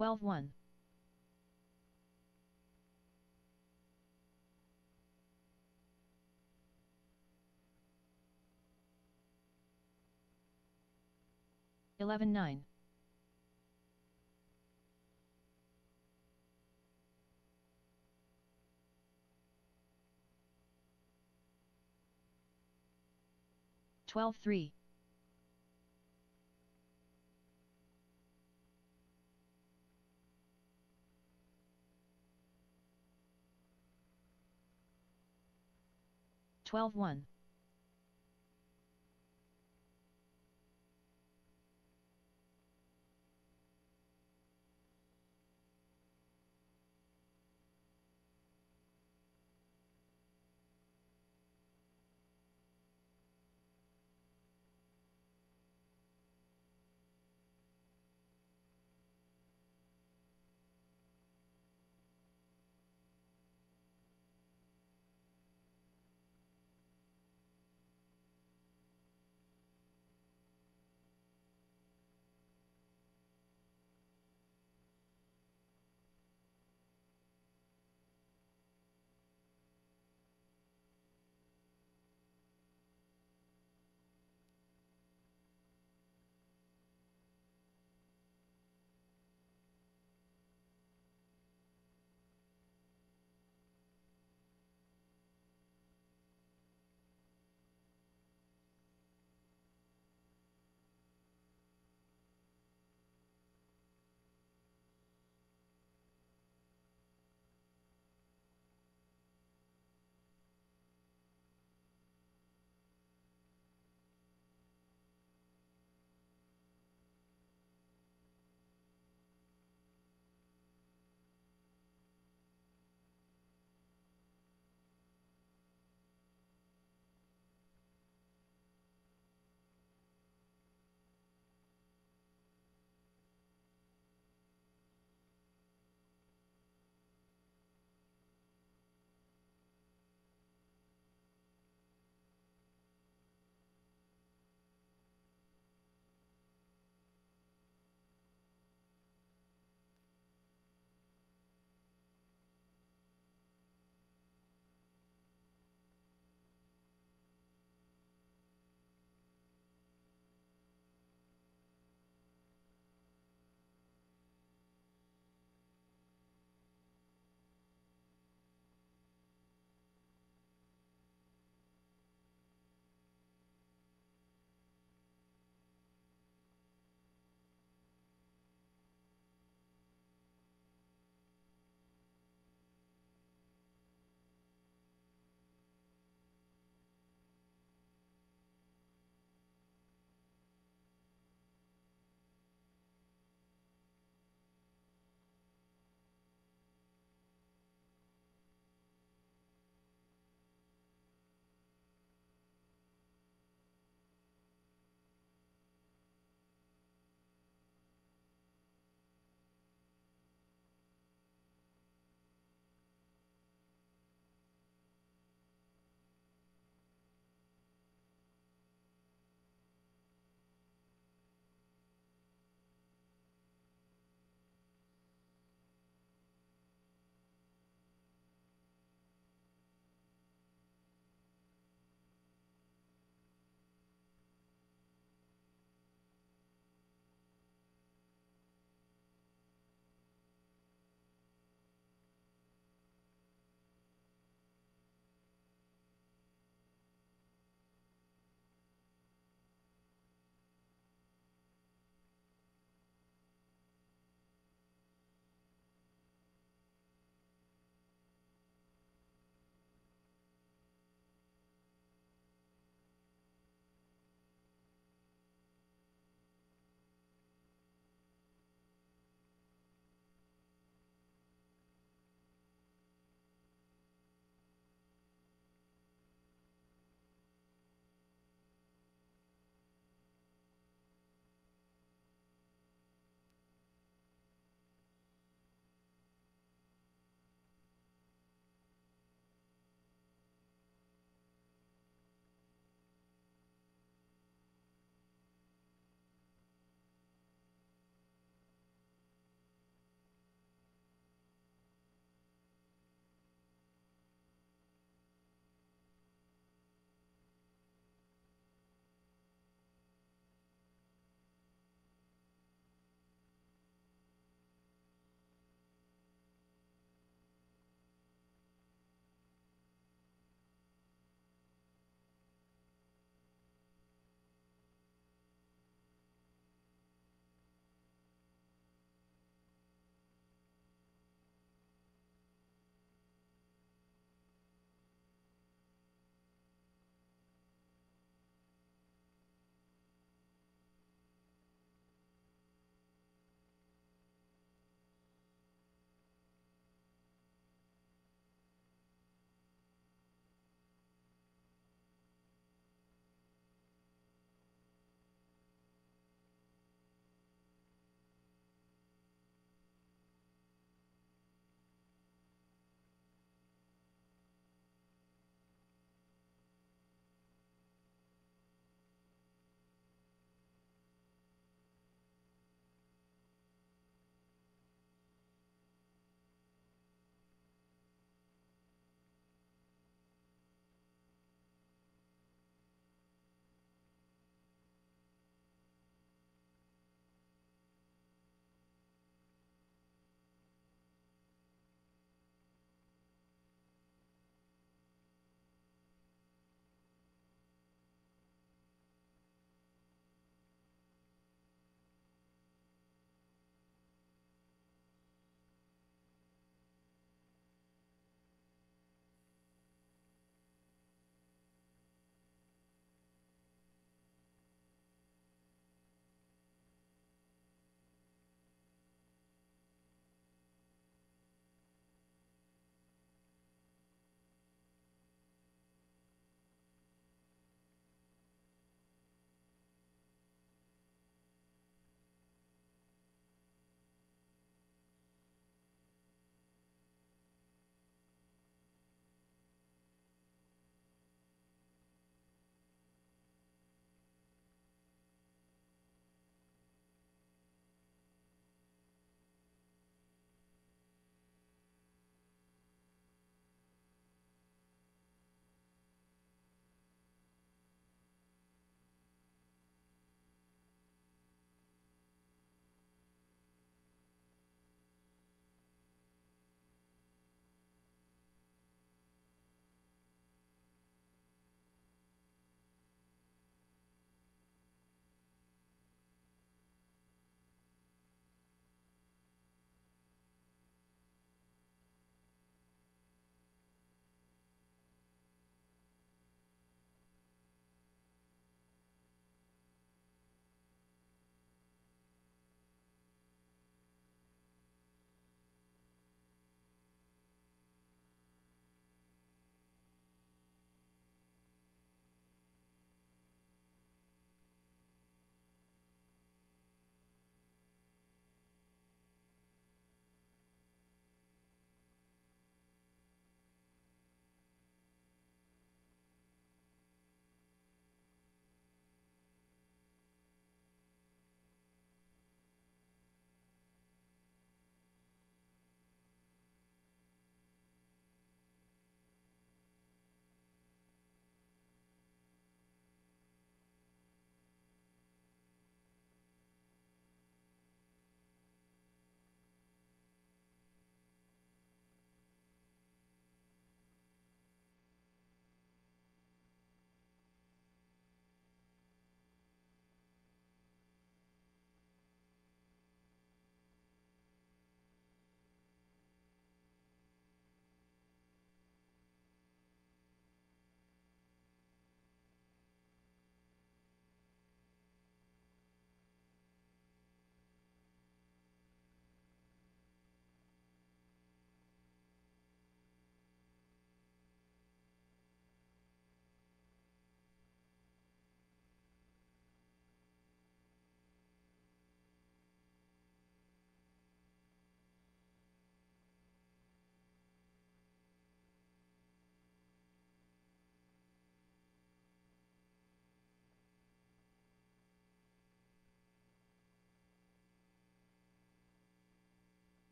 12-1. 11-9. 12-3. 12-1.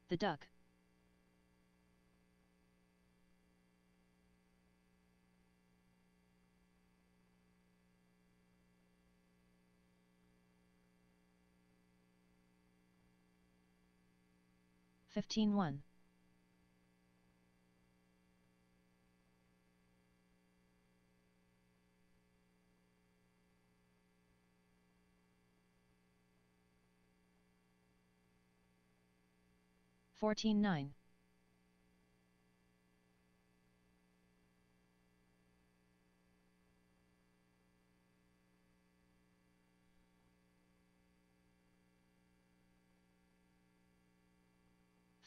The duck. $15.1. $14.9.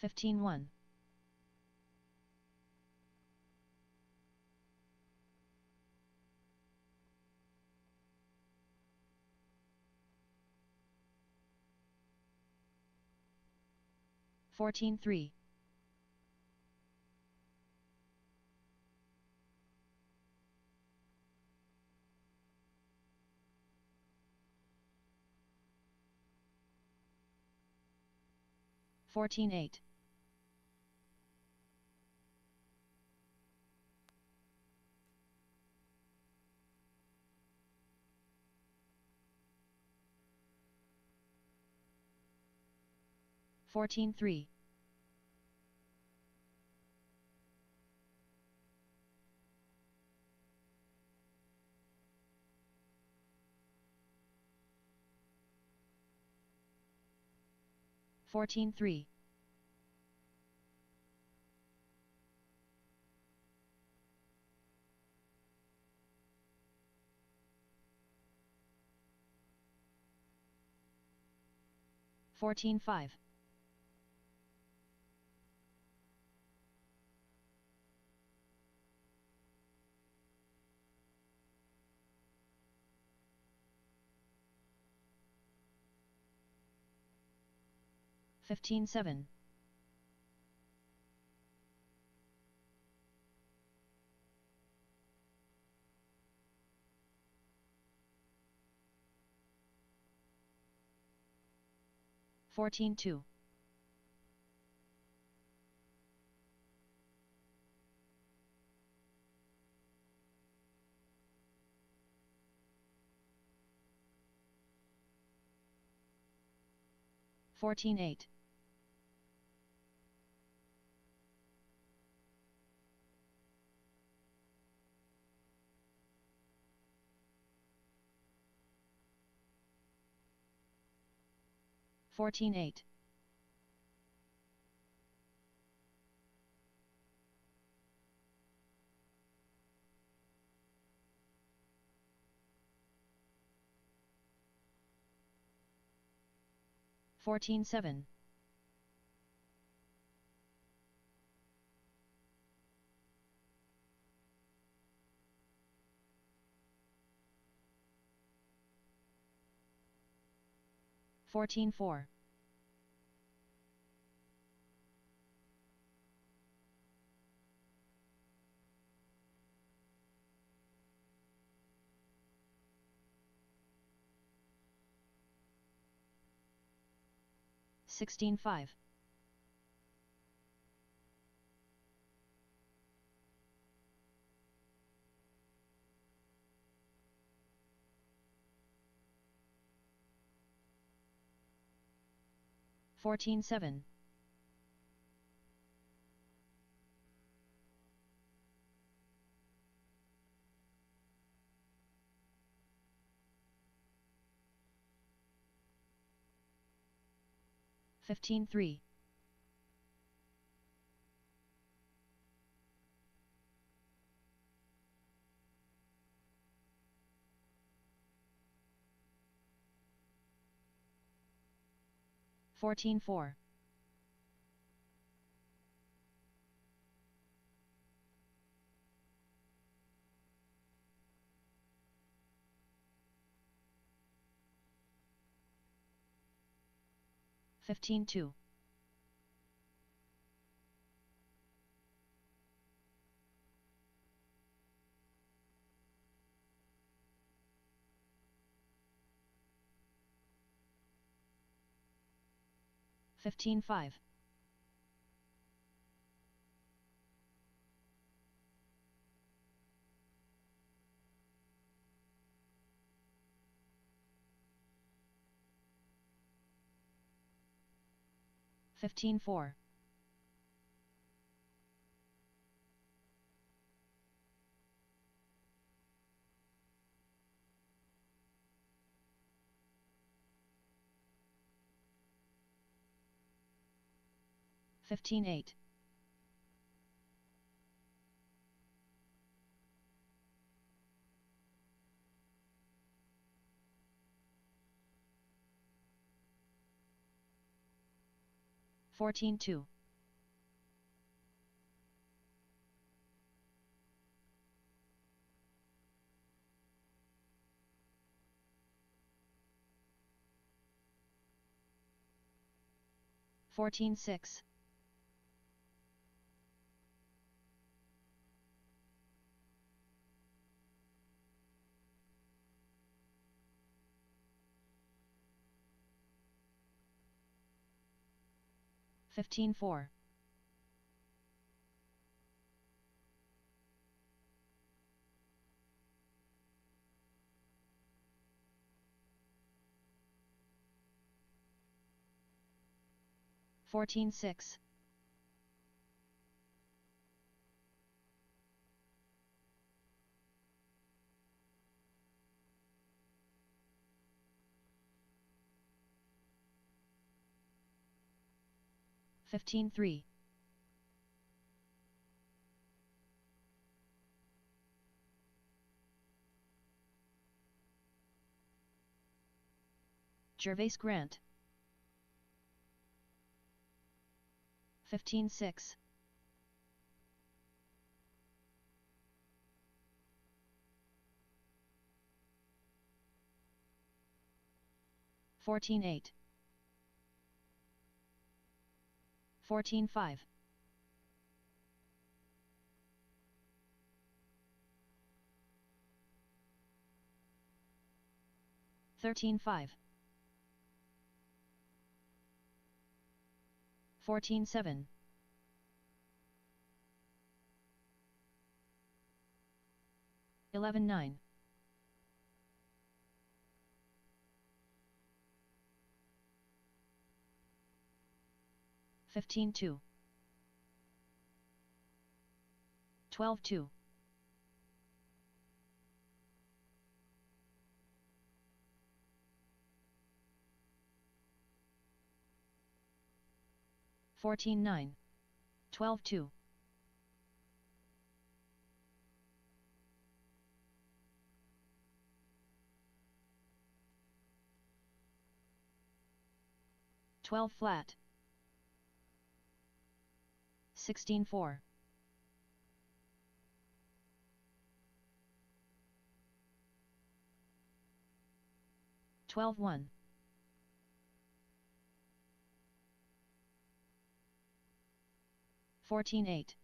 $15.1. $14.3. $14.8. $14.3. $14.3. $14.5. $15.7. $14.2. $14.8. $14.8. $14.7. $14.4. $16.5. $14.7. $15.3. $14.4. $15.2. $15.5. 15-4. 15-8. 14-2. 14-6. 15-4. 14-6. 15-3. 'Gervais Grant. 15-6. 14-8. 14-5. 13-5. 14-7. 11-9. 15-2. 12-2. 14-9. 12-2. 12 flat. 16-4. 12-1. 14-8.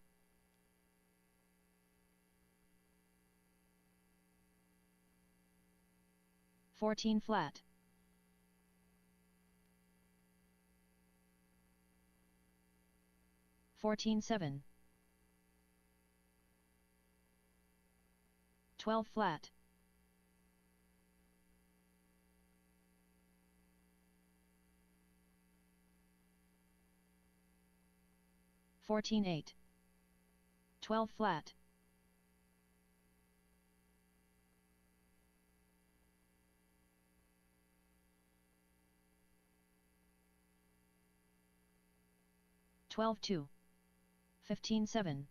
14 flat. 14-7. 12 flat. 14-8. 12 flat. 12-2. 15-7.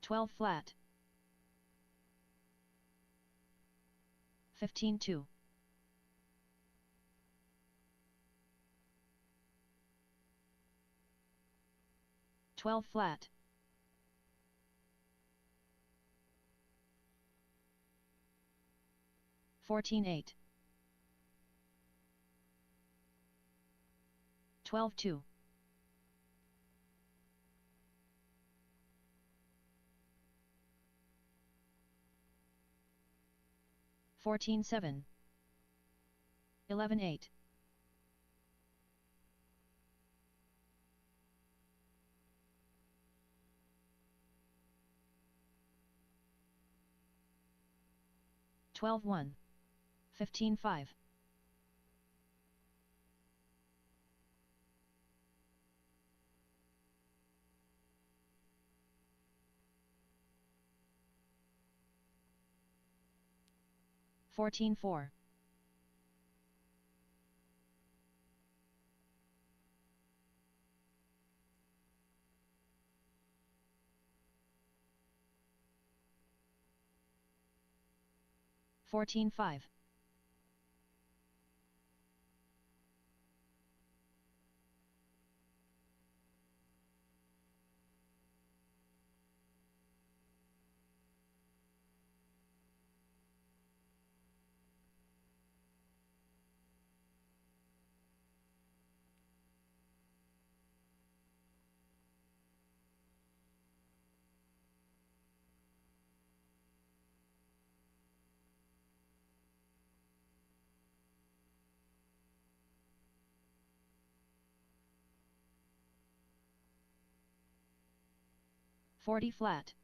12 flat. 15-2. 12 flat. 14-8. 12-2. 14-7. 11-8. 12-1. 15-5. 14-4. 14-5. 40 flat.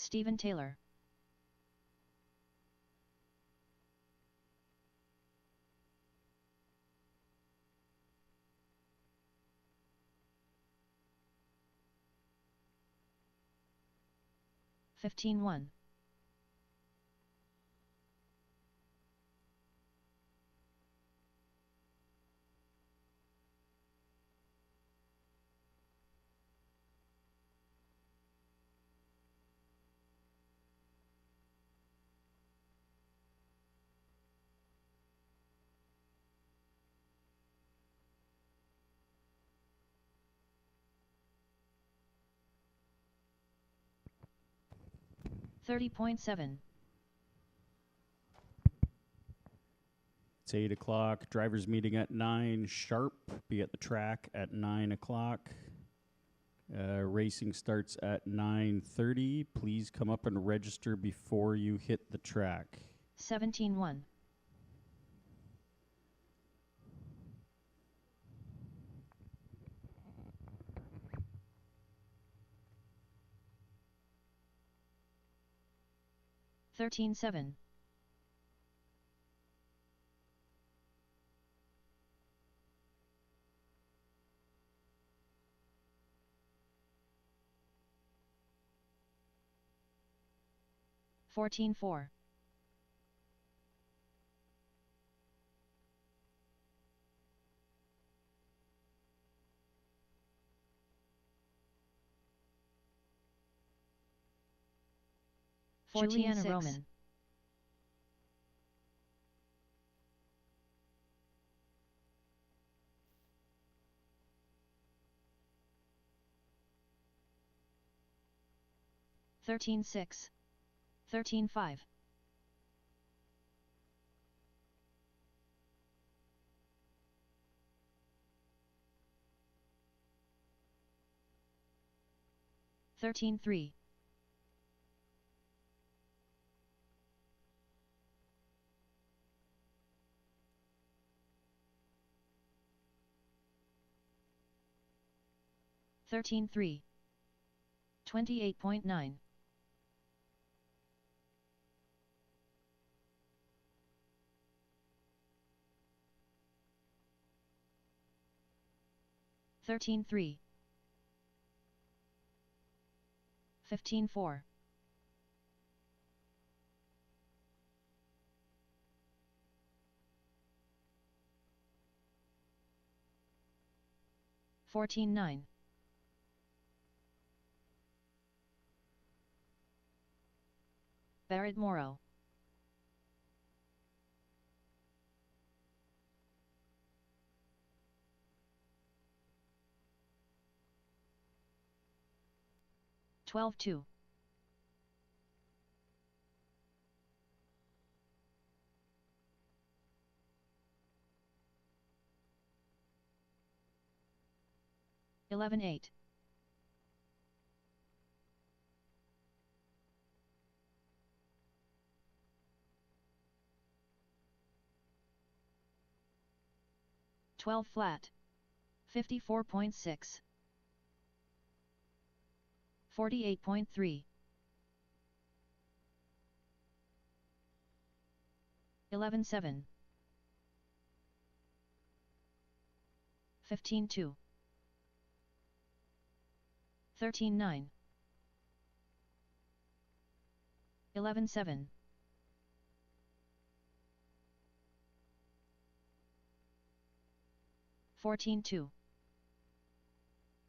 Stephen Taylor. $15.1. $30.7. It's 8 o'clock. Drivers meeting at 9 sharp. Be at the track at 9 o'clock. Racing starts at 9:30. Please come up and register before you hit the track. 17.1. $13.7. $14.4. Juliana Roman. $13.6. $13.5. $13.3. $13.3. 28.9. $13.3. 15.4. $14.9. Barrett Morrow. $12.2. $11.8. $12 flat. 54.6. 48.3. 11.7. 15.2. 13.9. 11.7. 14.2.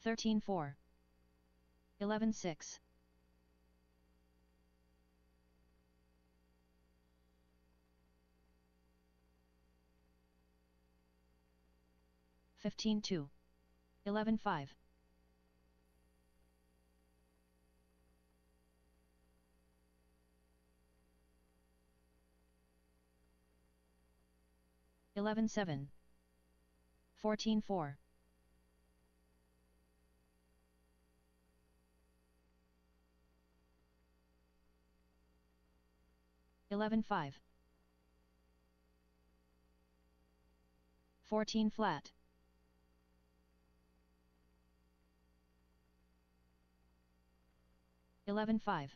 13.4. 11.6. 15.2. 11.5. 11.7. 14.4. 11.5. 14 flat. 11.5.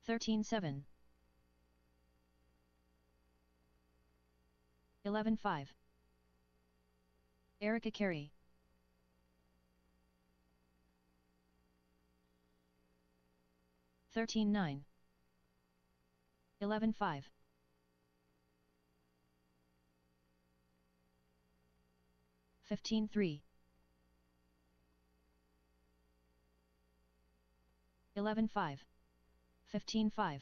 13-7. 11-5. Erica Carey. 13-9. 11-5. 15-3. 11-5. 15-5.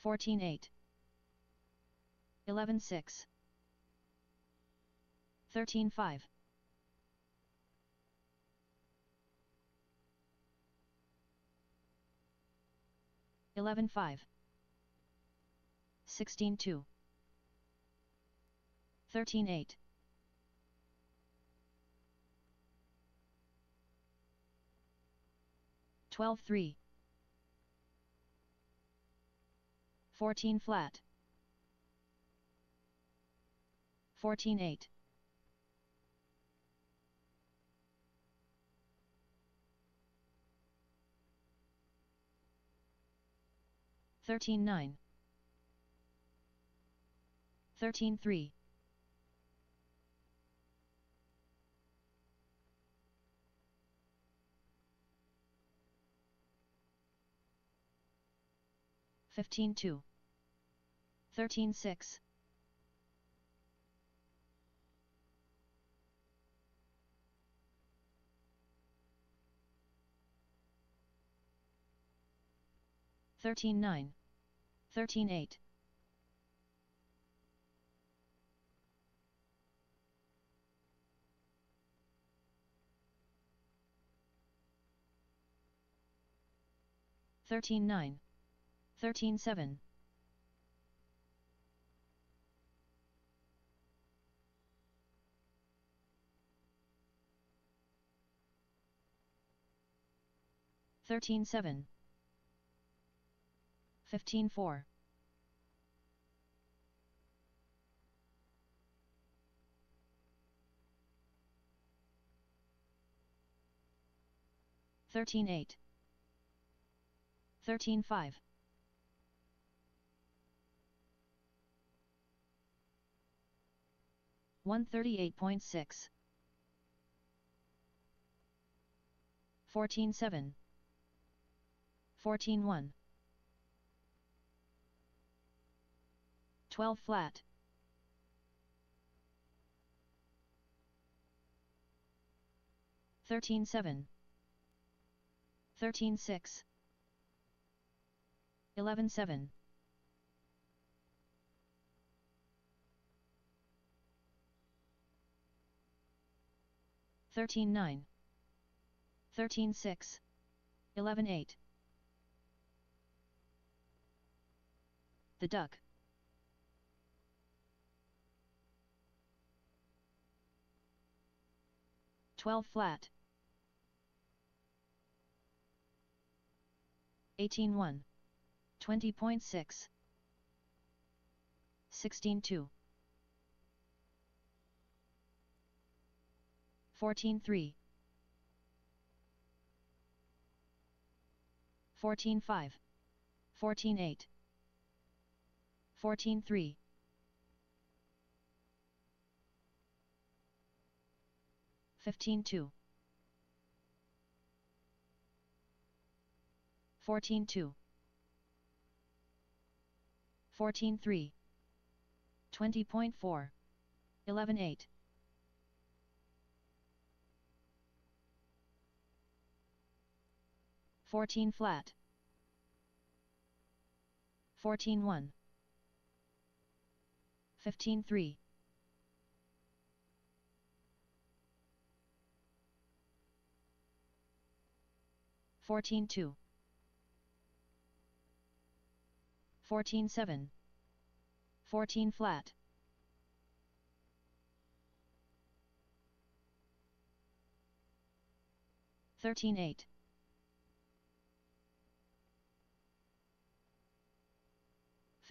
14-8. 11-6. 13-5. 11-5. 16-2. 13-8. 12-3. 14 flat. 14-8. 13-9. 13-3. 15-2. 13-6. 13-9. 13-8. 13-9. 13-7. 13-7. 15-4. 13-8. 13-5. 138.6. 14-7. 14-1. 12 flat. 13-7. 13-6. 11-7. 13-9. 13-6. 11-8. The duck. 12 flat. 18-1. 20.6. 16-2. 14-3. 14-5. 14-8. 14-3. 15-2. 14-2. 14-3. 20.4. 11-8. 14 flat. 14-1. 15-3. 14-2. 14-7. 14 flat. 13-8.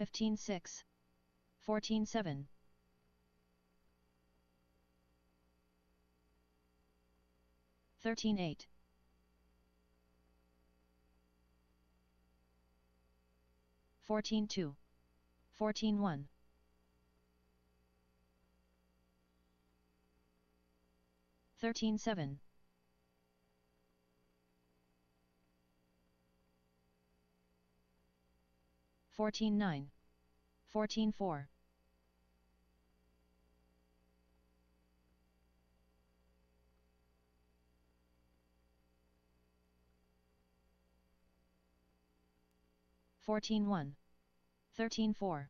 15-6. 14-7. 13-8. 14-2. 14-1. 13-7. 14-9. 14-4. 14-1. 13-4.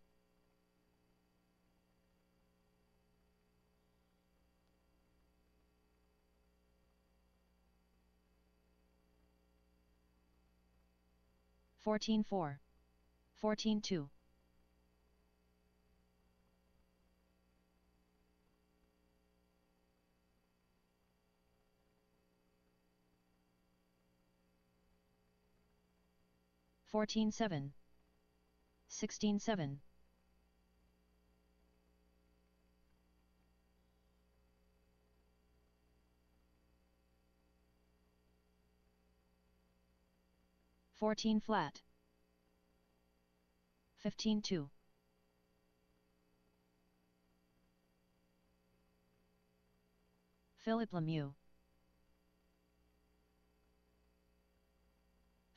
14-4. 14-2. 14-7. 16-7. 14 flat. 15-2. 'Philip Lemieux.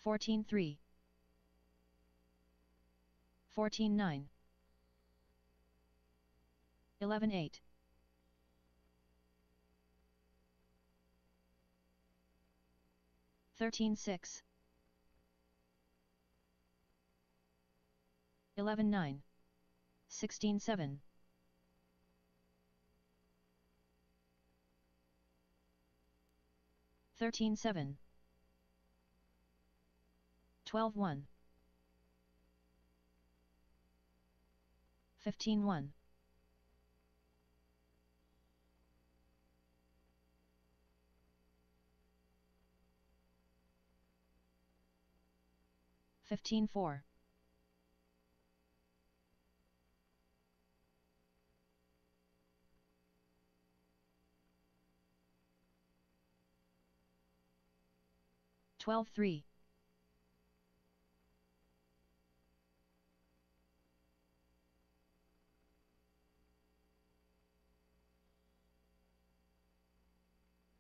14-3. 14-9. 11-8. 13-6. 11-9. 16-7. 13-7. 12-1. 15-1. 15-4. 12-3.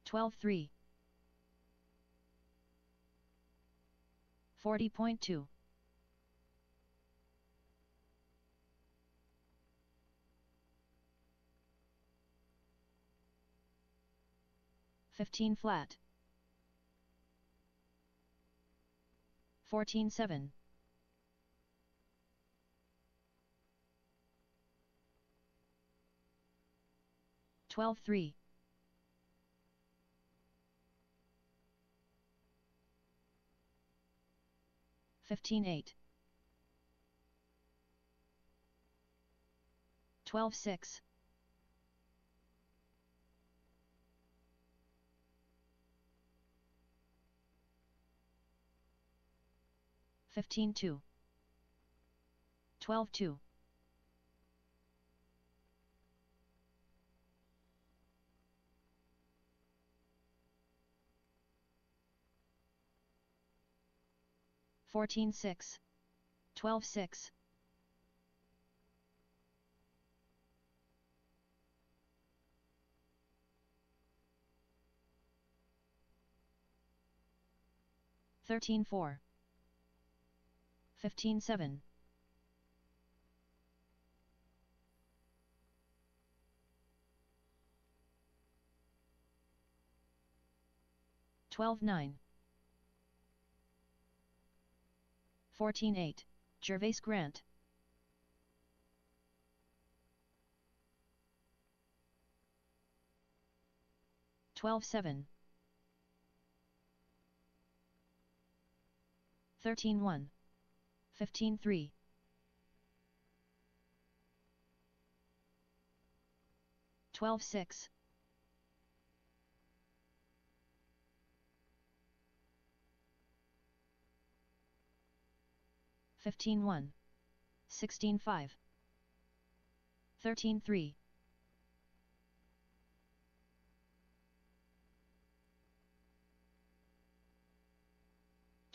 12-3. 40.2. 15 flat. 14-7. 12-3. 15-8. 12-6. 15-2. 12-2. 14-6. 12-6. 13-4. 15-7. 12-9. 14-8. Gervais Grant. 12-7. 13-1. 15-3. 12-6. 15-1. 16-5. 13-3.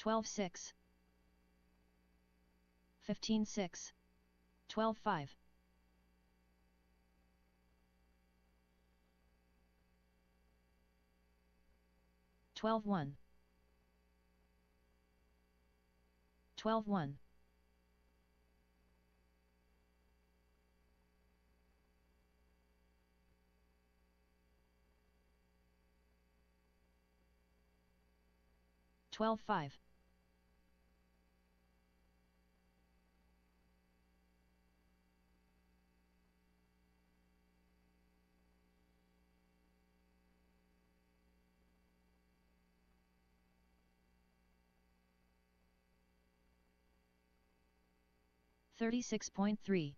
12-6, 15-6, 12-5, 12-1, 12-1, 12-5, 36.3,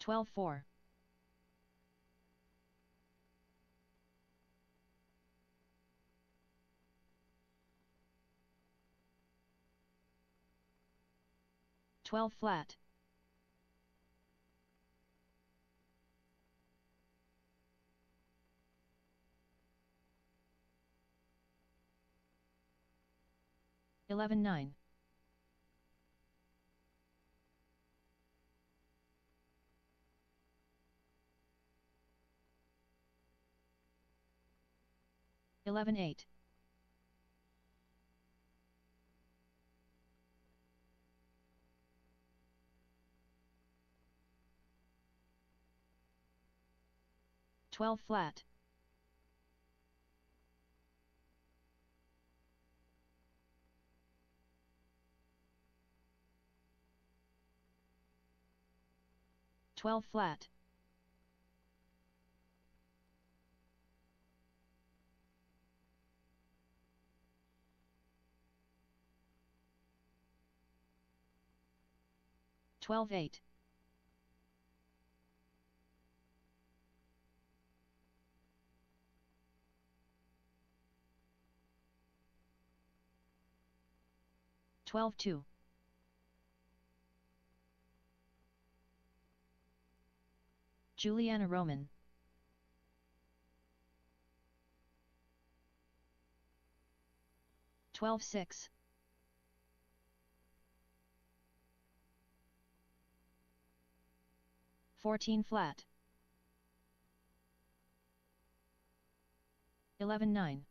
12-4, 12 flat, 11-9, 11-8, 12 flat, 12 flat, 12-8, 12-2, Juliana Roman, 12-6, 14 flat, 11-9,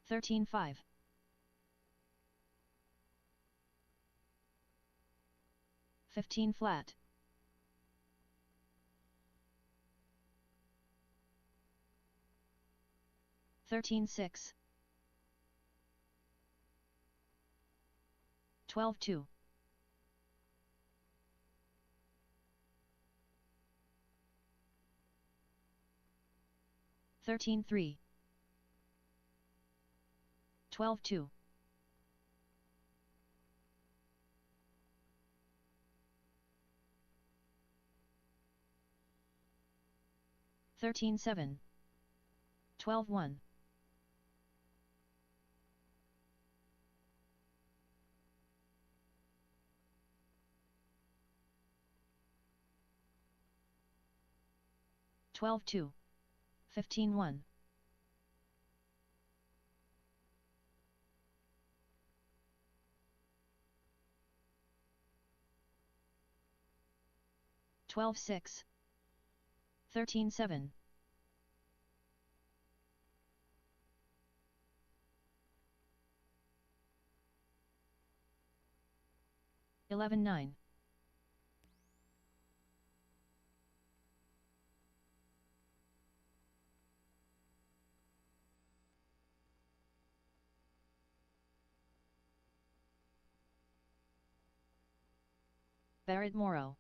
13-5, 15 flat, 13-6, 12-2, 13-3, 12-2, 13-7, 12-1, 12-2, 15-1, 12-6, 13-7, 11-9, Barrett Morrow,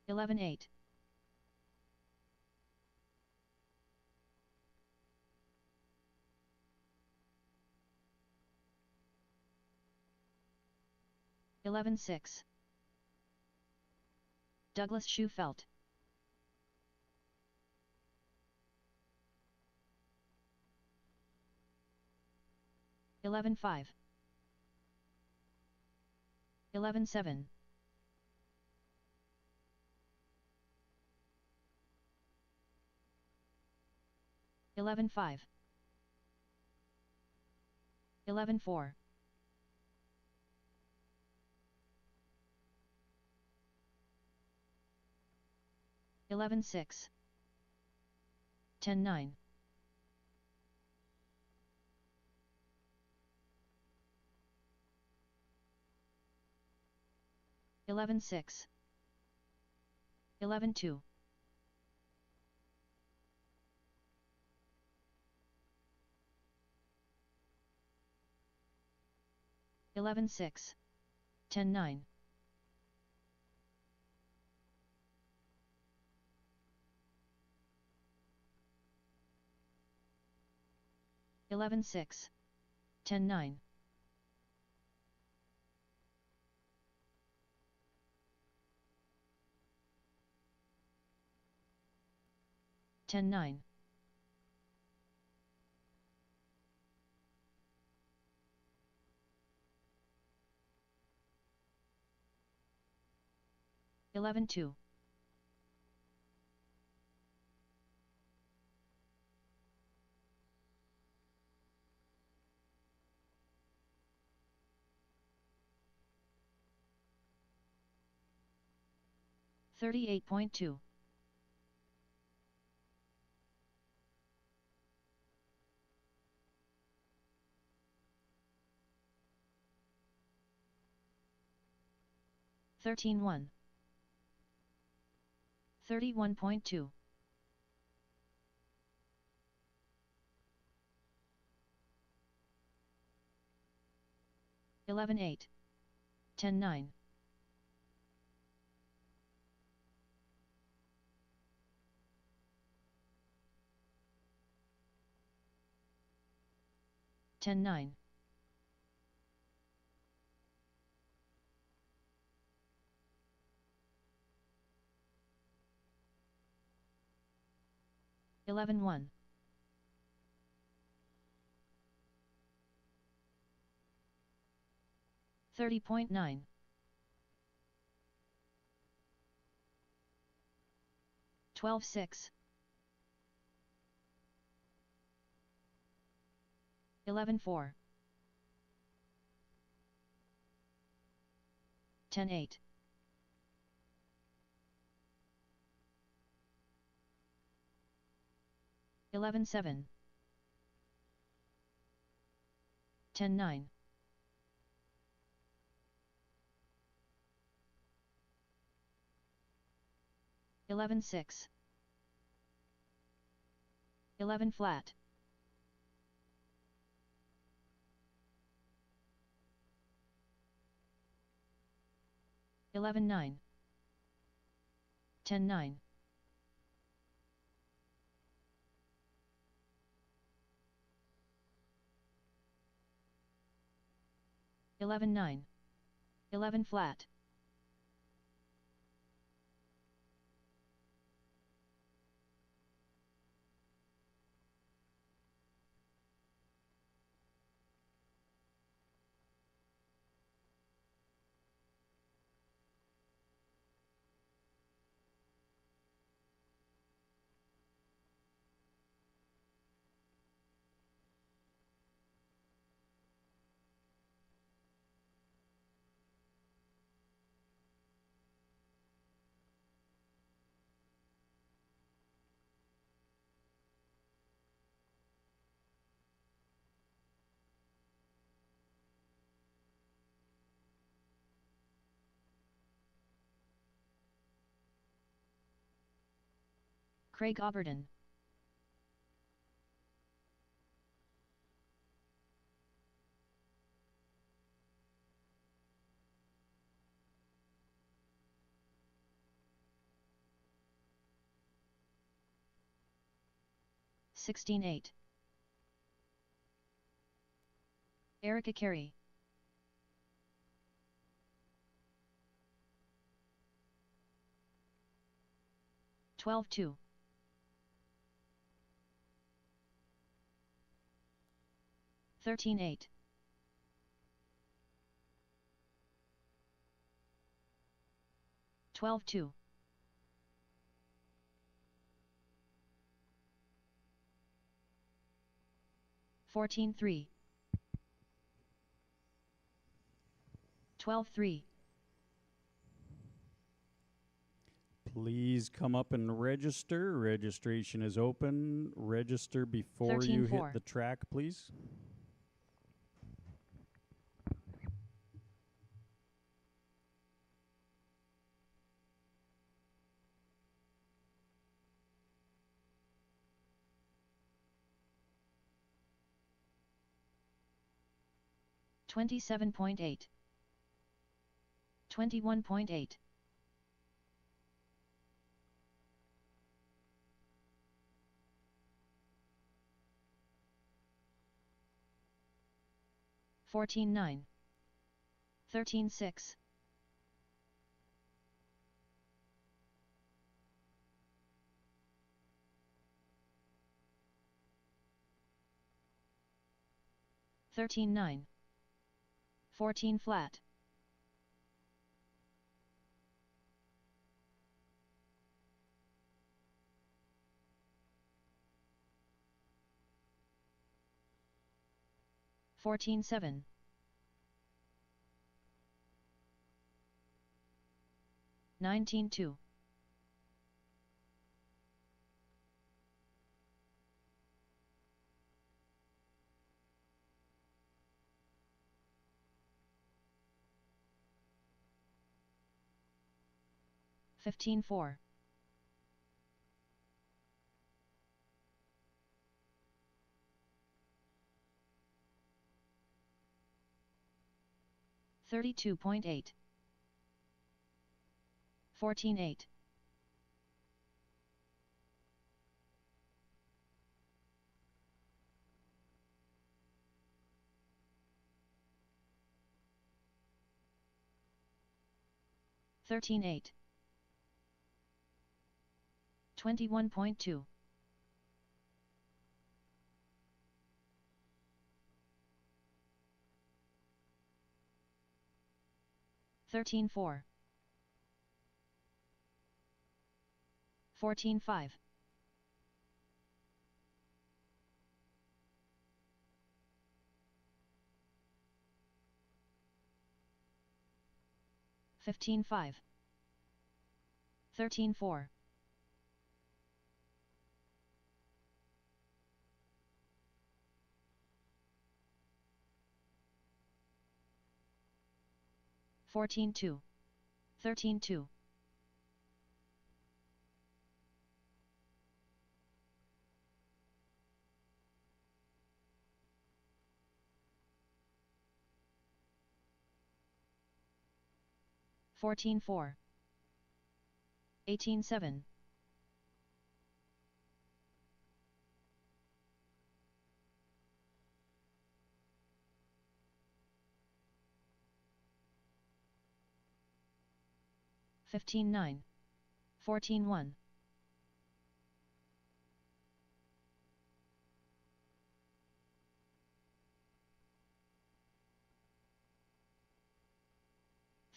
11-8, 11-9, 11-6. Douglas Schufelt. 11-5. 11-7. 11-5. 11-4. 11-6. 10-9. 11-6. 11-2. 11-6. 10-9. 11-6. 10-9. 10-9. 11-2. 38.2. 13-1. 31.2. 11-8. 10-9. 10-9. 11-1. 30.9. 12-6. 11-4. 10-8. 11-7. 10-9. 11-6. 11 flat. 11-9. 10-9. 11-9. 11 flat. Craig Oberton. 16-8. Erica Carey. 12-2. 13-8. 12-2. 14-3. 12-3. Please come up and register. Registration is open. Register before you hit 13-4. the track, please. $27.8. 21.8. 14-9. 13-6. 13-9. 14 flat. 14-7. 19-2. 15-4. 32.8. 14-8. 13-8. 21.2. 13-4. 14-5. 15-5. 13-4. 14-2. 13-2. 14-4. 18-7. 15-9. 14-1.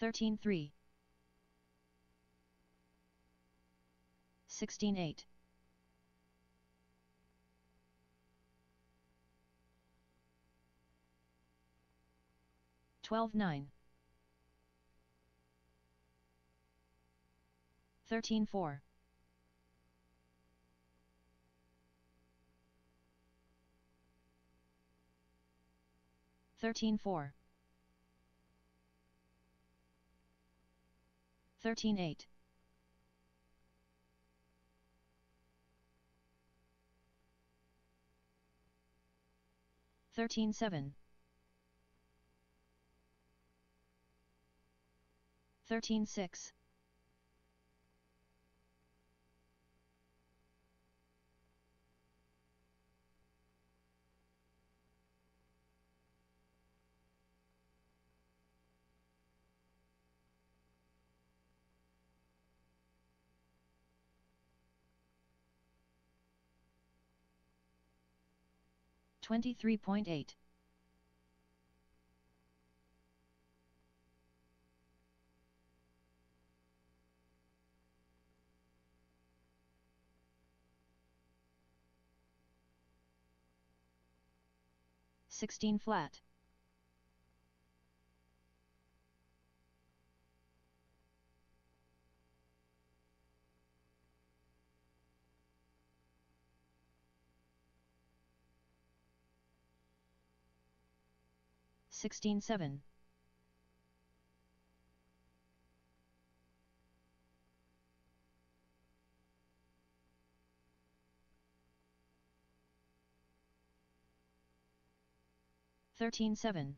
13-3. 16-8. 12-9. 13-4. 13-4. 13-8. 13-7. 13-6. 23.8. 16 flat. 16 7. 13 7.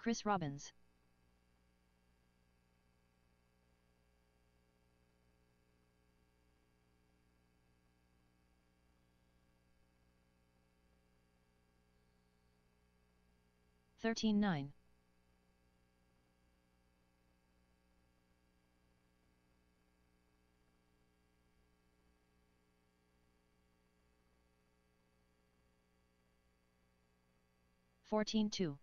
'Chris Robbins. Thirteen 9. 14 2.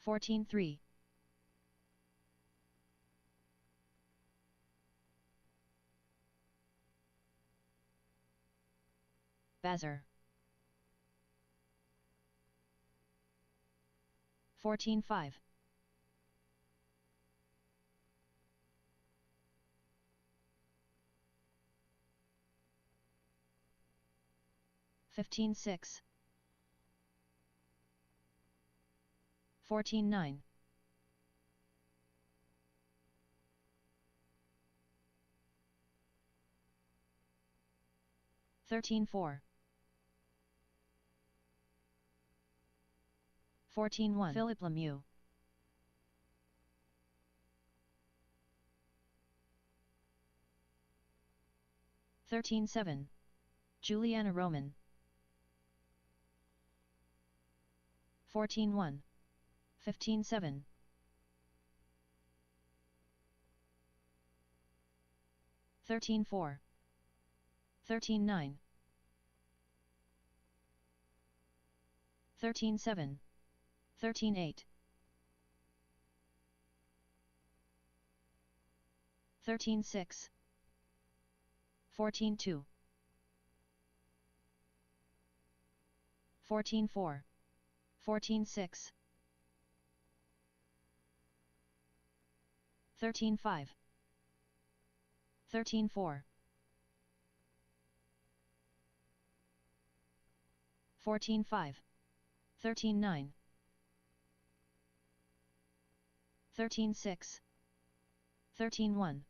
14 3. 14 5. 15 6. 14 9. 13 4. 14 1. Philip Lemieux. 13 7. Juliana Roman. 14-1. 15-7. 13-4. 13-9. 13-7. 13-8. 13-6. 14-2. 14-4. 14-6. 13-5. 13-4. 14-5. 13-9. 13-6. 13-1.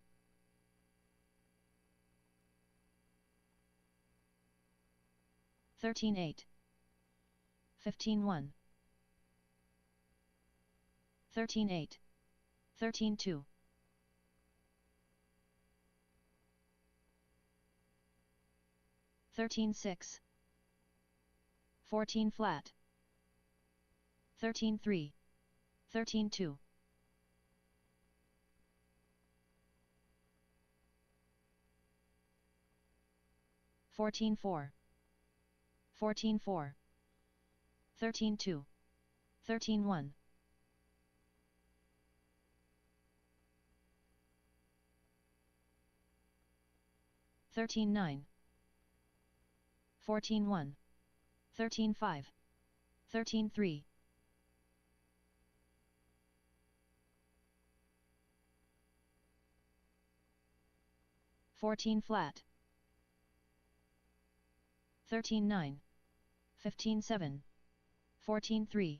13-8. 15-1. 13-8. 13-2. 13-6. 14 flat. 13-3. 13-2. 14-4. 14-4. 13-2. 13-1. 13-9. 14-1. 13-5. 13-3. 14 flat. 13-9. 15-7. 14-3.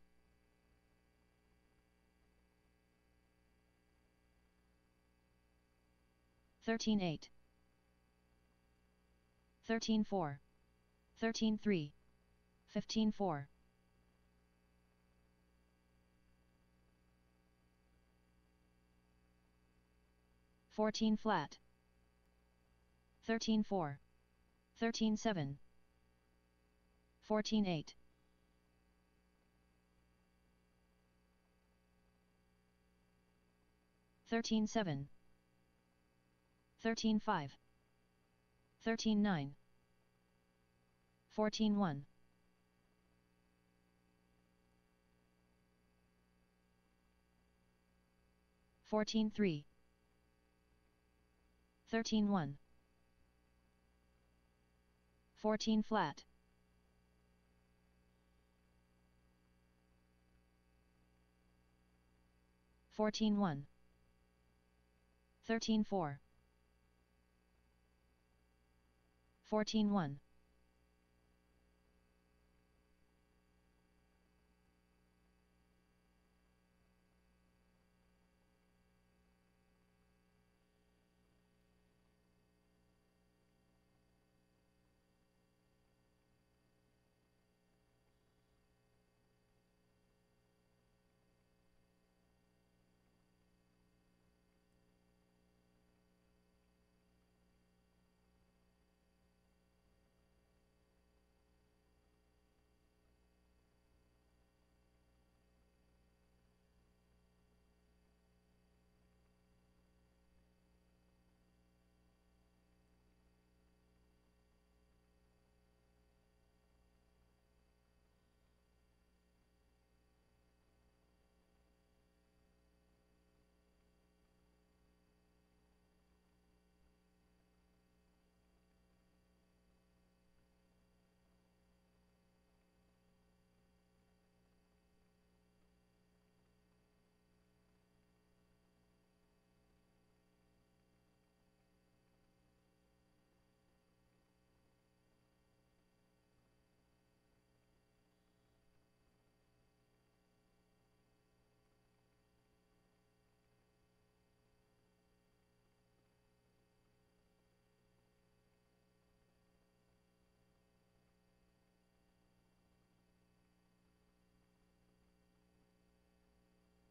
13-8. 13-4. 13-3. 15-4. 14 flat. 13-4. 13-7. 14-8. 13-7. 13-5. 13-9. 14-1. 14-3. 13-1. 14 flat. 14-1. 13-4. 14-1.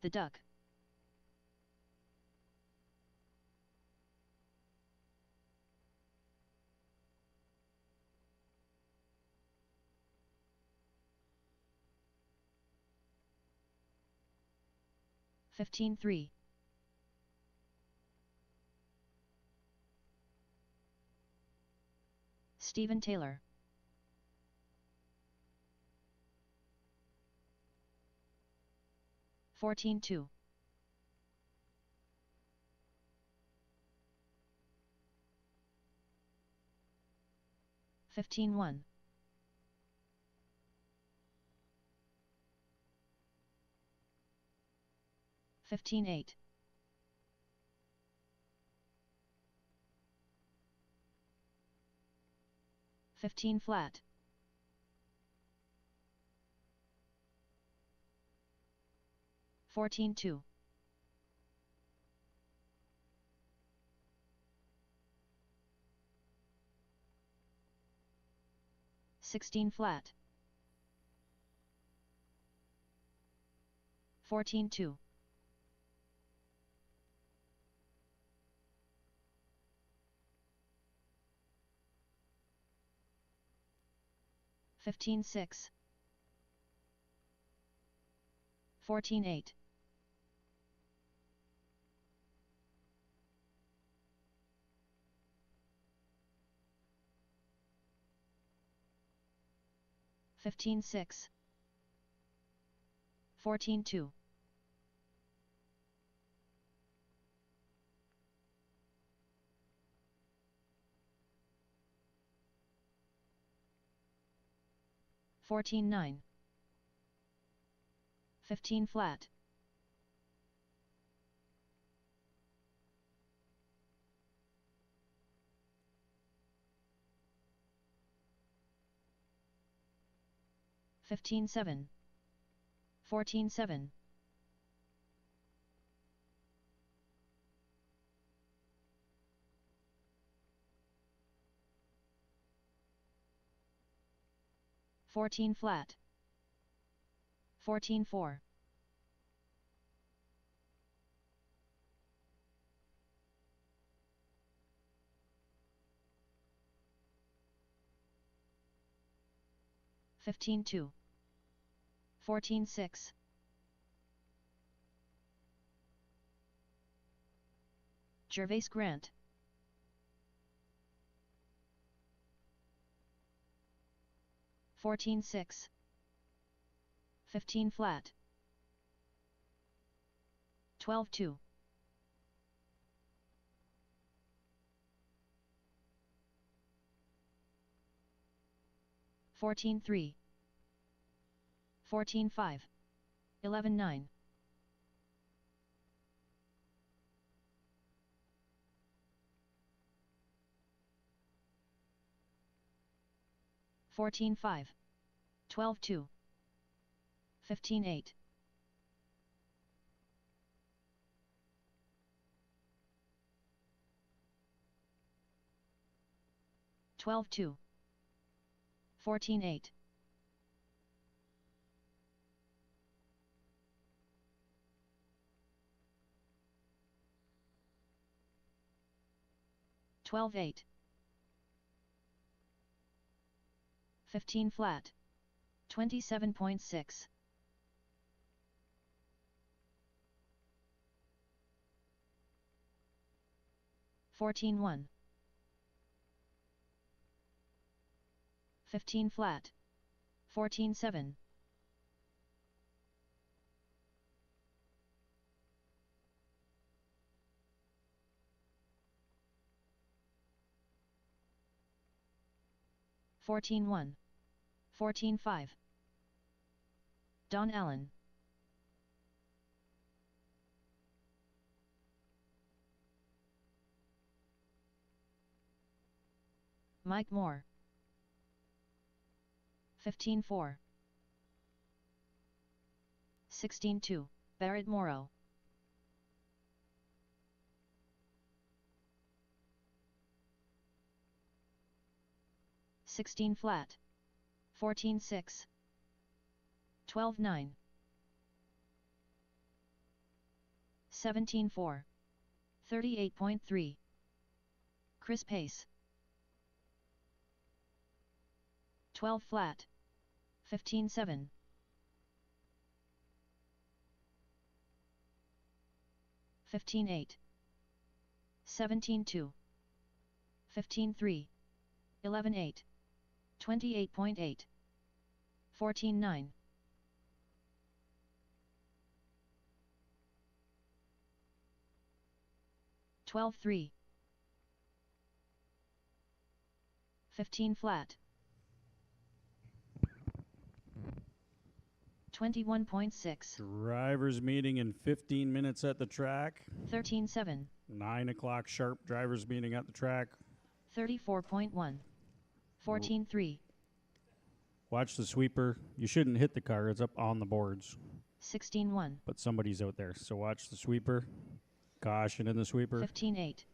The duck. 15-3. Stephen Taylor. 14-2. 15-1. 15-8. 15 flat. 14-2. 16 flat. 14-2. 15-6. 14-8. 15-6. 14-2. 14-9. 15 flat. 15-7. 14-7. 14 flat. 14-4. 15-2. 14-6. 'Gervais Grant. 14-6. 15 flat. 12-2. 14-3. 14-5. 11-9. 14-5. 12-2. 15-8. 12-2. 14-8. 12-8. 15 flat. 27.6. 14-1. 15 flat. 14-7. 14-1. 14-5. Don Allen. Mike Moore. 15-4. 16-2. Barrett Morrow. 16 flat. 14-6. 12-9. 17-4. 38.3. Chris Pace. 12 flat. 15-7. 15-8. 17-2. 15-3. 11-8. 28.8. 14-9. 12-3. 15 flat. 21.6. Drivers meeting in 15 minutes at the track. 13-7. 9 o'clock sharp, drivers meeting at the track. 34.1. 14-3. Watch the sweeper. You shouldn't hit the car. It's up on the boards. 16-1. But somebody's out there. So watch the sweeper. Caution in the sweeper. 15-8.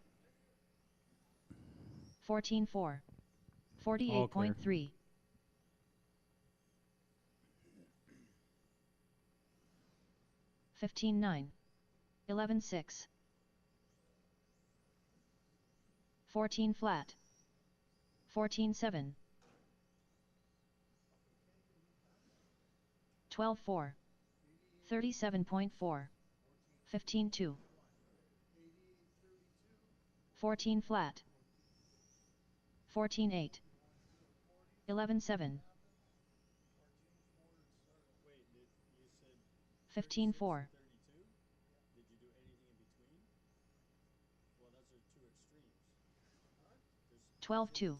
14-4. 48.3. 15-9. 11-6. 14 flat. 14-7. 12-4. 37.4. 15-2. 14 flat. 14-8. 11-7. 15-4. 12-2.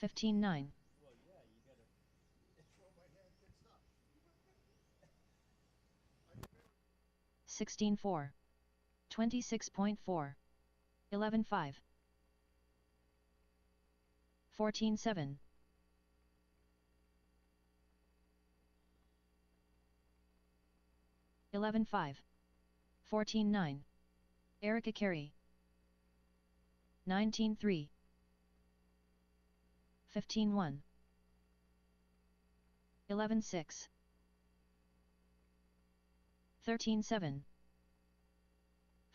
15-9. 16-4. 26.4. 11-5. 14-7. 11-5. 14-9. Erica Carey. 19-3. 15-1. 11-6. 13-7.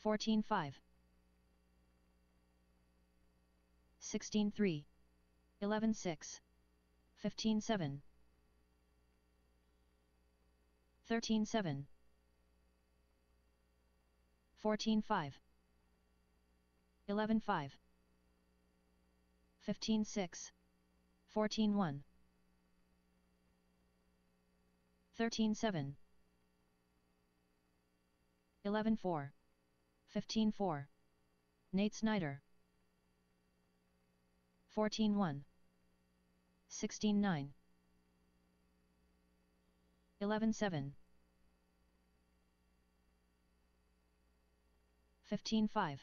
14-5. 16-3. 11-6. 15-7. 13-7. 14-5. 11-5. 15-6. 14-1. 13-7. 11-4. 15-4. Nate Snyder. 14-1. 16-9. 11-7. 15-5.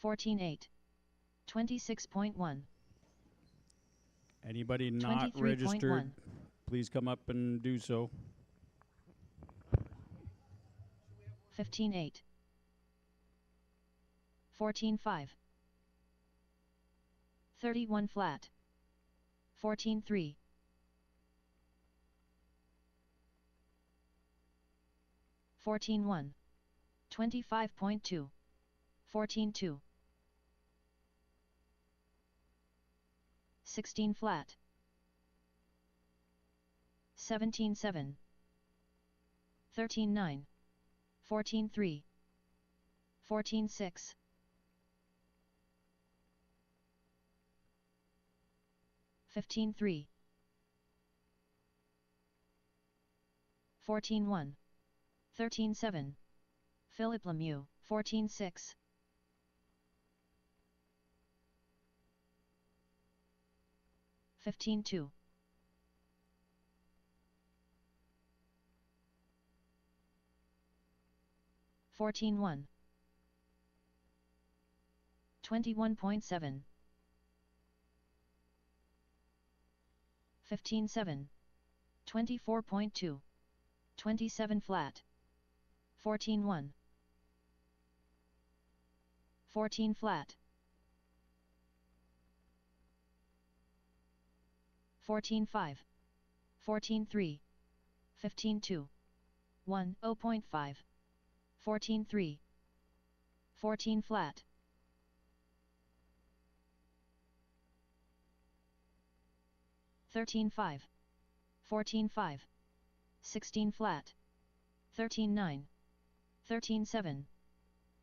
14-8. 26.1. Anybody not 23.1. registered, please come up and do so. 15-8. 14-5. 31 flat. 14-3. 14-1. 25.2. 14-2. 16 flat. 17-7. 13-9. 14-3. 14-6. 15-3. 14-1. 13-7. Philip Lemieux, 14-6. 15-2. 14-1. 21.7. 15-7. 24.2. 27 flat. 14-1. 14 flat. 14-5. 14-3. 15-2. 1, 0.5. 14-3. 14 flat. 13-5. 14-5. 16 flat. 13-9, 13-7,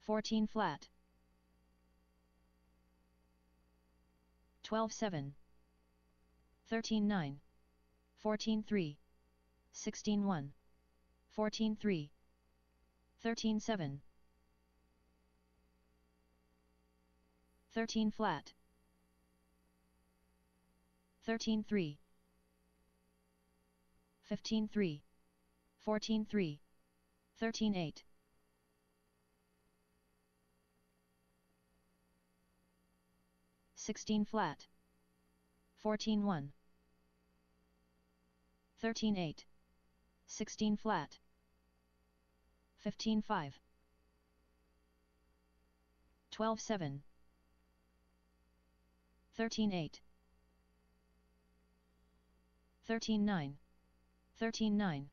14 flat, 12-7, 13-9, 14-3, 16-1, 14-3, 13-7, 13 flat, 13-3, 15-3, 14-3, 13-8, 16 flat, 14-1, 13-8, 16 flat, 15-5, 12-7, 13-8, 13-9, 13-9,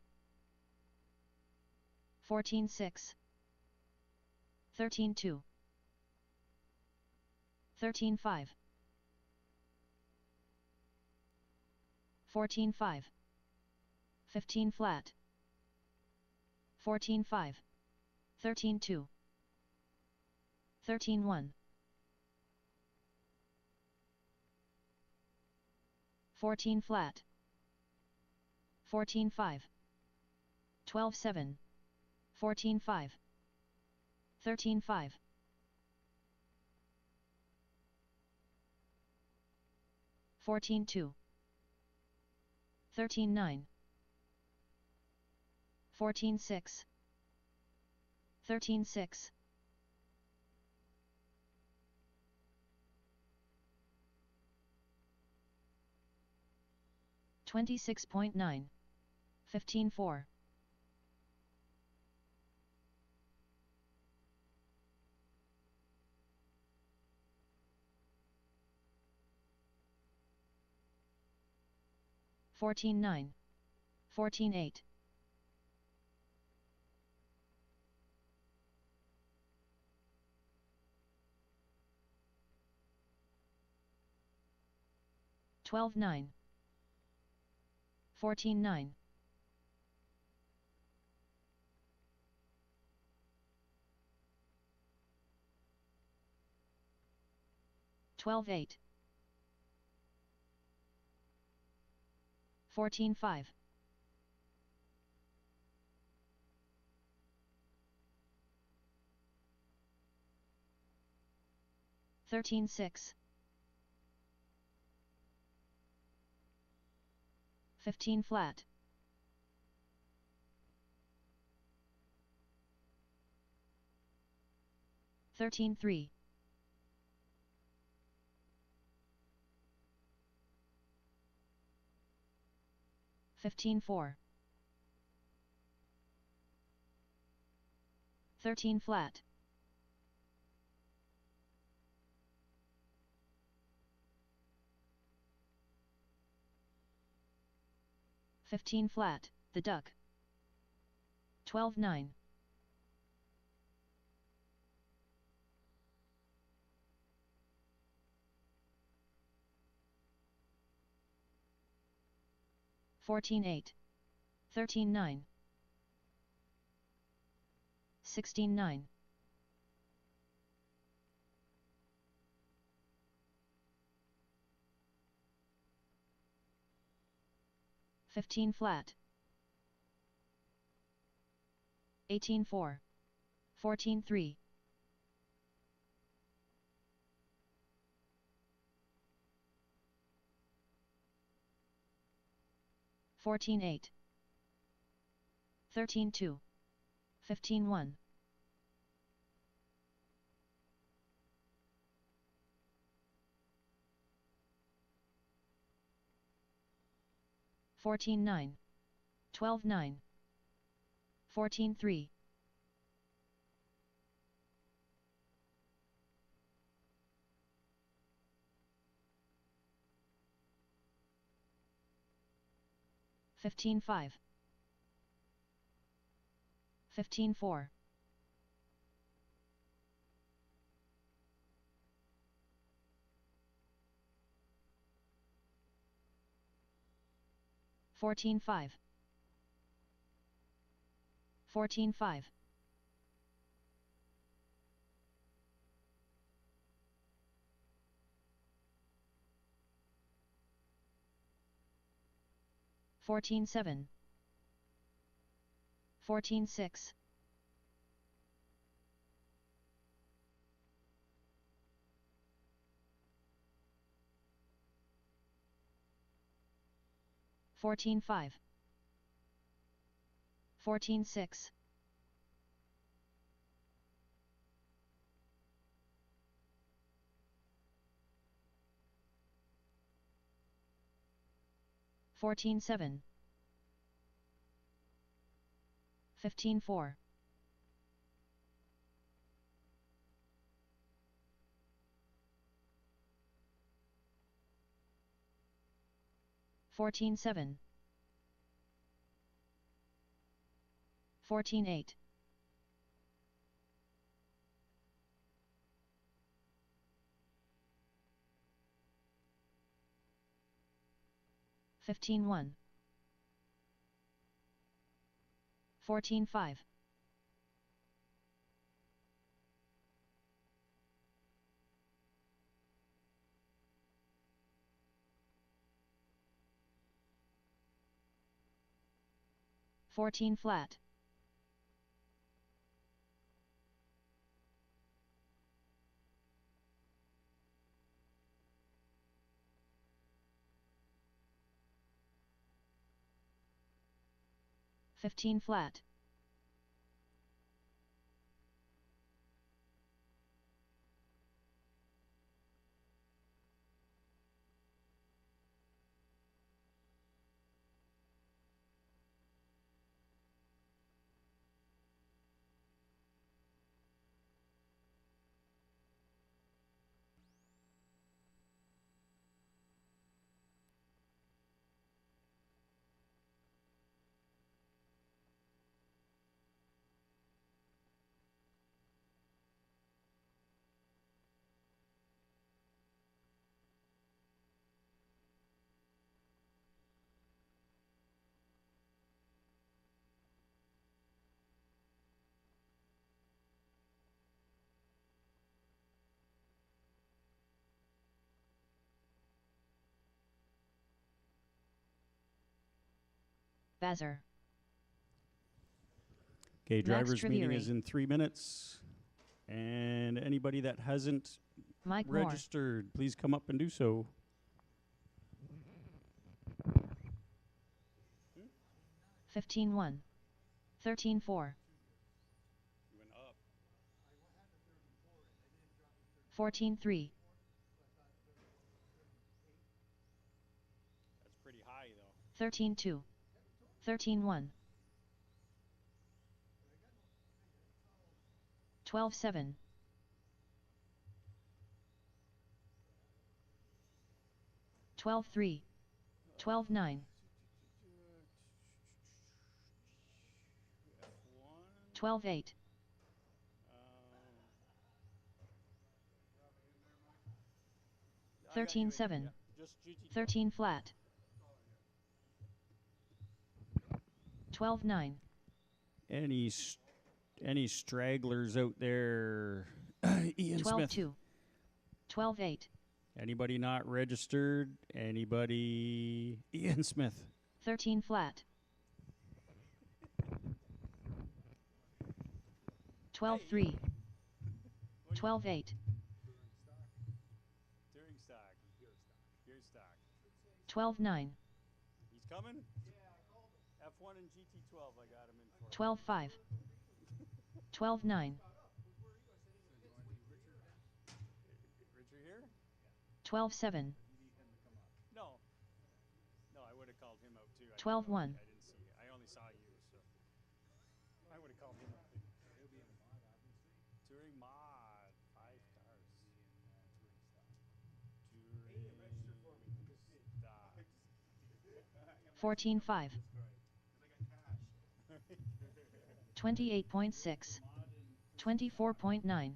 14-6, 13-2, 13-5, 14-5, 15 flat, 14-5, 13-2, 13-1, 14 flat, 14-5, 12-7, 14-5, 13-5, 14-2, 13-9, 14-6, 13-6, 26.9, 15-4, 14-9, 14-8, 12-9, 14-9, 12-8, 14-5, 13-6, 15 flat, 13-3, 15-4, 13 flat, 15 flat, the duck, 12-9, 14-8, 13-9, 16-9, 15 flat, 18-4, 14-3, 14-8, 13-2, 15-1, 14-9, 12-9, 14-3, 15-5, 15-4, 14-5, 14-5. 14-7. 14-6. 14-5. 14-6. 14-7. 15-4. 14-7. 14-8. 15-1. 14-5. 14 flat. 15 flat. Bazar. Okay, Max driver's meeting Trivieri. is in 3 minutes. And anybody that hasn't Mike Moore. registered, please come up and do so. 15-1. 13-4. You went up. 14-3. That's pretty high, though. 13-2. 13-1. 12-7. 12-3. 12-9. 12-8. 13-7. 13 flat. 12-9. Any stragglers out there? Ian Smith. 12-2. 12-8. Anybody not registered? Anybody? Ian Smith. 13 flat. 12-3. 12-8. Touring stock. Gear stock. 12-9. He's coming? F1 and GT12, I got him in for. 12-5. 12-9. Richard here? 12-7. No. No, I would have called him out too. 12-1. I didn't see it. I only saw you, so. I would have called him out too. Touring mod. 5 cars. Touring stock. 14-5. 28.6. 24.9.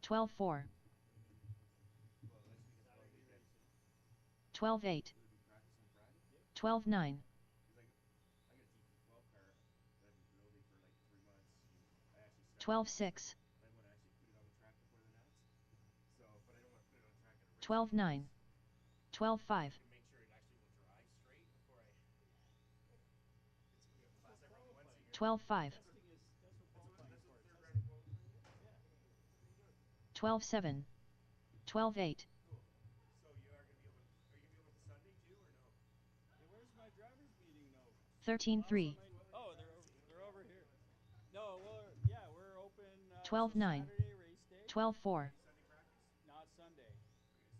12-4. 12-8. 12-9. 12-6. 12-9. 12-5. 12-5. 12-7. 12-8. 13-3. Oh, they're over here. No, well, yeah, we're open 12-9. Saturday race day. 12-4. Not Sunday,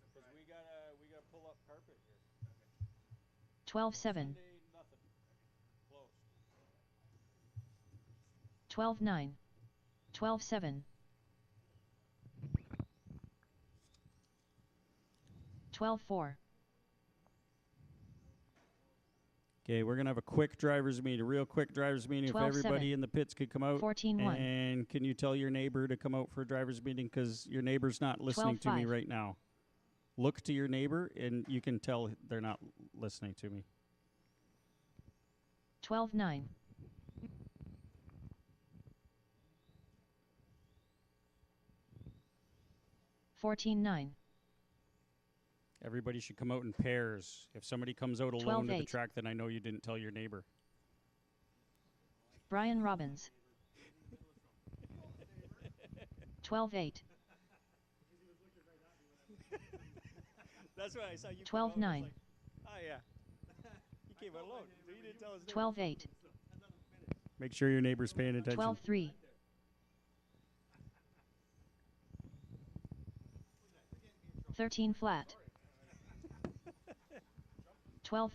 because we gotta pull up carpet here. 12-7. Sunday, nothing. Closed. 12-9. 12-7. 12-4. Okay, we're gonna have a quick drivers meeting, a real quick drivers meeting. If 12-7. everybody in the pits could come out. 14-1. And can you tell your neighbor to come out for a drivers meeting, because your neighbor's not listening to me 12-5. right now. Look to your neighbor, and you can tell they're not listening to me. 12-9. 14-9. Everybody should come out in pairs. If somebody comes out alone to the 12-8. track, then I know you didn't tell your neighbor. Brian Robbins. 12-8. That's why I saw you. 12-9. Oh yeah. He came out alone. So you didn't tell his 12-8. Make sure your neighbor's paying attention. 12-3. 13 flat. 12-5.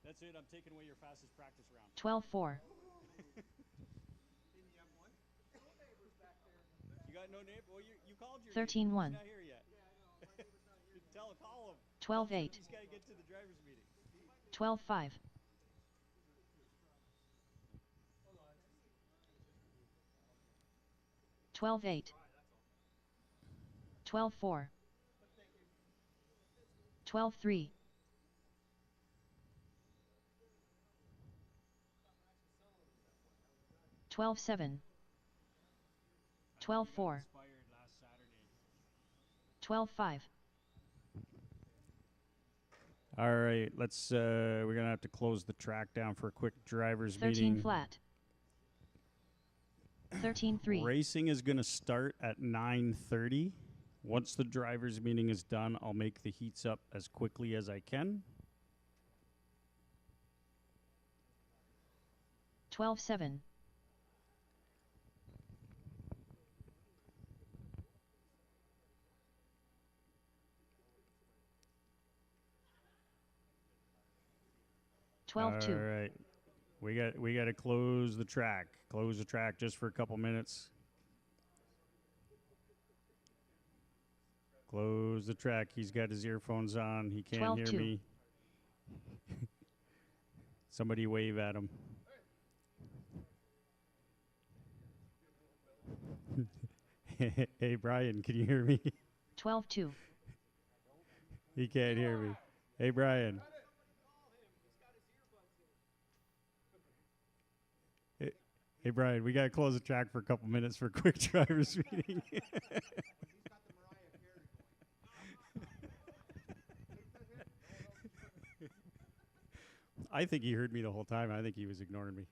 That's it. I'm taking away your fastest practice round. 12-4. You got no neighbor? Well, you called your 13-1. neighbor. He's not here yet. Call him. 12-8. He's got to get to the drivers' meeting. 12-5. 12-8. 12-4. 12-3. 12-7. 12-4. 12-5. All right, let's. We're gonna have to close the track down for a quick drivers 13 meeting. flat. 13-3. Racing is gonna start at 9:30. Once the drivers meeting is done, I'll make the heats up as quickly as I can. 12-7. 12-2. All right, we got to close the track. Close the track just for a couple minutes. Close the track. He's got his earphones on. He can't hear 12-2. me. Somebody wave at him. Hey, Brian, can you hear me? 12-2. He can't hear me. Hey, Brian. Hey, Brian, we got to close the track for a couple minutes for a quick driver's meeting. I think he heard me the whole time. I think he was ignoring me.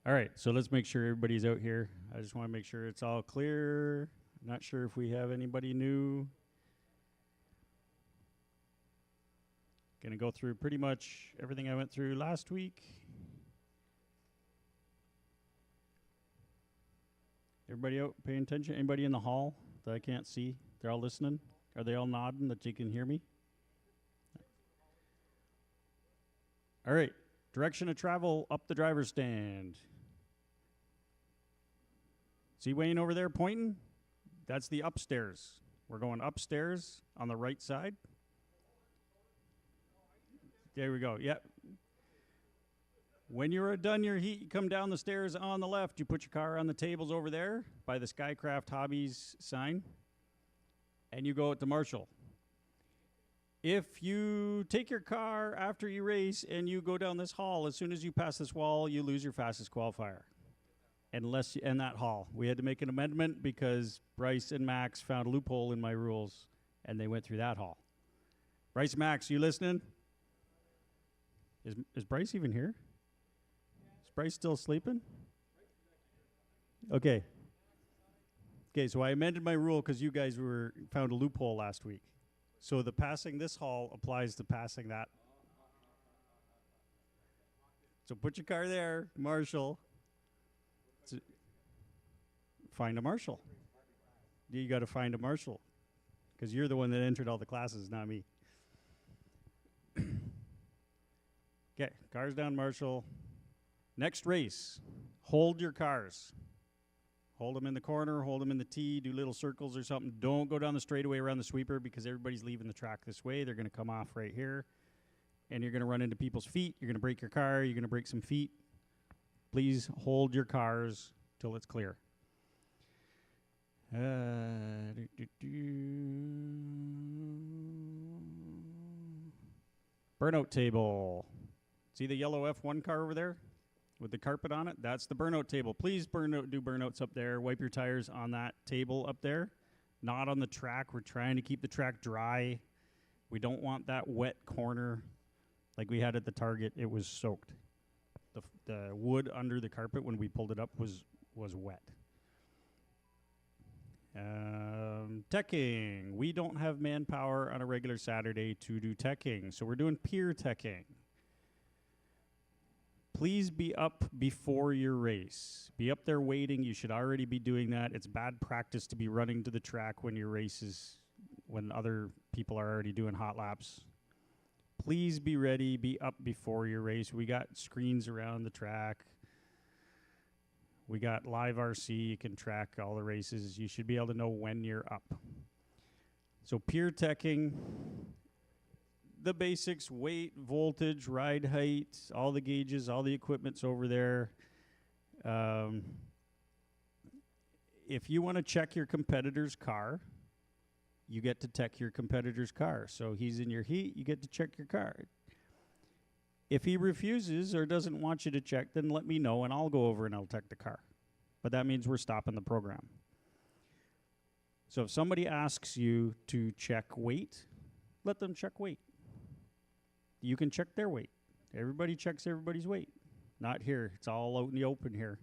All right, so let's make sure everybody's out here. I just want to make sure it's all clear. Not sure if we have anybody new. Going to go through pretty much everything I went through last week. Everybody out paying attention? Anybody in the hall that I can't see? They're all listening? Are they all nodding that you can hear me? All right, direction of travel up the driver's stand. See Wayne over there pointing? That's the upstairs. We're going upstairs on the right side. There we go. Yep. When you're done your heat, you come down the stairs on the left. You put your car on the tables over there by the Skycraft Hobbies sign, and you go out to Marshall. If you take your car after you race and you go down this hall, as soon as you pass this wall, you lose your fastest qualifier. Unless you end that hall. We had to make an amendment because Bryce and Max found a loophole in my rules, and they went through that hall. Bryce, Max, you listening? Is Bryce even here? Is Bryce still sleeping? Okay. Okay, so I amended my rule because you guys found a loophole last week. So the passing this hall applies to passing that. So put your car there, Marshall. Find a marshal. You got to find a marshal because you're the one that entered all the classes, not me. Okay, cars down, Marshall. Next race, hold your cars. Hold them in the corner, hold them in the T, do little circles or something. Don't go down the straightaway around the sweeper because everybody's leaving the track this way. They're going to come off right here, and you're going to run into people's feet. You're going to break your car. You're going to break some feet. Please hold your cars till it's clear. Burnout table. See the yellow F1 car over there with the carpet on it? That's the burnout table. Please do burnouts up there. Wipe your tires on that table up there, not on the track. We're trying to keep the track dry. We don't want that wet corner like we had at the Target. It was soaked. The wood under the carpet when we pulled it up was wet. Teching. We don't have manpower on a regular Saturday to do teching, so we're doing peer teching. Please be up before your race. Be up there waiting. You should already be doing that. It's bad practice to be running to the track when your race is, when other people are already doing hot laps. Please be ready. Be up before your race. We got screens around the track. We got live RC. You can track all the races. You should be able to know when you're up. So peer teching, the basics: weight, voltage, ride height, all the gauges, all the equipment's over there. If you want to check your competitor's car, you get to tech your competitor's car. So he's in your heat, you get to check your car. If he refuses or doesn't want you to check, then let me know and I'll go over and I'll tech the car. But that means we're stopping the program. So if somebody asks you to check weight, let them check weight. You can check their weight. Everybody checks everybody's weight. Not here. It's all out in the open here.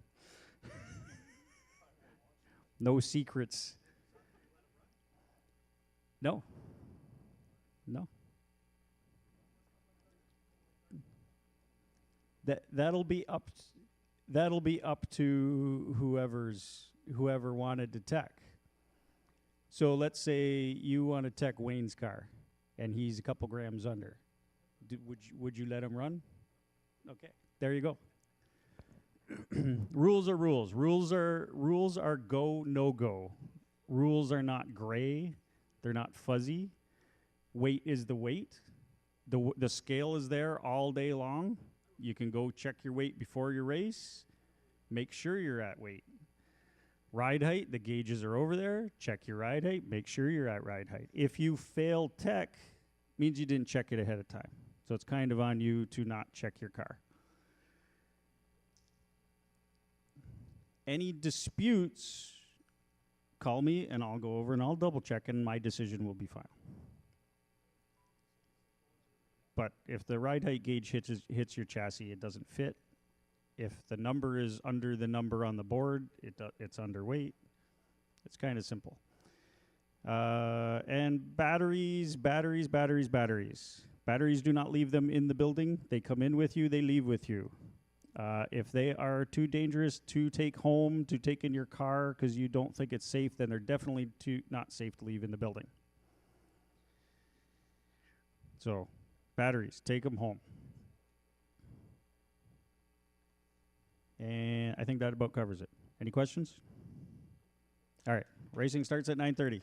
No secrets. No. No. That'll be up to whoever wanted to tech. So let's say you want to tech Wayne's car and he's a couple grams under. Would you let him run? Okay, there you go. Rules are rules. Rules are go, no go. Rules are not gray. They're not fuzzy. Weight is the weight. The scale is there all day long. You can go check your weight before your race. Make sure you're at weight. Ride height, the gauges are over there. Check your ride height. Make sure you're at ride height. If you fail tech, means you didn't check it ahead of time. So it's kind of on you to not check your car. Any disputes, call me and I'll go over and I'll double check and my decision will be final. But if the ride height gauge hits your chassis, it doesn't fit. If the number is under the number on the board, it's underweight. It's kind of simple. And batteries. Batteries do not leave them in the building. They come in with you, they leave with you. If they are too dangerous to take home, to take in your car because you don't think it's safe, then they're definitely not safe to leave in the building. So, batteries, take them home. And I think that about covers it. Any questions? All right, racing starts at 9:30.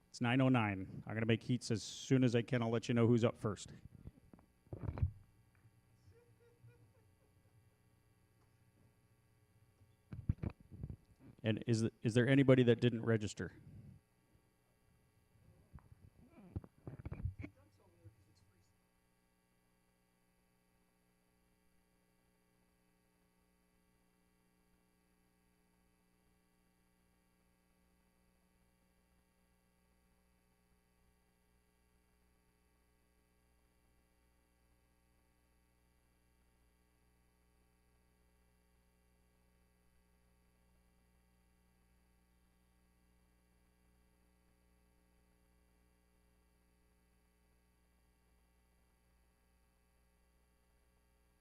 It's 9:09. I'm going to make heats as soon as I can. I'll let you know who's up first. And is there anybody that didn't register?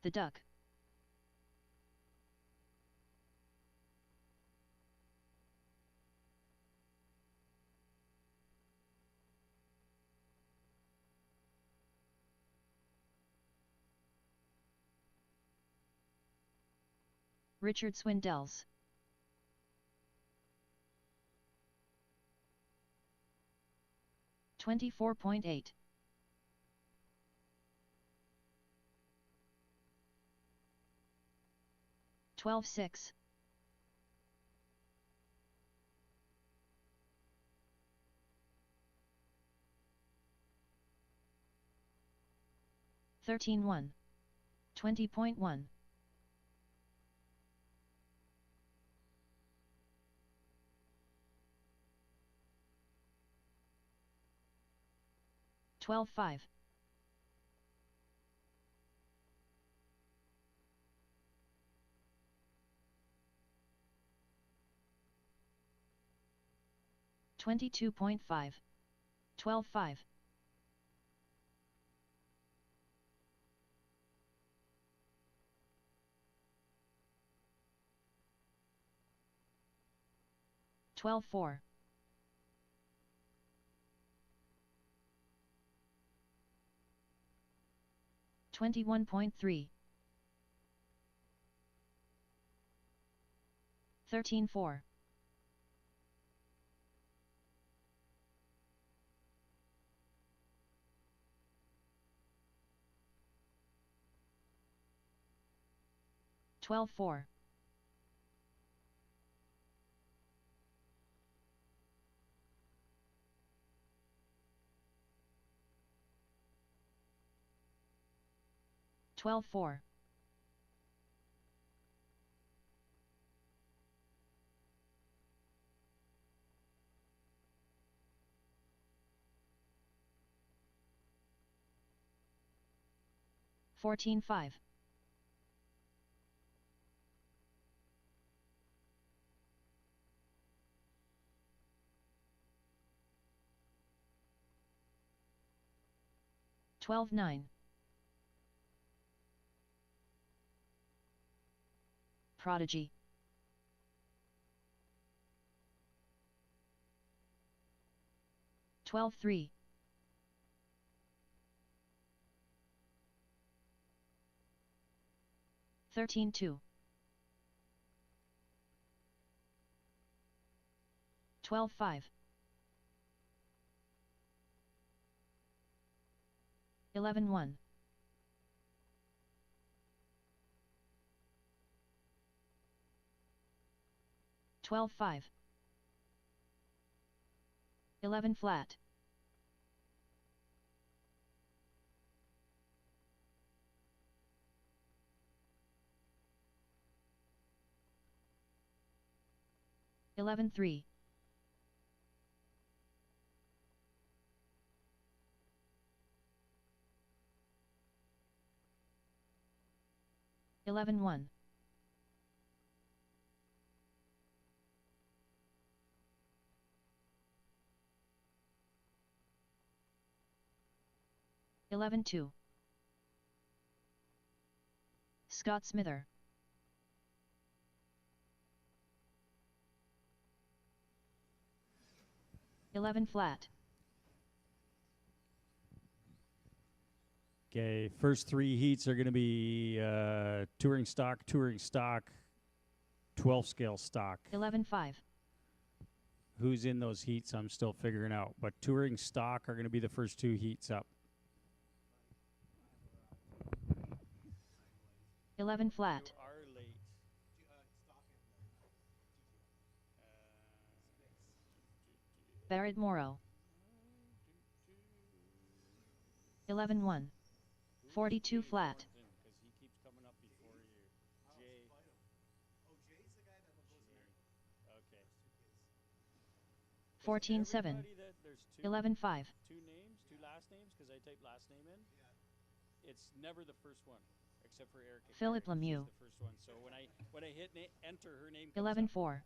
The duck. Richard Swindells. $24.8. $12.6. $13.1. 20.1. $12.5. $22.5. 12.5. $12.4. $21.3. 13.4. $12.4. 12.4. 14.5. 12.9. Prodigy. 12.3. 13.2. 12.5. 11.1. 12.5. 11 flat. 11.3. 11.1. 11.2. Scott Smither. 11 flat. Okay, first three heats are going to be touring stock, 12 scale stock. 11.5. Who's in those heats, I'm still figuring out. But touring stock are going to be the first two heats up. 11 flat. You are late. Barrett Morrow. 11.1. 42 flat. Because he keeps coming up before you. Jay. Okay. 14.7. 11.5. Two names, two last names, because I type last name in. It's never the first one, except for Erica. Philip Carey. Lemieux. She's the first one. So when I hit enter, her name comes 11.4.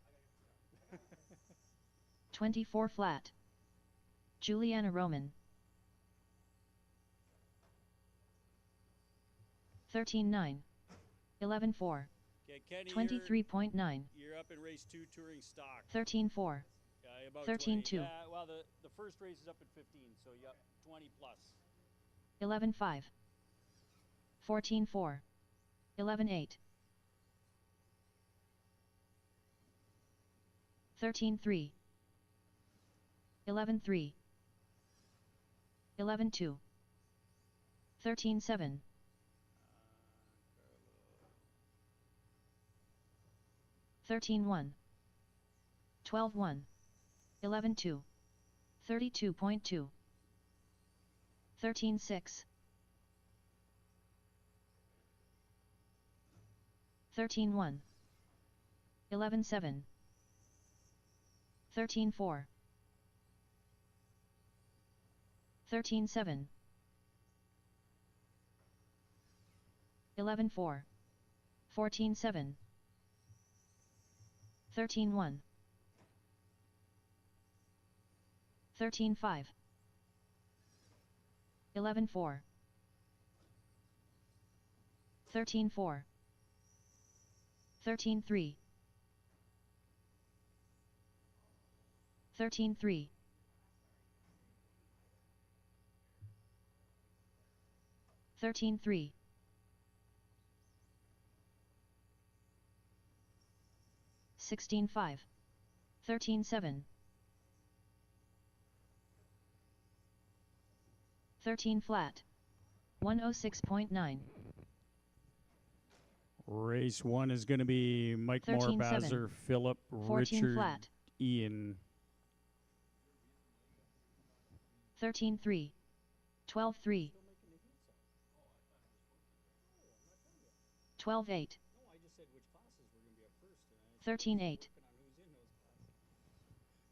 24 flat. Juliana Roman. 13.9. 11-4. Okay, Kenny, 23.9. you're up in race 2 touring stock. 13-4. Yeah, about 13-2. 20. Yeah, well, the first race is up at 15, so yep, 20 plus. 11-5. 14-4. 11-8. 13-3. 11-3. 11-2. 13-7. 13-1. 12-1. 11-2. 32.2. 13-6. 13-1. 11-7. 13-4. 13-7. 11-4. 14-7. 13-1. 13-5. 11-4. 13-4. 13-3. 13-3. 13-3. 16-5. 13-7. 13 flat. 106.9. Race 1 is going to be Mike 13-7. Morbazzer, Philip, 14 Richard, flat. Ian. 13-3. 12-3. 12-8. 13-8.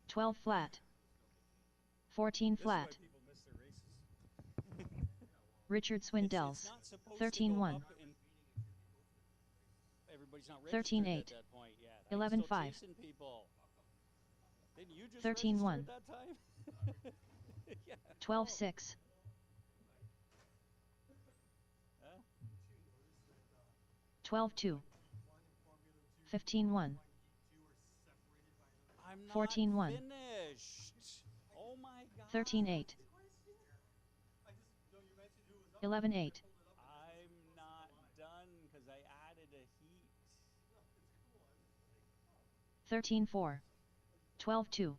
12 flat. 14 flat. Richard Swindells. 13-1. 13-8. 11-5. 13-1. 12-6. 12-2. 15-1. 14-1. 13-8. 11-8. I'm not done because I added a heat. 13-4. 12-2.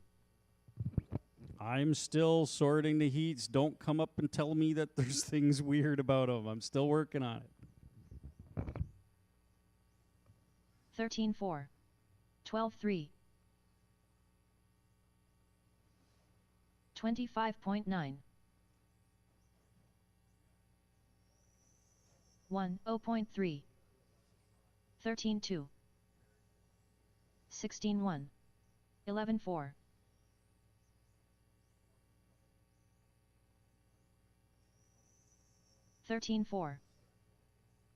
I'm still sorting the heats. Don't come up and tell me that there's things weird about them. I'm still working on it. 13-4. 12-3. 25.9. 1-0.3. 13-2. 16-1. 11-4. 13-4.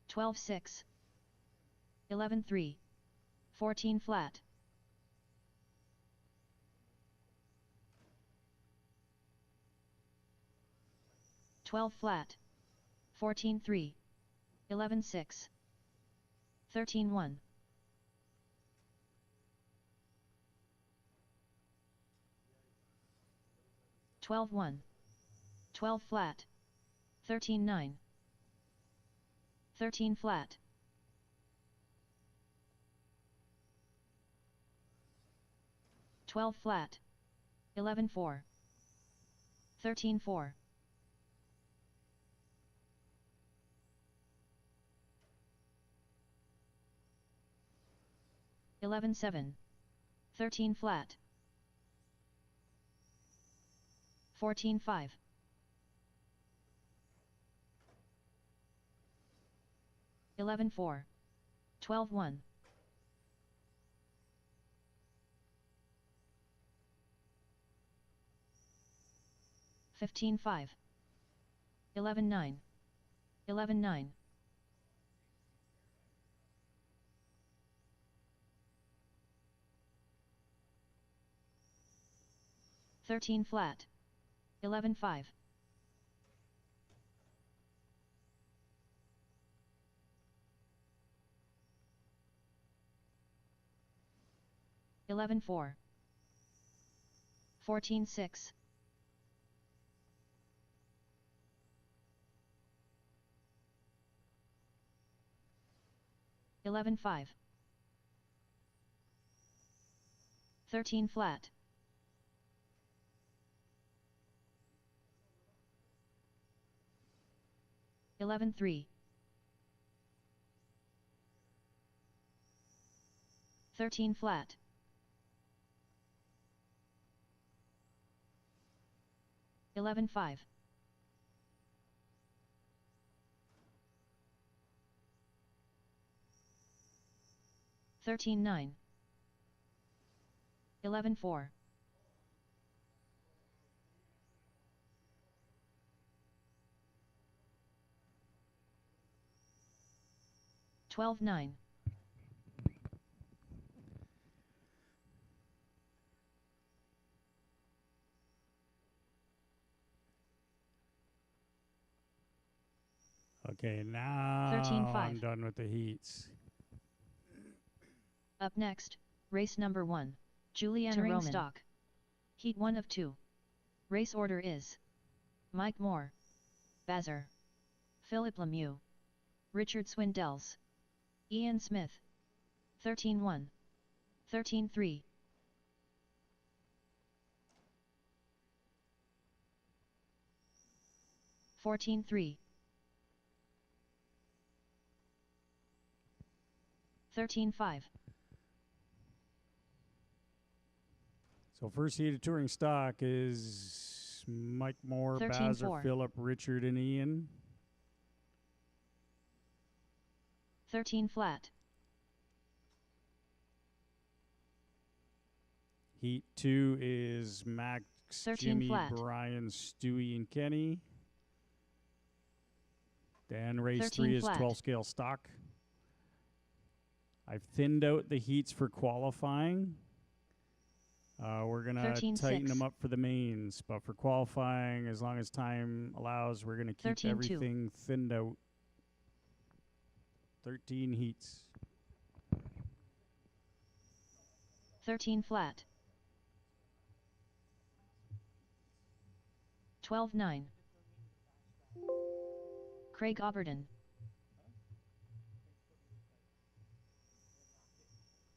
12-6. 11-3. 14 flat. 12 flat. 14-3. 11-6. 13-1. 12-1. 12 flat. 13-9. 13 flat. 12 flat. 11-4. 13-4. 11-7. 13 flat. 14-5. 11-4. 12-1. 15-5. 11-9. 11-9. 13 flat. 11-5. 11-4. 14-6. 11-5. 13 flat. 11-3. 13 flat. 11-5. 13-9. 11-4. 12-9. Okay, now 13-5. I'm done with the heats. Up next, race number 1. Juliana Touring Roman. stock. Heat 1 of 2. Race order is Mike Moore, Bazar, Philip Lemieux, Richard Swindells, Ian Smith. 13-1. 13-3. 14-3. 13-5. So first heat of touring stock is Mike Moore, 13-4. Bazar, Philip, Richard, and Ian. 13 flat. Heat 2 is Max, 13 Jimmy, flat. Brian, Stewie, and Kenny. Then race 13 3 is flat. 12 scale stock. I've thinned out the heats for qualifying. We're going to 13-6. tighten them up for the mains, but for qualifying, as long as time allows, we're going to keep 13-2. everything thinned out. 13 heats. 13 flat. 12-9. Craig Oberton.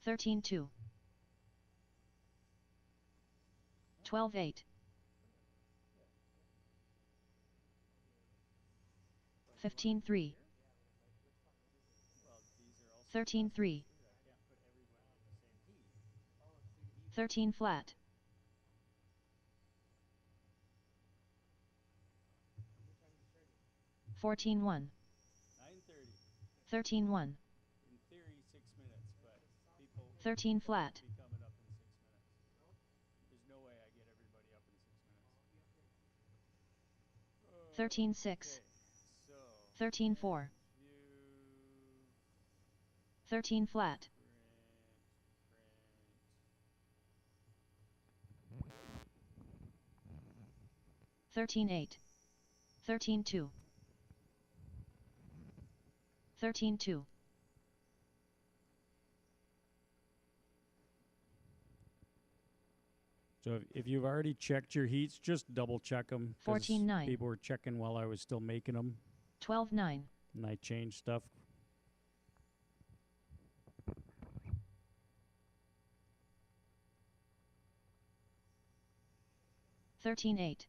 13-2. 12-8. 15-3. 13-3. 13 flat. 14-1. 9:30. 13-1. In theory, 6 minutes, but people 13 flat. be coming up in 6 minutes. There's no way I get everybody up in 6 minutes. 13-6. 13-4. 13 flat. 13-8. 13-2. 13-2. So if you've already checked your heats, just double check them. 14-9. People were checking while I was still making them, 12-9. and I changed stuff. 13-8.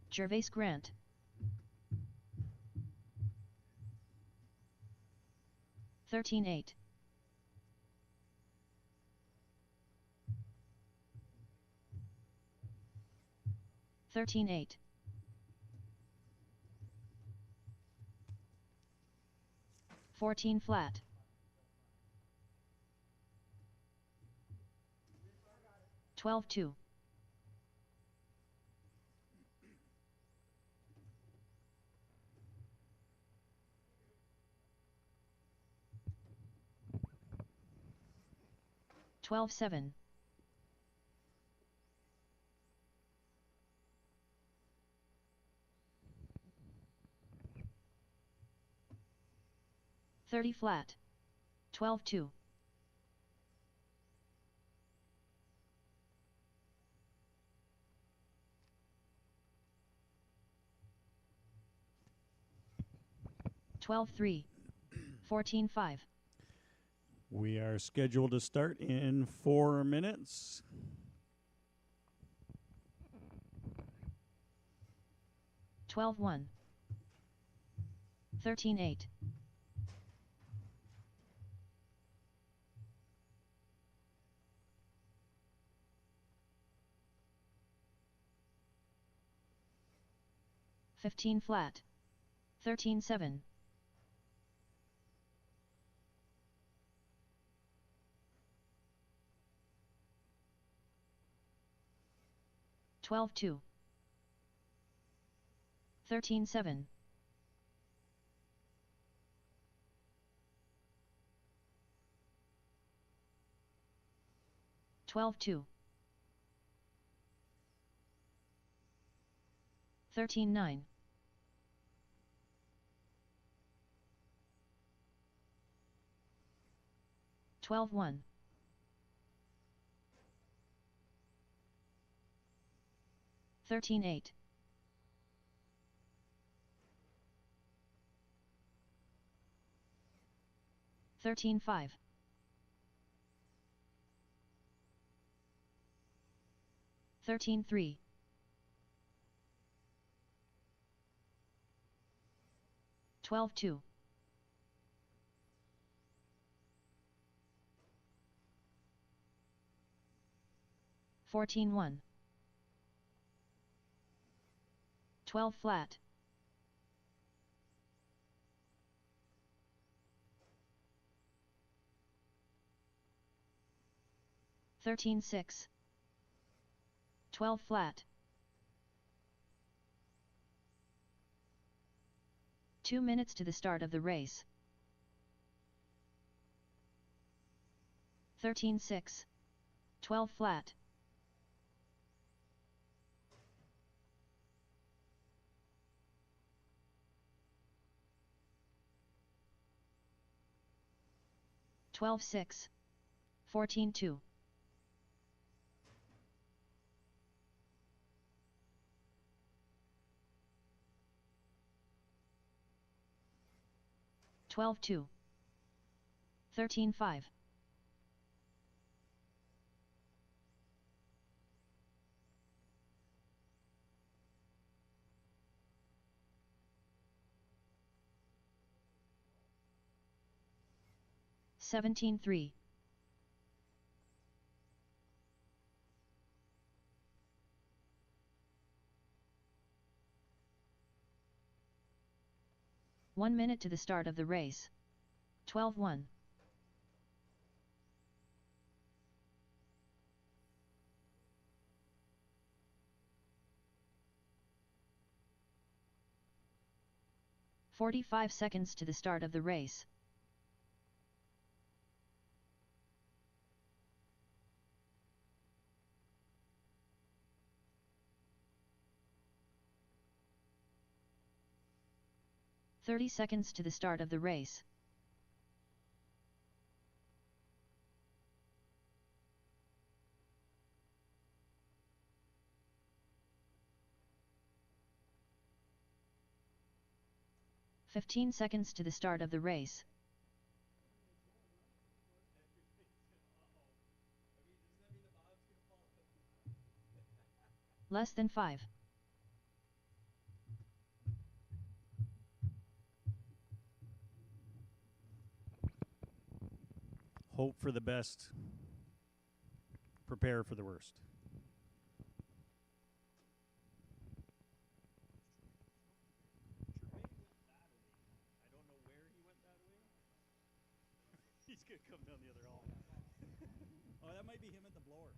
'Gervais Grant. 13-8. 13-8. 14 flat. 12-2. 12-7. 30 flat. 12-2. Twelve 3. 14-5. We are scheduled to start in 4 minutes. 12-1. 13-8. 15 flat. 13-7. 12-2. 13-7. 12-2. 13-9. 12-1. 13-8. 13-5. 13-3. 12-2. 14-1. 12 flat. 13-6. 12 flat. 2 minutes to the start of the race. 13-6. 12 flat. 12-6. 14-2. 12-2. 13-5. 17-3. 1 minute to the start of the race. 12-1. 45 seconds to the start of the race. "30 seconds to the start of the race. "15 seconds to the start of the race. Less than 5. Hope for the best. Prepare for the worst. I don't know where he went that way. He's going to come down the other hall. Oh, that might be him at the blower.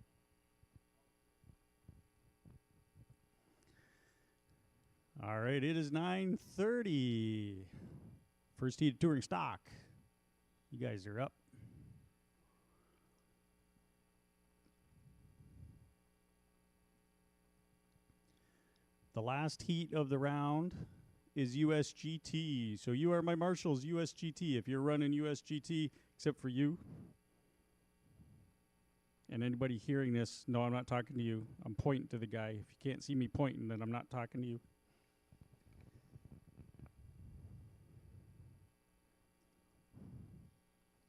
All right, it is 9:30. First heat of touring stock. You guys are up. The last heat of the round is USGT. So you are my marshals, USGT. If you're running USGT, except for you and anybody hearing this, no, I'm not talking to you. I'm pointing to the guy. If you can't see me pointing, then I'm not talking to you.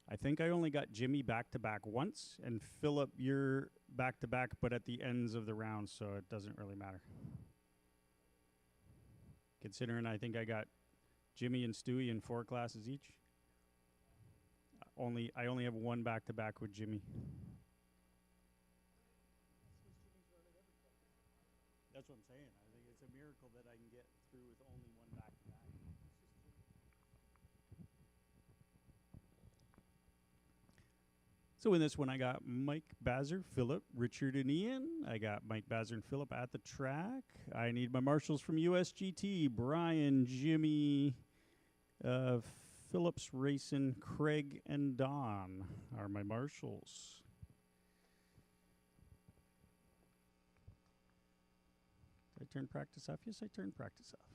I think I only got Jimmy back-to-back once, and Philip, you're back-to-back, but at the ends of the round, so it doesn't really matter. Considering I think I got Jimmy and Stewie in 4 classes each. I only have one back-to-back with Jimmy. That's what I'm saying. I think it's a miracle that I can get through with only one back-to-back. So in this one, I got Mike, Bazzer, Philip, Richard, and Ian. I got Mike, Bazzer, and Philip at the track. I need my marshals from USGT. Brian, Jimmy, Phillips Racing, Craig, and Don are my marshals. Did I turn practice off? Yes, I turned practice off.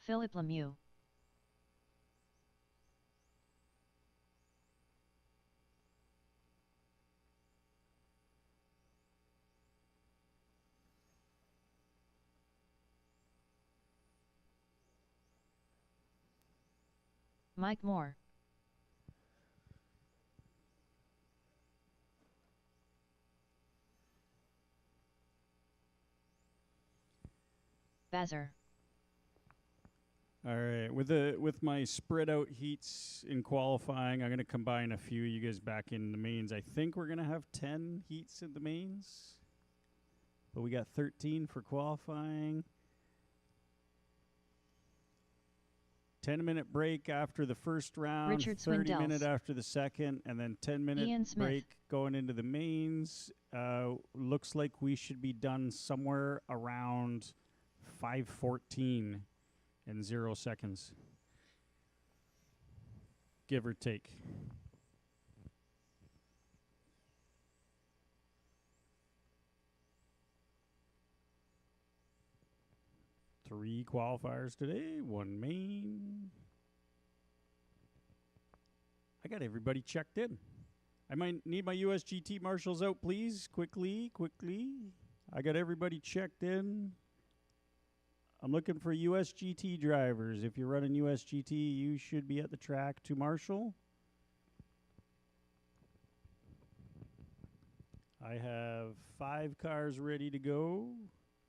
Philip Lemieux. Mike Moore. Bazzer. All right, with my spread out heats in qualifying, I'm going to combine a few of you guys back in the mains. I think we're going to have 10 heats in the mains, but we got 13 for qualifying. 10-minute break after the first round, Richard 30-minute after the second, and then 10-minute break going into the mains. Looks like we should be done somewhere around 5:14 in 0 seconds, give or take. Three qualifiers today, 1 main. I got everybody checked in. I might need my USGT marshals out, please. Quickly. I got everybody checked in. I'm looking for USGT drivers. If you're running USGT, you should be at the track to marshal. I have 5 cars ready to go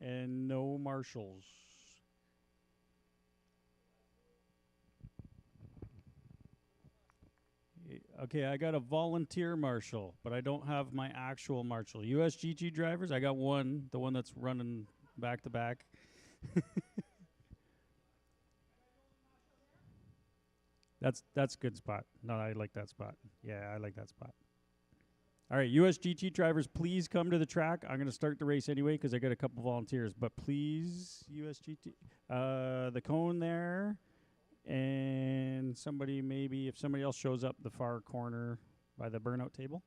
and no marshals. Okay, I got a volunteer marshal, but I don't have my actual marshal. USGT drivers, I got one, the one that's running back to back. That's good spot. No, I like that spot. Yeah, I like that spot. All right, USGT drivers, please come to the track. I'm going to start the race anyway because I got a couple volunteers. But please, USGT, the cone there, and somebody maybe, if somebody else shows up the far corner by the burnout table.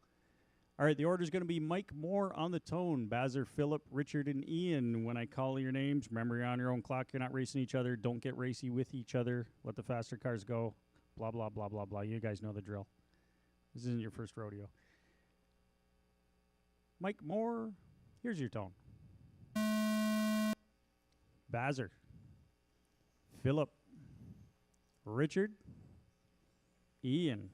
All right, the order is going to be Mike Moore on the tone, Bazzer, Philip, Richard, and Ian. When I call your names, remember you're on your own clock. You're not racing each other. Don't get racy with each other. Let the faster cars go. Blah, blah, blah, blah, blah. You guys know the drill. This isn't your first rodeo. Mike Moore, here's your tone. Bazzer, Philip, Richard, Ian.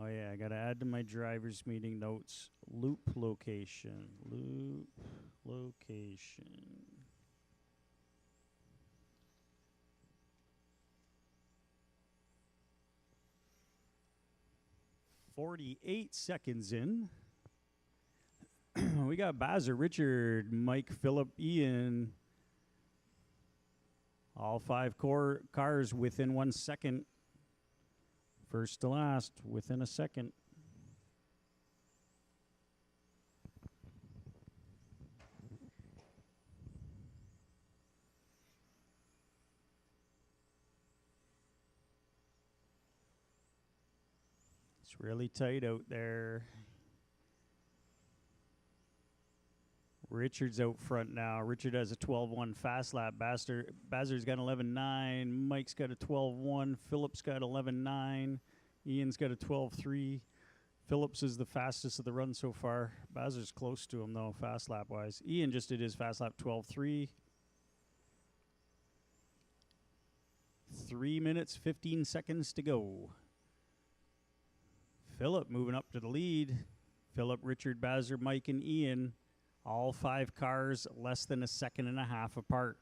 Oh yeah, I gotta add to my driver's meeting notes, loop location. 48 seconds in. We got Bazzer, Richard, Mike, Philip, Ian. All 5 cars within 1 second. First to last, within a second. It's really tight out there. Richard's out front now. Richard has a 12-1 fast lap. Bazer's got 11.9. Mike's got a 12-1. Phillips got 11.9. Ian's got a 12.3. Phillips is the fastest of the run so far. Bazer's close to him, though, fast lap-wise. Ian just did his fast lap 12.3. 3 minutes, 15 seconds to go. Phillip moving up to the lead. Phillip, Richard, Bazer, Mike, and Ian. All 5 cars less than a second and a half apart.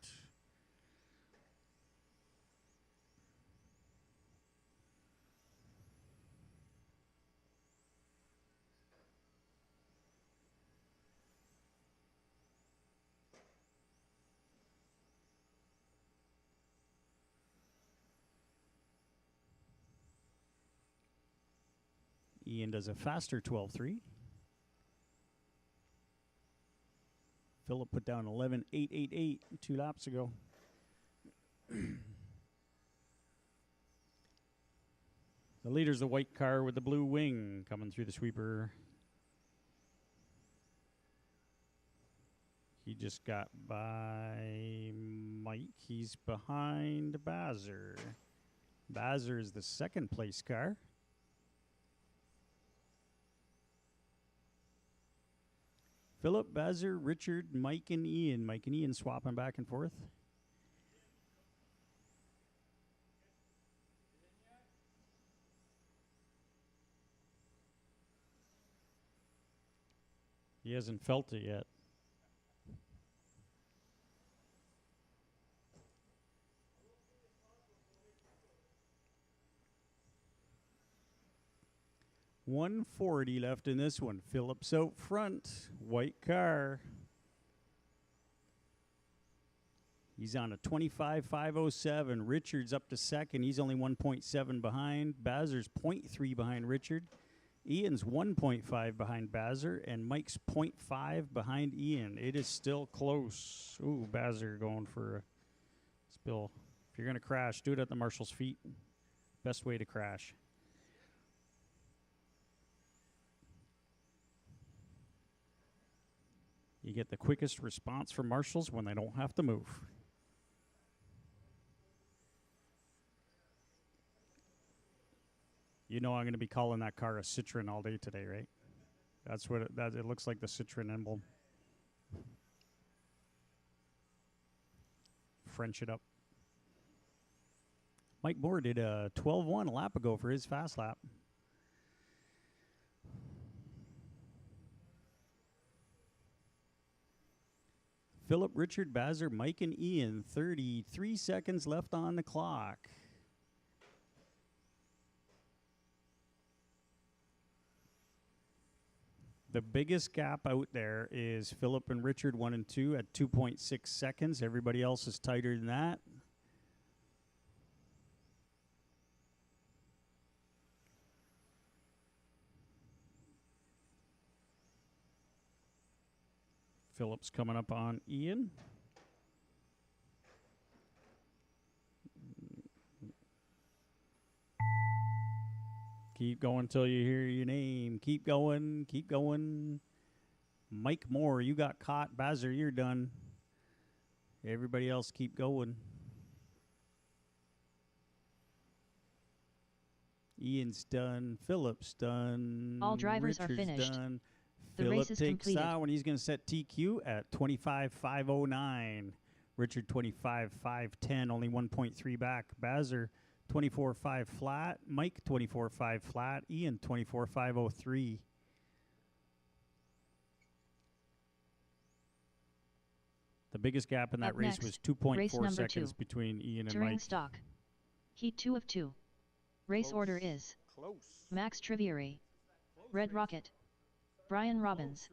Ian does a faster 12.3. Phillip put down 11.888 2 laps ago. The leader's the white car with the blue wing coming through the sweeper. He just got by Mike. He's behind Bazer. Bazer is the second place car. Phillip, Bazer, Richard, Mike, and Ian. Mike and Ian swapping back and forth. He hasn't felt it yet. $140 left in this one. Phillips out front. White car. He's on a 25.507. Richard's up to second. He's only 1.7 behind. Bazer's 0.3 behind Richard. Ian's 1.5 behind Bazer. And Mike's 0.5 behind Ian. It is still close. Ooh, Bazer going for a spill. If you're going to crash, do it at the marshal's feet. Best way to crash. You get the quickest response from marshals when they don't have to move. You know I'm going to be calling that car a Citroen all day today, right? That's what it looks like, the Citroen emblem. French it up. Mike Moore did a 12.1 a lap ago for his fast lap. Phillip, Richard, Bazer, Mike, and Ian. 33 seconds left on the clock. The biggest gap out there is Phillip and Richard 1 and 2 at 2.6 seconds. Everybody else is tighter than that. Phillips coming up on Ian. Keep going till you hear your name. Keep going. Keep going. Mike Moore, you got caught. Bazer, you're done. Everybody else keep going. Ian's done. Phillips done. All drivers Richard's are finished. Done. The Phillip race is takes completed. that one. He's going to set TQ at 25.509. Richard 25.510, only 1.3 back. Bazer 24.5 flat. Mike 24.5 flat. Ian 24.503. The biggest gap in that Up race next, was 2.4 number seconds 2. between Ian and During Mike. stock. Heat 2 of 2. Race order is Max Trivieri, Red Rocket, Brian Robbins,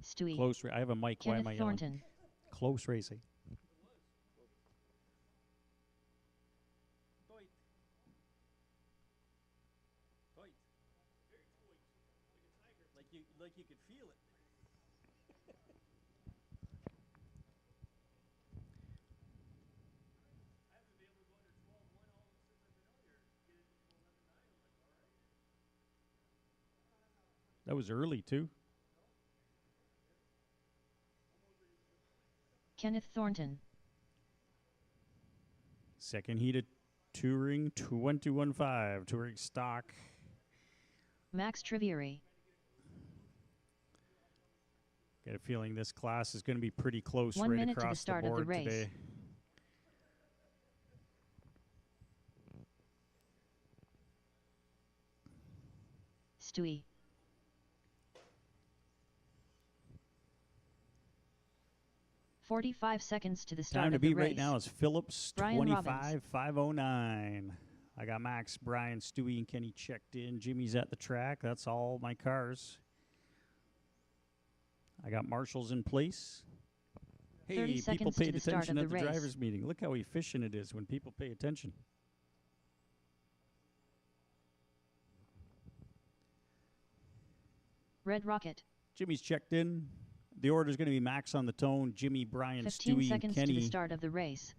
Stewie, Close. I have a mic. Why am I Kenneth yelling? Thornton. Close racing. That was early, too. Kenneth Thornton. Second heat of Touring 2115, Touring Stock. Max Trivieri. Get a feeling this class is going to be pretty close 1 right minute to the across the start of the board race. today. Stewie. .45 seconds to the start Time to of the beat race. right now is Phillips Brian 25,509. I got Max, Brian, Stewie, and Kenny checked in. Jimmy's at the track. That's all my cars. I got marshals in place. 30 Hey, people seconds to paid the start attention of at the the race. drivers' meeting. Look how efficient it is when people pay attention. Red Rocket. Jimmy's checked in. The order is going to be Max on the tone, Jimmy, Brian, 15 Stewie, and seconds Kenny. to the start of the race.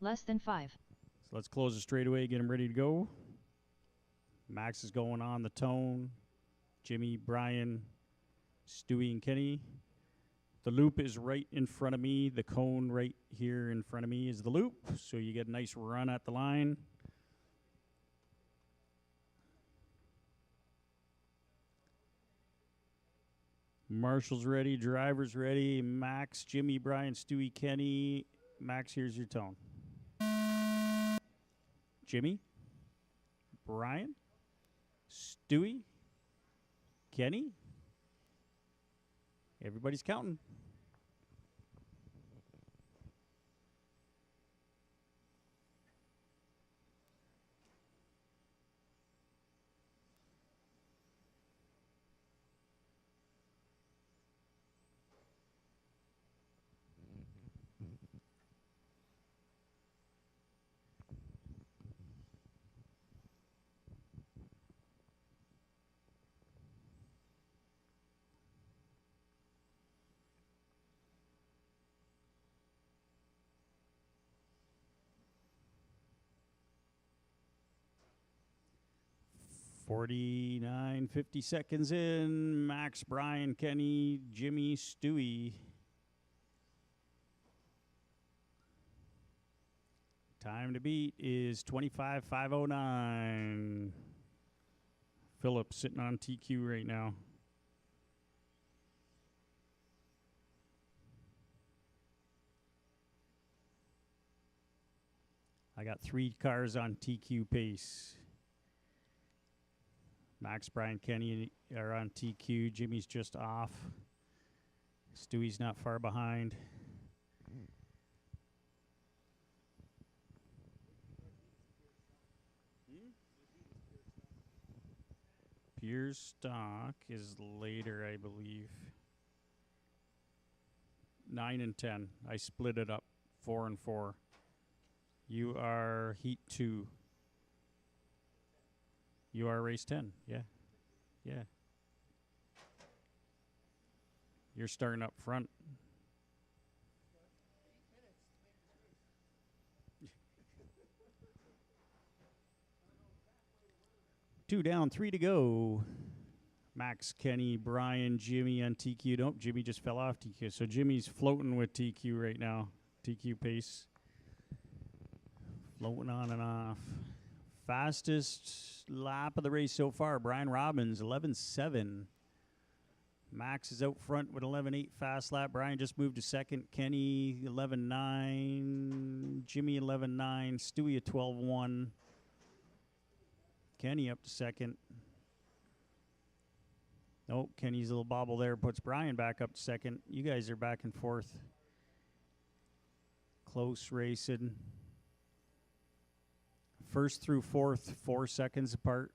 Less than 5. So let's close the straightaway, get him ready to go. Max is going on the tone. Jimmy, Brian, Stewie, and Kenny. The loop is right in front of me. The cone right here in front of me is the loop. So you get a nice run at the line. Marshall's ready. Driver's ready. Max, Jimmy, Brian, Stewie, Kenny. Max, here's your tone. Jimmy, Brian, Stewie, Kenny. Everybody's counting. $49, 50 seconds in. Max, Brian, Kenny, Jimmy, Stewie. Time to beat is 25,509. Phillips sitting on TQ right now. I got 3 cars on TQ pace. Max, Brian, Kenny are on TQ. Jimmy's just off. Stewie's not far behind. Pier's stock is later, I believe. 9 and 10. I split it up 4 and 4. You are heat 2. You are race 10. Yeah. Yeah. You're starting up front. Two down, 3 to go. Max, Kenny, Brian, Jimmy on TQ. Nope, Jimmy just fell off TQ. So Jimmy's floating with TQ right now. TQ pace. Floating on and off. Fastest lap of the race so far, Brian Robbins, 11.7. Max is out front with 11.8 fast lap. Brian just moved to second. Kenny, 11.9. Jimmy, 11.9. Stewie, a 12.1. Kenny up to second. Nope, Kenny's little bobble there puts Brian back up to second. You guys are back and forth. Close racing. First through fourth, 4 seconds apart.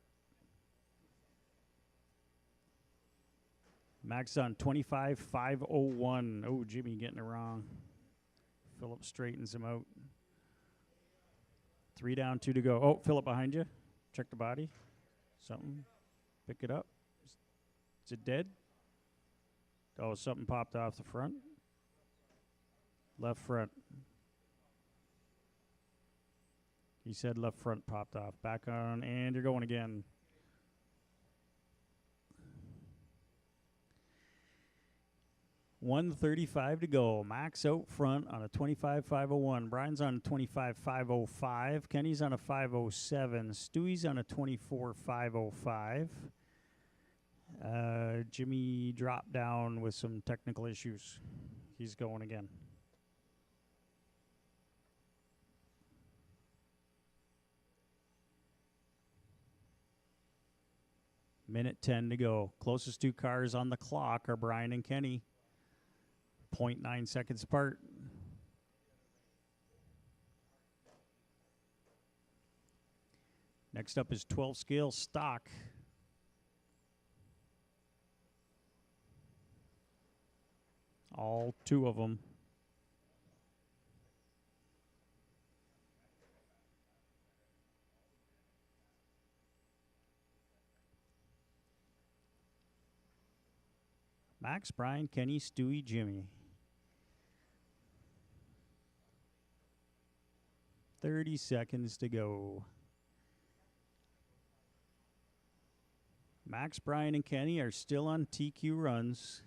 Max on 25.501. Oh, Jimmy getting it wrong. Phillip straightens him out. 3 down, 2 to go. Oh, Phillip behind you. Check the body. Something. Pick it up. Is it dead? Oh, something popped off the front. Left front. He said left front popped off. Back on, and you're going again. $135 to go. Max out front on a 25.501. Brian's on a 25.505. Kenny's on a 507. Stewie's on a 24.505. Jimmy dropped down with some technical issues. He's going again. Minute 10 to go. Closest two cars on the clock are Brian and Kenny. 0.9 seconds apart. Next up is 12 scale stock. All two of them. Max, Brian, Kenny, Stewie, Jimmy. 30 seconds to go. Max, Brian, and Kenny are still on TQ runs.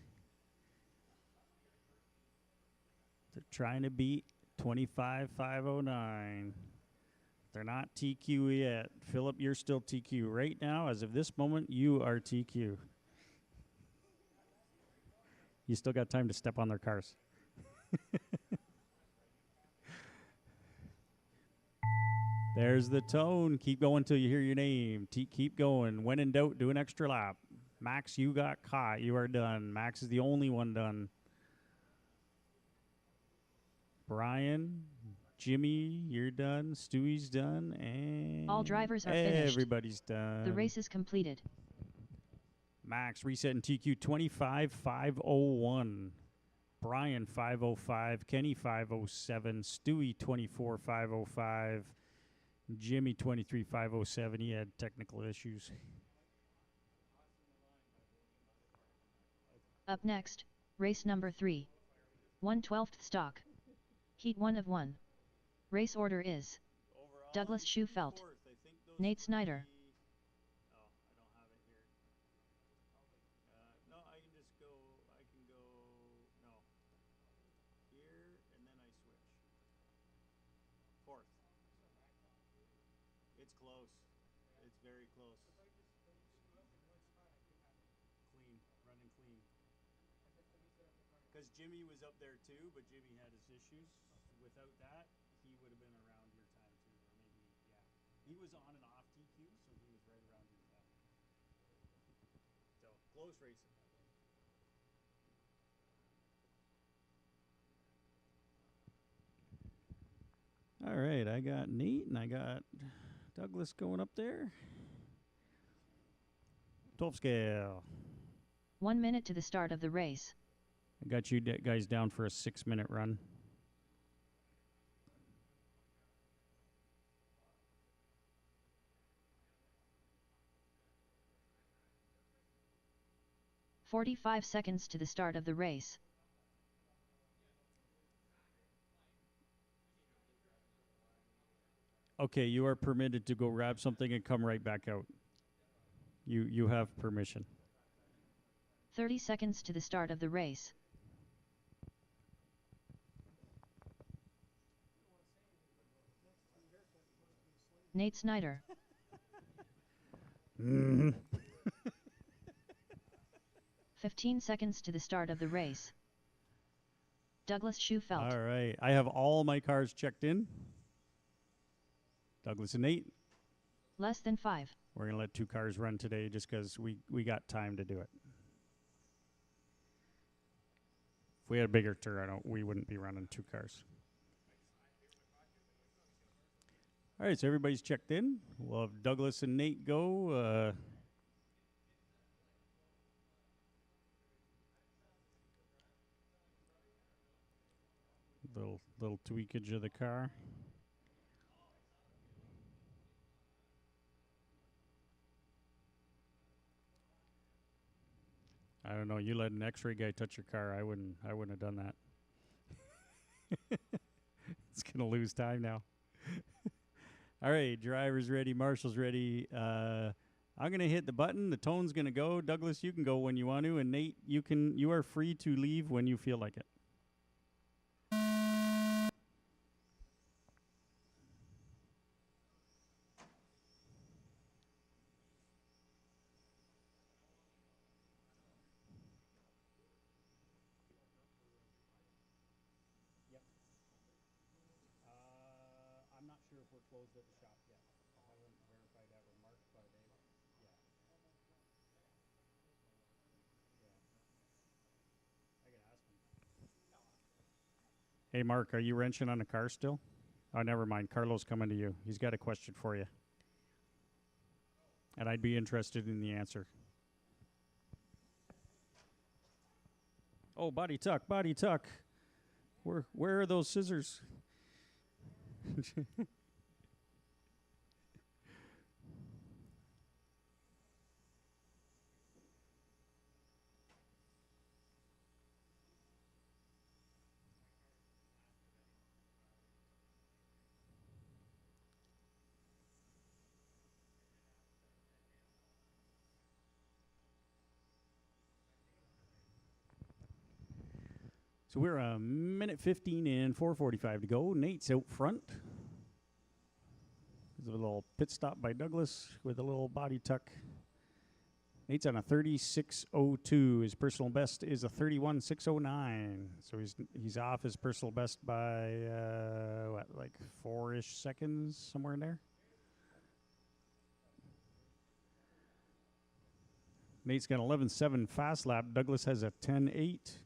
They're trying to beat 25.509. They're not TQ yet. Philip, you're still TQ. Right now, as of this moment, you are TQ. You still got time to step on their cars. There's the tone. Keep going till you hear your name. Keep going. When in doubt, do an extra lap. Max, you got caught. You are done. Max is the only one done. Brian, Jimmy, you're done. Stewie's done. And all drivers are finished. Everybody's done. The race is completed. Max reset in TQ 25.501. Brian 505. Kenny 507. Stewie 24.505. Jimmy 23.507. He had technical issues. Up next, race number 3. 1/12th stock. Heat 1 of 1. Race order is overall, Douglas Schufelt, Nate Snyder. It's close. It's very close. Clean, running clean. Because Jimmy was up there too, but Jimmy had his issues. Without that, he would have been around your time too. Or maybe, yeah. He was on and off TQ, so he was right around your time. So, close racing. All right, I got Nate and I got Douglas going up there. 12 scale. 1 minute to the start of the race. I got you guys down for a 6-minute run. "45 seconds to the start of the race. Okay, you are permitted to go grab something and come right back out. You have permission. 30 seconds to the start of the race. Nate Snyder. 15 seconds to the start of the race. Douglas Schufelt. All right, I have all my cars checked in. Douglas and Nate. Less than 5. We're going to let 2 cars run today just because we got time to do it. If we had a bigger turnout, we wouldn't be running 2 cars. All right, so everybody's checked in. We'll have Douglas and Nate go. Little tweakage of the car. I don't know. You let an X-ray guy touch your car. I wouldn't have done that. It's gonna lose time now. All right, driver's ready, marshal's ready. I'm gonna hit the button. The tone's gonna go. Douglas, you can go when you want to, and Nate, you are free to leave when you feel like it. Yep. I'm not sure if we're closed at the shop yet. I haven't verified that with Mark, but yeah. I can ask him. Hey, Mark, are you wrenching on the car still? Oh, never mind. Carlo's coming to you. He's got a question for you. And I'd be interested in the answer. Oh, body tuck, body tuck. Where are those scissors? So we're a minute 15 in, 4:45 to go. Nate's out front. There's a little pit stop by Douglas with a little body tuck. Nate's on a 36:02. His personal best is a 31:609. So he's off his personal best by like 4-ish seconds, somewhere in there. Nate's got 11:7 fast lap. Douglas has a 10:8.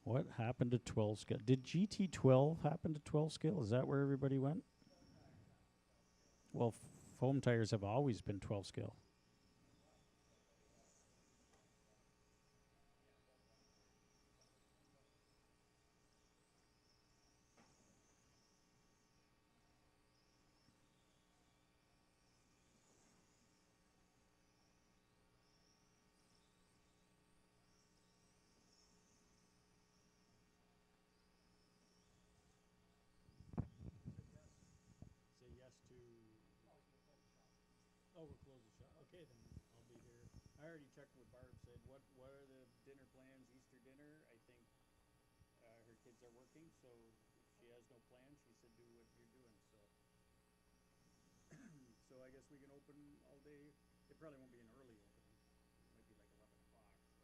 What happened to 12 scale? Did GT12 happen to 12 scale? Is that where everybody went? Well, foam tires have always been 12 scale. Say yes to. Oh, we're closed the shop. Okay, then I'll be here. I already checked with Barb. Said what are the dinner plans? Easter dinner. I think her kids are working, so if she has no plans, she said do what you're doing. So, so I guess we can open all day. It probably won't be an early opening. It might be like 11 o'clock, but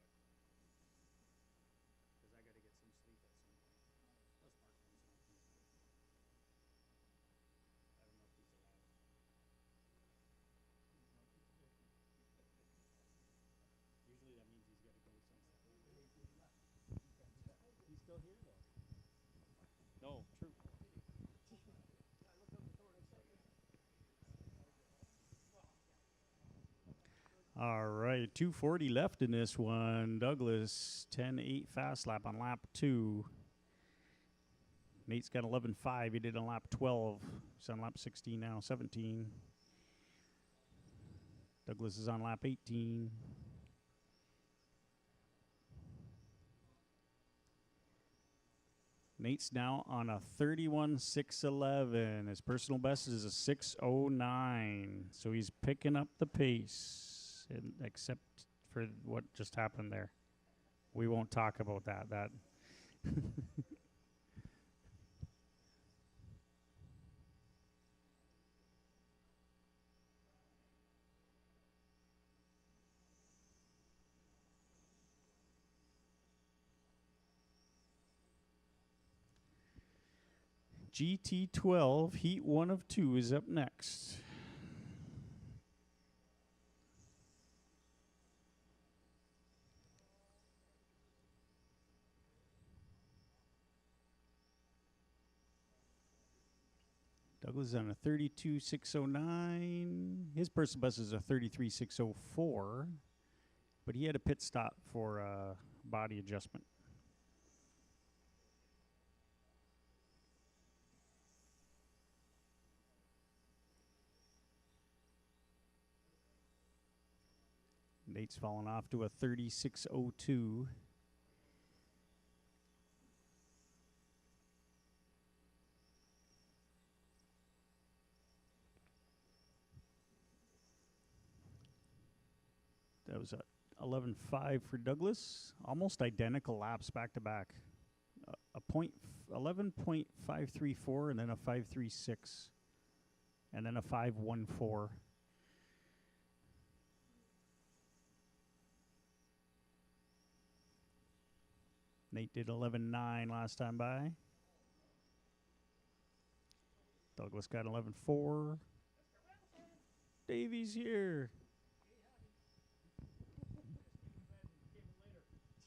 because I got to get some sleep at some point. Plus Mark comes home. I don't know if he's allowed. Usually that means he's got to go somewhere. He's still here though. No, true. All right, 2:40 left in this one. Douglas 10:8 fast lap on lap 2. Nate's got 11:5. He did on lap 12. He's on lap 16 now, 17. Douglas is on lap 18. Nate's now on a 31:611. His personal best is a 6:09. So he's picking up the pace, except for what just happened there. We won't talk about that. GT12, heat 1 of 2 is up next. Douglas is on a 32:609. His personal best is a 33:604, but he had a pit stop for body adjustment. Nate's fallen off to a 36.02. That was a 11.5 for Douglas. Almost identical laps back to back. A point 11.534 and then a 5.36 and then a 5.14. Nate did 11.9 last time by. Douglas got 11.4. Davey's here.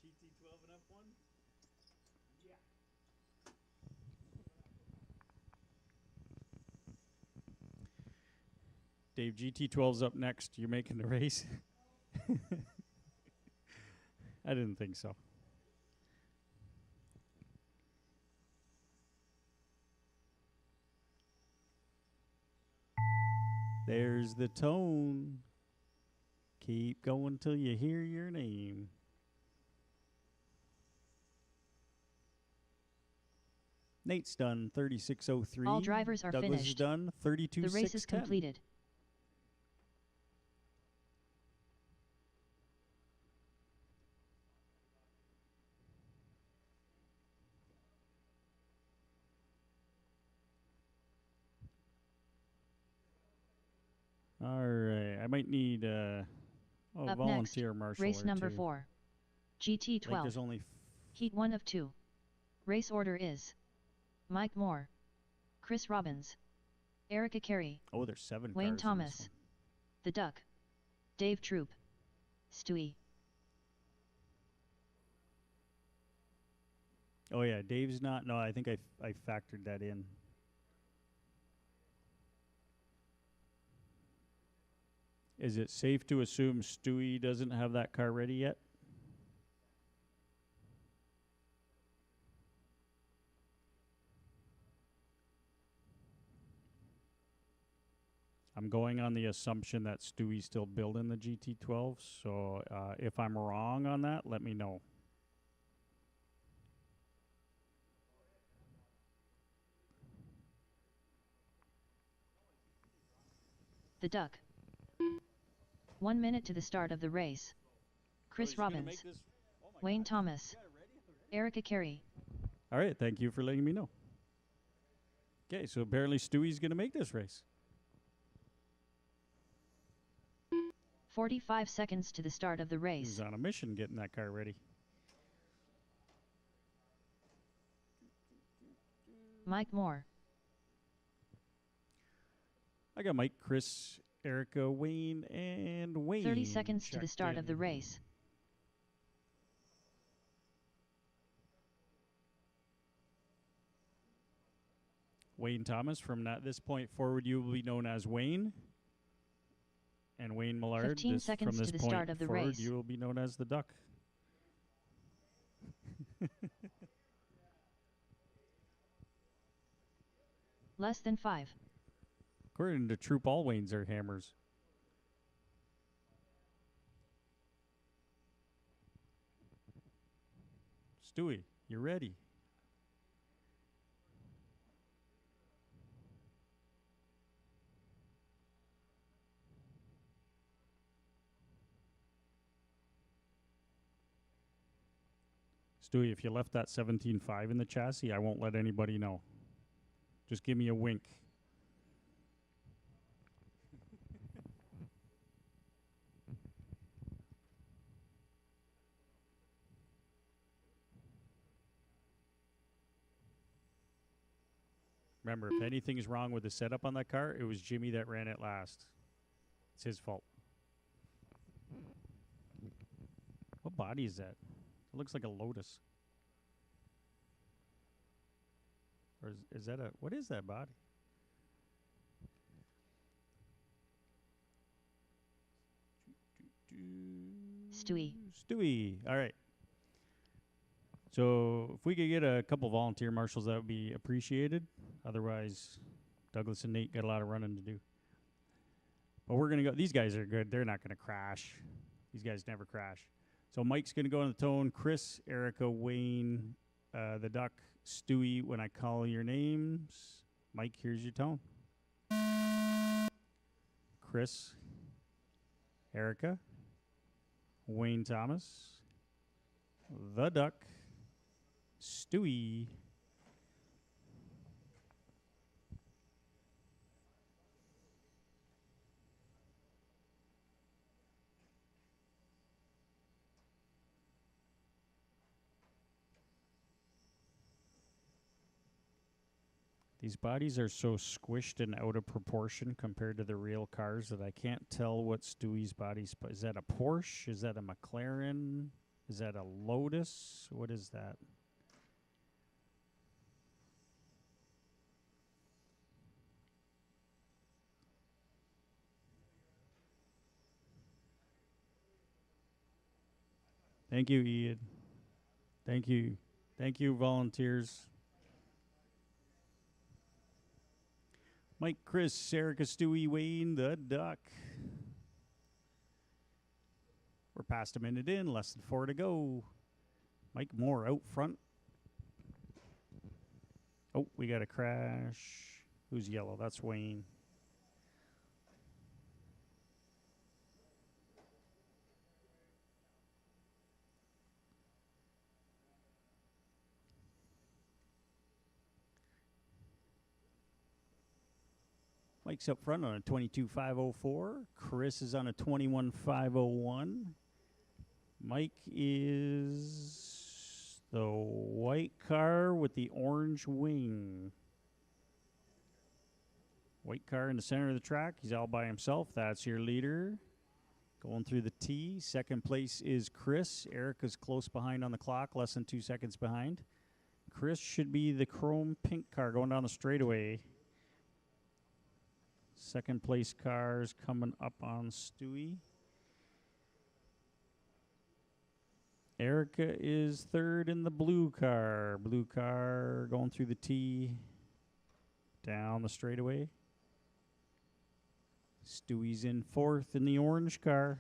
GT12 and F1? Yeah. Dave, GT12's up next. You're making the race? I didn't think so. There's the tone. Keep going till you hear your name. Nate's done 36.03. All drivers are Douglas finished. is done 32.610. The race is completed. All right, I might need Up volunteer next, marshal. race number two. 4. Like GT12. there's only Heat 1 of 2. Race order is Mike Moore, Chris Robbins, Erica Carey, there's 7 Wayne cars in this Thomas, one. The Duck, Dave Troop, Stewie. Oh yeah, Dave's not. No, I think I factored that in. Is it safe to assume Stewie doesn't have that car ready yet? I'm going on the assumption that Stewie's still building the GT12, so if I'm wrong on that, let me know. The Duck. 1 minute to the start of the race. Chris Robbins, Wayne Thomas, Erica Carey. All right, thank you for letting me know. Okay, so apparently Stewie's going to make this race. 45 seconds to the start of the race. He's on a mission getting that car ready. Mike Moore. I got Mike, Chris, Erica, Wayne, and Wayne. 30 seconds to the start of the race. Wayne Thomas, from this point forward, you will be known as Wayne. And Wayne Millard, 15 seconds from this to the point start of the forward, race. you will be known as the Duck. Less than 5. According to Troop, all Waynes are hammers. Stewie, you ready? Stewie, if you left that 17.5 in the chassis, I won't let anybody know. Just give me a wink. Remember, if anything's wrong with the setup on that car, it was Jimmy that ran it last. It's his fault. What body is that? It looks like a Lotus. Or is that a... What is that body? Stewie. Stewie. All right. So if we could get a couple volunteer marshals, that would be appreciated. Otherwise, Douglas and Nate got a lot of running to do. But we're going to go. These guys are good. They're not going to crash. These guys never crash. So Mike's going to go on the tone. Chris, Erica, Wayne, the Duck, Stewie, when I call your names. Mike, here's your tone. Chris, Erica, Wayne Thomas, the Duck, Stewie. These bodies are so squished and out of proportion compared to the real cars that I can't tell what Stewie's body's. Is that a Porsche? Is that a McLaren? Is that a Lotus? What is that? Thank you, Ian. Thank you. Thank you, volunteers. Mike, Chris, Erica, Stewie, Wayne, the Duck. We're past a minute in, less than 4 to go. Mike Moore out front. Oh, we got a crash. Who's yellow? That's Wayne. Mike's up front on a 22.504. Chris is on a 21.501. Mike is the white car with the orange wing. White car in the center of the track. He's all by himself. That's your leader. Going through the T. Second place is Chris. Erica's close behind on the clock, less than 2 seconds behind. Chris should be the chrome pink car going down the straightaway. Second place cars coming up on Stewie. Erica is third in the blue car. Blue car going through the T. Down the straightaway. Stewie's in fourth in the orange car.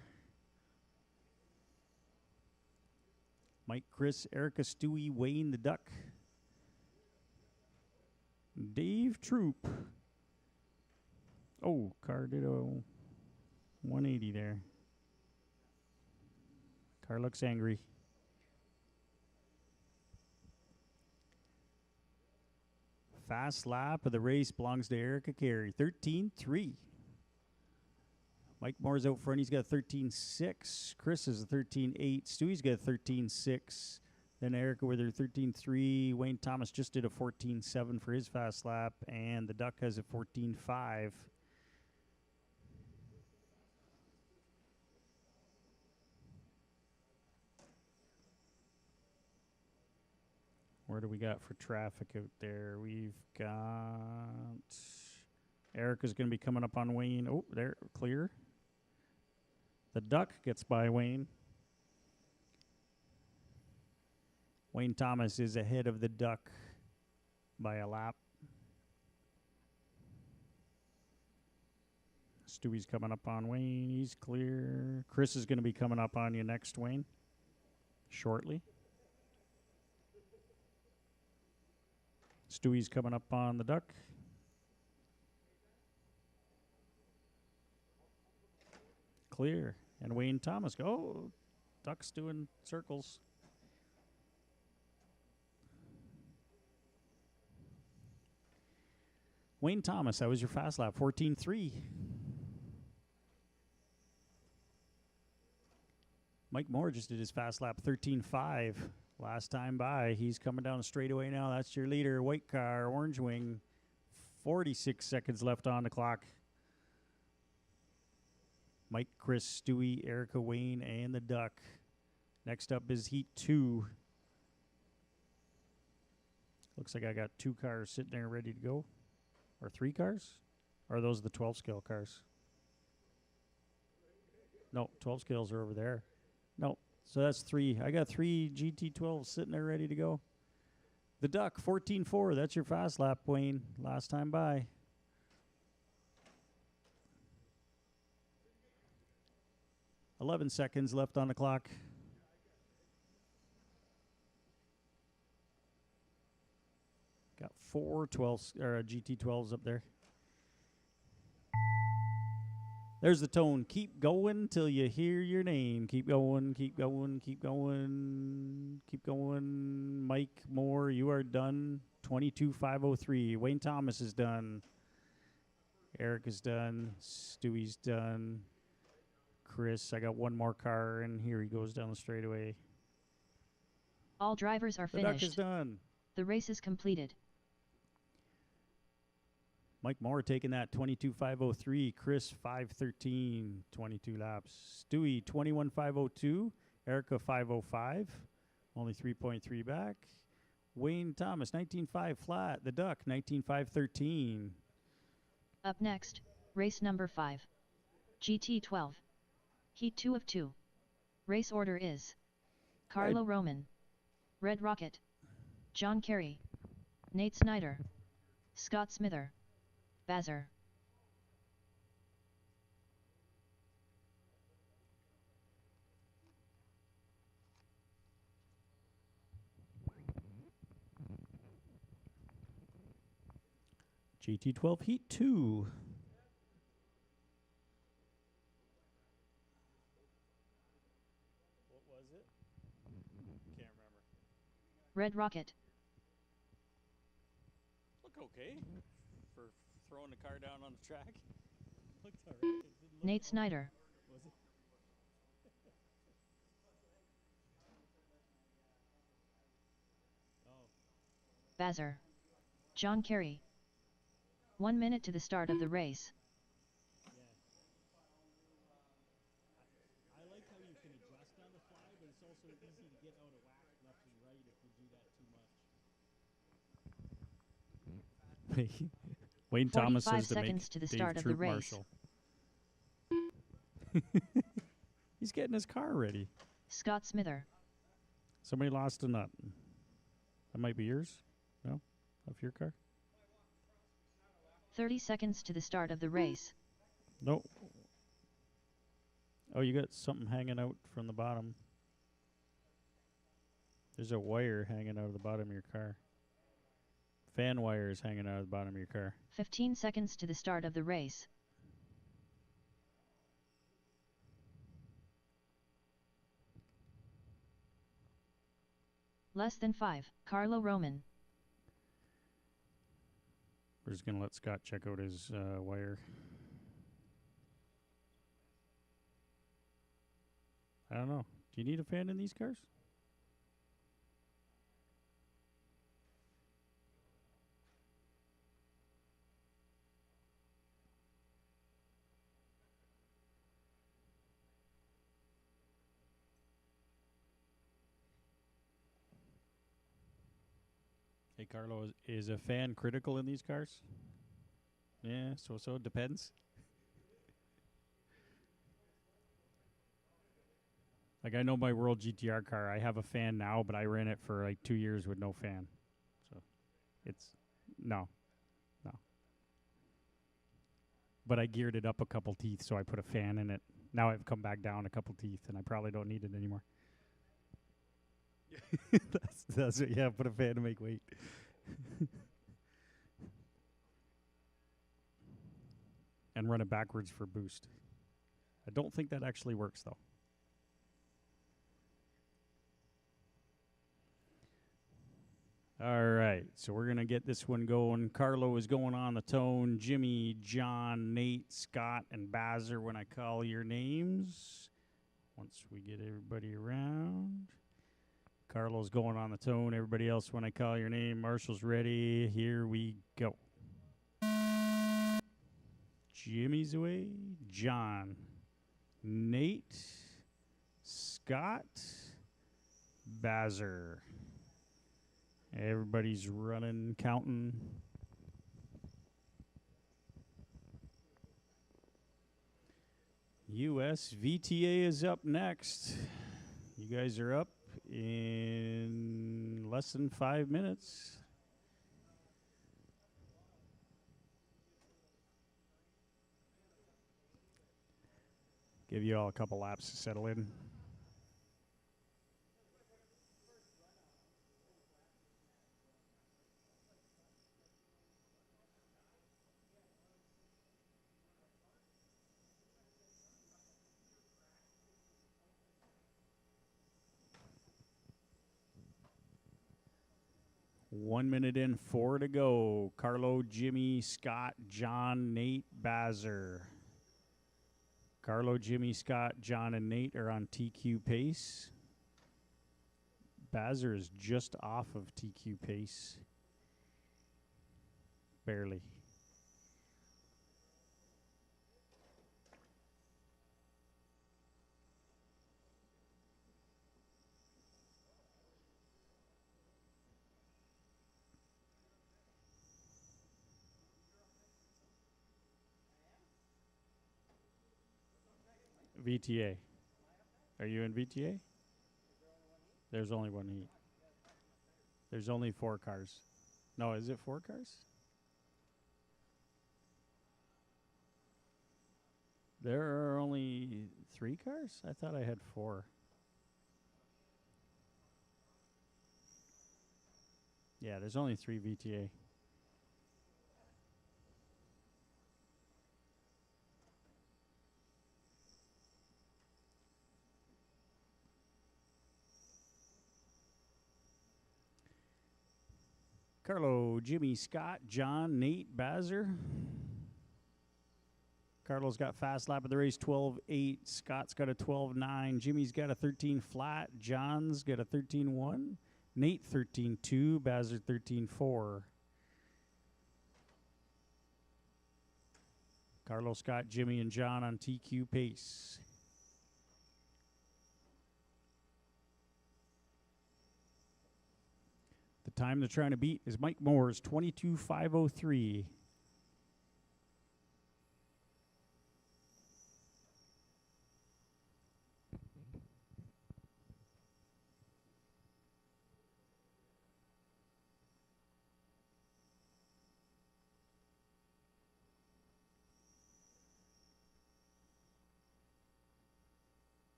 Mike, Chris, Erica, Stewie, Wayne, the Duck. Dave Troop. Oh, car did a 180 there. Car looks angry. Fast lap of the race belongs to Erica Carey. 13.3. Mike Moore's out front. He's got a 13.6. Chris is a 13.8. Stewie's got a 13.6. Then Erica with her 13.3. Wayne Thomas just did a 14.7 for his fast lap. And the Duck has a 14.5. Where do we got for traffic out there? We've got Erica's going to be coming up on Wayne. Oh, there, clear. The Duck gets by Wayne. Wayne Thomas is ahead of the Duck by a lap. Stewie's coming up on Wayne. He's clear. Chris is going to be coming up on you next, Wayne, shortly. Stewie's coming up on the Duck. Clear. And Wayne Thomas. Oh, Duck's doing circles. Wayne Thomas, that was your fast lap, 14.3. Mike Moore just did his fast lap, 13.5. Last time by. He's coming down the straightaway now. That's your leader. White car, orange wing. 46 seconds left on the clock. Mike, Chris, Stewie, Erica, Wayne, and the Duck. Next up is Heat 2. Looks like I got 2 cars sitting there ready to go. Or 3 cars? Or are those the 12 scale cars? No, 12 scales are over there. No. So that's 3. I got 3 GT12s sitting there ready to go. The Duck, 14.4. That's your fast lap, Wayne. Last time by. 11 seconds left on the clock. Got 4 GT12s up there. There's the tone. Keep going till you hear your name. Keep going, keep going, keep going, keep going. Mike Moore, you are done. 22,503. Wayne Thomas is done. Eric is done. Stewie's done. Chris, I got one more car, and here he goes down the straightaway. All drivers are The duck is finished. done. The race is completed. Mike Moore taking that 22,503. Chris 513, 22 laps. Stewie 21,502. Erica 505, only 3.3 back. Wayne Thomas 19.5 flat. The duck 19.513. Up next, race number 5. GT12. Heat 2 of 2. Race order is Carlo Roman, Red Rocket, John Kerry, Nate Snyder, Scott Smither, Bazzer. GT12 Heat 2. What was it? Can't remember. Red Rocket. Look okay for throwing the car down on the track. Looked all right. Nate Snyder. Was it? Oh. Bazzer. John Kerry. 1 minute to the start of the race. Yeah. I like how you can adjust on the fly, but it's also easy to get out of whack left and right if you do that too much. Wayne Thomas says to make seconds to the Dave start of the Troop race. Marshall. He's getting his car ready. Scott Smither. Somebody lost a nut. That might be yours? No? Off your car? 30 seconds to the start of the race. No. Oh, you got something hanging out from the bottom. There's a wire hanging out of the bottom of your car. Fan wire is hanging out of the bottom of your car. 15 seconds to the start of the race. Less than 5. Carlo Roman. We're just going to let Scott check out his wire. I don't know. Do you need a fan in these cars? Hey, Carlo, is a fan critical in these cars? Yeah, so it depends. Like, I know my World GTR car, I have a fan now, but I ran it for like 2 years with no fan. So, it's, no. But I geared it up a couple teeth, so I put a fan in it. Now I've come back down a couple teeth, and I probably don't need it anymore. That's it. Yeah, put a fan to make weight. And run it backwards for boost. I don't think that actually works, though. All right, so we're going to get this one going. Carlo is going on the tone. Jimmy, John, Nate, Scott, and Bazzer when I call your names. Once we get everybody around. Carlo's going on the tone. Everybody else when I call your name. Marshall's ready. Here we go. Jimmy's away. John, Nate, Scott, Bazzer. Everybody's running, counting. US VTA is up next. You guys are up in less than 5 minutes. Give you all a couple laps to settle in. One minute in, 4 to go. Carlo, Jimmy, Scott, John, Nate, Bazzer. Carlo, Jimmy, Scott, John, and Nate are on TQ pace. Bazzer is just off of TQ pace. Barely. VTA. Are you in VTA? There's only one heat. There's only 4 cars. No, is it 4 cars? There are only 3 cars? I thought I had 4. Yeah, there's only 3 VTA. Carlo, Jimmy, Scott, John, Nate, Bazzer. Carlo's got fast lap of the race, 12.8. Scott's got a 12.9. Jimmy's got a 13 flat. John's got a 13.1. Nate 13.2. Bazzer 13.4. Carlo, Scott, Jimmy, and John on TQ pace. The time they're trying to beat is Mike Moore's 22.503.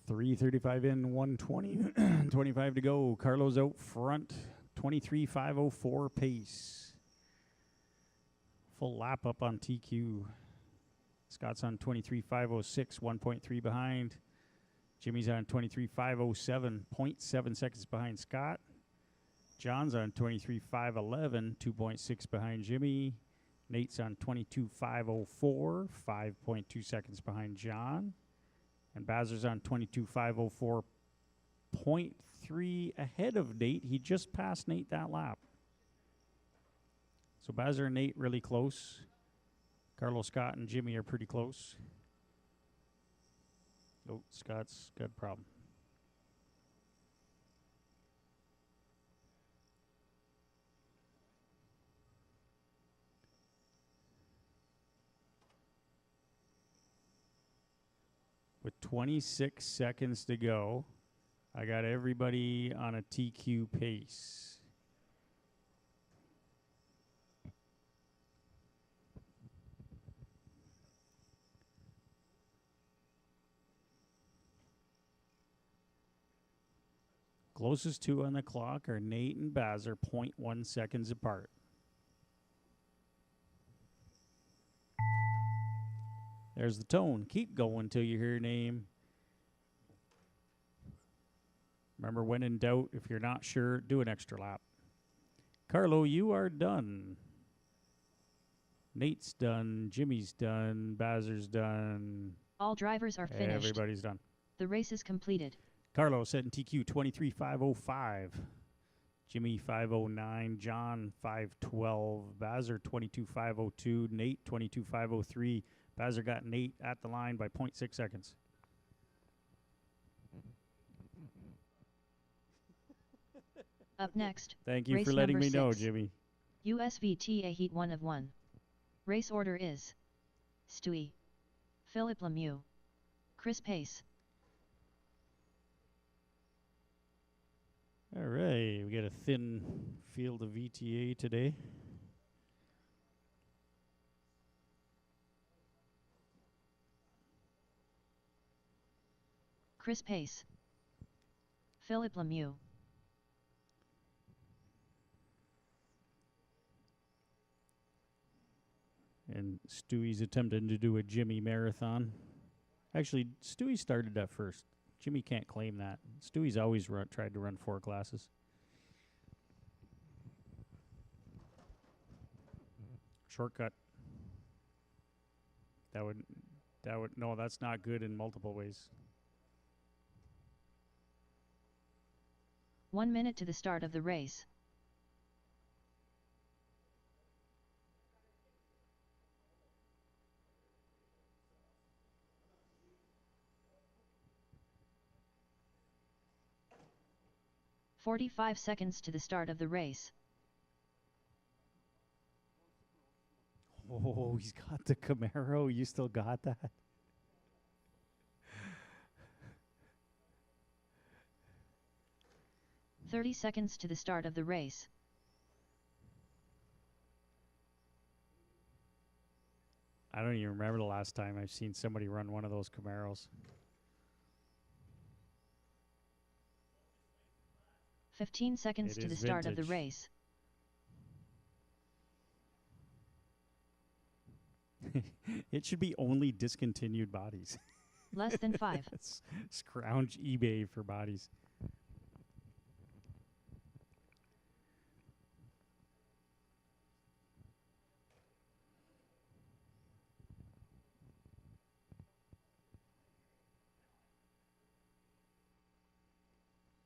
.335 in, 120, 25 to go. Carlo's out front, 23.504 pace. Full lap up on TQ. Scott's on 23.506, 1.3 behind. Jimmy's on 23.507, 0.7 seconds behind Scott. John's on 23.511, 2.6 behind Jimmy. Nate's on 22.504, 5.2 seconds behind John. And Bazzer's on 22.504, 0.3 ahead of Nate. He just passed Nate that lap. So Bazzer and Nate really close. Carlo, Scott, and Jimmy are pretty close. Oh, Scott's got a problem. With 26 seconds to go, I got everybody on a TQ pace. Closest two on the clock are Nate and Bazzer, 0.1 seconds apart. There's the tone. Keep going till you hear your name. Remember, when in doubt, if you're not sure, do an extra lap. Carlo, you are done. Nate's done. Jimmy's done. Bazzer's done. All drivers are finished. Everybody's done. The race is completed. Carlo set in TQ 23.505. Jimmy 509. John 512. Bazzer 22.502. Nate 22.503. Bazzer got Nate at the line by 0.6 seconds. Up next, Thank you race for letting number me know, 6. Jimmy. USVTA Heat 1 of 1. Race order is Stewie, Philip Lemieux, Chris Pace. All right, we got a thin field of VTA today. Chris Pace, Philip Lemieux. And Stewie's attempting to do a Jimmy marathon. Actually, Stewie started that first. Jimmy can't claim that. Stewie's always tried to run 4 classes. Shortcut. That would no, that's not good in multiple ways. 1 minute to the start of the race. "45 seconds to the start of the race. Oh, he's got the Camaro. You still got that? 30 seconds to the start of the race. I don't even remember the last time I've seen somebody run one of those Camaros. 15 seconds to the start of the race. It should be only discontinued bodies. Less than 5. Scrounge eBay for bodies.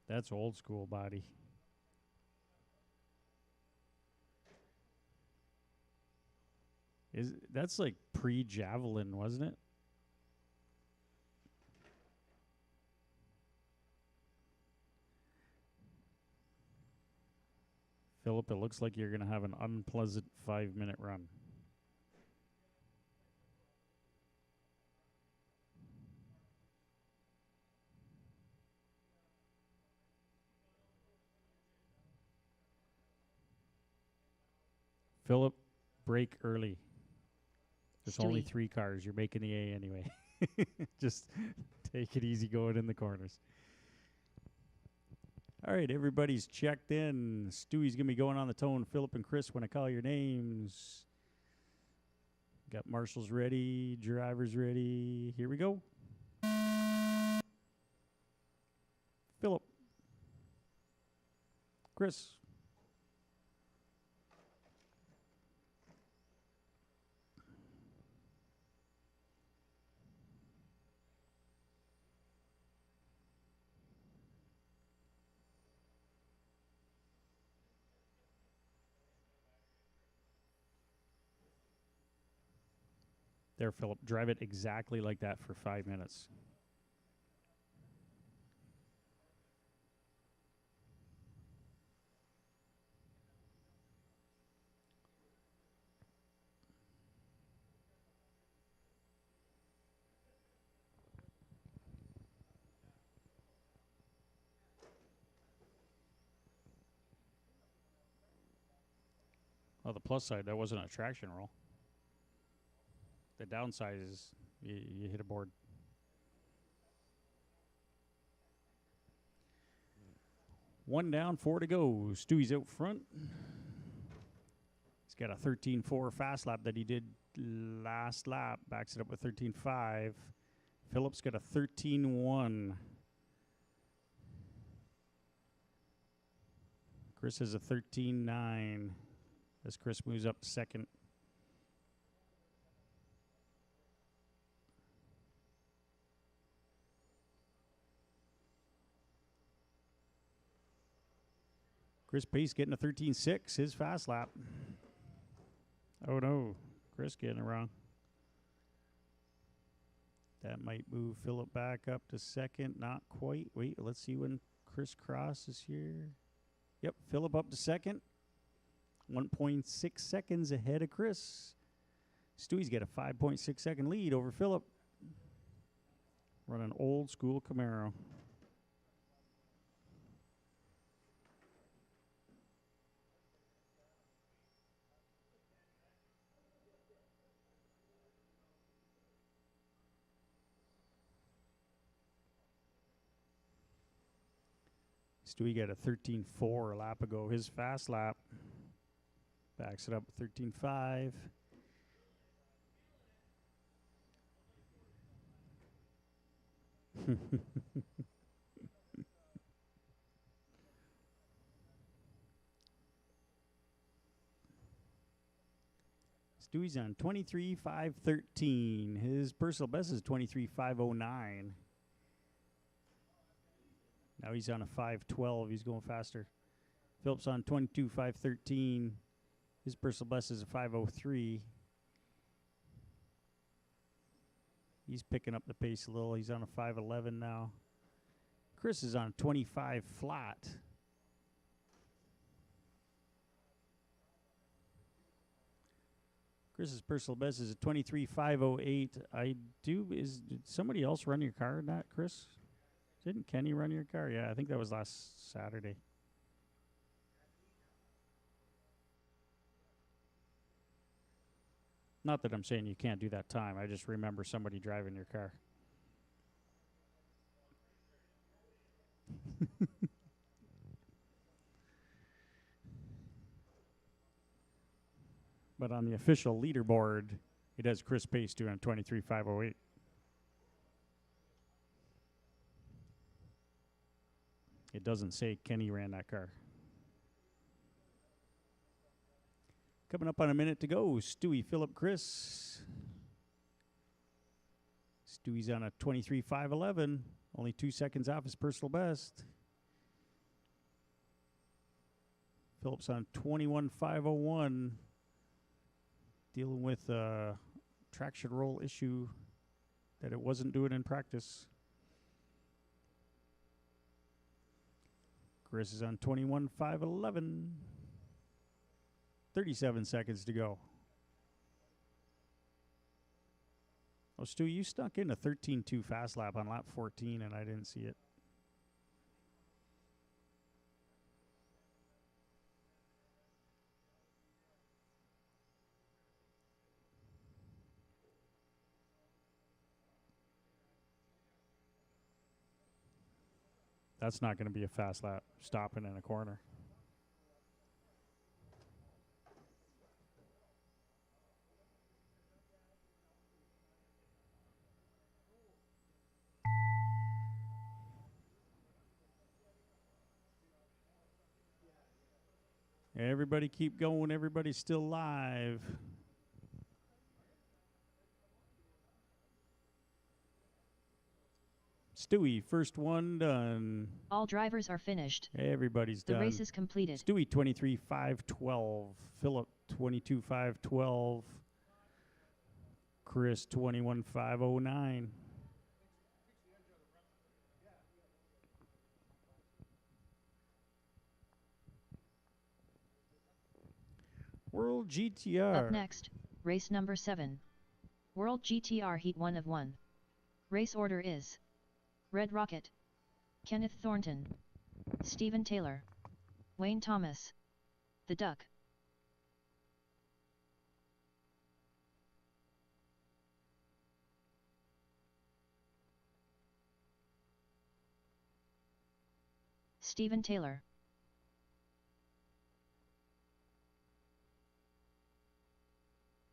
That's old school body. That's like pre-Javelin, wasn't it? Philip, it looks like you're going to have an unpleasant 5-minute run. Philip, break early. There's only 3 cars. You're making the A anyway. Just take it easy going in the corners. All right, everybody's checked in. Stewie's going to be going on the tone. Philip and Chris, when I call your names. Got marshals ready, drivers ready. Here we go. Philip. Chris. There, Philip. Drive it exactly like that for 5 minutes. Oh, the plus side, that wasn't a traction roll. The downside is you hit a board. One down, 4 to go. Stewie's out front. He's got a 13.4 fast lap that he did last lap. Backs it up with 13.5. Philip's got a 13.1. Chris has a 13.9 as Chris moves up second. Chris Pace getting a 13.6, his fast lap. Oh no, Chris getting it wrong. That might move Philip back up to second. Not quite. Wait, let's see when Chris crosses here. Yep, Philip up to second. 1.6 seconds ahead of Chris. Stewie's got a 5.6 second lead over Philip. Running old school Camaro. Stewie got a 13.4 a lap ago. His fast lap backs it up 13.5. Stewie's on 23.513. His personal best is 23.509. Now he's on a 5.12. He's going faster. Phillips on 22.513. His personal best is a 5.03. He's picking up the pace a little. He's on a 5.11 now. Chris is on 25 flat. Chris's personal best is a 23.508. Did somebody else run your car in that, Chris? Didn't Kenny run your car? Yeah, I think that was last Saturday. Not that I'm saying you can't do that time. I just remember somebody driving your car. But on the official leaderboard, it has Chris Pace doing a 23.508. It doesn't say Kenny ran that car. Coming up on a minute to go, Stewie, Philip, Chris. Stewie's on a 23.511, only 2 seconds off his personal best. Phillips on 21.501, dealing with a traction roll issue that it wasn't doing in practice. Chris is on 21.511. 37 seconds to go. Oh, Stu, you stuck in a 13.2 fast lap on lap 14, and I didn't see it. That's not going to be a fast lap, stopping in a corner. Everybody keep going. Everybody's still live. Stewie, first one done. All drivers are finished. Everybody's done. The race is completed. Stewie, 23.512. Philip, 22.512. Chris, 21.509. World GTR. Up next, race number 7. World GTR Heat 1 of 1. Race order is Red Rocket, Kenneth Thornton, Stephen Taylor, Wayne Thomas, The Duck. Stephen Taylor.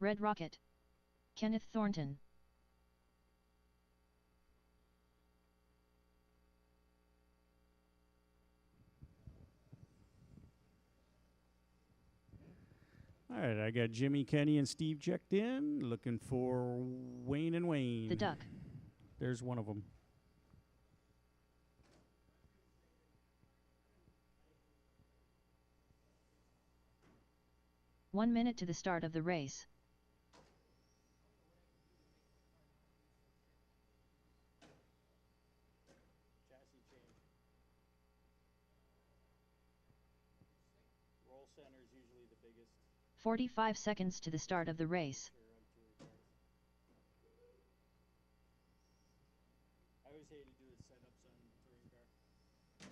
Red Rocket, Kenneth Thornton. All right, I got Jimmy, Kenny, and Steve checked in. Looking for Wayne and Wayne. The Duck. There's one of them. One minute to the start of the race. 45 seconds to the start of the race. I always hated to do the setups on touring car.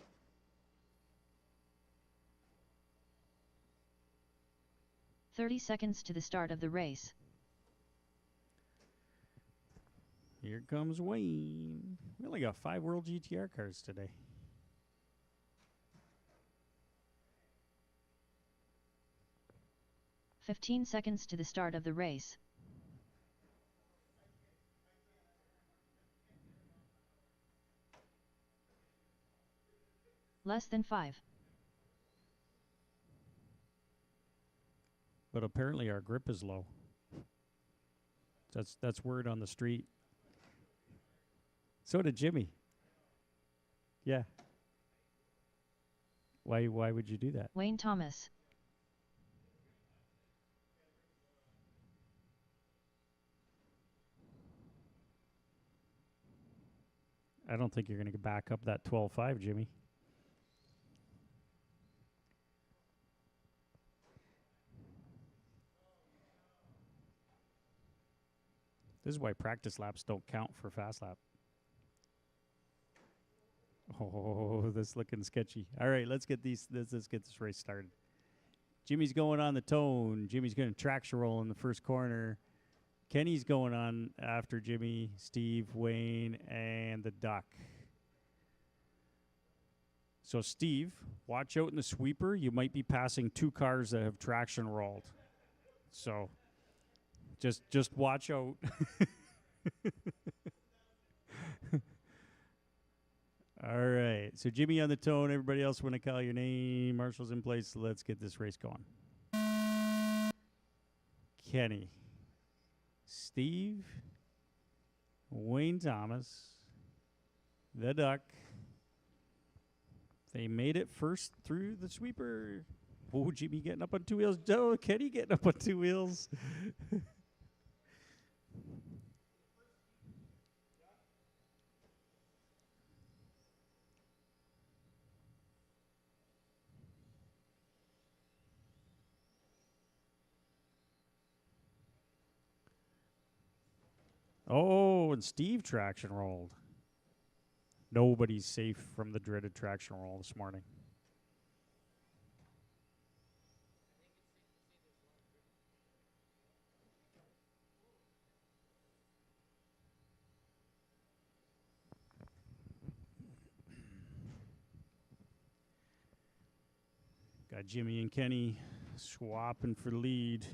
30 seconds to the start of the race. Here comes Wayne. We only got 5 World GTR cars today. "15 seconds to the start of the race. Less than 5. But apparently our grip is low. That's word on the street. So did Jimmy. Yeah. Why would you do that? Wayne Thomas. I don't think you're going to back up that 12.5, Jimmy. This is why practice laps don't count for fast lap. Oh, this looking sketchy. All right, let's get this race started. Jimmy's going on the tone. Jimmy's going to traction roll in the first corner. Kenny's going on after Jimmy, Steve, Wayne, and the Duck. So Steve, watch out in the sweeper. You might be passing 2 cars that have traction rolled. So just watch out. All right. So Jimmy on the tone. Everybody else, when I call your name, Marshall's in place. Let's get this race going. Kenny, Steve, Wayne Thomas, the Duck. They made it first through the sweeper. Oh, Jimmy getting up on 2 wheels. Oh, Kenny getting up on 2 wheels. Oh, and Steve traction rolled. Nobody's safe from the dreaded traction roll this morning. Got Jimmy and Kenny swapping for the lead.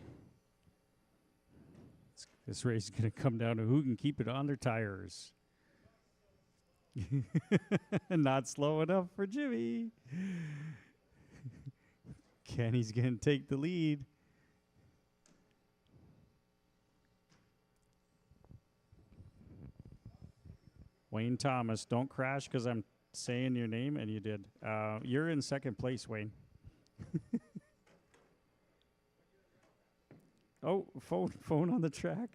This race is going to come down to who can keep it on their tires. Not slow enough for Jimmy. Kenny's going to take the lead. Wayne Thomas, don't crash because I'm saying your name, and you did. You're in second place, Wayne. Oh, phone on the track.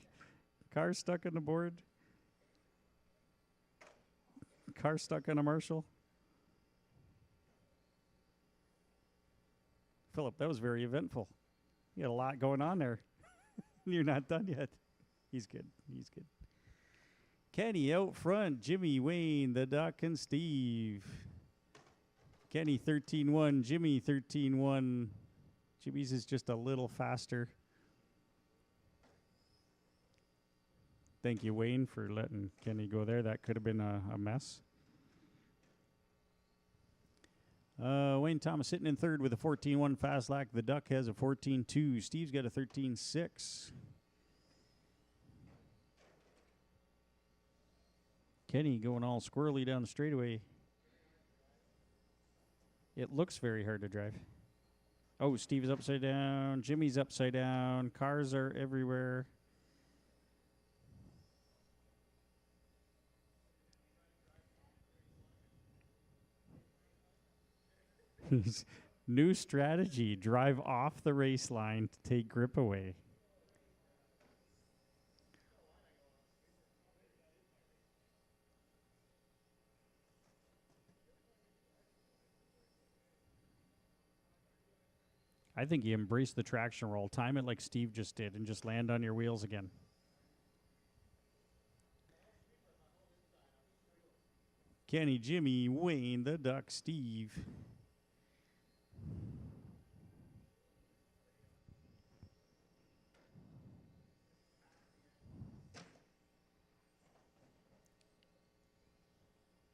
Car stuck on the board. Car stuck on a Marshall. Philip, that was very eventful. You got a lot going on there. You're not done yet. He's good. He's good. Kenny out front. Jimmy, Wayne, the Duck, and Steve. Kenny 13-1. Jimmy 13-1. Jimmy's is just a little faster. Thank you, Wayne, for letting Kenny go there. That could have been a mess. Wayne Thomas sitting in third with a 14-1 fast lap. The Duck has a 14-2. Steve's got a 13-6. Kenny going all squirrely down the straightaway. It looks very hard to drive. Oh, Steve's upside down. Jimmy's upside down. Cars are everywhere. New strategy, drive off the race line to take grip away. I think you embrace the traction roll. Time it like Steve just did and just land on your wheels again. Kenny, Jimmy, Wayne, the Duck, Steve.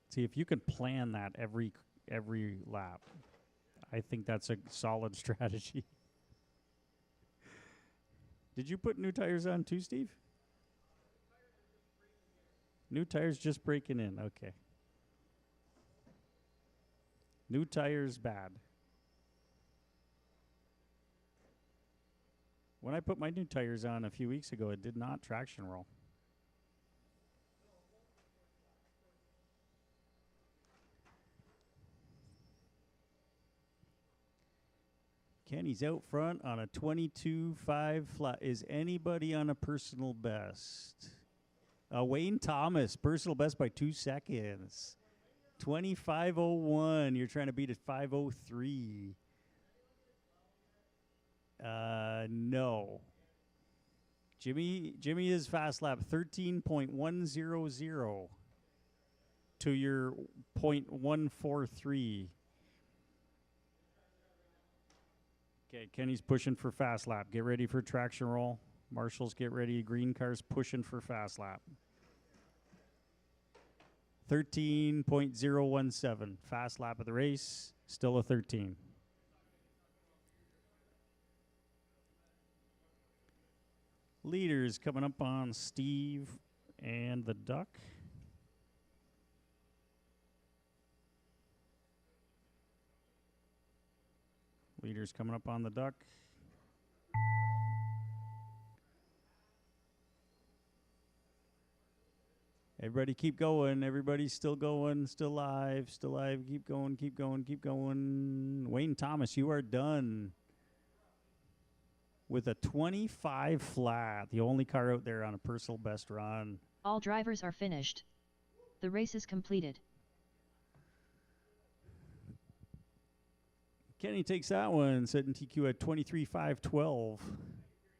See, if you can plan that every lap, I think that's a solid strategy. Did you put new tires on too, Steve? New tires just breaking in. Okay. New tires bad. When I put my new tires on a few weeks ago, it did not traction roll. Kenny's out front on a 22.5 flat. Is anybody on a personal best? Wayne Thomas, personal best by 2 seconds. 25.01. You're trying to beat at 5.03. No. Jimmy is fast lap 13.100 to your 0.143. Okay, Kenny's pushing for fast lap. Get ready for traction roll. Marshals, get ready. Green car's pushing for fast lap. 13.017. Fast lap of the race. Still a 13. Leaders coming up on Steve and the Duck. Leaders coming up on the Duck. Everybody keep going. Everybody's still going. Still live. Still live. Keep going. Keep going. Keep going. Wayne Thomas, you are done with a 25 flat. The only car out there on a personal best run. All drivers are finished. The race is completed. Kenny takes that one, setting TQ at 23.512.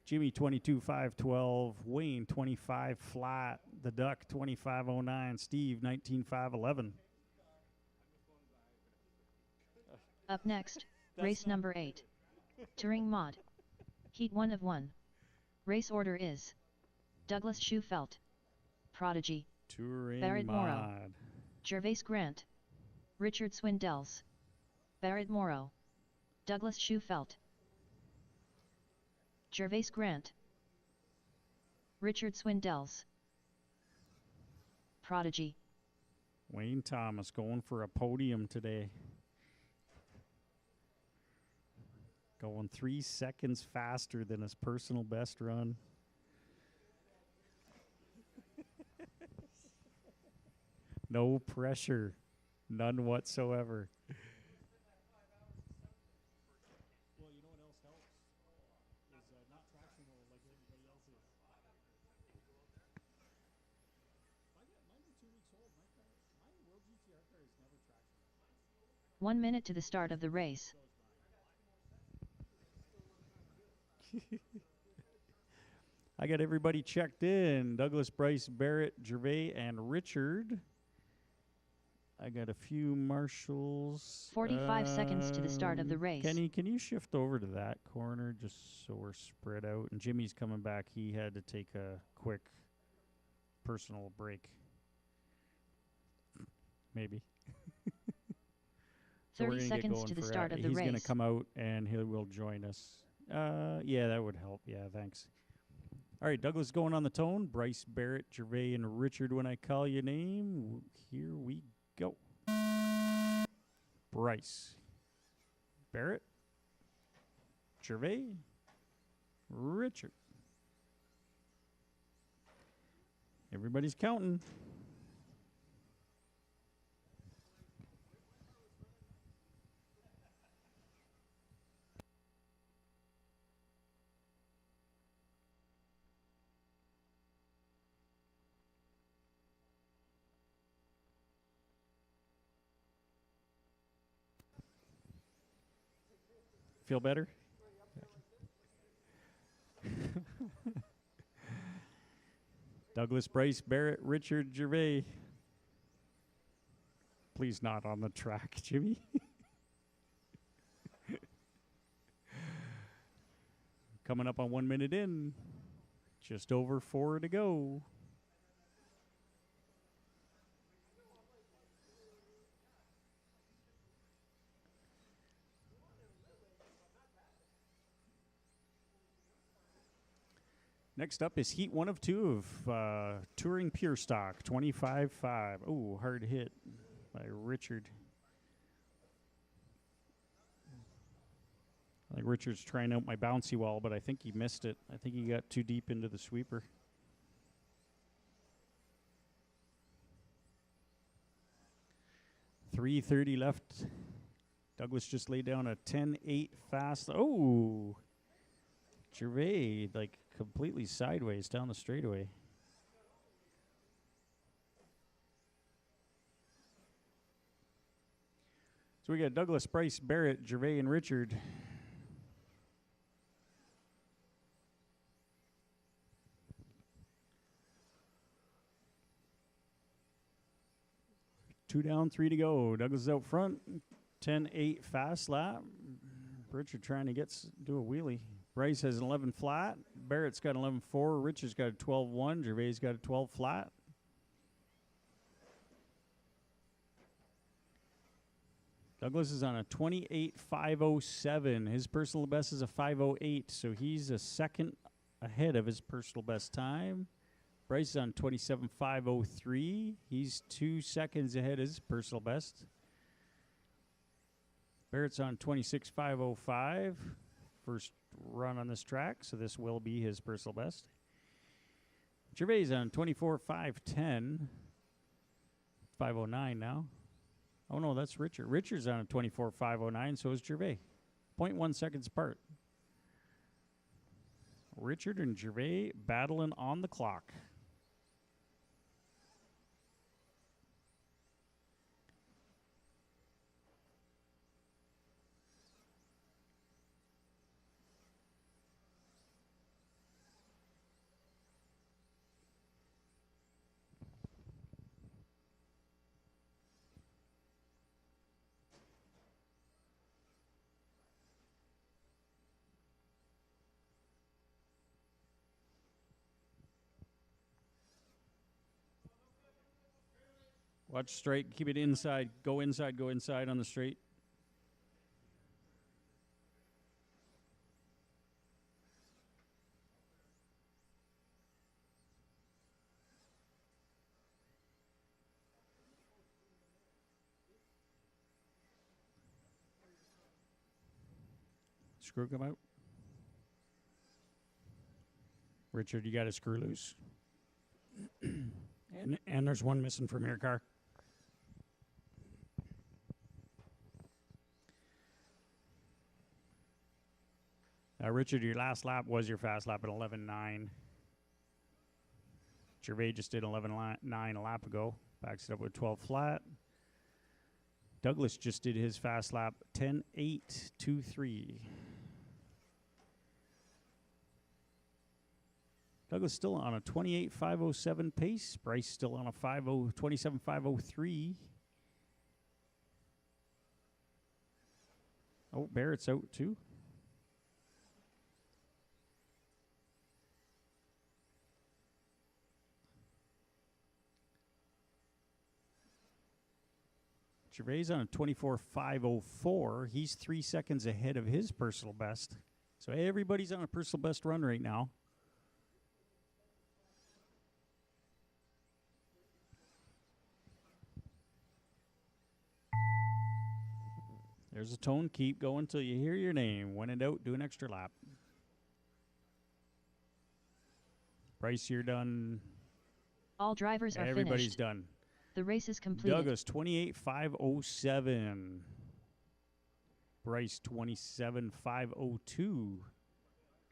Jimmy 22.512. Wayne 25 flat. The Duck 25.09. Steve 19.511. Up next, race number 8. Touring Mod. Heat 1 of 1. Race order is Douglas Schufelt, Prodigy, Touring Barrett Mod. Morrow, Gervais Grant, Richard Swindells, Barrett Morrow, Douglas Schufelt, Gervais Grant, Richard Swindells, Prodigy. Wayne Thomas going for a podium today. Going 3 seconds faster than his personal best run. No pressure. None whatsoever. Well, you know what else helps? Is not traction roll like everybody else is. Mine's 2 weeks old. My World GTR car is never traction roll. 1 minute to the start of the race. I got everybody checked in. Douglas, Bryce, Barrett, Gervais, and Richard. I got a few marshals. 45 seconds to the start of the race. Kenny, can you shift over to that corner just so we're spread out? And Jimmy's coming back. He had to take a quick personal break. Maybe. So 30 seconds to the start of the race. He's going to come out and he will join us. Yeah, that would help. Yeah, thanks. All right, Douglas going on the tone. Bryce, Barrett, Gervais, and Richard, when I call your name, here we go. Bryce, Barrett, Gervais, Richard. Everybody's counting. Feel better? Douglas, Bryce, Barrett, Richard, Gervais. Please not on the track, Jimmy. Coming up on 1 minute in. Just over 4 to go. Next up is heat 1 of 2 of Touring Pure Stock, 25.5. Oh, hard hit by Richard. I think Richard's trying out my bouncy wall, but I think he missed it. I think he got too deep into the sweeper. .330 left. Douglas just laid down a 10.8 fast. Oh! Gervais, like, completely sideways down the straightaway. So we got Douglas, Bryce, Barrett, Gervais, and Richard. Two down, 3 to go. Douglas is out front. 10.8 fast lap. Richard trying to do a wheelie. Bryce has an 11 flat. Barrett's got an 11.4. Richard's got a 12.1. Gervais got a 12 flat. Douglas is on a 28.507. His personal best is a 5.08, so he's a second ahead of his personal best time. Bryce is on 27.503. He's 2 seconds ahead of his personal best. Barrett's on 26.505. First run on this track, so this will be his personal best. Gervais on 24.510. 509 now. Oh no, that's Richard. Richard's on a 24.509, so is Gervais. 0.1 seconds apart. Richard and Gervais battling on the clock. Watch straight, keep it inside, go inside on the straight. Screw come out. Richard, you got a screw loose. and there's one missing from your car. Richard, your last lap was your fast lap at 11.9. Gervais just did 11.9 a lap ago. Backs it up with 12 flat. Douglas just did his fast lap 10.823. Douglas still on a 28.507 pace. Bryce still on a 27.503. Oh, Barrett's out too. Gervais on a 24.504. He's 3 seconds ahead of his personal best. So everybody's on a personal best run right now. There's a tone. Keep going till you hear your name. When in doubt, do an extra lap. Bryce, you're done. All drivers are Everybody's finished. done. The race is completed. Douglas, 28.507. Bryce, 27.502.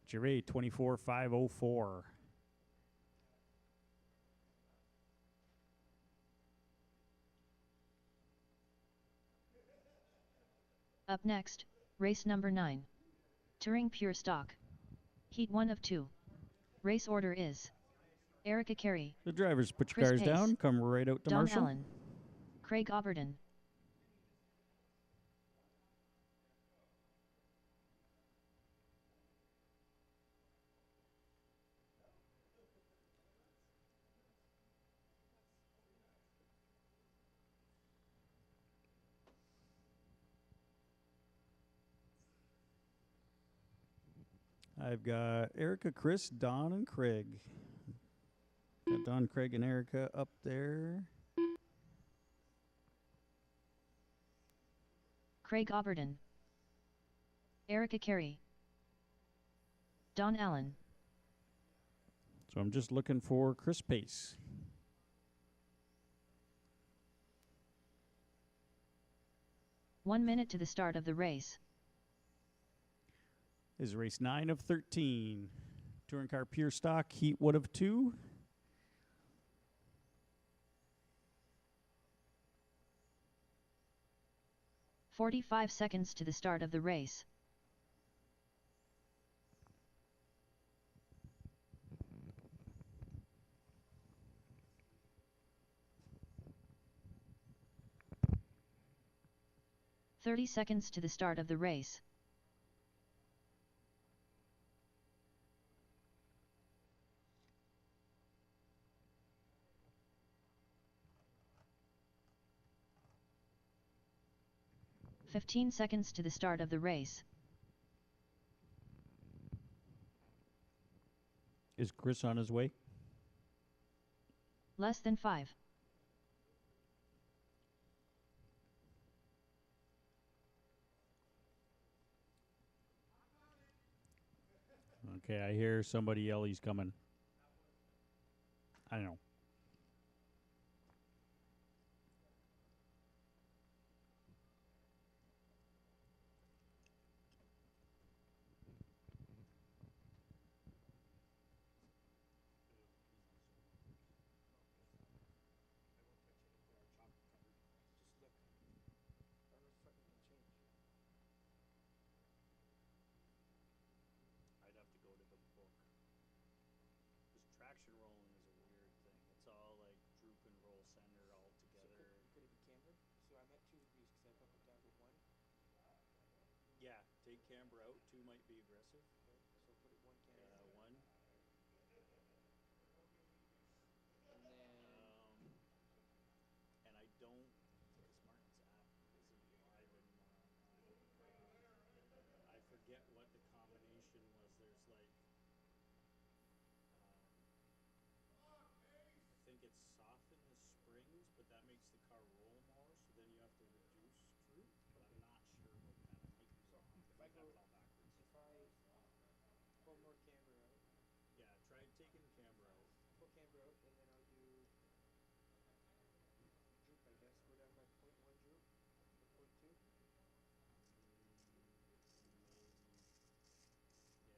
Gervais, 24.504. Up next, race number 9. Touring Pure Stock. Heat 1 of 2. Race order is Erica Carey, The drivers, put your Chris cars Pace, down. Come right out to Don Marshall. Allen, Craig Oberton. I've got Erica, Chris, Don, and Craig. Got Don, Craig, and Erica up there. Craig Oberton, Erica Carey, Don Allen. So I'm just looking for Chris Pace. One minute to the start of the race. Is race 9 of 13. Touring car pure stock, heat 1 of 2. "45 seconds to the start of the race. "30 seconds to the start of the race. "15 seconds to the start of the race. Is Chris on his way? Less than 5. Okay, I hear somebody yell he's coming. I know. I'd have to go to the book. This traction rolling is a weird thing. It's all like droop and roll center all together. So could it be camber? So I'm at 2 degrees because I've up and down to 1. Yeah, take camber out. 2 might be aggressive. Okay, so put it 1 camber. Yeah, 1. And then And I don't, because Martin's app isn't live anymore. I forget what the combination was. There's like, I think it's soften the springs, but that makes the car roll more. So then you have to reduce droop. But I'm not sure about that. I might be wrong. if I go, have it all backwards. if I pull more camber out, Yeah, try taking camber out. pull camber out, and then I'll do droop, I guess. Go down by 0.1 droop, or 0.2.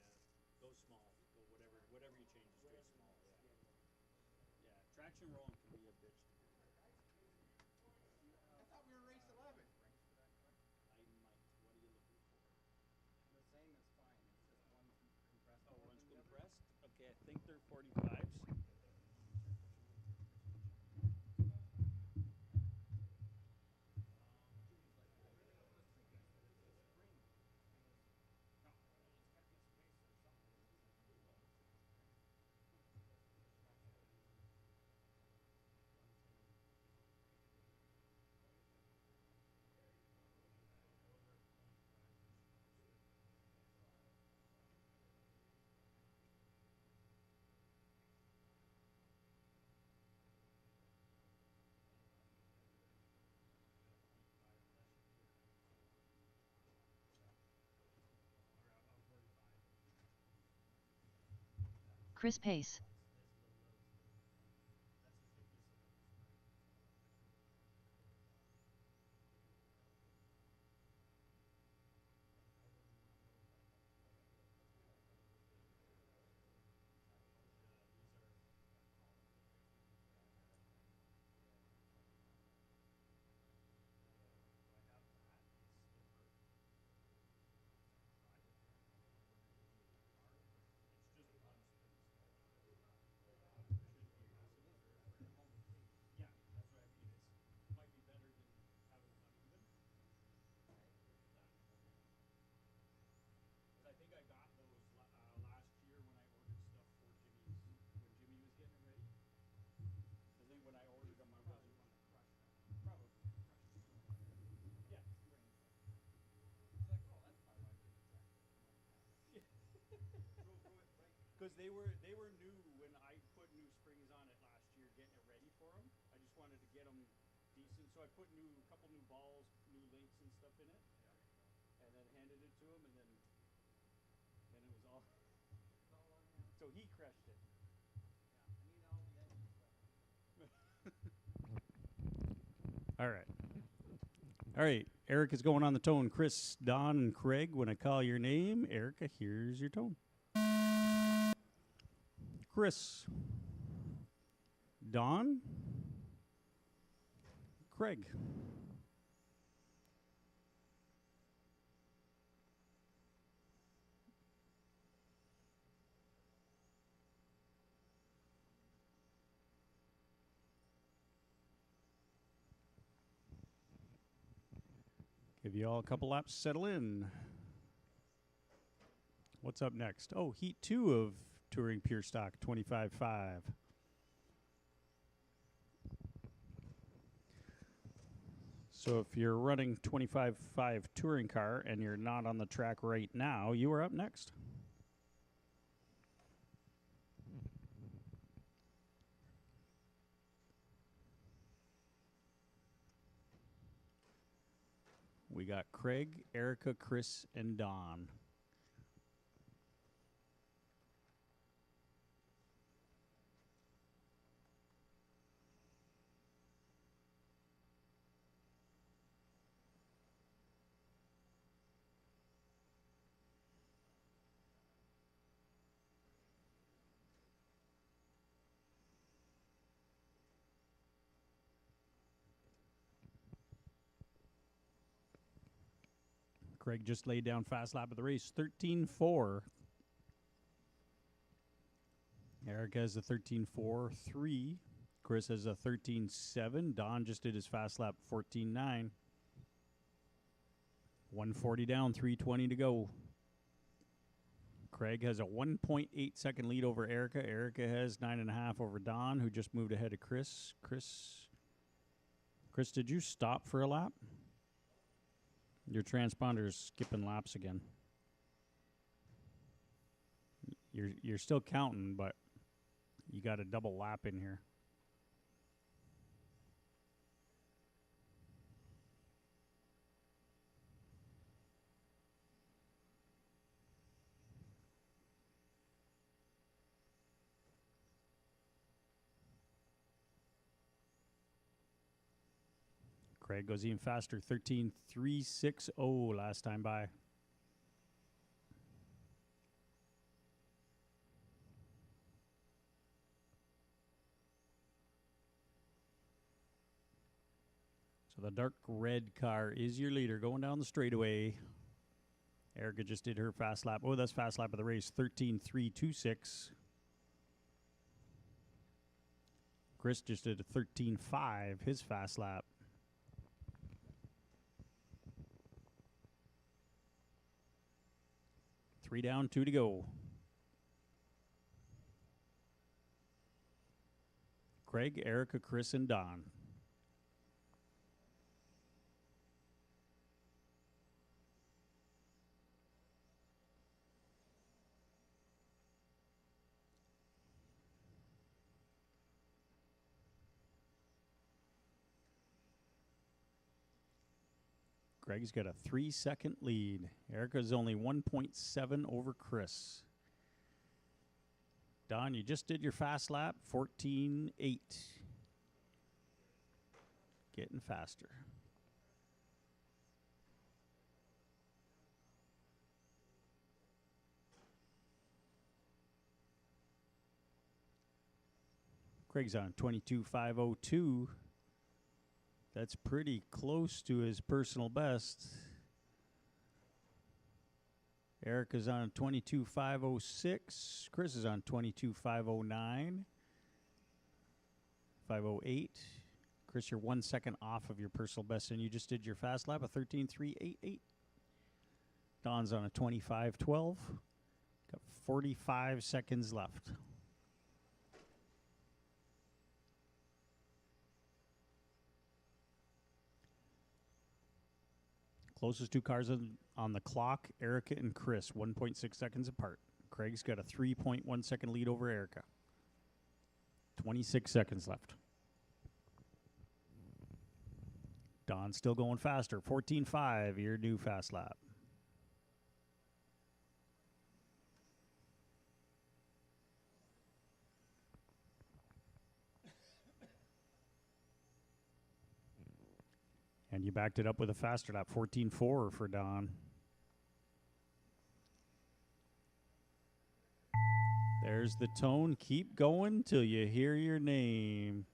Yeah, go small. Go whatever you change is go small. Yeah. Yeah, traction rolling can be a bitch to do. I thought we were race 11. I might. What are you looking for? The same is fine. It's just one's compressed. Oh, more one's than the other. compressed? Okay, I think they're 45s. Chris Pace, Because they were new when I put new springs on it last year, getting it ready for them. I just wanted to get them decent, so I put a couple new balls, new links and stuff in it, and then handed it to him, and then it was all. So he crushed it. Yeah, I need all the engine stuff. All right. All right. Eric is going on the tone. Chris, Don, and Craig, when I call your name, Erica, here's your tone. Chris. Don. Craig. Give you all a couple laps to settle in. What's up next? Oh, Heat 2 of Touring Pure Stock 25.5. So if you're running 25.5 touring car and you're not on the track right now, you are up next. We got Craig, Erica, Chris, and Don. Craig just laid down fast lap of the race, 13.4. Erica has a 13.4.3. Chris has a 13.7. Don just did his fast lap, 14.9. 140 down, 320 to go. Craig has a 1.8 second lead over Erica. Erica has 9.5 over Don, who just moved ahead of Chris. Chris, did you stop for a lap? Your transponder's skipping laps again. You're still counting, but you got a double lap in here. Craig goes even faster, 13.360 last time by. So the dark red car is your leader going down the straightaway. Erica just did her fast lap. Oh, that's fast lap of the race, 13.326. Chris just did a 13.5, his fast lap. Three down, two to go. Craig, Erica, Chris, and Don. Greg's got a 3-second lead. Erica's only 1.7 over Chris. Don, you just did your fast lap, 14.8. Getting faster. Craig's on 22.502. That's pretty close to his personal best. Erica's on 22.506. Chris is on 22.509. 508. Chris, you're 1 second off of your personal best, and you just did your fast lap, a 13.388. Don's on a 25.12. Got 45 seconds left. Closest two cars on the clock, Erica and Chris, 1.6 seconds apart. Craig's got a 3.1 second lead over Erica. 26 seconds left. Don's still going faster. 14.5, your new fast lap. And you backed it up with a faster lap. 14.4 for Don. There's the tone. Keep going till you hear your name.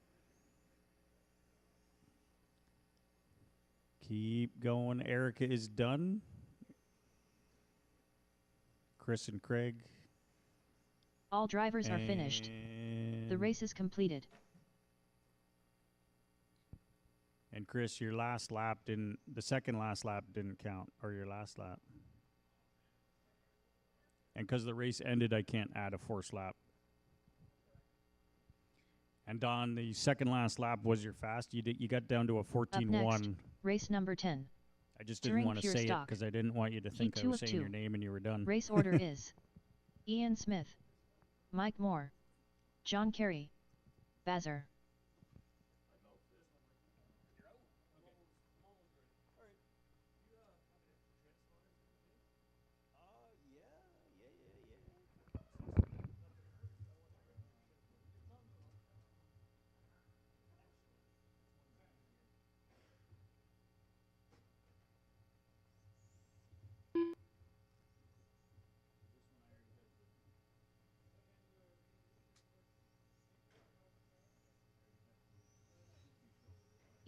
Keep going. Erica is done. Chris and Craig. All drivers are finished. The race is completed. And Chris, your last lap didn't, the second last lap didn't count, or your last lap. And because the race ended, I can't add a forced lap. And Don, the second last lap was your fast. You got down to a 14.1. Race number 10. I just didn't want to say it stock. because I didn't want you to think I was saying your name and you were done. Race order is Ian Smith, Mike Moore, John Kerry, Bazzer.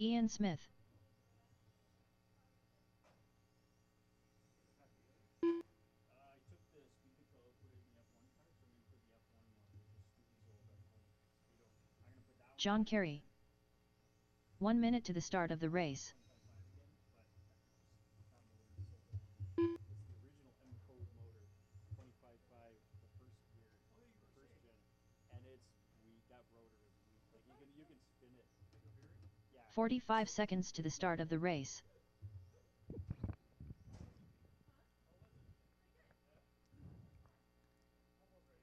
Ian Smith. I took the speed control, put it in the F1 car, so I'm going to put the F1 one, which is Stevie's old F1 Speedo. I'm going to put that John Kerry. 1 minute to the start of the race. It's the original M code motor, 25.5, the first year, the first gen, and it's weak. That rotor is weak. Like you can spin it. Yeah. 45 seconds to the start of the race.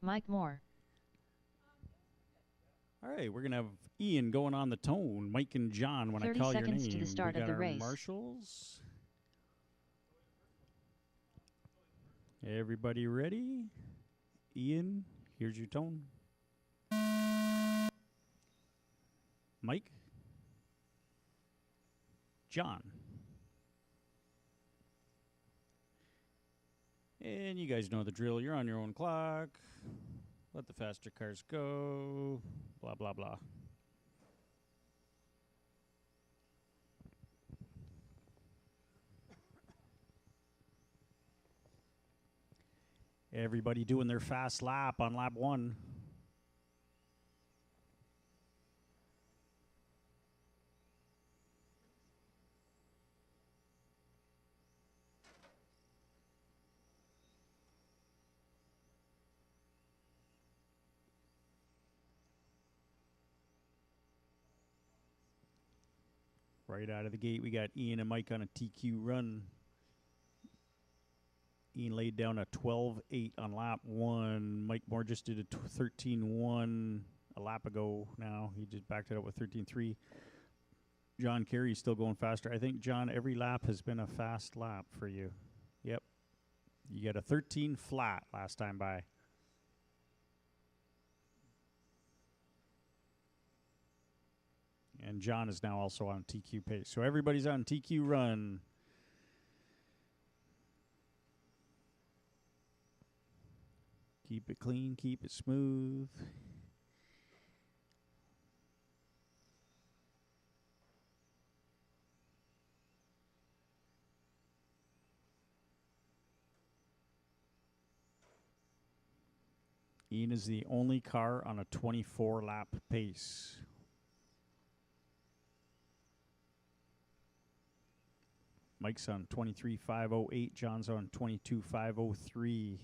Mike Moore. All right, we're gonna have Ian going on the tone. Mike and John, when I call your name. 30 seconds to the start we of got the our race. Marshals. Everybody ready? Ian, here's your tone. Mike. John. And you guys know the drill. You're on your own clock. Let the faster cars go. Blah, blah, blah. Everybody doing their fast lap on lap 1. Right out of the gate, we got Ian and Mike on a TQ run. Ian laid down a 12.8 on lap 1. Mike Moore just did a 13.1 a lap ago now. He just backed it up with 13.3. John Kerry's still going faster. I think, John, every lap has been a fast lap for you. Yep. You got a 13 flat last time by. And John is now also on TQ pace. So everybody's on TQ run. Keep it clean, keep it smooth. Ian is the only car on a 24-lap pace. Mike's on 23.508. John's on 22.503.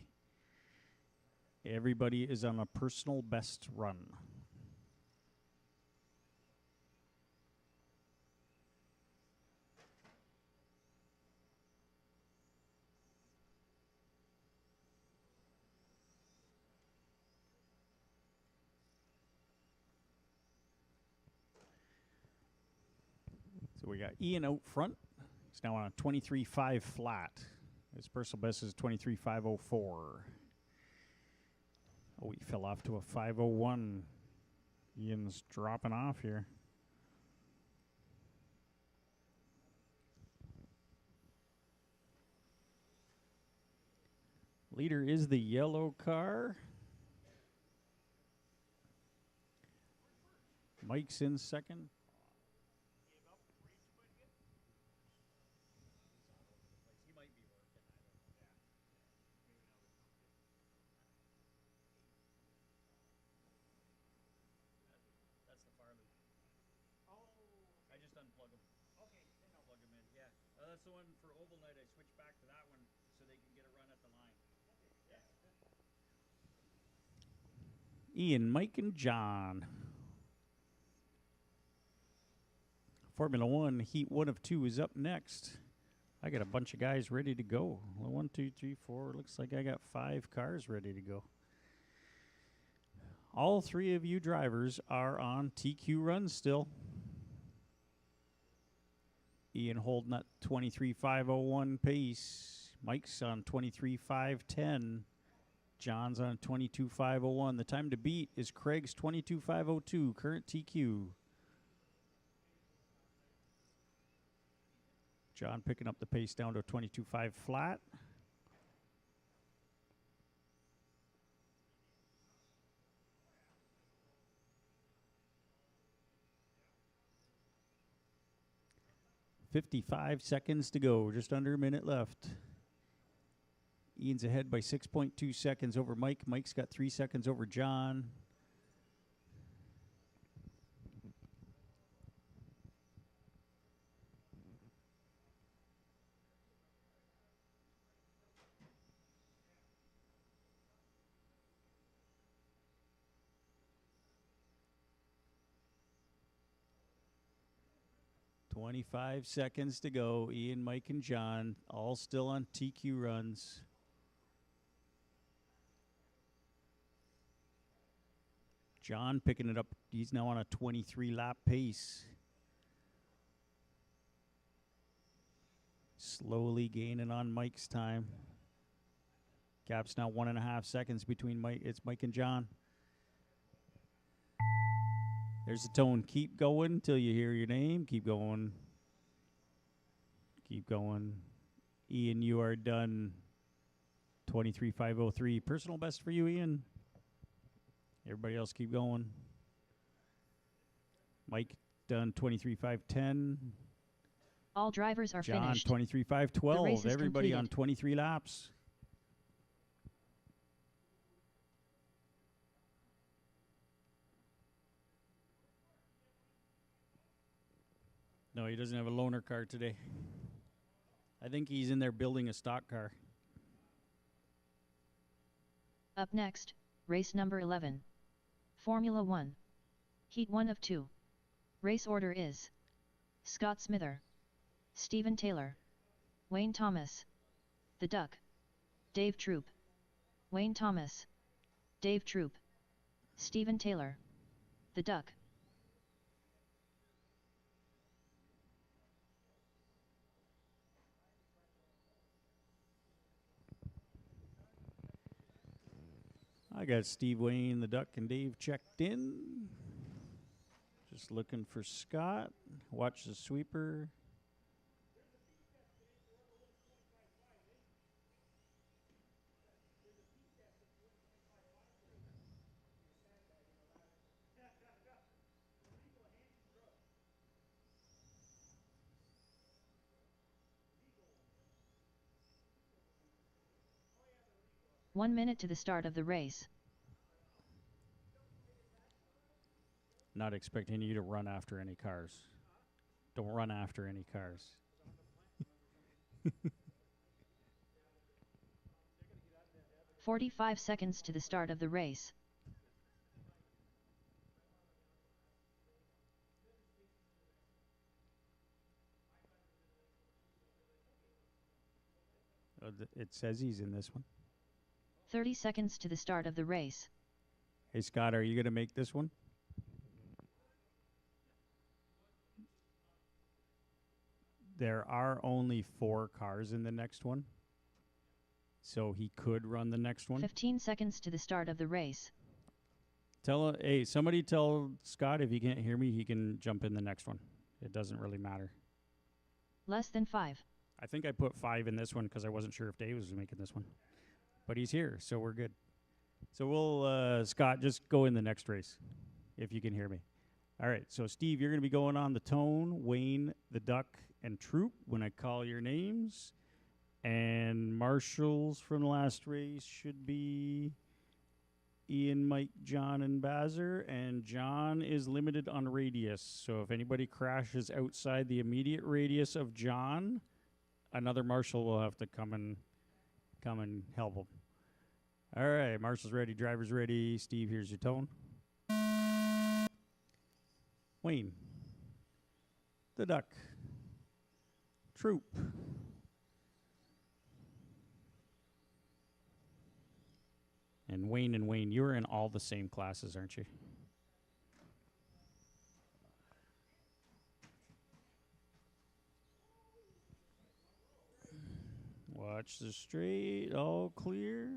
Everybody is on a personal best run. So we got Ian out front. He's now on a 23.5 flat. His personal best is 23.504. Oh, he fell off to a 501. Ian's dropping off here. Leader is the yellow car. Mike's in second. That's the far loop. Oh. I just unplug them. Okay. Then I'll plug them in. Yeah. That's the one for oval night. I switched back to that one so they can get a run at the line. Okay. Yeah. Ian, Mike, and John. Formula One, Heat 1 of 2 is up next. I got a bunch of guys ready to go. 1, 2, 3, 4. Looks like I got 5 cars ready to go. All 3 of you drivers are on TQ runs still. Ian holding that 23.501 pace. Mike's on 23.510. John's on 22.501. The time to beat is Craig's 22.502, current TQ. John picking up the pace down to a 22.5 flat. .55 seconds to go, just under a minute left. Ian's ahead by 6.2 seconds over Mike. Mike's got 3 seconds over John. .25 seconds to go. Ian, Mike, and John all still on TQ runs. John picking it up. He's now on a 23-lap pace. Slowly gaining on Mike's time. Gap's now 1.5 seconds between Mike. It's Mike and John. There's the tone. Keep going till you hear your name. Keep going. Keep going. Ian, you are done. 23.503. Personal best for you, Ian. Everybody else keep going. Mike done 23.510. All drivers are John, finished. 23.512. Everybody completed. on 23 laps. No, he doesn't have a loaner car today. I think he's in there building a stock car. Up next, race number 11. Formula 1. Heat 1 of 2. Race order is Scott Smither, Steven Taylor, Wayne Thomas, The Duck, Dave Troop, Wayne Thomas, Dave Troop, Steven Taylor, The Duck. I got Steve, Wayne, the Duck, and Dave checked in. Just looking for Scott. Watch the sweeper. One minute to the start of the race. Not expecting you to run after any cars. Don't run after any cars. 45 seconds to the start of the race. It says he's in this one. 30 seconds to the start of the race. Hey, Scott, are you going to make this one? there are only 4 cars in the next one. So he could run the next one. 15 seconds to the start of the race. Hey, somebody tell Scott if he can't hear me, he can jump in the next one. It doesn't really matter. Less than 5. I think I put 5 in this one because I wasn't sure if Dave was making this one. But he's here, so we're good. So we'll, Scott, just go in the next race, if you can hear me. All right, so Steve, you're going to be going on the tone, Wayne, the duck, and Troop when I call your names. And marshals from the last race should be Ian, Mike, John, and Bazzer. And John is limited on radius. So if anybody crashes outside the immediate radius of John, another marshal will have to come and help him. All right, marshals ready, drivers ready. Steve, here's your tone. Wayne, the duck, Troop, and Wayne, you're in all the same classes, aren't you? Watch the straight, all clear.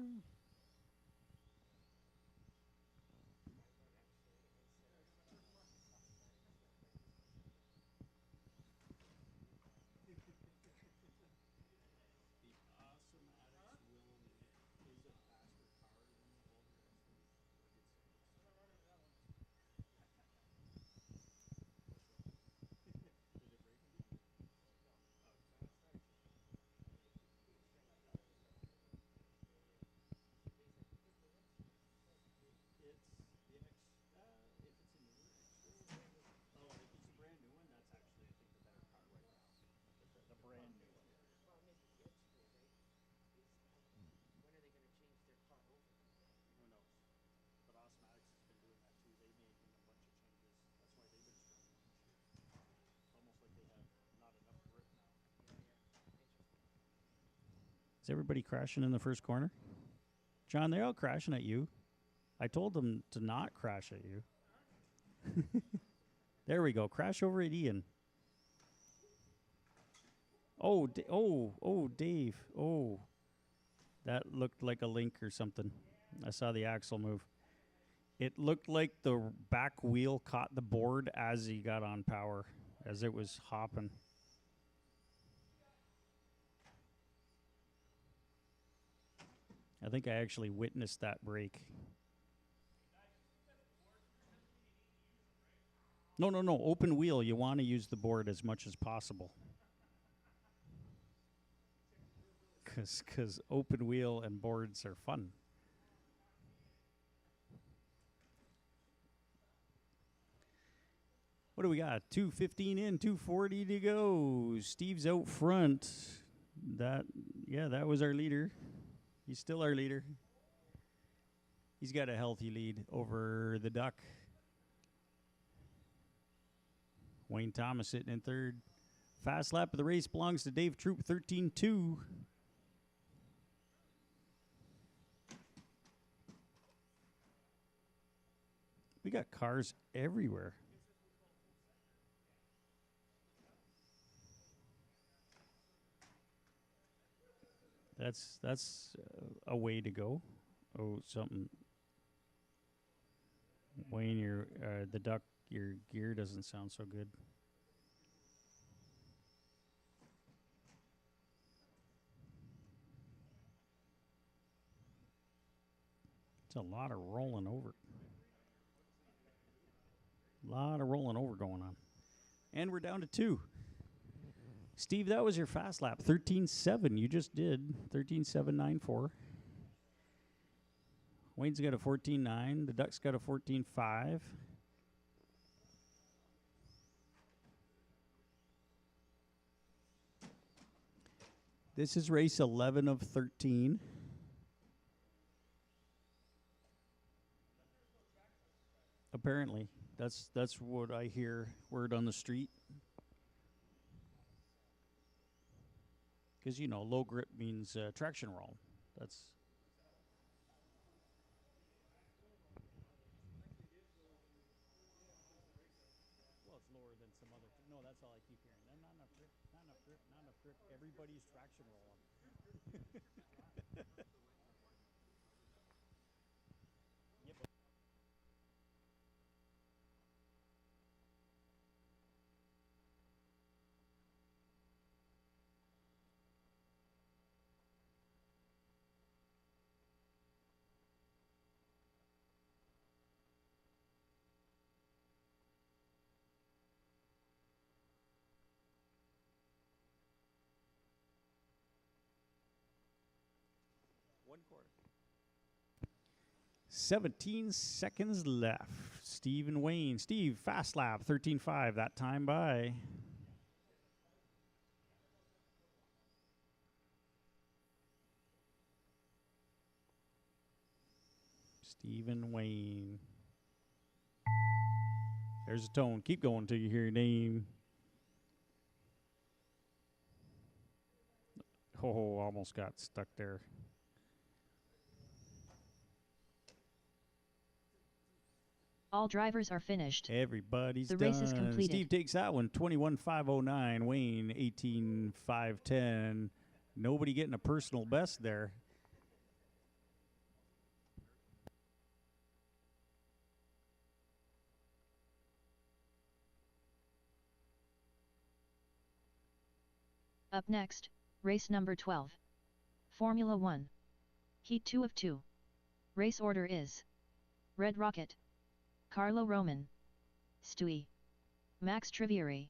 Is everybody crashing in the first corner? John, they're all crashing at you. I told them to not crash at you. There we go. Crash over at Ian. Oh, Dave. Oh, that looked like a link or something. I saw the axle move. It looked like the back wheel caught the board as he got on power, as it was hopping. I think I actually witnessed that break. No. Open wheel. You want to use the board as much as possible. Because open wheel and boards are fun. What do we got? 2:15 in, 2:40 to go. Steve's out front. That was our leader. He's still our leader. He's got a healthy lead over the duck. Wayne Thomas sitting in third. Fast lap of the race belongs to Dave Troop, 13-2. We got cars everywhere. That's a way to go. Oh, something. Wayne, your the duck, your gear doesn't sound so good. It's a lot of rolling over. A lot of rolling over going on. And we're down to 2. Steve, that was your fast lap. 13.7. You just did. 13.794. Wayne's got a 14.9. The Duck's got a 14.5. This is race 11 of 13. Apparently. That's what I hear word on the street. Because, low grip means traction roll. That's... Well, it's lower than some other... No, that's all I keep hearing. Not enough grip. Not enough grip, not enough grip. Everybody's traction rolling. Yep. One quarter. 17 seconds left. Steve and Wayne. Steve, fast lap, 13.5. That time by. Steve and Wayne. There's a tone. Keep going until you hear your name. Oh, almost got stuck there. All drivers are finished. Everybody's The done. race is completed. Steve takes that one, 21.509. Wayne, 18.510. Nobody getting a personal best there. Up next, race number 12. Formula 1. Heat 2 of 2. Race order is Red Rocket, Carlo Roman, Stewie, Max Trivieri.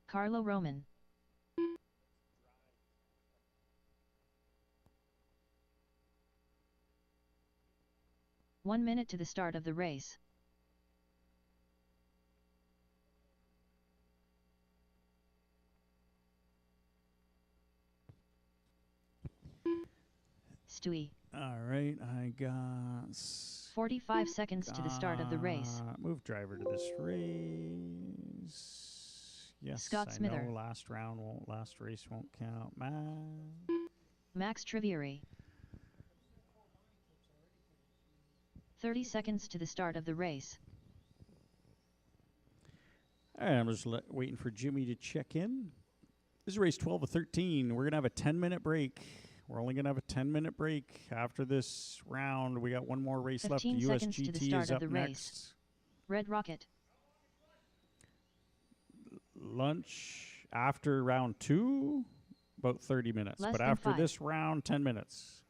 Carlo Roman. One minute to the start of the race. Stewie. All right, I got 45 seconds to the start of the race. Move driver to this race. Yes, Scott I Smither. know last race won't count. Max Trivieri. 30 seconds to the start of the race. All right, I'm just waiting for Jimmy to check in. This is race 12 of 13. We're going to have a 10-minute break. We're only going to have a 10-minute break after this round. We got one more race left. The 15 US seconds to the GT start is of up the next. race. Red Rocket. Lunch after round 2, about 30 minutes. Less but than after 5. this round, 10 minutes.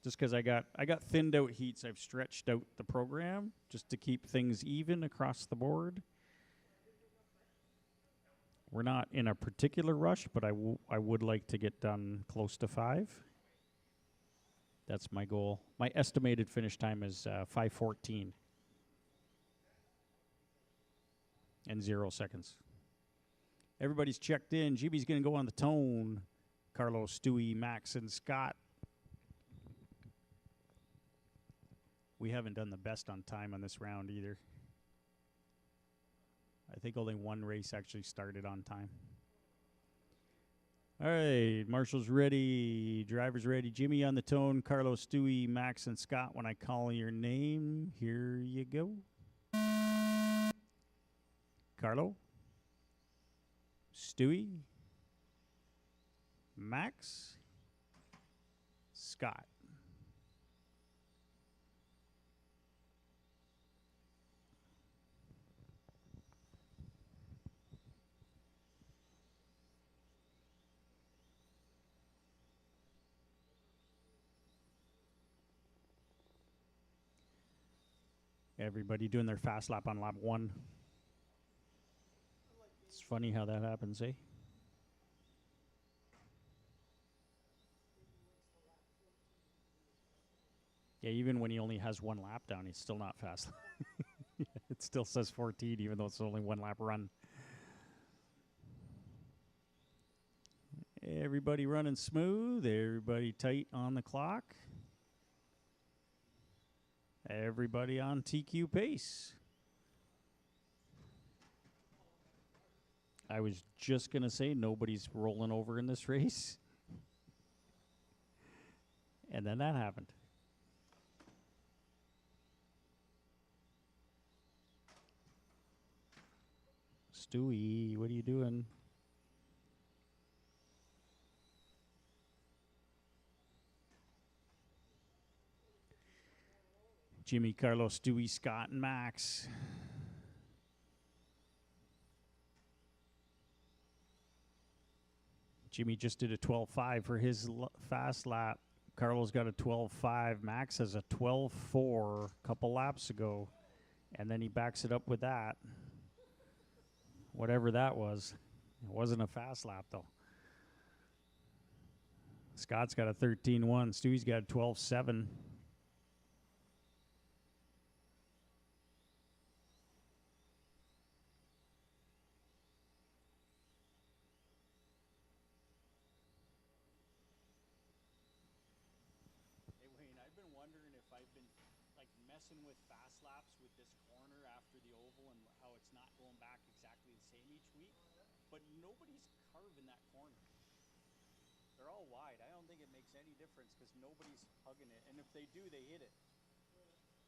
Just because I got thinned out heats, I've stretched out the program just to keep things even across the board. We're not in a particular rush, but I would like to get done close to 5. That's my goal. My estimated finish time is 5:14 and 0 seconds. Everybody's checked in. GB's going to go on the tone. Carlos, Stewie, Max, and Scott. We haven't done the best on time on this round either. I think only one race actually started on time. All right, Marshall's ready. Driver's ready. Jimmy on the tone. Carlos, Stewie, Max, and Scott. When I call your name, here you go. Carlo, Stewie, Max, Scott. Everybody doing their fast lap on lap 1. It's funny how that happens, eh? Yeah, even when he only has one lap down, he's still not fast. It still says 14, even though it's only one lap run. Everybody running smooth. Everybody tight on the clock. Everybody on TQ pace. I was just going to say nobody's rolling over in this race. And then that happened. Stewie, what are you doing? Jimmy, Carlos, Stewie, Scott, and Max. Jimmy just did a 12.5 for his fast lap. Carlos got a 12.5. Max has a 12.4 a couple laps ago. And then he backs it up with that. Whatever that was. It wasn't a fast lap, though. Scott's got a 13.1. Stewie's got a 12.7. Messing with fast laps with this corner after the oval and how it's not going back exactly the same each week, but nobody's carving that corner. They're all wide. I don't think it makes any difference because nobody's hugging it, and if they do, they hit it. Sometimes I see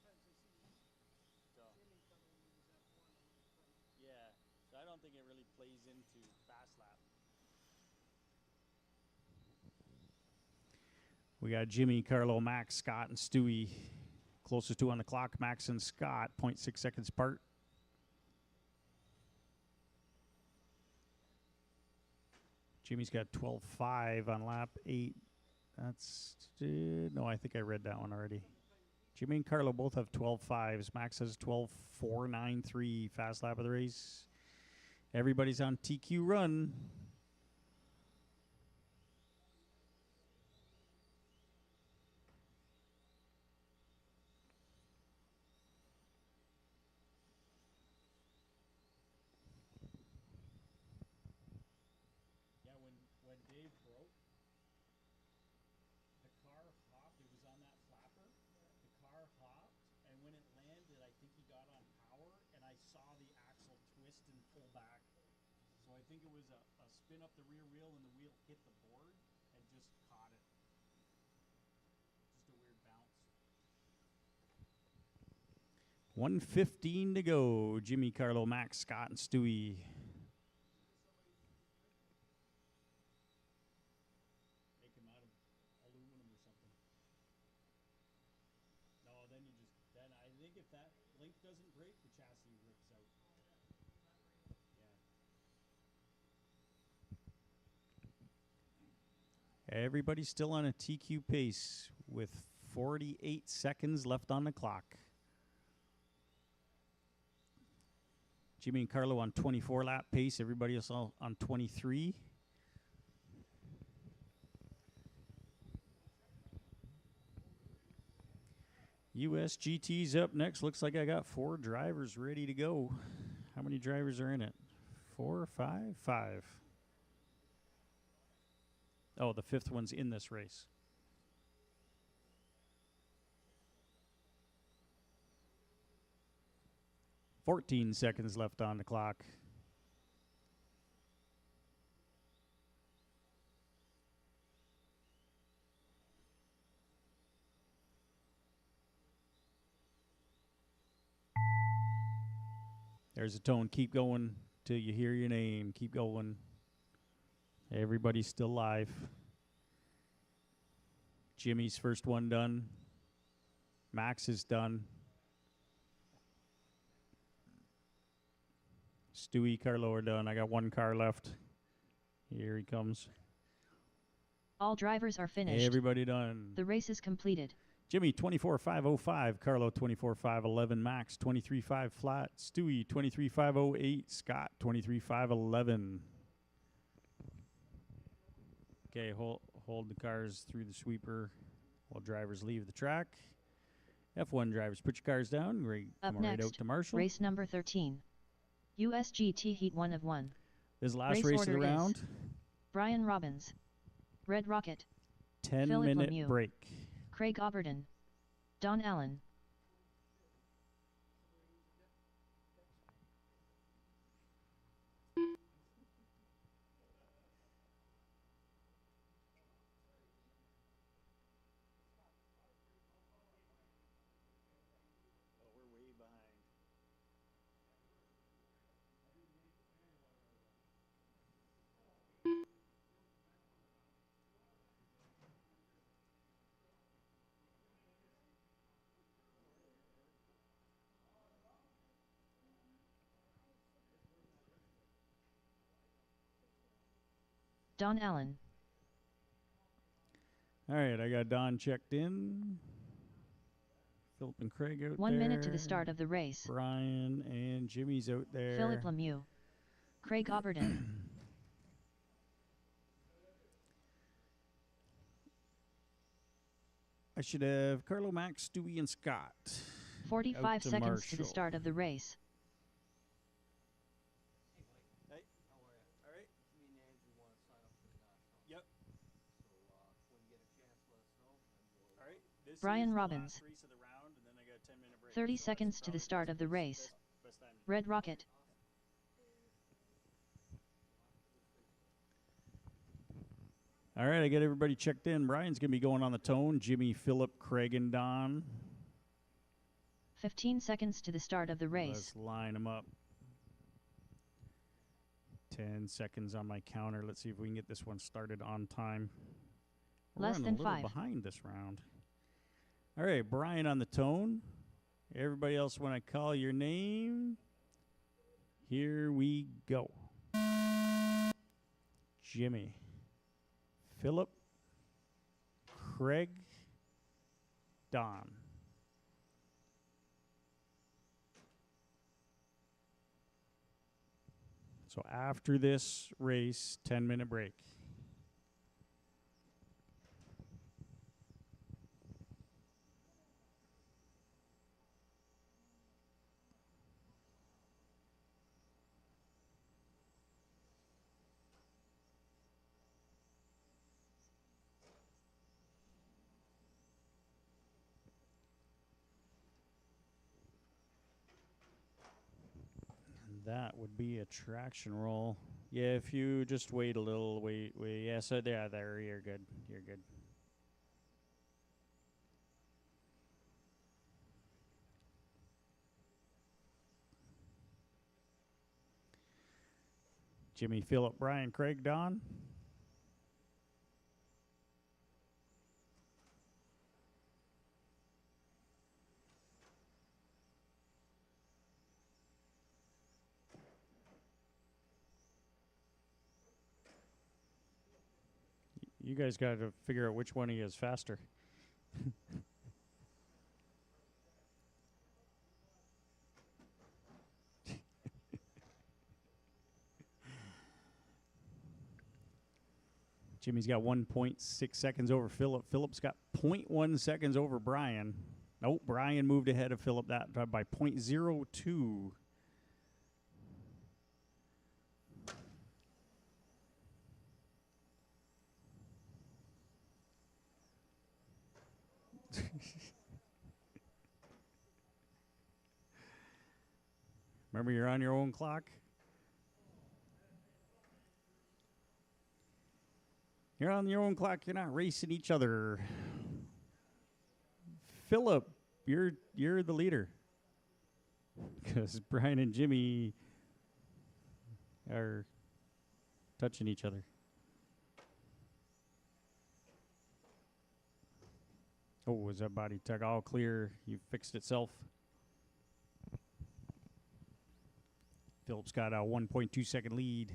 So, Jimmy coming and use that one on the front. yeah, so I don't think it really plays into fast lap. We got Jimmy, Carlo, Max, Scott, and Stewie. Closest two on the clock, Max and Scott, 0.6 seconds apart. Jimmy's got 12.5 on lap 8. That's, no, I think I read that one already. Jimmy and Carlo both have 12.5s. Max has 12.493 fast lap of the race. Everybody's on TQ run. When Dave broke, the car hopped. It was on that flapper. The car hopped, and when it landed, I think he got on power, and I saw the axle twist and pull back. So I think it was a spin up the rear wheel, and the wheel hit the board and just caught it. Just a weird bounce. 1:15 to go. Jimmy, Carlo, Max, Scott, and Stewie. If that link doesn't break, the chassis rips out. Yeah. Everybody's still on a TQ pace with 48 seconds left on the clock. Jimmy and Carlo on 24 lap pace. Everybody else on 23. US GT's up next. Looks like I got 4 drivers ready to go. How many drivers are in it? 4 or 5? 5. Oh, the 5th one's in this race. $14 seconds left on the clock. There's a tone. Keep going till you hear your name. Keep going. Everybody's still live. Jimmy's first one done. Max is done. Stewie, Carlo are done. I got 1 car left. Here he comes. All drivers are finished. Everybody done. The race is completed. Jimmy, 24.505. Carlo, 24.511. Max, 23.5 flat. Stewie, 23.508. Scott, 23.511. Okay, hold the cars through the sweeper. while drivers leave the track. F1 drivers, put your cars down. Up Come right out next, to Marshall. race number 13. USGT Heat 1 of 1. This is the last Race race of the order is round. Brian Robbins, Red Rocket, 10-minute Lemieux. break. Craig Oberton, Don Allen. Oh, we're way behind. Don Allen. All right, I got Don checked in. Philip and Craig out 1 there. minute to the start of the race. Brian and Jimmy's out there. Philip Lemieux, Craig Oberton. I should have Carlo, Max, Stewie, and Scott. 45 out to seconds to the Marshall. start of the race. Hey, how are you? All right. Me and Andrew want to sign up for the national. Yep. So when you get a chance, let us know. And we'll, All right. This Brian is the Robbins. last race of the round, and then I got a 10-minute break. 30 So that's seconds to the probably start of the best- race. best time to do Red Rocket. All right, I got everybody checked in. Brian's going to be going on the tone. Jimmy, Philip, Craig, and Don. 15 seconds to the start of the race. Let's line them up. 10 seconds on my counter. Let's see if we can get this one started on time. We're Less running than a little 5. behind this round. All right, Brian on the tone. Everybody else, when I call your name, here we go. Jimmy, Philip, Craig, Don. So after this race, 10-minute break. That would be a traction roll. Yeah, if you just wait a little, wait. Yeah, so there, you're good. You're good. Jimmy, Philip, Brian, Craig, Don. You guys got to figure out which one he is faster. Jimmy's got 1.6 seconds over Philip. Philip's got 0.1 seconds over Brian. Nope, Brian moved ahead of Philip that by 0.02. Remember, you're on your own clock. You're on your own clock. You're not racing each other. Philip, you're the leader. Because Brian and Jimmy are touching each other. Oh, was that body tug all clear? You fixed itself. Philip's got a 1.2 second lead.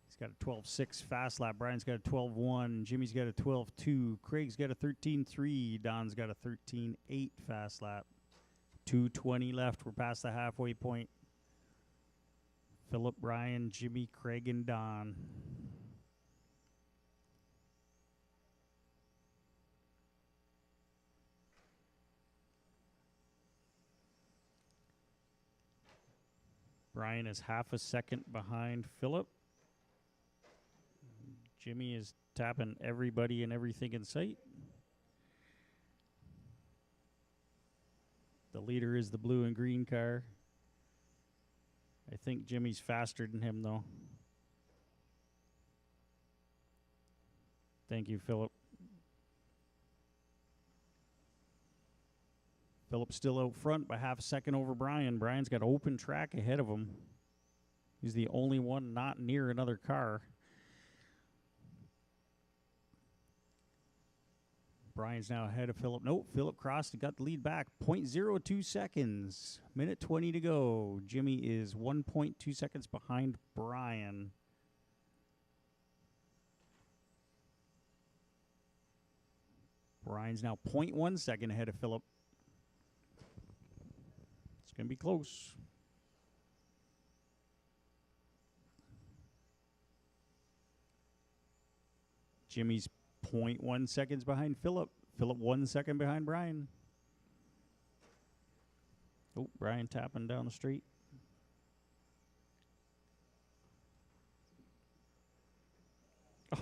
He's got a 12.6 fast lap. Brian's got a 12.1. Jimmy's got a 12.2. Craig's got a 13.3. Don's got a 13.8 fast lap. 2:20 left. We're past the halfway point. Philip, Brian, Jimmy, Craig, and Don. Brian is half a second behind Philip. Jimmy is tapping everybody and everything in sight. The leader is the blue and green car. I think Jimmy's faster than him, though. Thank you, Philip. Philip's still out front by half a second over Brian. Brian's got open track ahead of him. He's the only one not near another car. Brian's now ahead of Philip. Nope, Philip crossed and got the lead back. 0.02 seconds. Minute 20 to go. Jimmy is 1.2 seconds behind Brian. Brian's now 0.1 second ahead of Philip. It's going to be close. Jimmy's 0.1 seconds behind Philip. Philip 1 second behind Brian. Oh, Brian tapping down the street. Oh.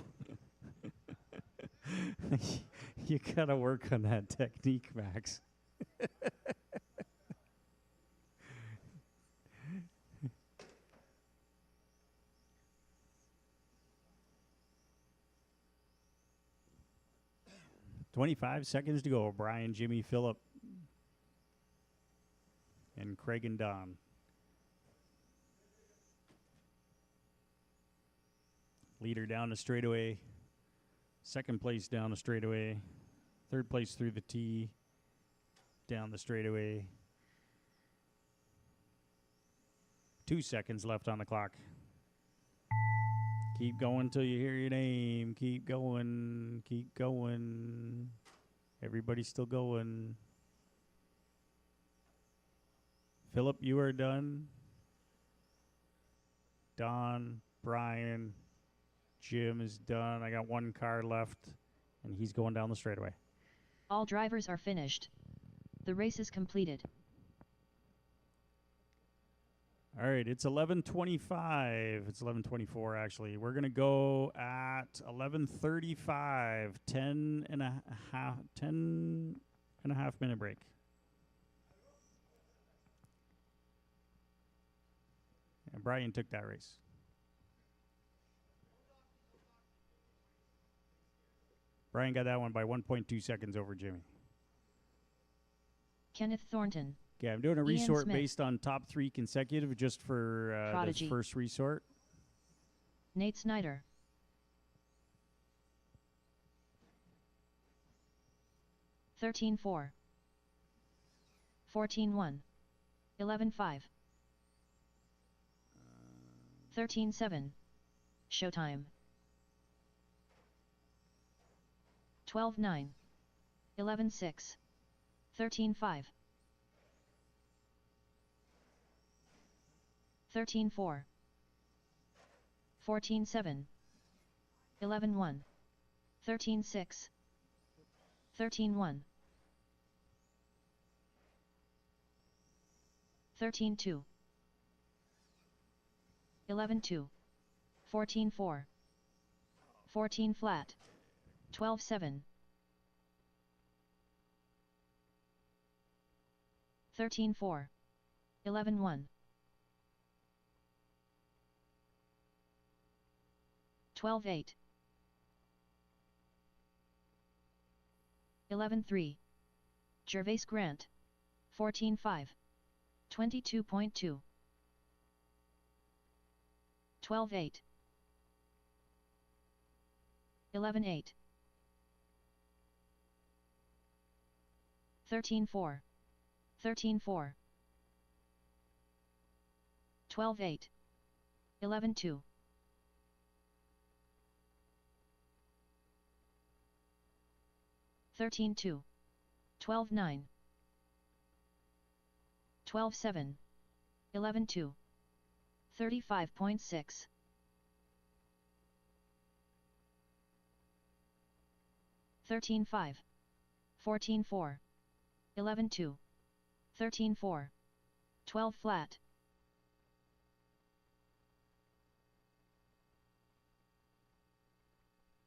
You got to work on that technique, Max. 25 seconds to go. Brian, Jimmy, Philip, and Craig and Don. Leader down the straightaway. Second place down the straightaway. Third place through the tee. Down the straightaway. 2 seconds left on the clock. Keep going till you hear your name. Keep going. Keep going. Everybody's still going. Philip, you are done. Don, Brian, Jim is done. I got one car left, and he's going down the straightaway. All drivers are finished. The race is completed. All right, it's 11:25. It's 11:24, actually. We're going to go at 11:35, 10 and a half minute break. And Brian took that race. Brian got that one by 1.2 seconds over Jimmy. Kenneth Thornton. Okay, I'm doing a Ian resort Smith. based on top 3 consecutive just for this Prodigy. first resort. Nate Snyder. $13.4. $14.1. $11.5. $13.7. Showtime. $12.9. $11.6. $13.5. $13.4. $14.7. $11.1. $13.6. $13.1. $13.2. $11.2. $14.4. 14 flat. 12.7. 13.4. 11.1. 12.8. 11.3. Gervais Grant. 14.5. 22.2. 12.8. 11.8. 13.4. 13.4. 12.8. 11.2. 13.2. 12.9. 12.7. 11.2. 35.6. 13.5. 14.4. 11.2. 13.4. 12 flat.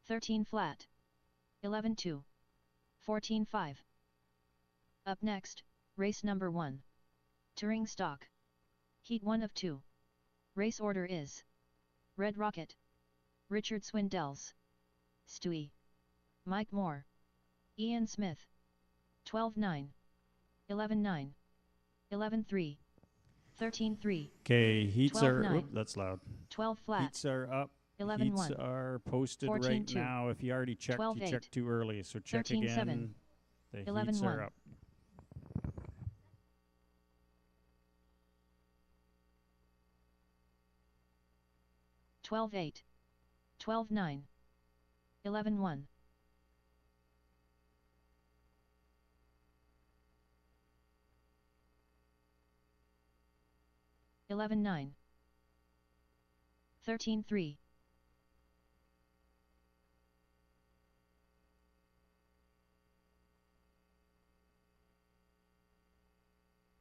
13 flat. 11-2. 14-5. Up next, race number 1. Touring stock. Heat 1 of 2. Race order is Red Rocket, Richard Swindells, Stewie, Mike Moore, Ian Smith. 12-9. 11-9. 11-3. 13-3. Okay, heats 12-9. are. Oop, that's loud. 12 flat. Heats are up. 11-1. Heats are posted 14-2. right now. If you already checked, you 12-8. checked too early. So check 13-7. again. The heats 11-1. are up. 12-8. 12-9. 11-1. 11-9. 13-3.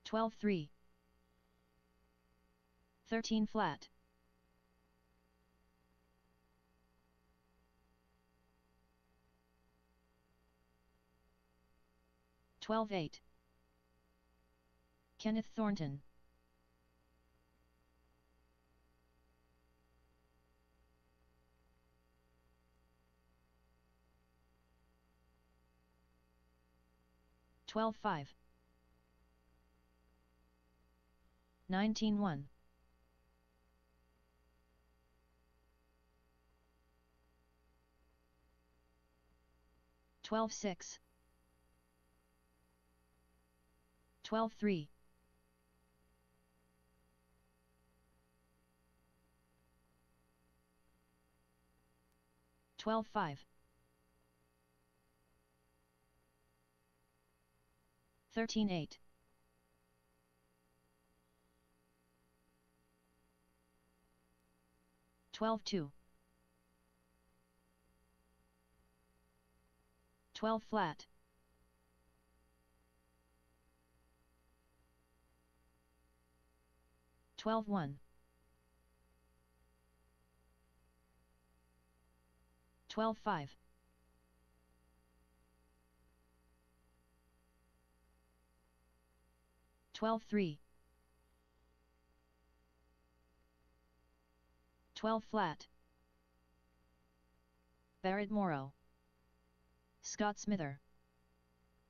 12-3. 13 flat. 12-8. Kenneth Thornton. $12.5. 19-1. 12-6. 12-3. 12-5. 13-8. 12-2. 12 flat. 12-1. 12-5. 12-3. 12 flat. Barrett Morrow. Scott Smither.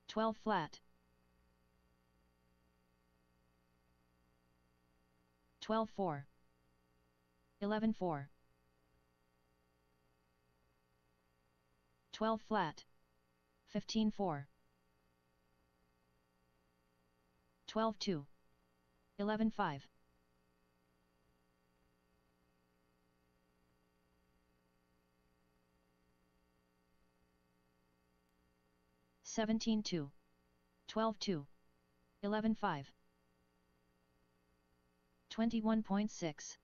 12 flat. 12-4. 11-4. 12 flat. 15-4. 12-2. 11-5. 17-2. 12-2. 11-5. 21.6.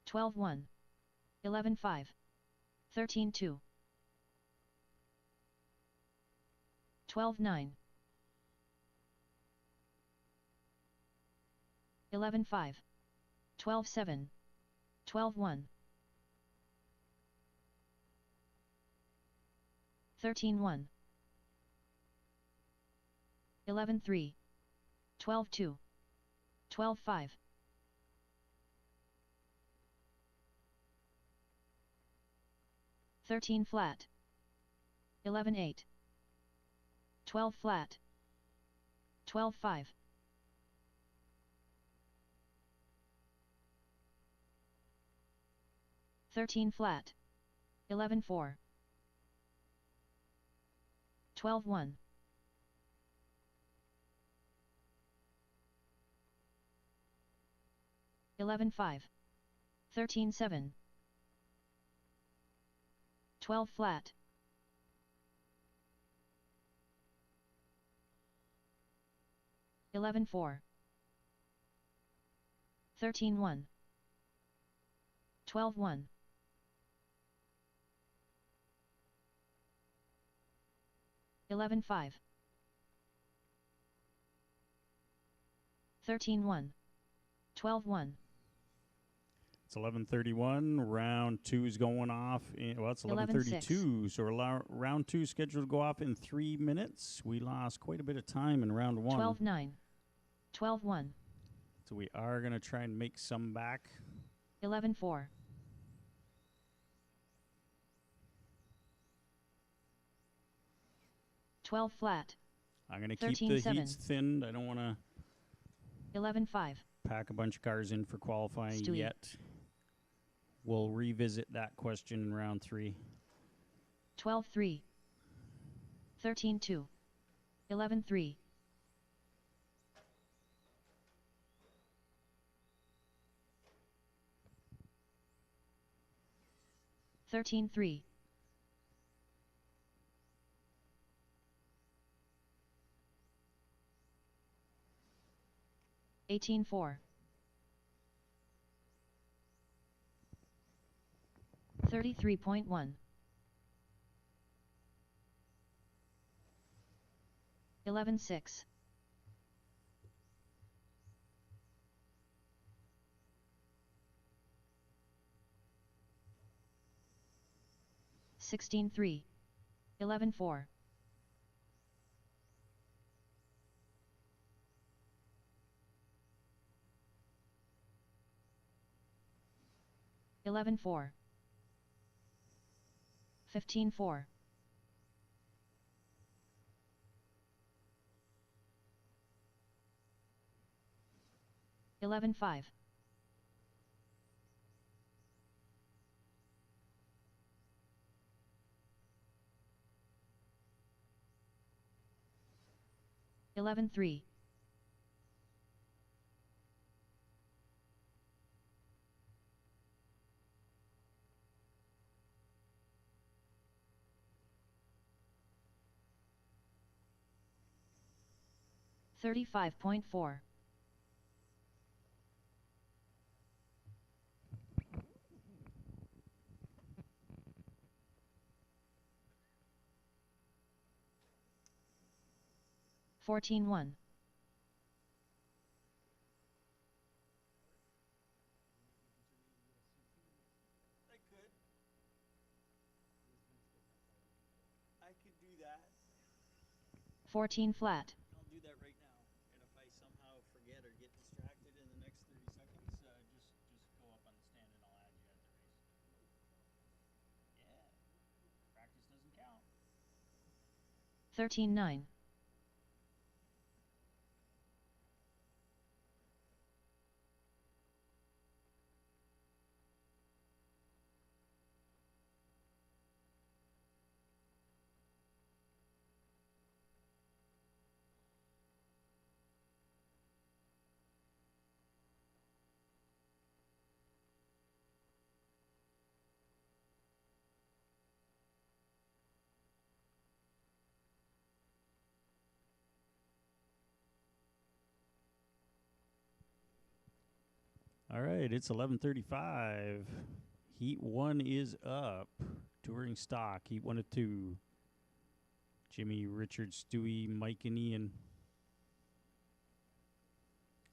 12-1. 11-5. 13-2. 12-9. 11-5. 12-7. 12-1. 13-1. 11-3. 12-2. 12-5. 13 flat. 11-8. 12 flat. 12-5. 13 flat. 11-4. 12-1. 11-5. 13-7. 12 flat. 11-4. 13-1. 12-1. 11-5. 13-1. 12-1. It's 11:31. Round 2 is going off. It's 11:32. So round 2 is scheduled to go off in 3 minutes. We lost quite a bit of time in round 1. 12-9. 12-1. So we are going to try and make some back. 11-4. 12 flat. I'm going to keep the 13-7. heats thinned. I don't want to 11-5. pack a bunch of cars in for qualifying Stewie. yet. We'll revisit that question in round 3. 12-3. 13-2. 11-3. 13-3. 18-4. 33.1. 11-6. 16-3. 11-4. 11-4. 15-4. 11-5. 11-3. 35.4. 14-1. 14 flat. I'll do that right now. And if I somehow forget or get distracted in the next 30 seconds, just go up on the stand and I'll add you at the race. Yeah. Practice doesn't count. 13-9. All right, it's 11:35. Heat 1 is up. Touring stock, Heat 1 of 2. Jimmy, Richard, Stewie, Mike, and Ian.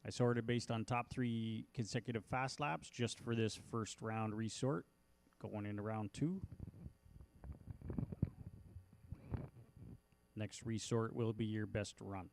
I sorted based on top 3 consecutive fast laps just for this first round resort. Going into round 2. Next resort will be your best run.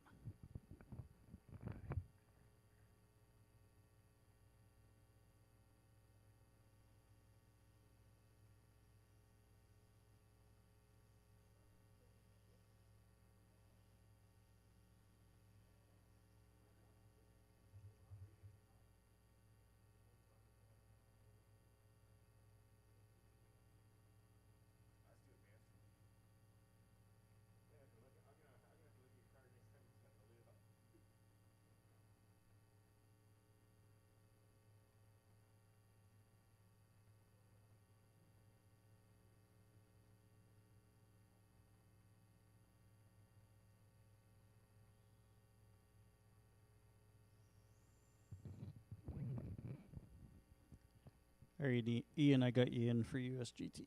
All right, Ian, I got you in for USGT.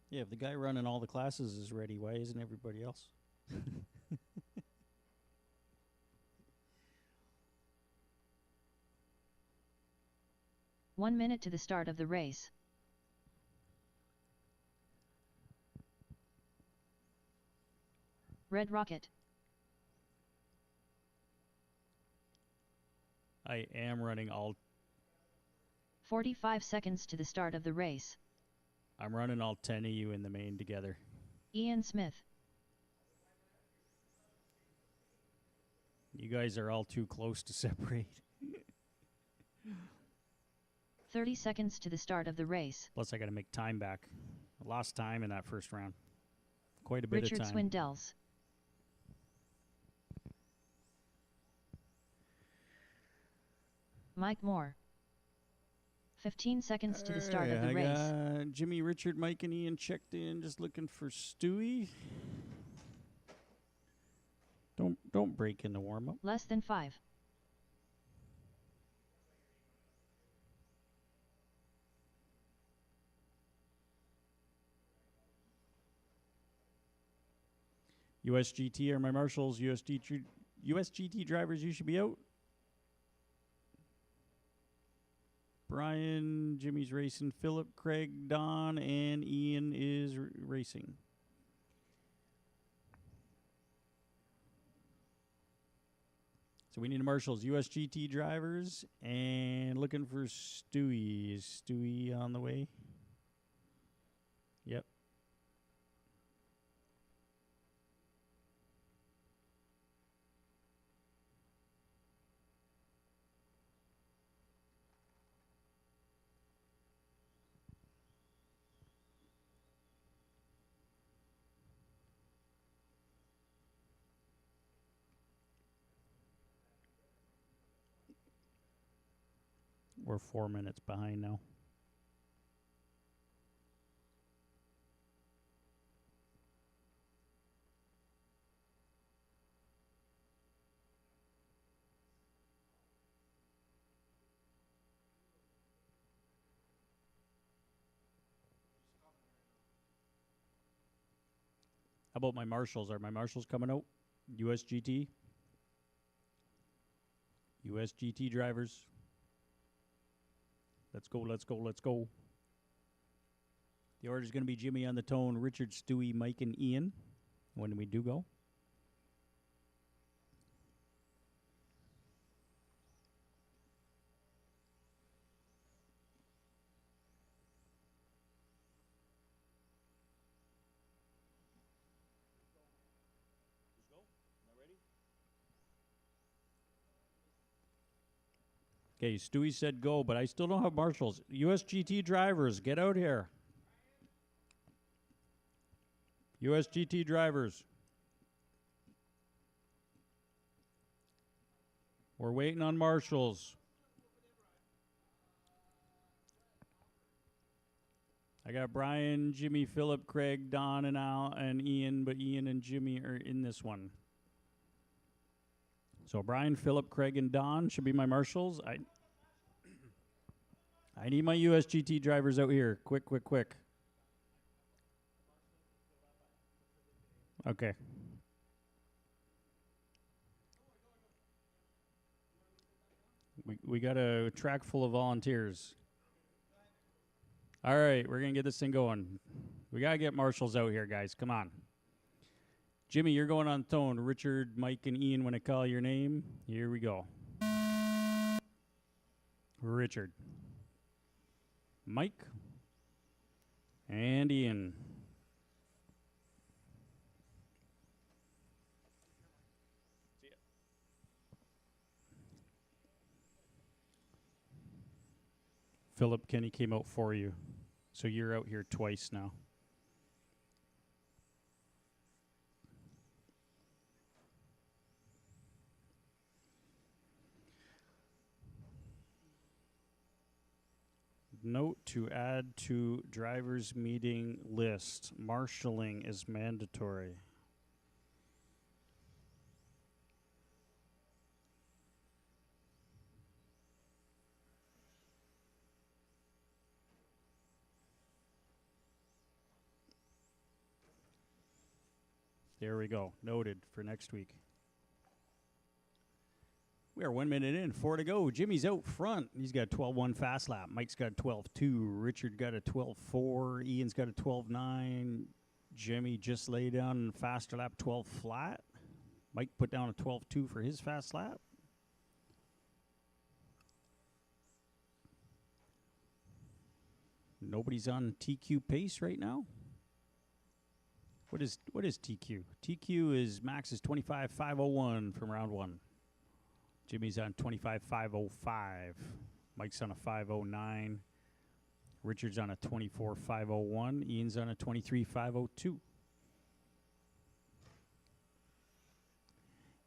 Yeah, if the guy running all the classes is ready, why isn't everybody else? 1 minute to the start of the race. Red Rocket. I am running all 45 seconds to the start of the race. I'm running all 10 of you in the main together. Ian Smith. You guys are all too close to separate. 30 seconds to the start of the race. Plus I got to make time back. I lost time in that first round. Quite a bit Richard of time. Swindells. Mike Moore. 15 seconds to the start of the I race. got Jimmy, Richard, Mike, and Ian checked in. Just looking for Stewie. Don't break in the warm-up. Less than 5. USGT are my marshals. USGT drivers, you should be out. Brian, Jimmy's racing. Philip, Craig, Don, and Ian is racing. So we need marshals, USGT drivers, and looking for Stewie. Is Stewie on the way? Yep. We're 4 minutes behind now. How about my marshals? Are my marshals coming out? USGT? USGT drivers. Let's go, let's go, let's go. The order's going to be Jimmy on the tone, Richard, Stewie, Mike, and Ian when we do go. Just go. Am I ready? Okay, Stewie said go, but I still don't have marshals. USGT drivers, get out here. USGT drivers. We're waiting on marshals. I got Brian, Jimmy, Philip, Craig, Don, and Al, and Ian, but Ian and Jimmy are in this one. So Brian, Philip, Craig, and Don should be my marshals. I need my USGT drivers out here. Quick, quick, quick. Okay. We got a track full of volunteers. All right, we're going to get this thing going. We got to get marshals out here, guys. Come on. Jimmy, you're going on tone. Richard, Mike, and Ian, when I call your name, here we go. Richard. Mike. And Ian. See ya. Philip, Kenny came out for you. So you're out here twice now. Note to add to driver's meeting list. Marshalling is mandatory. There we go. Noted for next week. We are 1 minute in, 4 to go. Jimmy's out front. He's got a 12-1 fast lap. Mike's got a 12-2. Richard got a 12-4. Ian's got a 12-9. Jimmy just laid down a faster lap, 12 flat. Mike put down a 12-2 for his fast lap. Nobody's on TQ pace right now. What is TQ? TQ is Max is 25.501 from round 1. Jimmy's on 25.505. Mike's on a 5.09. Richard's on a 24.501. Ian's on a 23.502.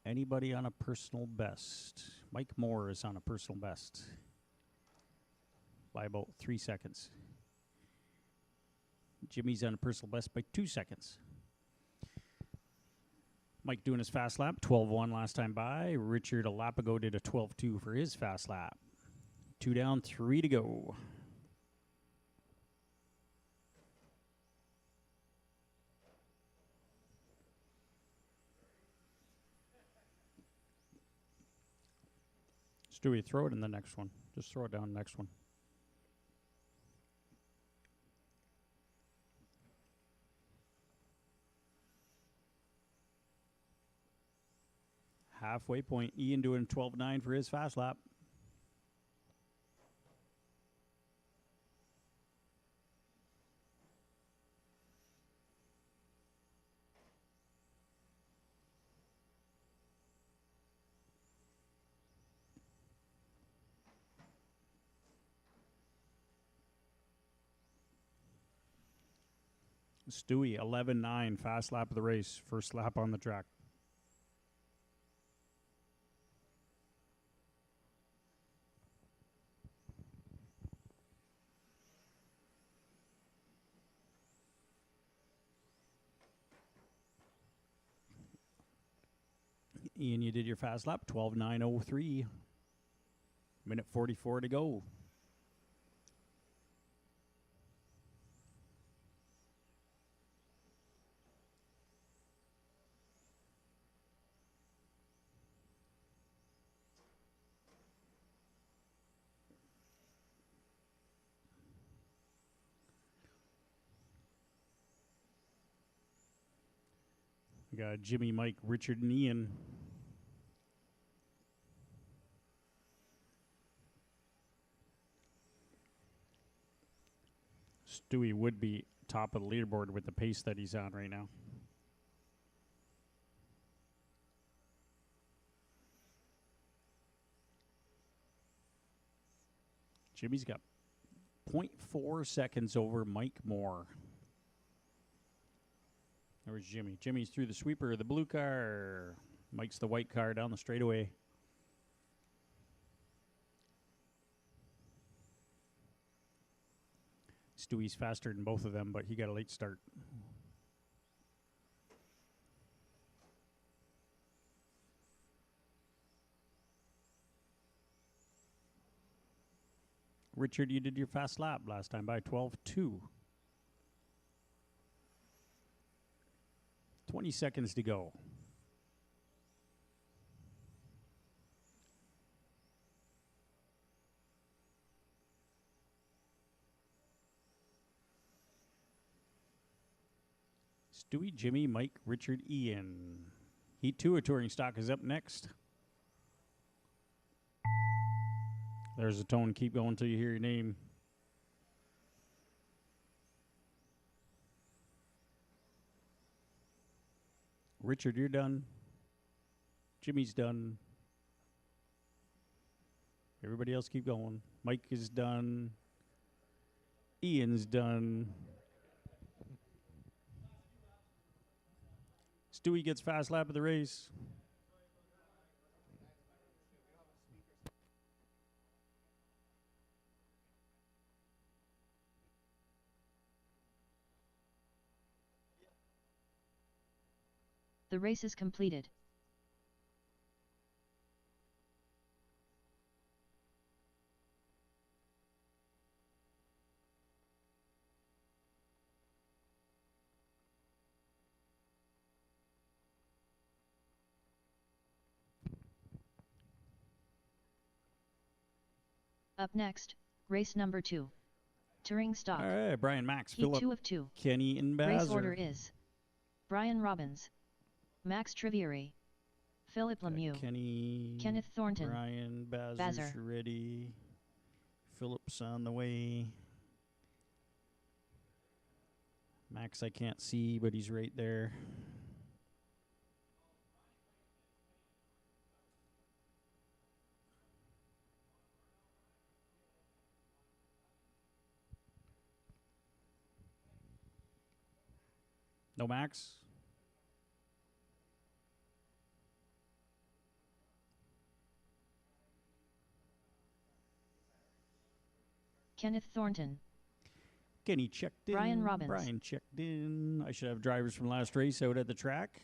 Anybody on a personal best? Mike Moore is on a personal best by about 3 seconds. Jimmy's on a personal best by 2 seconds. Mike doing his fast lap, 12-1 last time by. Richard a lap ago did a 12-2 for his fast lap. 2 down, 3 to go. Stewie, throw it in the next one. Just throw it down the next one. Halfway point. Ian doing 12.9 for his fast lap. Stewie, 11.9, fast lap of the race. First lap on the track. Ian, you did your fast lap, 12.903. Minute 44 to go. We got Jimmy, Mike, Richard, and Ian. Stewie would be top of the leaderboard with the pace that he's on right now. Jimmy's got 0.4 seconds over Mike Moore. There's Jimmy. Jimmy's through the sweeper, the blue car. Mike's the white car down the straightaway. Stewie's faster than both of them, but he got a late start. Richard, you did your fast lap last time by 12.2. 20 seconds to go. Stewie, Jimmy, Mike, Richard, Ian. Heat 2 of Touring Stock is up next. There's a tone. Keep going until you hear your name. Richard, you're done. Jimmy's done. Everybody else keep going. Mike is done. Ian's done. Stewie gets fast lap of the race. The race is completed. Up next, race number 2. Touring stock. All right, Brian, Max, Heat Philip, 2 of 2. Kenny, and Bazzer. Race order is Brian Robbins, Max Trivieri, Philip Lemieux, Kenny, Kenneth Thornton, Brian, Bazzer's Bazzer. ready. Philip's on the way. Max I can't see, but he's right there. No Max? Kenneth Thornton, Kenny checked in. Brian Robbins. Brian checked in. I should have drivers from last race out at the track.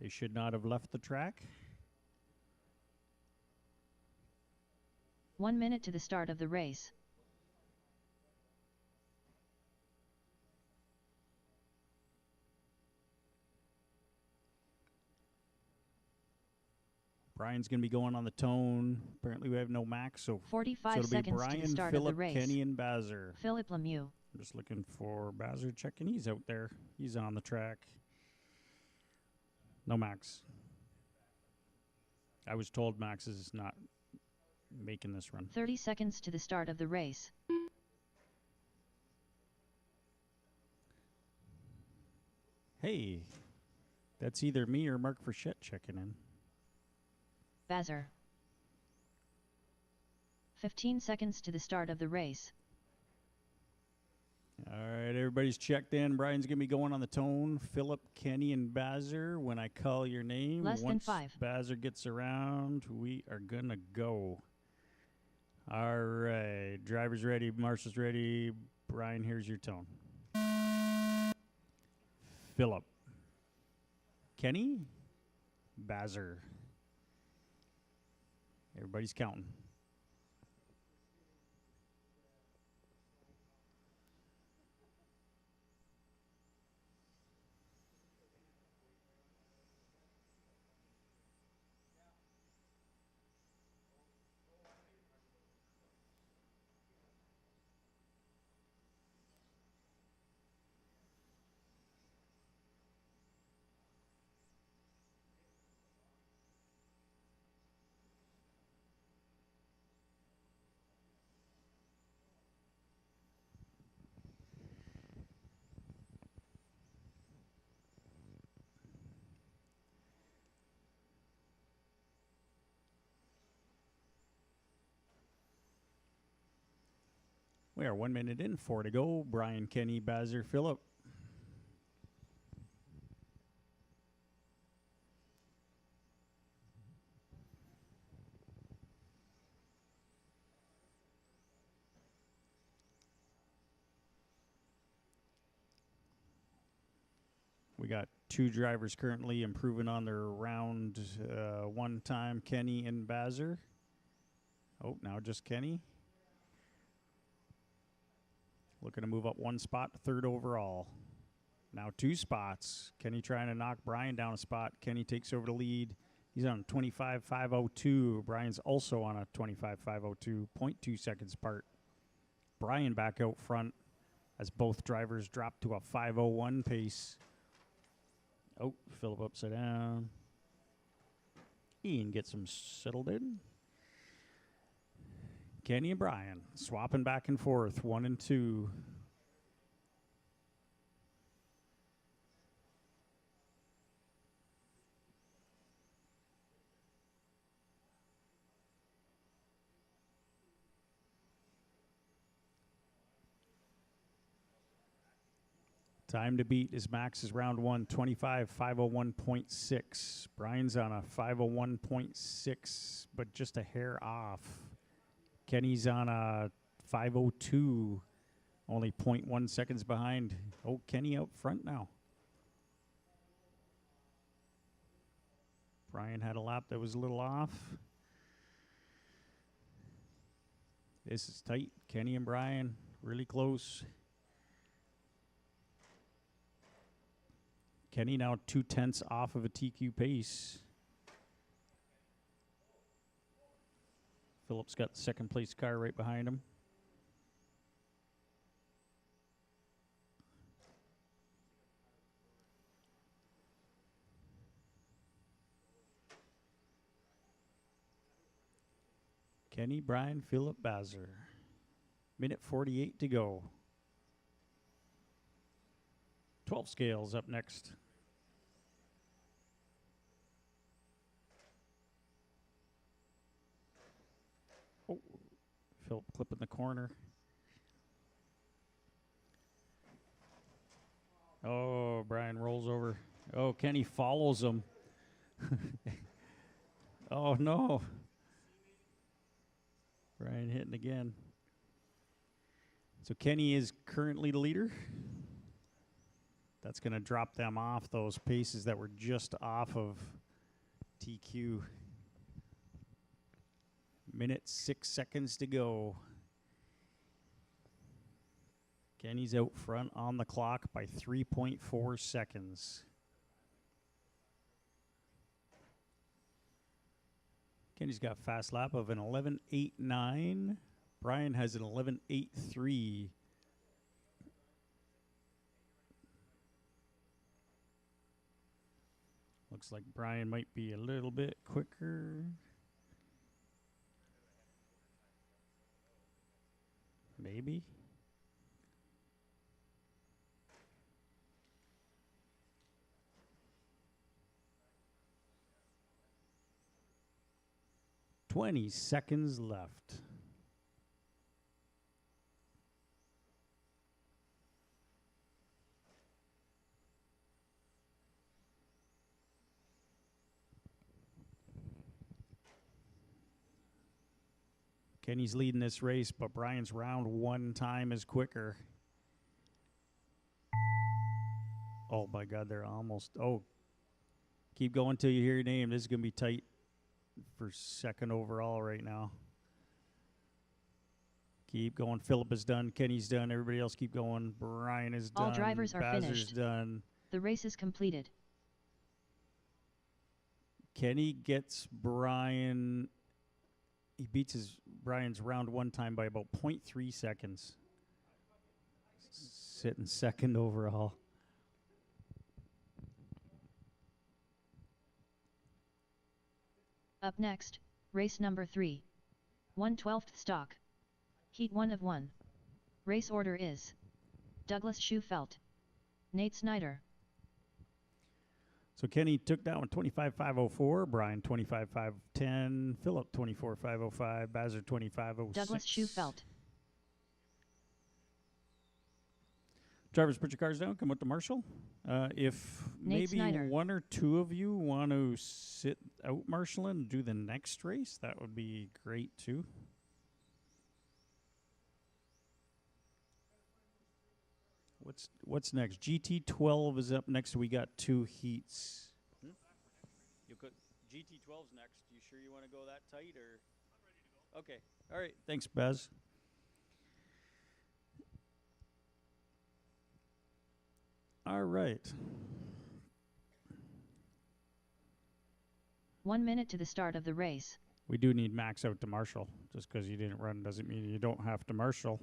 They should not have left the track. 1 minute to the start of the race. Brian's going to be going on the tone. Apparently we have no Max, so 45 it'll be seconds Brian, to the start Philip, of the race. Kenny, and Bazzer. Philip Lemieux, I'm just looking for Bazzer checking. He's out there. He's on the track. No Max. I was told Max is not making this run. 30 seconds to the start of the race. Hey, that's either me or Mark Frechette checking in. Bazzer. 15 seconds to the start of the race. All right, everybody's checked in. Brian's going to be going on the tone. Philip, Kenny, and Bazzer, when I call your name. Less than Once 5. Bazzer gets around, we are going to go. All right, driver's ready, Marshall's ready. Brian, here's your tone. Philip. Kenny. Bazzer. Everybody's counting. We are 1 minute in, 4 to go. Brian, Kenny, Bazzer, Philip. We got 2 drivers currently improving on their round 1 time, Kenny and Bazzer. Oh, now just Kenny. Looking to move up 1 spot, 3rd overall. Now 2 spots. Kenny trying to knock Brian down a spot. Kenny takes over the lead. He's on 25.502. Brian's also on a 25.502, 0.2 seconds apart. Brian back out front as both drivers drop to a 5:01 pace. Oh, Philip upside down. Ian gets him settled in. Kenny and Brian swapping back and forth, 1 and 2. Time to beat is Max's round 1, 25.501.6. Brian's on a 5:01.6, but just a hair off. Kenny's on a 5:02, only 0.1 seconds behind. Oh, Kenny out front now. Brian had a lap that was a little off. This is tight. Kenny and Brian really close. Kenny now 0.2 off of a TQ pace. Philip's got the second place car right behind him. Kenny, Brian, Philip, Bazzer. Minute 48 to go. 12 scales up next. Oh, Philip clipping the corner. Oh, Brian rolls over. Oh, Kenny follows him. Oh, no. Brian hitting again. So Kenny is currently the leader. That's going to drop them off those paces that were just off of TQ. Minute 6 seconds to go. Kenny's out front on the clock by 3.4 seconds. Kenny's got a fast lap of an 11.89. Brian has an 11.83. Looks like Brian might be a little bit quicker. Maybe. "20 seconds left." Kenny's leading this race, but Brian's round one time is quicker. Oh my God, they're almost. Oh, keep going till you hear your name. This is going to be tight for second overall right now. Keep going. Philip is done. Kenny's done. Everybody else keep going. Brian is done. All drivers are Bazzer's finished. done. The race is completed. Kenny gets Brian. He beats Brian's round one time by about 0.3 seconds. Sitting second overall. Up next, race number 3. 1/12th stock. Heat 1 of 1. Race order is Douglas Schufelt, Nate Snyder. So Kenny took that one 25.504, Brian 25.510, Philip 24.505, Bazzer 25.06. Douglas Schufelt. Drivers, put your cars down. Come with the marshal. If Nate maybe Snyder. one or two of you want to sit out marshaling and do the next race, that would be great too. What's next? GT12 is up next. We got 2 heats. You could GT12's next. You sure you want to go that tight or? I'm ready to go. Okay. All right. Thanks, Baz. All right. 1 minute to the start of the race. We do need Max out to marshal. Just because you didn't run doesn't mean you don't have to marshal.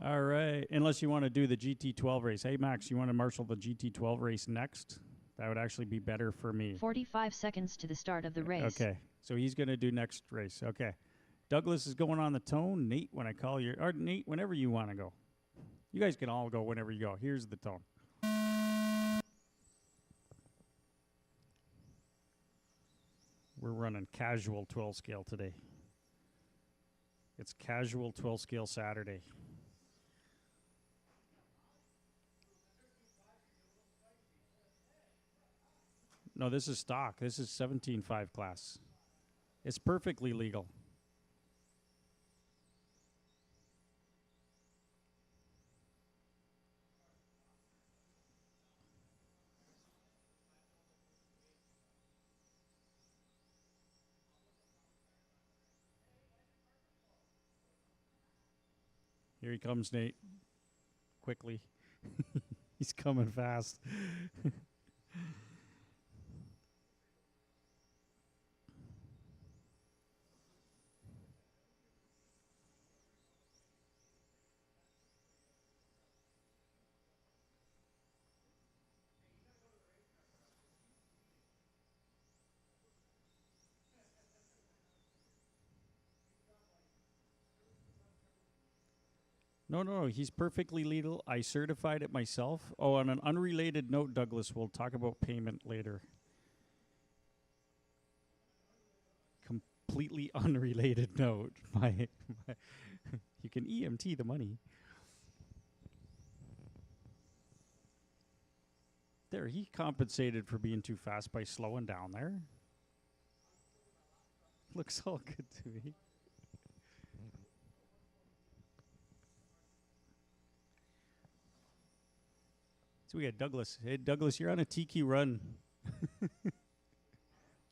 All right. Unless you want to do the GT12 race. Hey, Max, you want to marshal the GT12 race next? That would actually be better for me. 45 seconds to the start of the race. Okay. So he's going to do next race. Okay. Douglas is going on the tone. Nate, when I call you, or Nate, whenever you want to go. You guys can all go whenever you go. Here's the tone. We're running casual 12 scale today. It's casual 12 scale Saturday. No, this is stock. This is 17.5 class. It's perfectly legal. Here he comes, Nate. Quickly. He's coming fast. No, he's perfectly legal. I certified it myself. Oh, on an unrelated note, Douglas, we'll talk about payment later. Completely unrelated note. You can EMT the money. There, he compensated for being too fast by slowing down there. Looks all good to me. So we got Douglas. Hey, Douglas, you're on a tiki run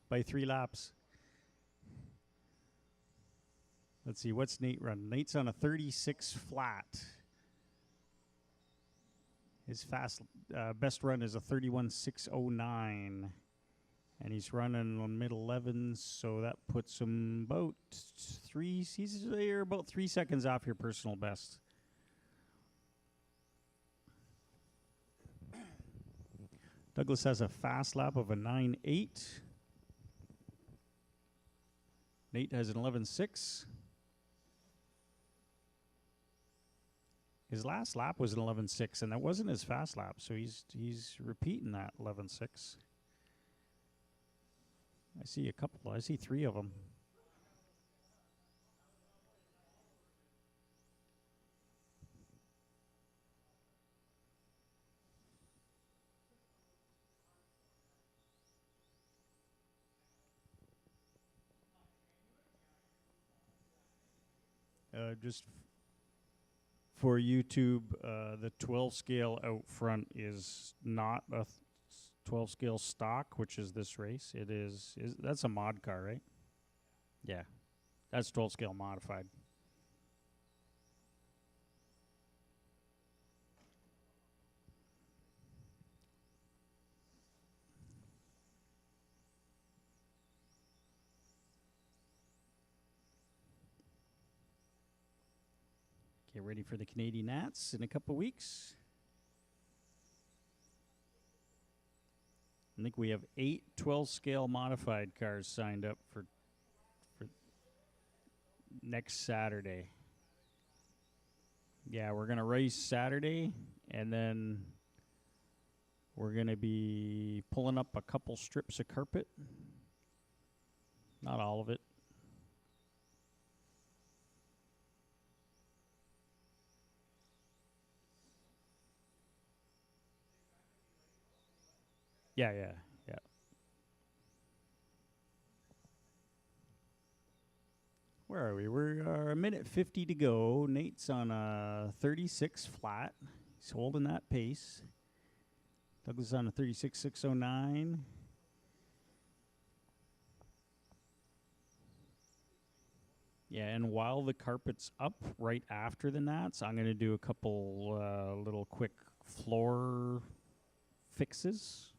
by 3 laps. Let's see, what's Nate run? Nate's on a 36 flat. His best run is a 31.609. And he's running on mid-11s, so that puts him about about 3 seconds off your personal best. Douglas has a fast lap of a 9.8. Nate has an 11.6. His last lap was an 11.6, and that wasn't his fast lap, so he's repeating that 11.6. I see a couple. I see 3 of them. Just for YouTube, the 12 scale out front is not a 12 scale stock, which is this race. It is that's a mod car, right? Yeah, that's 12 scale modified. Get ready for the Canadian Nats in a couple weeks. I think we have 8 12 scale modified cars signed up for next Saturday. Yeah, we're going to race Saturday, and then we're going to be pulling up a couple strips of carpet. Not all of it. Yeah. Where are we? We're a minute 50 to go. Nate's on a 36 flat. He's holding that pace. Douglas on a 36.609. Yeah, and while the carpet's up right after the Nats, I'm going to do a couple little quick floor fixes.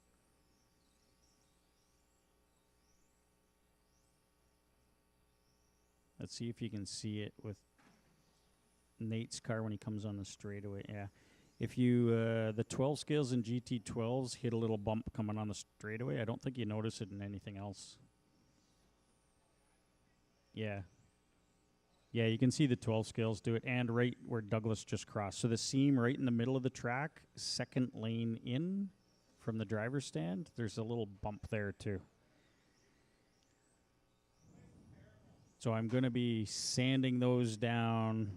Let's see if you can see it with Nate's car when he comes on the straightaway. Yeah. If you, the 12 scales in GT12s hit a little bump coming on the straightaway, I don't think you notice it in anything else. Yeah. Yeah, you can see the 12 scales do it, and right where Douglas just crossed. So the seam right in the middle of the track, second lane in from the driver's stand, there's a little bump there too. So I'm going to be sanding those down.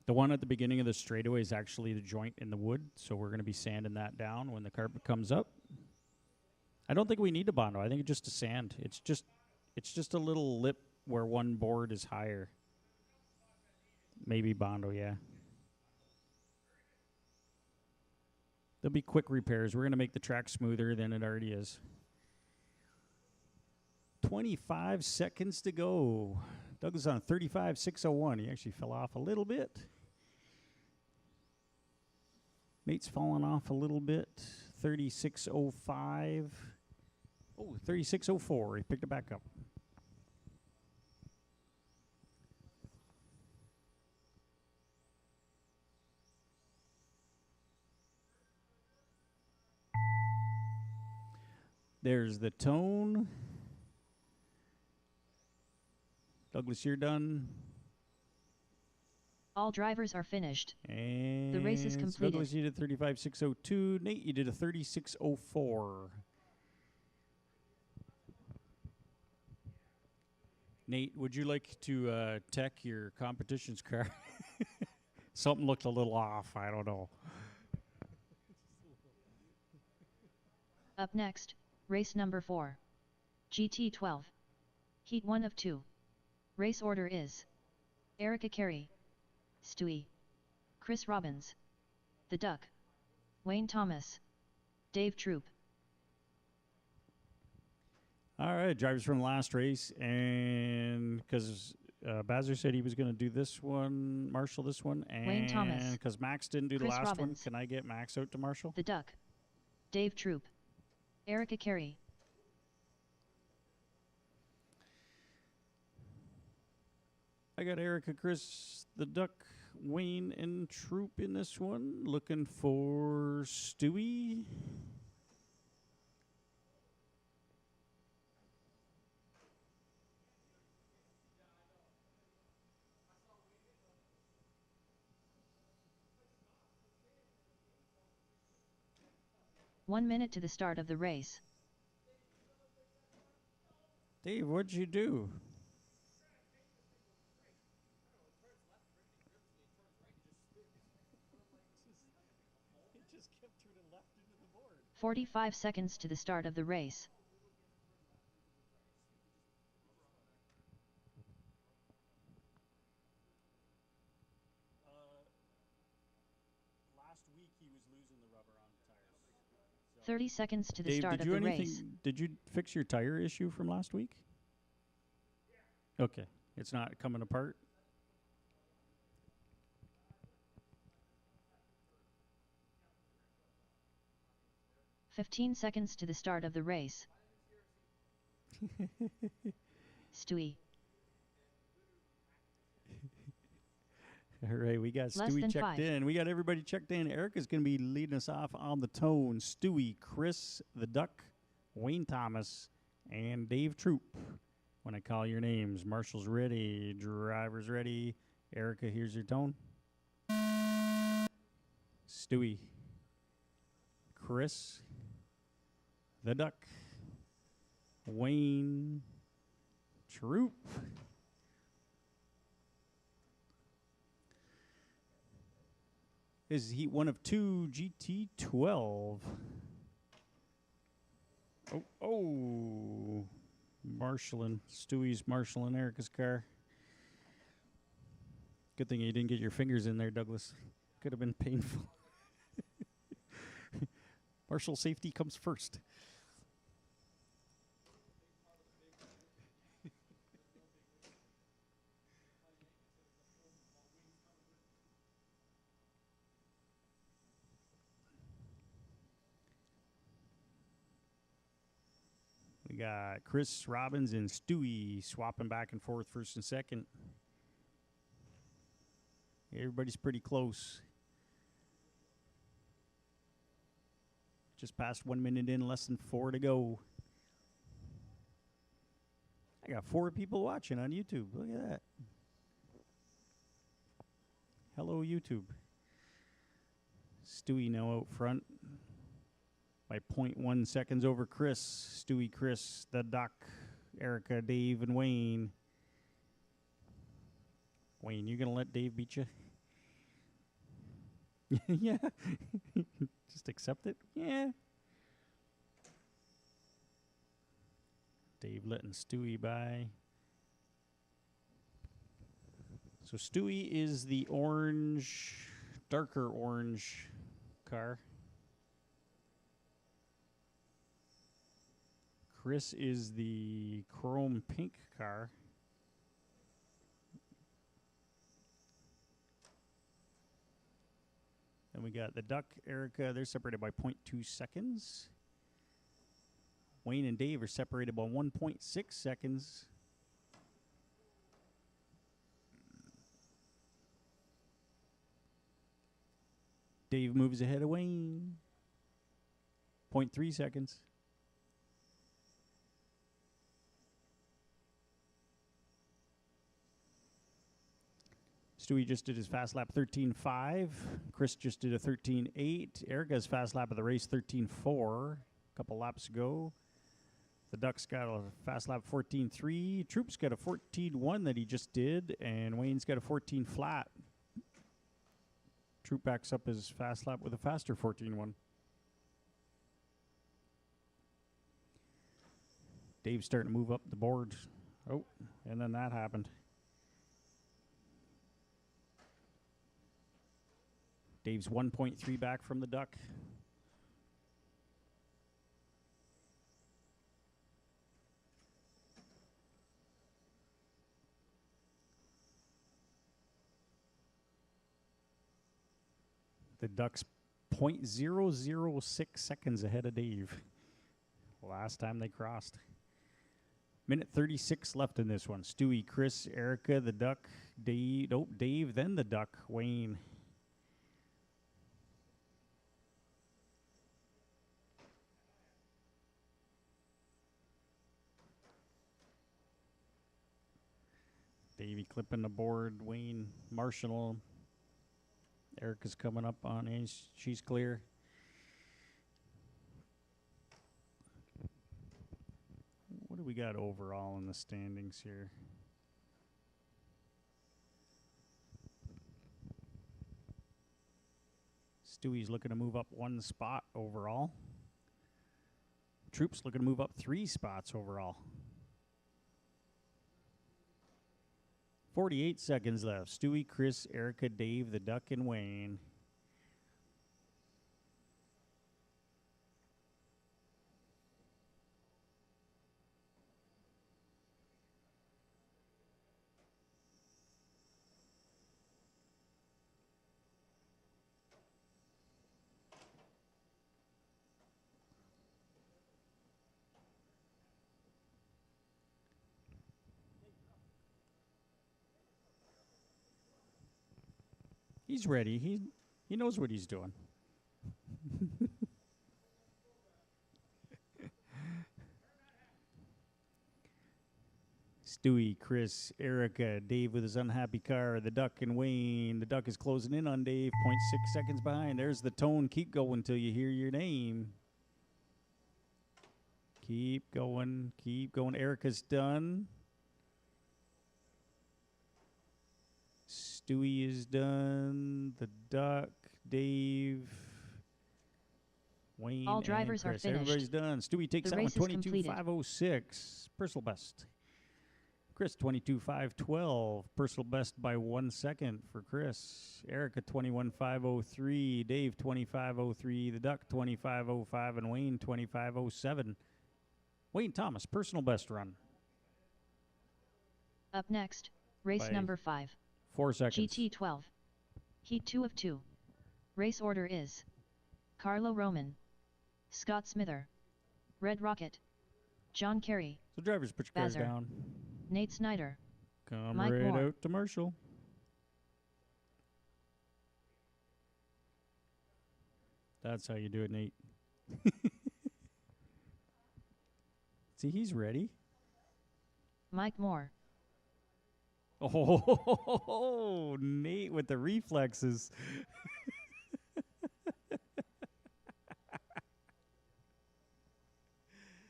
The one at the beginning of the straightaway is actually the joint in the wood, so we're going to be sanding that down when the carpet comes up. I don't think we need a Bondo. I think it's just a sand. It's just a little lip where one board is higher. Maybe Bondo, yeah. There'll be quick repairs. We're going to make the track smoother than it already is. 25 seconds to go. Douglas on 35.601. He actually fell off a little bit. Nate's fallen off a little bit. 36.05. Oh, 36.04. He picked it back up. There's the tone. Douglas, you're done. All drivers are finished. And The race is completed. Douglas, you did 35.602. Nate, you did a 36.04. Nate, would you like to tech your competition's car? Something looked a little off. I don't know. Up next, race number 4. GT12. Heat 1 of 2. Race order is Erica Carey, Stewie, Chris Robbins, The Duck, Wayne Thomas, Dave Troop. All right, drivers from last race. And because Bazzer said he was going to do this one, Marshall this one. And Wayne Thomas. because Max didn't do Chris the last Robbins. one, can I get Max out to Marshall? The Duck, Dave Troop, Erica Carey. I got Erica, Chris, the Duck, Wayne, and Troop in this one. Looking for Stewie. One minute to the start of the race. Dave, what'd you do? It just kept turning left into the board. 45 seconds to the start of the race. Last week he was losing the rubber on the tires. 30 seconds to the Dave, start did of you the race. Did you fix your tire issue from last week? Yeah. Okay, it's not coming apart. "15 seconds to the start of the race. Stewie. All right, we got Less Stewie than checked 5. in. We got everybody checked in. Erica's going to be leading us off on the tone. Stewie, Chris, the Duck, Wayne Thomas, and Dave Troop. When I call your names, Marshall's ready, driver's ready. Erica, here's your tone. Stewie, Chris, the Duck, Wayne, Troop. Is heat 1 of 2, GT12. Oh, marshalling. Stewie's marshalling Erica's car. Good thing you didn't get your fingers in there, Douglas. Could have been painful. Marshal safety comes first. We got Chris Robbins and Stewie swapping back and forth first and second. Everybody's pretty close. Just past 1 minute in, less than 4 to go. I got 4 people watching on YouTube. Look at that. Hello, YouTube. Stewie now out front by 0.1 seconds over Chris. Stewie, Chris, the Duck, Erica, Dave, and Wayne. Wayne, you going to let Dave beat you? Yeah. Just accept it? Yeah. Dave letting Stewie by. So Stewie is the orange, darker orange car. Chris is the chrome pink car. Then we got the Duck, Erica. They're separated by 0.2 seconds. Wayne and Dave are separated by 1.6 seconds. Dave moves ahead of Wayne. 0.3 seconds. Stewie just did his fast lap 13.5. Chris just did a 13.8. Erica's fast lap of the race 13.4. A couple laps ago. The Duck's got a fast lap 14.3. Troop's got a 14.1 that he just did. And Wayne's got a 14 flat. Troop backs up his fast lap with a faster 14.1. Dave's starting to move up the board. Oh, and then that happened. Dave's 1.3 back from the Duck. The Ducks 0.006 seconds ahead of Dave. Last time they crossed. Minute 36 left in this one. Stewie, Chris, Erica, the Duck, Dave. Nope, Dave, then the Duck, Wayne. Davey clipping the board. Wayne, Marshall. Erica's coming up on Ace. She's clear. What do we got overall in the standings here? Stewie's looking to move up 1 spot overall. Troop's looking to move up 3 spots overall. 48 seconds left. Stewie, Chris, Erica, Dave, the Duck, and Wayne. He's ready. He knows what he's doing. Stewie, Chris, Erica, Dave with his unhappy car, the Duck and Wayne. The Duck is closing in on Dave, 0.6 seconds behind. There's the tone. Keep going till you hear your name. Keep going. Keep going. Erica's done. Stewie is done. The Duck, Dave, Wayne, all drivers and are Chris. finished. Everybody's done. Stewie takes The that one race is completed. 22.506. Personal best. Chris 22.512. Personal best by 1 second for Chris. Erica 21.503. Dave 25.03. The Duck 25.05. And Wayne 25.07. Wayne Thomas, personal best run. Up next, race By number 5. 4 seconds. GT12. Heat 2 of 2. Race order is Carlo Roman, Scott Smither, Red Rocket, John Kerry, So drivers, put your cars Bazzer. down. Nate Snyder, Come Mike right Moore. out to Marshall. That's how you do it, Nate. See, he's ready. Mike Moore, Oh, Nate with the reflexes.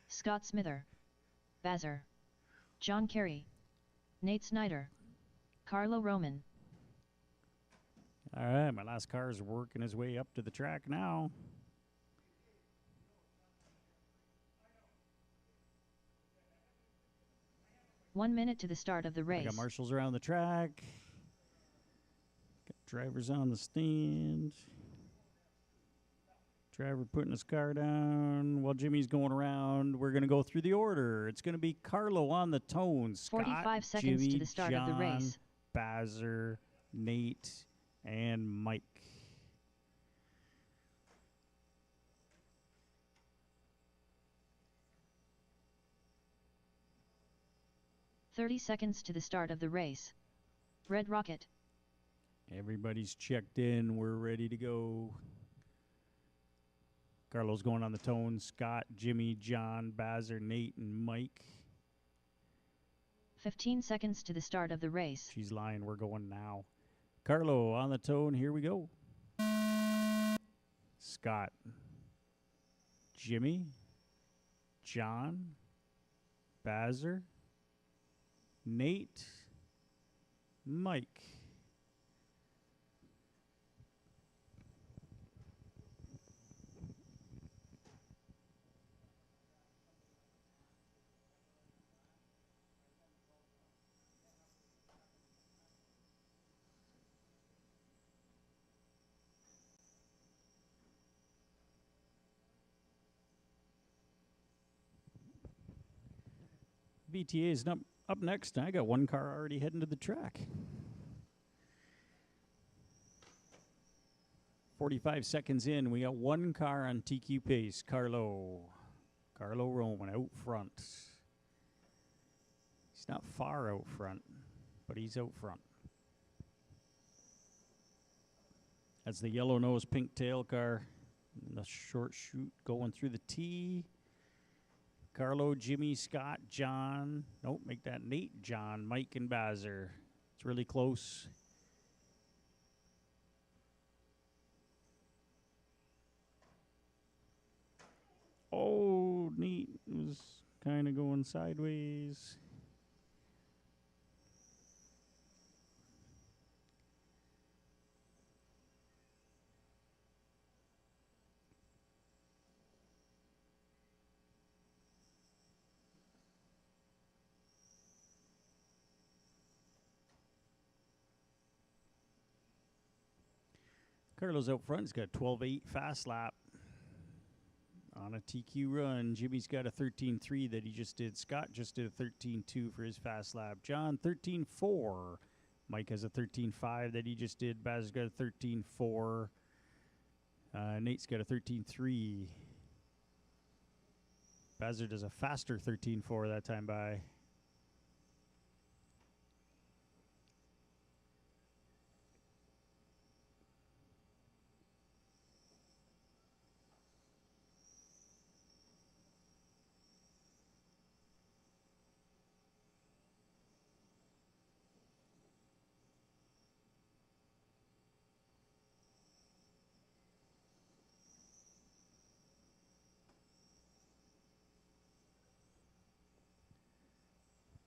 Scott Smither, Bazzer, John Kerry, Nate Snyder, Carlo Roman. All right, my last car is working his way up to the track now. One minute to the start of the I race. got marshals around the track. Got drivers on the stand. Driver putting his car down while Jimmy's going around. We're going to go through the order. It's going to be Carlo on the tone. Scott, 45 seconds Jimmy, to the start of the John, race. Bazzer, Nate, and Mike. "30 seconds to the start of the race. Red Rocket, Everybody's checked in. We're ready to go. Carlo's going on the tone. Scott, Jimmy, John, Bazzer, Nate, and Mike. 15 seconds to the start of the race. She's lying. We're going now. Carlo on the tone. Here we go. Scott. Jimmy. John. Bazzer. Nate. Mike. VTA is up next. I got one car already heading to the track. 45 seconds in, we got one car on TQ pace. Carlo Roman out front. He's not far out front, but he's out front. That's the yellow nose, pink tail car. And the short chute going through the T. Carlo, Jimmy, Scott, John. Nope, make that Nate, John, Mike, and Bazzer. It's really close. Oh, neat. It was kind of going sideways. Carlo's out front. He's got a 12.8 fast lap on a TQ run. Jimmy's got a 13.3 that he just did. Scott just did a 13.2 for his fast lap. John, 13.4. Mike has a 13.5 that he just did. Baz's got a 13.4. Nate's got a 13.3. Bazzer does a faster 13.4 that time by.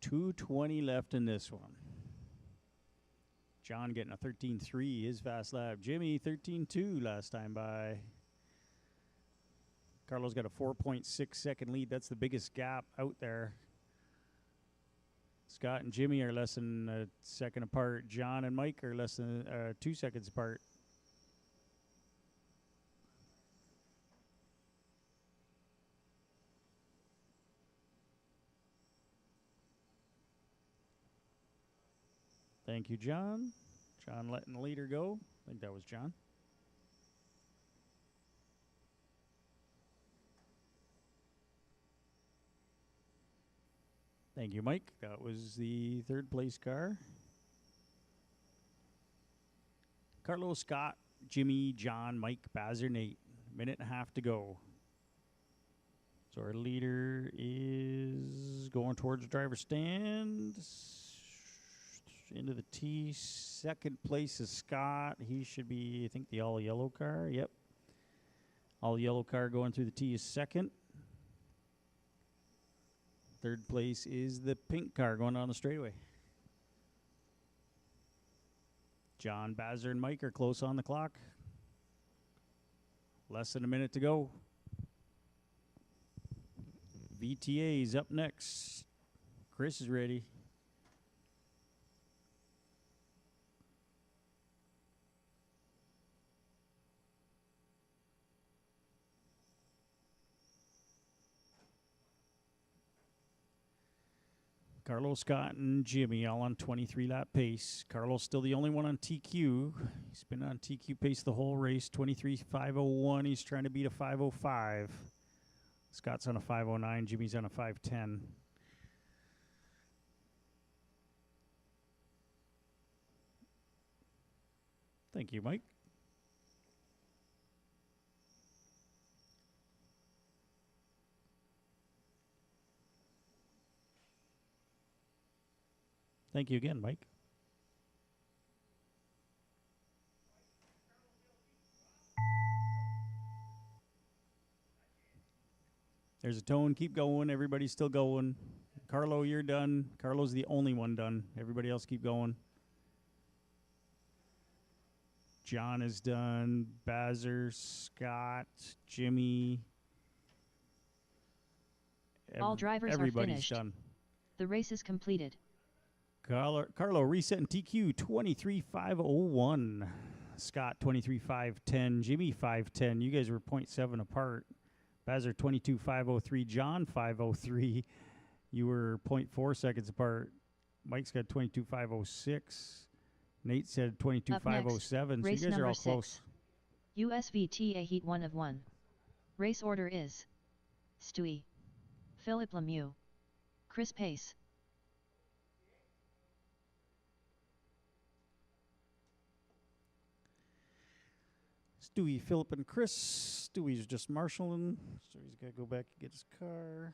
.220 left in this one. John getting a 13.3, his fast lap. Jimmy, 13.2 last time by. Carlo's got a 4.6 second lead. That's the biggest gap out there. Scott and Jimmy are less than a second apart. John and Mike are less than 2 seconds apart. Thank you, John. John letting the leader go. I think that was John. Thank you, Mike. That was the third place car. Carlos, Scott, Jimmy, John, Mike, Bazzer, Nate. Minute and a half to go. So our leader is going towards the driver's stand. Into the T. Second place is Scott. He should be, I think, the all yellow car. Yep. All yellow car going through the T is second. Third place is the pink car going down the straightaway. John, Bazzer, and Mike are close on the clock. Less than a minute to go. VTA's up next. Chris is ready. Carlos, Scott, and Jimmy all on 23-lap pace. Carlos still the only one on TQ. He's been on TQ pace the whole race, 23.501. He's trying to beat a 505. Scott's on a 509. Jimmy's on a 510. Thank you, Mike. Thank you again, Mike. There's a tone. Keep going. Everybody's still going. Carlo, you're done. Carlo's the only one done. Everybody else keep going. John is done. Bazzer, Scott, Jimmy. All drivers are everybody's finished. done. The race is completed. Carlo resetting TQ 23.501. Scott 23.510. Jimmy 510. You guys were 0.7 apart. Bazzer 22.503. John 503. You were 0.4 seconds apart. Mike's got 22.506. Nate said 22.507. So Race you guys are all 6. close. USVTA Heat 1 of 1. Race order is Stewie, Philip Lemieux, Chris Pace. Stewie, Philip, and Chris. Stewie's just marshalling, so he's got to go back and get his car.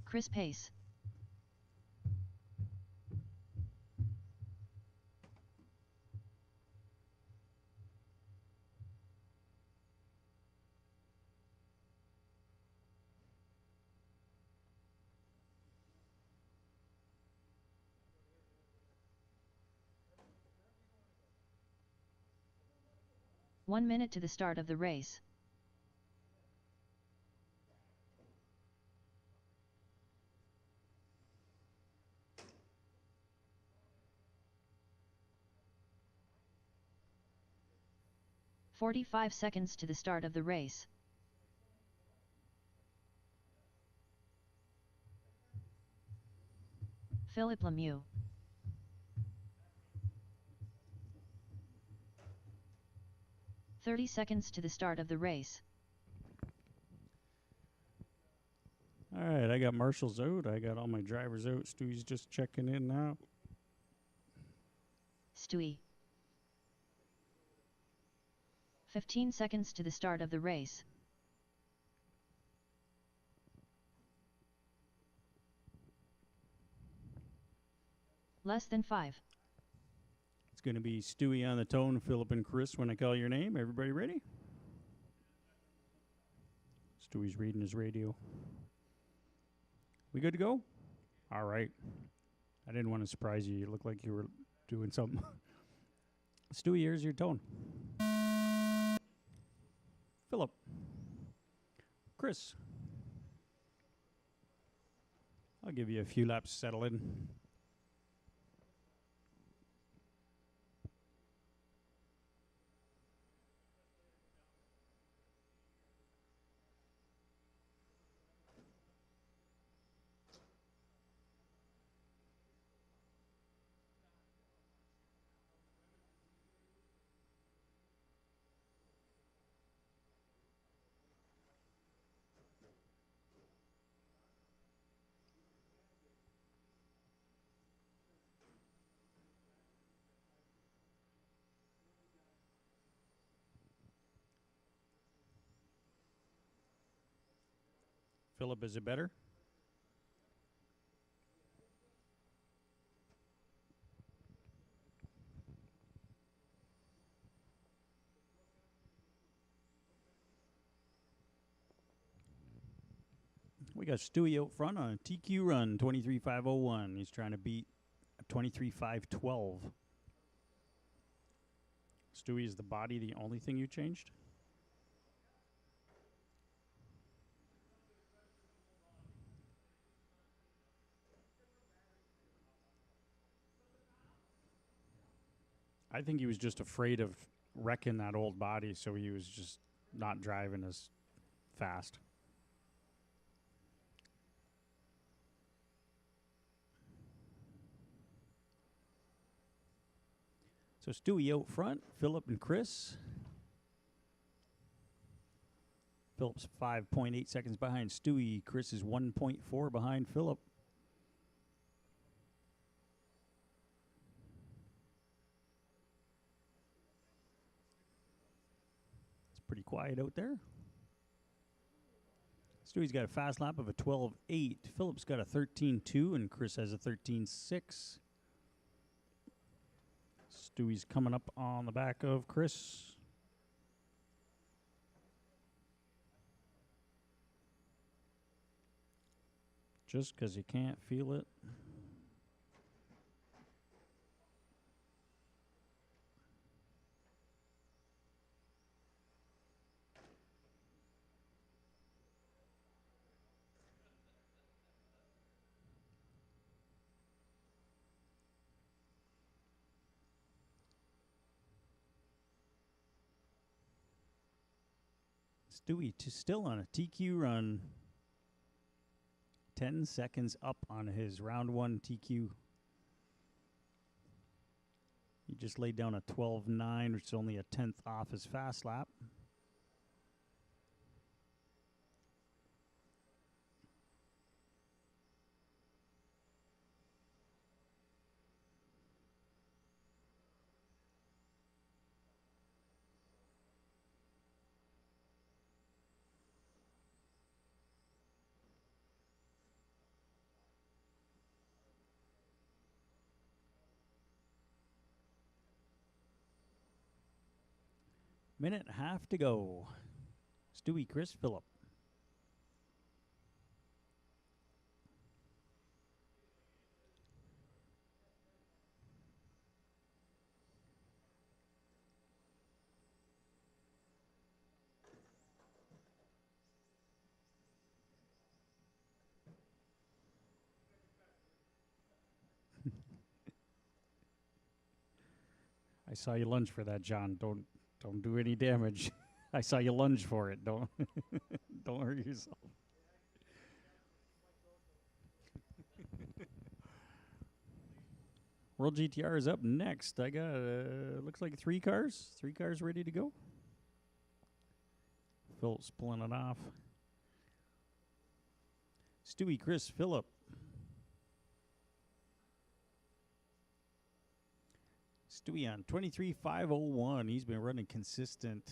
Chris Pace. One minute to the start of the race. "45 seconds to the start of the race. Philip Lemieux. "30 seconds to the start of the race. All right, I got marshals out. I got all my drivers out. Stewie's just checking in now. Stewie. 15 seconds to the start of the race. Less than 5. It's going to be Stewie on the tone, Philip and Chris when I call your name. Everybody ready? Stewie's reading his radio. We good to go? All right. I didn't want to surprise you. You looked like you were doing something. Stewie, here's your tone. Philip. Chris. I'll give you a few laps to settle in. Philip, is it better? We got Stewie out front on a TQ run, 23.501. He's trying to beat a 23.512. Stewie, is the body the only thing you changed? I think he was just afraid of wrecking that old body, so he was just not driving as fast. So Stewie out front, Philip and Chris. Philip's 5.8 seconds behind Stewie. Chris is 1.4 behind Philip. It's pretty quiet out there. Stewie's got a fast lap of a 12.8. Philip's got a 13.2, and Chris has a 13.6. Stewie's coming up on the back of Chris. Just because you can't feel it. Stewie still on a TQ run. 10 seconds up on his round 1 TQ. He just laid down a 12.9, which is only a 10th off his fast lap. Minute and a half to go. Stewie, Chris, Philip. I saw you lunge for that, John. Don't do any damage. I saw you lunge for it. Don't don't hurt yourself. World GTR is up next. I got looks like 3 cars. 3 cars ready to go. Philip's pulling it off. Stewie, Chris, Philip. Stewie on 23.501. He's been running consistent.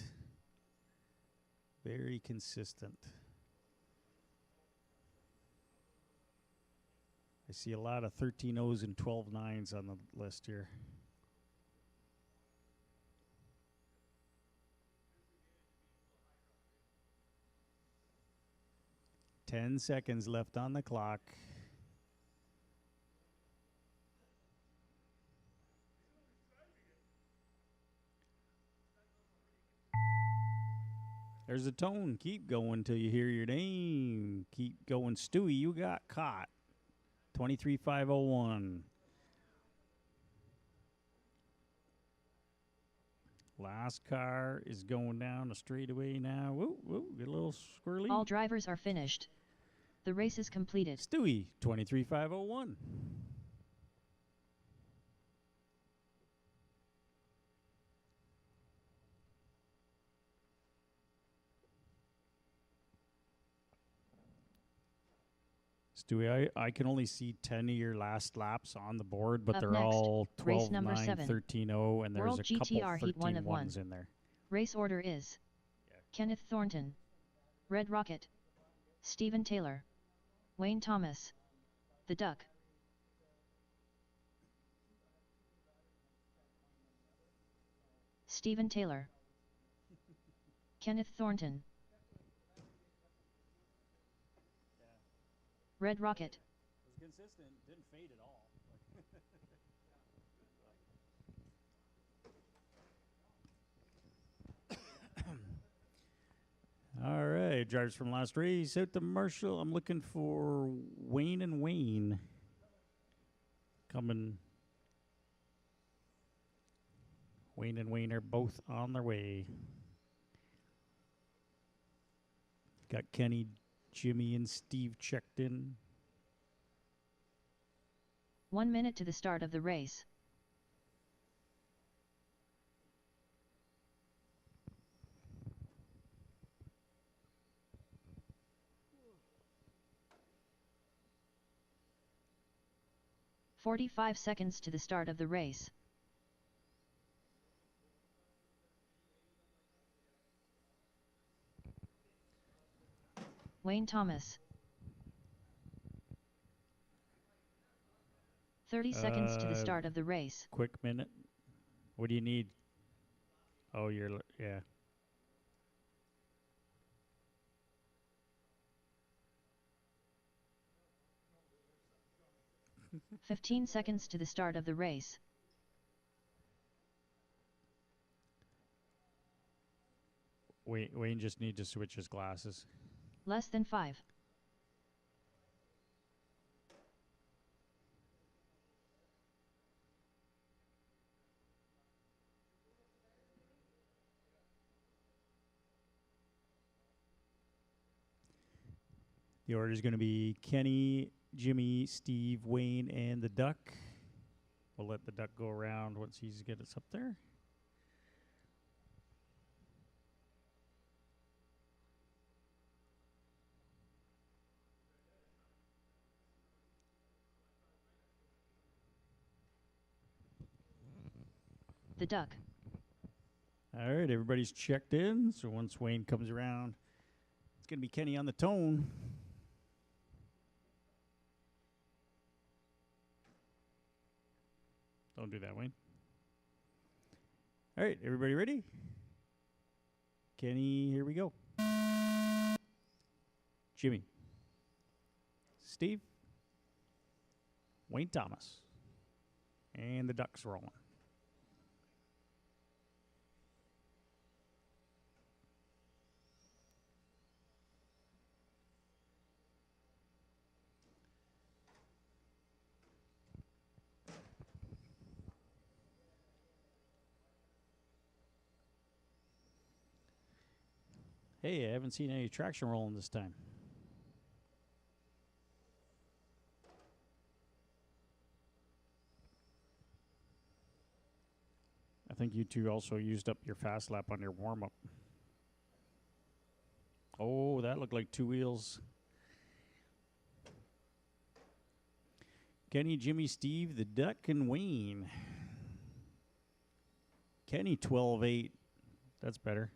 Very consistent. I see a lot of 13.0s and 12.9s on the list here. Ten seconds left on the clock. There's a tone. Keep going till you hear your name. Keep going. Stewie, you got caught. 23.501. Last car is going down the straightaway now. Whoa, whoa, get a little squirrely. All drivers are finished. The race is completed. Stewie, 23.501. Stewie, I can only see 10 of your last laps on the board, but Up they're next, all race 12.9, number 7. 13.0, and there's World a couple GTR Heat 1 of 1. 13.1s in there. Race order is Kenneth Thornton, Red Rocket, Stephen Taylor, Wayne Thomas, The Duck, Stephen Taylor, Kenneth Thornton, Red Rocket. It was consistent, didn't fade at all. All right, drivers from last race out to Marshall. I'm looking for Wayne and Wayne coming. Wayne and Wayne are both on their way. Got Kenny, Jimmy, and Steve checked in. 1 minute to the start of the race. "45 seconds to the start of the race. Wayne Thomas. 30 seconds to the start of the race. Quick minute. What do you need? Oh, yeah. 15 seconds to the start of the race. Wayne just needs to switch his glasses. Less than 5. The order is going to be Kenny, Jimmy, Steve, Wayne, and the Duck. We'll let the Duck go around once he's get us up there. The Duck. All right, everybody's checked in. So once Wayne comes around, it's going to be Kenny on the tone. Don't do that, Wayne. All right, everybody ready? Kenny, here we go. Jimmy. Steve. Wayne Thomas. And the Ducks rolling. Hey, I haven't seen any traction rolling this time. I think you two also used up your fast lap on your warm-up. Oh, that looked like 2 wheels. Kenny, Jimmy, Steve, the Duck, and Wayne. Kenny, 12.8. That's better.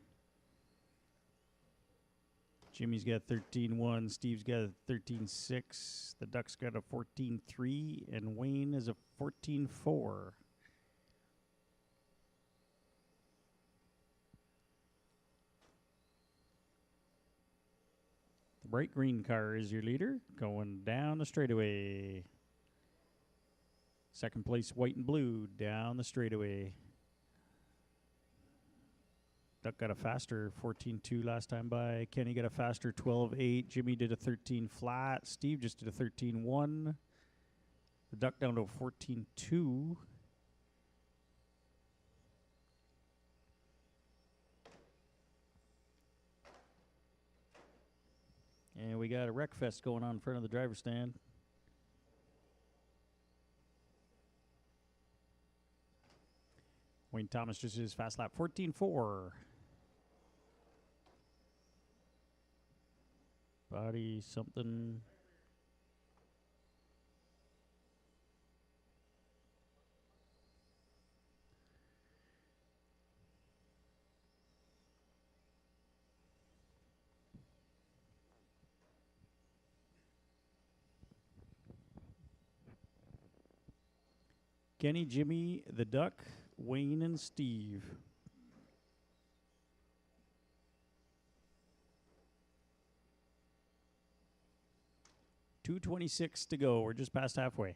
Jimmy's got 13.1. Steve's got a 13.6. The Duck's got a 14.3. And Wayne is a 14.4. The bright green car is your leader, going down the straightaway. Second place, white and blue, down the straightaway. Duck got a faster 14.2 last time by. Kenny got a faster 12.8. Jimmy did a 13 flat. Steve just did a 13.1. The Duck down to a 14.2. And we got a wreck fest going on in front of the driver's stand. Wayne Thomas just did his fast lap 14.4. Body something. Kenny, Jimmy, the Duck, Wayne, and Steve. .226 to go. We're just past halfway.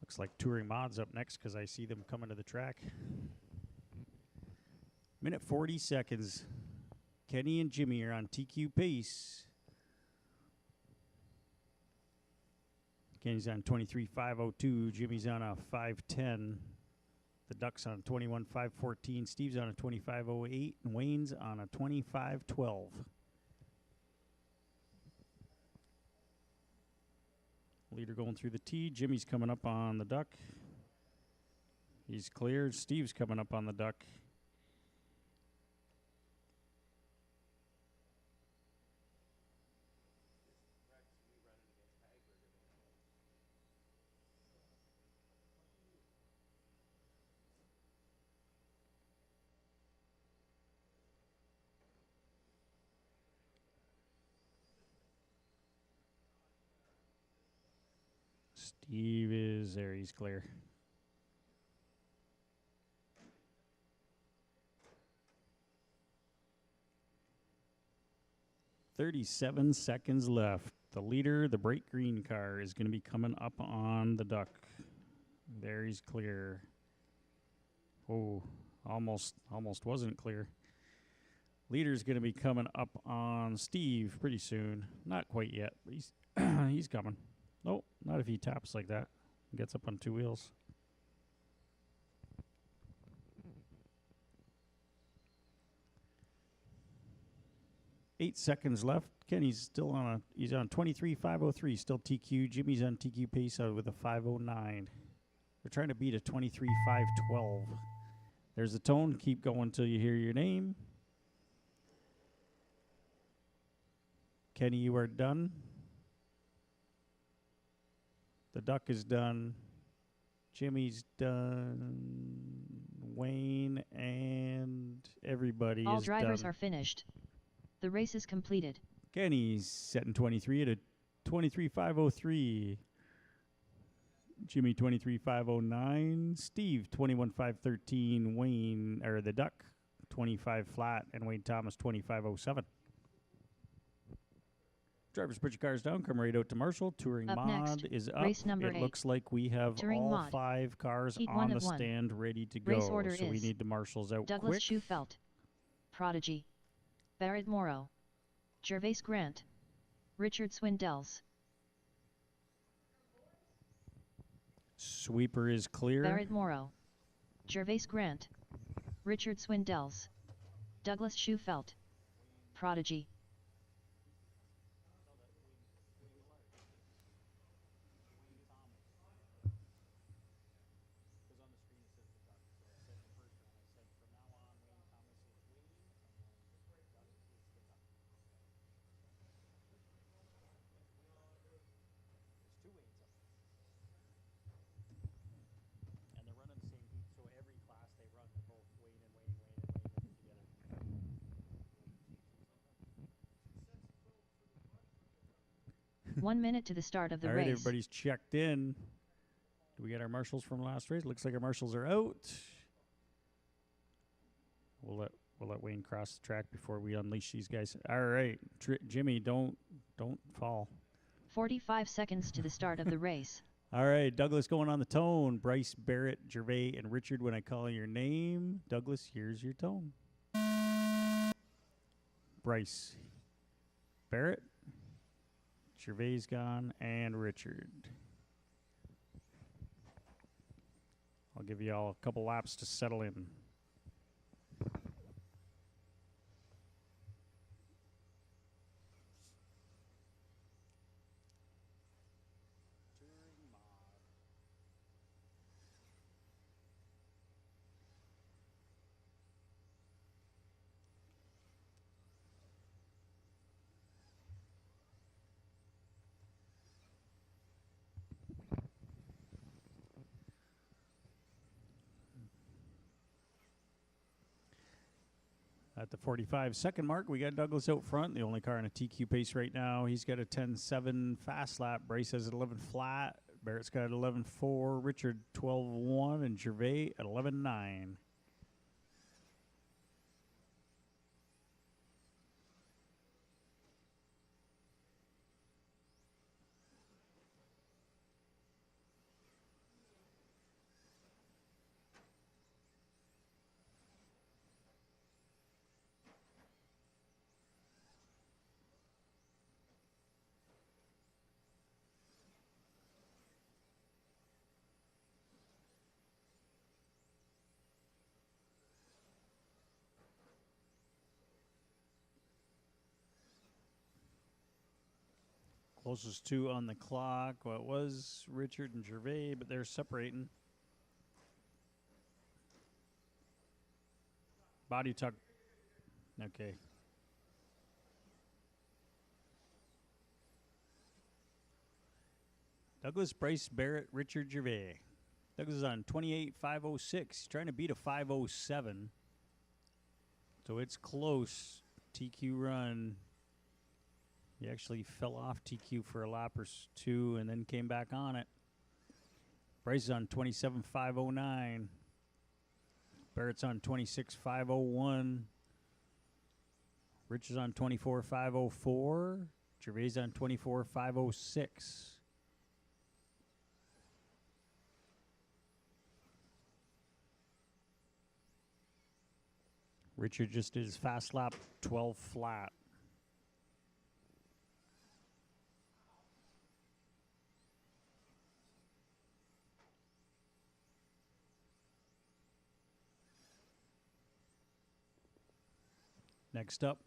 Looks like Touring Mod's up next because I see them coming to the track. Minute 40 seconds. Kenny and Jimmy are on TQ pace. Kenny's on 23.502. Jimmy's on a 5:10. The Duck's on a 21.514. Steve's on a 25.08. And Wayne's on a 25.12. Leader going through the tee. Jimmy's coming up on the Duck. He's cleared. Steve's coming up on the Duck. Steve is there. He's clear. "37 seconds left. The leader, the bright green car, is going to be coming up on the Duck. There, he's clear. Oh, almost wasn't clear. Leader's going to be coming up on Steve pretty soon. Not quite yet, but he's coming. Nope, not if he taps like that. Gets up on two wheels. Eight seconds left. Kenny's still on he's on 23.503, still TQ. Jimmy's on TQ pace with a 5.09. They're trying to beat a 23.512. There's the tone. Keep going until you hear your name. Kenny, you are done. The Duck is done. Jimmy's done. Wayne and everybody All is drivers done. are finished. The race is completed. Kenny's setting 23 at a 23.503. Jimmy 23.509. Steve 21.513. Wayne, or the Duck, 25 flat, and Wayne Thomas 25.07. Drivers, put your cars down. Come right out to Marshall. Touring Up Mod next, is up. race number It 8. looks like we have Touring all Mod. 5 cars Heat on 1 the of 1. stand ready to Race go. order So we is need the marshals out Douglas quick. Schufelt, Prodigy, Barrett Morrow, Gervais Grant, Richard Swindells. Sweeper is clear. Barrett Morrow, Gervais Grant, Richard Swindells, Douglas Schufelt, Prodigy. And they're running the same heat, so every class they run, they're both Wayne and Wayne together. 1 minute to the start of the All right, race. everybody's checked in. Do we get our marshals from last race? Looks like our marshals are out. We'll let Wayne cross the track before we unleash these guys. All right, Jimmy, don't fall. 45 seconds to the start of the race. All right, Douglas going on the tone. Bryce, Barrett, Gervais, and Richard when I call your name. Douglas, here's your tone. Bryce, Barrett, Gervais gone, and Richard. I'll give you all a couple laps to settle in. At the 45-second mark, we got Douglas out front, the only car on a TQ pace right now. He's got a 10.7 fast lap. Bryce has an 11 flat. Barrett's got 11.4. Richard 12.1. And Gervais at 11.9. Closest two on the clock. Well, it was Richard and Gervais, but they're separating. Body tuck. Okay. Douglas, Bryce, Barrett, Richard, Gervais. Douglas is on 28.506. He's trying to beat a 507. So it's close. TQ run. He actually fell off TQ for a lap or two and then came back on it. Bryce is on 27.509. Barrett's on 26.501. Rich is on 24.504. Gervais on 24.506. Richard just did his fast lap 12 flat. Next up,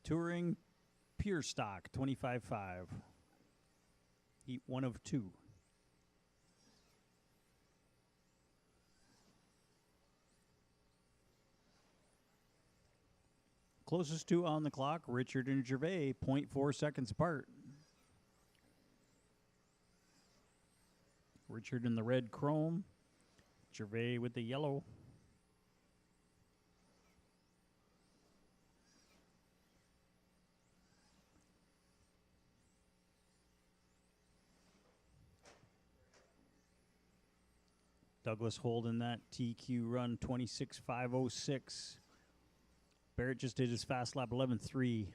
Touring Pure Stock 25.5. Heat 1 of 2. Closest two on the clock, Richard and Gervais, 0.4 seconds apart. Richard in the red chrome, Gervais with the yellow. Douglas holding that TQ run 26.506. Barrett just did his fast lap 11.3.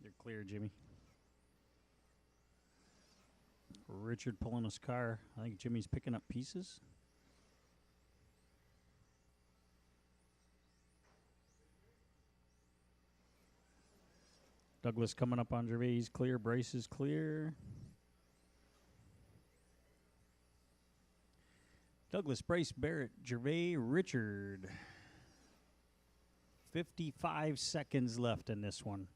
You're clear, Jimmy. Richard pulling his car. I think Jimmy's picking up pieces. Douglas coming up on Gervais. He's clear. Bryce is clear. Douglas, Bryce, Barrett, Gervais, Richard. 55 seconds left in this one.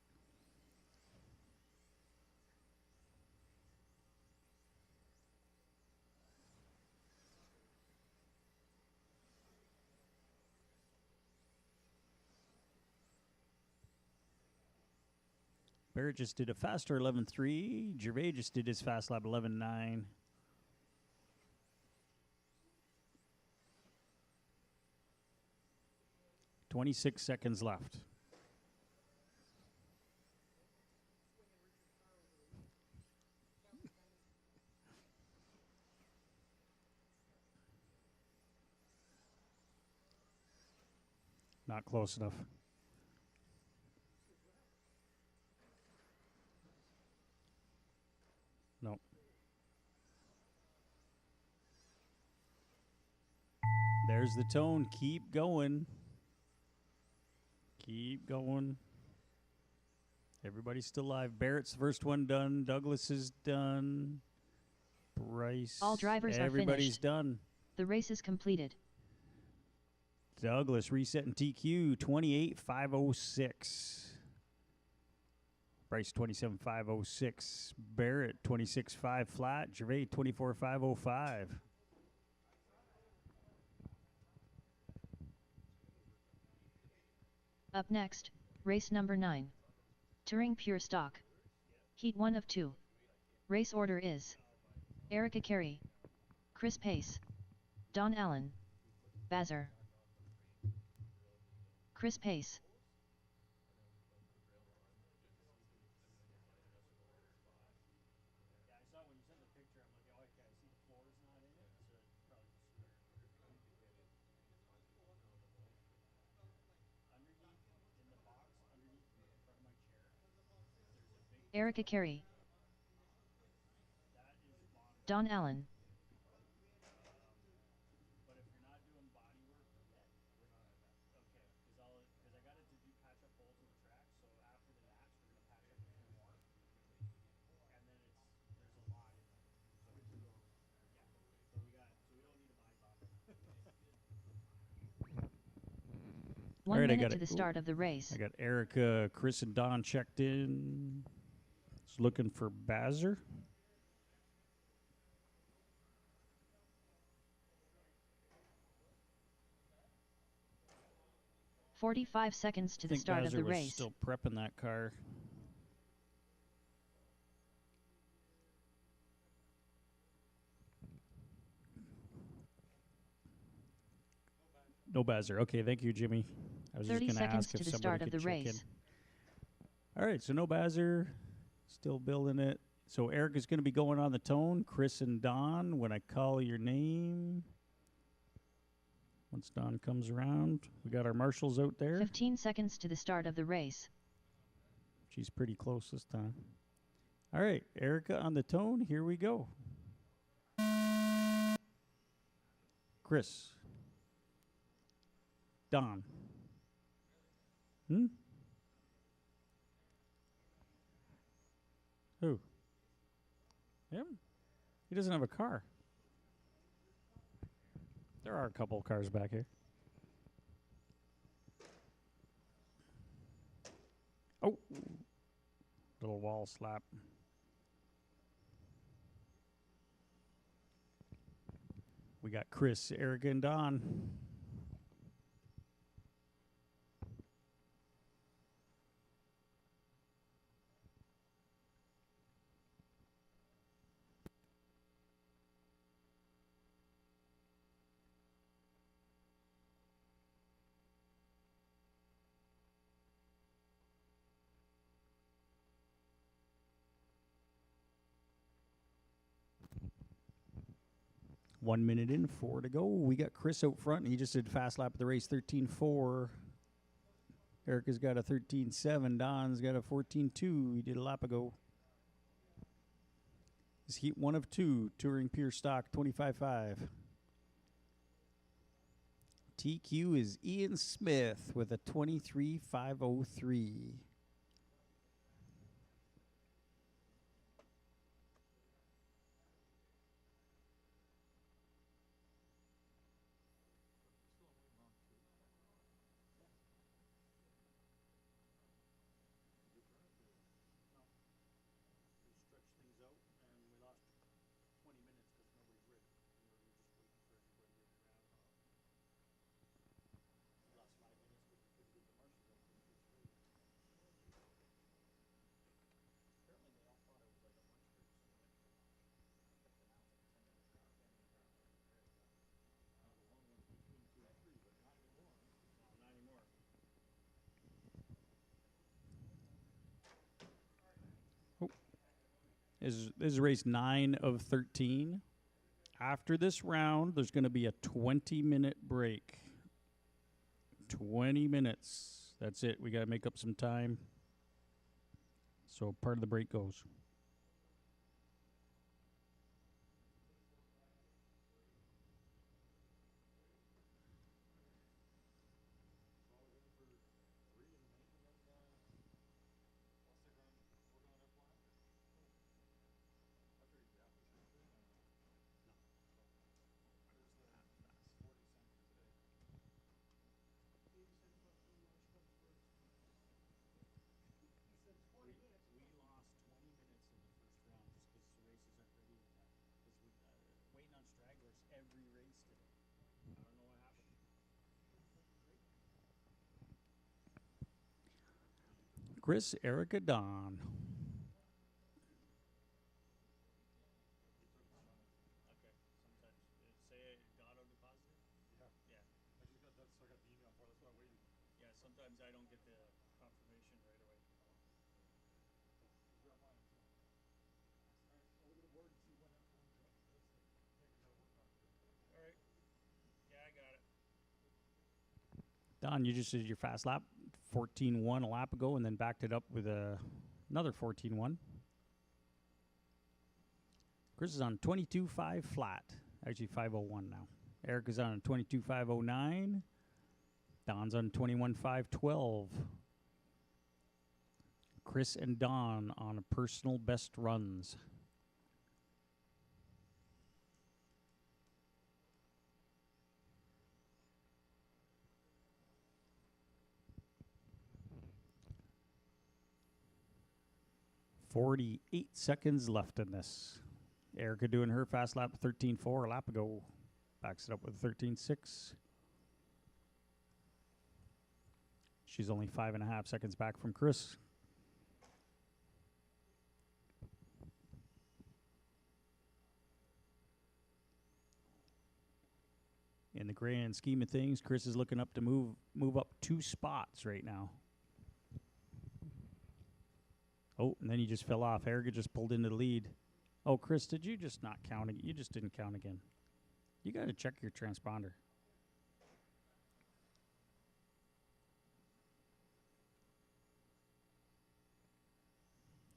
Barrett just did a faster 11.3. Gervais just did his fast lap 11.9. $26 seconds left. Not close enough. No. There's the tone. Keep going. Keep going. Everybody's still alive. Barrett's the first one done. Douglas is done. Bryce. All drivers are Everybody's finished. done. The race is completed. Douglas resetting TQ 28.506. Bryce 27.506. Barrett 26.5 flat. Gervais 24.505. Up next, race number 9. Touring Pure Stock. Heat 1 of 2. Race order is Erica Carey, Chris Pace, Don Allen, Bazar. Chris Pace. Yeah, I saw when you sent the picture, I'm like, oh, okay, I see the floor is not in it, so it's probably just square. Underneath, in the box, underneath in front of my chair, there's a big, Erica Carey, that is bottom. Don Allen, But if you're not doing body work yet, we're not at that. Okay, because I got it to do patch up holes in the track, so after the nats, we're gonna patch up a few more, and then there's a lot in there. So so we don't need a body bottom. 1 All right, I minute got to it. the start of the race. I got Erica, Chris, and Don checked in. It's looking for Bazzer. "45 seconds to I the think start of Bazzer the was race." still prepping that car. No Bazzer. Okay, thank you, Jimmy. I was just 30 going to seconds ask if to the somebody start of could the check in. race. All right, so no Bazzer. Still building it. So Eric is going to be going on the tone. Chris and Don, when I call your name. Once Don comes around, we got our marshals out there. 15 seconds to the start of the race. She's pretty close this time. All right, Erica on the tone. Here we go. Chris. Don. Who? Him? He doesn't have a car. There are a couple of cars back here. Oh. Little wall slap. We got Chris, Eric, and Don. One minute in, 4 to go. We got Chris out front. He just did fast lap of the race, 13.4. Erica's got a 13.7. Don's got a 14.2. He did a lap ago. This heat 1 of 2, touring pure stock, 25.5. TQ is Ian Smith with a 23.503. This is race 9 of 13. After this round, there's going to be a 20-minute break. 20 minutes. That's it. We got to make up some time. So part of the break goes. Every race today. I don't know what happened. Chris, Erica, Don. Okay. Sometimes say got auto deposited. Yeah. Yeah. I just got that. So I got the email for it. That's why I'm waiting. Yeah. Sometimes I don't get the confirmation right away. All right. Yeah, I got it. Don, you just did your fast lap, 14.1 a lap ago, and then backed it up with another 14.1. Chris is on 22.5 flat. Actually, 5.01 now. Eric is on 22.509. Don's on 21.512. Chris and Don on a personal best runs. 48 seconds left in this. Erica doing her fast lap 13.4 a lap ago. Backs it up with 13.6. She's only 5.5 seconds back from Chris. In the grand scheme of things, Chris is looking up to move up 2 spots right now. Oh, and then he just fell off. Erica just pulled into the lead. Oh, Chris, did you just not count? You just didn't count again. You got to check your transponder.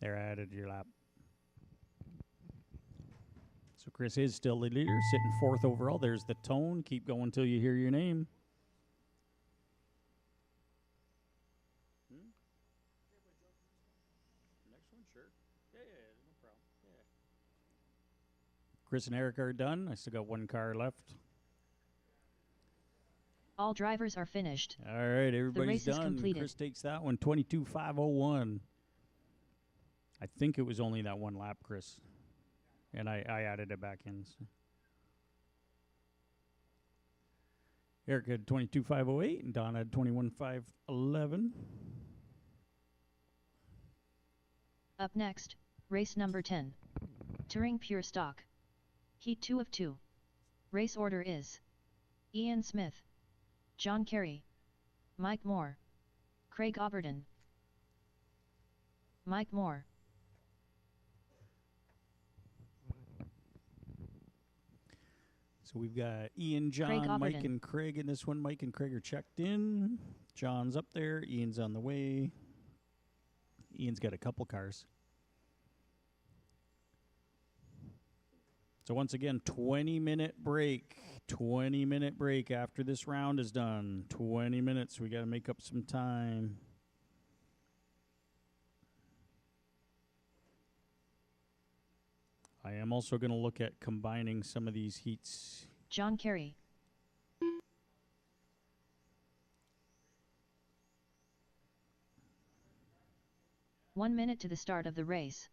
There, I added your lap. So Chris is still the leader, sitting 4th overall. There's the tone. Keep going until you hear your name. Next one, sure. Yeah, no problem. Yeah. Chris and Eric are done. I still got 1 car left. All drivers are finished. All right, everybody's the race done. Is completed. Chris takes that one, 22.501. I think it was only that 1 lap, Chris. And I added it back in. So. Eric had 22.508 and Don had 21.511. Up next, race number 10. Touring Pure Stock. Heat 2 of 2. Race order is Ian Smith, John Kerry, Mike Moore, Craig Oberton. Mike Moore. So we've got Ian, John, Mike, and Craig in this one. Mike and Craig are checked in. John's up there. Ian's on the way. Ian's got a couple cars. So once again, 20-minute break. 20-minute break after this round is done. 20 minutes. We got to make up some time. I am also going to look at combining some of these heats. John Kerry. One minute to the start of the race.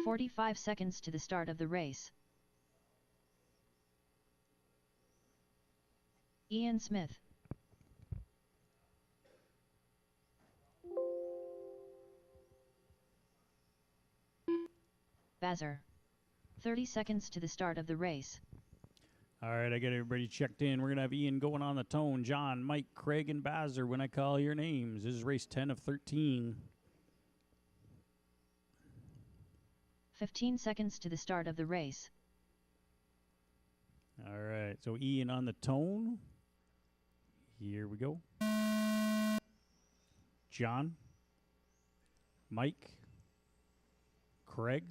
"45 seconds to the start of the race. Ian Smith. Bazar. 30 seconds to the start of the race. All right, I got everybody checked in. We're going to have Ian going on the tone. John, Mike, Craig, and Bazar when I call your names. This is race 10 of 13. 15 seconds to the start of the race. All right, so Ian on the tone. Here we go. John, Mike, Craig,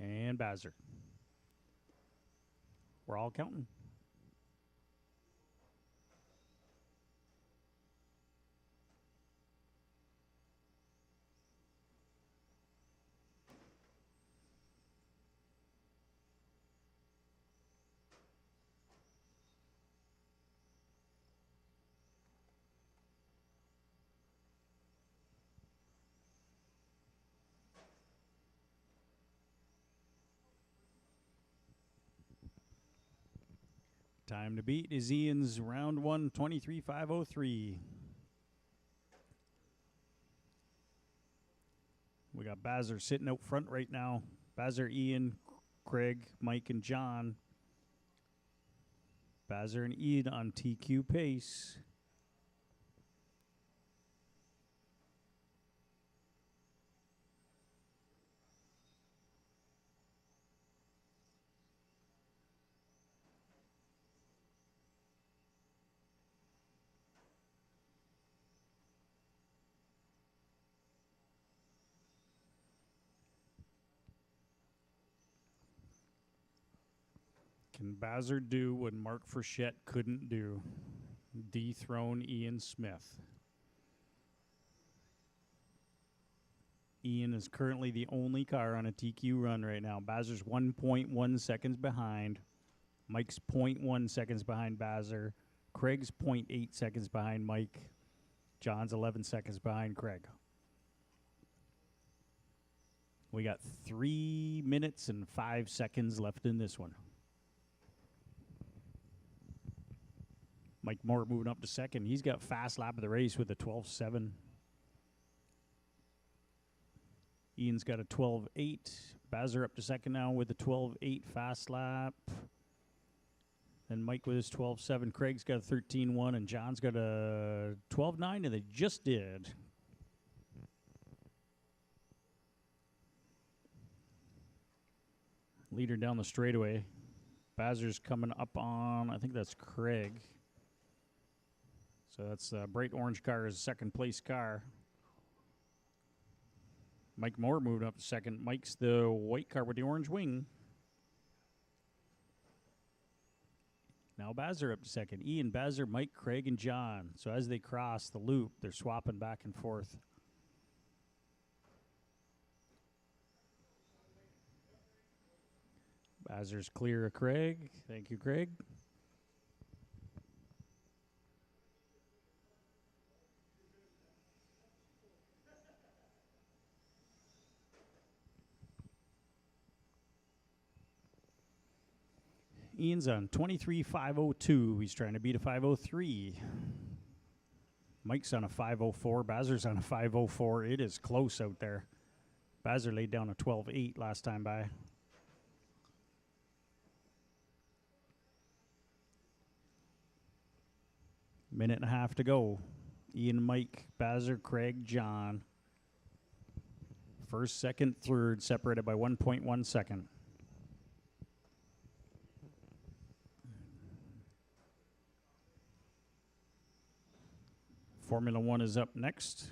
and Bazar. We're all counting. Time to beat is Ian's round 1, 23.503. We got Bazar sitting out front right now. Bazar, Ian, Craig, Mike, and John. Bazar and Ian on TQ pace. Can Bazar do what Mark Frechette couldn't do? Dethrone Ian Smith. Ian is currently the only car on a TQ run right now. Bazer's 1.1 seconds behind. Mike's 0.1 seconds behind Bazer. Craig's 0.8 seconds behind Mike. John's 11 seconds behind Craig. We got 3 minutes and 5 seconds left in this one. Mike Moore moving up to second. He's got fast lap of the race with a 12.7. Ian's got a 12.8. Bazer up to second now with a 12.8 fast lap. Then Mike with his 12.7. Craig's got a 13.1, and John's got a 12.9, and they just did. Leader down the straightaway. Bazer's coming up on, I think that's Craig. So that's the bright orange car is second place car. Mike Moore moved up to second. Mike's the white car with the orange wing. Now Bazer up to second. Ian, Bazer, Mike, Craig, and John. So as they cross the loop, they're swapping back and forth. Bazer's clear of Craig. Thank you, Craig. Ian's on 23.502. He's trying to beat a 503. Mike's on a 504. Bazer's on a 504. It is close out there. Bazer laid down a 12.8 last time by. Minute and a half to go. Ian, Mike, Bazer, Craig, John. First, second, third, separated by 1.1 second. Formula One is up next.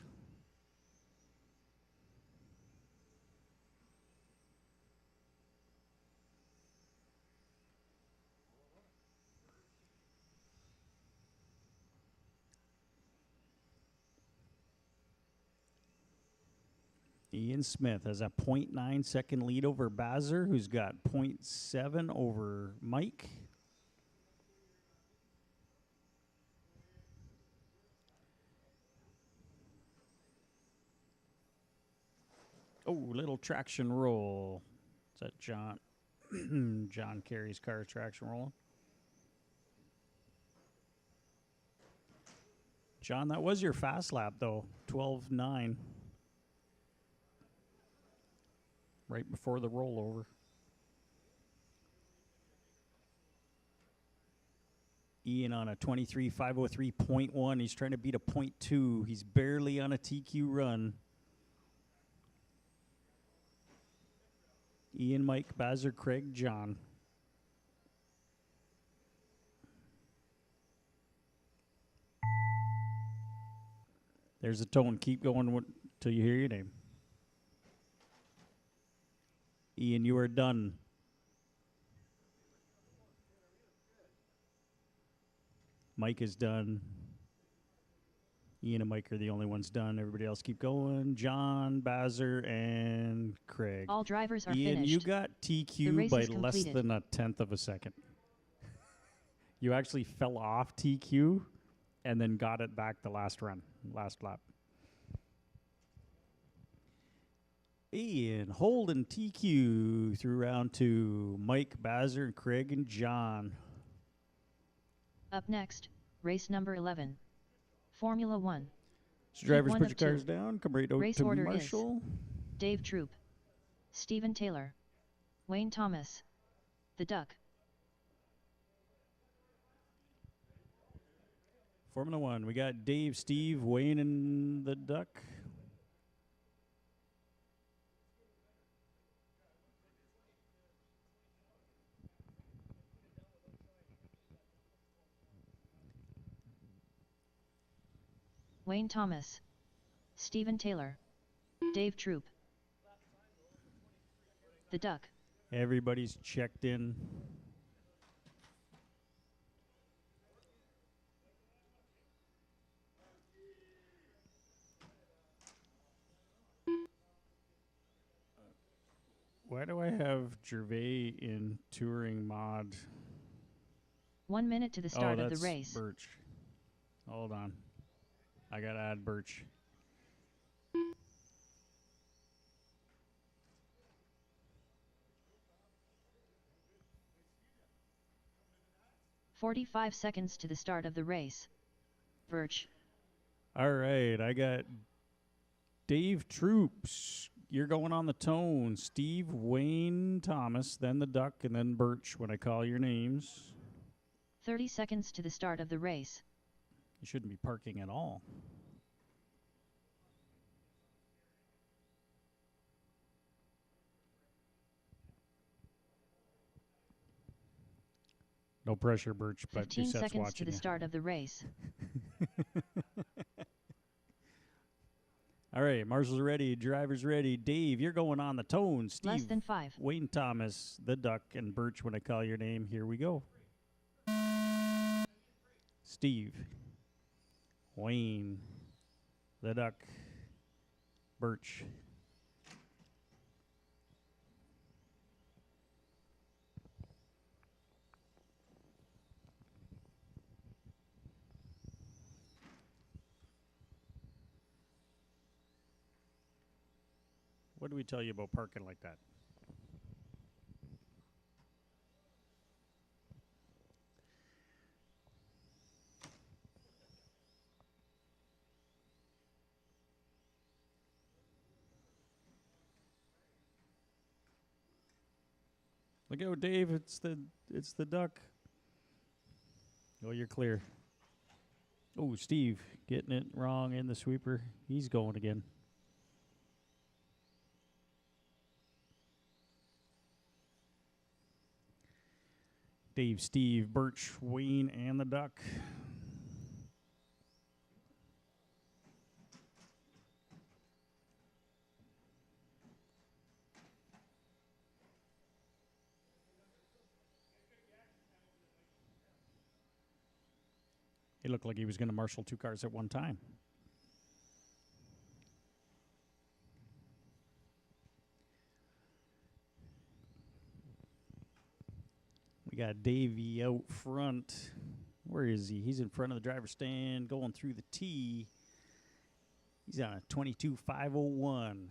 Ian Smith has a 0.9 second lead over Bazer, who's got 0.7 over Mike. Oh, little traction roll. Is that John? John Kerry's car traction rolling. John, that was your fast lap, though. 12.9. Right before the rollover. Ian on a 23.503.1. He's trying to beat a 0.2. He's barely on a TQ run. Ian, Mike, Bazer, Craig, John. There's a tone. Keep going till you hear your name. Ian, you are done. Mike is done. Ian and Mike are the only ones done. Everybody else keep going. John, Bazer, and Craig. All drivers are Ian, finished. you got TQ by less than a tenth of a second. You actually fell off TQ and then got it back the last run, last lap. Ian holding TQ through round 2. Mike, Bazer, Craig, and John. Up next, race number 11. Formula One. So drivers, one put of your cars two. down. Come right out Race to order Marshall. is Dave Troop, Steven Taylor, Wayne Thomas, The Duck. Formula One, we got Dave, Steve, Wayne, and the Duck. Wayne Thomas, Steven Taylor, Dave Troop, The Duck. Everybody's checked in. I have Gervais in touring mod? 1 minute to the start of the that's race. Birch. Hold on. I gotta add Birch. "45 seconds to the start of the race. Birch. All right, I got Dave Troops. You're going on the tone. Steve, Wayne, Thomas, then the Duck, and then Birch when I call your names. 30 seconds to the start of the race. You shouldn't be parking at all. No pressure, Birch, but 15 Dusette's seconds watching to the you. start of the race. All right, Marshall's ready, driver's ready. Dave, you're going on the tone. Steve, Less than 5. Wayne Thomas, the Duck, and Birch when I call your name. Here we go. Steve, Wayne, the Duck, Birch. What do we tell you about parking like that? Look out, Dave. It's the Duck. Oh, you're clear. Oh, Steve getting it wrong in the sweeper. He's going again. Dave, Steve, Birch, Wayne, and the Duck. He looked like he was going to marshal 2 cars at one time. We got Davey out front. Where is he? He's in front of the driver's stand going through the tee. He's on a 22.501.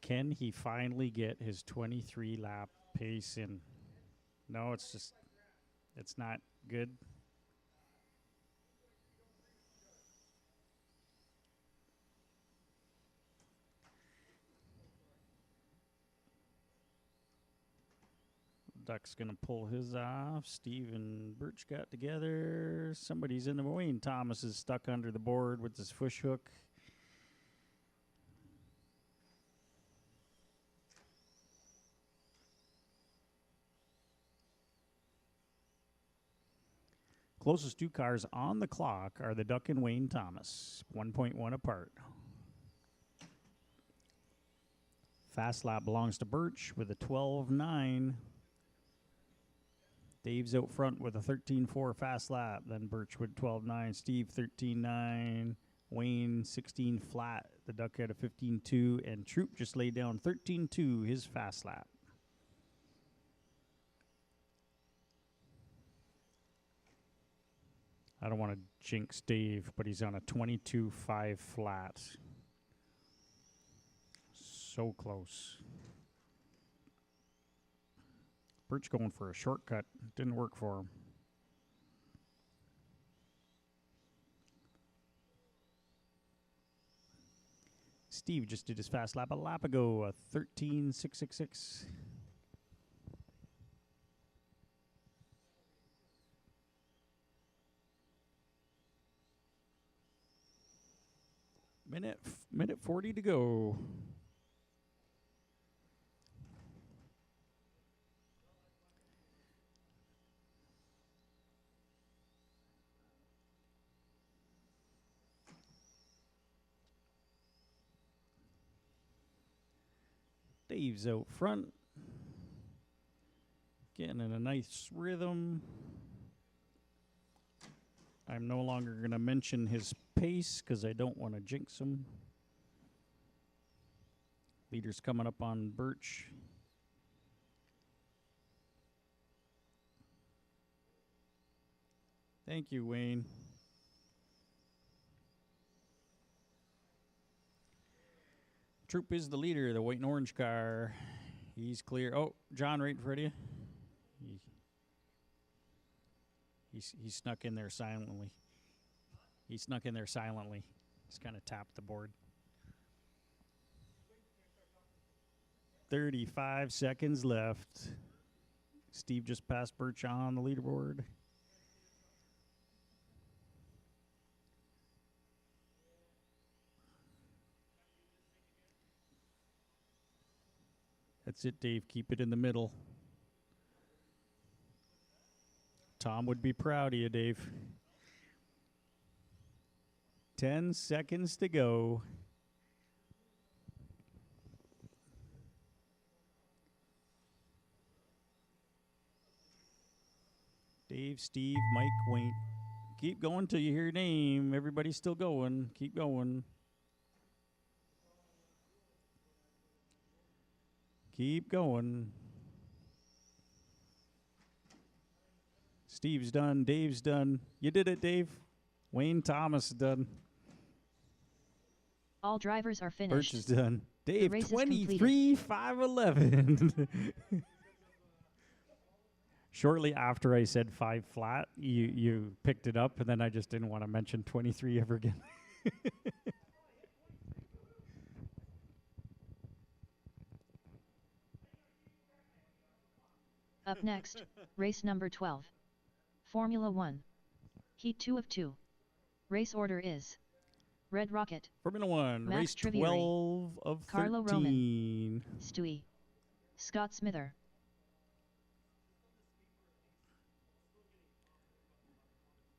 Can he finally get his 23 lap pace in? No, it's not good. Duck's going to pull his off. Steve and Birch got together. Somebody's in the Wayne Thomas is stuck under the board with his fish hook. Closest 2 cars on the clock are the Duck and Wayne Thomas, 1.1 apart. Fast lap belongs to Birch with a 12.9. Dave's out front with a 13.4 fast lap. Then Birch with 12.9. Steve 13.9. Wayne 16 flat. The Duck had a 15.2. And Troop just laid down 13.2 his fast lap. I don't want to jinx Dave, but he's on a 22.5 flat. So close. Birch going for a shortcut. Didn't work for him. Steve just did his fast lap a lap ago, a 13.666. Minute 40 to go. Dave's out front. Getting in a nice rhythm. I'm no longer going to mention his pace because I don't want to jinx him. Leader's coming up on Birch. Thank you, Wayne. Troop is the leader, the white and orange car. He's clear. Oh, John, right in front of you. He snuck in there silently. He snuck in there silently. Just kind of tapped the board. 35 seconds left. Steve just passed Birch on the leaderboard. That's it, Dave. Keep it in the middle. Tom would be proud of you, Dave. 10 seconds to go. Dave, Steve, Mike, Wayne. Keep going till you hear your name. Everybody's still going. Keep going. Keep going. Steve's done. Dave's done. You did it, Dave. Wayne Thomas is done. All drivers are finished. Birch is done. Dave, race is 23, 5'11". Shortly after I said 5 flat, you picked it up, and then I just didn't want to mention 23 ever again. Up next, race number 12. Formula 1. Heat 2 of 2. Race order is Red Rocket, Formula 1, Max race Trivieri, 12 of Carlo 13. Roman, Stewie, Scott Smither.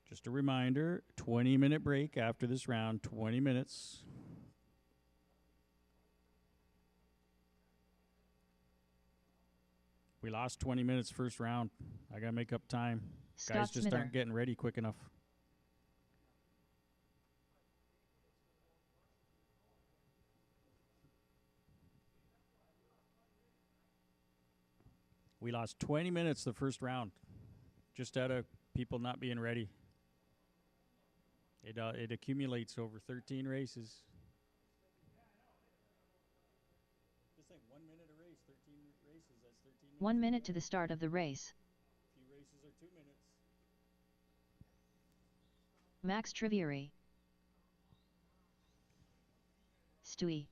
Just a reminder, 20-minute break after this round, 20 minutes. We lost 20 minutes first round. I got to make up time. Scott Guys just Smither. aren't getting ready quick enough. We lost 20 minutes the first round, just out of people not being ready. It accumulates over 13 races. Just like 1 minute a race, 13 races, that's 13 minutes. 1 minute to the start of the race. A few races are 2 minutes. Max Trivieri, Stewie.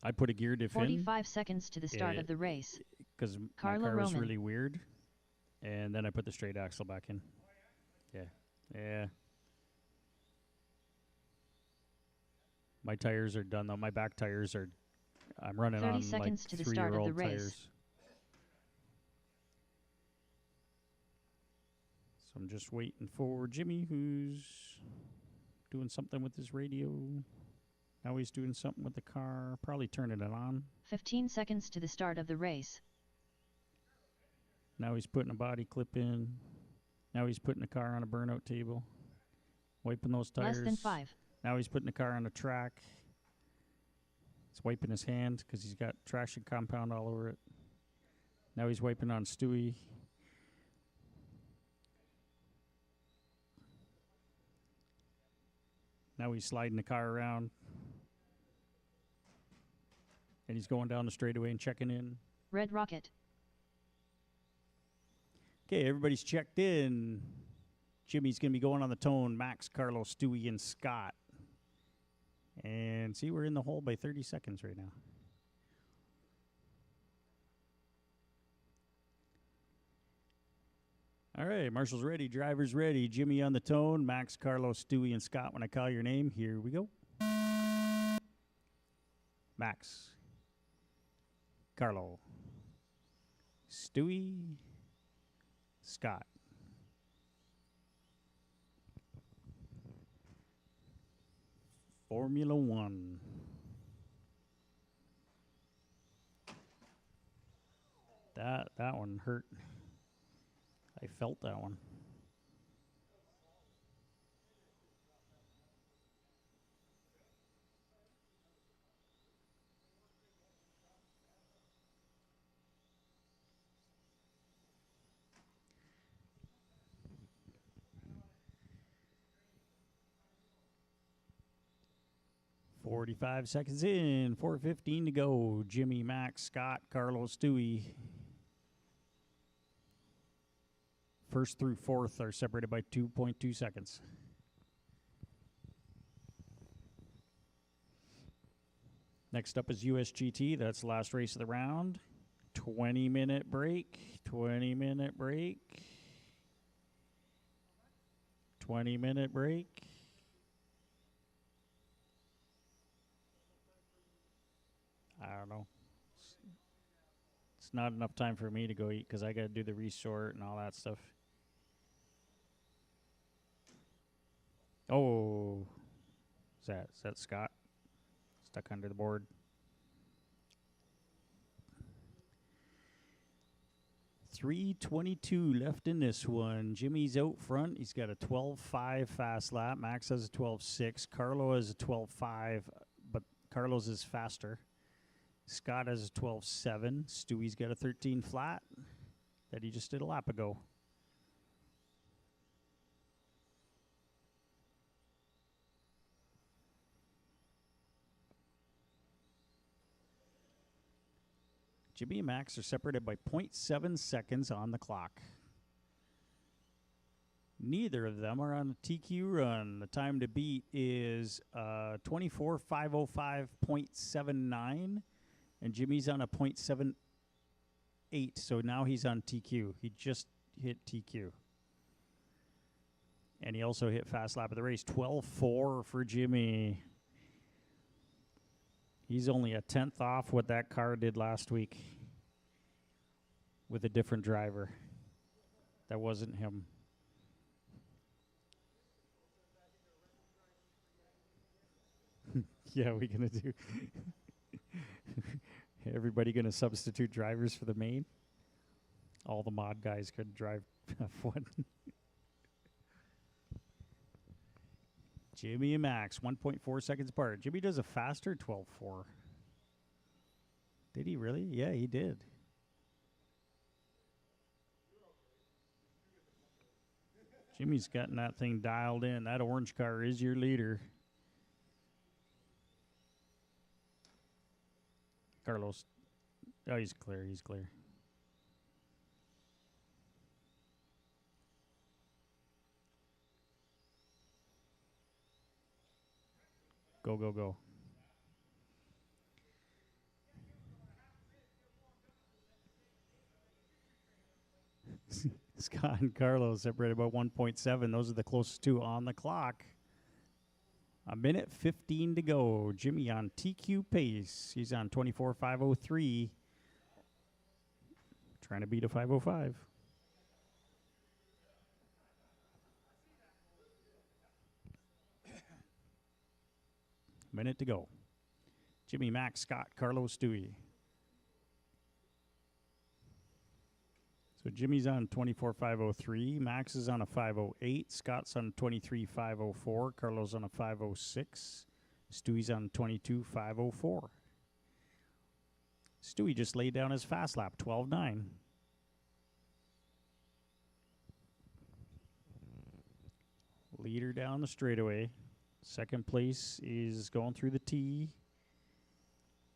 I put a gear diff in 45 seconds to the start of the race. because my Carlo car was Roman. really weird, and then I put the straight axle back in. Yeah. My tires are done though. My back tires are. I'm running 30 on seconds like to the start of the 3-year-old race. tires. So I'm just waiting for Jimmy, who's doing something with his radio. Now he's doing something with the car, probably turning it on. 15 seconds to the start of the race. Now he's putting a body clip in. Now he's putting the car on a burnout table. Wiping those tires. Less than 5. Now he's putting the car on a track. He's wiping his hand because he's got traction compound all over it. Now he's wiping on Stewie. Now he's sliding the car around. And he's going down the straightaway and checking in. Red Rocket, Okay, everybody's checked in. Jimmy's going to be going on the tone. Max, Carlos, Stewie, and Scott. And see, we're in the hole by 30 seconds right now. All right, Marshall's ready. Driver's ready. Jimmy on the tone. Max, Carlos, Stewie, and Scott. When I call your name, here we go. Max. Carlo. Stewie. Scott. Formula 1. That one hurt. I felt that one. 45 seconds in, 4:15 to go. Jimmy, Max, Scott, Carlos, Stewie. First through fourth are separated by 2.2 seconds. Next up is USGT. That's the last race of the round. 20-minute break. 20-minute break. 20-minute break. I don't know. It's not enough time for me to go eat because I got to do the resort and all that stuff. Oh, is that Scott? Stuck under the board. 3:22 left in this one. Jimmy's out front. He's got a 12.5 fast lap. Max has a 12.6. Carlo has a 12.5, but Carlos is faster. Scott has a 12.7. Stewie's got a 13 flat that he just did a lap ago. Jimmy and Max are separated by 0.7 seconds on the clock. Neither of them are on a TQ run. The time to beat is 24:505.79, and Jimmy's on a 0.78, so now he's on TQ. He just hit TQ. And he also hit fast lap of the race, 12.4 for Jimmy. He's only a 10th off what that car did last week with a different driver. That wasn't him. Yeah, we're going to do. Everybody going to substitute drivers for the main? All the mod guys could drive F1. Jimmy and Max, 1.4 seconds apart. Jimmy does a faster 12.4. Did he really? Yeah, he did. Jimmy's gotten that thing dialed in. That orange car is your leader. Carlos. Oh, he's clear. He's clear. Go, go, go. Scott and Carlos separated about 1.7. Those are the closest two on the clock. A minute 15 to go. Jimmy on TQ pace. He's on 24.503. Trying to beat a 5:05. Minute to go. Jimmy, Max, Scott, Carlos, Stewie. So Jimmy's on 24.503. Max is on a 5:08. Scott's on 23.504. Carlos on a 5:06. Stewie's on 22.504. Stewie just laid down his fast lap, 12.9. Leader down the straightaway. Second place is going through the T.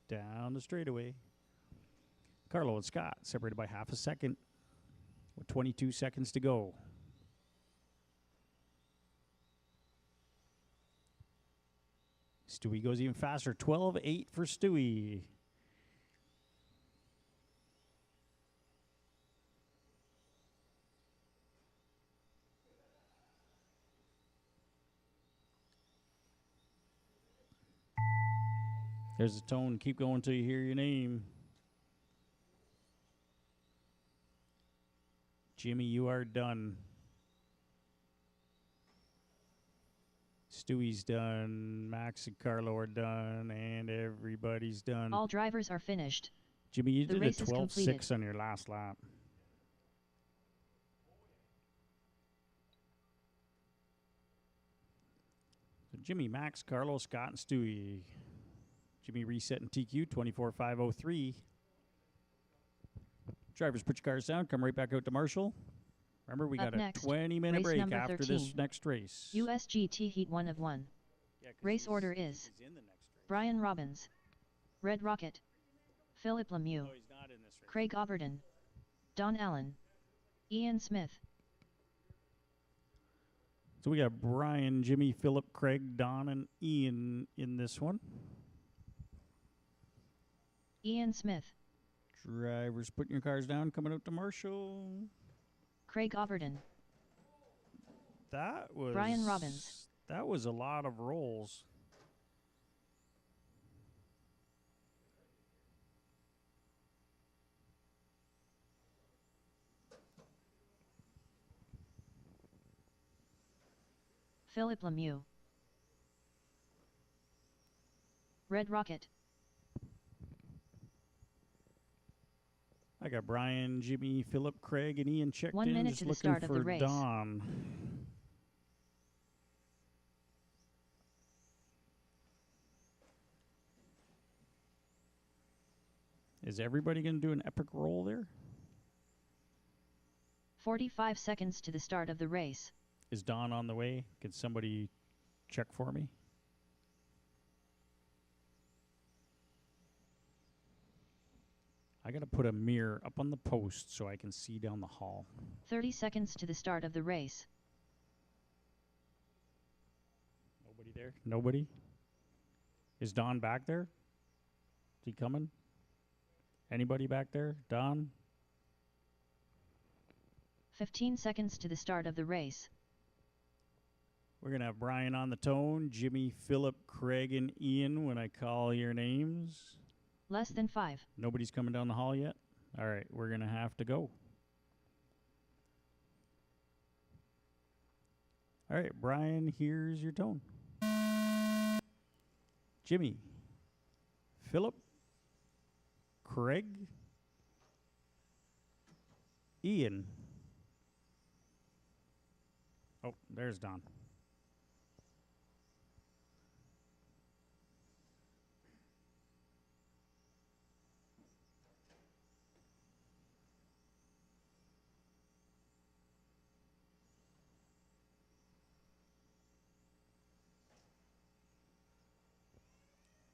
Down the straightaway. Carlo and Scott separated by half a second with 22 seconds to go. Stewie goes even faster. 12.8 for Stewie. There's the tone. Keep going until you hear your name. Jimmy, you are done. Stewie's done. Max and Carlo are done. And everybody's done. All drivers are finished. Jimmy, you The did a race is 12.6 completed. on your last lap. So Jimmy, Max, Carlo, Scott, and Stewie. Jimmy reset in TQ, 24.503. Drivers, put your cars down. Come right back out to Marshall. Remember, we Up got next, a 20-minute race break number after 13. this next race. USGT Heat 1 of 1. Yeah, 'cause Race he's- order is he's in the next race. Brian Robbins, Red Rocket, Philip Lemieux, No, he's not in this race. Craig Auberton, Don Allen, Ian Smith, So we got Brian, Jimmy, Philip, Craig, Don, and Ian in this one. Ian Smith, Drivers putting your cars down, coming out to Marshall. Craig Auberton, That was Brian Robbins. That was a lot of rolls. Philip Lemieux, Red Rocket, I got Brian, Jimmy, Philip, Craig, and Ian checked 1 in. minute Just to the looking start of for the race. Don. Is everybody going to do an epic roll there? 45 seconds to the start of the race. Is Don on the way? Could somebody check for me? I got to put a mirror up on the post so I can see down the hall. 30 seconds to the start of the race. Nobody there? Nobody? Is Don back there? Is he coming? Anybody back there? Don? 15 seconds to the start of the race. We're going to have Brian on the tone, Jimmy, Philip, Craig, and Ian when I call your names. Less than 5. Nobody's coming down the hall yet? All right, we're going to have to go. All right, Brian, here's your tone. Jimmy, Philip, Craig, Ian. Oh, there's Don.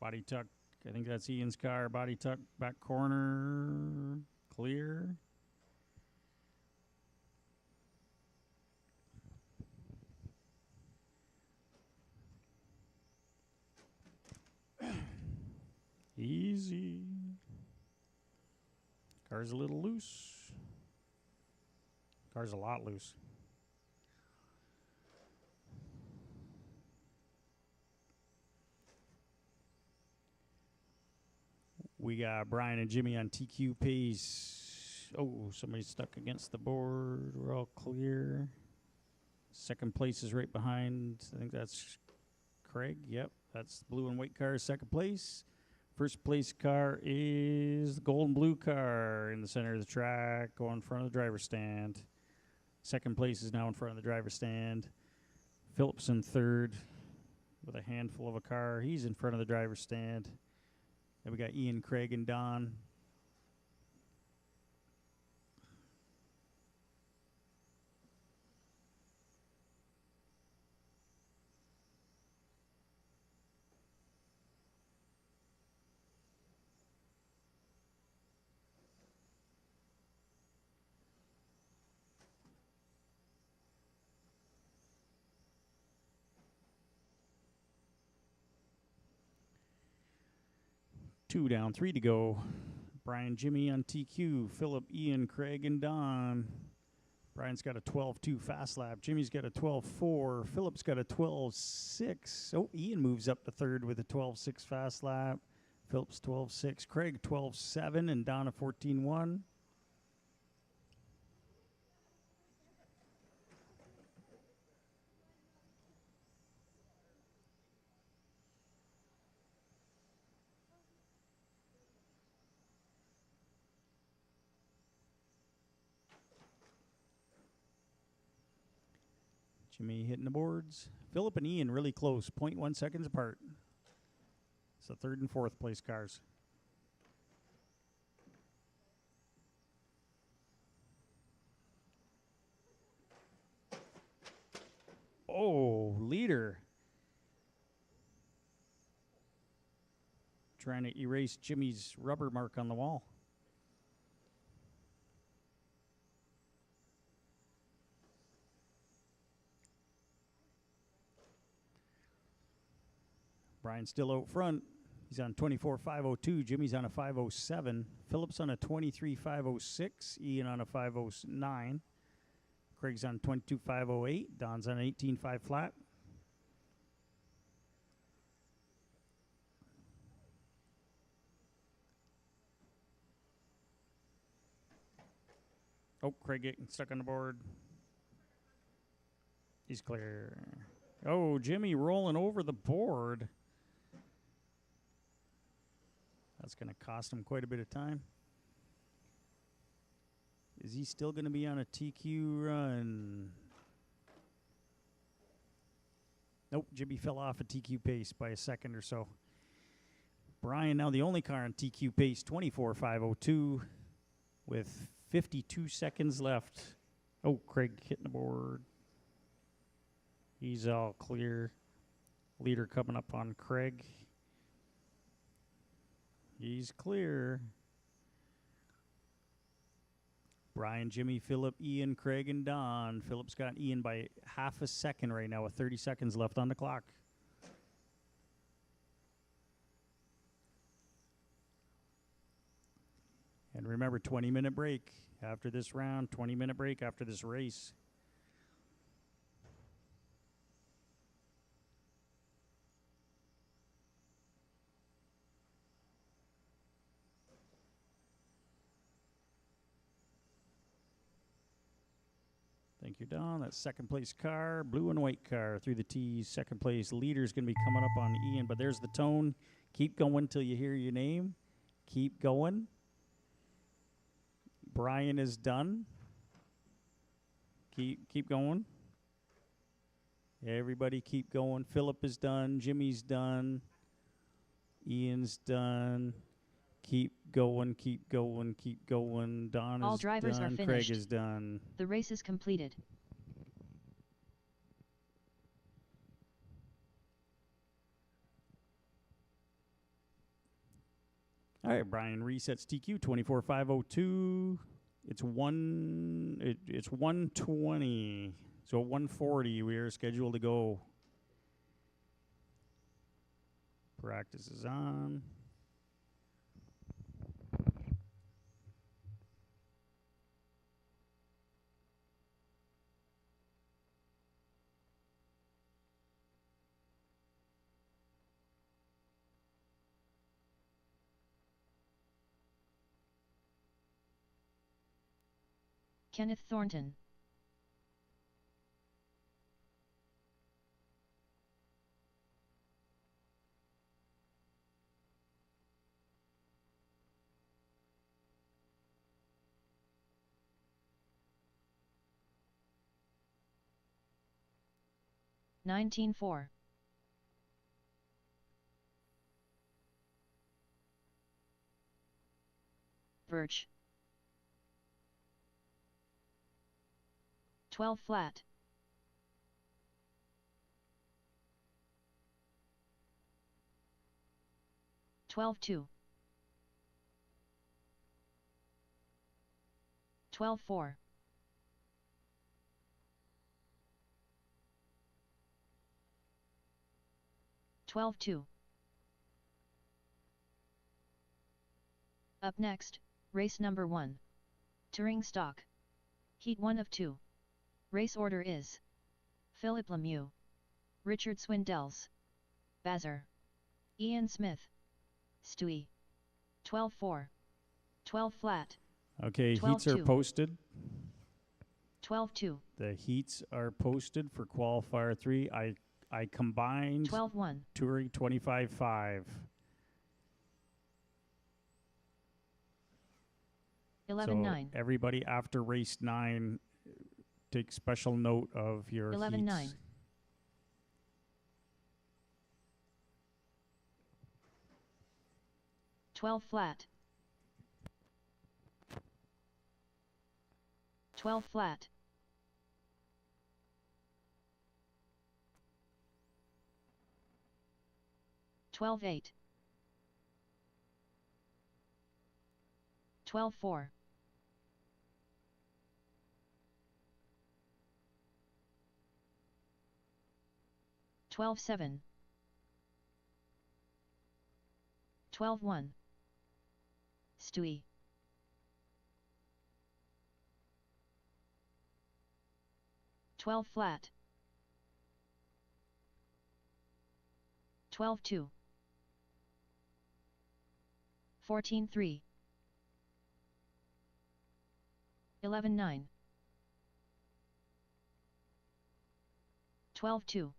Body tuck. I think that's Ian's car. Body tuck, back corner, clear. Easy. Car's a little loose. Car's a lot loose. We got Brian and Jimmy on TQ pace. Oh, somebody's stuck against the board. We're all clear. Second place is right behind. I think that's Craig. Yep, that's the blue and white car, second place. First place car is the gold and blue car in the center of the track, going in front of the driver's stand. Second place is now in front of the driver's stand. Phillips in third with a handful of a car. He's in front of the driver's stand. Then we got Ian, Craig, and Don. Two down, 3 to go. Brian, Jimmy on TQ. Philip, Ian, Craig, and Don. Brian's got a 12.2 fast lap. Jimmy's got a 12.4. Philip's got a 12.6. Oh, Ian moves up to third with a 12.6 fast lap. Philip's 12.6. Craig 12.7 and Don a 14.1. Jimmy hitting the boards. Philip and Ian really close, 0.1 seconds apart. It's the third and fourth place cars. Oh, leader. trying to erase Jimmy's rubber mark on the wall. Brian's still out front. He's on 24.502. Jimmy's on a 507. Phillips on a 23.506. Ian on a 509. Craig's on 22.508. Don's on an 18.5 flat. Oh, Craig getting stuck on the board. He's clear. Oh, Jimmy rolling over the board. That's going to cost him quite a bit of time. Is he still going to be on a TQ run? Nope, Jimmy fell off a TQ pace by a second or so. Brian now the only car on TQ pace, 24.502 with 52 seconds left. Oh, Craig hitting the board. He's all clear. Leader coming up on Craig. He's clear. Brian, Jimmy, Philip, Ian, Craig, and Don. Philip's got Ian by half a second right now with 30 seconds left on the clock. And remember, 20-minute break after this round, 20-minute break after this race. Thank you, Don. That's second place car, blue and white car through the T's. Second place leader is going to be coming up on Ian, but there's the tone. Keep going till you hear your name. Keep going. Brian is done. Keep going. Everybody keep going. Philip is done. Jimmy's done. Ian's done. Keep going, keep going, keep going. Don All is drivers done. are finished. Craig is done. The race is completed. All right, Brian resets TQ 24.502. It's 120. So 140 we are scheduled to go. Practice is on. Kenneth Thornton. $19.4. Birch. 12 flat. $12.2. 12.4. $12.2. Up next, race number 1. Touring stock. Heat 1 of 2. Race order is Philip Lemieux, Richard Swindells, Bazar, Ian Smith, Stewie. 12.4. 12 flat. Okay, 12 heats are 2. posted. 12.2. The heats are posted for qualifier 3. I combined 12.1. touring 25.5. 11.9. So everybody after race 9, take special note of your 11.9. heats. $12 flat. 12 flat. 12.8. 12-4. 12-7. 12-1. Stewie. 12 flat. 12-2. 14-3. 11-9. 12-2.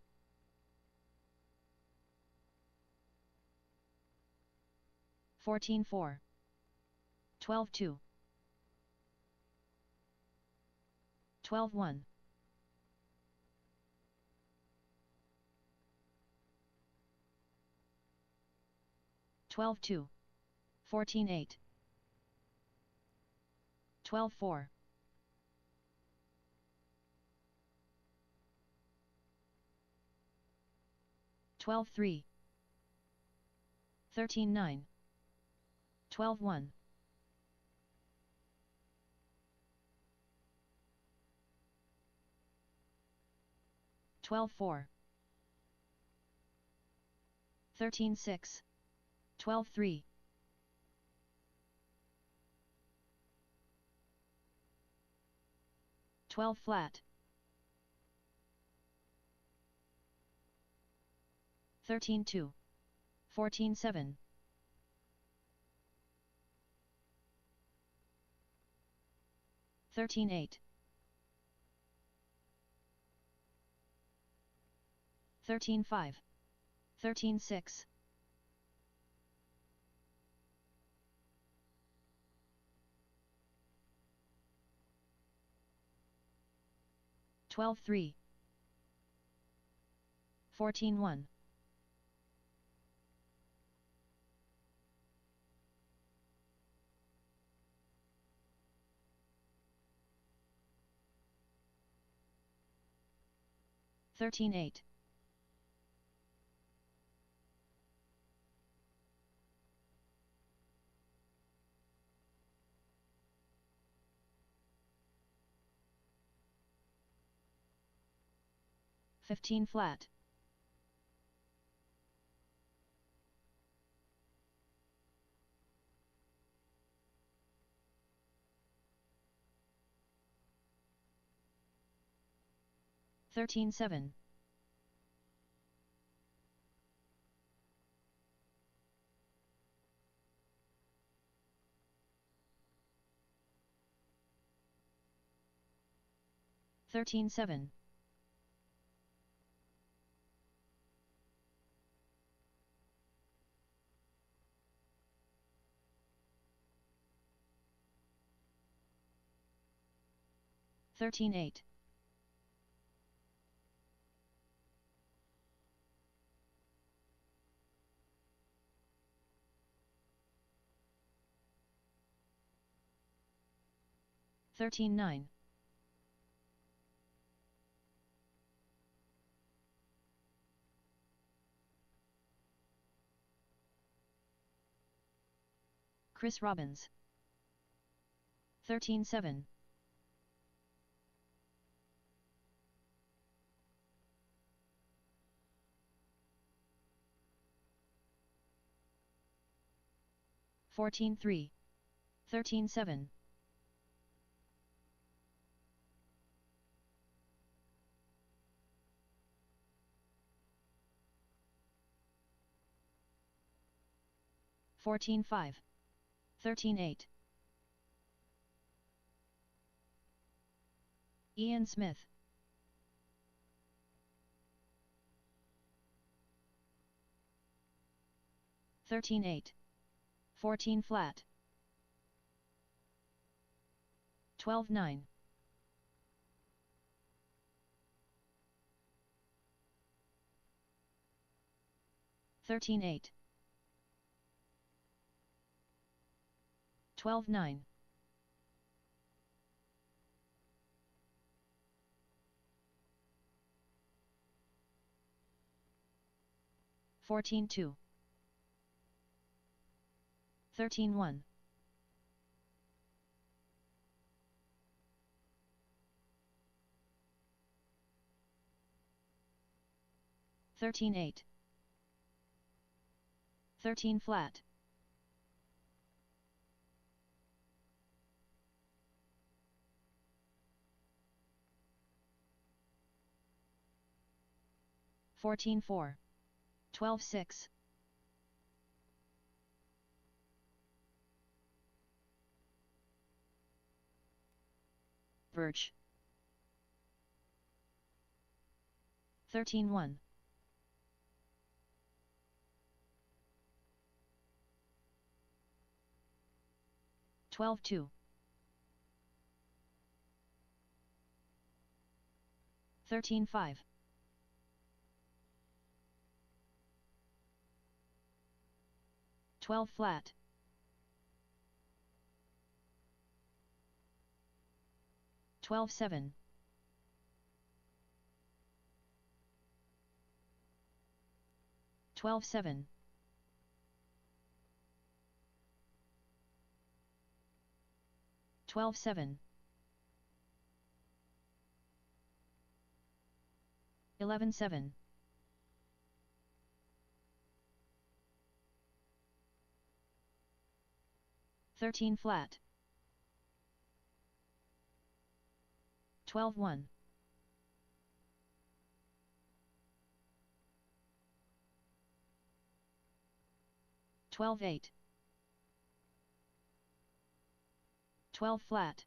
14-4. 12-2. 12-1. 12-2. 14-8. 12-4. 12-3. 13-9. 12-1. 12-4. 13-6. 12-3. 12 flat. 13-2. 14-7. 13-8. 13-5. 13-6. 12-3. 14-1. 13-8. 15 flat. 13-7. 13-7. 13-8. 13-9. 'Chris Robbins. 13-7. 14-3. 13-7. 14-5. 13-8. Ian Smith. 13-8. 14 flat. 12-9. 13-8. 12-9. 14-2. 13-1. 13-8. 13 flat. 14-4. 12-6. Birch. 13-1. 12-2. 13-5. 12 flat. 12-7. 12-7. 12-7. 11-7. 13 flat. 12-1. 12-8. 12 flat.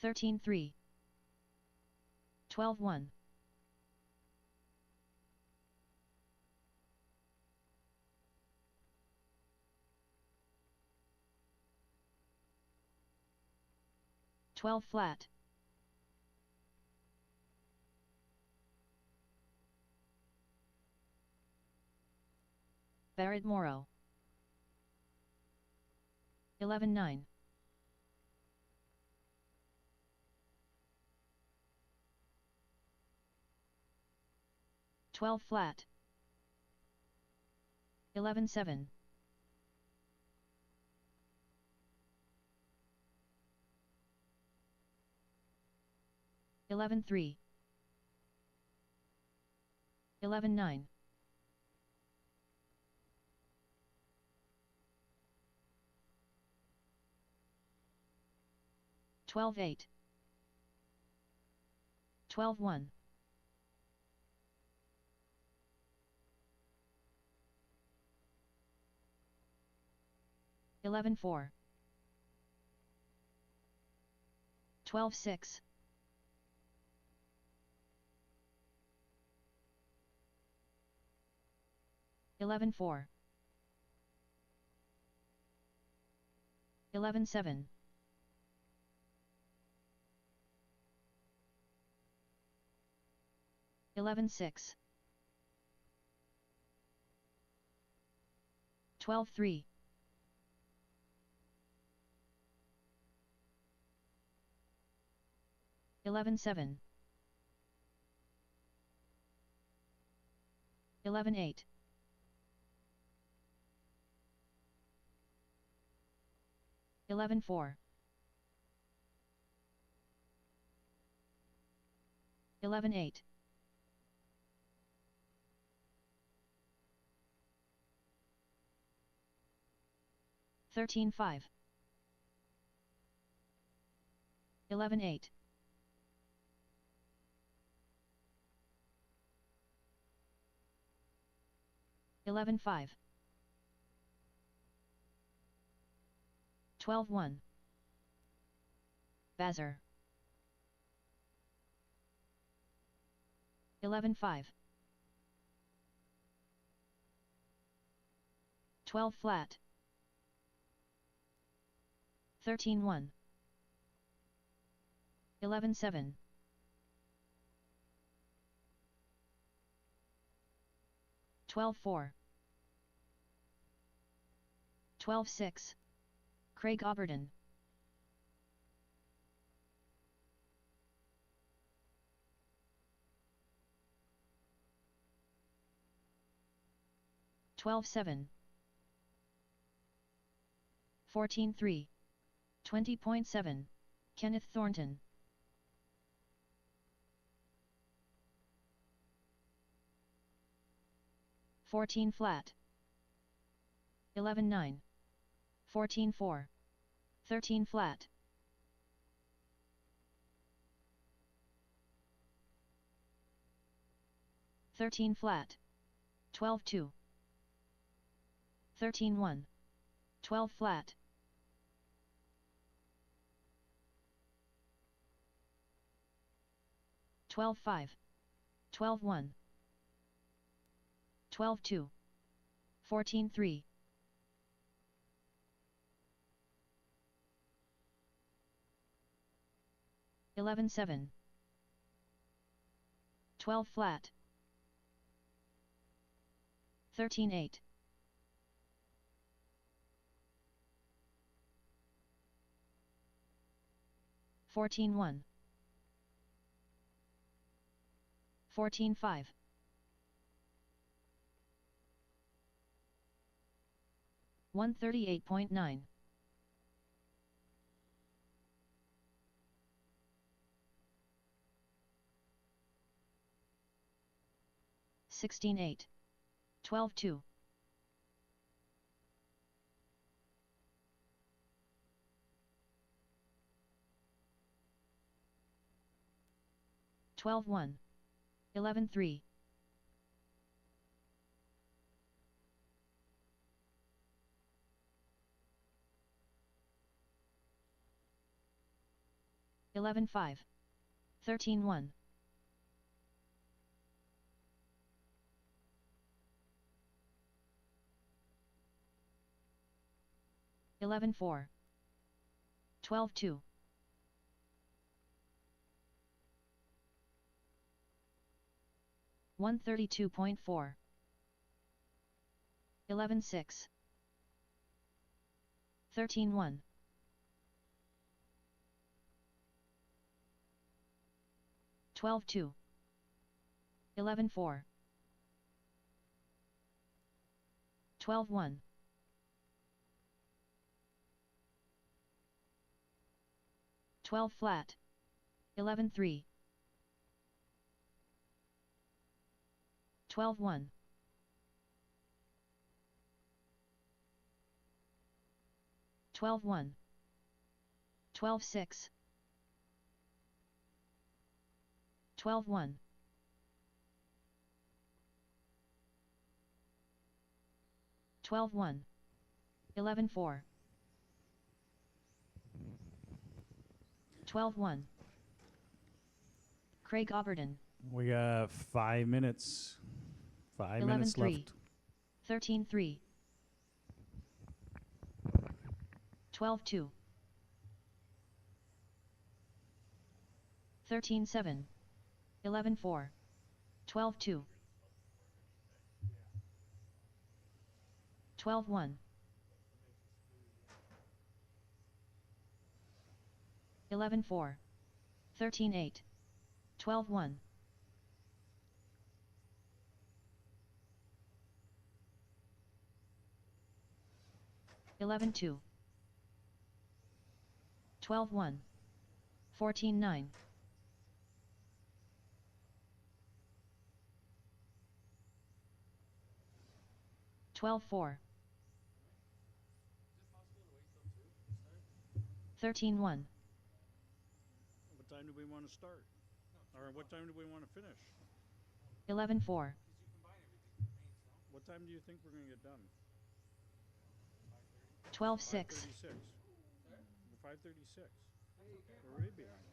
13-3. 12-1. 12 flat. 12 Moro. 11-9. 12 flat. 11-7. 11-3. 11-9. 12-8. 12-1. 11-4. 12-6. 11-4. 11-7. 11-6. 12-3. 11-7. 11-8. 11-4. 11-8. 13-5. 11-8. 11-5. 12-1. Bazar. 11-5. 12 flat. 13-1. 11-7. 12-4. 12-6. Craig Oberton. 12-7. 14-3. 20.7. Kenneth Thornton. 14 flat. 11.9. 14.4. 13 flat. 13 flat. 12.2. 13.1. 12 flat. 12.5. 12.1. 12.2. 14.3. 11.7. 12 flat. 13.8. 14.1. 14.5. 138.9. 16.8. 12.2. 12.1. 11.3. 11.5. 13.1. 11.4. 12.2. 132.4. 11.6. 13.1. 12.2. 11.4. 12.1. 12 flat. 11.3. 12.1. 12.1. 12.6. 12.1. 12.1. 11.4. 12.1. Craig Oberton. We got 5 minutes. 5 minutes 11.3. left. 13.3. 12.2. 13.7. 11.4. 12.2. 12.1. 11.4. 13.8. 12.1. 11.2. 12.1. 14.9. 12.4. 13.1. What time do we want to start? Or what time do we want to finish? 11.4. What time do you think we're going to get done? 12.6. 5:36. 5:36. We're way behind.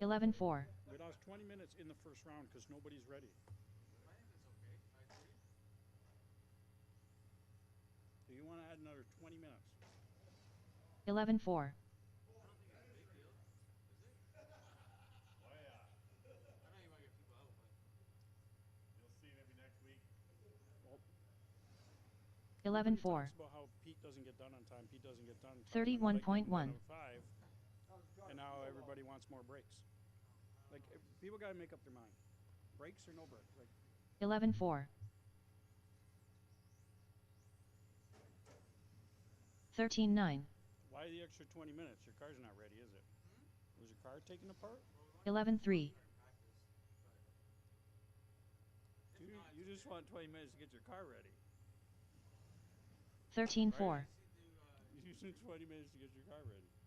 11.4. We lost 20 minutes in the first round because nobody's ready. Do you want to add another 20 minutes? 11.4. Well, 11.4. talks about how Pete doesn't get done on time. Pete doesn't get done on time. 31.1. 5, and now everybody wants more breaks. Like people got to make up their mind. Breaks or no breaks. Like 11.4. 13.9. why Why the extra 20 minutes? Your car's not ready, is it? Was your car taken apart? 11-3. You just want 20 minutes to get your car ready. 13-4. You need 20 minutes to get your car ready. It's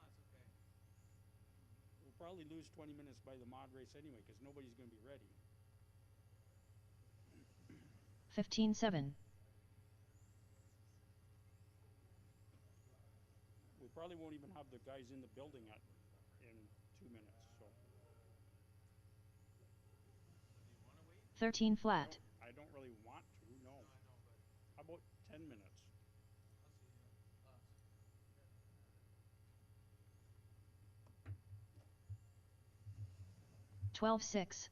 okay. We'll probably lose 20 minutes by the mod race anyway, because nobody's going to be ready. 15-7. We probably won't even have the guys in the building in 2 minutes. So 13 flat. I don't really want to. No. How about 10 minutes? 12-6.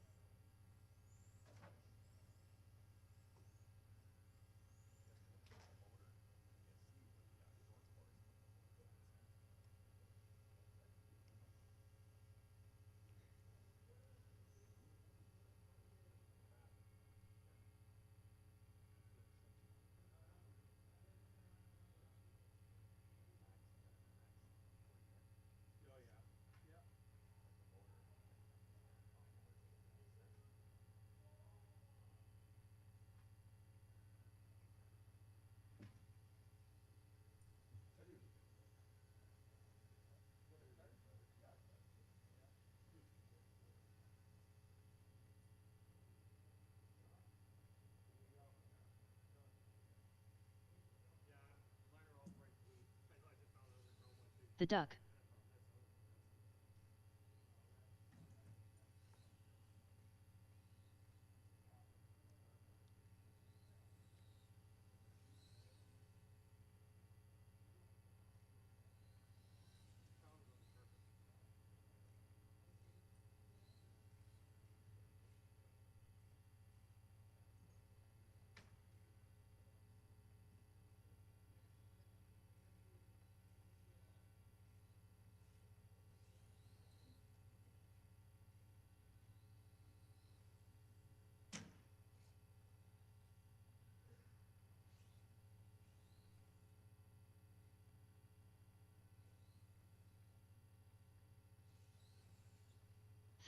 The duck.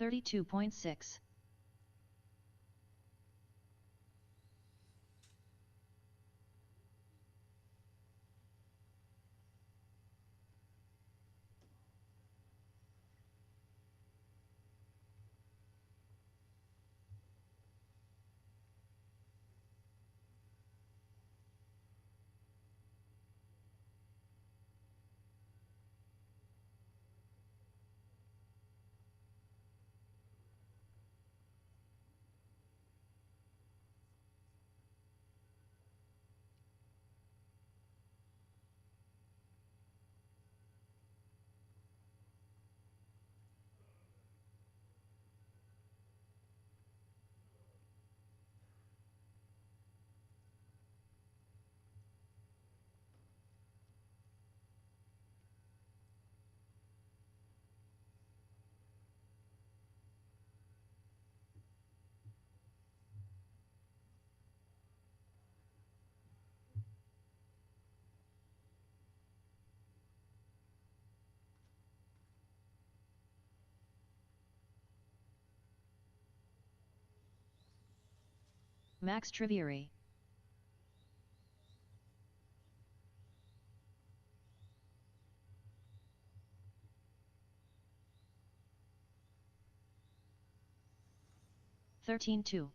$32.6. 'Max Trivieri. $13.2.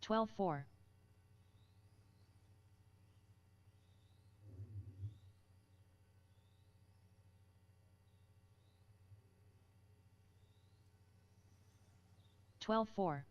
12-4. 12-4.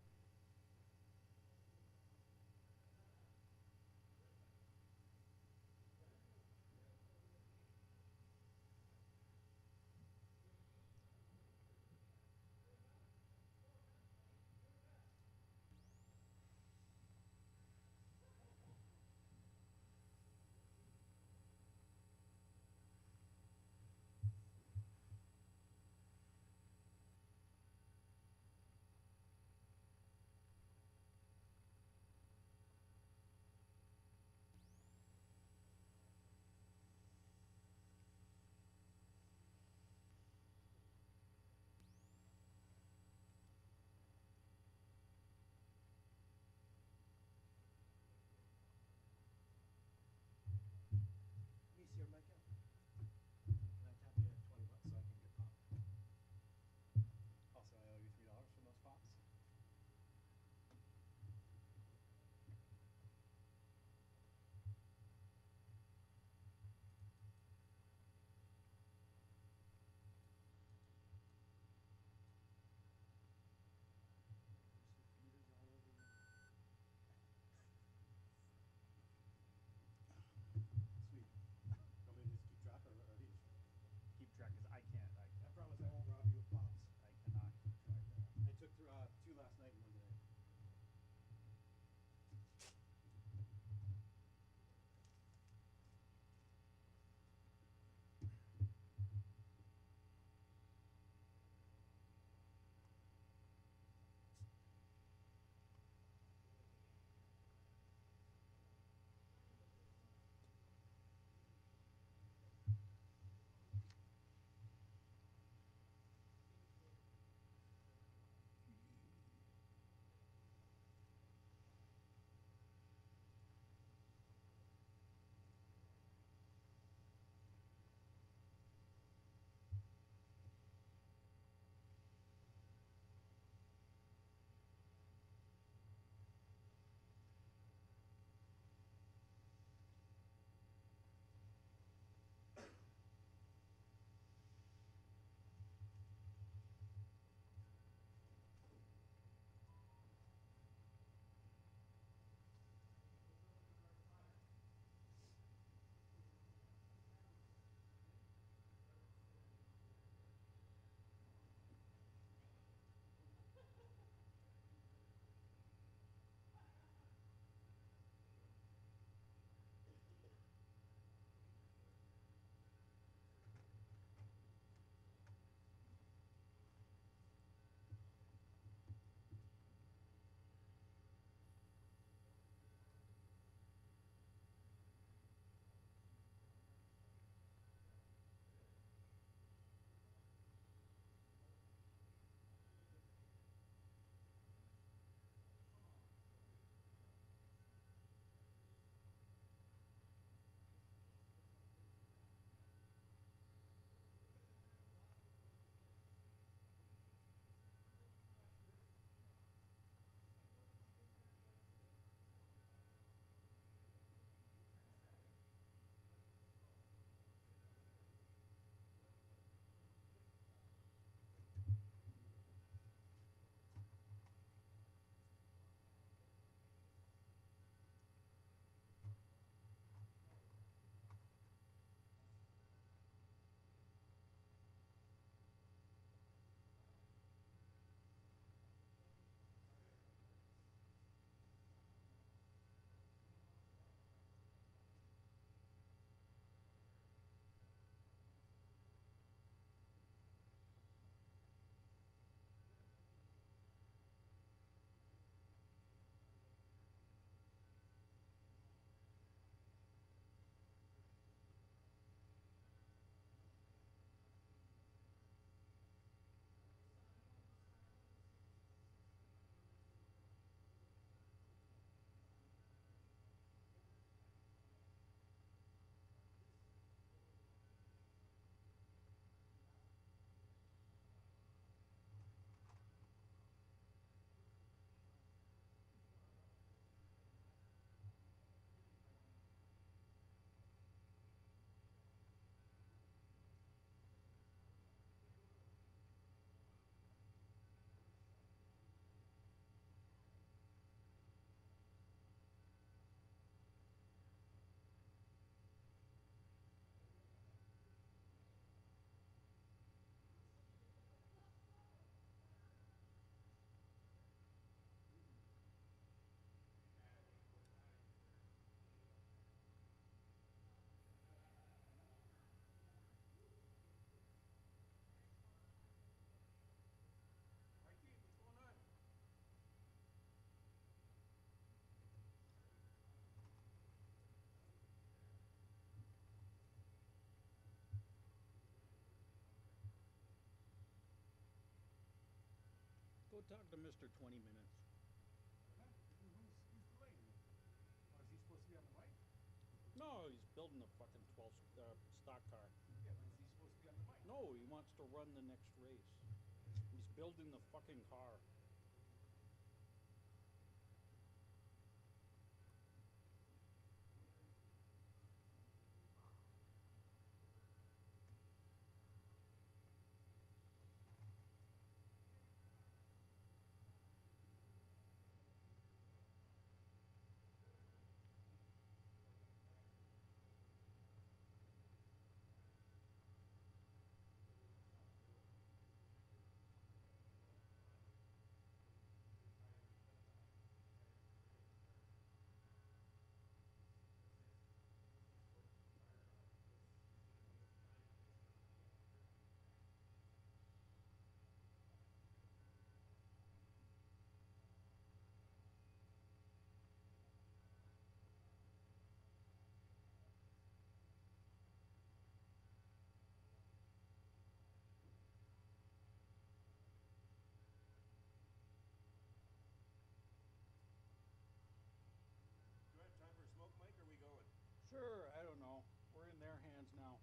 Go talk to Mr. 20 Minutes. Who's delaying me? Oh, is he supposed to be on the mic? No, he's building a fucking 12 stock car. Yeah, but is he supposed to be on the mic? No, he wants to run the next race. He's building the fucking car. Do I have time for a smoke mic, or are we going? Sure, I don't know. We're in their hands now.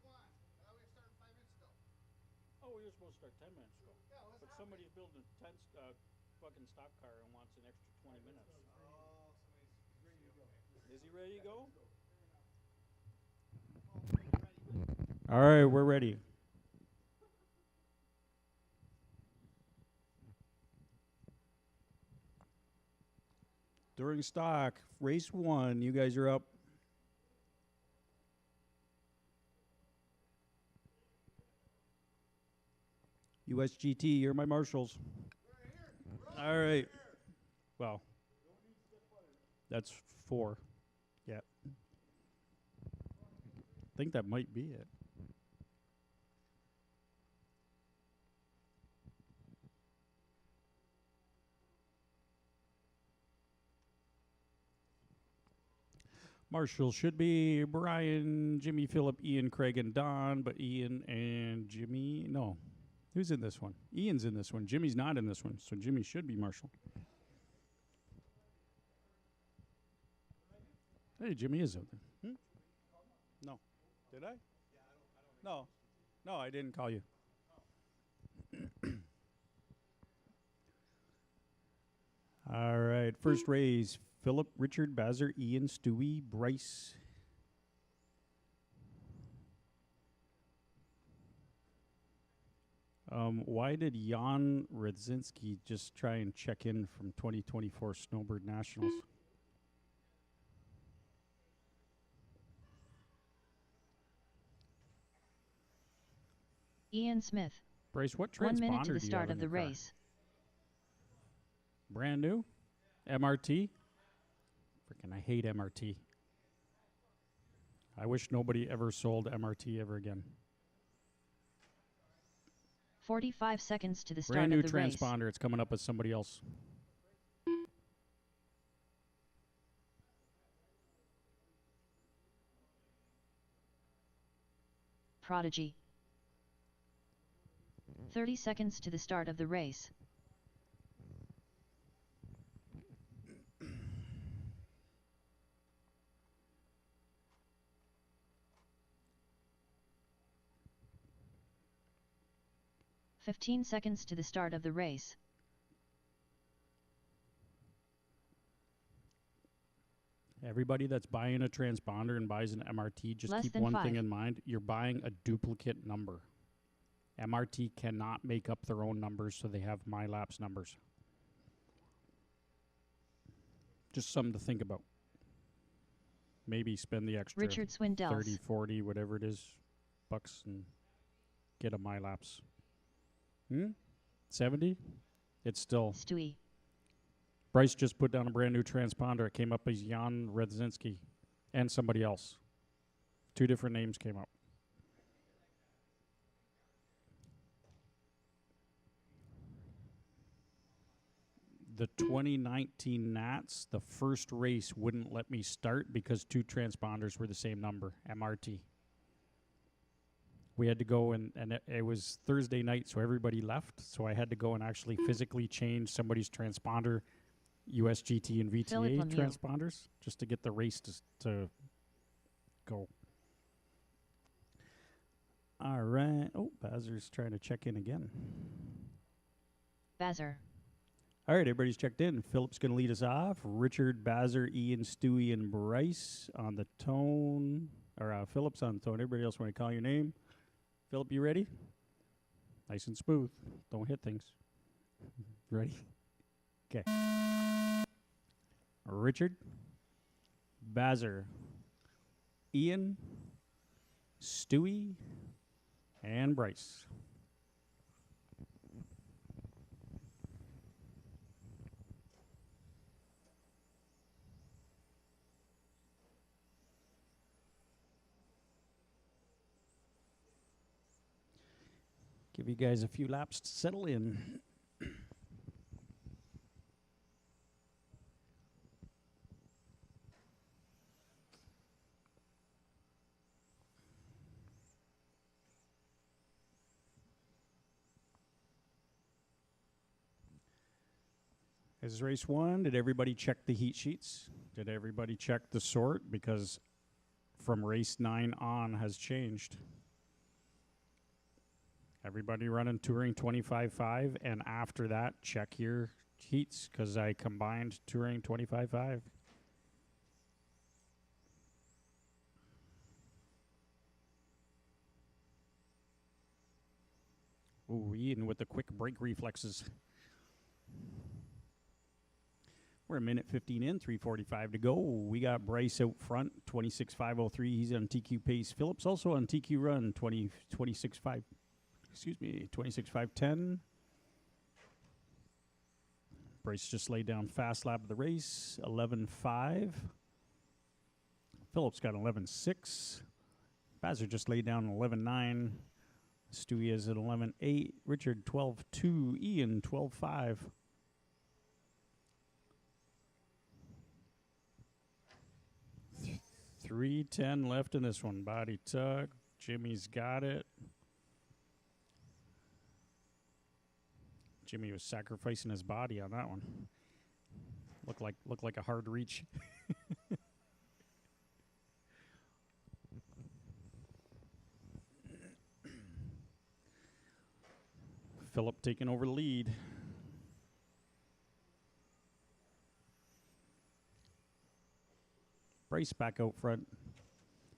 Come on. I thought we were starting 5 minutes ago. Oh, we were supposed to start 10 minutes ago. Yeah, what's But happening? somebody's building a fucking stock car and wants an extra 20 minutes. Oh, somebody's ready to go. Is he ready to go? Oh, ready, ready. All right, we're ready. During stock, race 1, you guys are up. USGT, you're my marshals. All right. Well, that's 4. Yeah. I think that might be it. Marshall should be Brian, Jimmy, Philip, Ian, Craig, and Don, but Ian and Jimmy, no. Who's in this one? Ian's in this one. Jimmy's not in this one, so Jimmy should be Marshall. Hey, Jimmy is out there. No. Did I? No. No, I didn't call you. All right, first race. Philip, Richard, Bazzer, Ian, Stewie, Bryce. Why did Jan Radzinski just try and check in from 2024 Snowbird Nationals? Ian Smith. Bryce, what transponder 1 minute to the do you start have of in the your car? race. Brand new? MRT? Freaking, I hate MRT. I wish nobody ever sold MRT ever again. 45 seconds to the start Brand new of the race. transponder. It's coming up as somebody else. Prodigy. 30 seconds to the start of the race. "15 seconds to the start of the race. Everybody that's buying a transponder and buys an MRT, just Less keep than one thing 5. in mind. You're buying a duplicate number. MRT cannot make up their own numbers, so they have MyLapse numbers. Just something to think about. Maybe spend the extra Richard Swindells. 30, 40, whatever it is, bucks and get a MyLapse. 70? It's still. Stewie. Bryce just put down a brand new transponder. It came up as Jan Redzinski and somebody else. 2 different names came up. The 2019 Nats, the first race wouldn't let me start because 2 transponders were the same number, MRT. We had to go and it was Thursday night, so everybody left. So I had to go and actually physically change somebody's transponder, USGT and VTA transponders, just to get the race to go. All right. Oh, Bazer's trying to check in again. Bazer. All right, everybody's checked in. Philip's going to lead us off. Richard, Bazer, Ian, Stewie, and Bryce on the tone. Or Philip's on the tone. Everybody else want to call your name? Philip, you ready? Nice and smooth. Don't hit things. Ready? Okay. Richard, Bazer, Ian, Stewie, and Bryce. Give you guys a few laps to settle in. This is race 1. Did everybody check the heat sheets? Did everybody check the sort? Because from race 9 on has changed. Everybody running Touring 25.5, and after that, check your heats, because I combined Touring 25.5. Ooh, Ian with the quick brake reflexes. We're a minute 15 in, 3:45 to go. We got Bryce out front, 26.503. He's on TQ pace. Phillips also on TQ run, 26.510. Bryce just laid down fast lap of the race, 11.5. Phillips got 11.6. Bazer just laid down 11.9. Stewie is at 11.8. Richard 12.2. Ian 12.5. .310 left in this one. Body tuck. Jimmy's got it. Jimmy was sacrificing his body on that one. Looked like a hard reach. Philip taking over the lead. Bryce back out front.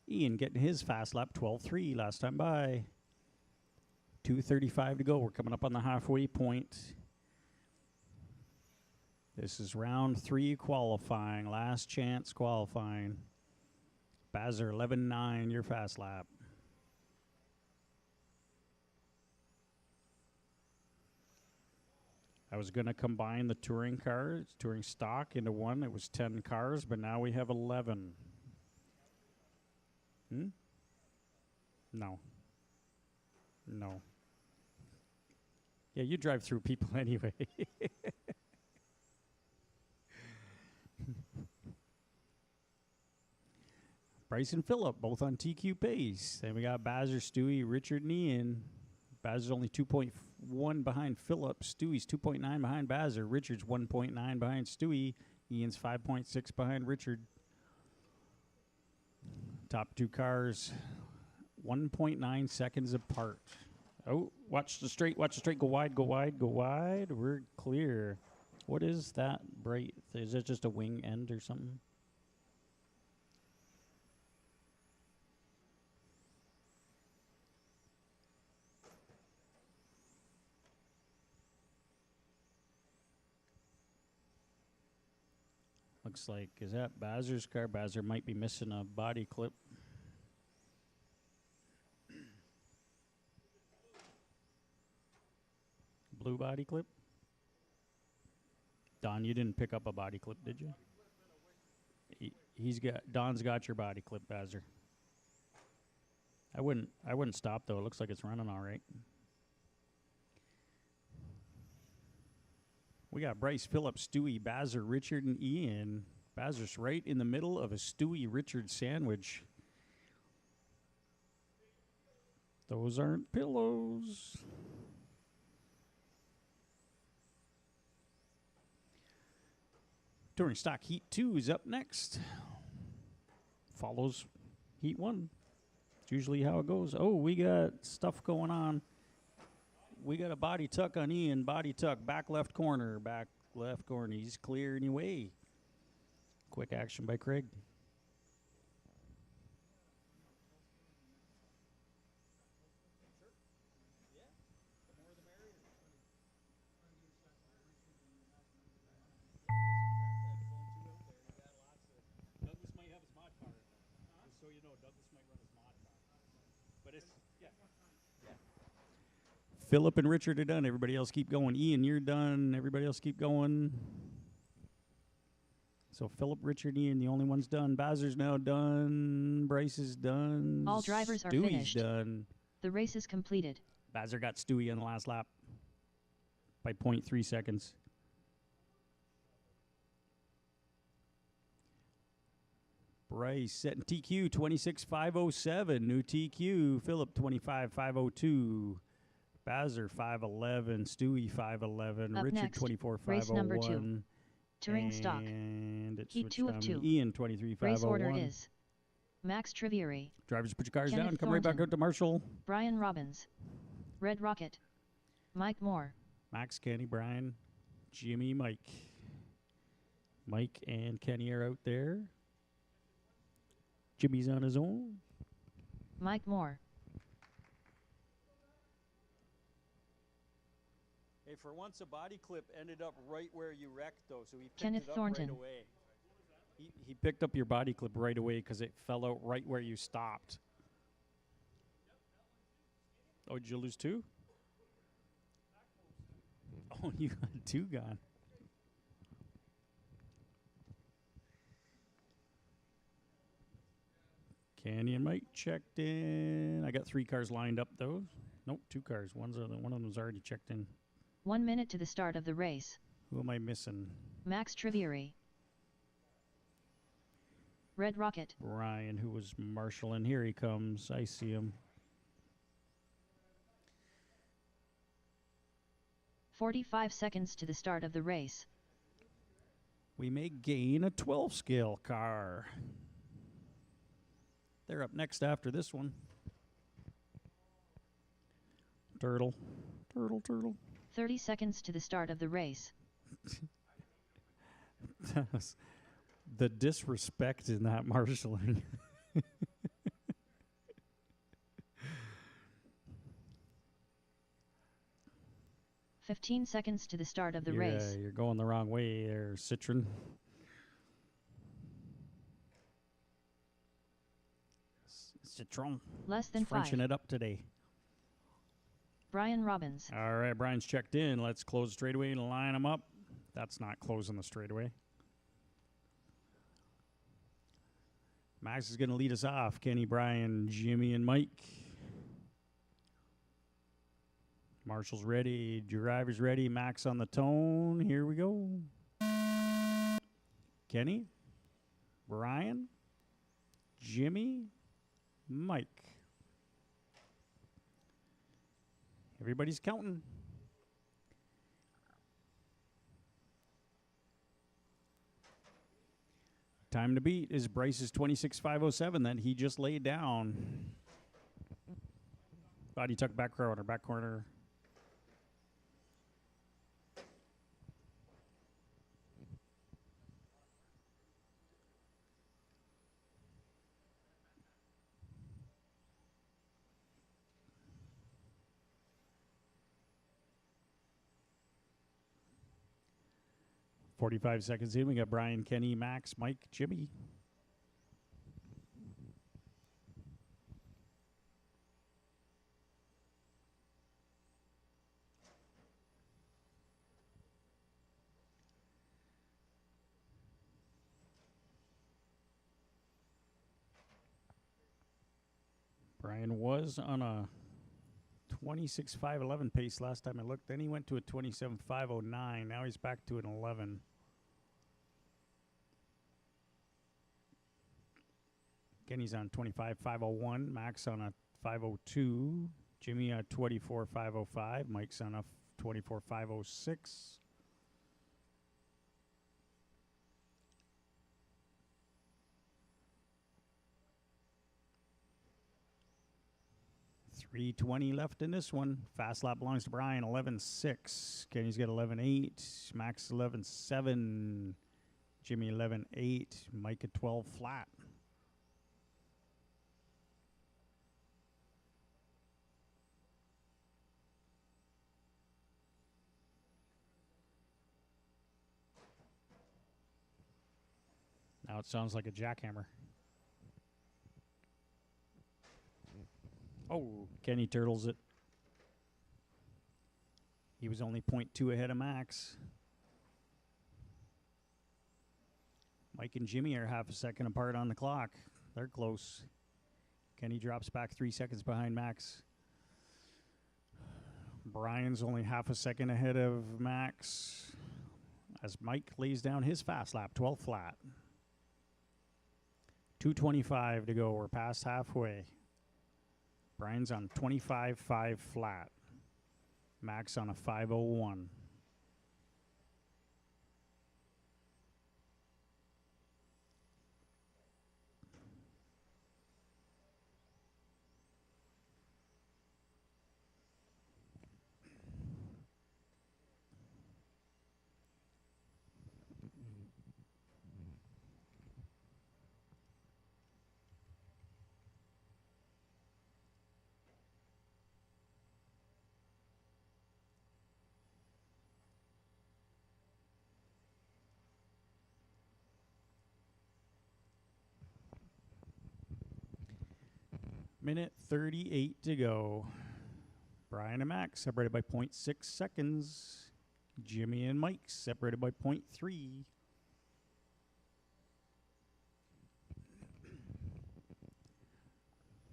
Ian getting his fast lap, 12.3 last time by. 2:35 to go. We're coming up on the halfway point. This is round 3 qualifying. Last chance qualifying. Bazer 11.9, your fast lap. I was going to combine the touring cars, touring stock into one. It was 10 cars, but now we have 11. No. No. Yeah, you drive through people anyway. Bryce and Phillip, both on TQ pace. Then we got Bazer, Stewie, Richard, and Ian. Bazer's only 2.1 behind Phillip. Stewie's 2.9 behind Bazer. Richard's 1.9 behind Stewie. Ian's 5.6 behind Richard. Top 2 cars, 1.9 seconds apart. Oh, watch the straight, go wide, go wide, go wide. We're clear. What is that bright? Is it just a wing end or something? Looks like, is that Bazer's car? Bazer might be missing a body clip. Blue body clip? Don, you didn't pick up a body clip, did you? Don's got your body clip, Bazer. I wouldn't stop though. It looks like it's running all right. We got Bryce, Phillip, Stewie, Bazer, Richard, and Ian. Bazer's right in the middle of a Stewie Richard sandwich. Those aren't pillows. Touring Stock Heat 2 is up next. Follows Heat 1. It's usually how it goes. Oh, we got stuff going on. We got a body tuck on Ian. Body tuck, back left corner. Back left corner. He's clear anyway. Quick action by Craig. Douglas might have his mod car. Just so you know, Douglas might run his mod car. But it's, yeah. Phillip and Richard are done. Everybody else keep going. Ian, you're done. Everybody else keep going. So Phillip, Richard, Ian, the only ones done. Bazer's now done. Bryce is done. All drivers are Stewie's finished. Done. The race is completed. Bazer got Stewie on the last lap by 0.3 seconds. Bryce setting TQ 26.507. New TQ. Phillip 25.502. Bazer 511. Stewie 511. Up Richard next, 24.501. race number 2. Touring stock. And it's Heat 2 of 2. Ian 23.501. Race order is Max Trivieri, Drivers, put your cars Kenneth down. Come right back Thornton. out to Marshall. Brian Robbins, Red Rocket, Mike Moore, Max, Kenny, Brian, Jimmy, Mike. Mike and Kenny are out there. Jimmy's on his own. Mike Moore, Hey, for once a body clip ended up right where you wrecked, though, so he picked Kenneth it up Thornton. right away. He picked up your body clip right away because it fell out right where you stopped. Oh, did you lose 2? Oh, you got 2 gone. Kenny and Mike checked in. I got 3 cars lined up, though. Nope, 2 cars. One of them's already checked in. 1 minute to the start of the race. Who am I missing? Max Trivieri, Red Rocket, Ryan, who was marshalling. Here he comes. I see him. 45 seconds to the start of the race. We may gain a 12 scale car. They're up next after this one. Turtle. Turtle, turtle. 30 seconds to the start of the race. The disrespect in that marshalling. 15 seconds to the start of the race. You're going the wrong way there, Citron. Citron. Less than It's Frenching 5. it up today. Brian Robbins, All right, Brian's checked in. Let's close the straightaway and line them up. That's not closing the straightaway. Max is going to lead us off. Kenny, Brian, Jimmy, and Mike. Marshall's ready. Driver's ready. Max on the tone. Here we go. Kenny, Brian, Jimmy, Mike. Everybody's counting. Time to beat is Bryce's 26.507 that he just laid down. Body tuck back corner, back corner. 45 seconds in, we got Brian, Kenny, Max, Mike, Jimmy. Brian was on a 26.511 pace last time I looked. Then he went to a 27.509. Now he's back to an 11. Kenny's on 25.501. Max on a 502. Jimmy on 24.505. Mike's on a 24.506. .320 left in this one. Fast lap belongs to Brian, 11.6. Kenny's got 11.8. Max 11.7. Jimmy 11.8. Mike at 12 flat. Now it sounds like a jackhammer. Oh, Kenny turtles it. He was only 0.2 ahead of Max. Mike and Jimmy are half a second apart on the clock. They're close. Kenny drops back 3 seconds behind Max. Brian's only half a second ahead of Max as Mike lays down his fast lap, 12 flat. 2:25 to go. We're past halfway. Brian's on 25.5 flat. Max on a 5:01. Minute 38 to go. Brian and Max separated by 0.6 seconds. Jimmy and Mike separated by 0.3.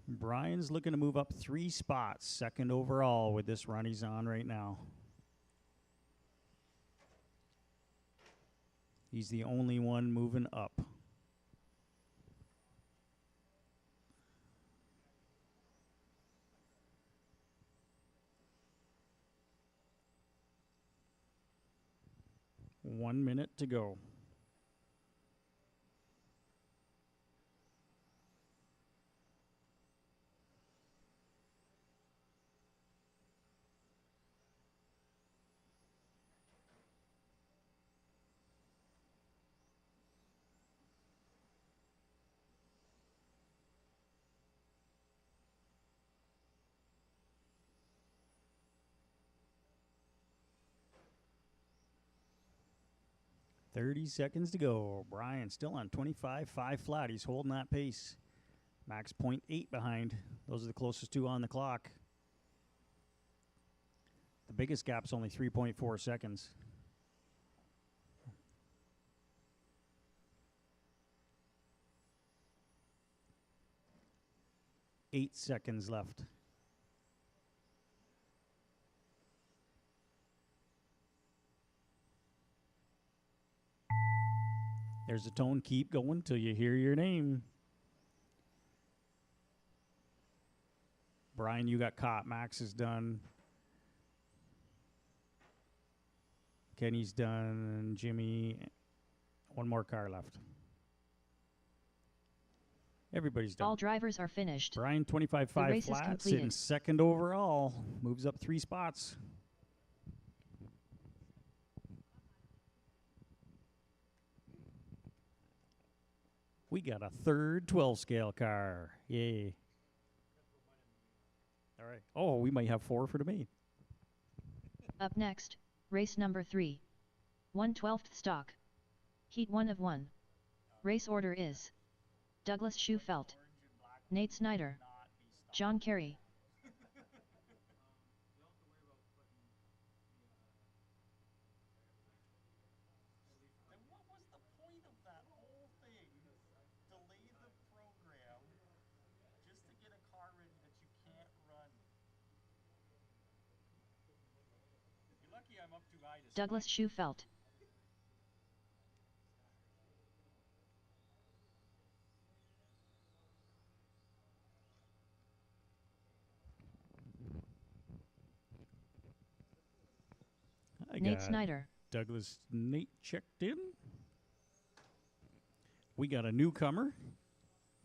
Brian's looking to move up 3 spots, second overall with this run he's on right now. He's the only one moving up. One minute to go. .30 seconds to go. Brian still on 25.5 flat. He's holding that pace. Max 0.8 behind. Those are the closest two on the clock. The biggest gap's only 3.4 seconds. Eight seconds left. There's a tone. Keep going till you hear your name. Brian, you got caught. Max is done. Kenny's done. Jimmy, one more car left. Everybody's done. All drivers are finished. Brian, 25.5 flats in second overall. Moves up 3 spots. We got a third 12 scale car. Yay. All right. Oh, we might have 4 for the main. Up next, race number 3. 1/12 stock. Heat 1 of 1. Race order is Douglas Schufelt, Nate Snyder, John Kerry. Then what was the point of that whole thing? Delay the program just to get a car ready that you can't run. You're lucky I'm up too high to Douglas Schufelt. I Nate got Snyder. Douglas Nate checked in. We got a newcomer.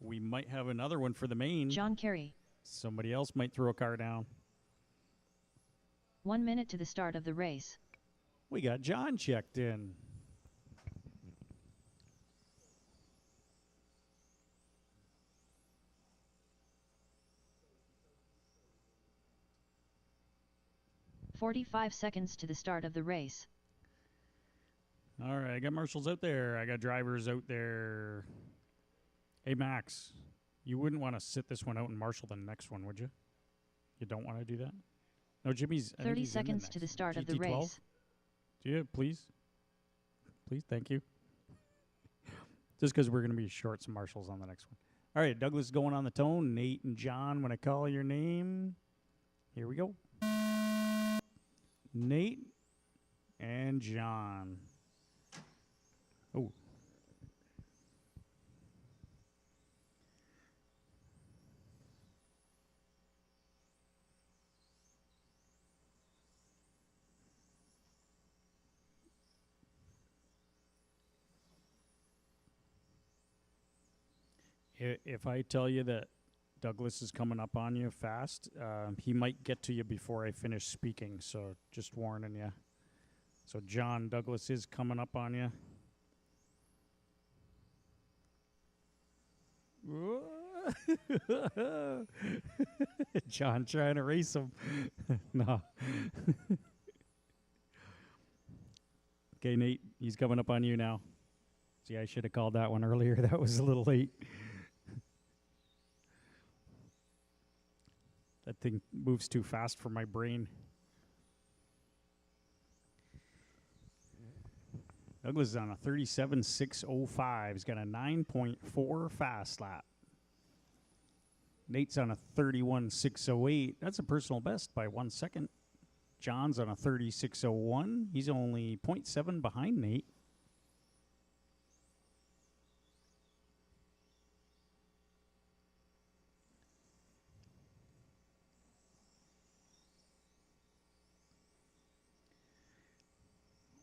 We might have another one for the main. John Kerry. Somebody else might throw a car down. 1 minute to the start of the race. We got John checked in. "45 seconds to the start of the race. All right, I got marshals out there. I got drivers out there. Hey, Max, you wouldn't want to sit this one out and marshal the next one, would you? You don't want to do that? No, Jimmy's... I think 30 he's in the seconds to the next start of the GT12. race. Do you, please? Please, thank you. Just because we're going to be short some marshals on the next one. All right, Douglas is going on the tone. Nate and John, when I call your name, here we go. Nate and John. Oh. If I tell you that Douglas is coming up on you fast, he might get to you before I finish speaking, so just warning you. So, John, Douglas is coming up on you. John trying to race him. No. Okay, Nate, he's coming up on you now. See, I should have called that one earlier. That was a little late. That thing moves too fast for my brain. Douglas is on a 37.605. He's got a 9.4 fast lap. Nate's on a 31.608. That's a personal best by 1 second. John's on a 36.01. He's only 0.7 behind Nate.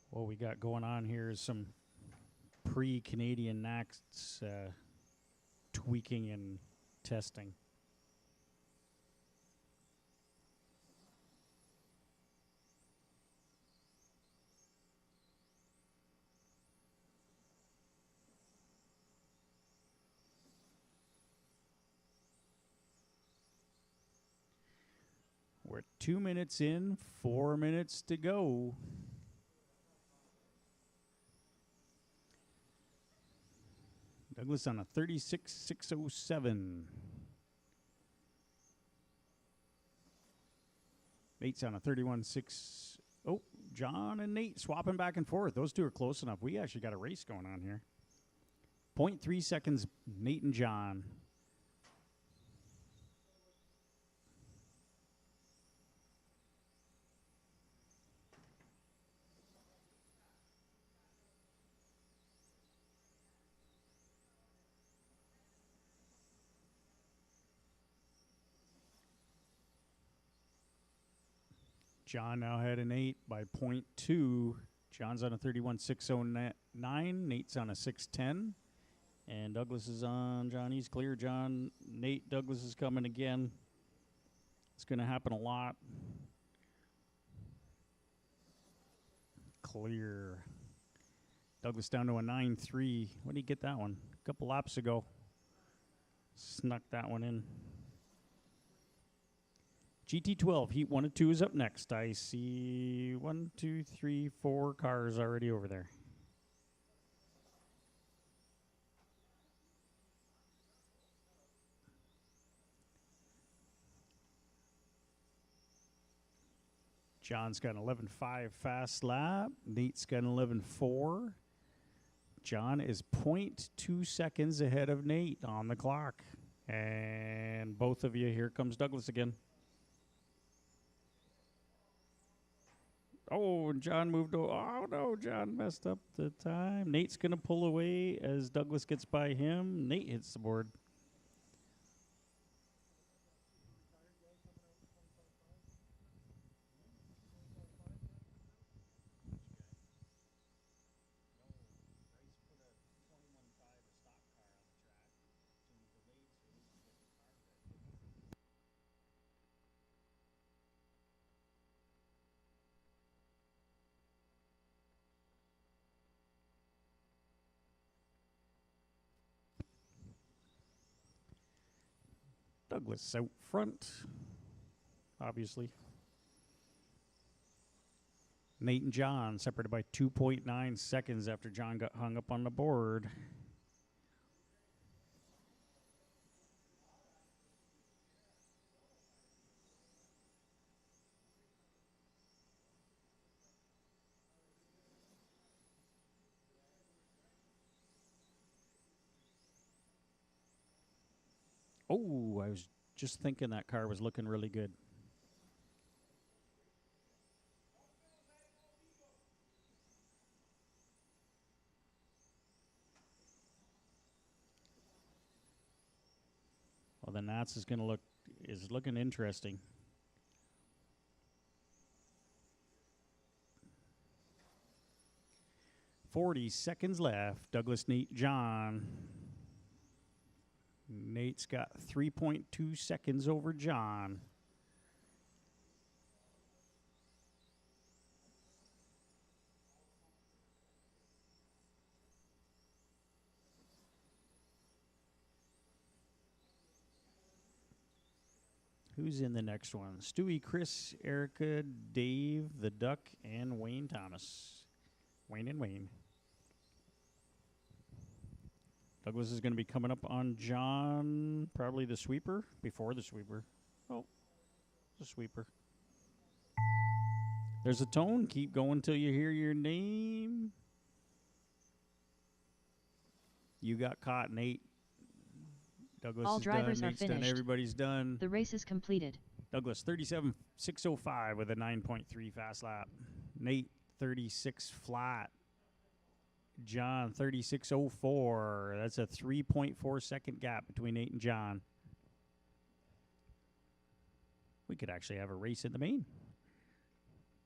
What we got going on here is some pre-Canadian NACS tweaking and testing. We're 2 minutes in, 4 minutes to go. Douglas on a 36.607. Nate's on a 31.6. Oh, John and Nate swapping back and forth. Those two are close enough. We actually got a race going on here. 0.3 seconds, Nate and John. John now had an 8 by 0.2. John's on a 31.609. Nate's on a 610. And Douglas is on. Johnny's clear. John, Nate, Douglas is coming again. It's going to happen a lot. Clear. Douglas down to a 9.3. When did he get that one? A couple laps ago. Snuck that one in. GT12, Heat 1 and 2 is up next. I see 1, 2, 3, 4 cars already over there. John's got an 11.5 fast lap. Nate's got an 11.4. John is 0.2 seconds ahead of Nate on the clock. And both of you, here comes Douglas again. Oh, John moved over. Oh, no, John messed up the time. Nate's going to pull away as Douglas gets by him. Nate hits the board. Douglas out front, obviously. Nate and John separated by 2.9 seconds after John got hung up on the board. Oh, I was just thinking that car was looking really good. Well, the Nats is looking interesting. .40 seconds left. Douglas, Nate, John. Nate's got 3.2 seconds over John. Who's in the next one? Stewie, Chris, Erica, Dave, the Duck, and Wayne Thomas. Wayne and Wayne. Douglas is going to be coming up on John, probably the sweeper, before the sweeper. Oh, the sweeper. There's a tone. Keep going till you hear your name. You got caught, Nate. Douglas All is drivers done. are Nate's finished. done. Everybody's done. The race is completed. Douglas, 37.605 with a 9.3 fast lap. Nate, 36 flat. John, 36.04. That's a 3.4 second gap between Nate and John. We could actually have a race in the main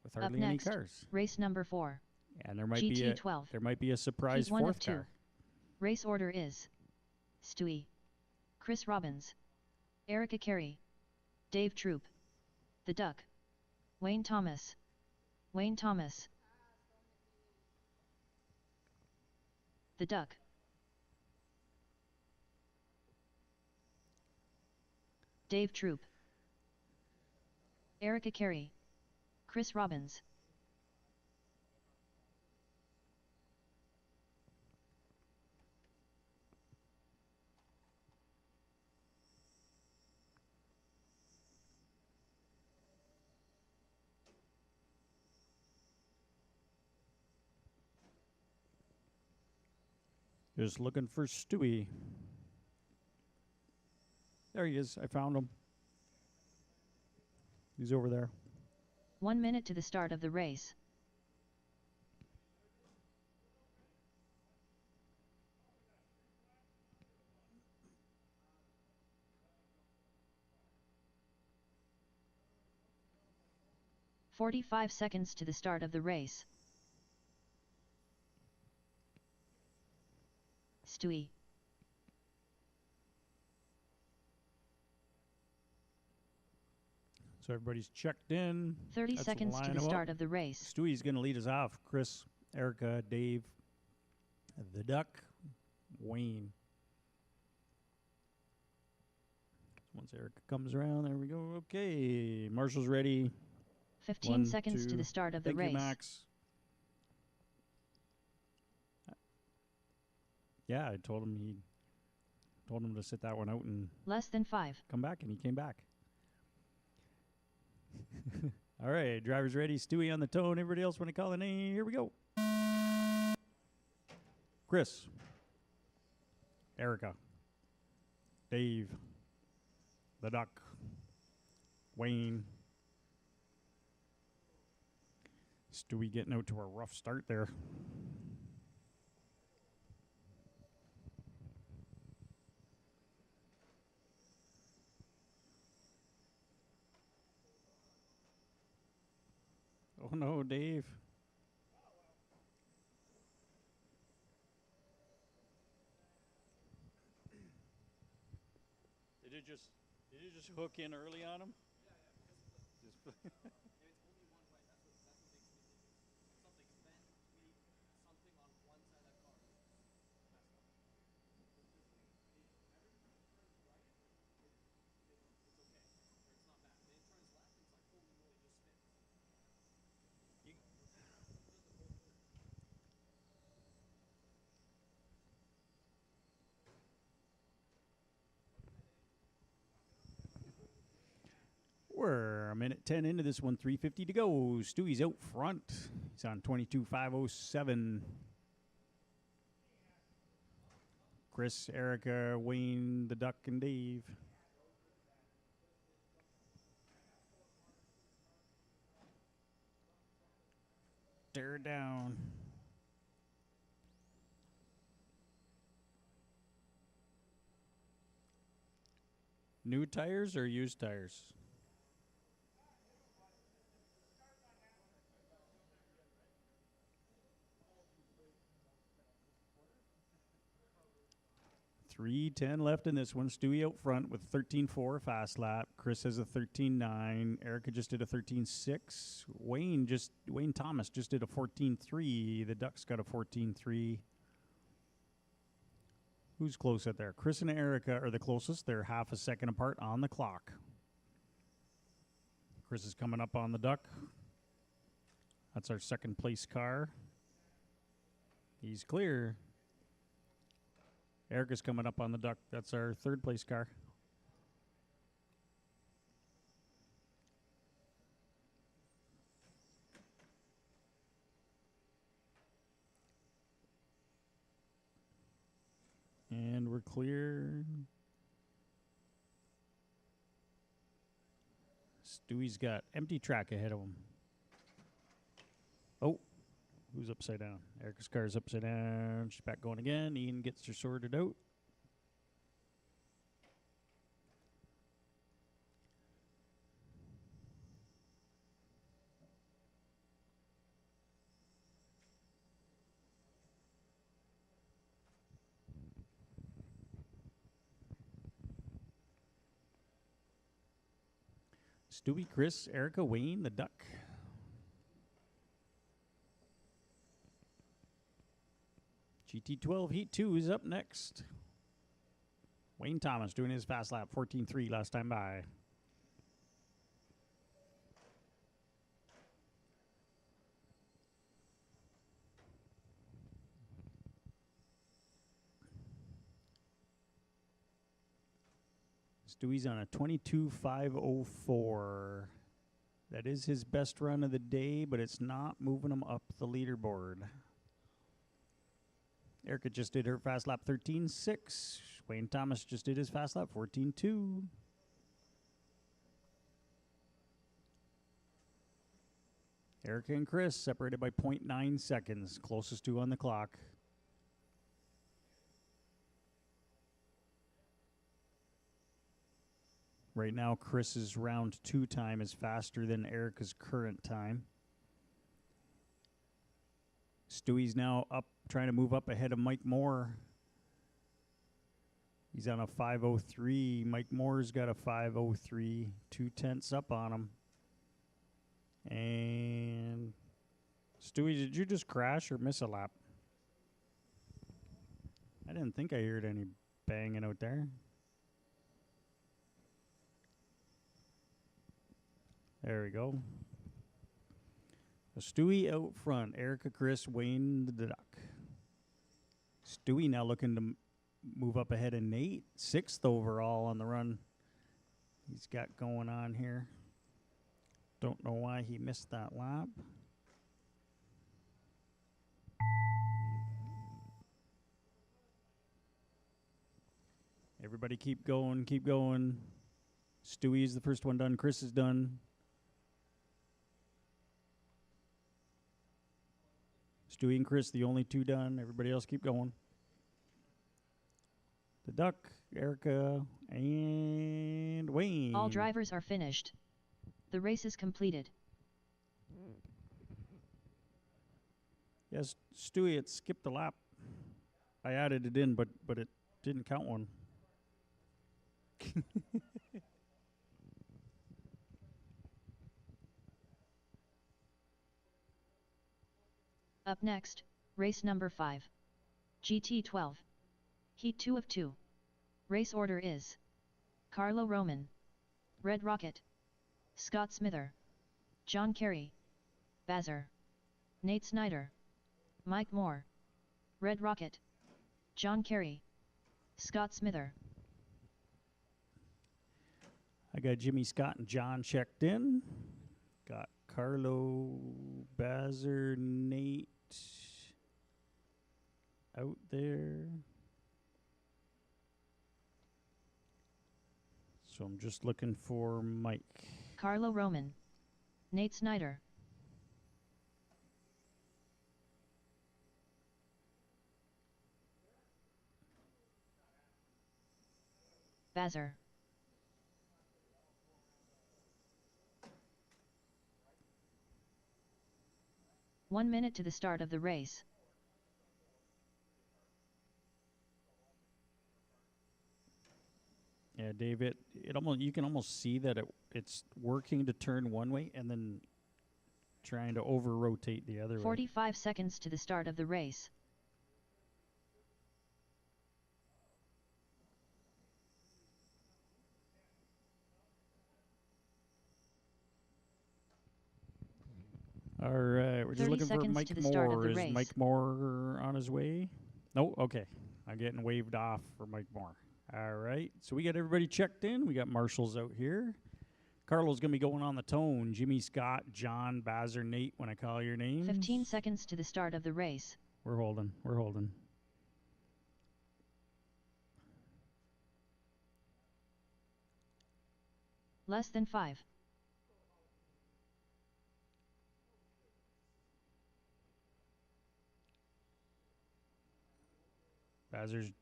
with hardly any cars. Race number 4. And there might GT12. be a surprise Heat 1 fourth of 2. car. Race order is Stewie, Chris Robbins, Erica Carey, Dave Troop, The Duck, Wayne Thomas, The Duck, Dave Troop, Erica Carey, Chris Robbins. Just looking for Stewie. There he is. I found him. He's over there. 1 minute to the start of the race. "45 seconds to the start of the race. Stewie. So everybody's checked in. 30 That's seconds to the line 'em start up. of the race. Stewie's going to lead us off. Chris, Erica, Dave, the Duck, Wayne. Once Erica comes around, there we go. Okay, Marshall's ready. 15 1, seconds to 2. the start of the Thank race. you, Max. Yeah, I told him to sit that one out and Less than 5. come back, and he came back. All right, driver's ready. Stewie on the tone. Everybody else want to call the name? Here we go. Chris. Erica. Dave. The Duck. Wayne. Stewie getting out to a rough start there. Oh no, Dave. Did you just hook in early on him? Yeah. We're a minute 10 into this one, 3:50 to go. Stewie's out front. He's on 22.507. Chris, Erica, Wayne, the Duck, and Dave. Tear it down. New tires or used tires? .310 left in this one. Stewie out front with 13.4 fast lap. Chris has a 13.9. Erica just did a 13.6. Wayne Thomas just did a 14.3. The Ducks got a 14.3. Who's close out there? Chris and Erica are the closest. They're half a second apart on the clock. Chris is coming up on the Duck. That's our second place car. He's clear. Erica's coming up on the Duck. That's our third place car. And we're clear. Stewie's got empty track ahead of him. Oh, who's upside down? Erica's car's upside down. She's back going again. Ian gets her sorted out. Stewie, Chris, Erica, Wayne, the Duck. GT12 Heat 2 is up next. Wayne Thomas doing his fast lap, 14.3 last time by. Stewie's on a 22.504. That is his best run of the day, but it's not moving him up the leaderboard. Erica just did her fast lap 13.6. Wayne Thomas just did his fast lap 14.2. Erica and Chris separated by 0.9 seconds. Closest two on the clock. Right now, Chris's round 2 time is faster than Erica's current time. Stewie's now up, trying to move up ahead of Mike Moore. He's on a 5:03. Mike Moore's got a 5:03, 2/10 up on him. And Stewie, did you just crash or miss a lap? I didn't think I heard any banging out there. There we go. Stewie out front. Erica, Chris, Wayne, the Duck. Stewie now looking to move up ahead of Nate. 6th overall on the run he's got going on here. Don't know why he missed that lap. Everybody keep going, keep going. Stewie's the first one done. Chris is done. Stewie and Chris, the only 2 done. Everybody else keep going. The Duck, Erica, and Wayne. All drivers are finished. The race is completed. Yes, Stewie, it skipped a lap. I added it in, but it didn't count one. Up next, race number 5. GT12. Heat 2 of 2. Race order is Carlo Roman, Red Rocket, Scott Smither, John Kerry, Bazzer, Nate Snyder, Mike Moore, Red Rocket, John Kerry, Scott Smither. I got Jimmy, Scott, and John checked in. Got Carlo, Bazzer, Nate out there. So I'm just looking for Mike. Carlo Roman, Nate Snyder, Bazzer, 1 minute to the start of the race. Yeah, Dave, it almost, you can almost see that it's working to turn one way and then trying to over-rotate the other way. 45 seconds to the start of the race. All right, we're just 30 looking for seconds Mike to the start of Moore. the Is race. Mike Moore on his way? No? Okay. I'm getting waved off for Mike Moore. All right, so we got everybody checked in. We got marshals out here. Carlo's going to be going on the tone. Jimmy, Scott, John, Bazzer, Nate, when I call your name. 15 seconds to the start of the race. We're holding. We're holding. Less than 5.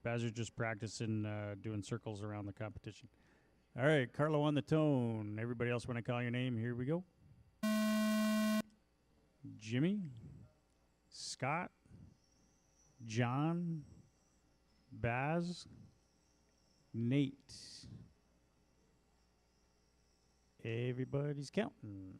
Bazzer's just practicing doing circles around the competition. All right, Carlo on the tone. Everybody else, when I call your name, here we go. Jimmy, Scott, John, Baz, Nate. Everybody's counting.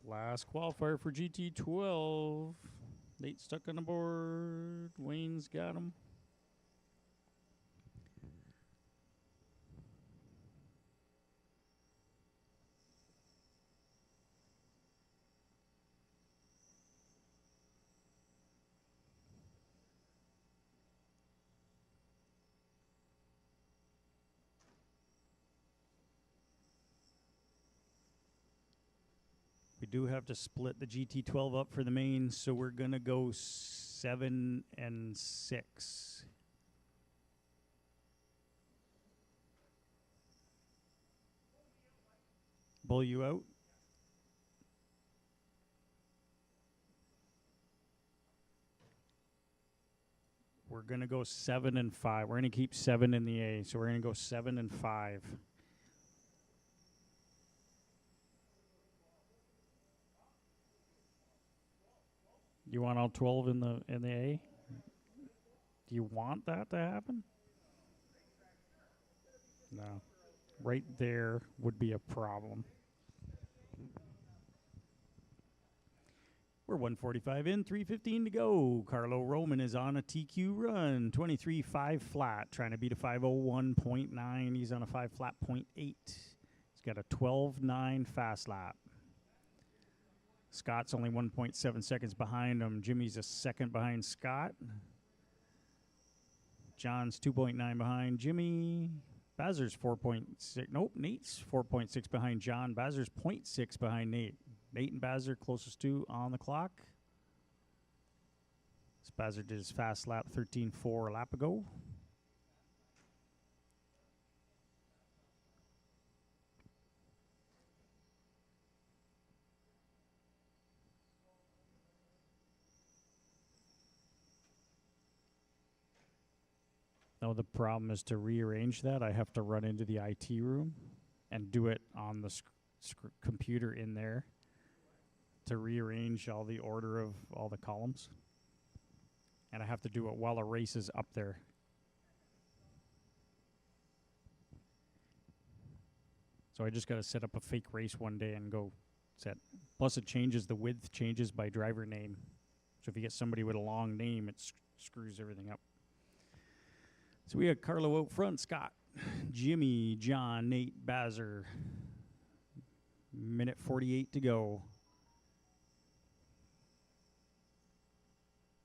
Last qualifier for GT12. Nate stuck on the board. Wayne's got him. We do have to split the GT12 up for the main, so we're going to go 7 and 6. Bull you out? We're going to go 7 and 5. We're going to keep 7 in the A, so we're going to go 7 and 5. You want all 12 in the A? Do you want that to happen? No. Right there would be a problem. We're 145 in, 3:15 to go. Carlo Roman is on a TQ run, 23.5 flat, trying to beat a 5:01.9. He's on a 5 flat .8. He's got a 12.9 fast lap. Scott's only 1.7 seconds behind him. Jimmy's a second behind Scott. John's 2.9 behind Jimmy. Bazer's 4.6. Nope, Nate's 4.6 behind John. Bazer's 0.6 behind Nate. Nate and Bazer closest to on the clock. Bazer did his fast lap 13.4 a lap ago. Now the problem is to rearrange that. I have to run into the IT room and do it on the computer in there to rearrange all the order of all the columns. And I have to do it while a race is up there. So I just got to set up a fake race one day and go set. Plus it changes, the width changes by driver name. So if you get somebody with a long name, it screws everything up. So we got Carlo out front, Scott, Jimmy, John, Nate, Bazer. Minute 48 to go.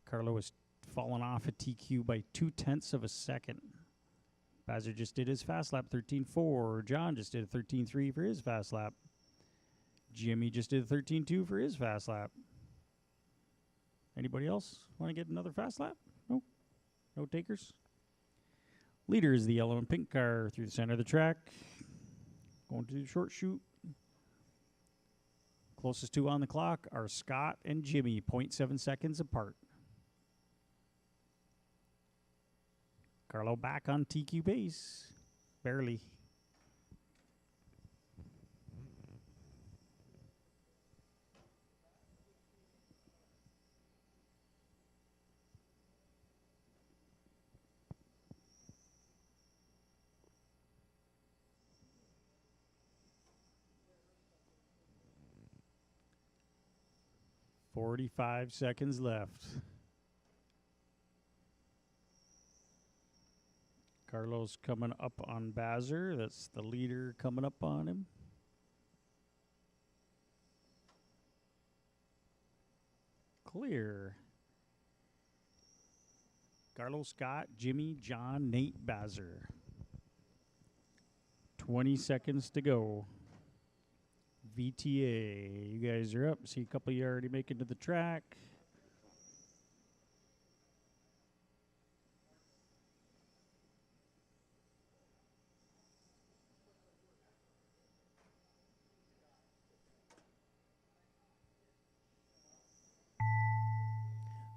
Carlo has fallen off a TQ by 0.2 of a second. Bazer just did his fast lap 13.4. John just did a 13.3 for his fast lap. Jimmy just did a 13.2 for his fast lap. Anybody else want to get another fast lap? No? No takers? Leader is the yellow and pink car through the center of the track. Going to the short shoot. Closest two on the clock are Scott and Jimmy, 0.7 seconds apart. Carlo back on TQ pace. Barely. "45 seconds left." Carlos coming up on Bazer. That's the leader coming up on him. Clear. Carlos, Scott, Jimmy, John, Nate, Bazer. 20 seconds to go. VTA, you guys are up. See a couple of you already making to the track.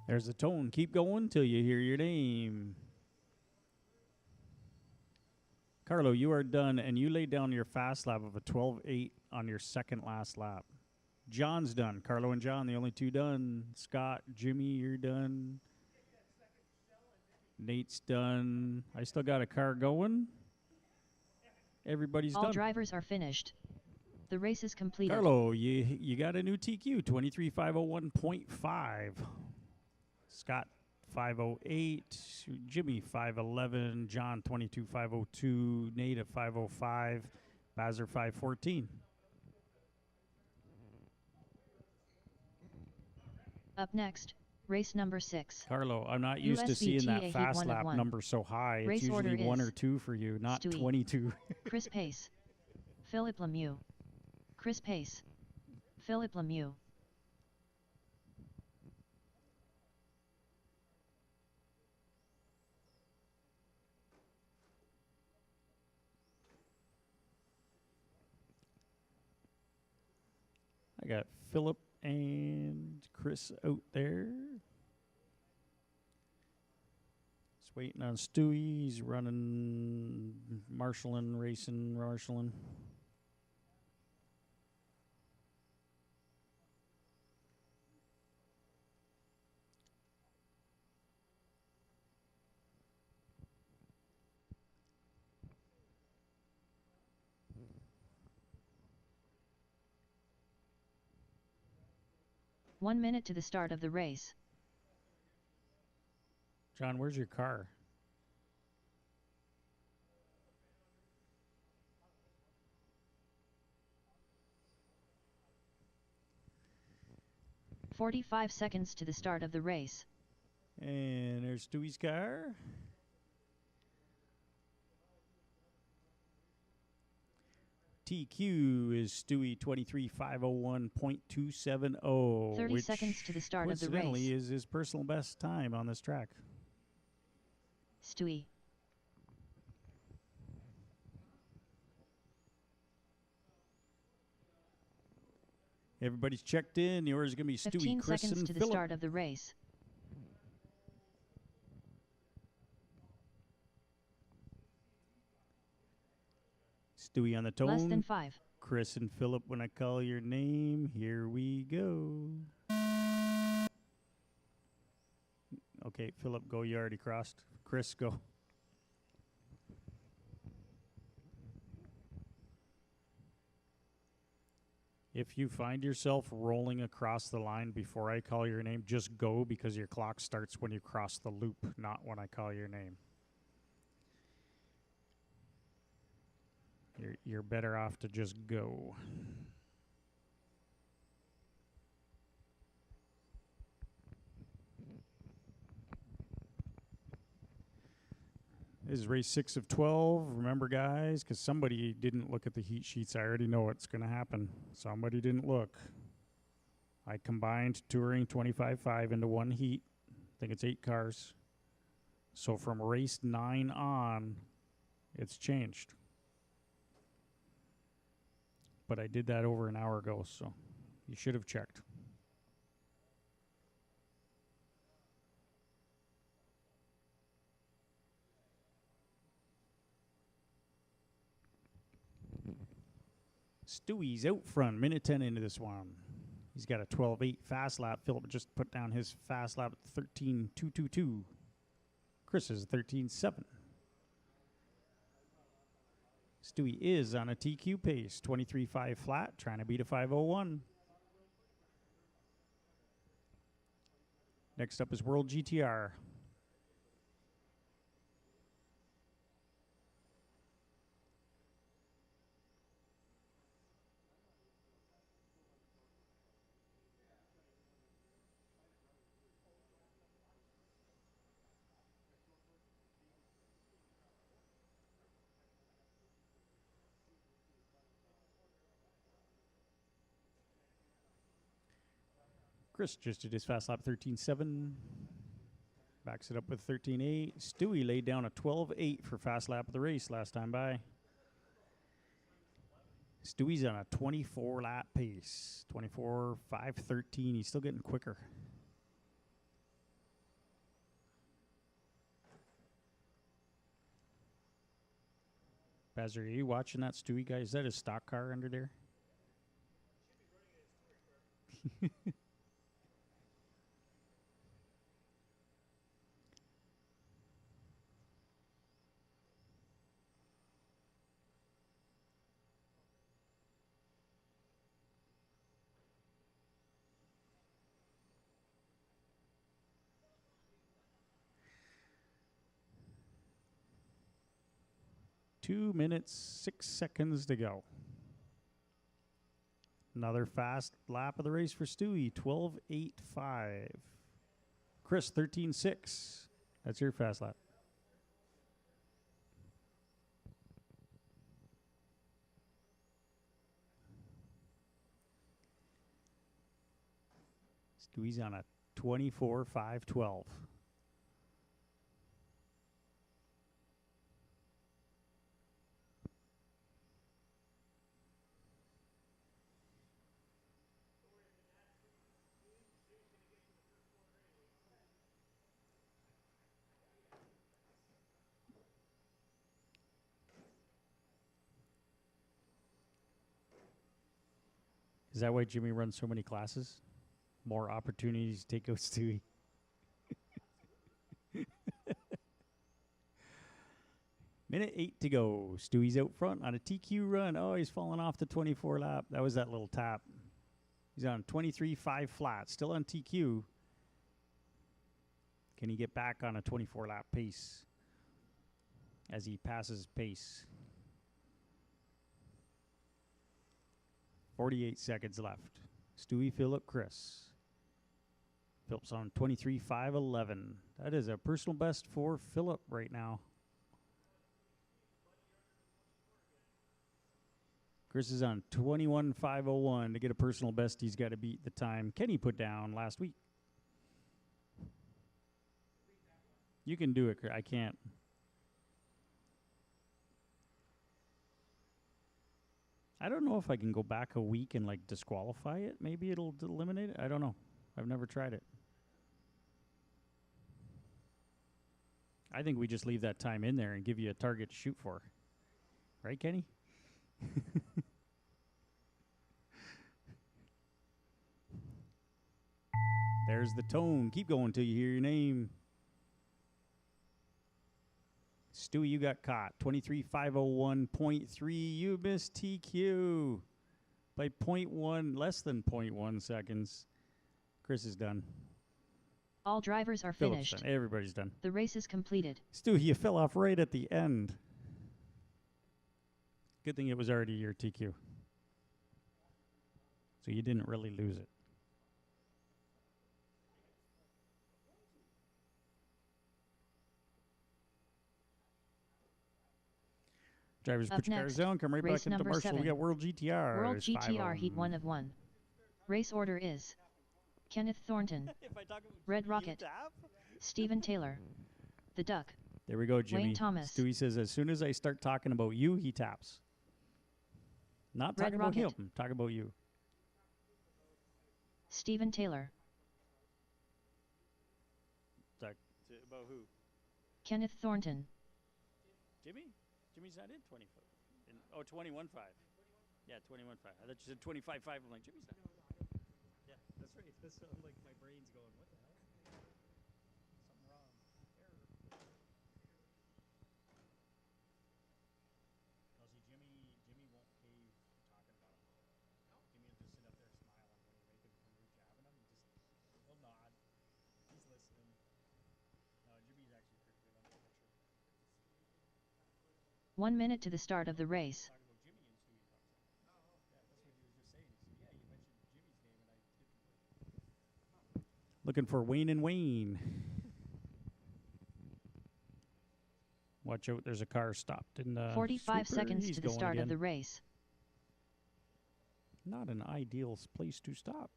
There's the tone. Keep going till you hear your name. Carlo, you are done, and you laid down your fast lap of a 12.8 on your second last lap. John's done. Carlo and John, the only two done. Scott, Jimmy, you're done. Nate's done. I still got a car going. Everybody's done. All drivers are finished. The race is completed. Carlo, you got a new TQ, 23.501.5. Scott, 5:08. Jimmy, 5:11. John, 22.502. Nate at 5:05. Bazer, 5:14. Up next, race number 6. Carlo, I'm not used to seeing that USVTA fast Heat 1 lap of 1. number so high. Race It's usually order 1 is or 2 for you, not Stewie, 22. Chris Pace. Philip Lemieux. Chris Pace. Philip Lemieux. I got Philip and Chris out there. Just waiting on Stewie. He's running, marshalling, racing, marshalling. 1 minute to the start of the race. John, where's your car? "45 seconds to the start of the race. And there's Stewie's car. TQ is Stewie 23,501.270. 30 which seconds to the start of the coincidentally race. is his personal best time on this track. Stewie. Everybody's checked in. The order is going to be 15 Stewie, Chris, seconds and to the Philip. start of the race. Stewie on the tone. Less than 5. Chris and Philip, when I call your name, here we go. Okay, Philip, go. You already crossed. Chris, go. If you find yourself rolling across the line before I call your name, just go, because your clock starts when you cross the loop, not when I call your name. You're better off to just go. This is race 6 of 12. Remember, guys, because somebody didn't look at the heat sheets. I already know what's going to happen. Somebody didn't look. I combined touring 25.5 into one heat. I think it's 8 cars. So from race 9 on, it's changed. But I did that over an hour ago, so you should have checked. Stewie's out front, minute 10 into this one. He's got a 12.8 fast lap. Philip just put down his fast lap at 13.222. Chris is 13.7. Stewie is on a TQ pace, 23.5 flat, trying to beat a 5.01. Next up is World GTR. Chris just did his fast lap 13.7. Backs it up with 13.8. Stewie laid down a 12.8 for fast lap of the race last time by. Stewie's on a 24 lap pace. 24.513. He's still getting quicker. Bazzer, are you watching that Stewie guy? Is that his stock car under there? Two minutes, 6 seconds to go. Another fast lap of the race for Stewie, 12.85. Chris, 13.6. That's your fast lap. Stewie's on a 24.512. Is that why Jimmy runs so many classes? More opportunities to take out Stewie. Minute 8 to go. Stewie's out front on a TQ run. Oh, he's falling off the 24 lap. That was that little tap. He's on 23.5 flat, still on TQ. Can he get back on a 24-lap pace as he passes pace? 48 seconds left. Stewie, Philip, Chris. Philip's on 23.511. That is a personal best for Philip right now. Chris is on 21.501. To get a personal best, he's got to beat the time Kenny put down last week. You can do it. I can't. I don't know if I can go back a week and like disqualify it. Maybe it'll eliminate it. I don't know. I've never tried it. I think we just leave that time in there and give you a target to shoot for. Right, Kenny? There's the tone. Keep going till you hear your name. Stewie, you got caught. 23.501.3. You missed TQ by 0.1, less than 0.1 seconds. Chris is done. All drivers are Philip's finished. done. Everybody's done. The race is completed. Stewie, you fell off right at the end. Good thing it was already your TQ. So you didn't really lose it. Drivers, Up put your cars next, down. Come right race back into number Marshall. 7. We got World GTR. World There's 5 GTR of Heat them. 1 of 1. Race order is Kenneth Thornton, Red Rocket, Steven Taylor, The Duck. There we go, Jimmy. Wayne Thomas. Stewie says, as soon as I start talking about you, he taps. Not Red talking about Rocket. him. Talking about you. Steven Taylor, Talk about who? Kenneth Thornton, Jimmy? Jimmy's not in 25. Oh, 21.5. Yeah, 21.5. I thought you said 25.5. I'm like, Jimmy's not. Yeah, that's right. That's I'm like my brain's going, what the hell? Something wrong. Error. No, see, Jimmy won't cave talking about him. Jimmy will just sit up there smiling when you make him when you're jabbing him. He'll nod. He's listening. No, Jimmy's actually pretty good on the picture. 1 minute to the start of the race. Talk about Jimmy and Stewie talks. Yeah, that's what he was just saying. He said, yeah, you mentioned Jimmy's name and I didn't. Looking for Wayne and Wayne. Watch out, there's a car stopped in the 45 sweeper. seconds He's to the going start again. of the race. Not an ideal place to stop.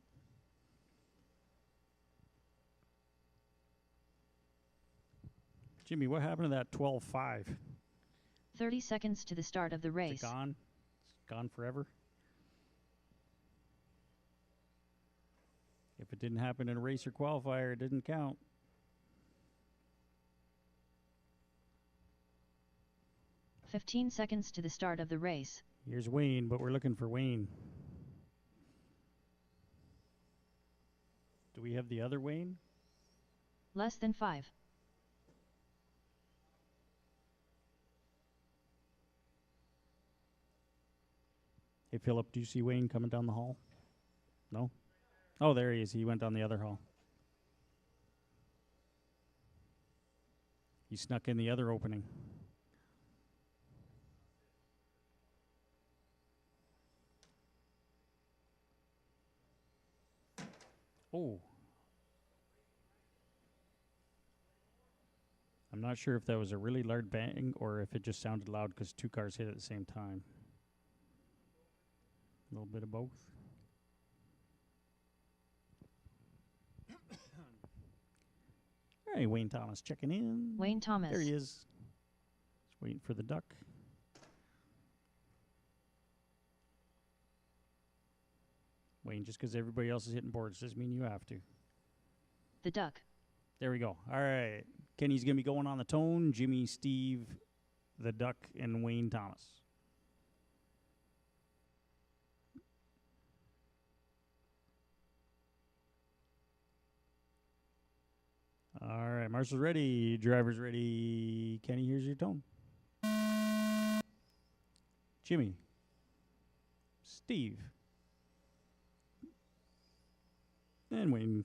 Jimmy, what happened to that 12.5? 30 seconds to the start of the Is it race. gone? It's gone forever? If it didn't happen in a race or qualifier, it didn't count. "15 seconds to the start of the race. Here's Wayne, but we're looking for Wayne. Do we have the other Wayne? Less than 5. Hey, Philip, do you see Wayne coming down the hall? No? Oh, there he is. He went down the other hall. He snuck in the other opening. Oh. I'm not sure if that was a really loud bang or if it just sounded loud because 2 cars hit at the same time. A little bit of both. All right, Wayne Thomas checking in. Wayne Thomas. There he is. Just waiting for the duck. Wayne, just because everybody else is hitting boards doesn't mean you have to. The Duck. There we go. All right. Kenny's going to be going on the tone. Jimmy, Steve, the Duck, and Wayne Thomas. All right. Marshall's ready. Driver's ready. Kenny, here's your tone. Jimmy. Steve. And Wayne.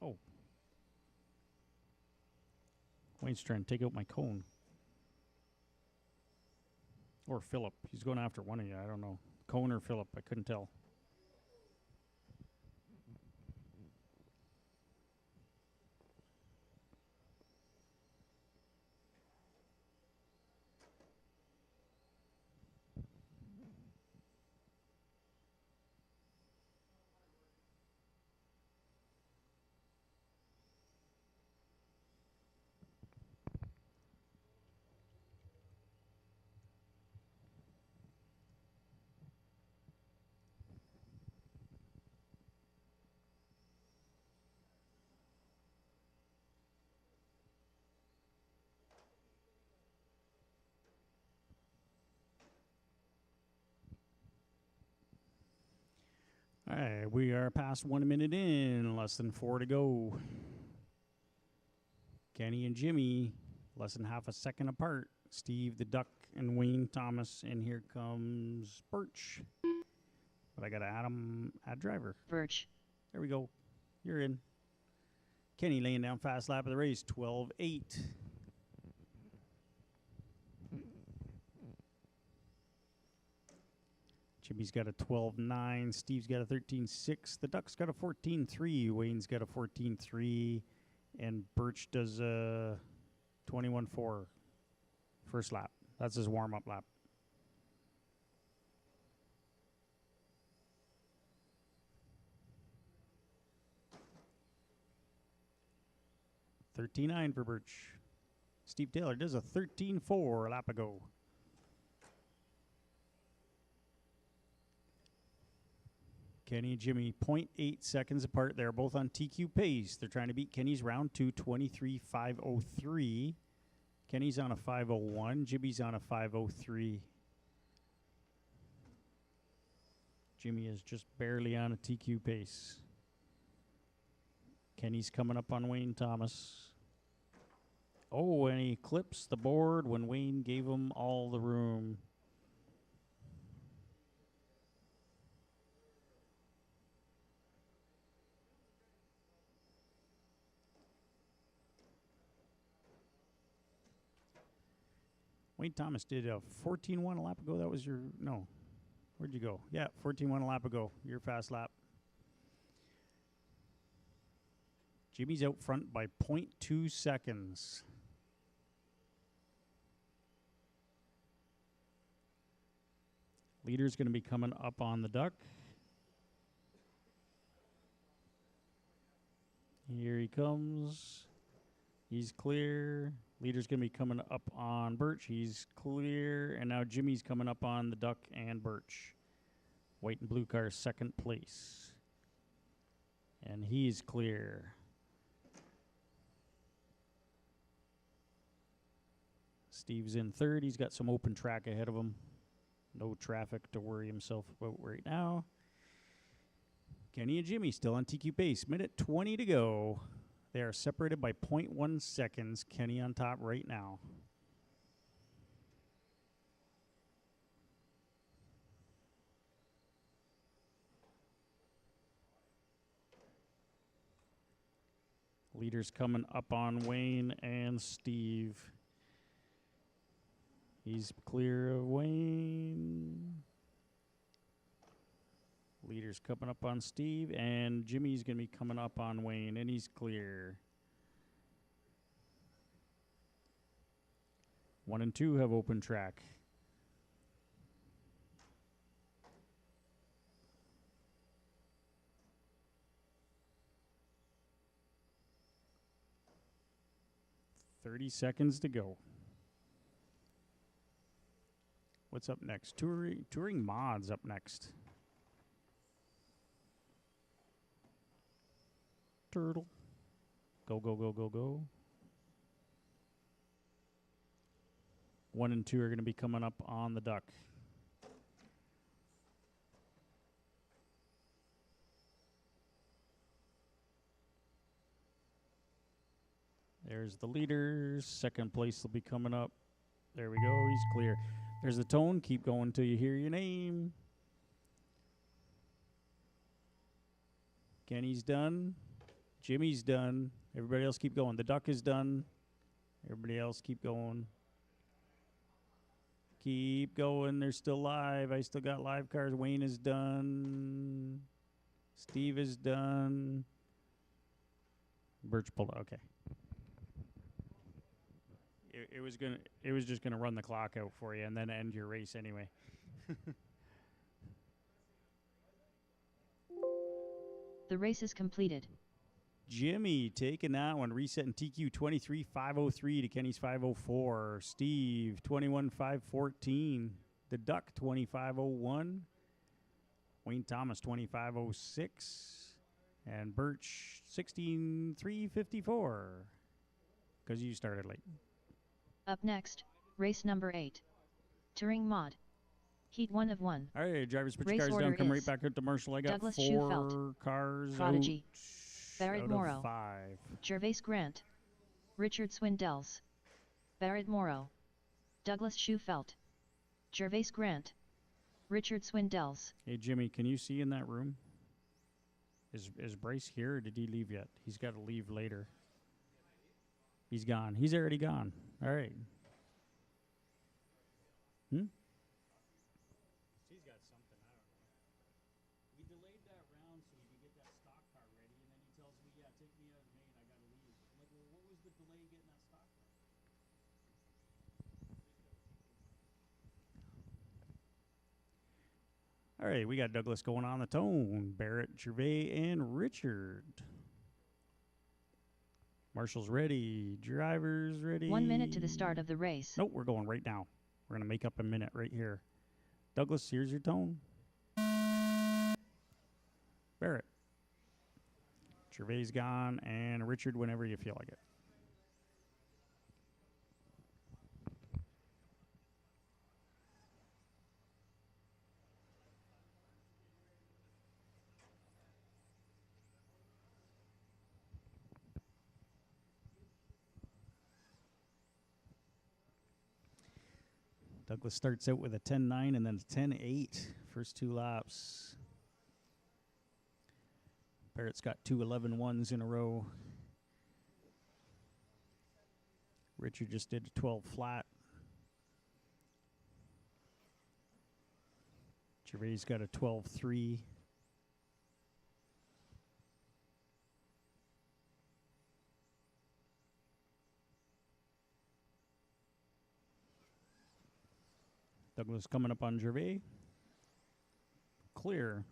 Oh. Wayne's trying to take out my cone. Or Philip. He's going after one of you. I don't know. Cone or Philip. I couldn't tell. All right, we are past 1 minute in, less than 4 to go. Kenny and Jimmy, less than half a second apart. Steve the Duck and Wayne Thomas, and here comes Birch. But I got to add driver. Birch. There we go. You're in. Kenny laying down fast lap of the race, 12.8. Jimmy's got a 12.9. Steve's got a 13.6. The Duck's got a 14.3. Wayne's got a 14.3. And Birch does a 21.4 first lap. That's his warm-up lap. $13.9 for Birch. Steve Taylor does a 13.4 a lap ago. Kenny and Jimmy, 0.8 seconds apart. They're both on TQ pace. They're trying to beat Kenny's round 2, 23.503. Kenny's on a 5:01. Jimmy's on a 5:03. Jimmy is just barely on a TQ pace. Kenny's coming up on Wayne Thomas. Oh, and he clips the board when Wayne gave him all the room. Wayne Thomas did a 14.1 a lap ago. That was your, no. Where'd you go? Yeah, 14.1 a lap ago. Your fast lap. Jimmy's out front by 0.2 seconds. Leader's going to be coming up on the Duck. Here he comes. He's clear. Leader's going to be coming up on Birch. He's clear. And now Jimmy's coming up on the Duck and Birch. White and blue car, second place. And he's clear. Steve's in third. He's got some open track ahead of him. No traffic to worry himself about right now. Kenny and Jimmy still on TQ pace. Minute 20 to go. They are separated by 0.1 seconds. Kenny on top right now. Leaders coming up on Wayne and Steve. He's clear of Wayne. Leader's coming up on Steve, and Jimmy's going to be coming up on Wayne, and he's clear. 1 and 2 have open track. $30 seconds to go. What's up next? Touring Mods up next. Turtle. Go, go, go, go, go. 1 and 2 are going to be coming up on the Duck. There's the leaders. Second place will be coming up. There we go. He's clear. There's the tone. Keep going till you hear your name. Kenny's done. Jimmy's done. Everybody else keep going. The duck is done. Everybody else keep going. Keep going. They're still live. I still got live cars. Wayne is done. Steve is done. Birch pulled out. Okay. It was just gonna run the clock out for you and then end your race anyway. The race is completed. Jimmy taking that one, resetting TQ 23,503 to Kenny's 504. Steve 21,514. The Duck 25,001. Wayne Thomas 25,006. And Birch 16,354. Because you started late. Up next, race number 8. Touring Mod. Heat 1 of 1. All right, drivers, put your Race cars order down. Come right is back out to Marshall. I got Douglas 4 Schufelt, cars Prodigy, out, Barrett out Morrow, of 5. Gervais Grant, Richard Swindells, Barrett Morrow, Douglas Schufelt, Gervais Grant, Richard Swindells. Hey, Jimmy, can you see in that room? Is Bryce here, or did he leave yet? He's got to leave later. He's gone. He's already gone. All right. She's got something, I don't know. We delayed that round so we could get that stock car ready, and then he tells me, yeah, take me out of Maine, I gotta leave. I'm like, well, what was the delay getting that stock car? All right, we got Douglas going on the tone. Barrett, Gervais, and Richard. Marshall's ready. Drivers ready. 1 minute to the start of the race. Nope, we're going right now. We're going to make up a minute right here. Douglas, here's your tone. Barrett. Gervais gone, and Richard whenever you feel like it. Douglas starts out with a 10-9 and then a 10-8. First 2 laps. Barrett's got 2 11-1s in a row. Richard just did a 12 flat. Gervais got a 12-3. Douglas coming up on Gervais. Clear.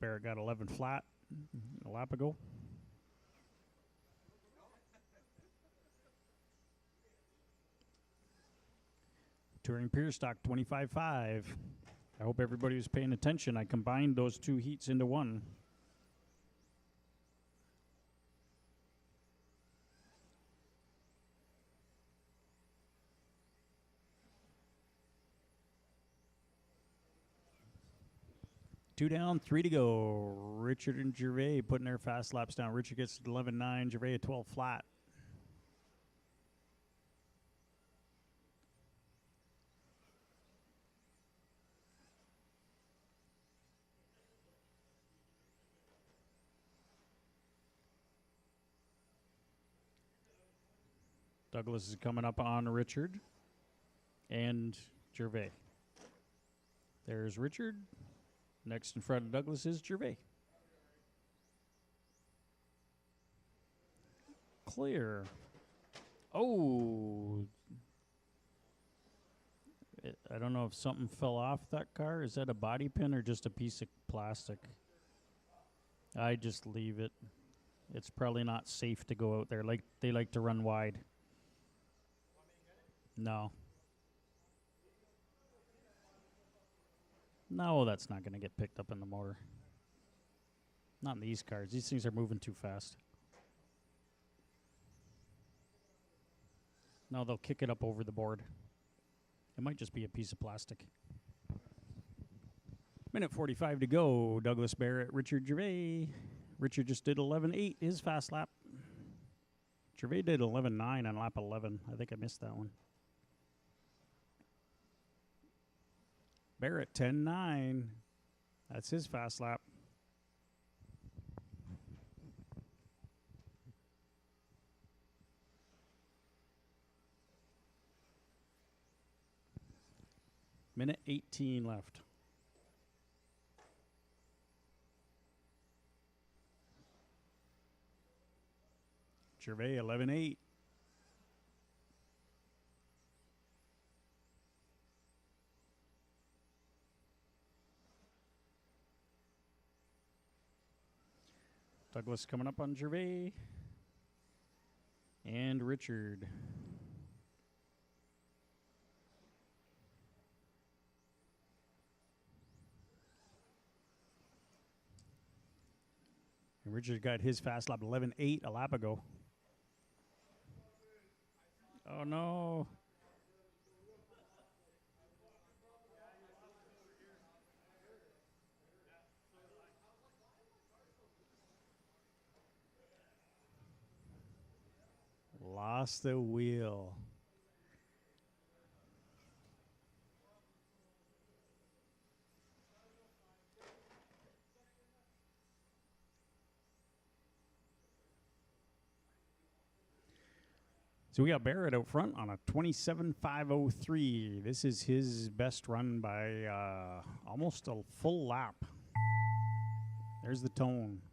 Barrett got 11 flat a lap ago. Touring Pier Stock 25.5. I hope everybody was paying attention. I combined those 2 heats into one. Two down, 3 to go. Richard and Gervais putting their fast laps down. Richard gets 11.9, Gervais a 12 flat. Douglas is coming up on Richard and Gervais. There's Richard. Next in front of Douglas is Gervais. Clear. Oh. I don't know if something fell off that car. Is that a body pin or just a piece of plastic? I just leave it. It's probably not safe to go out there. Like they like to run wide. No. No, that's not going to get picked up in the motor. Not in these cars. These things are moving too fast. No, they'll kick it up over the board. It might just be a piece of plastic. Minute 45 to go. Douglas Barrett, Richard Gervais. Richard just did 11.8, his fast lap. Gervais did 11.9 on lap 11. I think I missed that one. Barrett, 10.9. That's his fast lap. Minute 18 left. Gervais, 11.8. Douglas coming up on Gervais. And Richard. And Richard got his fast lap 11.8 a lap ago. Oh no. Lost the wheel. So we got Barrett out front on a 27.503. This is his best run by almost a full lap. There's the tone.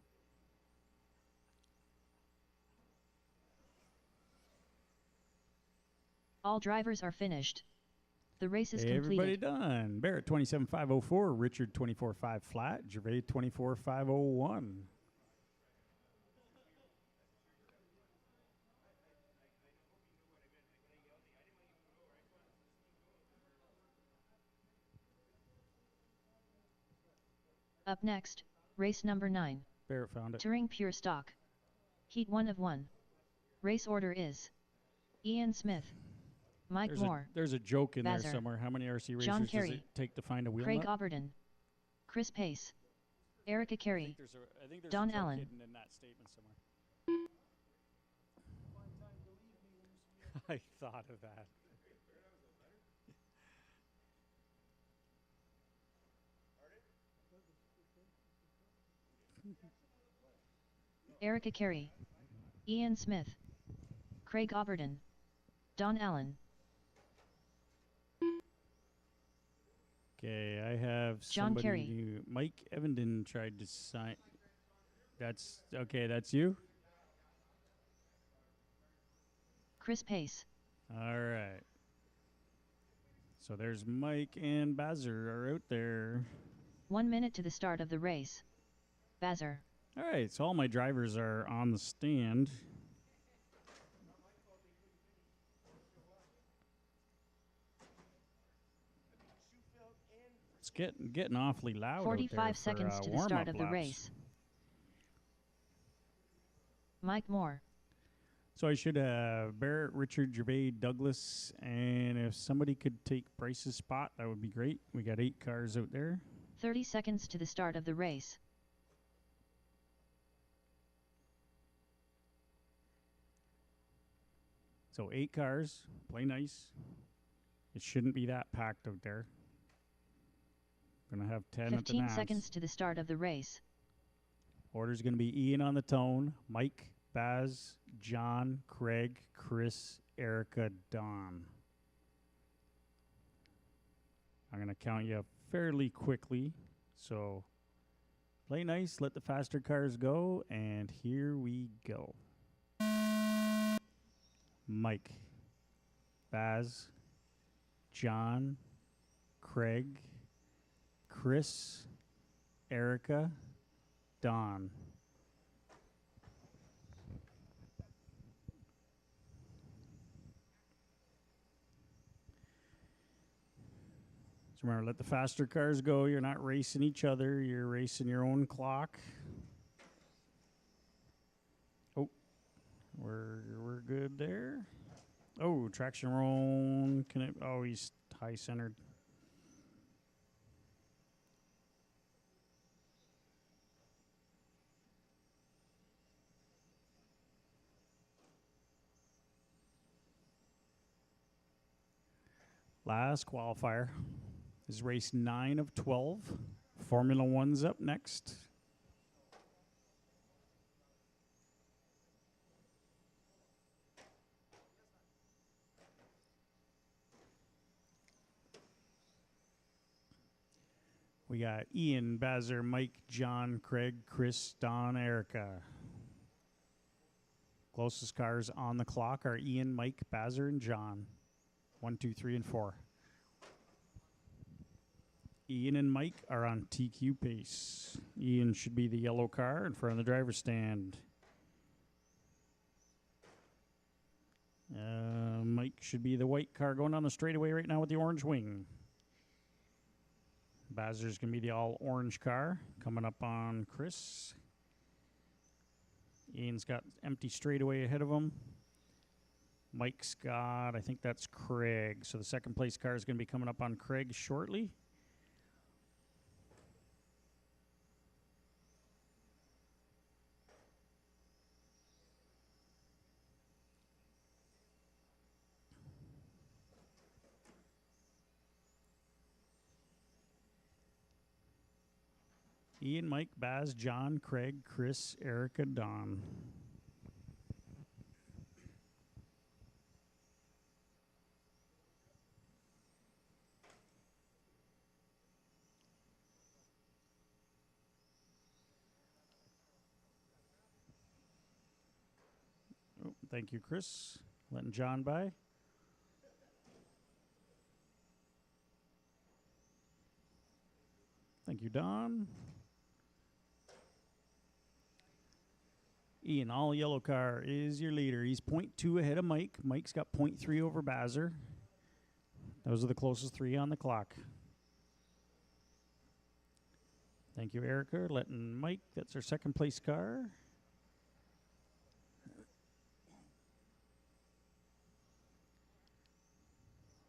All drivers are finished. The race is Everybody completed. done. Barrett 27.504, Richard 24.5 flat, Gervais 24.501. Up next, race number 9. Barrett found it. Touring Pure Stock. Heat 1 of 1. Race order is Ian Smith, Mike Moore, There's a joke in Bazzer, there somewhere. How many RC racers John does Kerry, it take to find a wheel Craig nut? Oberton, Chris Pace, Erica Carey, I think there's Don a joke Allen. hidden in that statement somewhere. I thought of that. Erica Carey, Ian Smith, Craig Oberton, Don Allen. Okay, I have John somebody Kerry. new. Mike Evenden tried to sign. That's okay. That's you. Chris Pace. All right. So there's Mike and Bazzer are out there. 1 minute to the start of the race. Bazzer. All right, so all my drivers are on the stand. It's getting awfully loud 45 out there seconds for, to the start warm-up of the laps. race. Mike Moore. So I should have Barrett, Richard, Gervais, Douglas, and if somebody could take Bryce's spot, that would be great. We got 8 cars out there. 30 seconds to the start of the race. So 8 cars, play nice. It shouldn't be that packed out there. Gonna have 10 at the 15 nabs. seconds to the start of the race. Order's gonna be Ian on the tone, Mike, Baz, John, Craig, Chris, Erica, Don. I'm gonna count you up fairly quickly. So play nice, let the faster cars go, and here we go. Mike, Baz, John, Craig, Chris, Erica, Don. So remember, let the faster cars go. You're not racing each other. You're racing your own clock. We're good there. Oh, traction roll. Can it? Oh, he's high centered. Last qualifier is race 9 of 12. Formula One's up next. We got Ian, Bazzer, Mike, John, Craig, Chris, Don, Erica. Closest cars on the clock are Ian, Mike, Bazzer, and John. 1, 2, 3, and 4. Ian and Mike are on TQ pace. Ian should be the yellow car in front of the driver's stand. Mike should be the white car going down the straightaway right now with the orange wing. Bazzer's going to be the all-orange car coming up on Chris. Ian's got empty straightaway ahead of him. Mike's got, I think that's Craig. So the second place car is going to be coming up on Craig shortly. Ian, Mike, Baz, John, Craig, Chris, Erica, Don. Oh, thank you, Chris. Letting John by. Thank you, Don. Ian, all yellow car, is your leader. He's 0.2 ahead of Mike. Mike's got 0.3 over Bazzer. Those are the closest 3 on the clock. Thank you, Erica. Letting Mike, that's our second place car.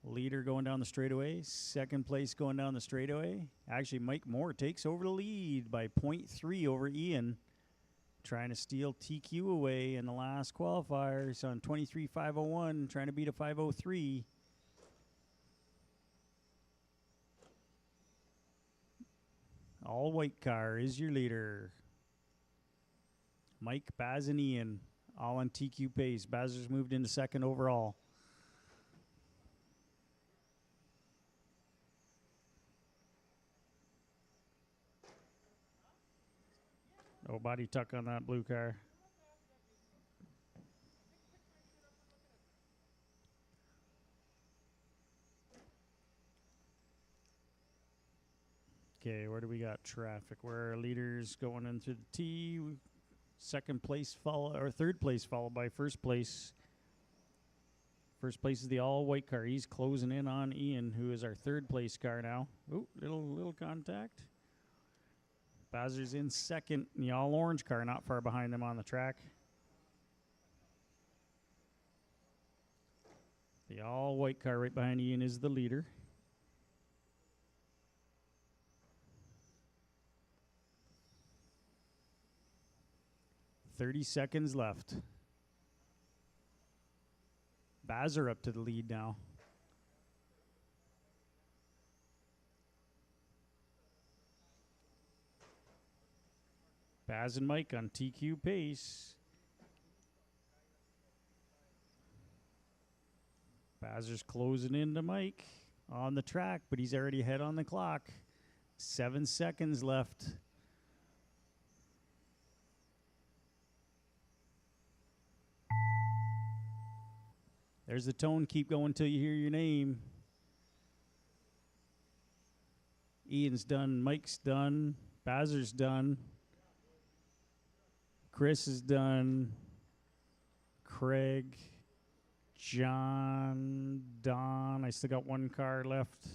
Leader going down the straightaway. Second place going down the straightaway. Actually, Mike Moore takes over the lead by 0.3 over Ian. Trying to steal TQ away in the last qualifier. He's on 23.501, trying to beat a 503. All white car is your leader. Mike, Baz, and Ian, all on TQ pace. Bazer's moved into second overall. No body tuck on that blue car. Okay, where do we got traffic? Where are leaders going into the T? Second place follow, or third place followed by first place. First place is the all white car. He's closing in on Ian, who is our third place car now. Ooh, little contact. Bazzer's in second in the all orange car, not far behind them on the track. The all white car right behind Ian is the leader. .30 seconds left. Bazzer up to the lead now. Baz and Mike on TQ pace. Bazzer's closing into Mike on the track, but he's already ahead on the clock. 7 seconds left. There's the tone. Keep going till you hear your name. Ian's done. Mike's done. Bazzer's done. Chris is done. Craig. John. Don. I still got one car left.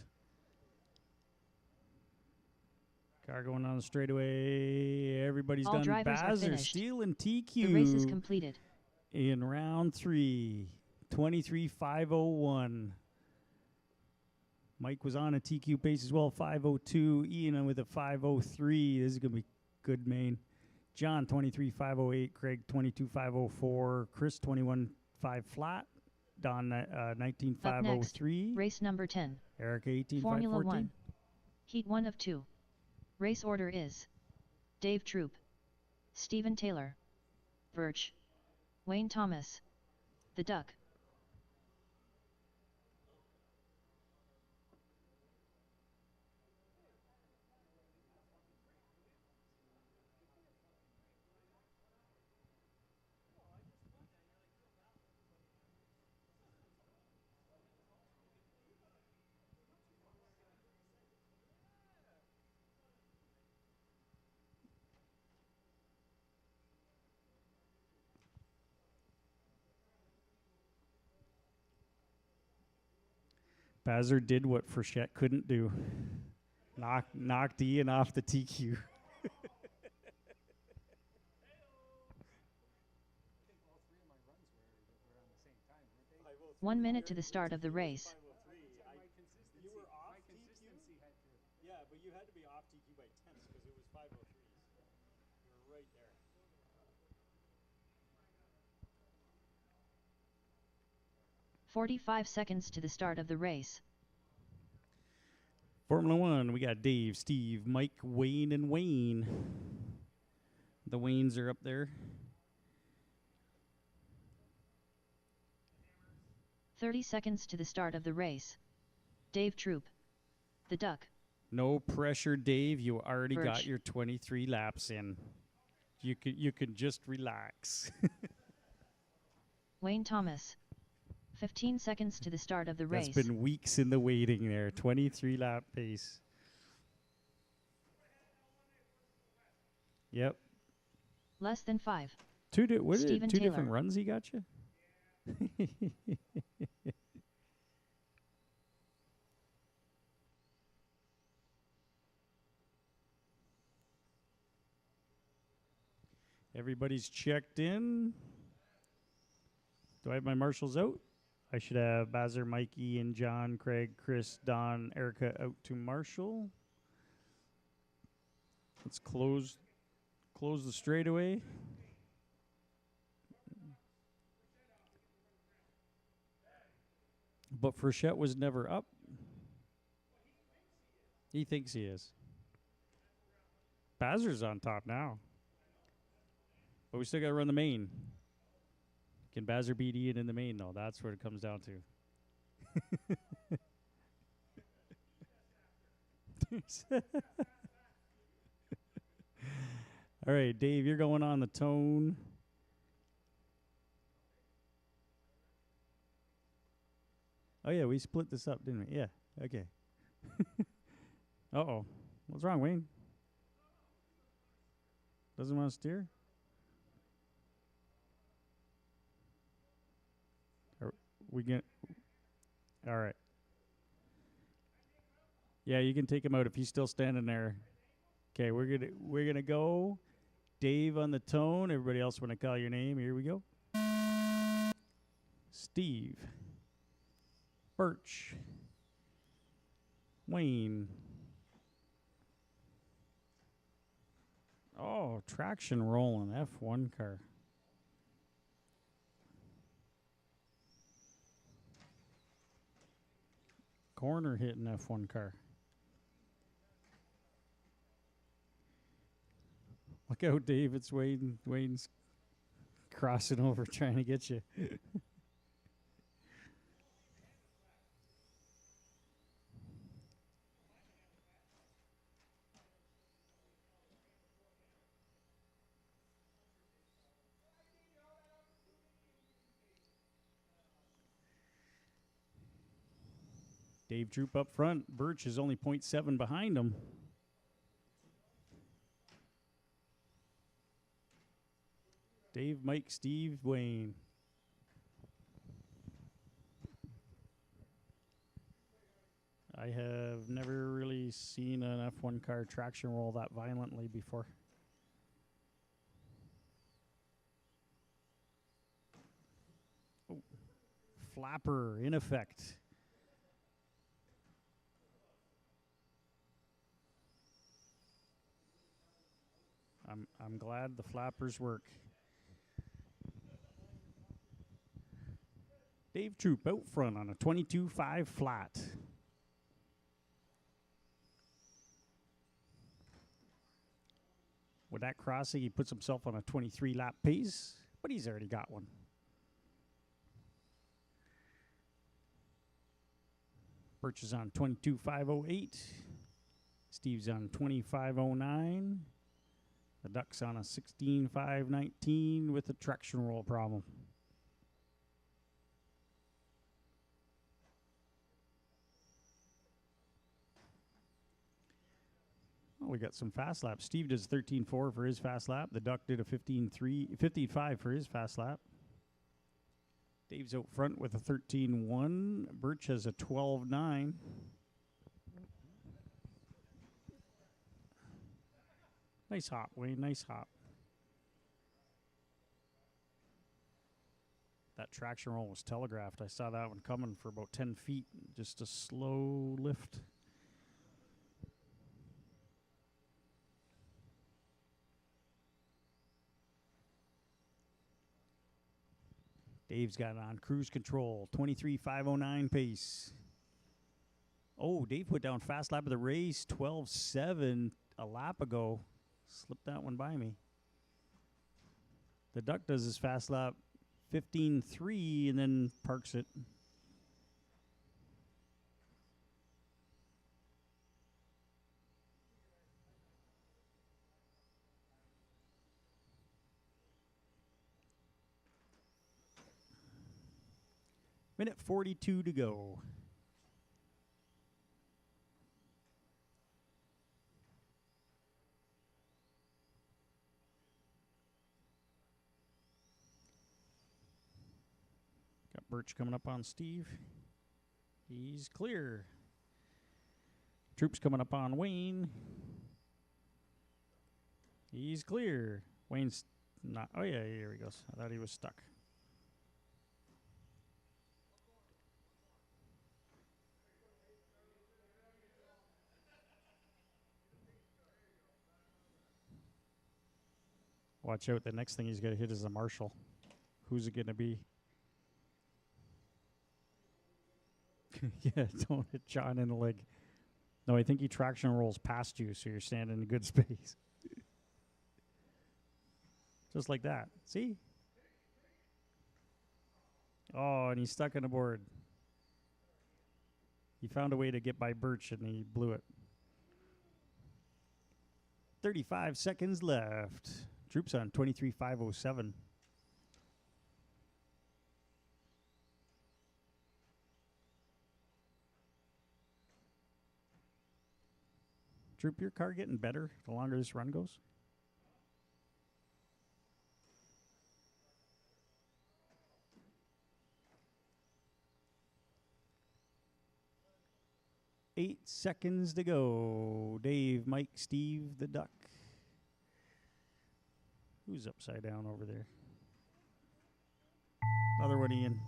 Car going on the straightaway. Everybody's All done. drivers are Bazzer finished. stealing TQ. The race is completed. in round 3. 23.501. Mike was on a TQ pace as well, 5:02. Ian with a 5:03. This is going to be good main. John, 23.508. Craig, 22.504. Chris, 21.5 flat. Don, Up next, 19.503. race number 10. Erica, 18.514. Formula 1. Heat 1 of 2. Race order is Dave Troop, Steven Taylor, Birch, Wayne Thomas, The Duck. Bazzer did what Frechette couldn't do. Knocked Ian off the TQ. I think all three of my runs were on the same time, weren't they? 1 minute to the start of the race. My consistency. You were off My consistency had to. Yeah, but you had to be off TQ by tenths because it was 5:03s. You were right there. 45 seconds to the start of the race. Formula 1, we got Dave, Steve, Mike, Wayne, and Wayne. The Waynes are up there. 30 seconds to the start of the race. Dave Troop, The Duck, No pressure, Dave. You already got Birch. your 23 laps in. You can just relax. Wayne Thomas. 15 seconds to the start of the That's race. been weeks in the waiting there. 23 lap pace. Yep. Less than 5. Two different Taylor. runs he got you? Everybody's checked in. Do I have my marshals out? I should have Bazzer, Mike, Ian, John, Craig, Chris, Don, Erica out to marshal. Let's close the straightaway. But Frechette was never up. He thinks he is. Bazzer's on top now. But we still got to run the main. Can Bazzer beat Ian in the main, though? That's what it comes down to. All right, Dave, you're going on the tone. Oh, yeah, we split this up, didn't we? Yeah, okay. Uh-oh. What's wrong, Wayne? Doesn't want to steer? We get all right. Yeah, you can take him out if he's still standing there. Okay, we're gonna go. Dave on the tone. Everybody else, when I call your name, here we go. Steve, Birch, Wayne. Oh, traction rolling F1 car. Corner hitting F1 car. Look out, Dave. It's Wayne. Wayne's crossing over trying to get you. Dave Troop up front. Birch is only 0.7 behind him. Dave, Mike, Steve, Wayne. I have never really seen an F1 car traction roll that violently before. flapper in effect. I'm glad the flappers work. Dave Troop out front on a 22.5 flat. With that crossing, he puts himself on a 23 lap pace, but he's already got one. Birch is on 22.508. Steve's on 25.09. The Duck's on a 16.519 with a traction roll problem. Oh, we got some fast laps. Steve does 13.4 for his fast lap. The Duck did a 15.5 for his fast lap. Dave's out front with a 13.1. Birch has a 12.9. Nice hop, Wayne. Nice hop. That traction roll was telegraphed. I saw that one coming for about 10 feet. Just a slow lift. Dave's got it on cruise control. 23.509 pace. Oh, Dave put down fast lap of the race. 12.7 a lap ago. Slipped that one by me. The Duck does his fast lap 15.3 and then parks it. Minute 42 to go. Got Birch coming up on Steve. He's clear. Troop's coming up on Wayne. He's clear. Wayne's not. Oh, yeah, here he goes. I thought he was stuck. Watch out. The next thing he's going to hit is a Marshall. Who's it going to be? Yeah, don't hit John in the leg. No, I think he traction rolls past you, so you're standing in good space. Just like that. See? Oh, and he's stuck on the board. He found a way to get by Birch, and he blew it. 35 seconds left. Troops on 23.507. Troop, your car getting better the longer this run goes? Eight seconds to go. Dave, Mike, Steve, the Duck. Who's upside down over there? Another one, Ian.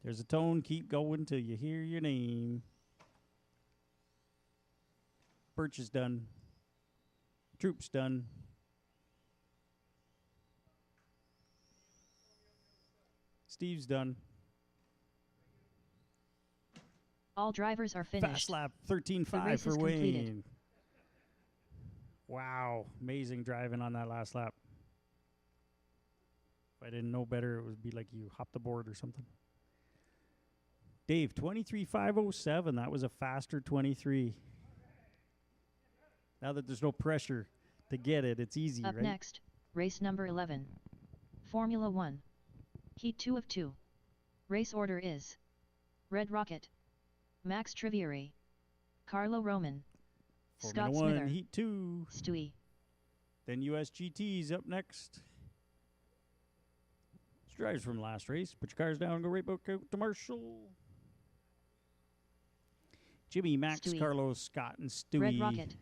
There's a tone. Keep going till you hear your name. Birch is done. Troop's done. Steve's done. All drivers are finished. Fast lap 13.5 for Wayne. Wow, amazing driving on that last lap. If I didn't know better, it would be like you hopped the board or something. Dave, 23.507. That was a faster 23. Now that there's no pressure to get it, it's easy, Up right? next, race number 11. Formula 1. Heat 2 of 2. Race order is Red Rocket, Max Trivieri, Carlo Roman, Formula Scott 1, Smither, Heat 2. Stewie. Then USGT's up next. It's drivers from last race. Put your cars down and go right back out to Marshall. Jimmy, Max, Stewie. Carlos, Scott, and Stewie. Red Rocket.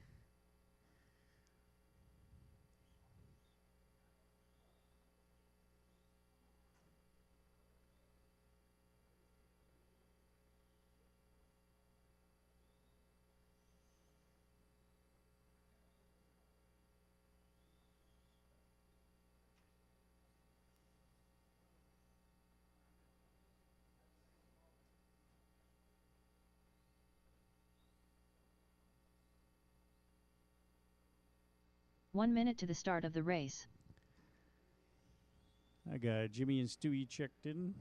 1 minute to the start of the race. I got Jimmy and Stewie checked in.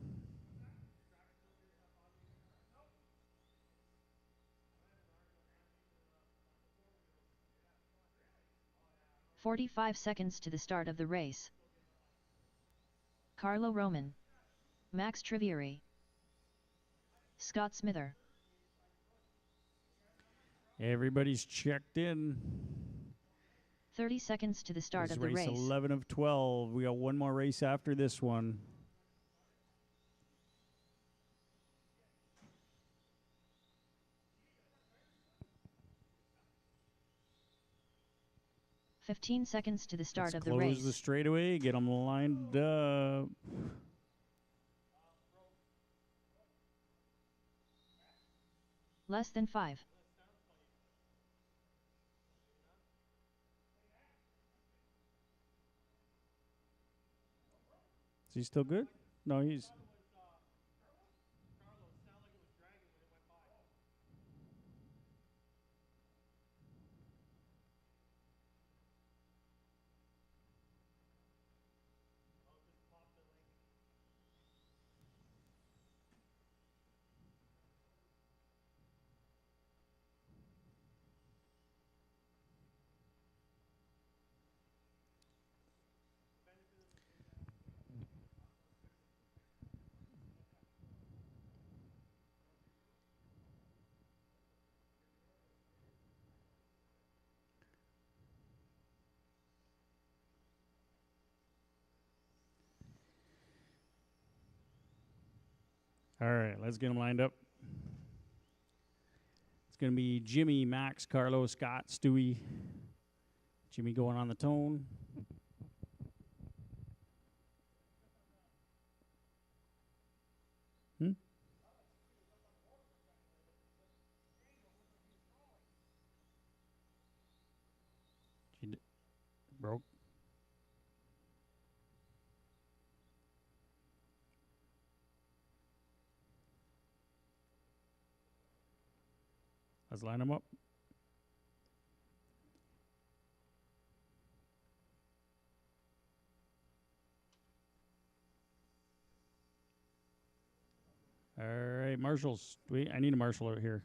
"45 seconds to the start of the race. Carlo Roman, Max Trivieri, Scott Smither." Everybody's checked in. 30 seconds to the start This of the race race. 11 of 12. We got one more race after this one. "15 seconds to the start Let's of the close race. the straightaway, get them lined up. Less than 5. Is he still good? No, he's... All right, let's get them lined up. It's going to be Jimmy, Max, Carlo, Scott, Stewie. Jimmy going on the tone. Broke. Let's line them up. All right, marshals. I need a marshal out here.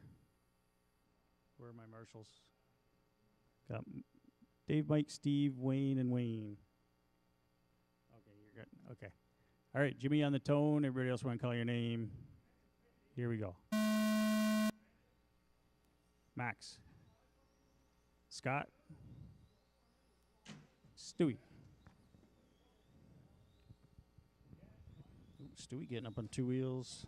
Where are my marshals? Got Dave, Mike, Steve, Wayne, and Wayne. Okay, you're good. Okay. All right, Jimmy on the tone. Everybody else want to call your name. Here we go. Max. Scott. Stewie. Ooh, Stewie getting up on two wheels.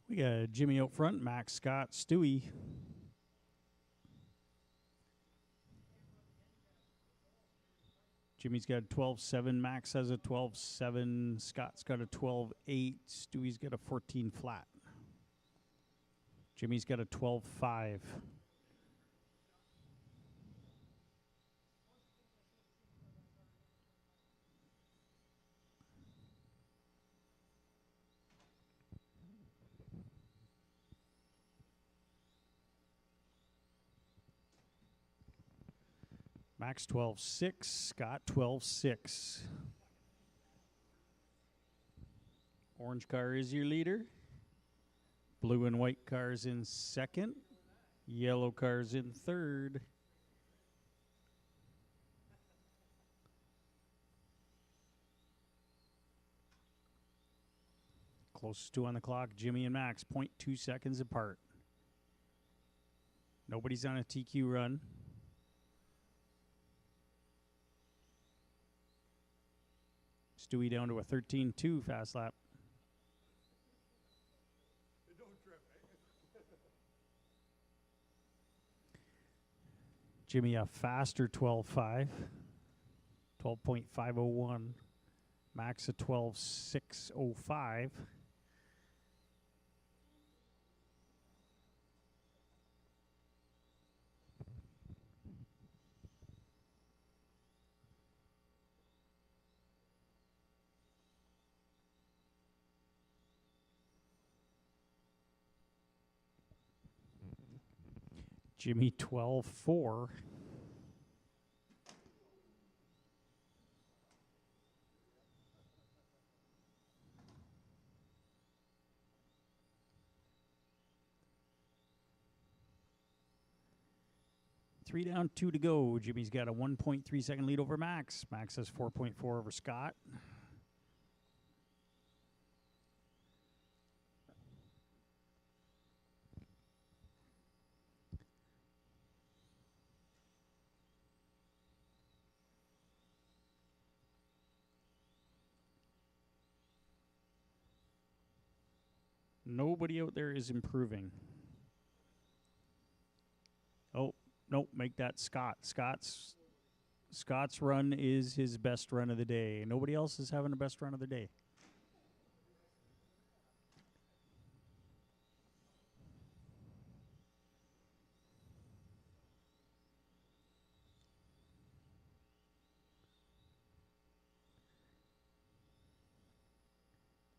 We got Jimmy out front, Max, Scott, Stewie. Jimmy's got a 12.7, Max has a 12.7, Scott's got a 12.8, Stewie's got a 14 flat. Jimmy's got a 12.5. Max 12.6, Scott 12.6. Orange car is your leader. Blue and white cars in second. Yellow cars in third. Closest two on the clock, Jimmy and Max, 0.2 seconds apart. Nobody's on a TQ run. Stewie down to a 13.2 fast lap. Jimmy a faster 12.5, 12.501. Max a 12.605. Jimmy 12.4. Three down, 2 to go. Jimmy's got a 1.3 second lead over Max. Max has 4.4 over Scott. Nobody out there is improving. Oh, nope, make that Scott. Scott's run is his best run of the day. Nobody else is having a best run of the day.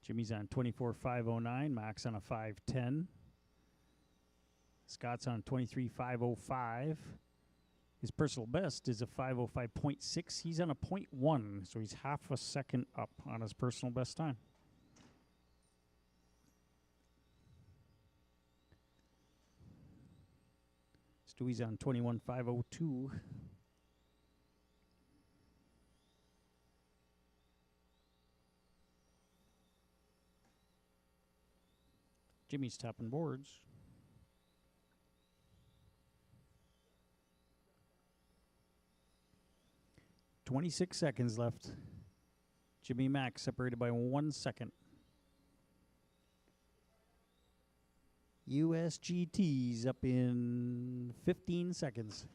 Jimmy's on 24.509, Max on a 5.10. Scott's on 23.505. His personal best is a 5:05.6. He's on a 0.1, so he's half a second up on his personal best time. Stewie's on 21.502. Jimmy's topping boards. .26 seconds left. Jimmy Max separated by 1 second. USGT's up in 15 seconds.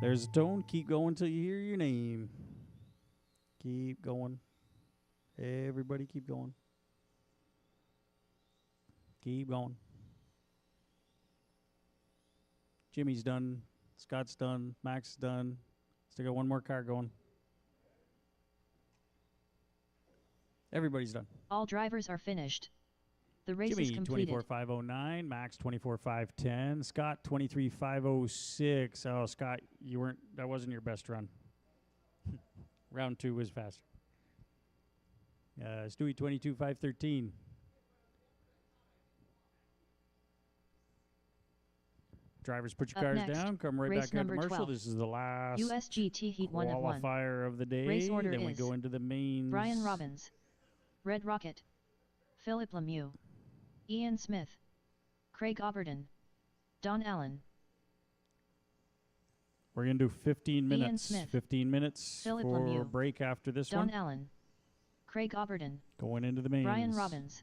There's a tone. Keep going till you hear your name. Keep going. Everybody keep going. Keep going. Jimmy's done. Scott's done. Max is done. Still got one more car going. Everybody's done. All drivers are finished. The race Jimmy, is completed. 24.509. Max, 24.510. Scott, 23.506. Oh, Scott, that wasn't your best run. Round 2 was faster. Stewie, 22.513. Drivers, put your Up cars next, down. Come right race back out to number Marshall. 12. This is the last USGT Heat 1 of 1. qualifier of the day. Race order Then we is go into the mains. Brian Robbins, Red Rocket, Philip Lemieux, Ian Smith, Craig Oberton, Don Allen. We're going to do 15 Ian minutes. Smith, 15 minutes Philip for Lemieux, a break after this Don one. Allen, Craig Oberton, Going into the mains. Brian Robbins.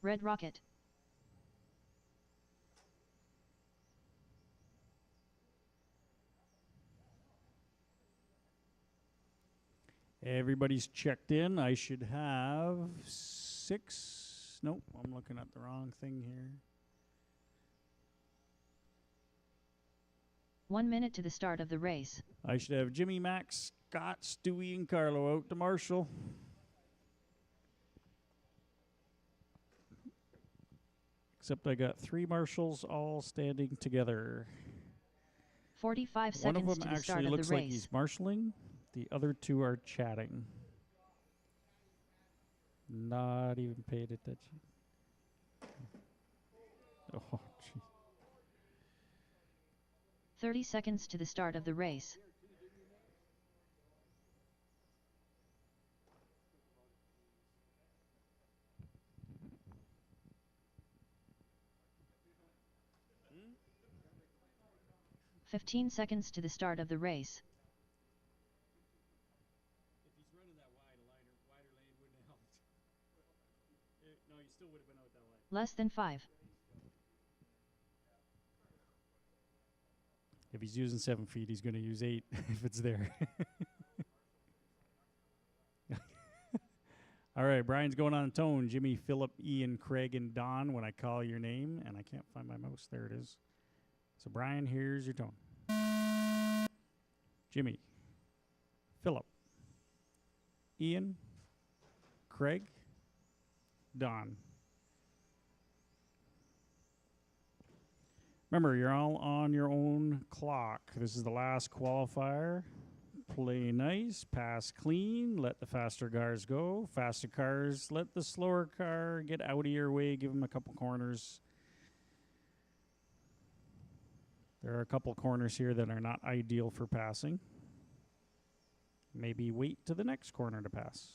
Red Rocket. Everybody's checked in. I should have 6. Nope, I'm looking at the wrong thing here. 1 minute to the start of the race. I should have Jimmy, Max, Scott, Stewie, and Carlo out to Marshall. Except I got 3 Marshalls all standing together. 45 One of seconds them to the start actually of looks the like race. he's marshalling. The other 2 are chatting. Not even paid attention. Oh, gee. 30 seconds to the start of the race. Hmm? 15 seconds to the start of the race. If he's running that wide, a wider lane wouldn't have helped. No, you still would have been out that wide. Less than 5. If he's using 7 feet, he's going to use 8 if it's there. All right, Brian's going on tone. Jimmy, Philip, Ian, Craig, and Don when I call your name. And I can't find my mouse. There it is. So, Brian, here's your tone. Jimmy, Philip, Ian, Craig, Don. Remember, you're all on your own clock. This is the last qualifier. Play nice, pass clean, let the faster cars go. Faster cars, let the slower car get out of your way, give them a couple corners. There are a couple corners here that are not ideal for passing. Maybe wait to the next corner to pass.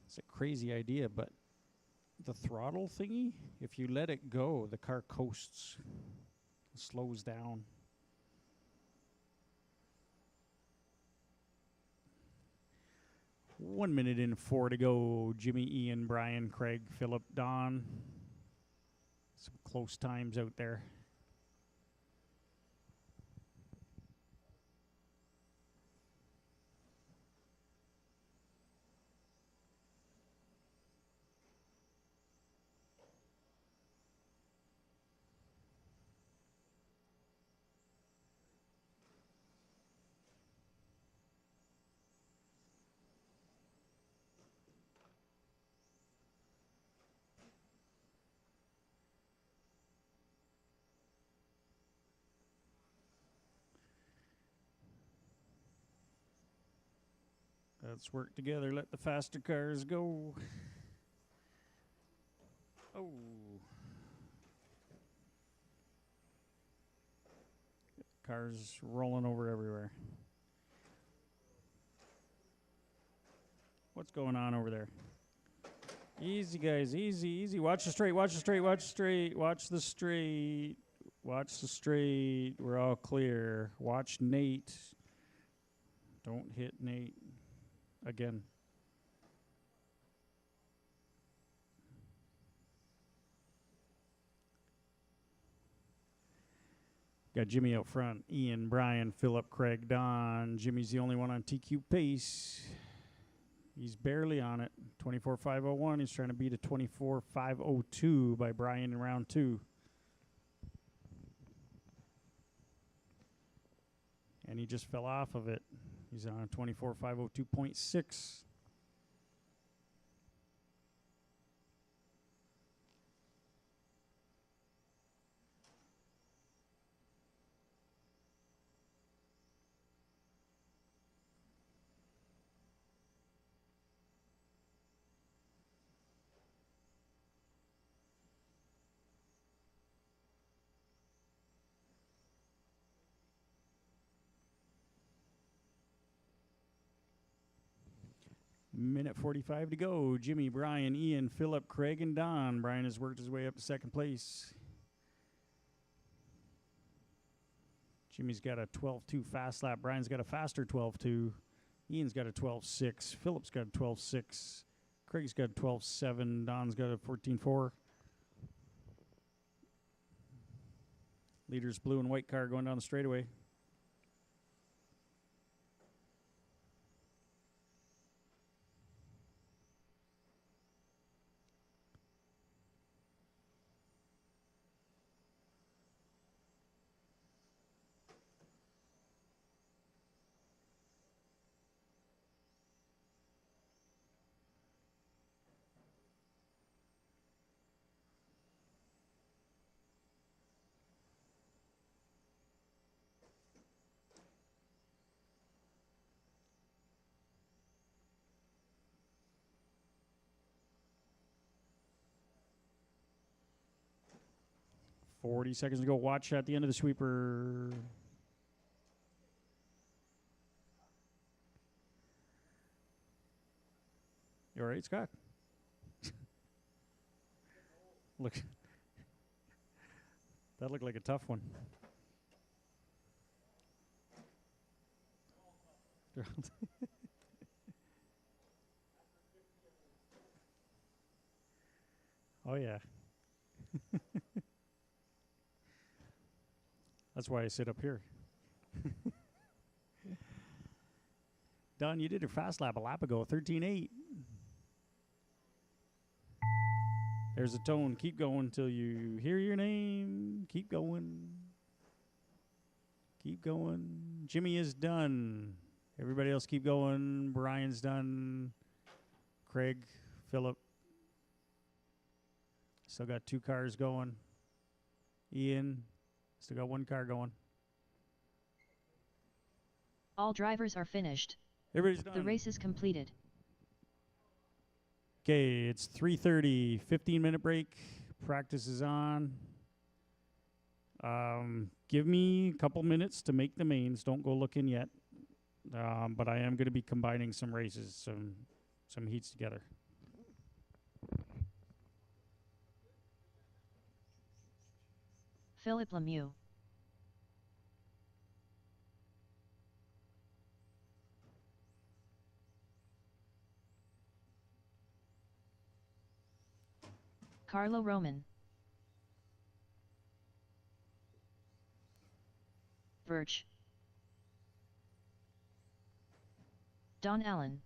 It's a crazy idea, but the throttle thingy, if you let it go, the car coasts, slows down. One minute and 4 to go. Jimmy, Ian, Brian, Craig, Philip, Don. Some close times out there. Let's work together. Let the faster cars go. Oh. Cars rolling over everywhere. What's going on over there? Easy, guys. Easy, easy. Watch the straight. Watch the straight. Watch the straight. Watch the straight. Watch the straight. We're all clear. Watch Nate. Don't hit Nate again. Got Jimmy out front. Ian, Brian, Philip, Craig, Don. Jimmy's the only one on TQ pace. He's barely on it. 24.501. He's trying to beat a 24.502 by Brian in round 2. And he just fell off of it. He's on a 24.502.6. Minute 45 to go. Jimmy, Brian, Ian, Philip, Craig, and Don. Brian has worked his way up to second place. Jimmy's got a 12.2 fast lap. Brian's got a faster 12.2. Ian's got a 12.6. Philip's got a 12.6. Craig's got a 12.7. Don's got a 14.4. Leader's blue and white car going down the straightaway. 40 seconds to go. Watch at the end of the sweeper. You all right, Scott? Look, that looked like a tough one. Oh, yeah. That's why I sit up here. Don, you did your fast lap a lap ago, 13.8. There's a tone. Keep going till you hear your name. Keep going. Keep going. Jimmy is done. Everybody else keep going. Brian's done. Craig, Philip. Still got 2 cars going. Ian, still got 1 car going. All drivers are finished. Everybody's done. The race is completed. Okay, it's 3:30, 15-minute break. Practice is on. Give me a couple minutes to make the mains. Don't go looking yet. But I am going to be combining some races, some heats together. Philip Lemieux. Carlo Roman. Birch. Don Allen.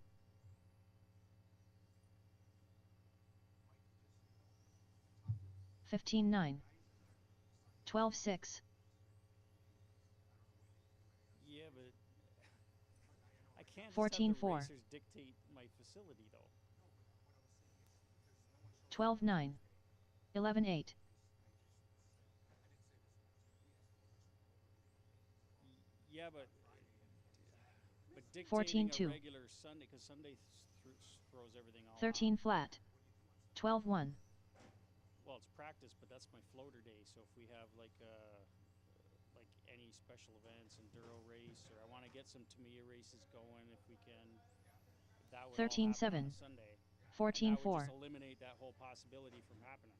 $15.9. $12.6. Yeah, but I can't 14.4. racers dictate my facility, though. 12.9. 11.8. Yeah, but dictating 14.2. a regular Sunday, because Sunday throws everything all 13 off. flat. 12.1. Well, it's practice, but that's my floater day. So if we have like any special events, enduro race, or I want to get some Tamiya races going, if we can, that would all happen 13.7. on a Sunday. 14.4. That would just eliminate that whole possibility from happening.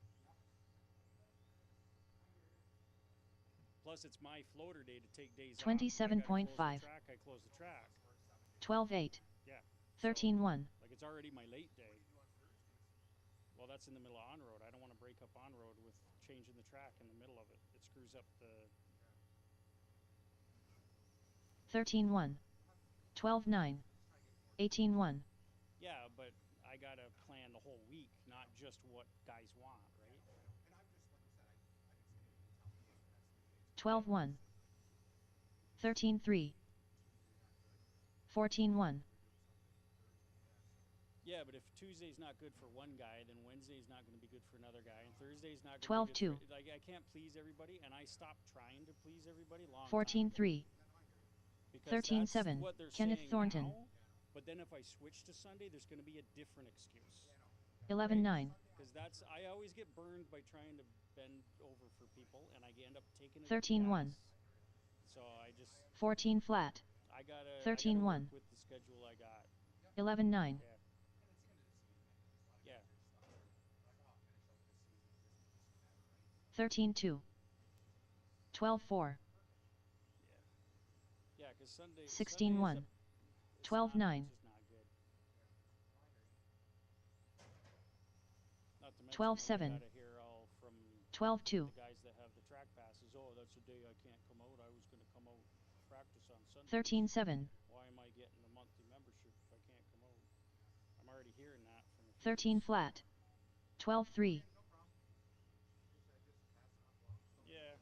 Plus, it's my floater day to take days off. 27.5. I close the track. 12.8. Yeah. 13.1. Like, it's already my late day. Well, that's in the middle of on-road. I don't want to break up on-road with changing the track in the middle of it. It screws up the... 13.1. 12.9. 18.1. Yeah, but I got to plan the whole week, not just what guys want, right? 12.1. 13.3. 14.1. Yeah, but if Tuesday's not good for one guy, then Wednesday's not going to be good for another guy, and Thursday's not going to be good 12.2. for... Like, I can't please everybody, and I stopped trying to please everybody long 14.3. 13.7. Kenneth Thornton. Now, but then if I switch to Sunday, there's going to be a different excuse. 11.9. Because I always get burned by trying to bend over for people, and I end up taking it. 13.1. So I just... 14 flat. I gotta 13.1. work with the schedule I got. 11.9. Yeah. 13.2. 12.4. Yeah, because Sunday... 16.1. 12.9. 12.7. 12.2. The guys that have the track passes, oh, that's the day I can't come out. I was going to come out practice on Sunday. 13.7. Why am I getting a monthly membership if I can't come out? I'm already hearing that from... 13 flat. 12.3. Yeah.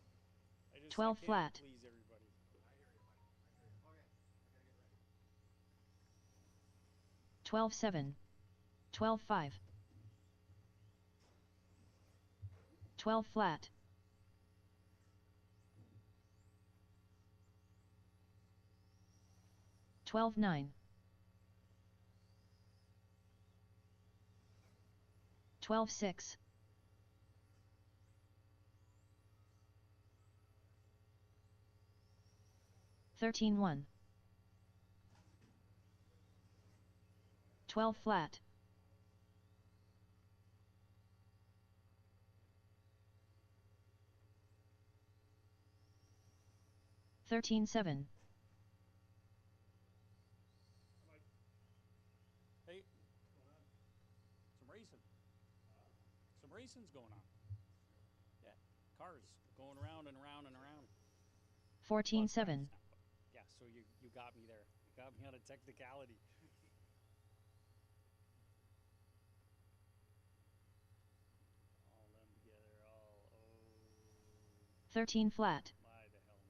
I just 12 I can't flat. please everybody. 12.7. 12.5. 12 flat. 12.9. 12.6. 13-1. 12 flat. 13-7. Hey. Some racing. Some racing's going on. Yeah. Cars going around and around and around. 14-7. Yeah, so you got me there. You got me on a technicality. All them together, all 13 flat. why the hell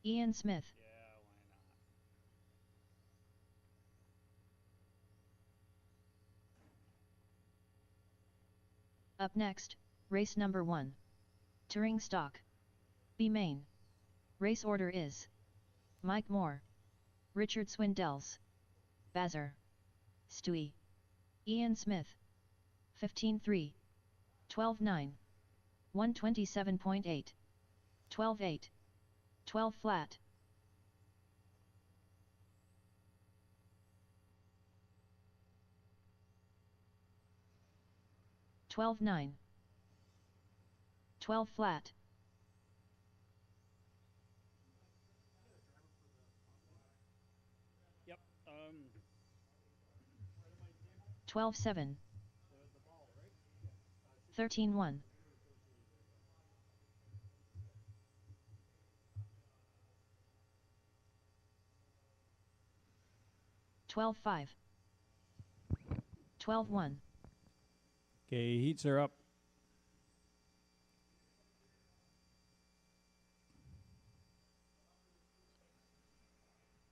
not? Ian Smith. Yeah, why not? Up next, race number 1. Touring stock. B main. Race order is Mike Moore, Richard Swindells, Bazar, Stewie, Ian Smith. 15-3, 12-9, 127.8, 12-8, 12 flat. 12-9, 12 flat. Yep. 12-7. 13-1. 12-5. 12-1. Okay, heats are up.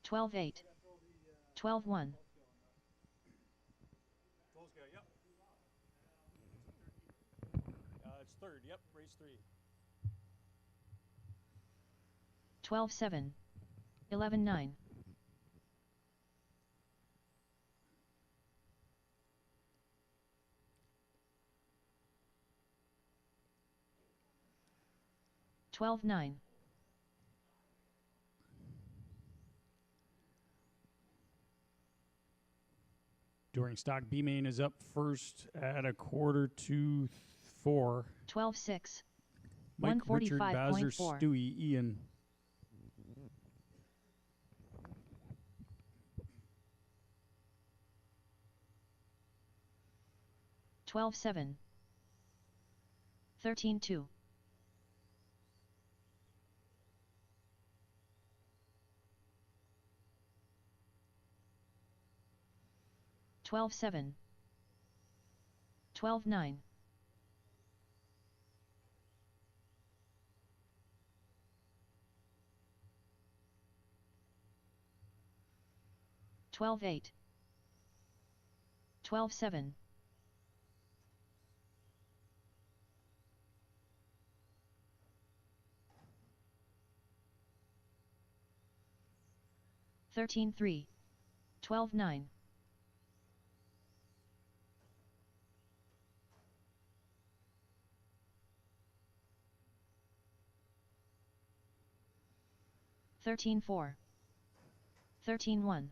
12-8. 12-1. Those guys, yep. It's third, yep, race 3. 12-7. 11-9. 12-9. Touring stock B main is up first at 3:45. 12-6. Mike, Richard, Bazar, 145.4. Stewie, Ian. Twelve 7. 13-2. 12-7. 12-9. 12-8. 12-7. 13-3. 12-9. 13-4. 13-1.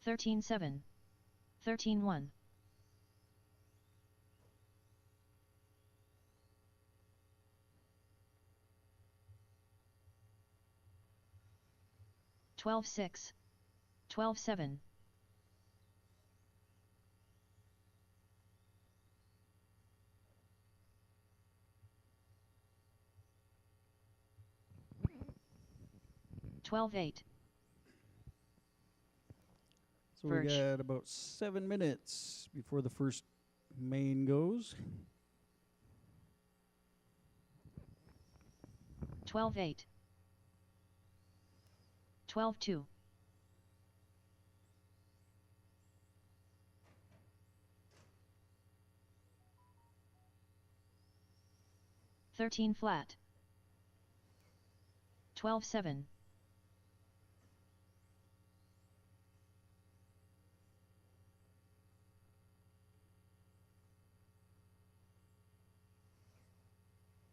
13-7. 13-1. 12-6. 12-7. 12-8. So Verge. we got about 7 minutes before the first main goes. 12-8. 12-2. 13 flat. 12-7.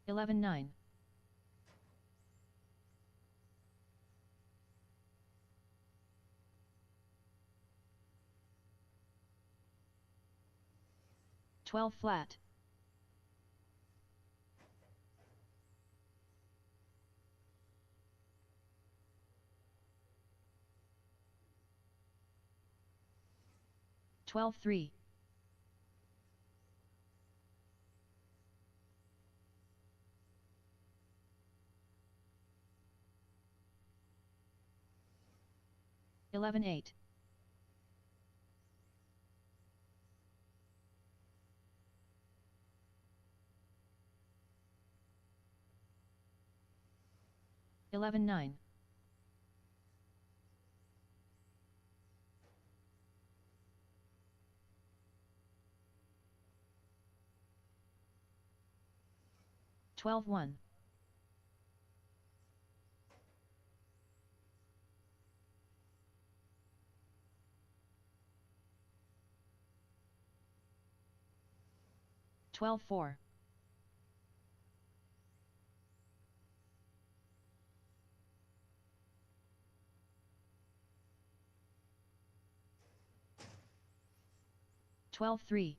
11-9. 12 flat. 12-3. 11-8. 11-9. 12-1. 12-4. 12-3.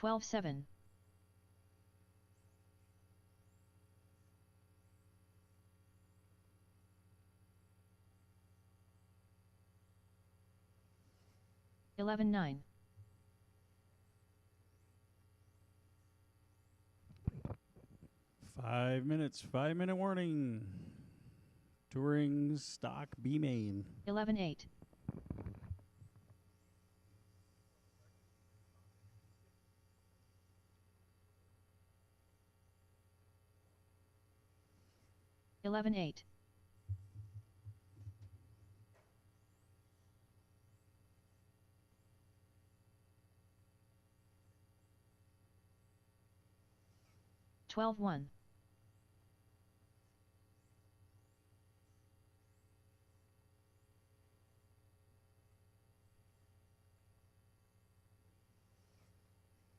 12-7. 11-9. 5 minutes, 5-minute warning. Touring stock B main. 11-8. 11-8. 12-1.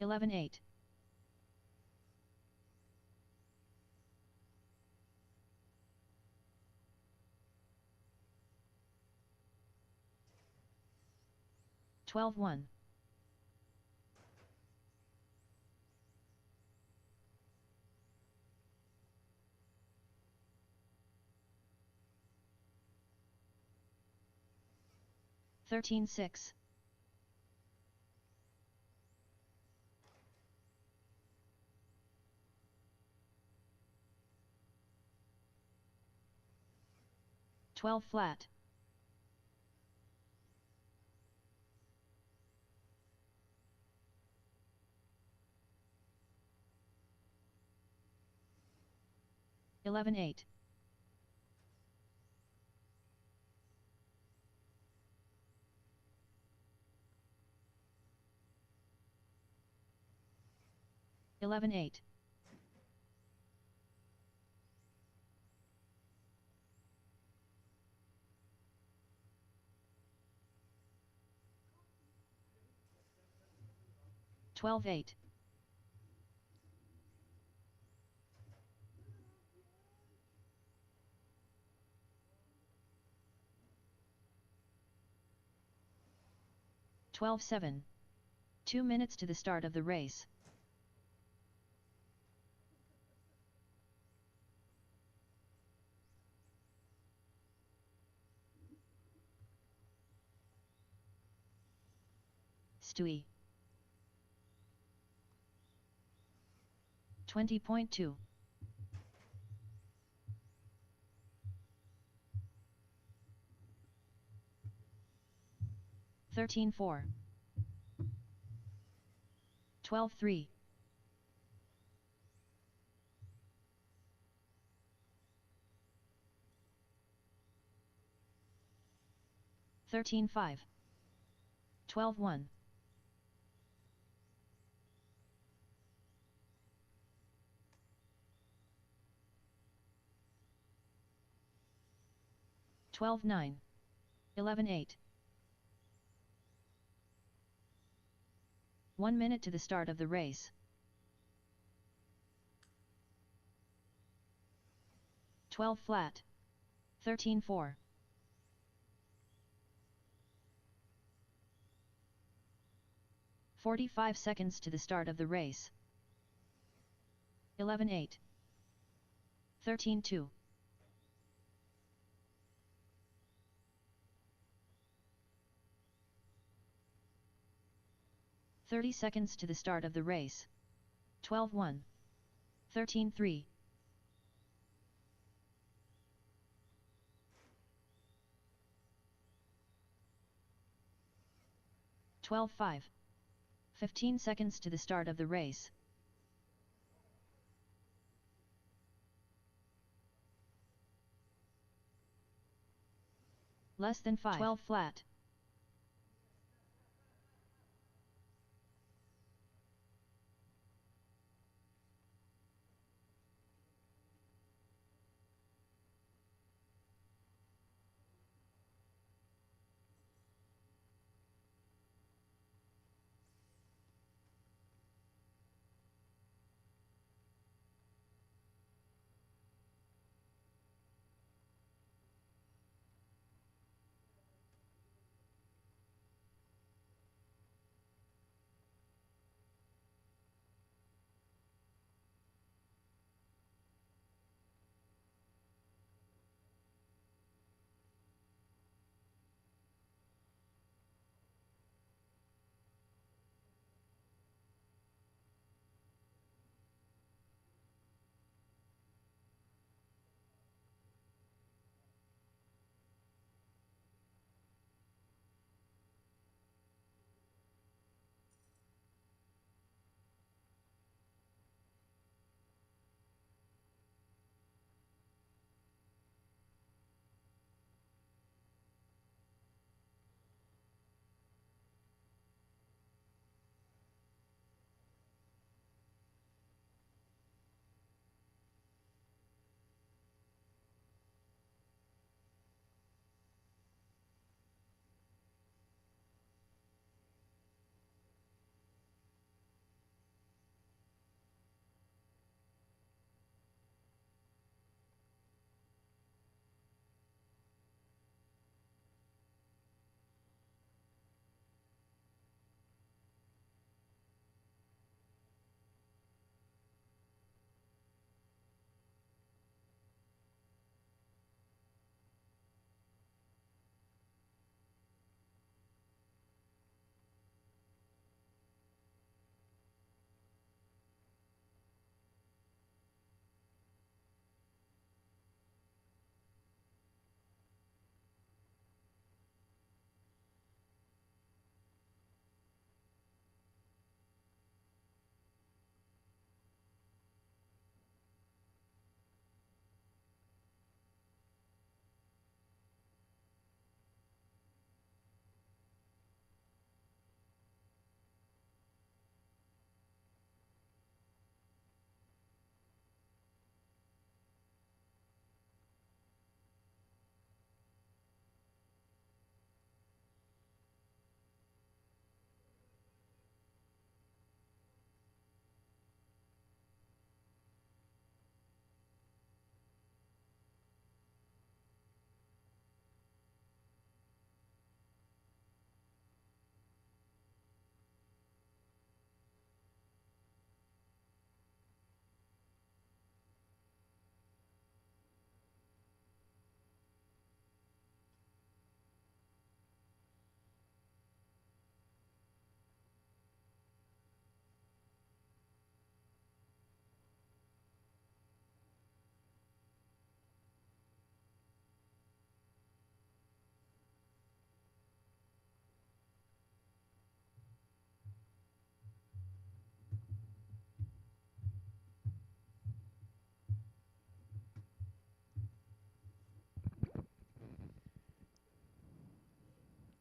11-8. 12-1. 13-6. 12 flat. 11-8. 11-8. 12-8. 12-7. 2 minutes to the start of the race. Stewie. 20.2. 13-4. 12-3. 13-5. 12-1. 12-9. 11-8. 1 minute to the start of the race. 12 flat. 13-4. 45 seconds to the start of the race. 11-8. 13-2. 30 seconds to the start of the race. 12-1. 13-3. 12-5. 15 seconds to the start of the race. Less than 5. 12 flat.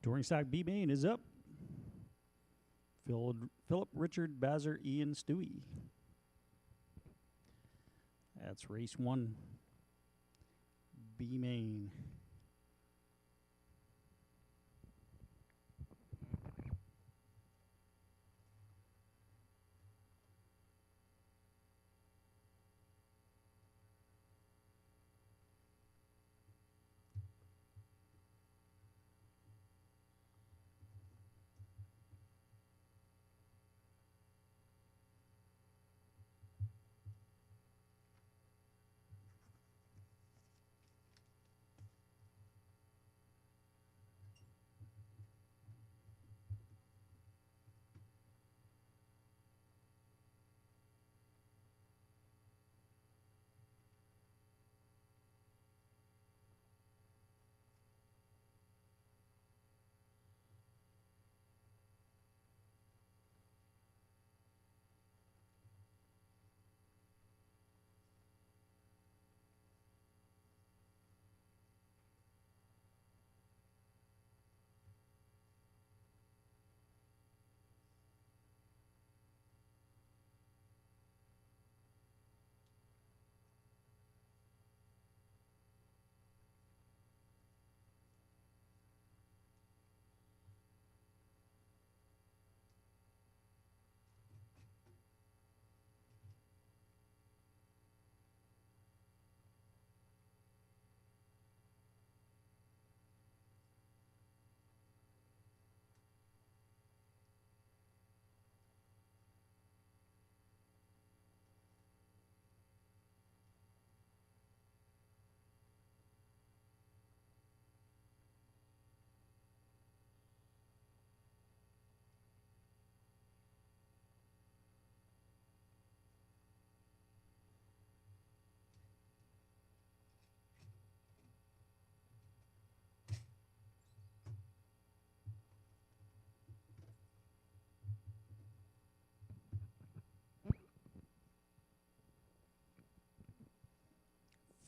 Touring Stock B main is up. Philip, Richard, Bazzer, Ian, Stewie. That's race 1. B main.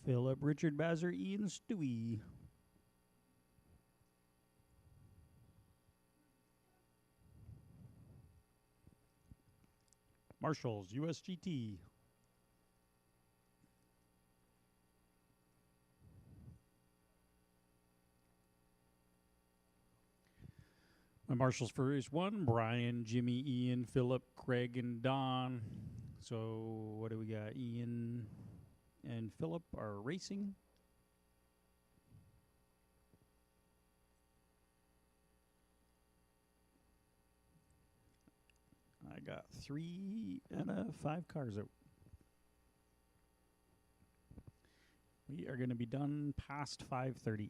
Philip, Richard, Bazzer, Ian, Stewie. Marshalls, USGT. My marshals for race 1, Brian, Jimmy, Ian, Philip, Craig, and Don. So what do we got? Ian and Philip are racing. I got 3 out of 5 cars out. We are going to be done past 5:30.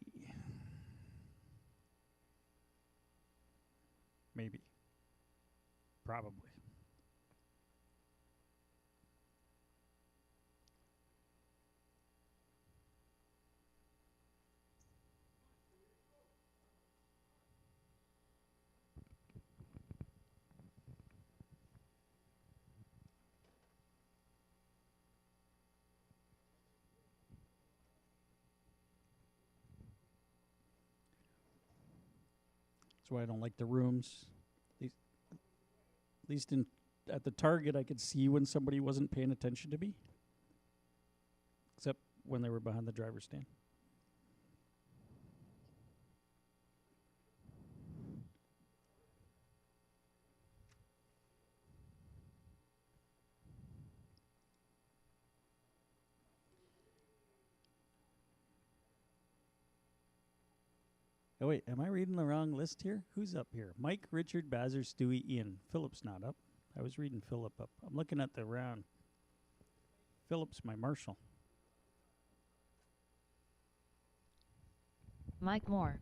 Maybe. Probably. That's why I don't like the rooms. At least at the Target, I could see when somebody wasn't paying attention to me. Except when they were behind the driver's stand. Oh, wait, am I reading the wrong list here? Who's up here? Mike, Richard, Bazzer, Stewie, Ian. Philip's not up. I was reading Philip up. I'm looking at the round. Philip's my marshal. Mike Moore.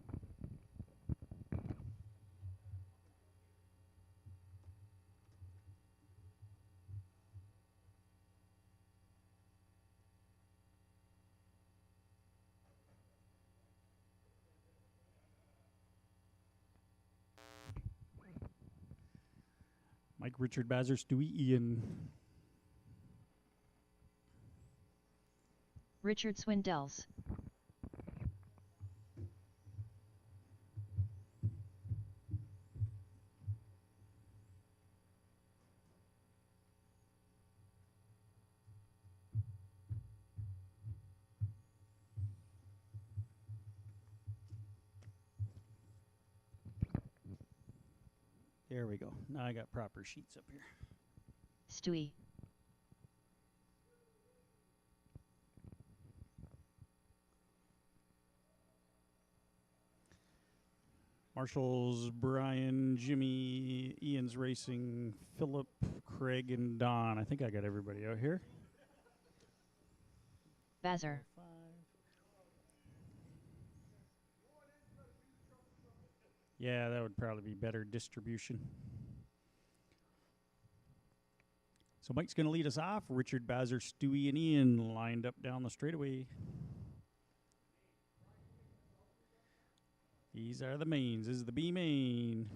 Mike, Richard, Bazzer, Stewie, Ian. Richard Swindells. There we go. Now I got proper sheets up here. Stewie. Marshall's Brian, Jimmy, Ian's racing, Philip, Craig, and Don. I think I got everybody out here. Bazzer. Yeah, that would probably be better distribution. So Mike's going to lead us off. Richard, Bazzer, Stewie, and Ian lined up down the straightaway. These are the mains. This is the B main.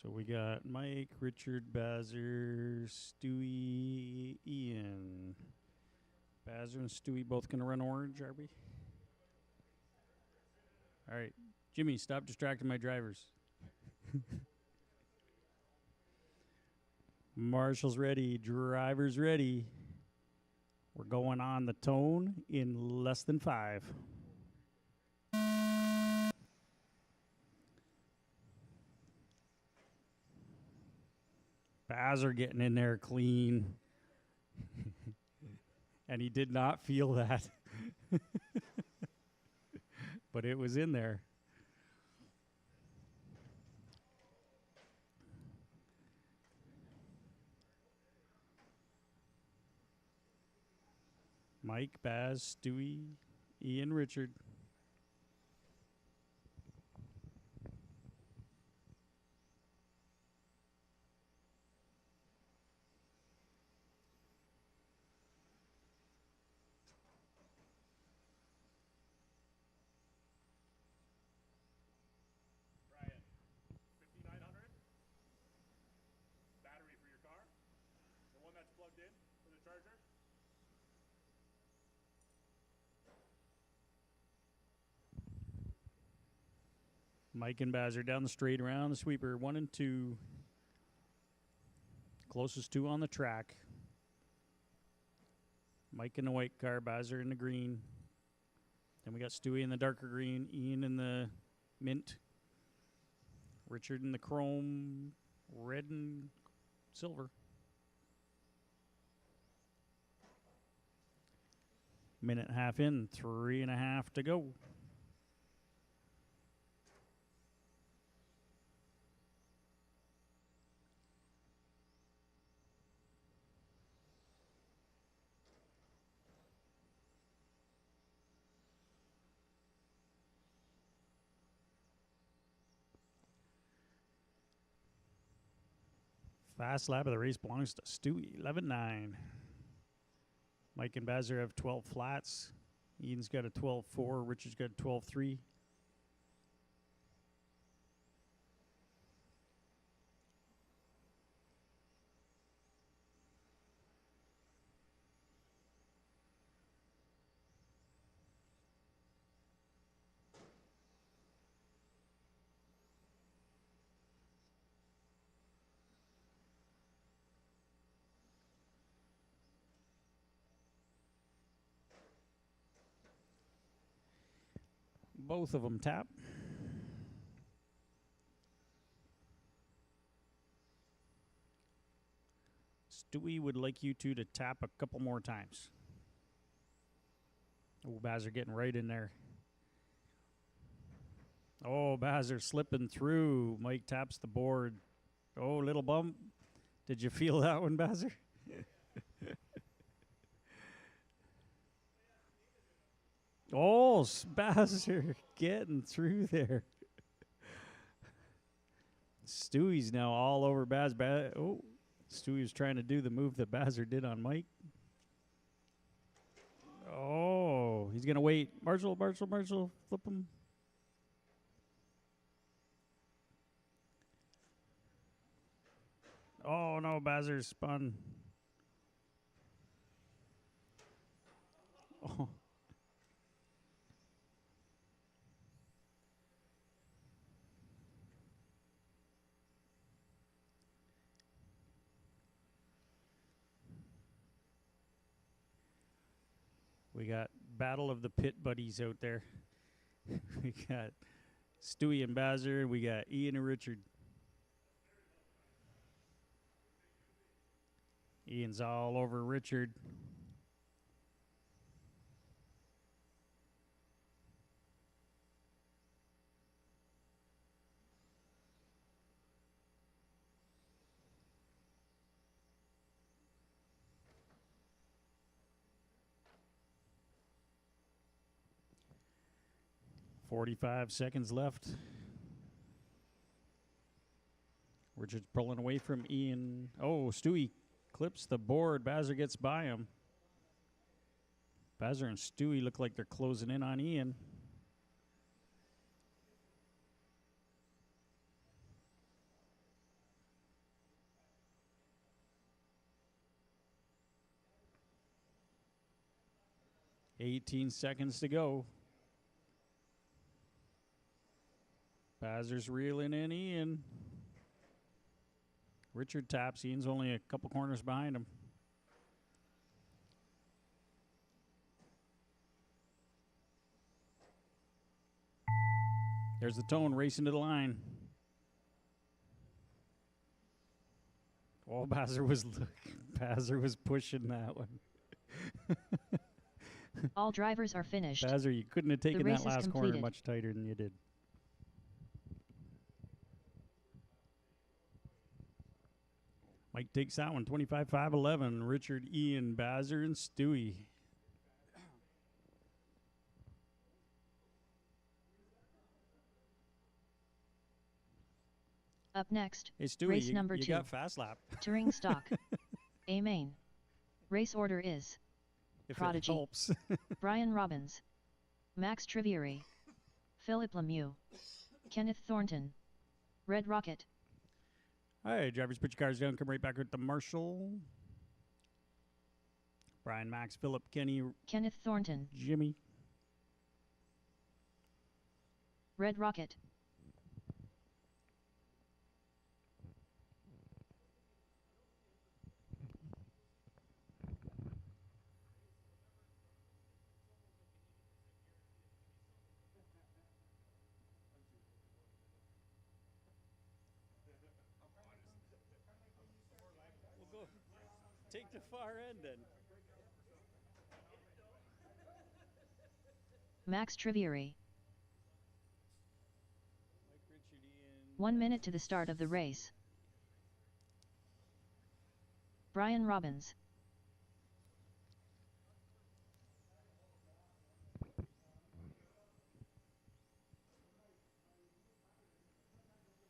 So we got Mike, Richard, Bazzer, Stewie, Ian. Bazzer and Stewie both going to run orange, are we? All right. Jimmy, stop distracting my drivers. Marshall's ready. Drivers ready. We're going on the tone in less than 5. Bazzer getting in there clean. And he did not feel that. But it was in there. Mike, Baz, Stewie, Ian, Richard. Brian. Mike and Bazzer down the straight around the sweeper. 1 and 2. Closest 2 on the track. Mike in the white car, Bazzer in the green. Then we got Stewie in the darker green, Ian in the mint, Richard in the chrome, red and silver. Minute and a half in, 3.5 to go. Fast lap of the race belongs to Stewie, 11.9. Mike and Bazzer have 12 flats. Ian's got a 12.4. Richard's got a 12.3. Both of them tap. Stewie would like you two to tap a couple more times. Oh, Bazzer getting right in there. Oh, Bazzer slipping through. Mike taps the board. Oh, little bump. Did you feel that one, Bazzer? Oh, Bazzer getting through there. Stewie's now all over Oh, Stewie was trying to do the move that Bazzer did on Mike. Oh, he's going to wait. Marshall, flip him. Oh, no, Bazzer spun. Oh. We got Battle of the Pit Buddies out there. We got Stewie and Bazzer. We got Ian and Richard. Ian's all over Richard. .45 seconds left. Richard's pulling away from Ian. Oh, Stewie clips the board. Bazzer gets by him. Bazzer and Stewie look like they're closing in on Ian. .18 seconds to go. Bazzer's reeling in Ian. Richard taps. Ian's only a couple corners behind him. There's the tone racing to the line. Oh, Bazzer was pushing that one. All drivers are finished. Bazzer, you couldn't have taken that last corner completed. much tighter than you did. Mike takes that one, 25-5-11. Richard, Ian, Bazzer, and Stewie. Up next, Hey, Stewie, race you number 2. got fast lap. Touring stock. A main. Race order is If Prodigy. it helps. Brian Robbins, Max Trivieri, Philip Lemieux, Kenneth Thornton, Red Rocket. All right, drivers, put your cars down. Come right back with the Marshall. Brian, Max, Philip, Kenny, Kenneth Thornton, Jimmy. Red Rocket, take the far end then. Max Trivieri. Mike Richardian. 1 minute to the start of the race. Brian Robbins.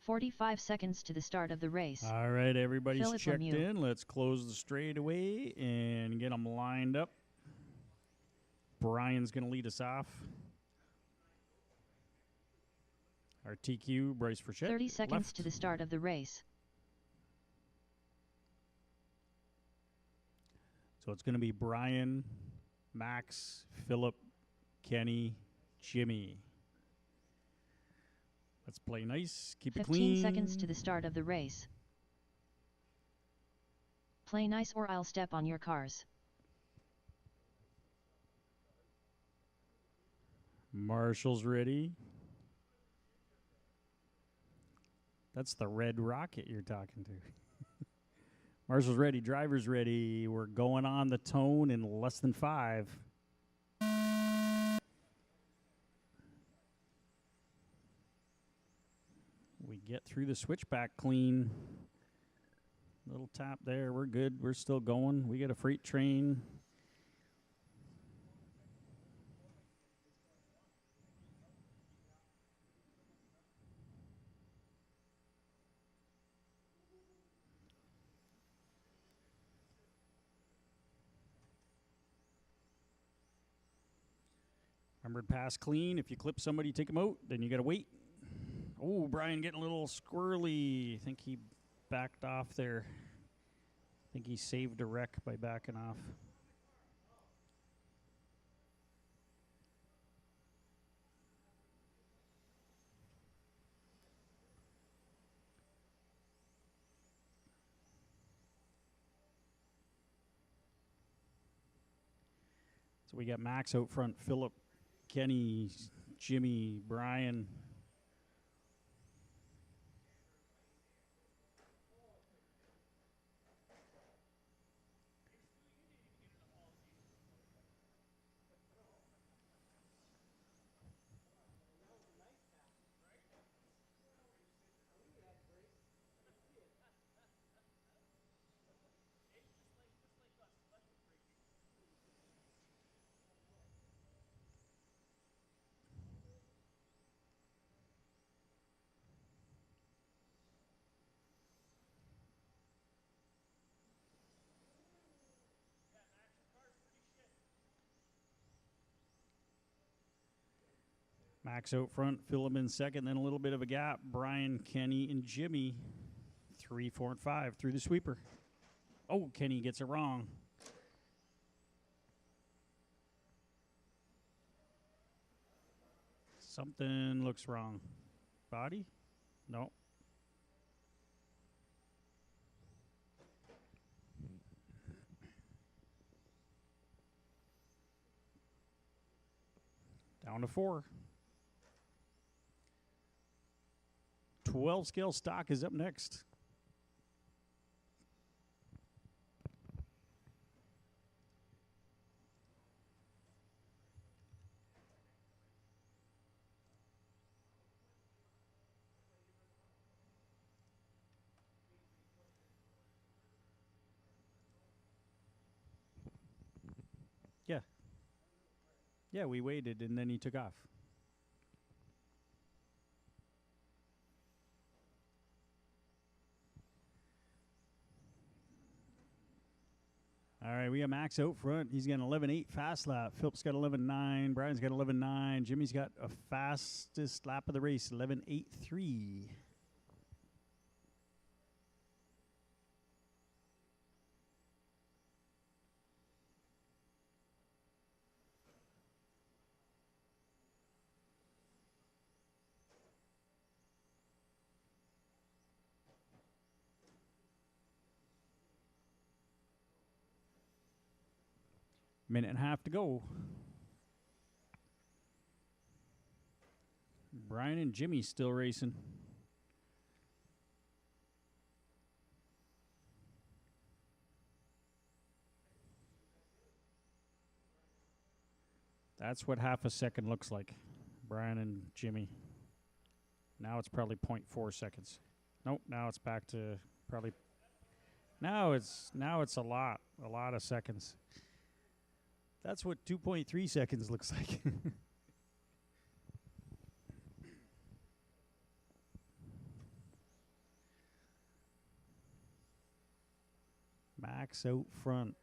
"45 seconds to the start of the race." All right, everybody's Philip checked Lemieux. in. Let's close the straightaway and get them lined up. Brian's going to lead us off. Our TQ, Bryce Frechette. 30 seconds left. to the start of the race. So it's going to be Brian, Max, Philip, Kenny, Jimmy. Let's play nice. Keep it 15 clean. seconds to the start of the race. Play nice or I'll step on your cars. Marshall's ready. That's the red rocket you're talking to. Marshall's ready. Driver's ready. We're going on the tone in less than 5. We get through the switchback clean. Little tap there. We're good. We're still going. We got a freight train. Remember to pass clean. If you clip somebody, take them out. Then you got to wait. Oh, Brian getting a little squirrely. I think he backed off there. I think he saved a wreck by backing off. So we got Max out front, Philip, Kenny, Jimmy, Brian. Max out front, Philip in second, then a little bit of a gap. Brian, Kenny, and Jimmy, 3, 4, and 5 through the sweeper. Oh, Kenny gets it wrong. Something looks wrong. Body? No. Down to 4. 12 scale stock is up next. Yeah. Yeah, we waited and then he took off. All right, we got Max out front. He's got an 11.8 fast lap. Philip's got 11.9. Brian's got 11.9. Jimmy's got a fastest lap of the race, 11.83. Minute and a half to go. Brian and Jimmy still racing. That's what half a second looks like. Brian and Jimmy. Now it's probably 0.4 seconds. Nope, now it's back to probably... Now it's a lot of seconds. That's what 2.3 seconds looks like. Max out front.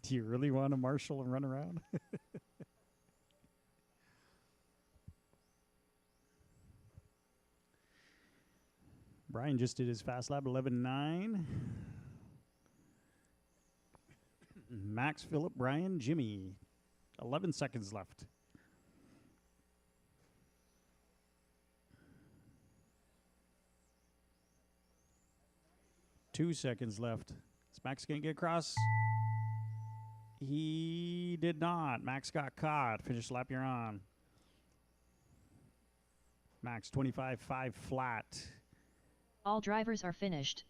Do you really want to marshal and run around? Brian just did his fast lap 11.9. Max, Philip, Brian, Jimmy. 11 seconds left. Two seconds left. Is Max going to get across? He did not. Max got caught. Finish lap you're on. Max 25.5 flat. All drivers are finished.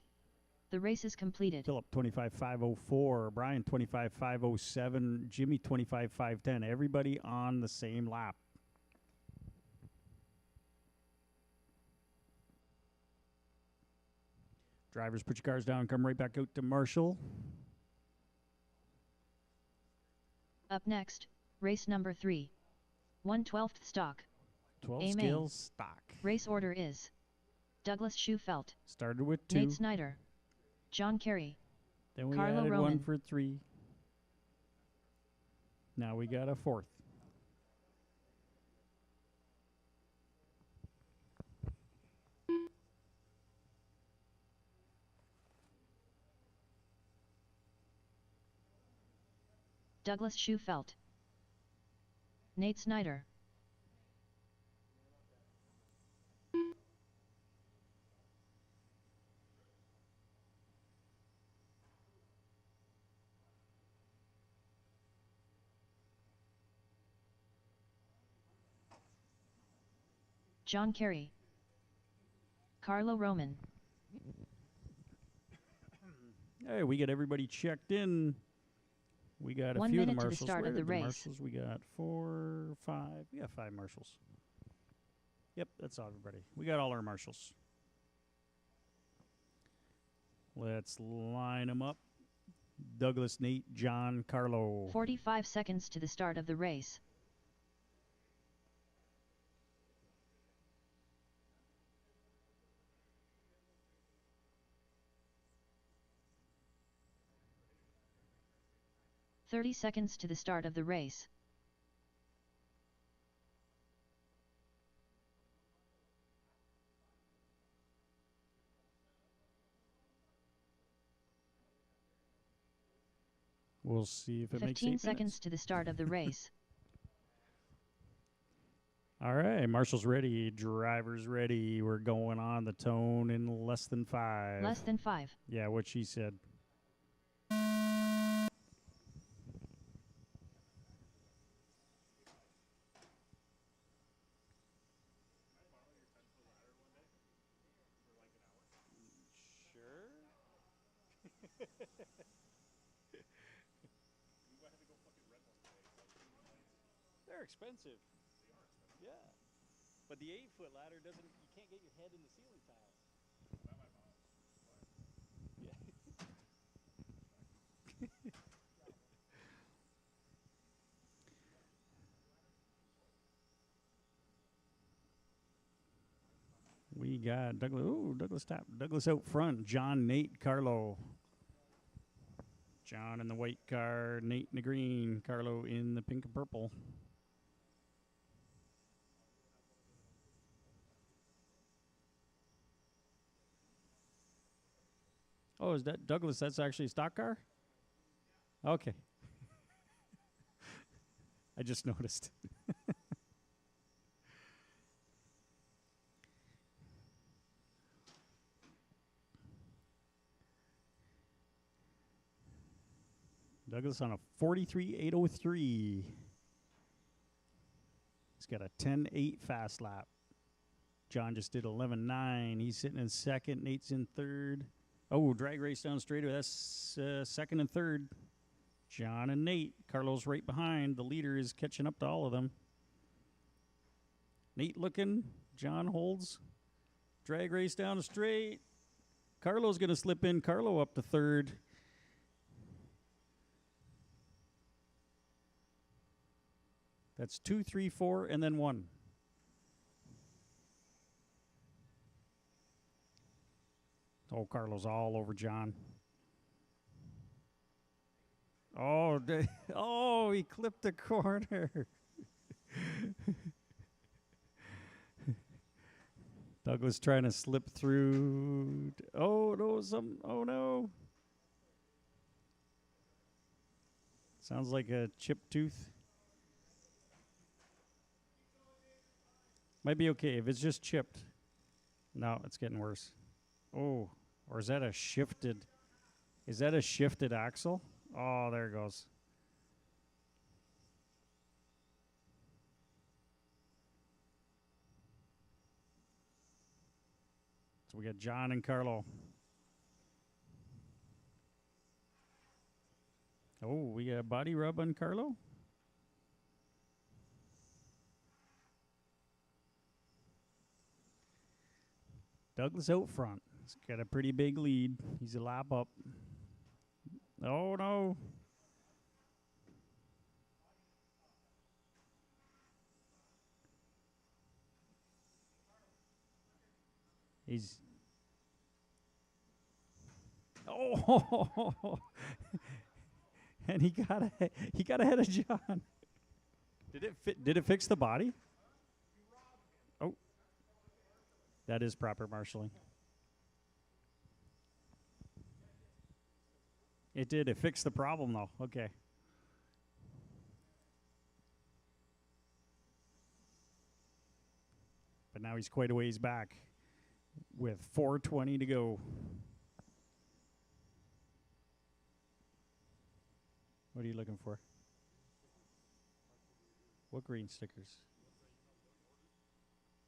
The race is completed. Philip 25.504. Brian 25.507. Jimmy 25.510. Everybody on the same lap. Drivers, put your cars down. Come right back out to Marshall. Up next, race number 3. 1/12th stock. 12 A scale main. stock. Race order is Douglas Schufelt, Started with 2. Nate Snyder, John Kerry, Then we Carlo added Roman. 1 for 3. Now we got a 4th. Douglas Schufelt, Nate Snyder, John Kerry, Carlo Roman. Hey, we got everybody checked in. We got a 1 few of the minute to the marshals. start Where of are the race. Marshals? We got 4, 5. We got 5 marshals. Yep, that's all everybody. We got all our marshals. Let's line them up. Douglas, Nate, John, Carlo. 45 seconds to the start of the race. "30 seconds to the start of the race. We'll see if it makes 15 8 seconds minutes. to the start of the race. All right, marshals ready, drivers ready. We're going on the tone in less than 5. Less than 5. Yeah, what she said. Sure. They're expensive. Yeah. But the 8-foot ladder doesn't, you can't get your head in the ceiling tiles. Yeah. We got Douglas. Ooh, Douglas top. Douglas out front. John, Nate, Carlo. John in the white car. Nate in the green. Carlo in the pink and purple. Oh, is that Douglas? That's actually a stock car? Okay. I just noticed. Douglas on a 43.803. He's got a 10.8 fast lap. John just did 11.9. He's sitting in second. Nate's in third. Oh, drag race down straightaway. That's second and third. John and Nate. Carlos right behind. The leader is catching up to all of them. Nate looking. John holds. Drag race down straight. Carlo's going to slip in. Carlo up to third. That's 2, 3, 4, and then 1. Oh, Carlo's all over John. Oh, oh, he clipped the corner. Douglas trying to slip through. Oh, no, oh, no. Sounds like a chipped tooth. Might be okay if it's just chipped. No, it's getting worse. Oh, or is that a shifted? Is that a shifted axle? Oh, there it goes. So we got John and Carlo. Oh, we got a body rub on Carlo. Douglas out front. He's got a pretty big lead. He's a lap up. Oh, no. He's... Oh! And he got ahead of John. Did it fix the body? Oh. That is proper marshalling. It did. It fixed the problem, though. Okay. But now he's quite a ways back with 4:20 to go. What are you looking for? What green stickers?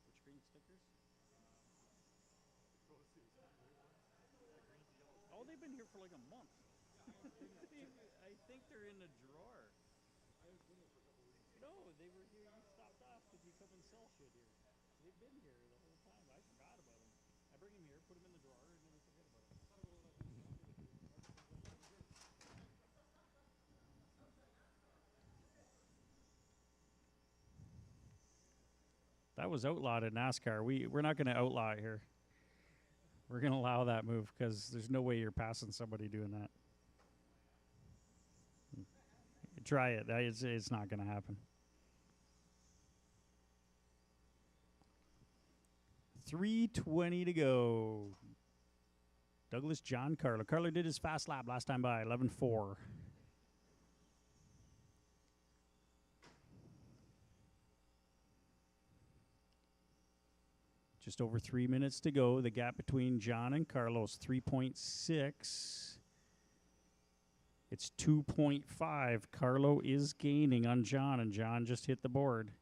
Which green stickers? Oh, they've been here for like a month. I think they're in the drawer. No, they were here. You stopped off because you come and sell shit here. They've been here the whole time. I forgot about them. I bring them here, put them in the drawer, and then we forget about them. That was outlawed in NASCAR. We're not going to outlaw it here. We're going to allow that move because there's no way you're passing somebody doing that. Try it. It's not going to happen. 3:20 to go. Douglas, John, Carlo. Carlo did his fast lap last time by 11.4. Just over 3 minutes to go. The gap between John and Carlos, 3.6. It's 2.5. Carlo is gaining on John, and John just hit the board.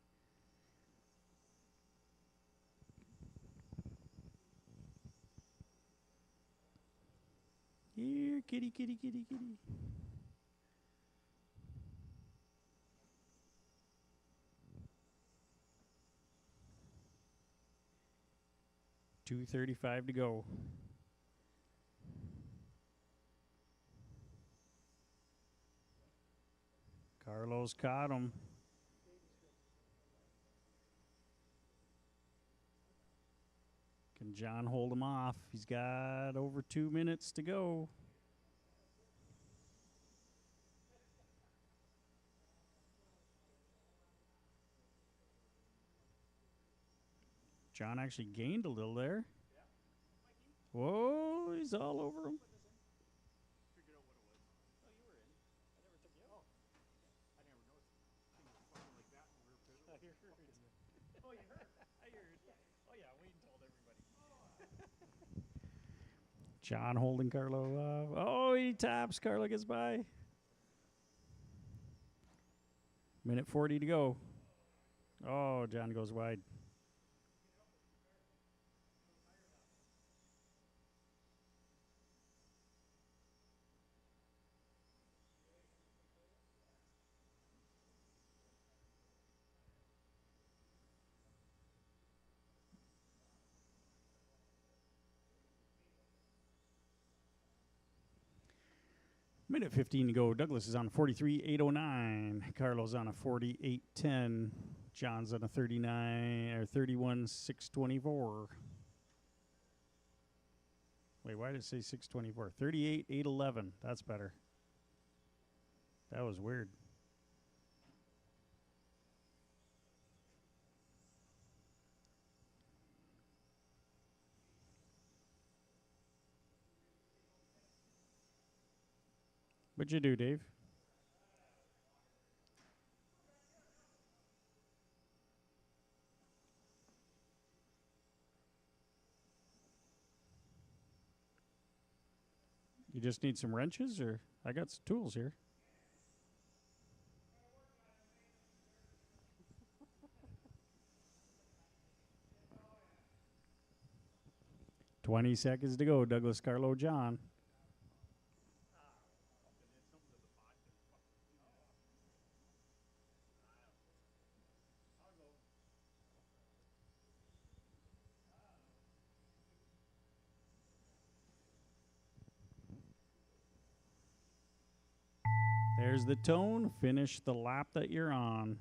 Here, kitty, kitty, kitty, kitty. $2:35 to go. Carlos caught him. Can John hold him off? He's got over 2 minutes to go. John actually gained a little there. Whoa, he's all over him. John holding Carlo up. Oh, he taps. Carlo gets by. Minute 40 to go. Oh, John goes wide. Minute 15 to go. Douglas is on a 43.809. Carlos on a 48.10. John's on a 31.624. Wait, why did it say 624? 38.811. That's better. That was weird. What'd you do, Dave? You just need some wrenches, or I got some tools here. $20 to go. Douglas, Carlo, John. There's the tone. Finish the lap that you're on.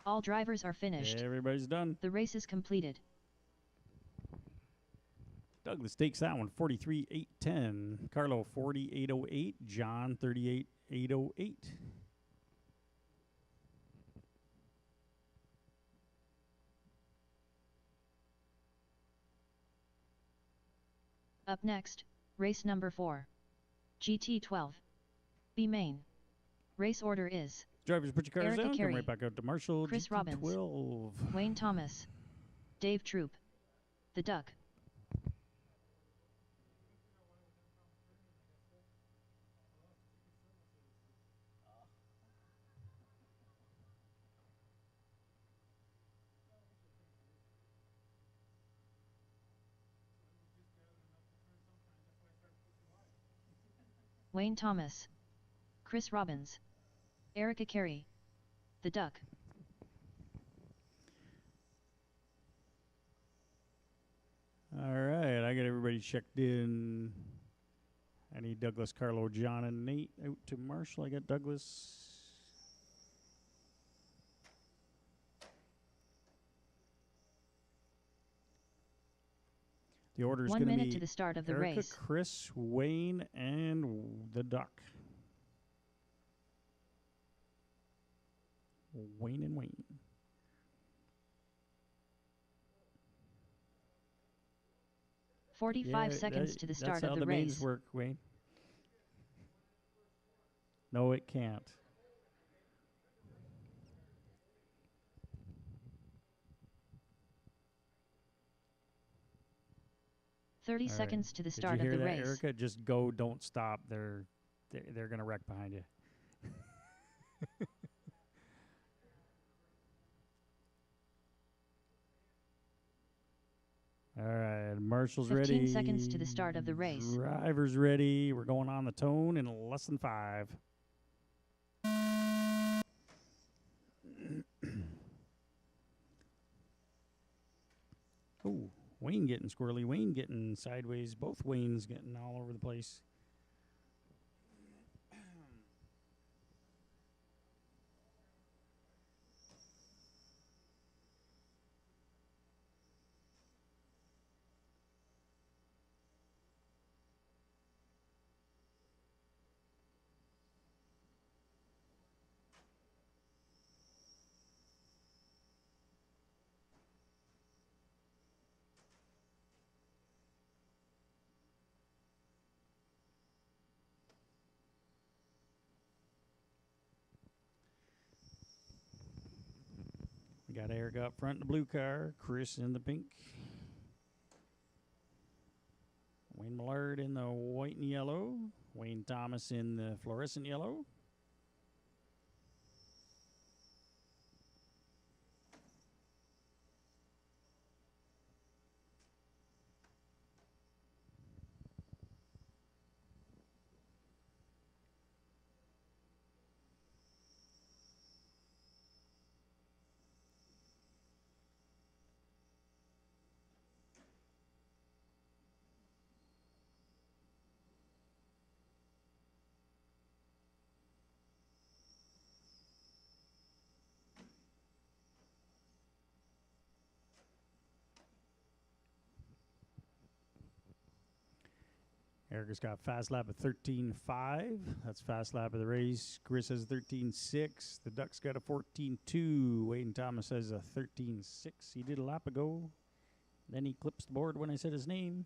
All drivers are finished. Everybody's done. The race is completed. Douglas takes that one, 43.810. Carlo, 48.08. John, 38.808. Up next, race number 4. GT12. B main. Race order is Drivers, put your cars Erica down. Carey, Come right back out to Marshall. Chris GT12. Wayne Thomas, Dave Troop, The Duck. Wayne Thomas, Chris Robbins, Erica Carey, The Duck. All right, I got everybody checked in. I need Douglas, Carlo, John, and Nate out to Marshall. I got Douglas. The order is going to be 1 minute to the start of the Erica, race. Chris, Wayne, and the Duck. Wayne and Wayne. Yeah, 45 seconds to the start that's of how the mains race. work, Wayne. No, it can't. Thirty All right. seconds to the Did you start of hear the that, race. Erica? Just go, don't stop. They're gonna wreck behind you. All right, Marshall's 15 ready. seconds to the start of the race. Driver's ready. We're going on the tone in less than 5. Oh, Wayne getting squirrely. Wayne getting sideways. Both Waynes getting all over the place. We got Eric up front in the blue car. Chris in the pink. Wayne Millard in the white and yellow. Wayne Thomas in the fluorescent yellow. Erica's got fast lap at 13.5. That's fast lap of the race. Chris has 13.6. The Ducks got a 14.2. Wayne Thomas has a 13.6. He did a lap ago. Then he clips the board when I said his name.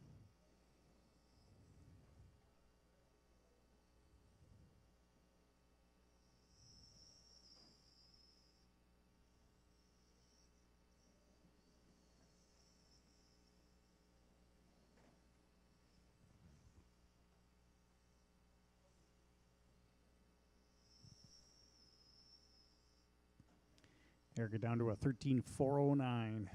Erica down to a 13.409.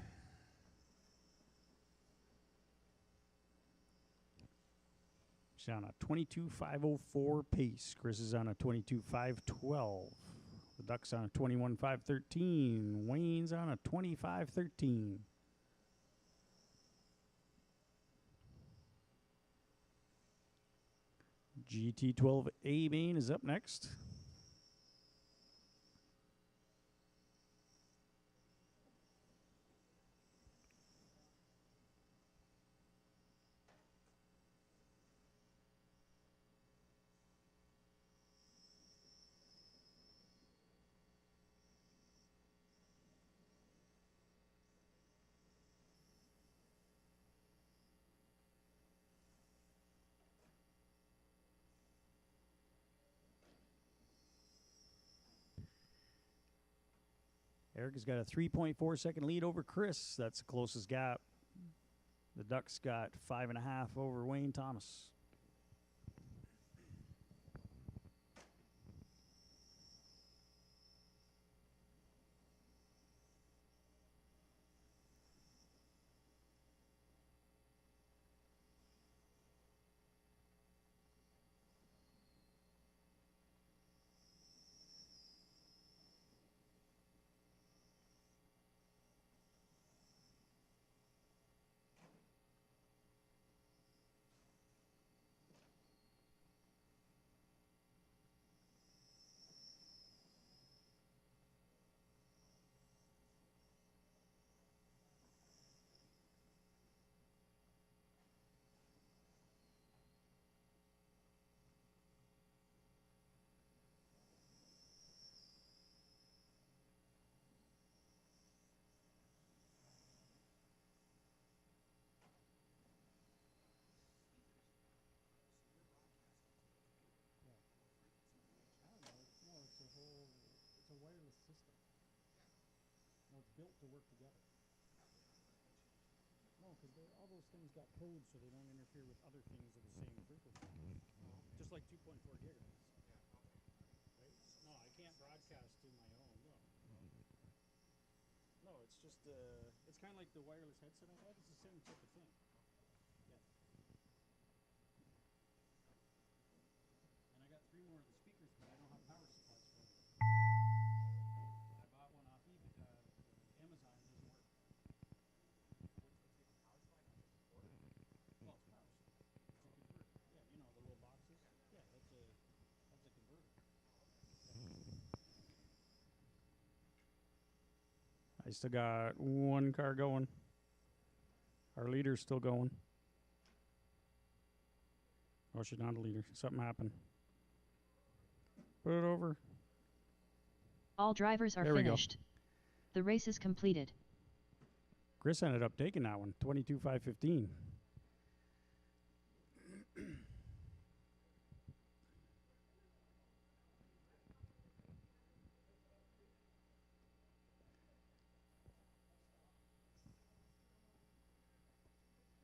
She's on a 22.504 pace. Chris is on a 22.512. The Ducks on a 21.513. Wayne's on a 25.13. GT12A main is up next. Erica's got a 3.4 second lead over Chris. That's the closest gap. The Ducks got 5.5 over Wayne Thomas. It's a wireless system. No, it's built to work together. No, because all those things got codes so they don't interfere with other things of the same frequency. Just like 2.4 gigahertz. Right? No, I can't broadcast to my own. No. No, it's just, it's kind of like the wireless headset I had. It's the same type of thing. Yeah. And I got 3 more of the speakers, but I don't have power supplies for them. I bought one off eBay, Amazon. It doesn't work. Well, it's power supply. It's a converter. Yeah, you know the little boxes. Yeah, that's a converter. I still got 1 car going. Our leader's still going. Oh, she's not a leader. Something happened. Put it over. All drivers are There we go. finished. The race is completed. Chris ended up taking that one, 22.515.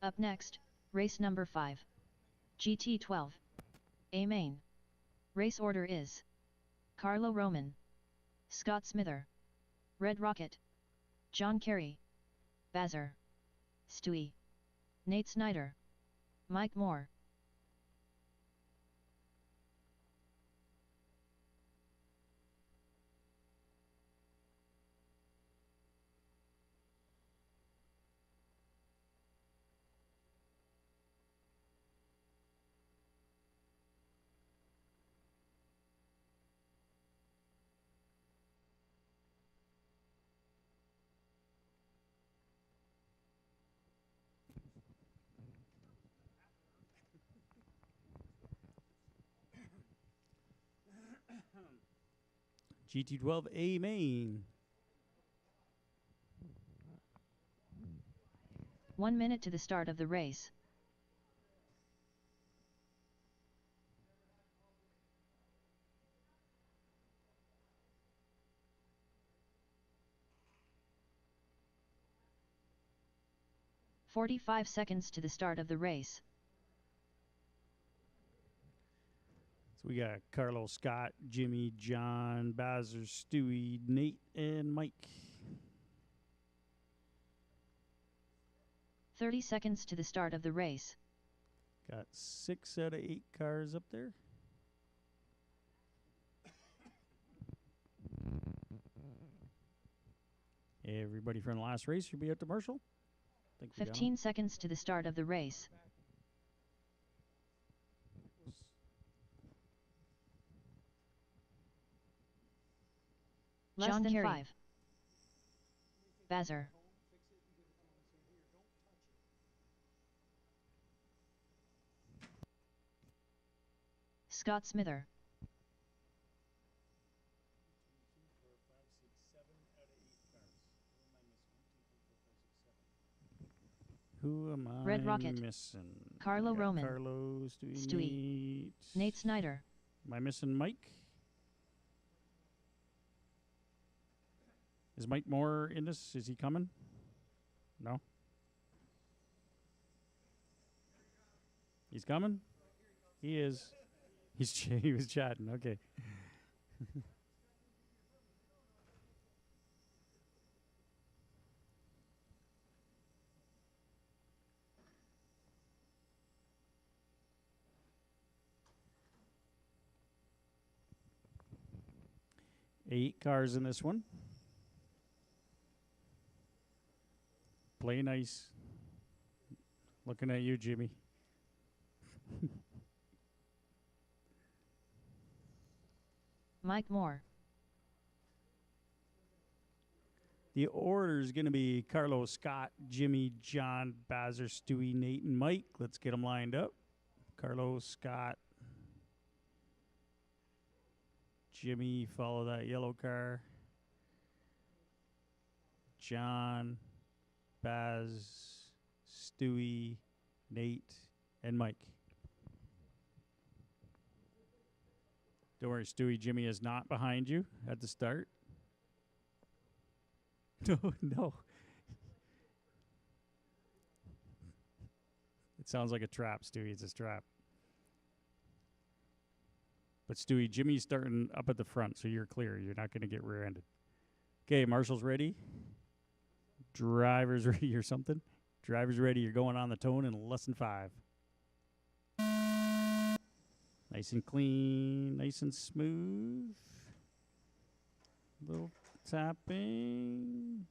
Up next, race number 5. GT12. A main. Race order is Carlo Roman, Scott Smither, Red Rocket, John Kerry, Bazzer, Stewie, Nate Snyder, Mike Moore. GT12A main. 1 minute to the start of the race. "45 seconds to the start of the race. So we got Carlo, Scott, Jimmy, John, Bazzer, Stewie, Nate, and Mike. 30 seconds to the start of the race. Got 6 out of 8 cars up there. Everybody from the last race should be at the Marshall. 15 seconds to the start of the race. John Kerry. 5. Bazzer. Scott Smither. Who am I Red Rocket. missing? Carlo Roman. Carlo, Stewie. Nate Snyder. Am I missing Mike? Is Mike Moore in this? Is he coming? No? He's coming? He is. He was chatting. Okay. Eight cars in this one. Play nice. Looking at you, Jimmy. Mike Moore. The order is going to be Carlo, Scott, Jimmy, John, Bazzer, Stewie, Nate, and Mike. Let's get them lined up. Carlo, Scott, Jimmy, follow that yellow car. John, Baz, Stewie, Nate, and Mike. Don't worry, Stewie, Jimmy is not behind you at the start. No. It sounds like a trap, Stewie. It's a trap. But Stewie, Jimmy's starting up at the front, so you're clear. You're not going to get rear-ended. Okay, Marshall's ready. Driver's ready or something. Driver's ready. You're going on the tone in less than 5. Nice and clean. Nice and smooth. Little tapping.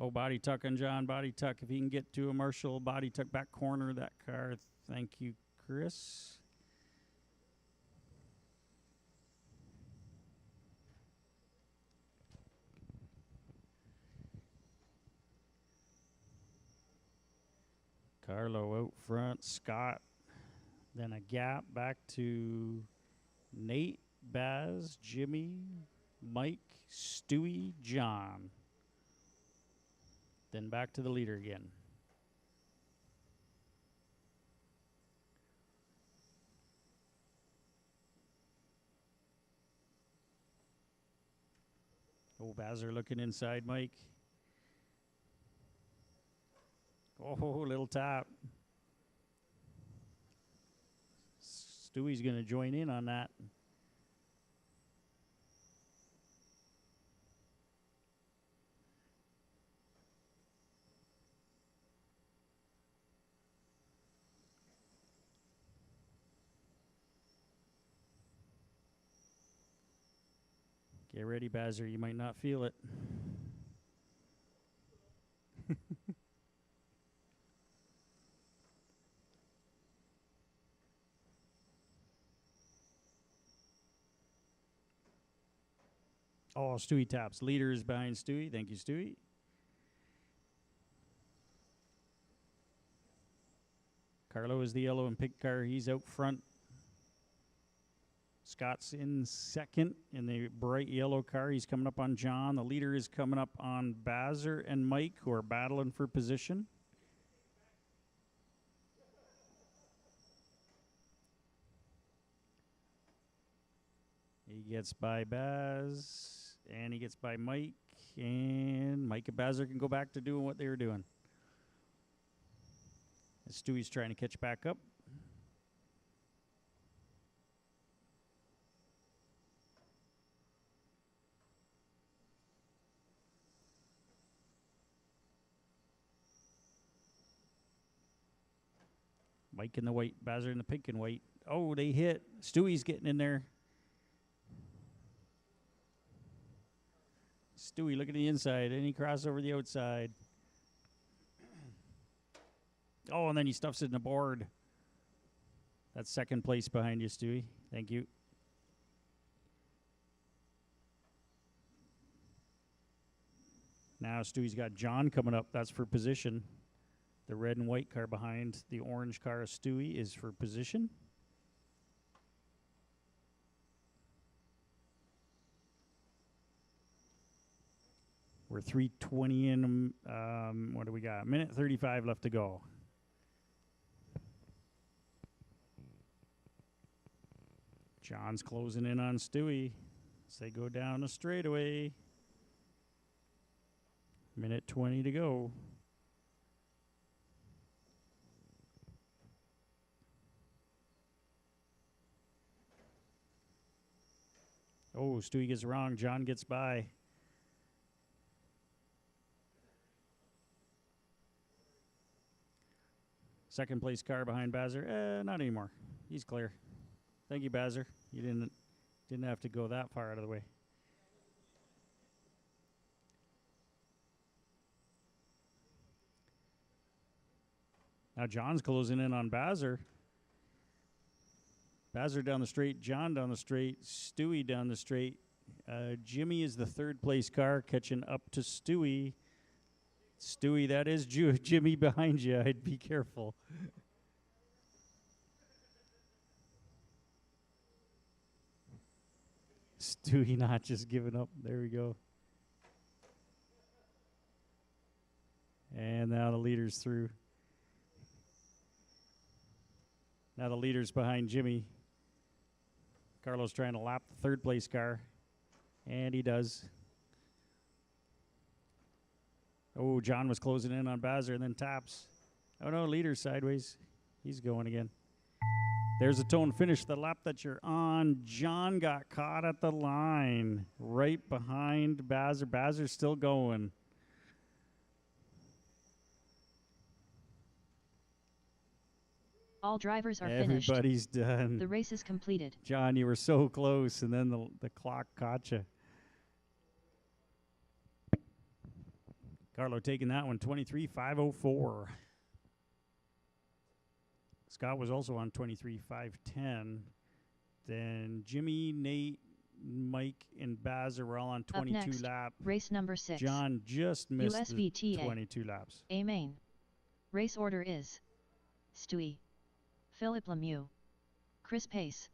Oh, body tuck on John, body tuck. If he can get to a Marshall, body tuck back corner of that car. Thank you, Chris. Carlo out front, Scott. Then a gap back to Nate, Baz, Jimmy, Mike, Stewie, John. Then back to the leader again. Oh, Bazzer looking inside, Mike. Oh, little tap. Stewie's going to join in on that. Get ready, Bazzer. You might not feel it. Oh, Stewie taps. Leader is behind Stewie. Thank you, Stewie. Carlo is the yellow and pink car. He's out front. Scott's in second in the bright yellow car. He's coming up on John. The leader is coming up on Bazzer and Mike, who are battling for position. He gets by Baz, and he gets by Mike, and Mike and Bazzer can go back to doing what they were doing. As Stewie's trying to catch back up. Mike in the white, Bazzer in the pink and white. Oh, they hit. Stewie's getting in there. Stewie, look at the inside, and he crosses over the outside. Oh, and then he stuffs it in the board. That's second place behind you, Stewie. Thank you. Now Stewie's got John coming up. That's for position. The red and white car behind the orange car of Stewie is for position. We're 3:20 in. What do we got? Minute 35 left to go. John's closing in on Stewie as they go down the straightaway. Minute 20 to go. Oh, Stewie gets wrong. John gets by. Second place car behind Bazzer. Not anymore. He's clear. Thank you, Bazzer. You didn't have to go that far out of the way. Now John's closing in on Bazzer. Bazzer down the straight, John down the straight, Stewie down the straight. Jimmy is the third place car catching up to Stewie. Stewie, that is Jimmy behind you. I'd be careful. Stewie not just giving up. There we go. And now the leader's through. Now the leader's behind Jimmy. Carlos trying to lap the third place car. And he does. Oh, John was closing in on Bazzer and then taps. Oh no, leader's sideways. He's going again. There's a tone finish. The lap that you're on. John got caught at the line. Right behind Bazzer. Bazzer's still going. All drivers are finished. Everybody's done. The race is completed. John, you were so close, and then the clock caught you. Carlo taking that one, 23.504. Scott was also on 23.510. Then Jimmy, Nate, Mike, and Bazzer were all on 22 lap. Race number 6. John just missed USVTA. the 22 laps. A main. Race order is Stewie, Philip Lemieux, Chris Pace,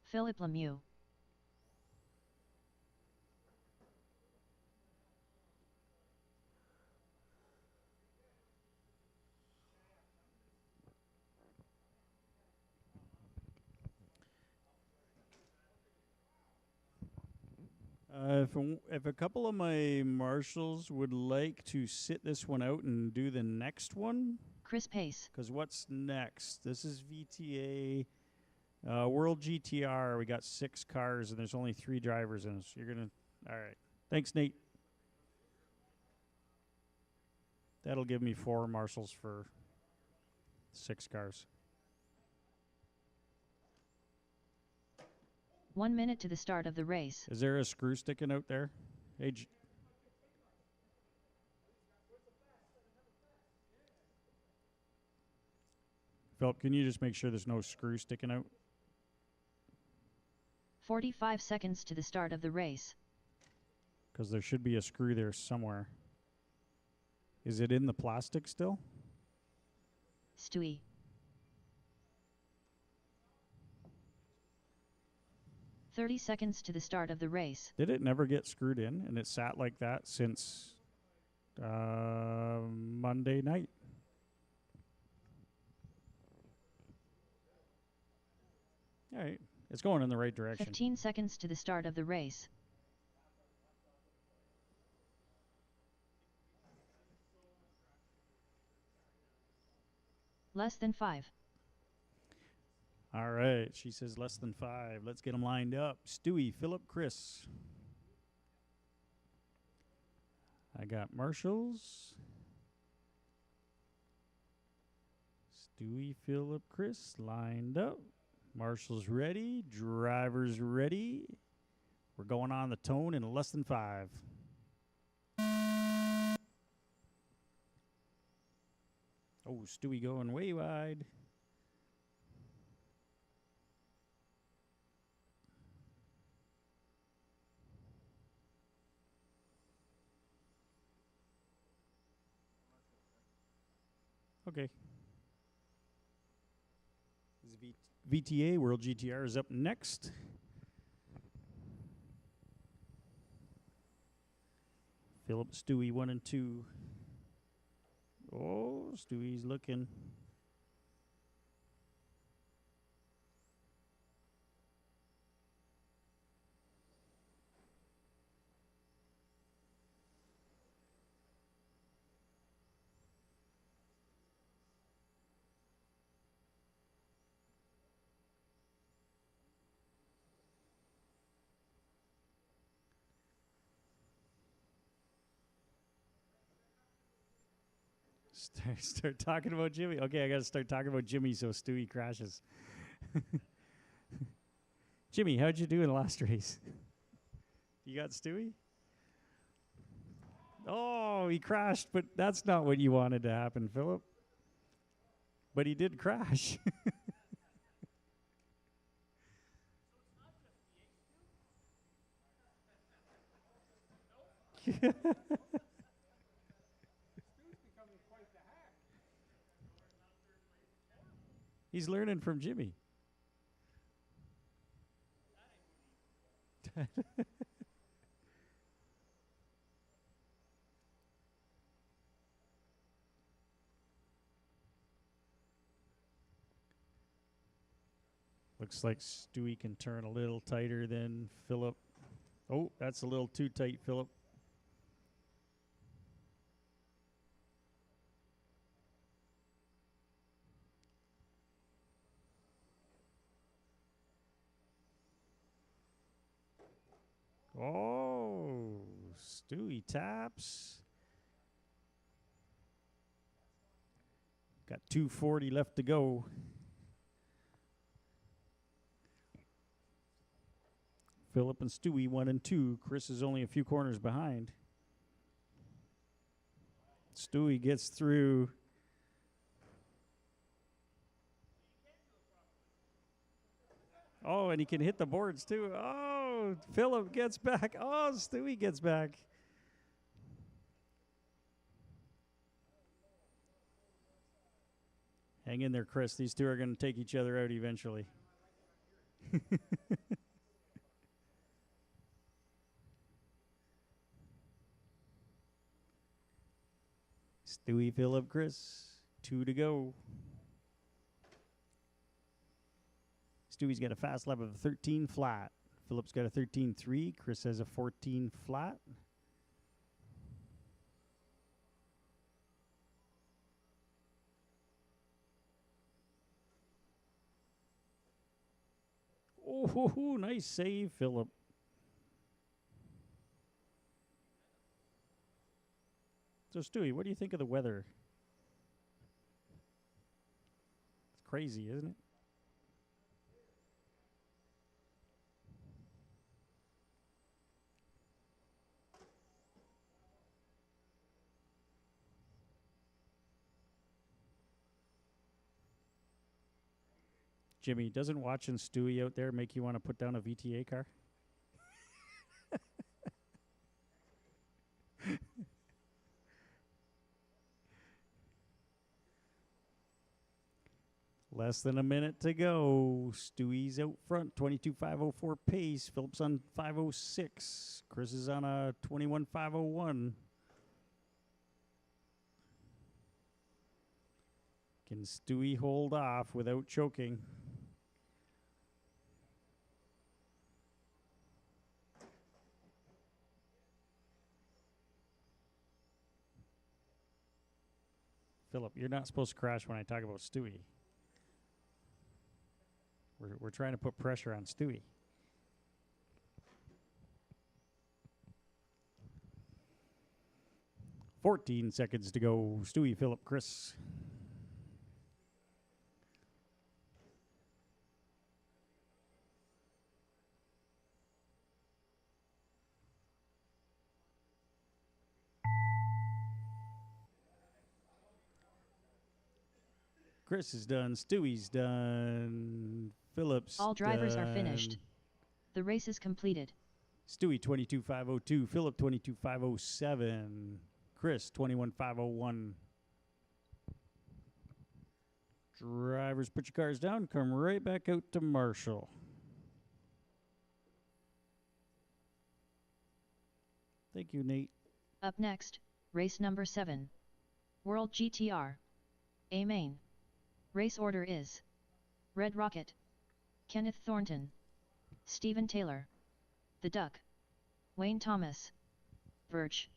Philip Lemieux, If a couple of my marshals would like to sit this one out and do the next one, Chris Pace. because what's next? This is VTA World GTR. We got 6 cars and there's only 3 drivers in it. So you're gonna. All right. Thanks, Nate. That'll give me 4 marshals for 6 cars. 1 minute to the start of the race. Is there a screw sticking out there? Hey, Philip, can you just make sure there's no screw sticking out? 45 seconds to the start of the race. Because there should be a screw there somewhere. Is it in the plastic still? Stewie. "30 seconds to the start of the race. Did it never get screwed in and it sat like that since Monday night? All right. It's going in the right direction. 15 seconds to the start of the race. Less than 5. All right. She says less than 5. Let's get them lined up. Stewie, Philip, Chris. I got marshals. Stewie, Philip, Chris lined up. Marshals ready. Drivers ready. We're going on the tone in less than 5. Oh, Stewie going way wide. Okay. VTA World GTR is up next. Philip, Stewie 1 and 2. Oh, Stewie's looking. Start talking about Jimmy. Okay, I got to start talking about Jimmy so Stewie crashes. Jimmy, how'd you do in the last race? You got Stewie? Oh, he crashed, but that's not what you wanted to happen, Philip. But he did crash. He's learning from Jimmy. Looks like Stewie can turn a little tighter than Philip. Oh, that's a little too tight, Philip. Oh, Stewie taps. Got 240 left to go. Philip and Stewie 1 and 2. Chris is only a few corners behind. Stewie gets through. Oh, and he can hit the boards too. Oh, Philip gets back. Oh, Stewie gets back. Hang in there, Chris. These two are going to take each other out eventually. Stewie, Philip, Chris. 2 to go. Stewie's got a fast lap of 13 flat. Philip's got a 13.3. Chris has a 14 flat. Oh, nice save, Philip. So, Stewie, what do you think of the weather? It's crazy, isn't it? Jimmy, doesn't watching Stewie out there make you want to put down a VTA car? Less than a minute to go. Stewie's out front, 22.504 pace. Phillips on 506. Chris is on a 21.501. Can Stewie hold off without choking? Philip, you're not supposed to crash when I talk about Stewie. We're trying to put pressure on Stewie. "14 seconds to go. Stewie, Philip, Chris." Chris is done. Stewie's done. Phillips. All drivers are done. finished. The race is completed. Stewie 22.502. Philip 22.507. Chris 21.501. Drivers, put your cars down. Come right back out to Marshall. Thank you, Nate. Up next, race number 7. World GTR. A main. Race order is Red Rocket, Kenneth Thornton, Stephen Taylor, The Duck, Wayne Thomas, Birch,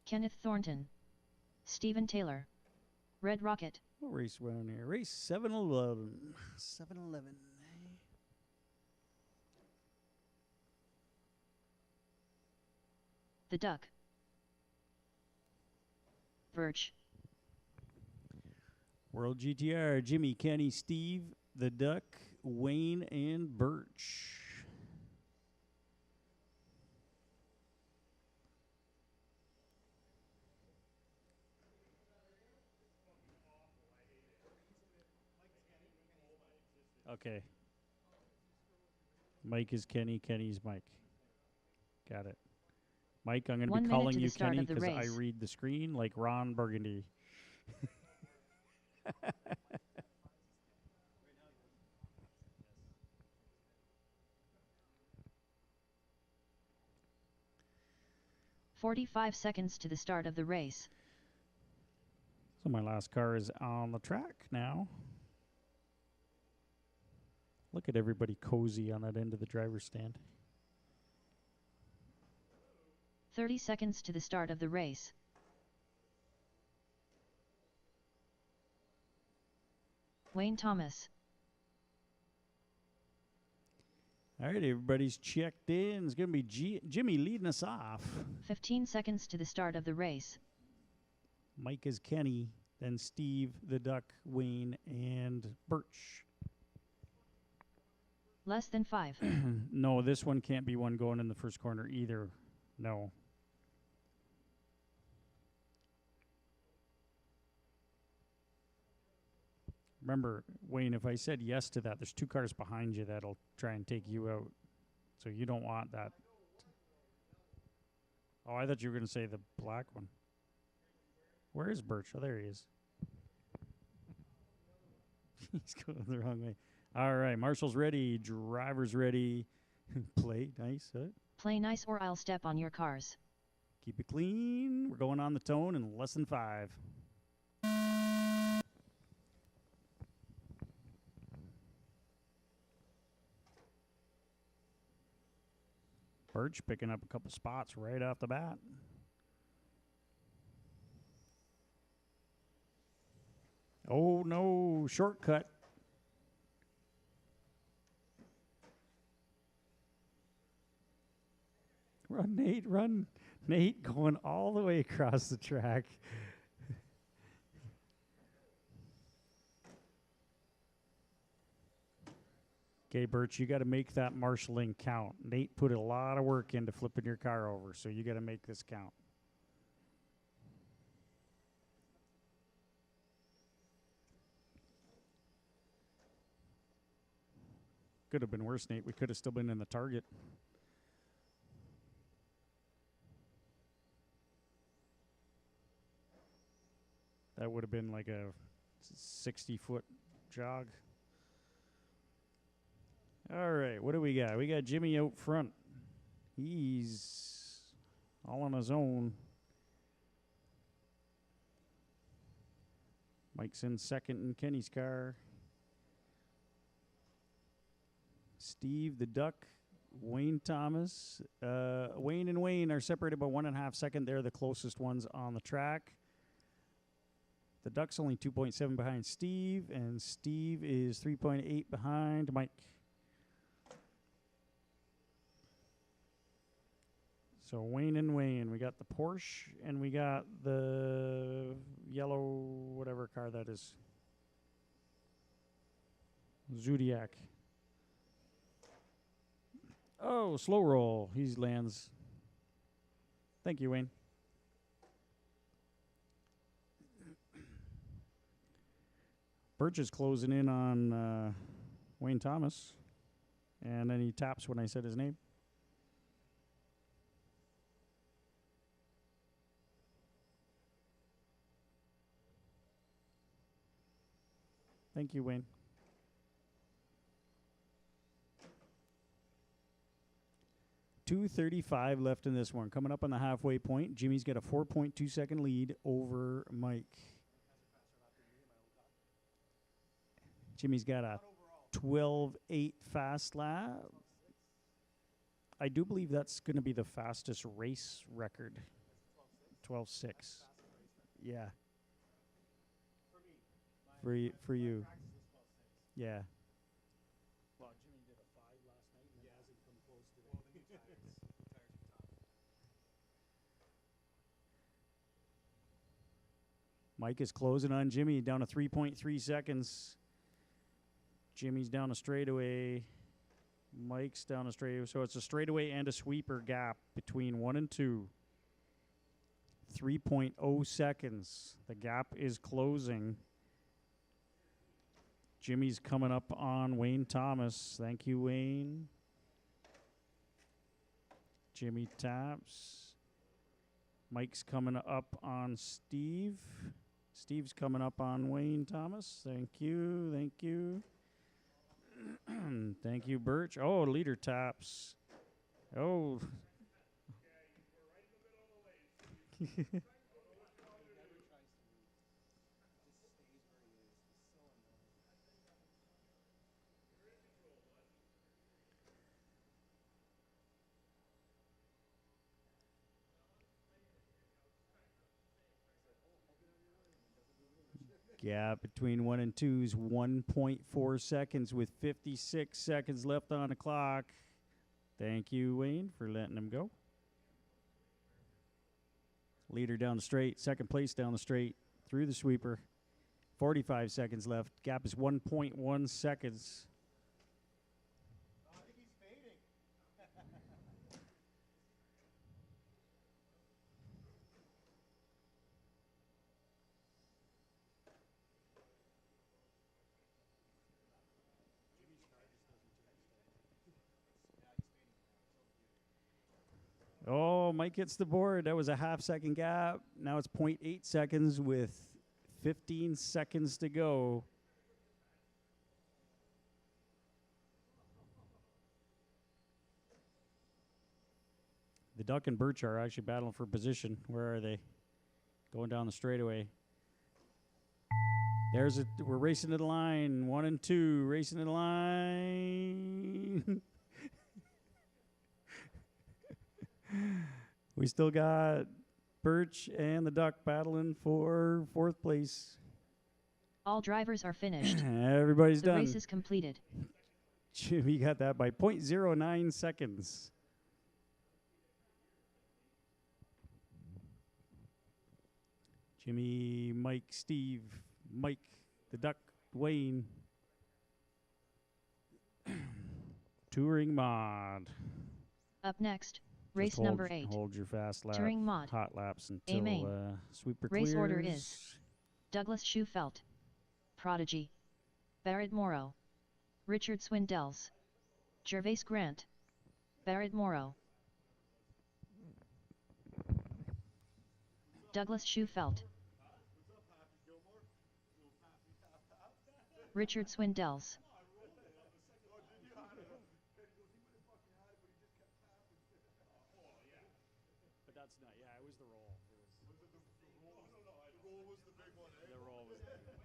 Kenneth Thornton, Stephen Taylor, Red Rocket. What race went on here? Race 711. 711. The Duck, Birch, World GTR, Jimmy, Kenny, Steve, The Duck, Wayne, and Birch. Okay. Mike is Kenny, Kenny's Mike. Got it. Mike, I'm going to 1 be minute calling to the you start Kenny of the because I race. read the screen like Ron Burgundy. 45 seconds to the start of the race. So my last car is on the track now. Look at everybody cozy on that end of the driver's stand. 30 seconds to the start of the race. Wayne Thomas. All right, everybody's checked in. It's going to be Jimmy leading us off. 15 seconds to the start of the race. Mike is Kenny, then Steve, The Duck, Wayne, and Birch. Less than 5. No, this one can't be one going in the first corner either. No. Remember, Wayne, if I said yes to that, there's 2 cars behind you that'll try and take you out. So you don't want that. Oh, I thought you were going to say the black one. Where is Birch? Oh, there he is. He's going the wrong way. All right, Marshall's ready. Driver's ready. Play nice. Play nice or I'll step on your cars. Keep it clean. We're going on the tone in less than 5. Birch picking up a couple spots right off the bat. Oh no, shortcut. Run, Nate, run. Nate going all the way across the track. Okay, Birch, you got to make that marshalling count. Nate put a lot of work into flipping your car over, so you got to make this count. Could have been worse, Nate. We could have still been in the target. That would have been like a 60-foot jog. All right, what do we got? We got Jimmy out front. He's all on his own. Mike's in second in Kenny's car. Steve the Duck, Wayne Thomas. Wayne and Wayne are separated by 1.5 seconds. They're the closest ones on the track. The Duck's only 2.7 behind Steve, and Steve is 3.8 behind Mike. So Wayne and Wayne, we got the Porsche and we got the yellow whatever car that is. Zodiac. Oh, slow roll. He lands. Thank you, Wayne. Birch is closing in on Wayne Thomas. And then he taps when I said his name. Thank you, Wayne. .235 left in this one. Coming up on the halfway point. Jimmy's got a 4.2 second lead over Mike. Jimmy's got a 12.8 fast lap. I do believe that's going to be the fastest race record. 12.6. Yeah. For you. Yeah. Well, Jimmy did a 5 last night, and he hasn't come close today. Well, the new tires are tough. Mike is closing on Jimmy, down to 3.3 seconds. Jimmy's down a straightaway. Mike's down a straightaway. So it's a straightaway and a sweeper gap between 1 and 2. 3.0 seconds. The gap is closing. Jimmy's coming up on Wayne Thomas. Thank you, Wayne. Jimmy taps. Mike's coming up on Steve. Steve's coming up on Wayne Thomas. Thank you. Thank you. Thank you, Birch. Oh, leader taps. Oh. Gap between 1 and 2 is 1.4 seconds with 56 seconds left on the clock. Thank you, Wayne, for letting him go. Leader down the straight, second place down the straight, through the sweeper. 45 seconds left. Gap is 1.1 seconds. I think he's fading. Oh, Mike hits the board. That was a half-second gap. Now it's 0.8 seconds with 15 seconds to go. The Duck and Birch are actually battling for position. Where are they? Going down the straightaway. There's a. We're racing to the line. 1 and 2 racing to the line. We still got Birch and the Duck battling for 4th place. All drivers are finished. Everybody's The done. race is completed. Jimmy got that by 0.09 seconds. Jimmy, Mike, Steve, Mike, the Duck, Wayne. Touring mod. Up next, Just race number 8. Hold your fast lap. Touring mod. Hot laps A main. until sweeper Race clears. order is Douglas Schufelt, Prodigy, Barrett Morrow, Richard Swindells, Gervais Grant, Barrett Morrow, Douglas Schufelt, Richard Swindells, But that's not. Yeah, it was the roll. The roll was the big one. The roll was the big one.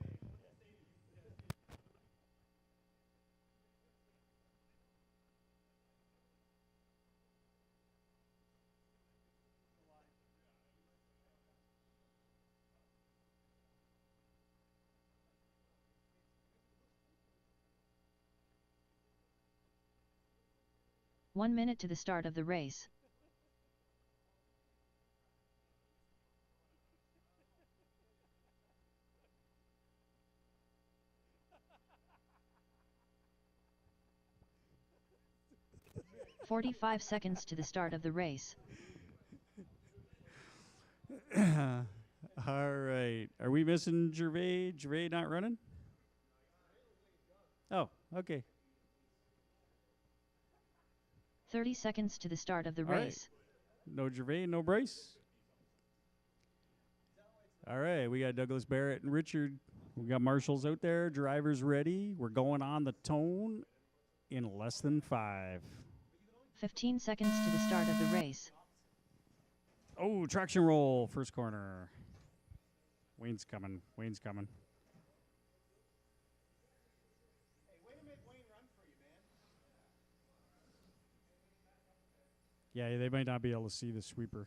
One minute to the start of the race. "45 seconds to the start of the race. All right. Are we missing Gervais? Gervais not running? Oh, okay. 30 seconds to the start of the All right. race. No Gervais, no Bryce. All right, we got Douglas, Barrett, and Richard. We got marshals out there, drivers ready. We're going on the tone in less than 5. 15 seconds to the start of the race. Oh, traction roll, first corner. Wayne's coming. Wayne's coming. Hey, way to make Wayne run for you, man. Yeah, they might not be able to see the sweeper.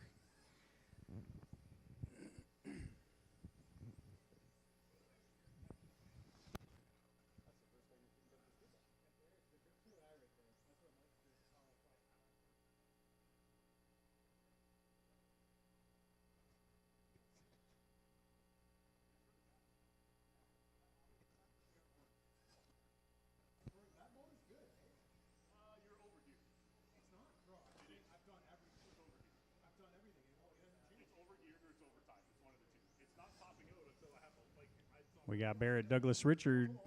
We got Barrett, Douglas, Richard.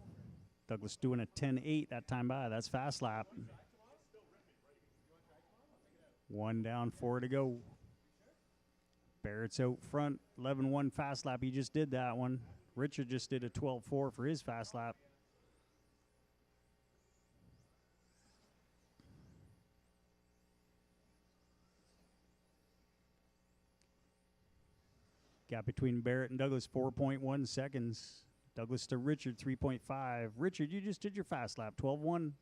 Douglas doing a 10.8 that time by. That's fast lap. 1 down, 4 to go. Barrett's out front. 11.1 fast lap. He just did that one. Richard just did a 12.4 for his fast lap. Gap between Barrett and Douglas, 4.1 seconds. Douglas to Richard, 3.5. Richard, you just did your fast lap, 12.1.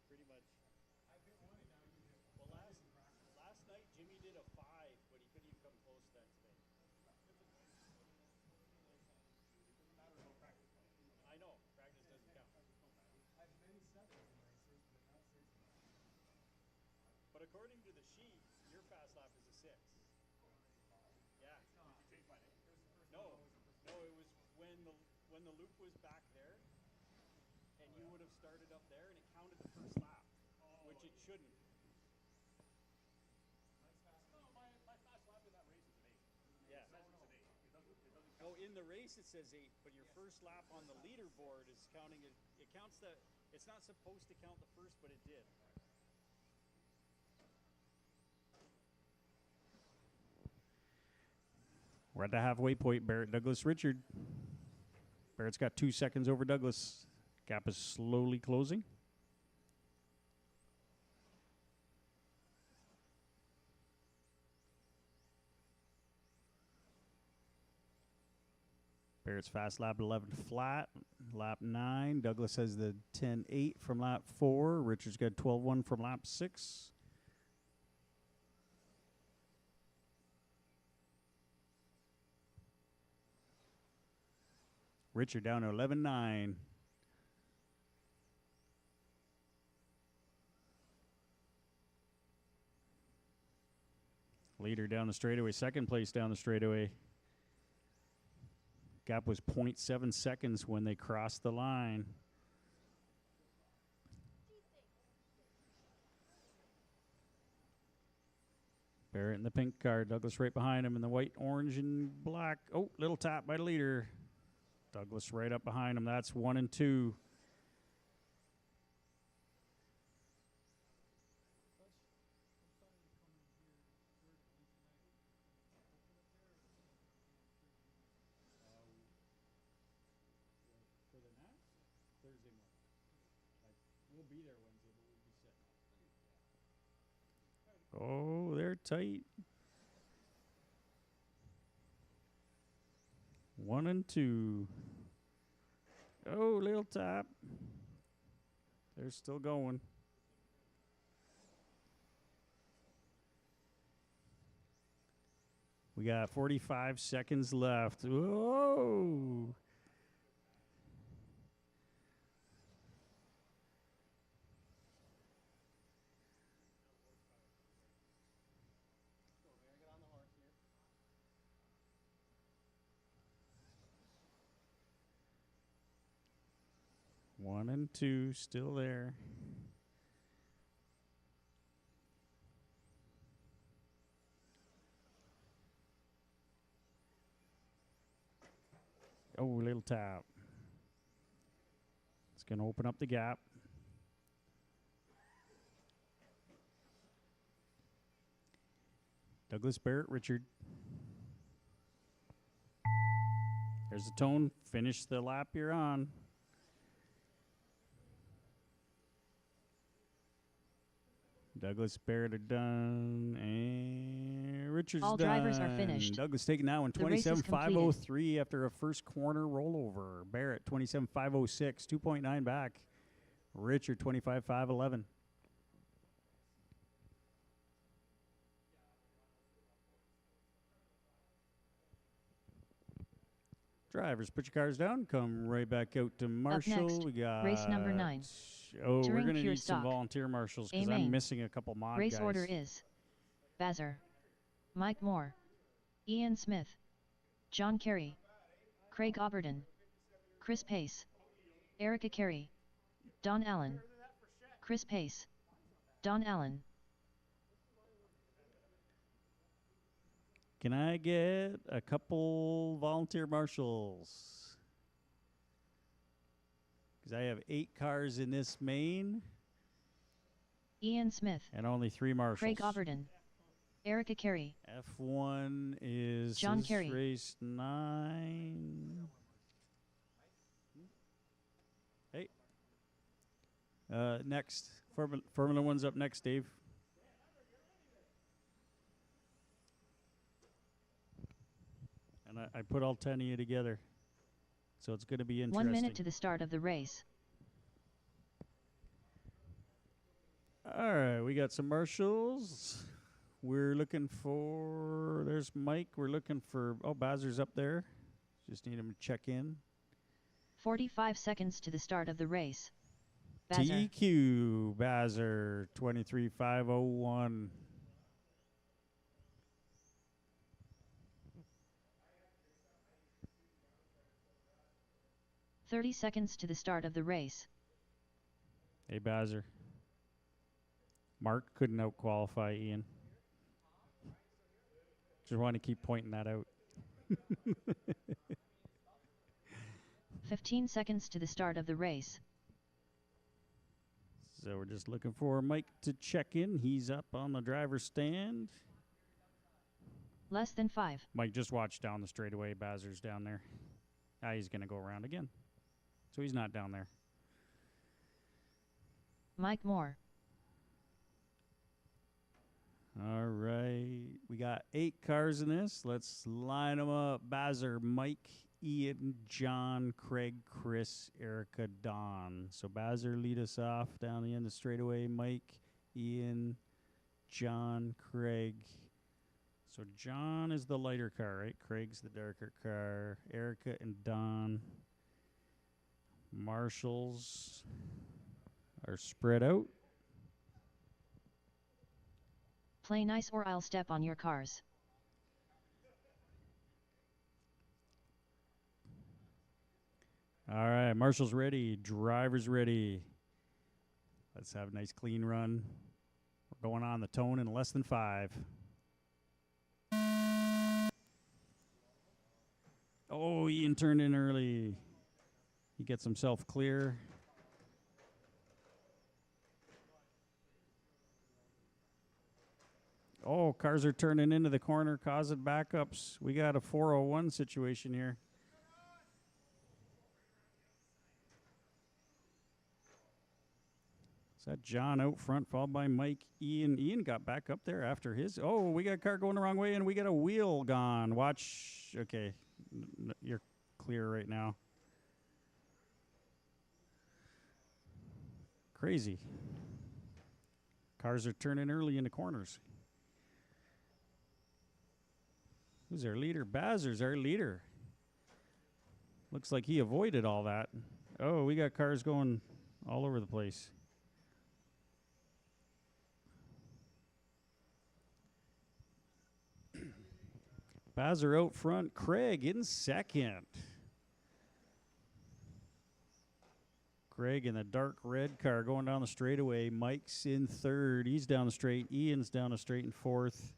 Pretty much. Well, last night Jimmy did a 5, but he couldn't even come close to that today. I know, practice doesn't count. But according to the sheet, your fast lap is a 6. Yeah. No, it was when the loop was back there, and you would have started up there, and it counted the first lap, which it shouldn't. My fast lap in that race is an 8. Yeah. It says it's an 8. It doesn't count. Oh, in the race it says 8, but your first lap on the leaderboard is counting it. It counts the. It's not supposed to count the first, but it did. We're at the halfway point. Barrett, Douglas, Richard. Barrett's got 2 seconds over Douglas. Gap is slowly closing. Barrett's fast lap 11 flat. Lap 9. Douglas has the 10.8 from lap 4. Richard's got 12.1 from lap 6. Richard down to 11.9. Leader down the straightaway. Second place down the straightaway. Gap was 0.7 seconds when they crossed the line. Barrett in the pink car. Douglas right behind him in the white, orange, and black. Oh, little tap by the leader. Douglas right up behind him. That's 1 and 2. We'll be there Wednesday, but we'll be set. Oh, they're tight. 1 and 2. Oh, little tap. They're still going. We got 45 seconds left. Whoa. One and 2 still there. Oh, little tap. It's going to open up the gap. Douglas, Barrett, Richard. There's the tone. Finish the lap you're on. Douglas, Barrett are done, and Richard's All done. drivers are finished. Douglas taking that one, The race is 27.503 after a first corner rollover. Barrett, 27.506, 2.9 back. Richard, 25.511. Drivers, put your cars down. Come right back out to Marshall. next, We got race number 9. Oh, we're Touring going to pure need some stock. volunteer marshals because Amen. I'm missing a couple mod Race guys. order is Bazer, Mike Moore, Ian Smith, John Carey, Craig Oberton, Chris Pace, Erica Carey, Don Allen, Chris Pace, Don Allen. Can I get a couple volunteer marshals? Because I have 8 cars in this main. Ian Smith, And only 3 marshals. Craig Oberton, Erica Carey, F1 is John Carey. race 9. Hey. Next. Formula 1's up next, Dave. And I put all 10 of you together. So it's going to be interesting. 1 minute to the start of the race. All right, we got some marshals. We're looking for, there's Mike. We're looking for, oh, Bazer's up there. Just need him to check in. 45 seconds to the start of the race. Bazer, TQ, Bazer, 23.501. .30 seconds to the start of the race. Hey, Bazer. Mark couldn't out-qualify Ian. Just want to keep pointing that out. 15 seconds to the start of the race. So we're just looking for Mike to check in. He's up on the driver's stand. Less than 5. Mike, just watch down the straightaway. Bazer's down there. He's going to go around again. So he's not down there. Mike Moore, All right. We got 8 cars in this. Let's line them up. Bazer, Mike, Ian, John, Craig, Chris, Erica, Don. So Bazzer lead us off down the end of straightaway. Mike, Ian, John, Craig. So John is the lighter car, right? Craig's the darker car. Erica and Don. Marshals are spread out. Play nice or I'll step on your cars. All right, Marshall's ready. Driver's ready. Let's have a nice clean run. We're going on the tone in less than 5. Oh, Ian turned in early. He gets himself clear. Oh, cars are turning into the corner, causing backups. We got a 401 situation here. Is that John out front, followed by Mike? Ian got back up there after his. Oh, we got a car going the wrong way, and we got a wheel gone. Watch. Okay, you're clear right now. Crazy. Cars are turning early into corners. Who's our leader? Bazzer's our leader. Looks like he avoided all that. Oh, we got cars going all over the place. Bazzer out front. Craig in second. Craig in the dark red car going down the straightaway. Mike's in third. He's down the straight. Ian's down the straight in fourth.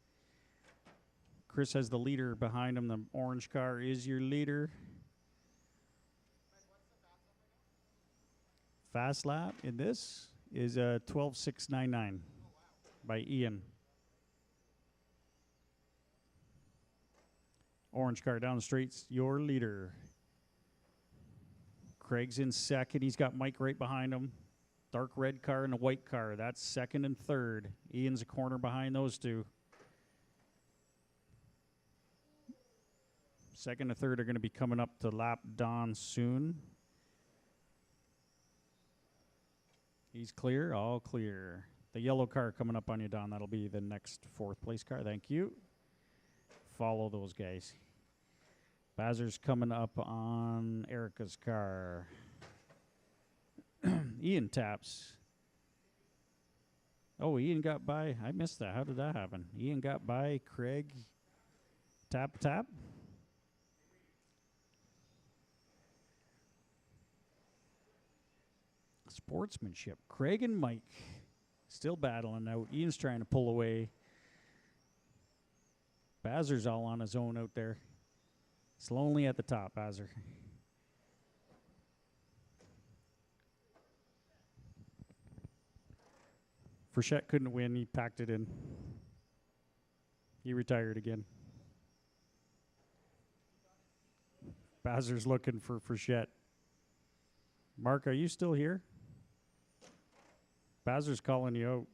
Chris has the leader behind him. The orange car is your leader. Fast lap in this is 12.699 by Ian. Orange car down the streets, your leader. Craig's in second. He's got Mike right behind him. Dark red car and a white car. That's second and third. Ian's a corner behind those two. Second and third are going to be coming up to lap Don soon. He's clear, all clear. The yellow car coming up on you, Don. That'll be the next fourth place car. Thank you. Follow those guys. Bazzer's coming up on Erica's car. Ian taps. Oh, Ian got by. I missed that. How did that happen? Ian got by Craig. Tap. Sportsmanship. Craig and Mike still battling out. Ian's trying to pull away. Bazzer's all on his own out there. It's lonely at the top, Bazzer. Frechette couldn't win. He packed it in. He retired again. Bazzer's looking for Frechette. Mark, are you still here? Bazzer's calling you out.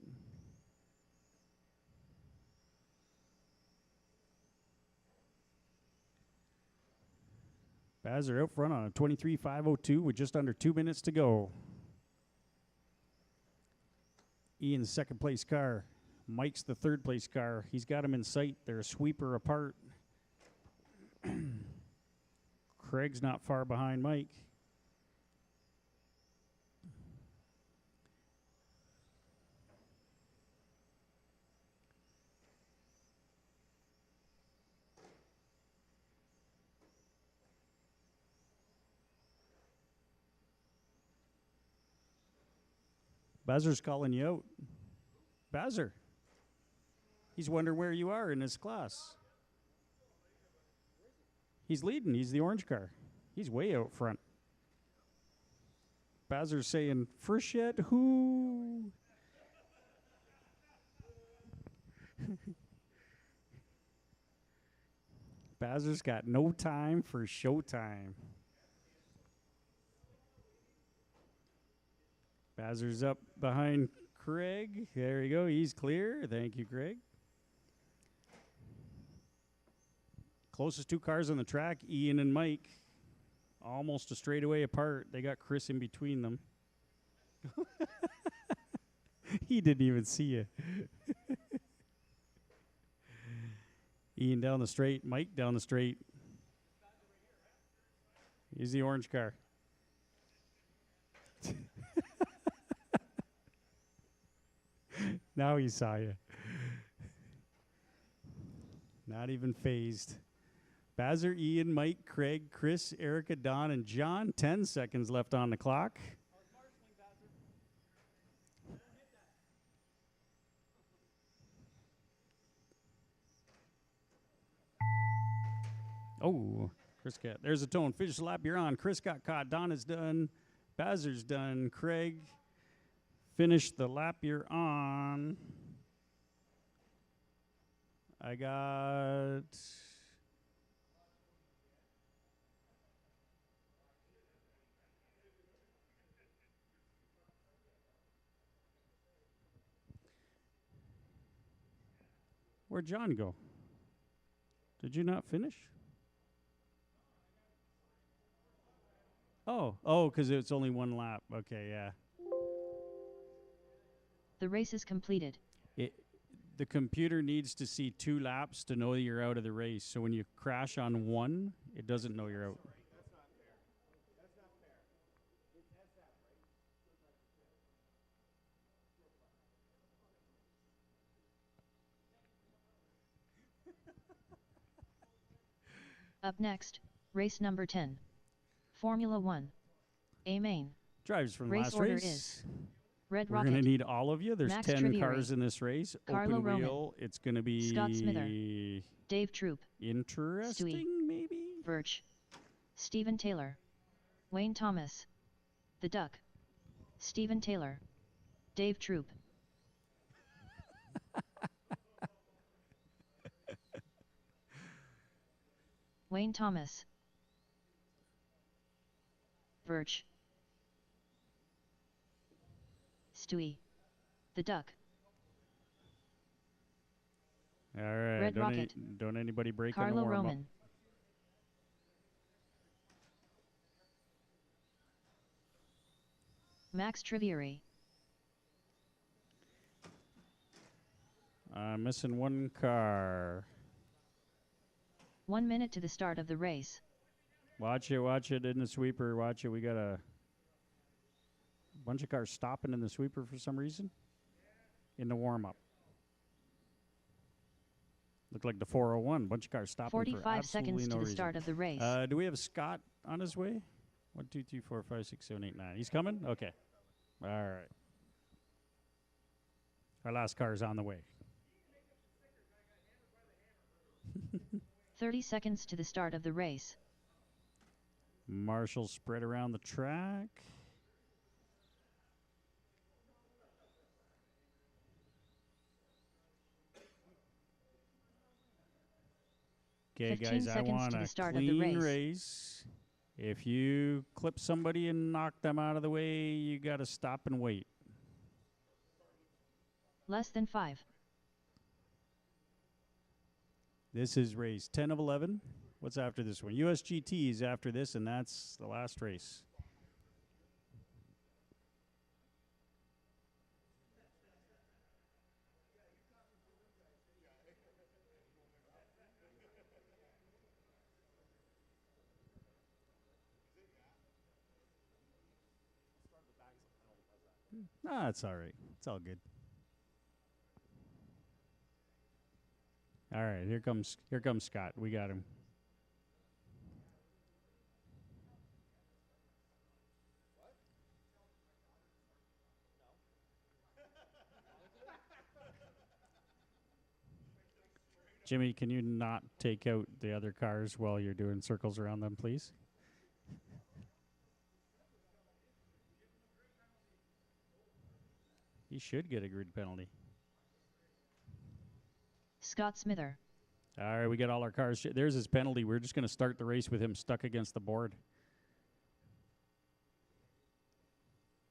Bazzer out front on a 23.502 with just under 2 minutes to go. Ian's second place car. Mike's the third place car. He's got him in sight. They're a sweeper apart. Craig's not far behind Mike. Bazzer's calling you out. Bazzer. He's wondering where you are in his class. He's leading. He's the orange car. He's way out front. Bazzer's saying, Frechette, who? Bazzer's got no time for showtime. Bazzer's up behind Craig. There you go. He's clear. Thank you, Craig. Closest two cars on the track, Ian and Mike. almost a straightaway apart. They got Chris in between them. He didn't even see you. Ian down the straight. Mike down the straight. Here's the orange car. Now he saw you. Not even phased. Bazzer, Ian, Mike, Craig, Chris, Erica, Don, and John. 10 seconds left on the clock. Oh, Chris got. There's a tone. Finish the lap. You're on. Chris got caught. Don is done. Bazzer's done. Craig, finish the lap. You're on. I got. Where'd John go? Did you not finish? Oh, because it's only one lap. Okay, yeah. The race is completed. The computer needs to see 2 laps to know you're out of the race. So when you crash on one, it doesn't know you're out. Up next, race number 10. Formula 1. A main. Drives from Race last order race. is Red We're Rocket. going to need all of you. There's Max 10 Trivieri, cars in this race. Carlo Open Roman, wheel. It's going to be Scott Smither, Dave Troop, interesting, Stewie, maybe? Birch, Steven Taylor, Wayne Thomas, The Duck, Steven Taylor, Dave Troop. Wayne Thomas, Birch, Stewie, The Duck. All right. Red Rocket, Don't anybody break on the Carlo warm-up. Roman. Max Trivieri. I'm missing one car. 1 minute to the start of the race. Watch it in the sweeper. Watch it. We got a bunch of cars stopping in the sweeper for some reason in the warm-up. Looked like the 401. Bunch of cars stopping 45 for seconds absolutely to no the reason. start of the race. Do we have Scott on his way? 1, 2, 3, 4, 5, 6, 7, 8, 9. He's coming? Okay. All right. Our last car is on the way. 30 seconds to the start of the race. Marshall spread around the track. Okay, 15 guys, I seconds want to the a start of the clean race. race. If you clip somebody and knock them out of the way, you got to stop and wait. Less than 5. This is race 10 of 11. What's after this one? USGT is after this, and that's the last race. Ah, it's all right. It's all good. All right, here comes Scott. We got him. Jimmy, can you not take out the other cars while you're doing circles around them, please? He should get a grid penalty. Scott Smither. All right, we got all our cars. There's his penalty. We're just going to start the race with him stuck against the board.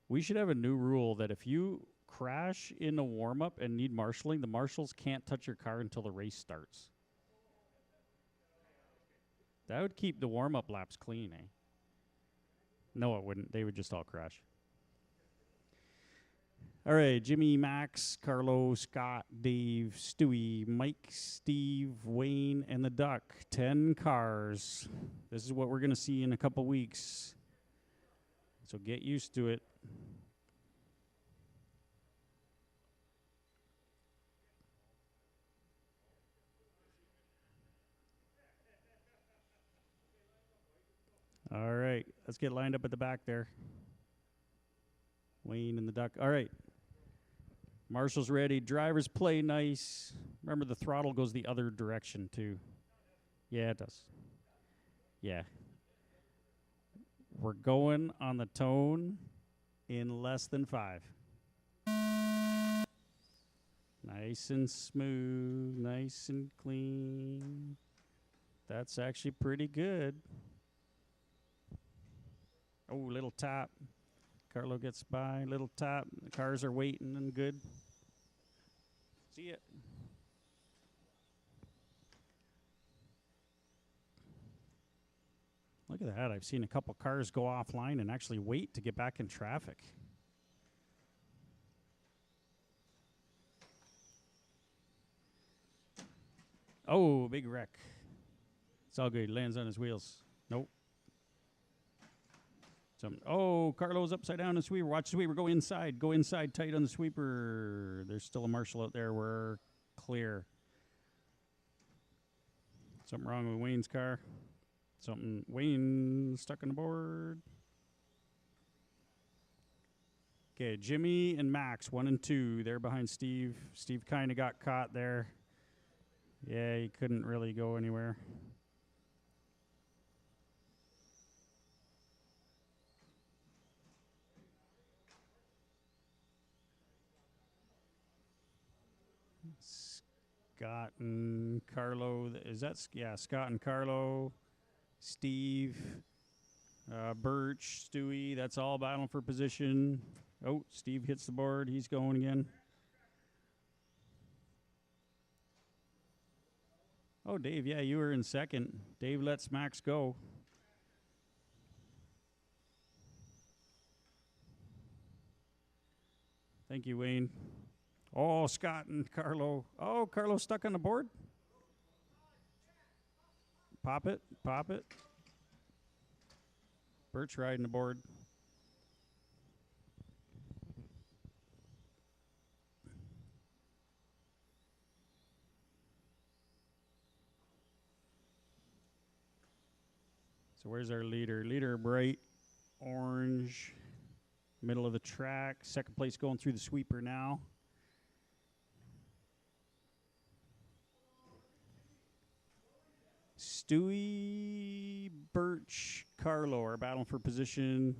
We should have a new rule that if you crash in a warm-up and need marshalling, the marshals can't touch your car until the race starts. That would keep the warm-up laps clean, eh? No, it wouldn't. They would just all crash. All right, Jimmy, Max, Carlo, Scott, Dave, Stewie, Mike, Steve, Wayne, and the Duck. 10 cars. This is what we're going to see in a couple weeks. So get used to it. All right, let's get lined up at the back there. Wayne and the Duck. All right. Marshall's ready. Drivers play nice. Remember, the throttle goes the other direction, too. Yeah, it does. Yeah. We're going on the tone in less than 5. Nice and smooth, nice and clean. That's actually pretty good. Oh, little tap. Carlo gets by, little tap. The cars are waiting and good. See ya. Look at that. I've seen a couple cars go offline and actually wait to get back in traffic. Oh, big wreck. It's all good. Lands on his wheels. Nope. Oh, Carlo's upside down in the sweeper. Watch the sweeper. Go inside. Go inside tight on the sweeper. There's still a Marshall out there. We're clear. Something wrong with Wayne's car. Wayne stuck on the board. Okay, Jimmy and Max, 1 and 2. They're behind Steve. Steve kind of got caught there. Yeah, he couldn't really go anywhere. Scott and Carlo. Scott and Carlo. Steve. Birch, Stewie. That's all battling for position. Oh, Steve hits the board. He's going again. Oh, Dave, yeah, you were in second. Dave lets Max go. Thank you, Wayne. Oh, Scott and Carlo. Oh, Carlo stuck on the board. Pop it, pop it. Birch riding the board. So where's our leader? Leader, bright orange, middle of the track. Second place going through the sweeper now. Stewie, Birch, Carlo are battling for position.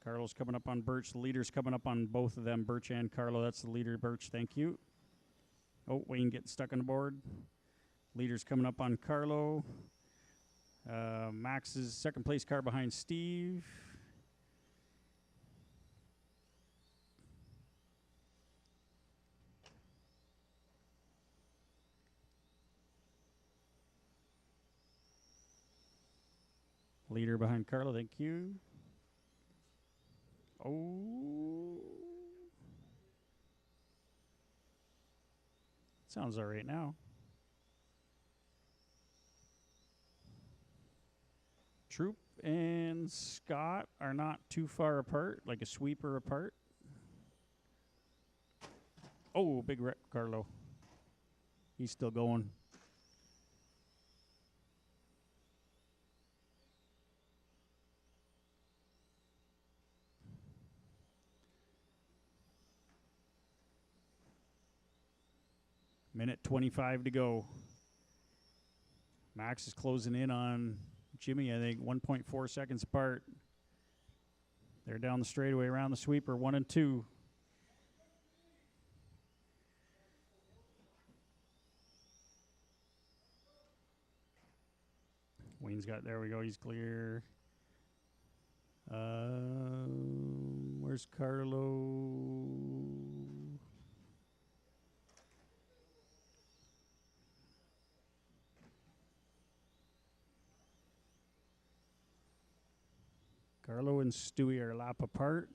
Carlo's coming up on Birch. The leader's coming up on both of them, Birch and Carlo. That's the leader, Birch. Thank you. Oh, Wayne getting stuck on the board. Leader's coming up on Carlo. Max's second place car behind Steve. Leader behind Carlo, thank you. Oh. Sounds all right now. Troop and Scott are not too far apart, like a sweeper apart. Oh, big wreck, Carlo. He's still going. Minute 25 to go. Max is closing in on Jimmy, I think, 1.4 seconds apart. They're down the straightaway around the sweeper, 1 and 2. Wayne's got, there we go, he's clear. Where's Carlo? Carlo and Stewie are a lap apart.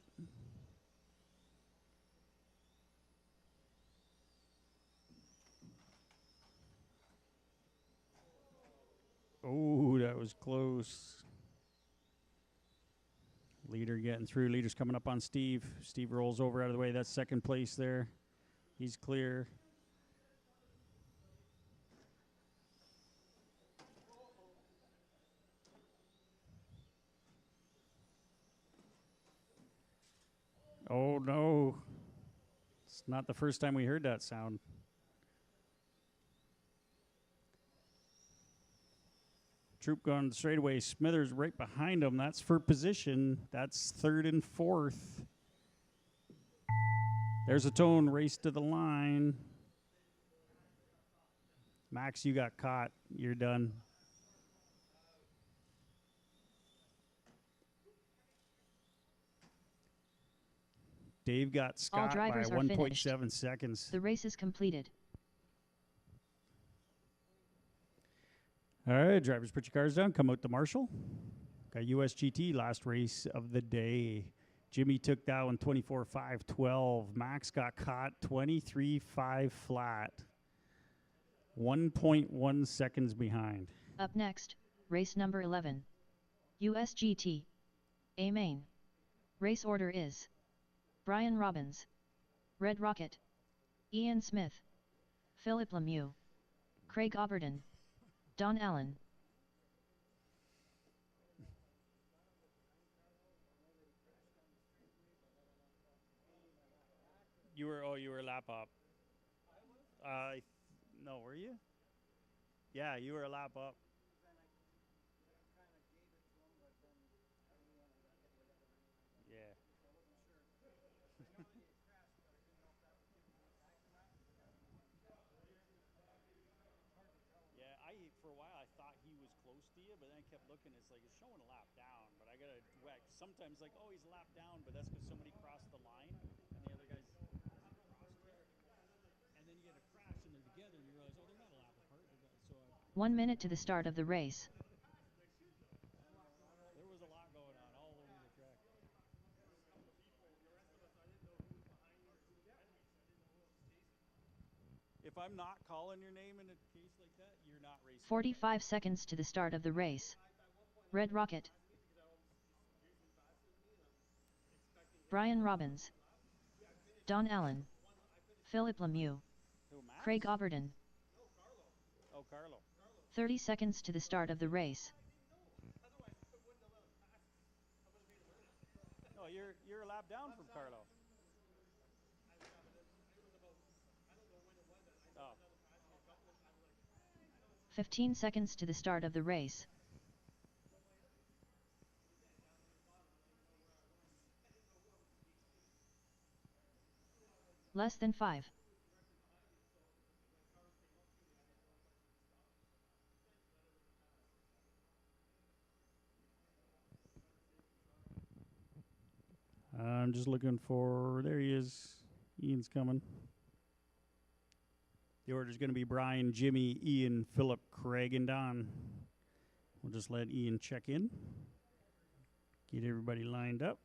Oh, that was close. Leader getting through. Leader's coming up on Steve. Steve rolls over out of the way. That's second place there. He's clear. Oh, no. It's not the first time we heard that sound. Troop going the straightaway. Smithers right behind him. That's for position. That's third and fourth. There's a tone. Race to the line. Max, you got caught. You're done. Dave got All Scott by drivers are finished. 1.7 seconds. The race is completed. All right, drivers, put your cars down. Come out to Marshall. Got USGT last race of the day. Jimmy took that one 24.512. Max got caught 23.5 flat. 1.1 seconds behind. Up next, race number 11. USGT. A main. Race order is Brian Robbins, Red Rocket, Ian Smith, Philip Lemieux, Craig Oberton, Don Allen. You were a lap up. No, were you? Yeah, you were a lap up. Yeah. Yeah, for a while I thought he was close to you, but then I kept looking. It's like it's showing a lap down, but I gotta whack. Sometimes like, oh, he's a lap down, but that's because somebody crossed the line, and the other guys hasn't crossed yet. And then you get a crash, and they're together, and you realize, oh, they're not a lap apart. So 1 minute to the start of the race. there was a lot going on all over the track. If I'm not calling your name in a case like that, you're not racing. 45 seconds to the start of the race. Red Rocket. Brian Robbins. Don Allen. Philip Lemieux. Who, Max? Craig Oberton. Oh, Carlo. 30 seconds to the start of the race. No, you're a lap down from Carlo. Oh. 15 seconds to the start of the race. Less than 5. I'm just looking for, there he is. Ian's coming. The order's going to be Brian, Jimmy, Ian, Philip, Craig, and Don. We'll just let Ian check in. Get everybody lined up.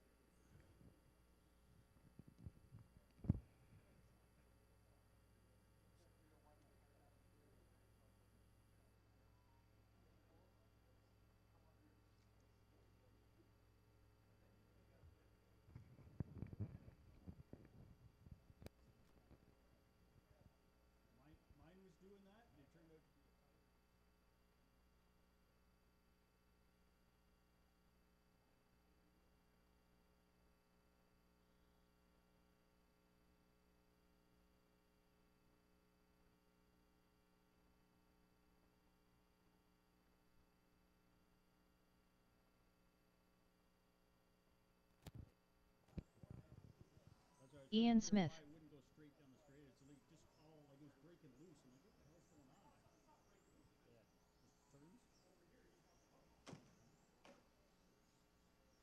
Mine was doing that, and it turned out. Ian Smith. I wouldn't go straight down the straight. It's like just all like it was breaking loose. I'm like, what the hell's going on? Yeah, just turns.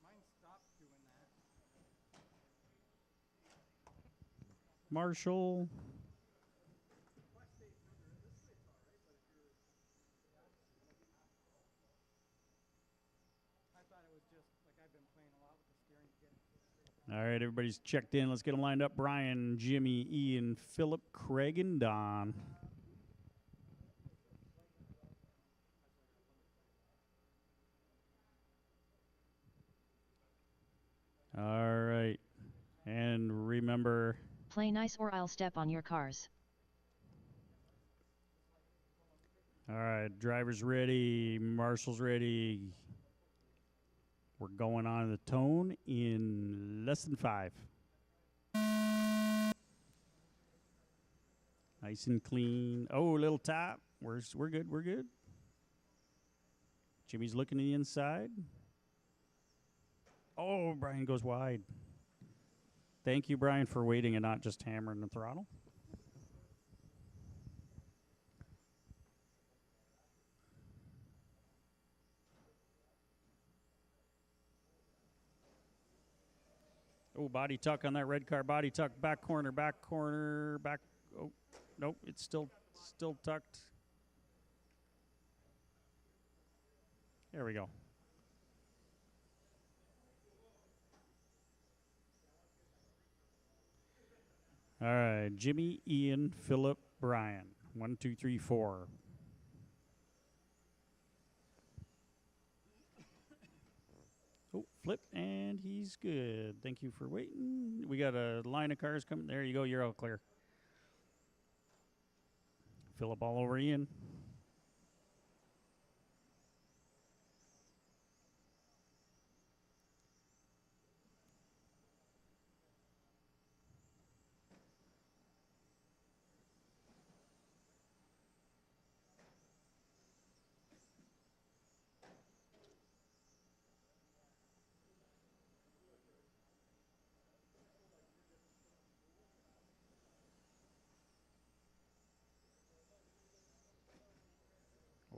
Mine stopped doing that. Marshall. I thought it was just like I've been playing a lot All right, everybody's checked in. Let's get them lined up. Brian, Jimmy, Ian, Philip, Craig, and Don. All right. And remember... Play nice or I'll step on your cars. All right, driver's ready. Marshal's ready. We're going on the tone in less than 5. Nice and clean. Oh, a little tap. We're good. We're good. Jimmy's looking to the inside. Oh, Brian goes wide. Thank you, Brian, for waiting and not just hammering the throttle. Oh, body tuck on that red car. Body tuck, back corner, back. Oh, nope, it's still tucked. There we go. All right, Jimmy, Ian, Philip, Brian. 1, 2, 3, 4. Oh, flip, and he's good. Thank you for waiting. We got a line of cars coming. There you go. You're all clear. Philip all over Ian.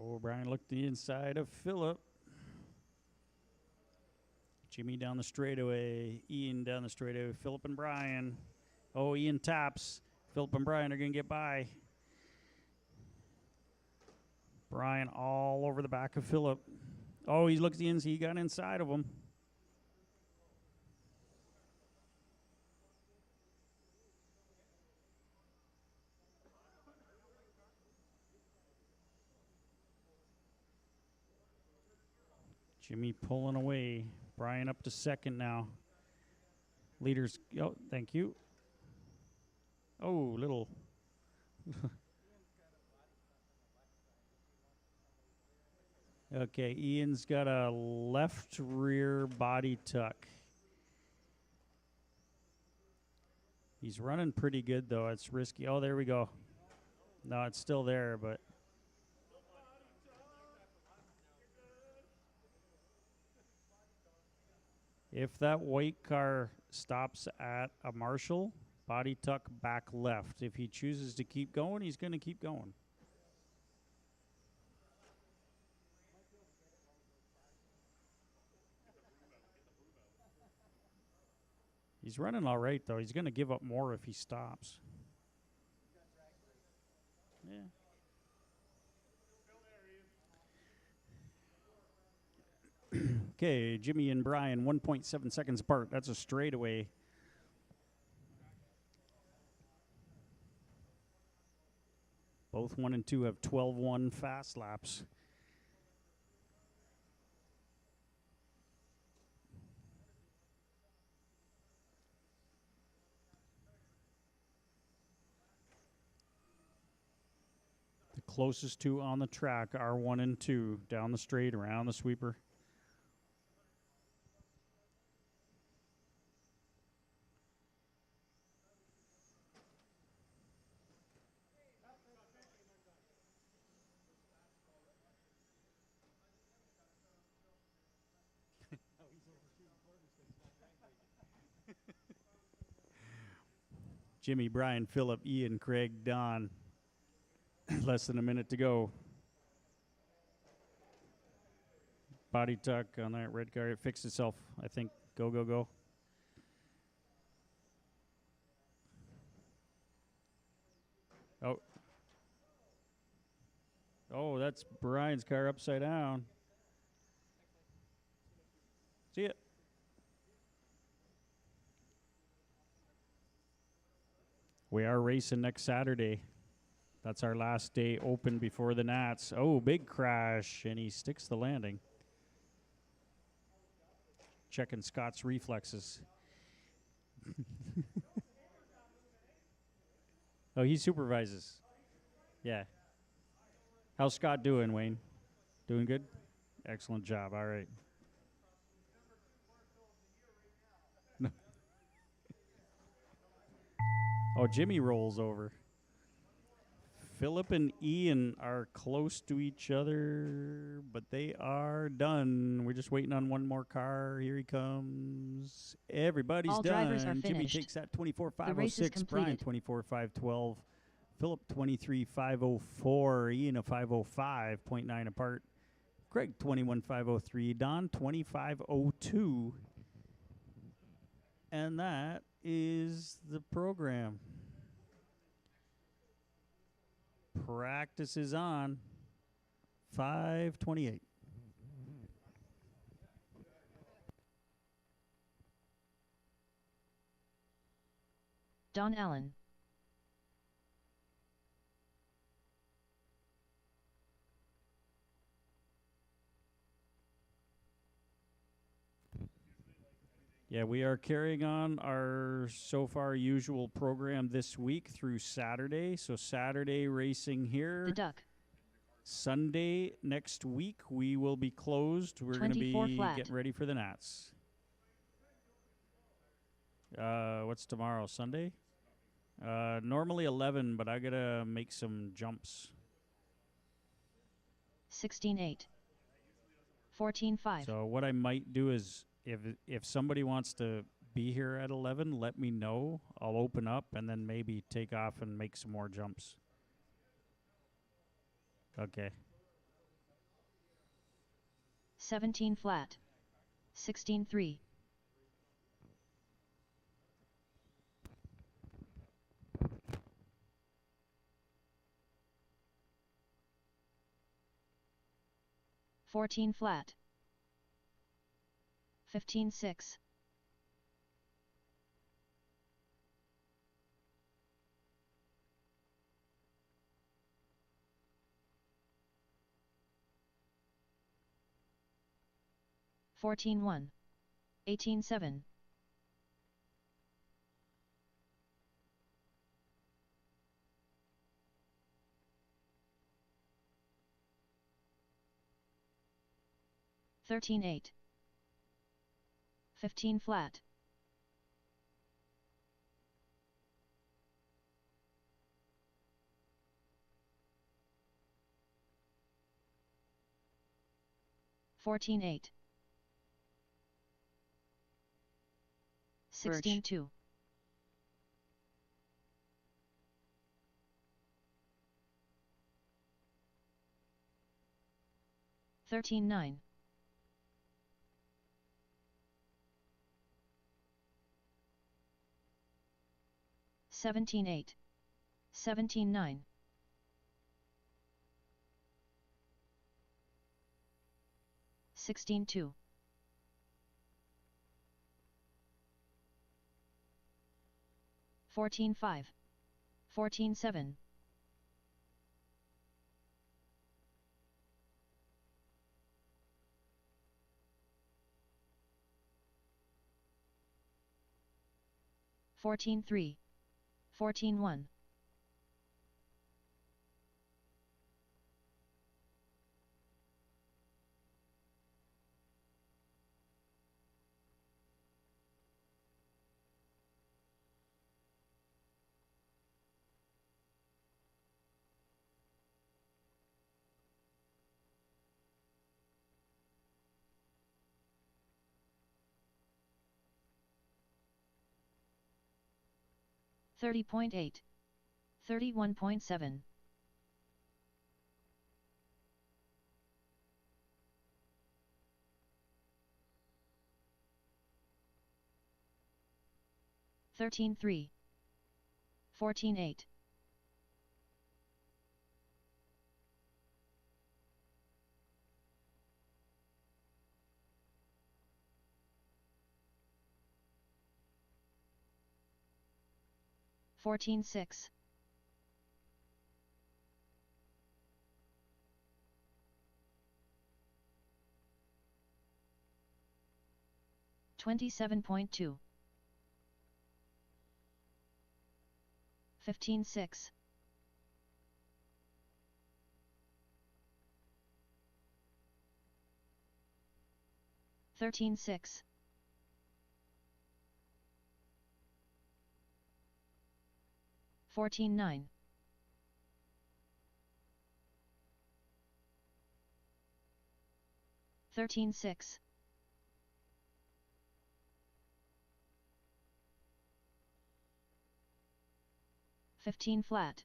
Oh, Brian looked the inside of Philip. Jimmy down the straightaway. Ian down the straightaway. Philip and Brian. Oh, Ian taps. Philip and Brian are going to get by. Brian all over the back of Philip. Oh, he looked the inside. He got inside of him. Jimmy pulling away. Brian up to second now. Leaders. Oh, thank you. Oh, little. Okay, Ian's got a left rear body tuck. He's running pretty good, though. It's risky. Oh, there we go. No, it's still there, but... If that white car stops at a Marshall, body tuck back left. If he chooses to keep going, he's going to keep going. He's running all right, though. He's going to give up more if he stops. Yeah. Okay, Jimmy and Brian, 1.7 seconds apart. That's a straightaway. Both 1 and 2 have 12-1 fast laps. The closest two on the track are 1 and 2, down the straight, around the sweeper. Jimmy, Brian, Philip, Ian, Craig, Don. Less than a minute to go. Body tuck on that red car. It fixed itself, I think. Go, go, go. Oh. Oh, that's Brian's car upside down. See it. We are racing next Saturday. That's our last day open before the Nats. Oh, big crash, and he sticks the landing. Checking Scott's reflexes. Oh, he supervises. Yeah. How's Scott doing, Wayne? Doing good? Excellent job. All right. No. Oh, Jimmy rolls over. Philip and Ian are close to each other, but they are done. We're just waiting on one more car. Here he comes. Everybody's All done. drivers are Jimmy finished. takes that The race 24.506. is Brian completed. 24.512. Philip 23.504. Ian a 505. 0.9 apart. Greg 21.503. Don 25.02. And that is the program. Practice is on. 5:28. Don Allen. Yeah, we are carrying on our so far usual program this week through Saturday. So Saturday racing here. The Duck. Sunday next week we will be closed. We're going to 24 be flat. getting ready for the Nats. What's tomorrow? Sunday? Normally 11, but I got to make some jumps. 16-8. 14-5. So what I might do is if somebody wants to be here at 11, let me know. I'll open up and then maybe take off and make some more jumps. Okay. 17 flat. 16-3. Fourteen flat. 15-6. 14-1. 18-7. 13-8. 15 flat. 14-8. 16-2. 13-9. 17-8. 17-9. 16-2. 14-5. 14-7. 14-3. 14-1. 30.8. 31.7. 13-3. 14-8. 14-5. 14-6. 27.2. 15-6. 13-6. 14-9. 13-6. 15 flat.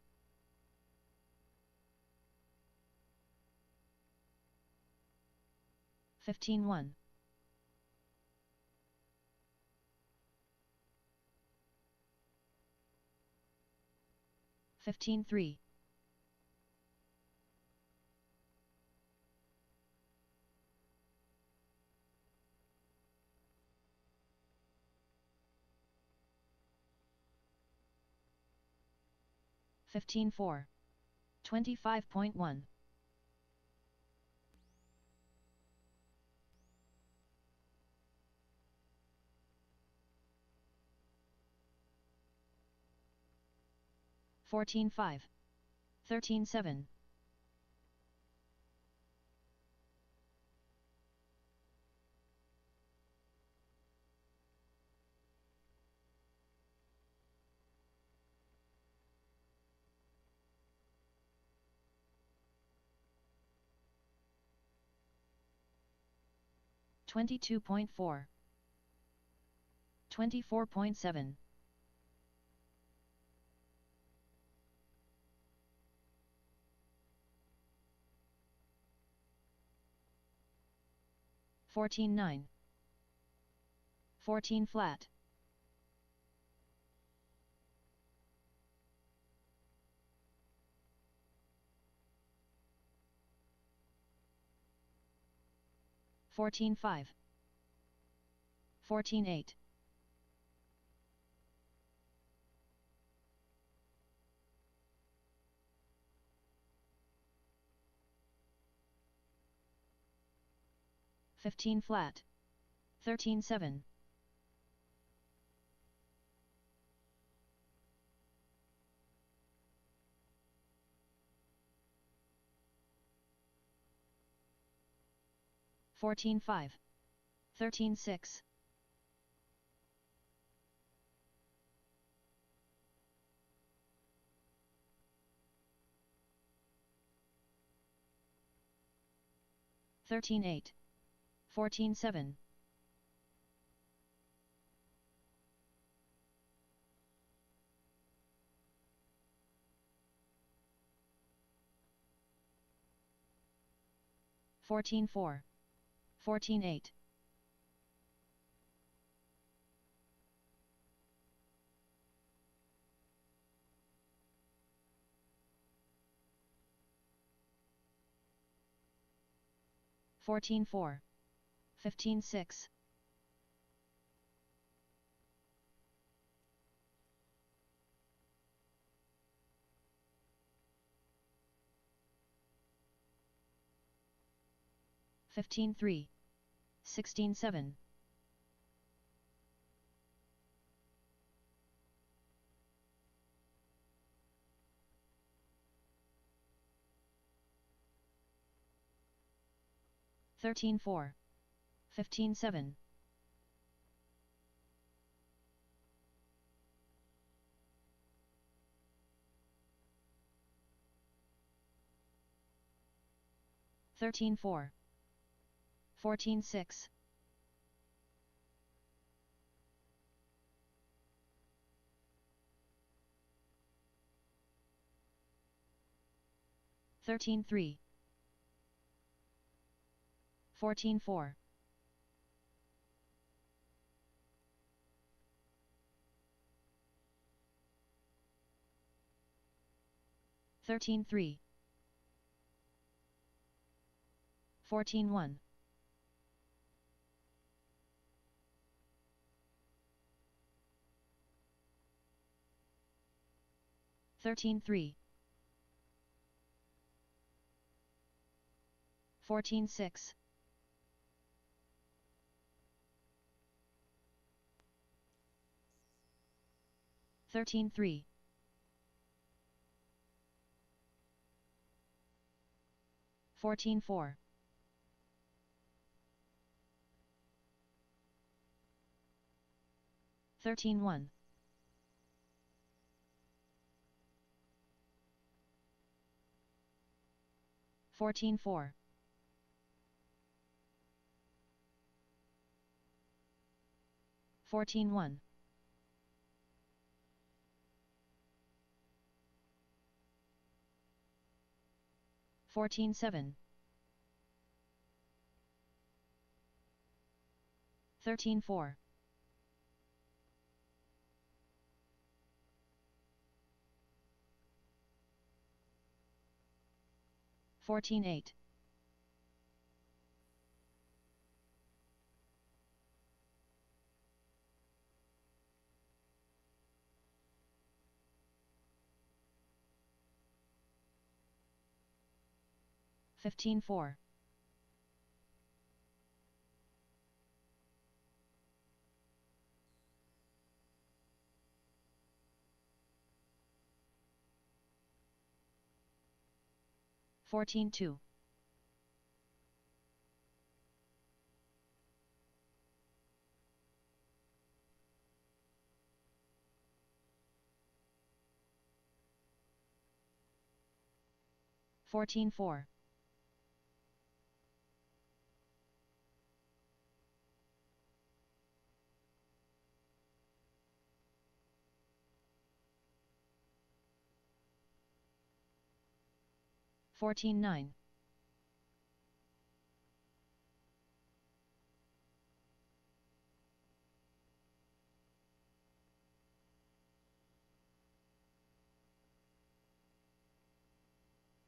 15-1. 15-3. 15-4. 25.1. 14-5. 13-7. 22.4. 24.7. 14-9. 14 flat. 14-5. 14-8. 15 flat. 13-7. 14-5. 13-6. 13-8. 14-7. 14-4. 14-8. 14-4. 15-6. 15-3. 16-7. 13-4. 15-7. 13-4. 14-6. 13-3. 14-4. 13-3. 14-1. 13-3. 14-6. 13-3. 14-4. 13-1. 14-4. 14-1. 14-7. 13-4. 14-8. 15-4. 14-2. 14-4. 14-9.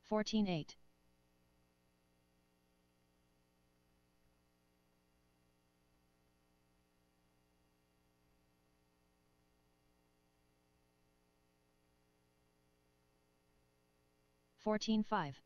14-8. 14-5. 15-5.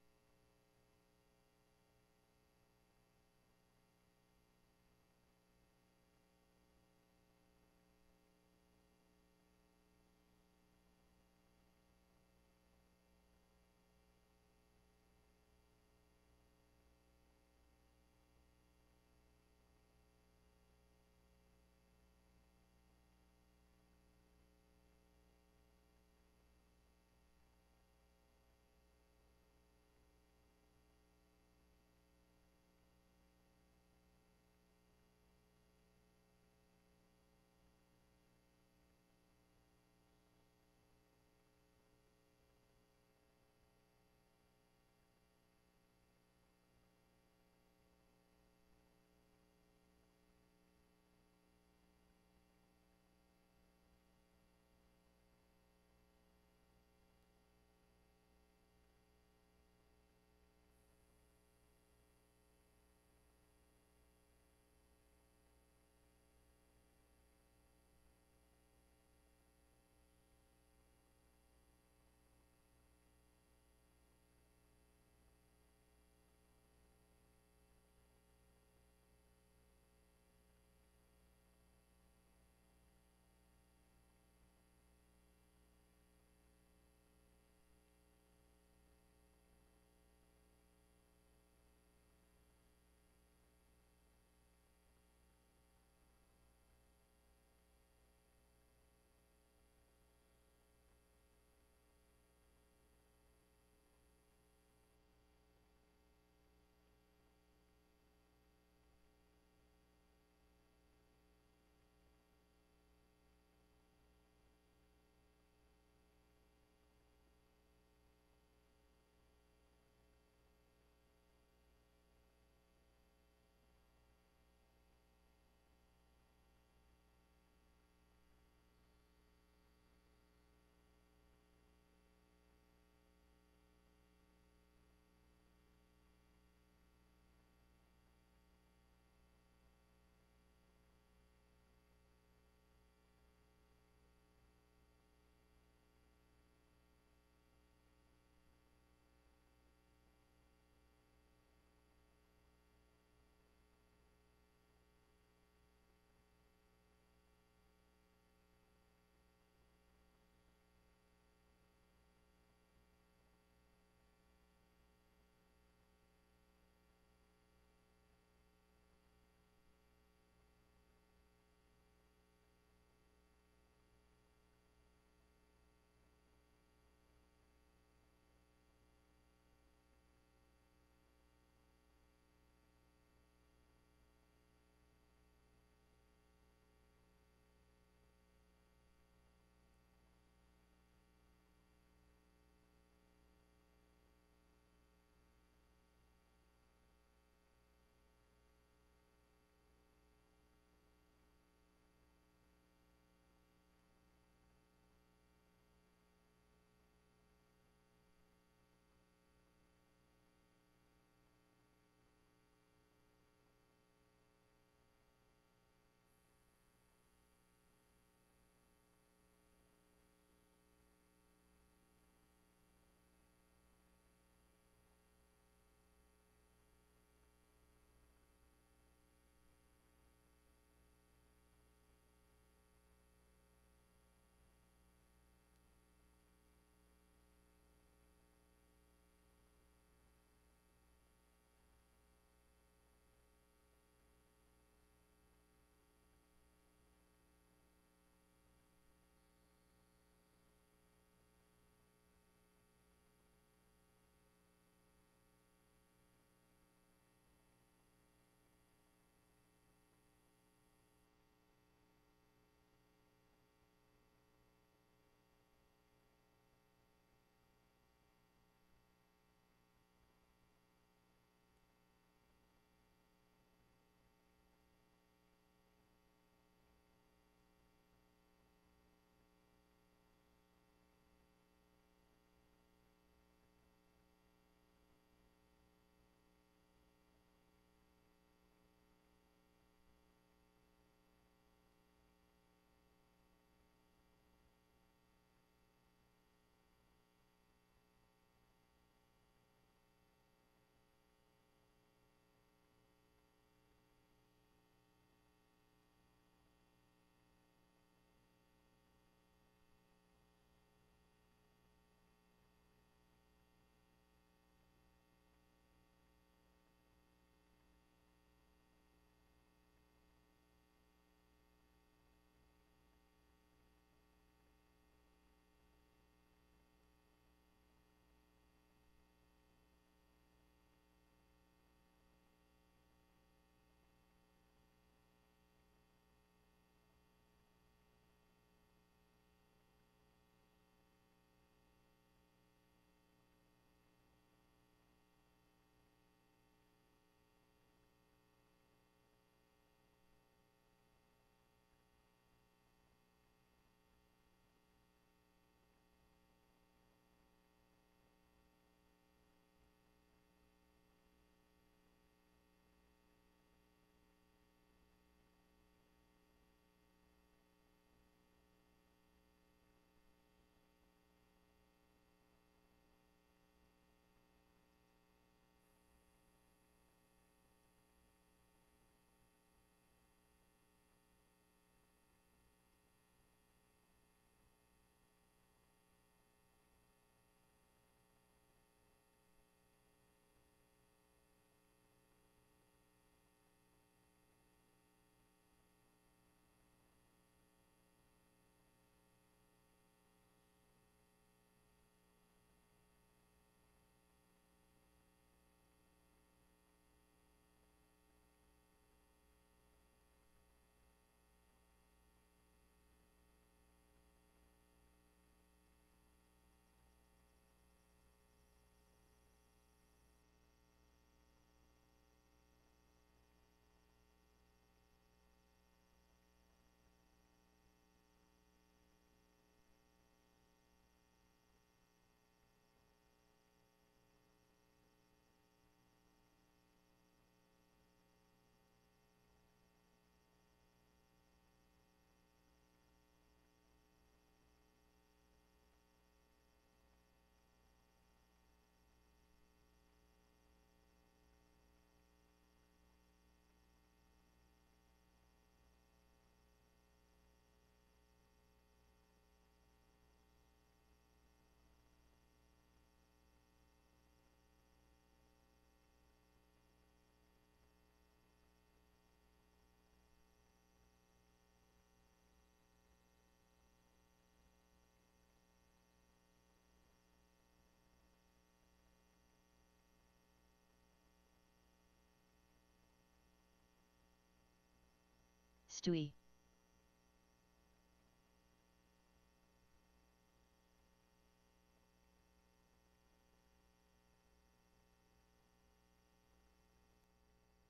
Stewie.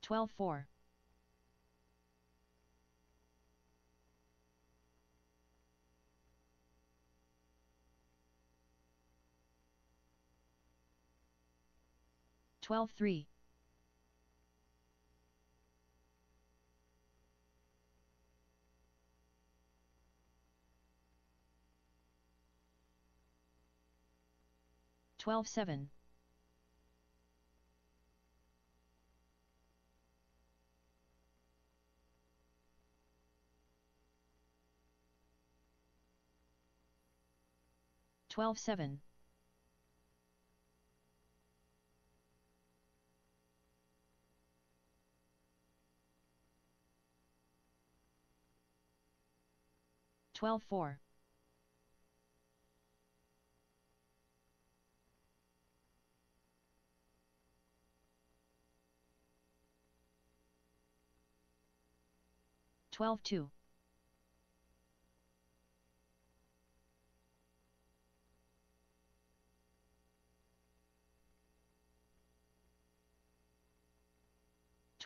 Twelve four. 12-3. 12-7. 12-7. 12-4. 12-2.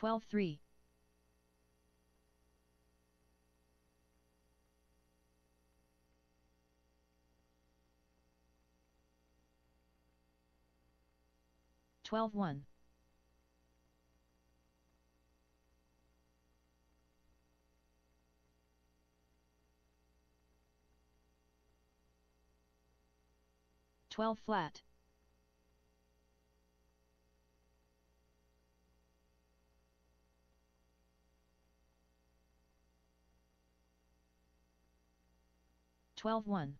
12-3. 12-1. 12 flat. 12-1.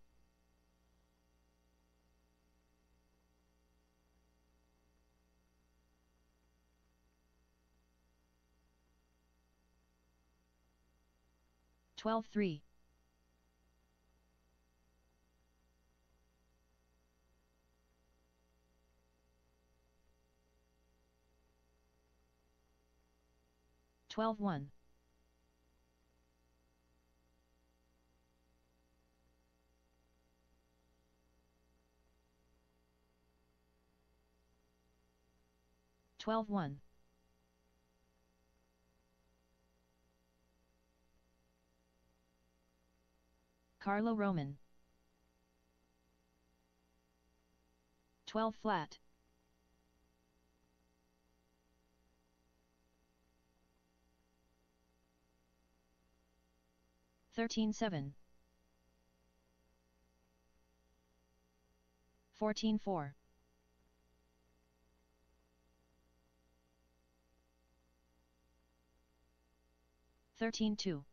12-3. 12-1. 12-1. 'Carlo Roman. 12 flat. 13-7. 14-4. 13-2.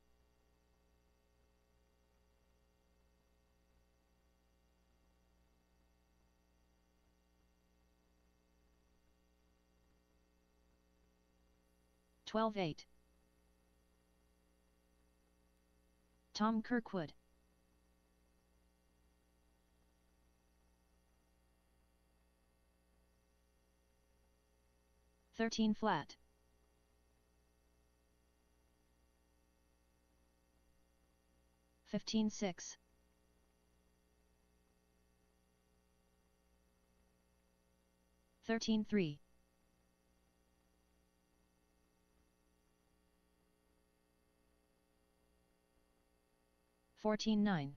12-8. Tom Kirkwood. 13 flat. 15-6. 13-3. 14-9.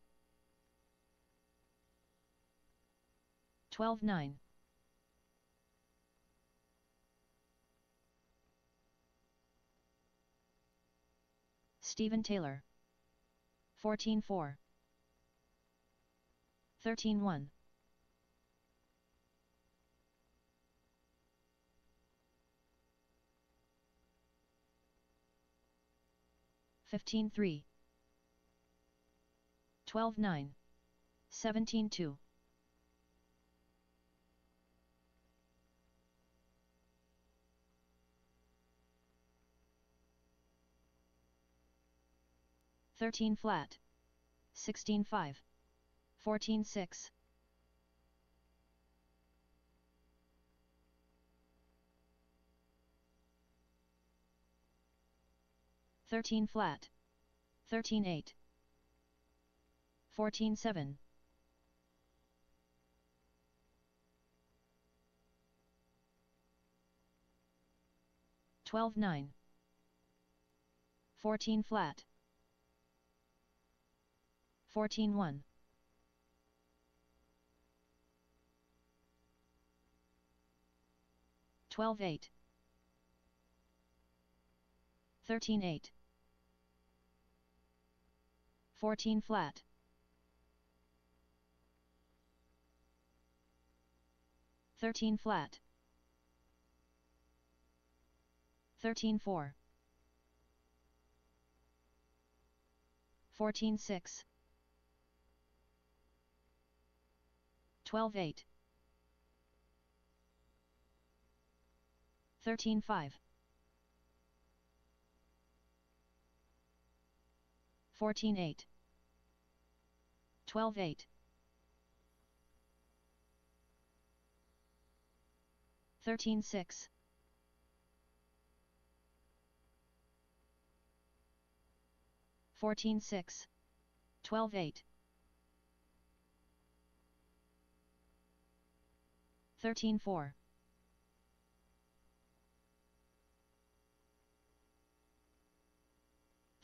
12-9. 'Stephen Taylor. 14-4. 13-1. 15-3. 12-9. 17-2. 13 flat. 16-5. 14-6. 13 flat. 13-8. 14-7. 12-9. 14 flat. 14-1. 12-8. 13-8. 14 flat. 13 flat. 13-4. 14-6. 12-8. 13-5. 14-8. 12-8. 13-6. 14-6. 12-8. 13-4.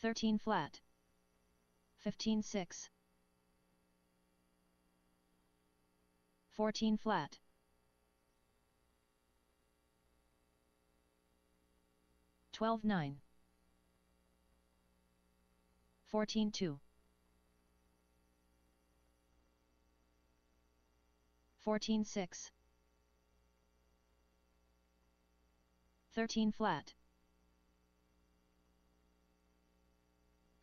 13 flat. 15-6. 14 flat. 12-9. 14-2. 14-6. 13 flat.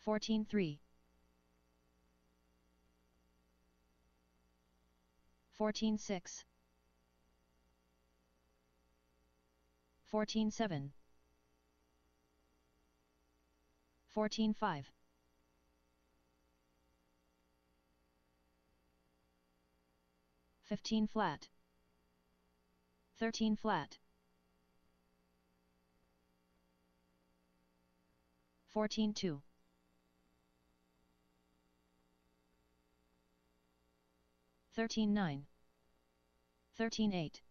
14-3. 14-6. 14-7. 14-5. 15 flat. 13 flat. 14-2. 13-9. 13-8.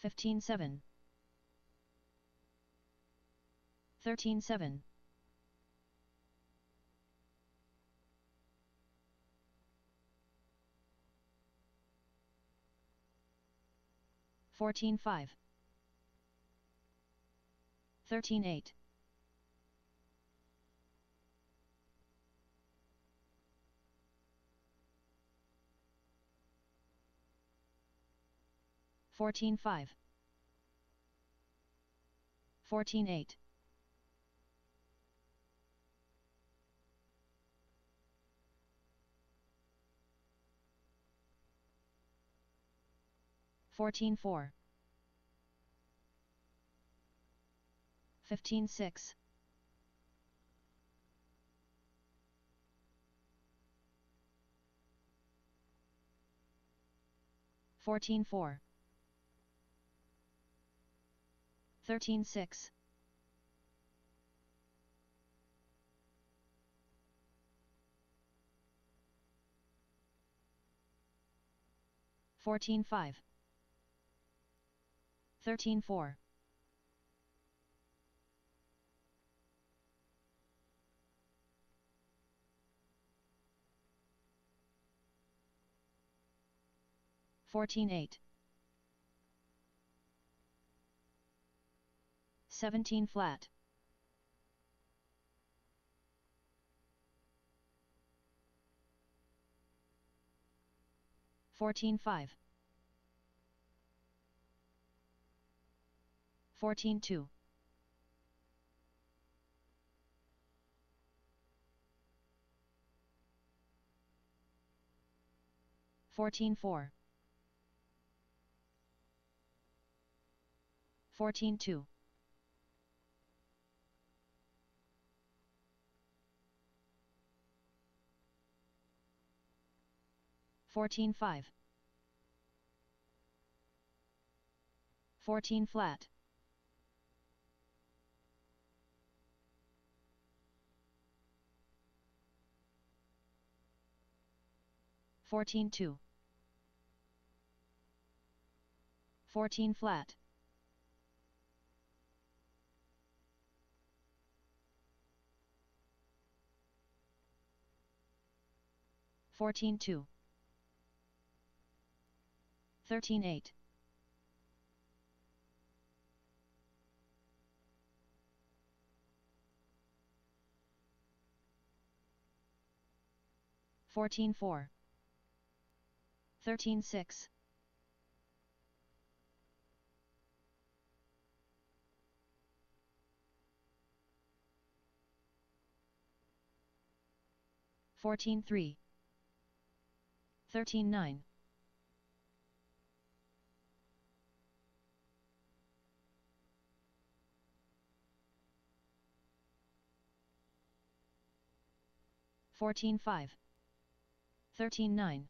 15-7. 13-7. 14-5. 13-8. 14-5. 14-8. 14-4. 15-6. 14-4. 13-6. 14-5. 13-4. 14-8. 17 flat. 14-5. 14-2. 14-4. 14-2. 14-5. 14 flat. 14-2. 14 flat. 14-2. 13-8. 14-4. 13-6. 14-3. 13-9. 14-5. 13-9.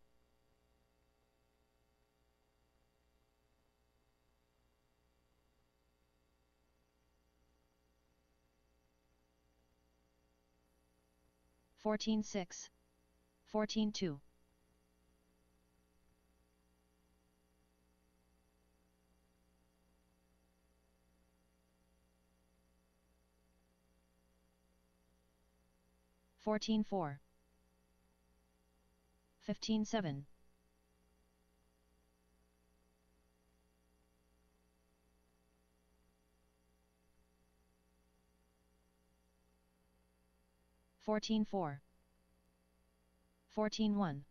14-6. 14-2. 14-4. 15-7. 14-4. 14-1.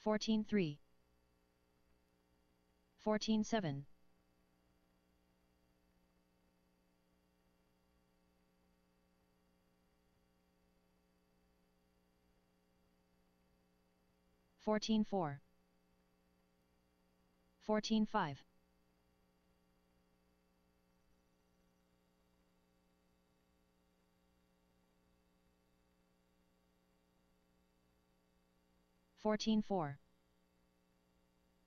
14-3. 14-7. 14-4. 14-5. 14-4.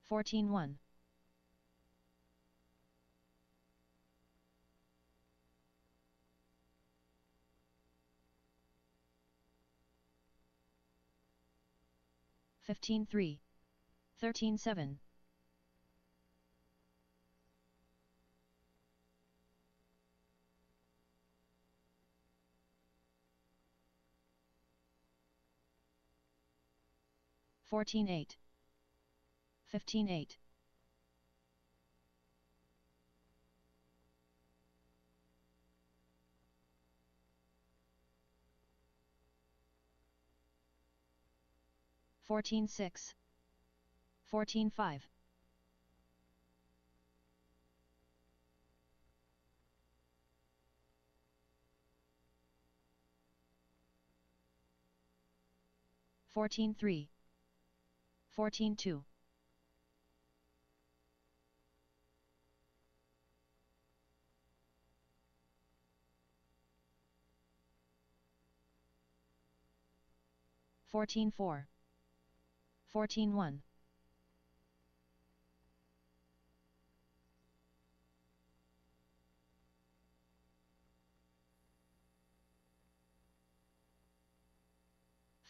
14-1. 15-3. 13-7. 14-8. 15-8. 14-6. 14-5. 14-3. 14-2. 14-4. 14-1.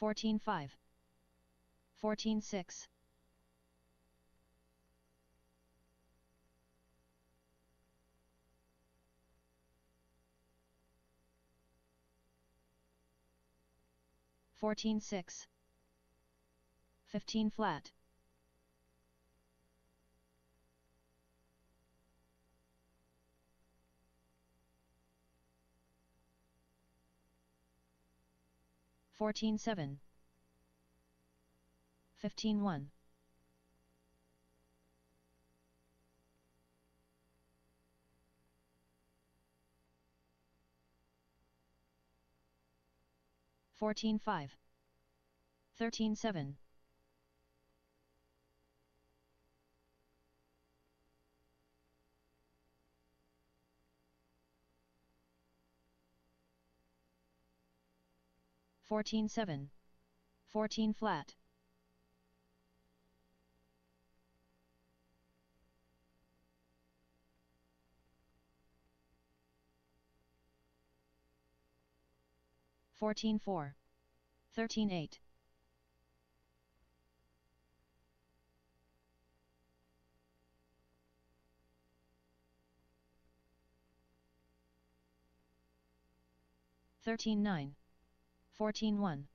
14-5. 14-6. 14-6. 15 flat. 14-7. 15-1. 14-5. 13-7. 14-5. 14-7. 14 flat. 14-4. 13-8. 13-9. 14-1.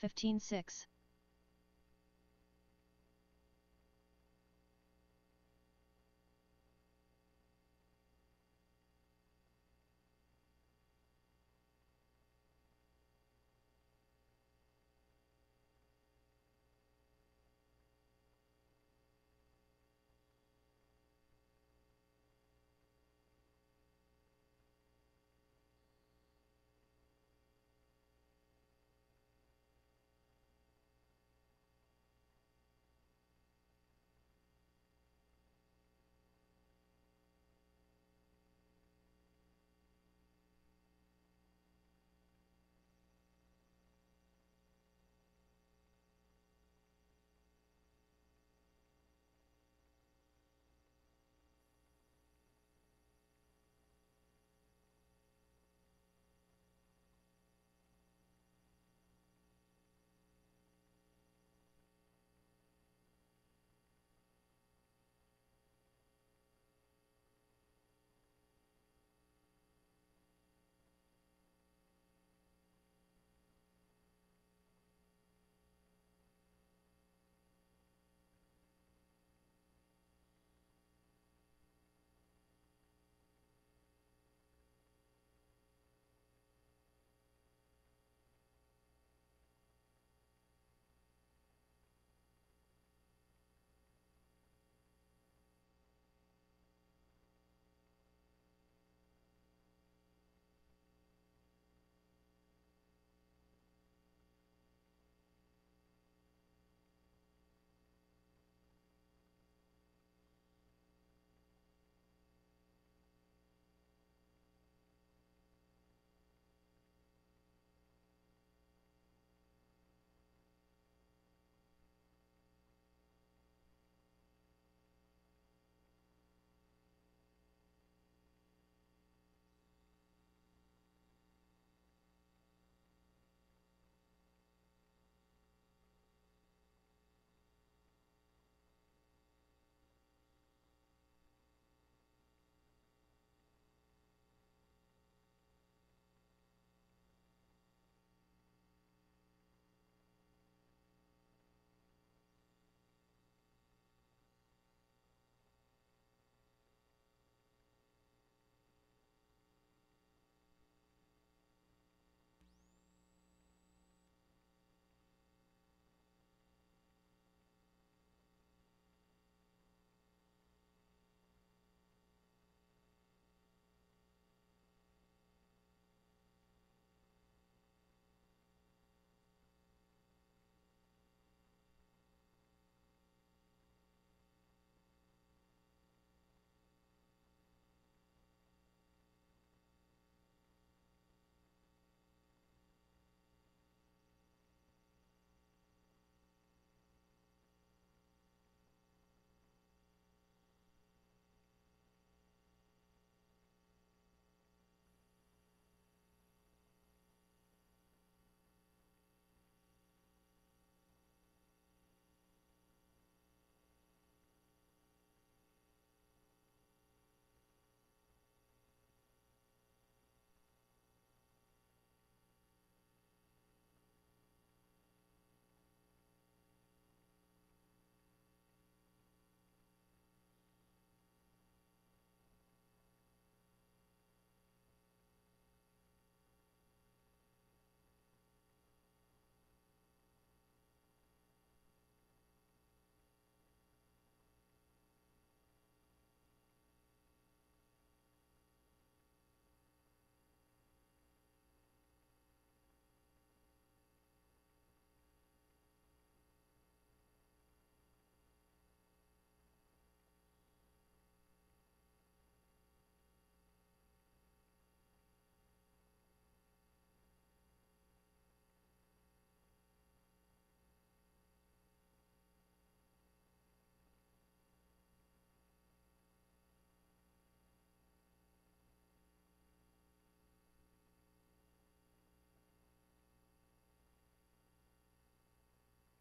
15-6. 15-6.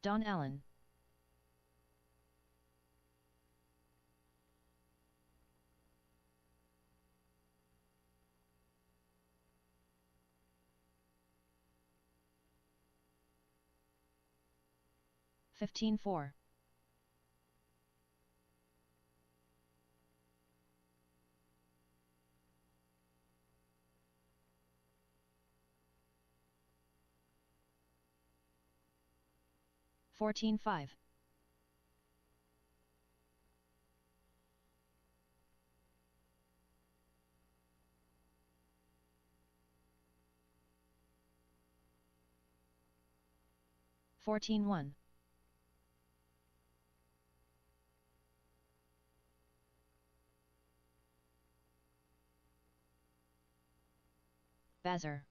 Don Allen. Fifteen 4. 14-5. 14-1. 'Bazzer.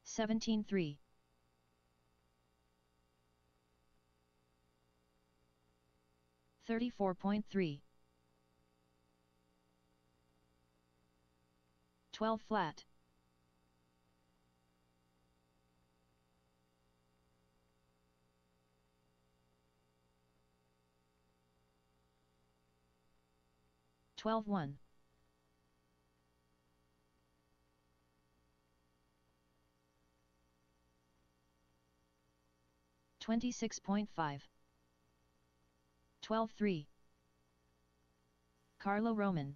Seventeen 3. 34.3. 12 flat. 12-1. 26.5. 12-3. Carlo Roman.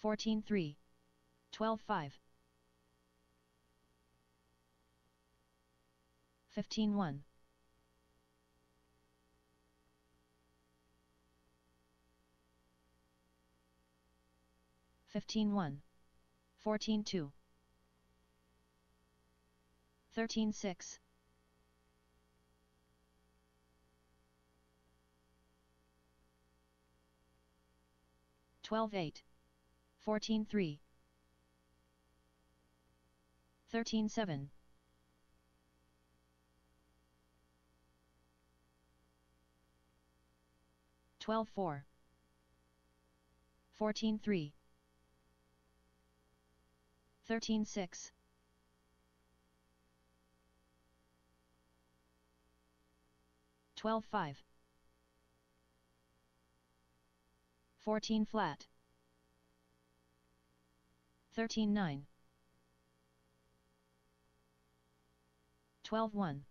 14-3. 12-5. 15-1. 15-1. 14-2. 13-6. 12-8. 14-3. 13-7. 12-4. 14-3. 13-6. 12-5. 14 flat. 13-9. 12-1.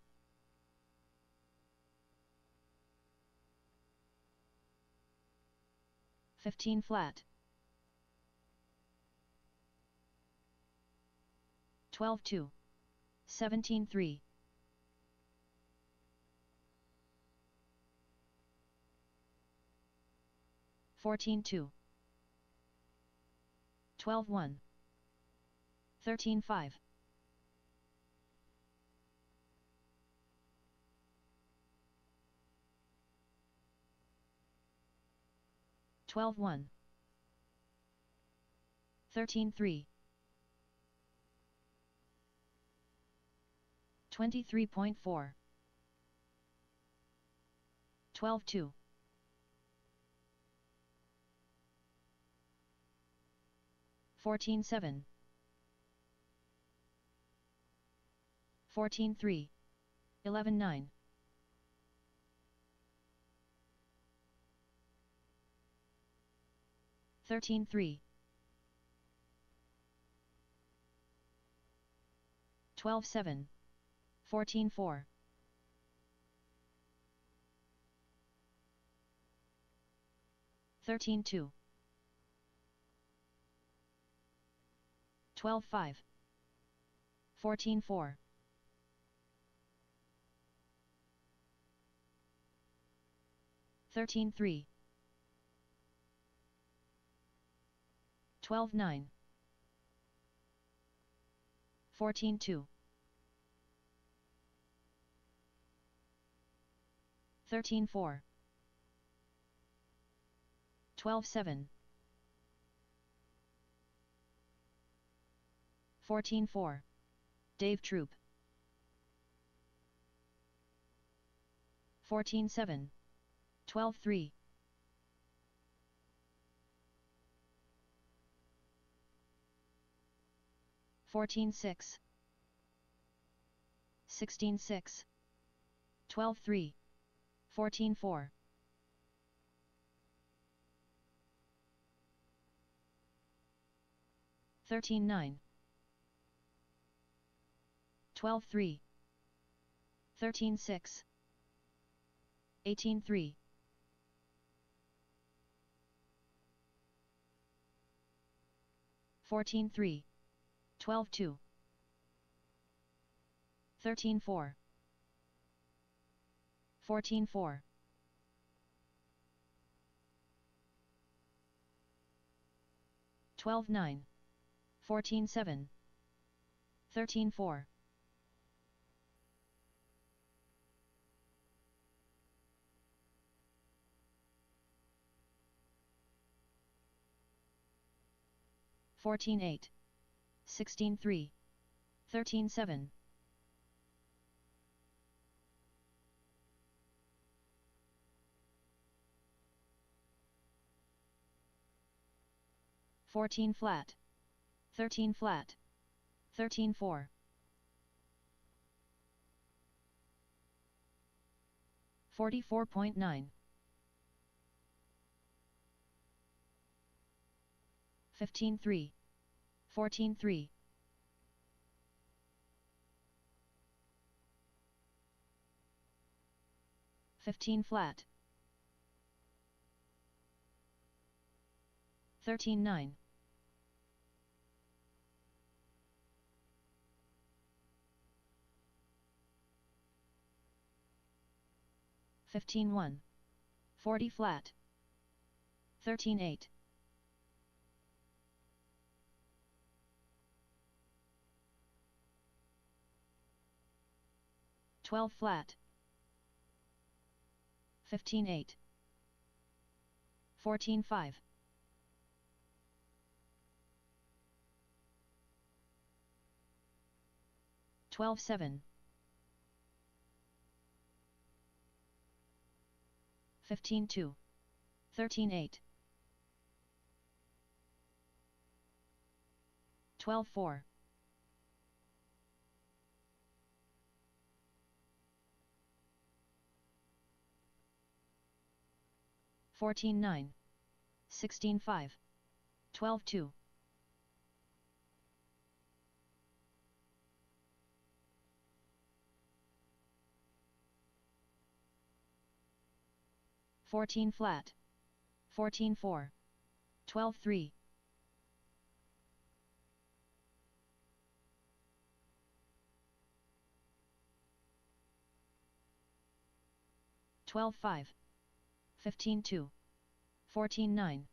15 flat. 12-2. 17-3. 14-2. 12-1. 13-5. 12-1. 13-3. 23.4. 12-2. 14-7. 14-3. 11-9. 13-3. 12-7. 14-4. 13-2. 12-5. 14-4. 13-3. 12-9. 14-2. 13-4. 12-7. 14-4. Dave Troop. 14-7. 12-3. 14-6. 16-6. 12-3. 14-4. 13-9. 12-3. 13-6. 18-3. 14-3. 12-2. 13-4. 14-4. 12-9. 14-7. 13-4. 14-8. 16-3. 13-7. 14 flat. 13 flat. 13-4. 44.9. 15-3. 14-3. 15 flat. 13-9. 15-1. 40 flat. 13-8. 12 flat. 15-8. 14-5. 12-7. 15-2. 13-8. 12-4. 14-9. 16-5. 12-2. 14 flat. 14-4. 12-3. 12-5. 15-2. 14-9.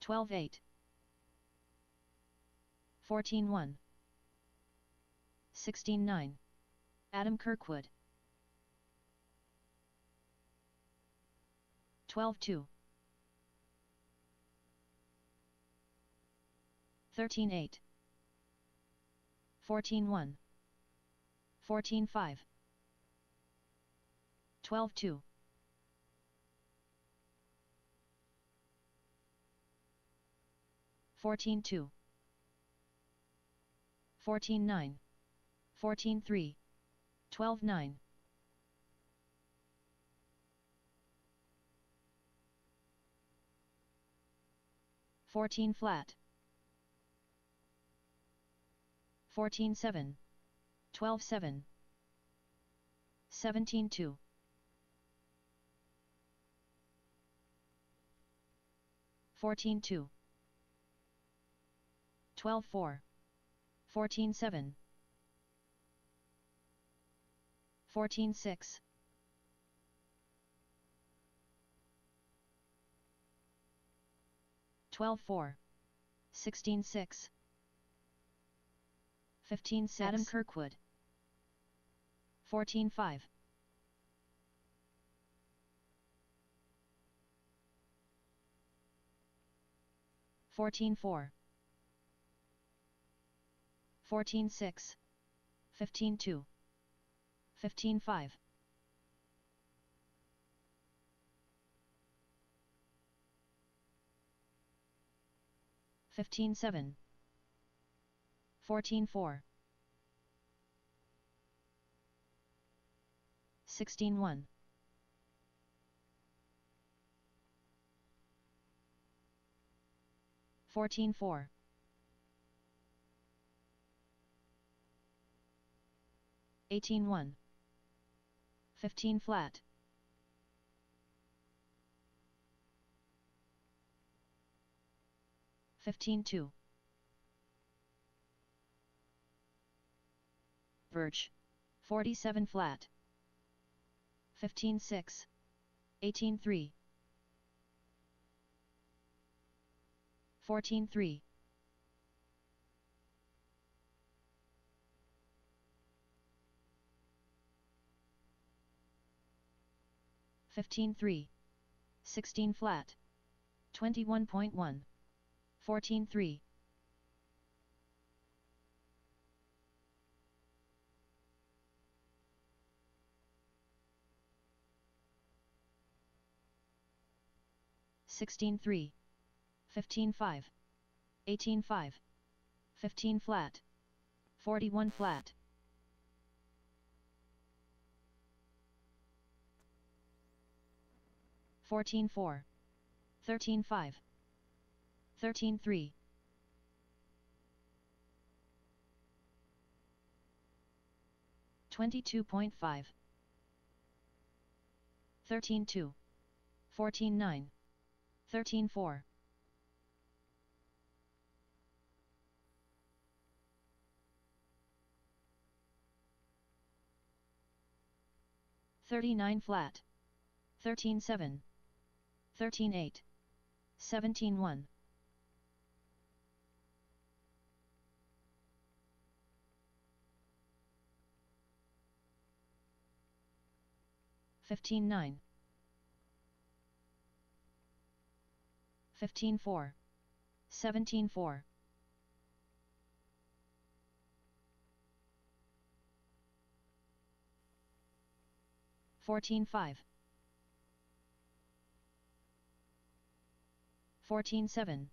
12-8. 14-1. 16-9. Adam Kirkwood. 12-2. 13-8. 14-1. 14-5. 12-2. 14-2. 14-9. 14-3. 12-9. 14 flat. 14-7. 12-7. 17-2. 14-2. 12-4. 14-7. 14-6. 12-4. 16-6. 15-6. Adam Kirkwood. 14-5. 14-4, 14-6, 15-2, 15-5, 15-7, 14-4, 16-1, 14-4, 18-1, 15 flat, 15-2, Birch, 47 flat, 15-6, 18-3, 14-3, 15-3, 16 flat, 21.1, 14-3, 16-3, 15-5, 18-5, 15 flat, 41 flat, 14-4, 13-5, 13-3, 22.5, 13-2, 14-9, 13-4, 39 flat, 13-7, 13-8, 17-1, 15-9, 15-4, 17-4, 14-5, 14-7,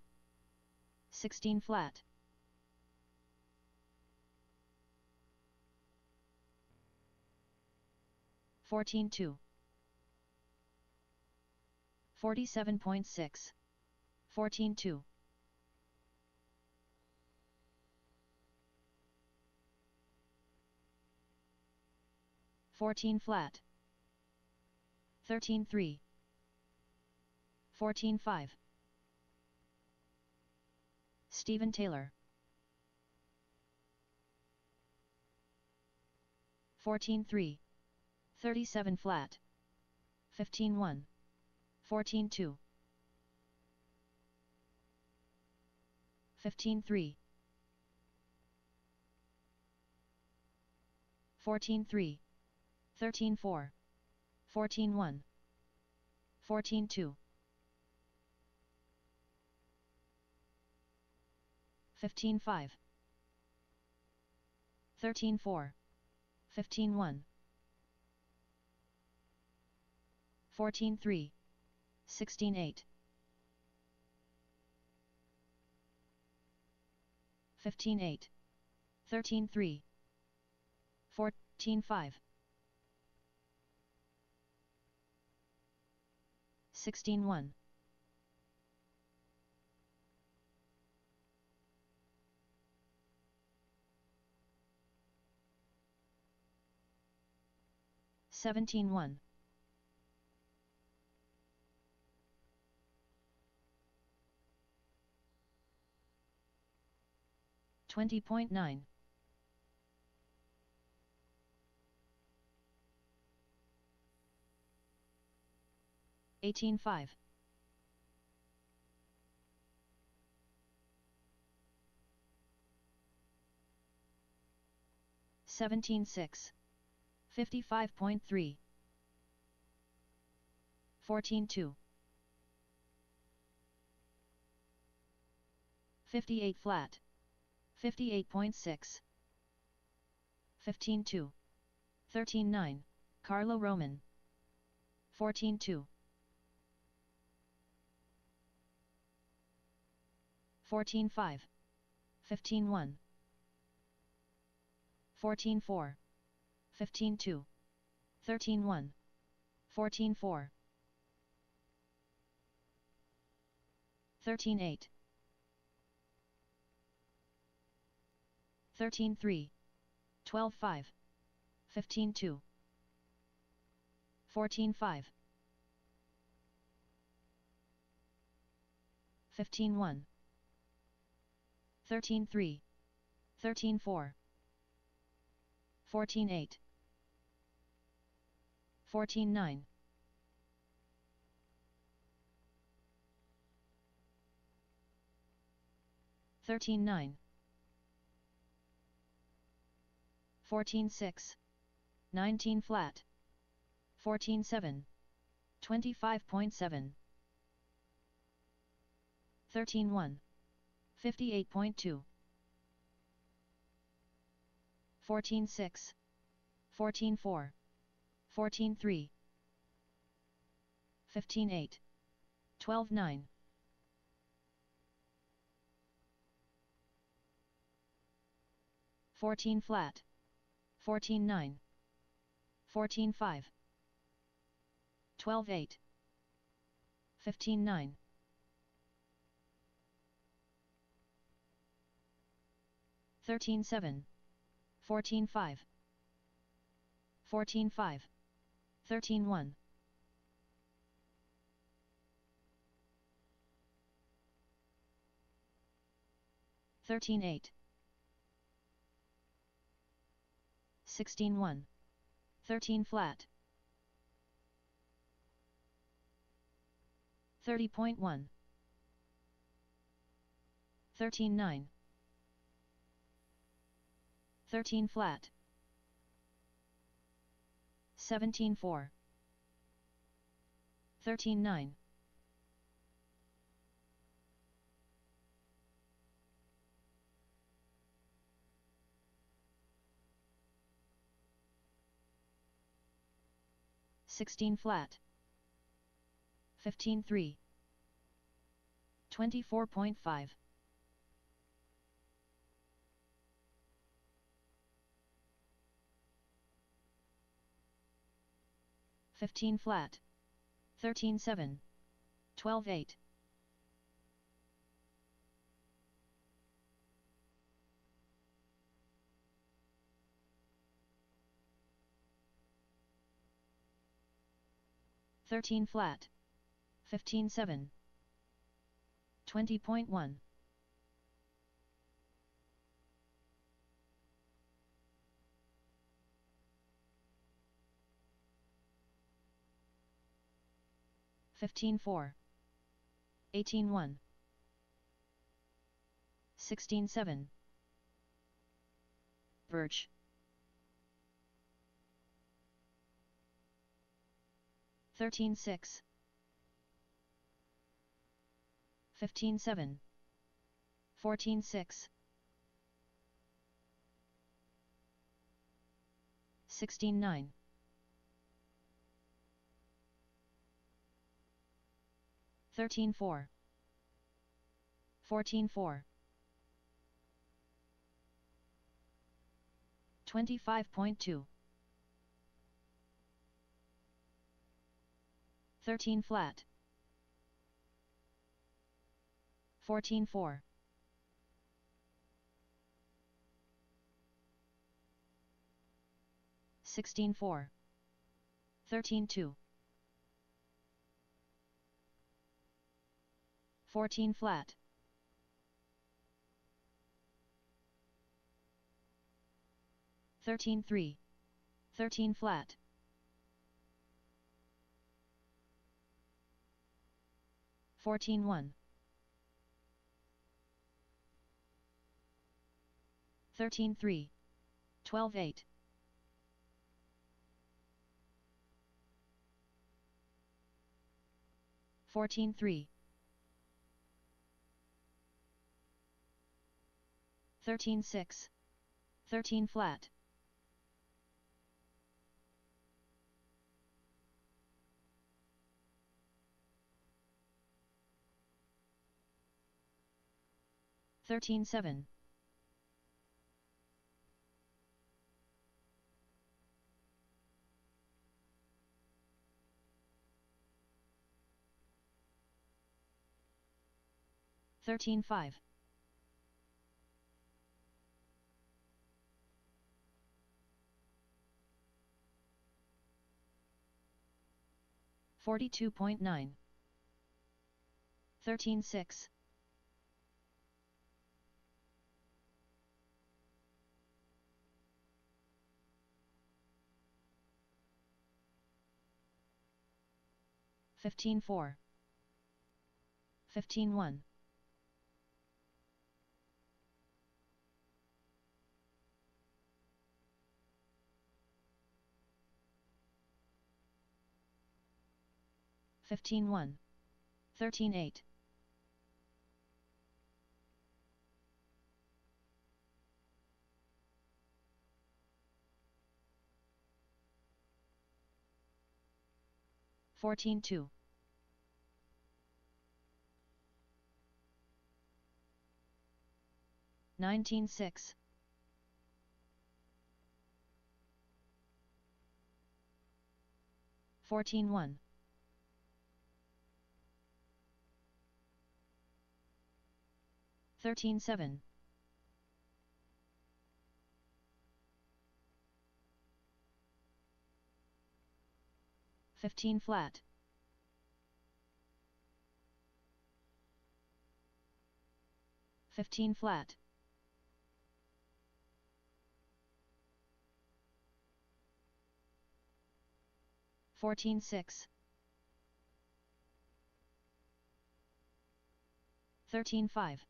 16 flat, 14-2, 47.6, 14-2, 14 flat, 13-3, 14-5, Stephen Taylor, 14-3, 37 flat, 15-1, 14-2, 15-3, 14-3, 13-4, 14-1, 14-2, 15-5, 13-4, 15-1, 14-3, 16-8, 15-8, 13-3, 14-5, 16-1, 17-1, 20.9, 18-5, 17-6, 55.3, 14-2, 58 flat. 58.6. 15-2. 13-9, Carlo Roman. 14-2. 14-5. 15-1. 14-4. 15-2. 13-1. 14-4. 13-8. 13-3. 12-5. 15-2. 14-5. 15-1. 13-3. 13-4. 14-8. 14-9. 13-9. 14-6. 19 flat. 14-7. 25.7. 13-1. 58.2. 14-6. 14-4. 14-3. 15-8. 12-9. 14 flat. 14-9. 14-5. 12-8. 15-9. 13-7. 14-5. 14-5. 13-1. 13-8. 16-1. 13 flat. 30.1. 13-9. 13 flat. 17-4. 13-9. 16 flat. 15-3. 24.5. 15 flat. 13-7. 12-8. 13 flat. 15-7. 20.1. 15-4. 18-1. 16-7. Birch. 13-6. 15-7. 14-6. 16-9. 13-4. 14-4. 25.2. 13 flat. 14-4. 16-4. 13-2. 14 flat. 13-3. 13 flat. 14-1. 13-3. 12-8. 14-3. 13-6. 13 flat. 13-7. 13-5. 42.9. 13-6. 15-4. 15-1. 15-1. 13-8. 14-2. 19-6. 14-1. 13-7. 15 flat. 15 flat. 14-6. 13-5.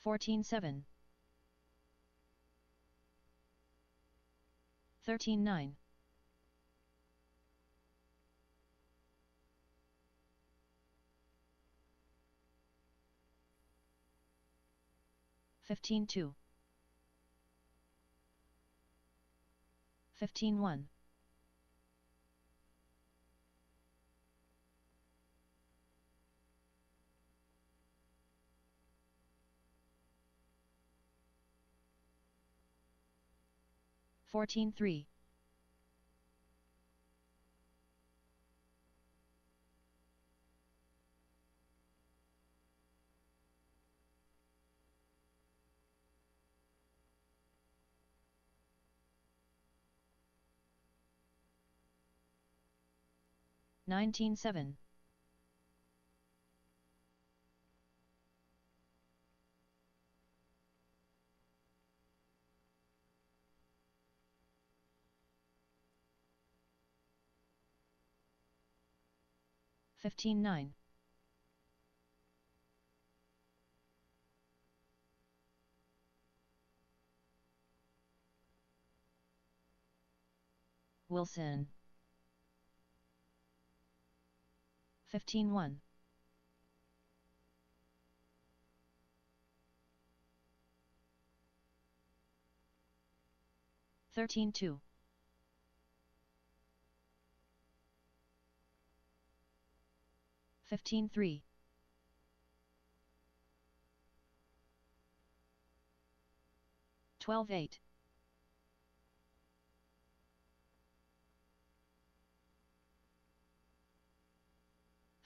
14-7. 13-9. 15-2. 15-1. 14-3. 19-7. 15-9. 'Wilson. 15-1. 13-2. 15-3. 12-8.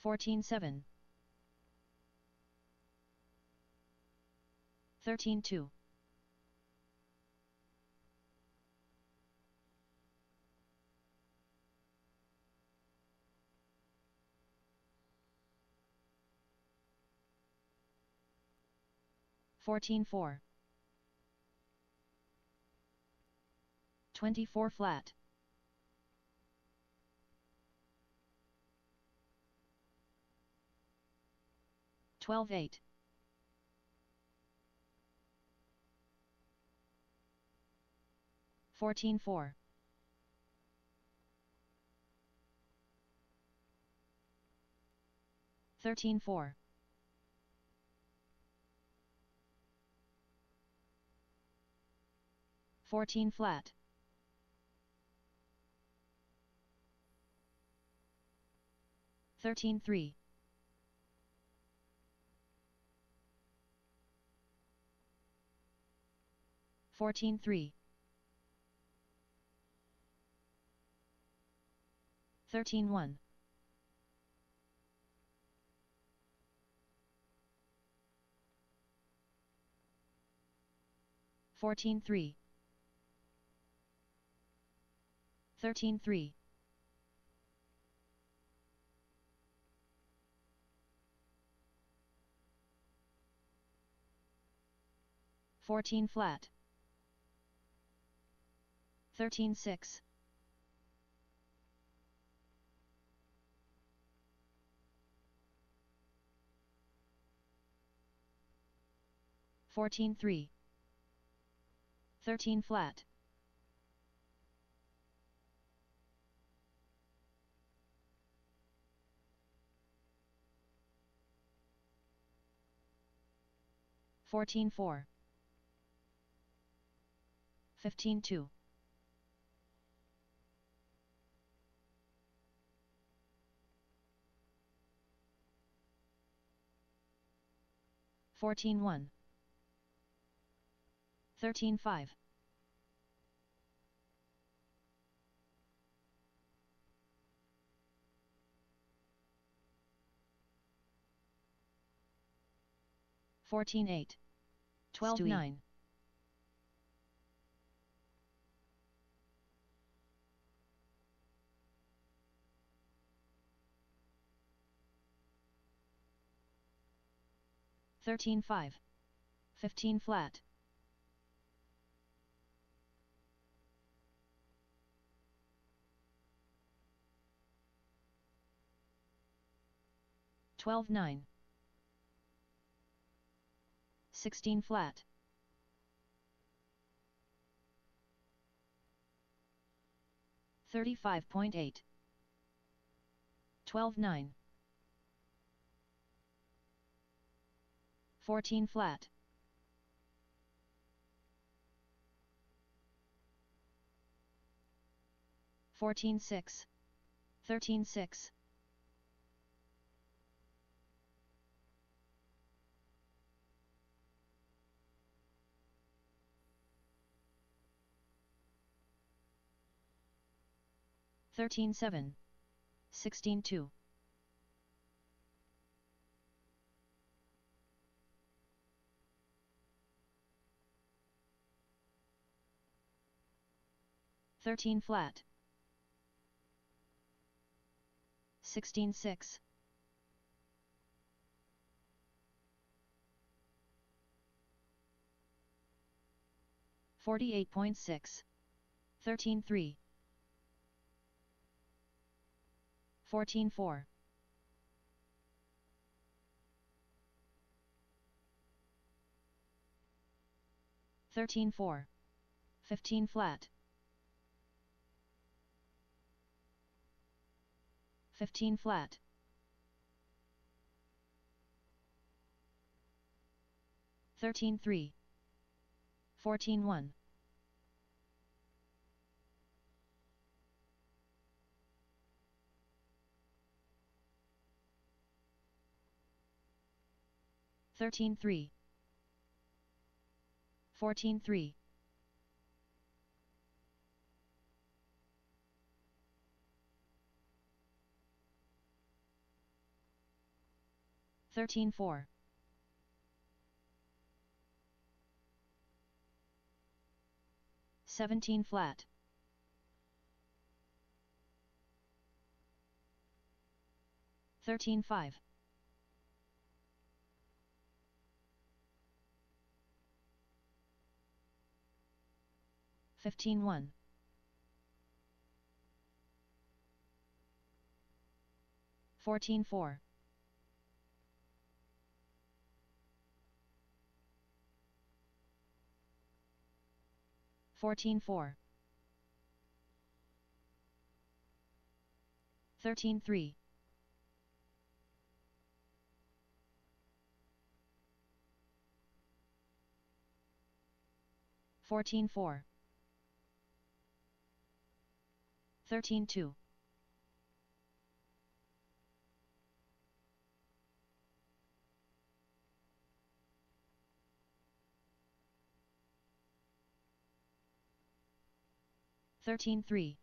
14-7. 13-2. 14-4. 24 flat. 12-8. 14-4. 13-4. 14 flat. 13-3. 14-3. 13-1. 14-3. 13-3. 14 flat. 13-6. 14-3. 13 flat. 14-4. 15-2. 14-1. 13-5. 14-8. 12-9. 13-5. 15 flat. 12-9. 16 flat. 35.8. 12-9. 14 flat. 14-6. 13-6. 13-7. 16-2. 13 flat. 16-6. 48.6. 13-3. 14-4. 13-4. 15 flat. 15 flat. 13-3. 14-1. 13-3. 14-3. 13-4. 17 flat. 13-5. 15-1. 14-4. 14-4. 13-3. 14-4. 13-2. 13-3.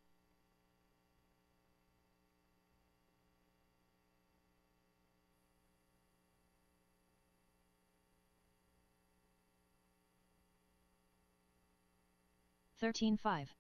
13-5.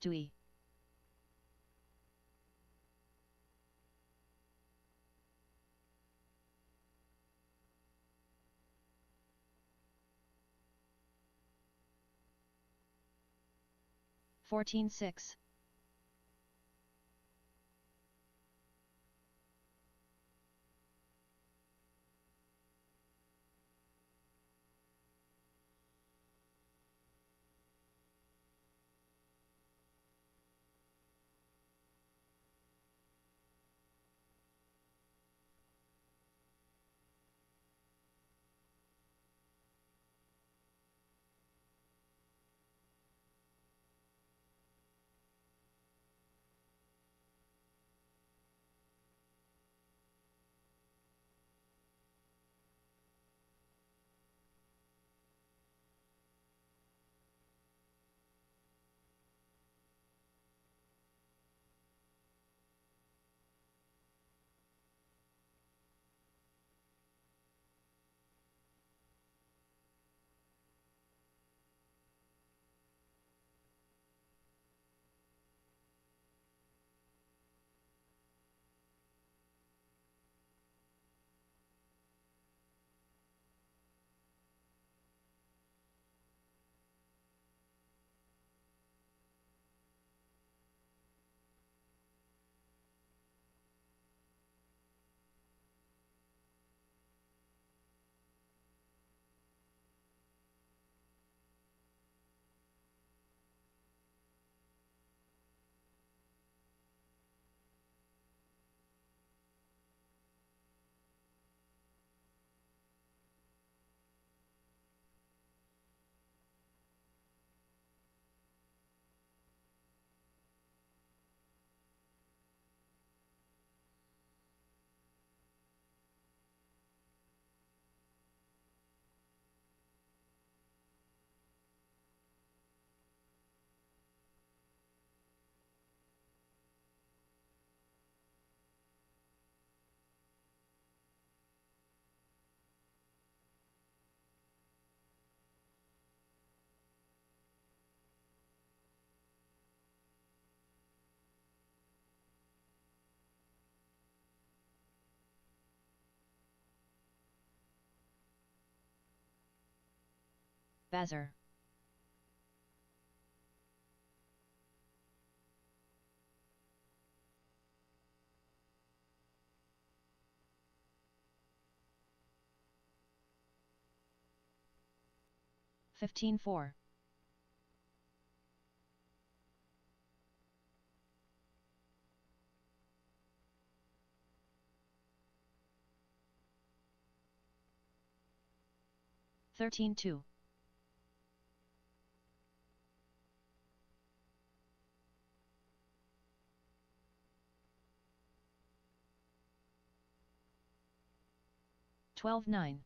2. 14-6. 14-6. Bazar. Fifteen four. 13-2. 12-9.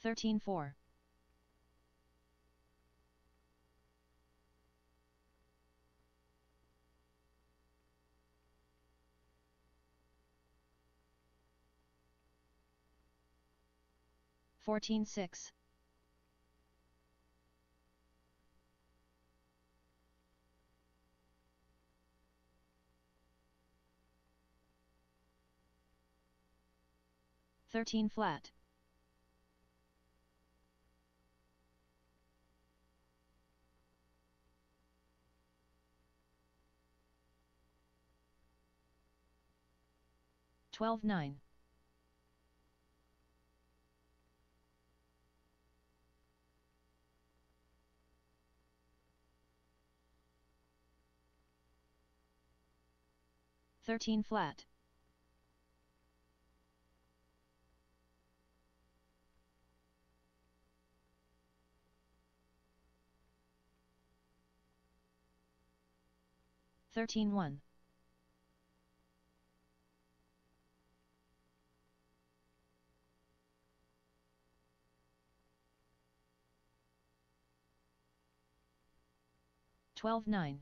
13-4. 14-6. 13 flat. 12-9. 13 flat. 13-1. 12-9.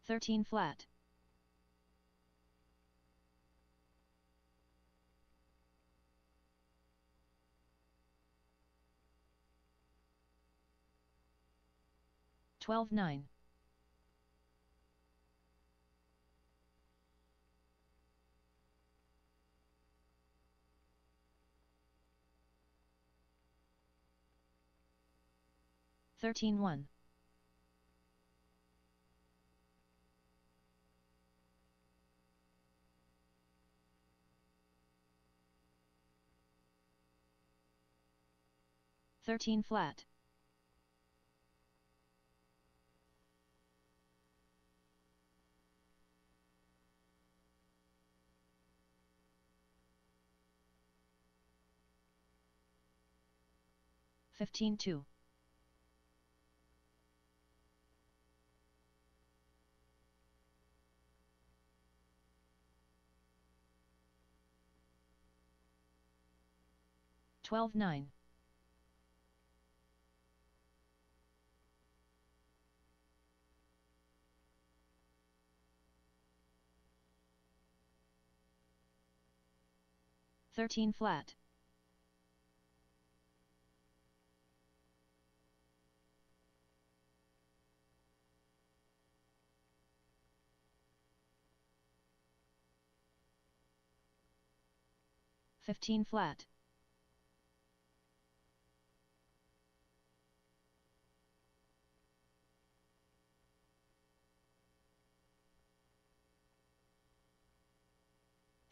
13 flat. 12-9. 13-1. 13 flat. 15-2. 12-9. 13 flat. 15 flat.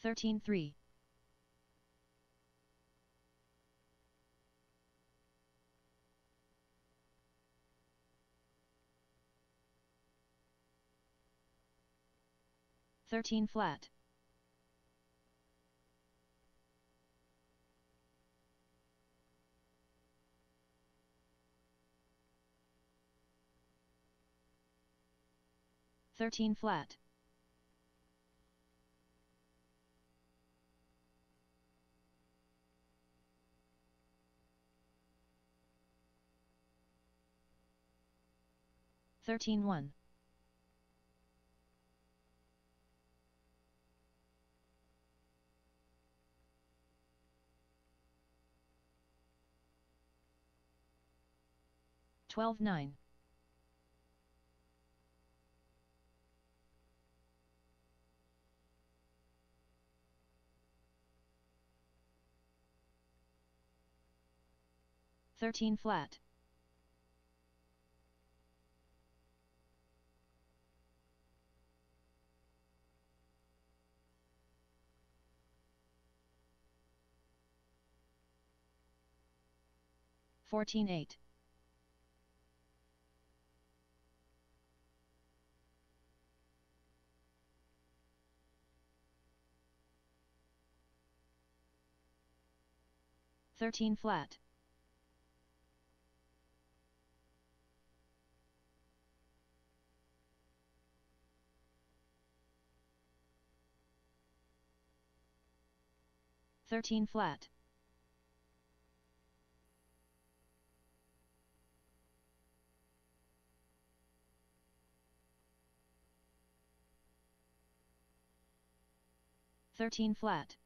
13-3. 13 flat. 13 flat. 13-1. 12-9. 13 flat. 14-8. 13 flat. 13 flat. 13 flat.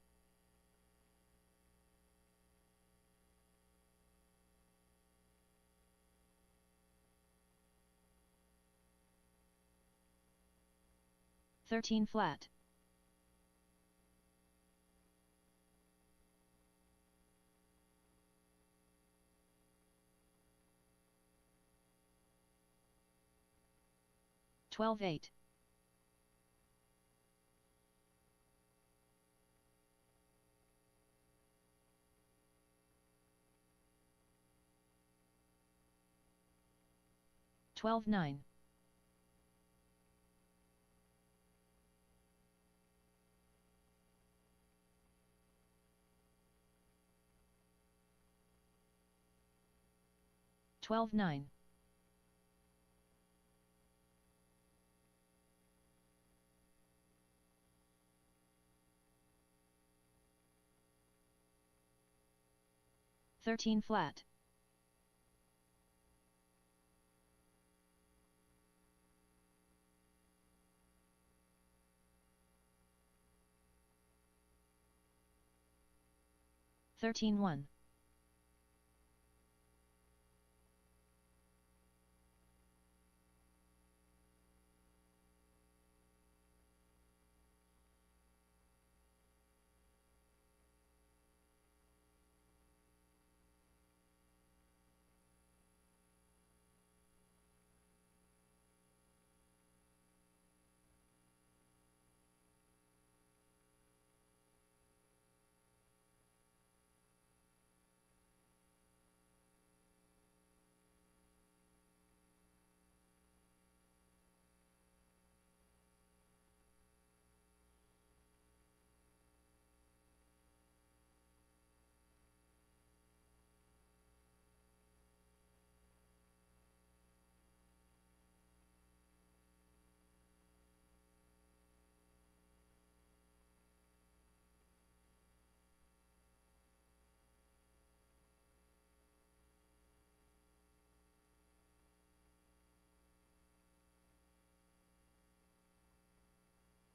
13 flat. 12-8. 12-9. 12-9. 13 flat. 13-1.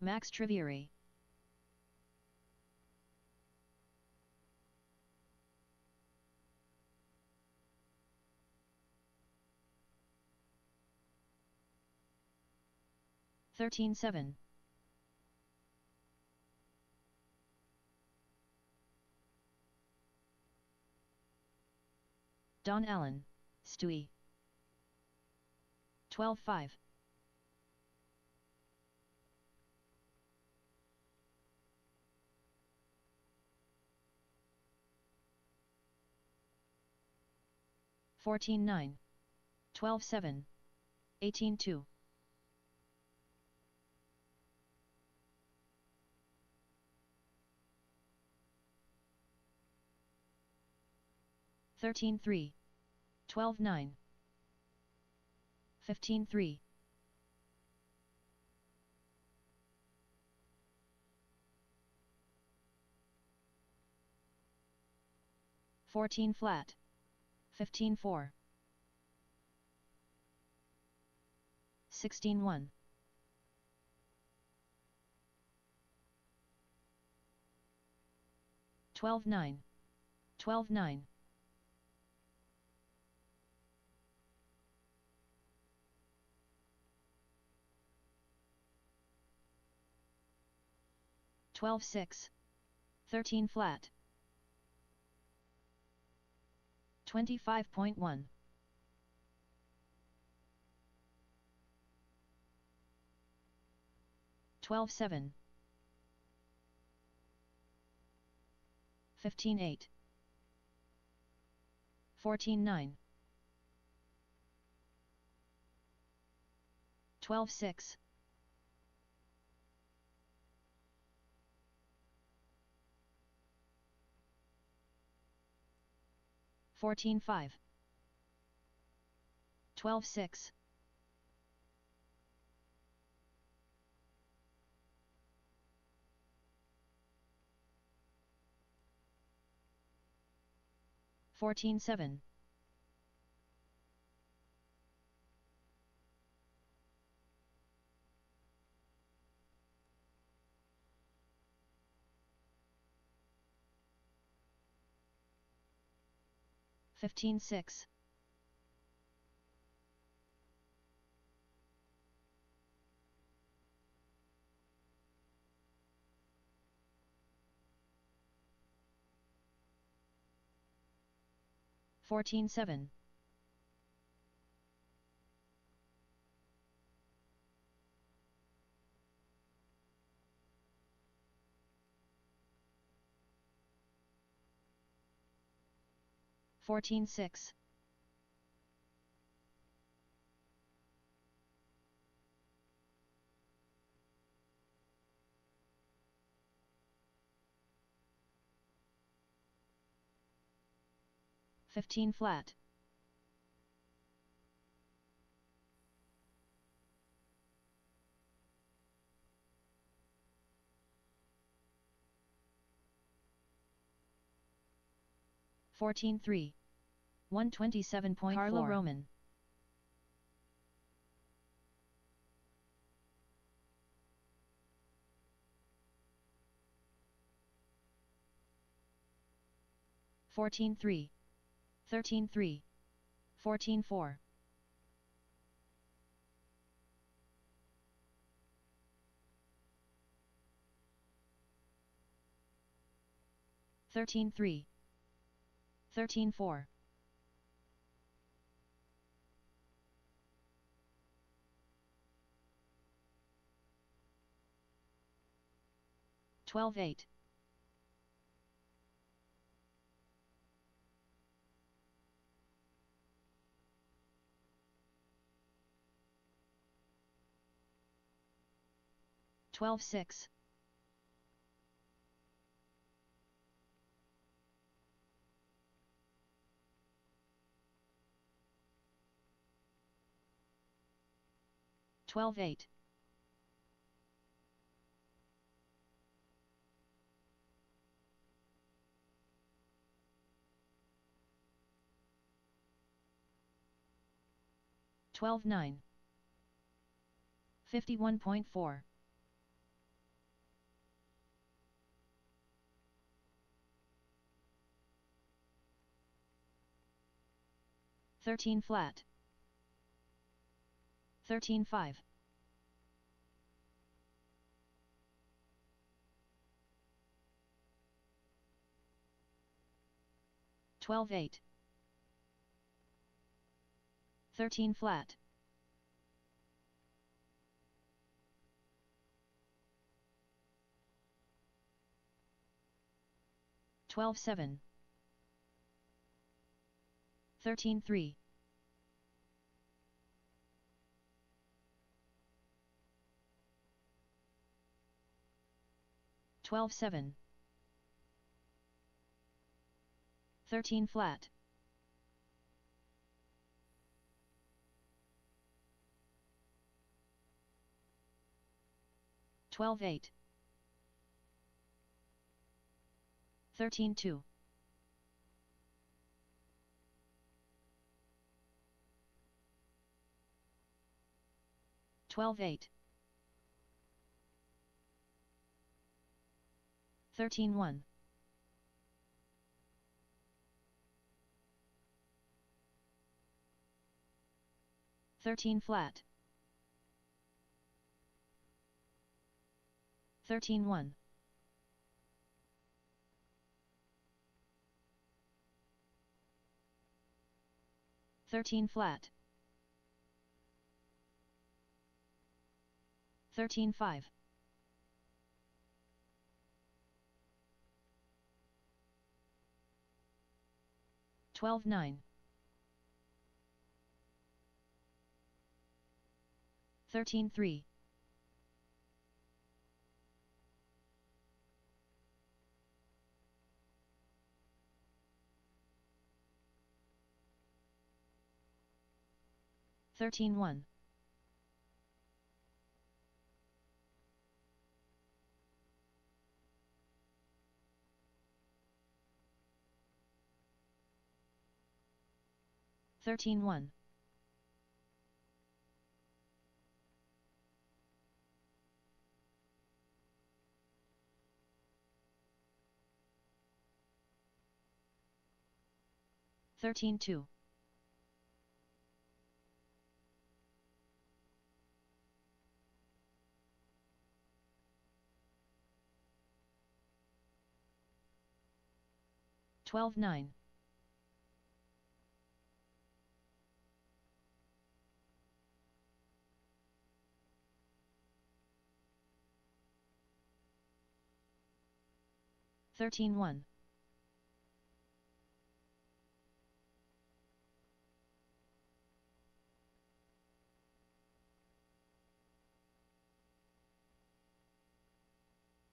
Max Trivieri. Thirteen 7. 'Don Allen, Stewie. 12-5. 14-9. 12-7. 18-2. 13-3. 12-9. 15-3. 14 flat. 15-4. 16-1. 12-9. 12-9. 12-6. 13 flat. 25.1. 12-7. 15-8. 14-9. 12-6. 14-5. 12-6. 14-7. 15-6. 14-7. 14-6. 15 flat. 14-3. 127.4. Carlo Roman. 14-3. 13-3. 14-4. 13-3. 13-4. 12-8. 12-6. 12-8. 12-9. 51.4. 13 flat. 13-5. 12-8. 13 flat. 12-7. 13-3. 12-7. 13 flat. 12-8. 13-2. 12-8. 13-1. 13 flat. 13-1. 13 flat. 13 5. 12 9. 13 3. 13 1. 13 1. 13 2. 12 9. 13 1.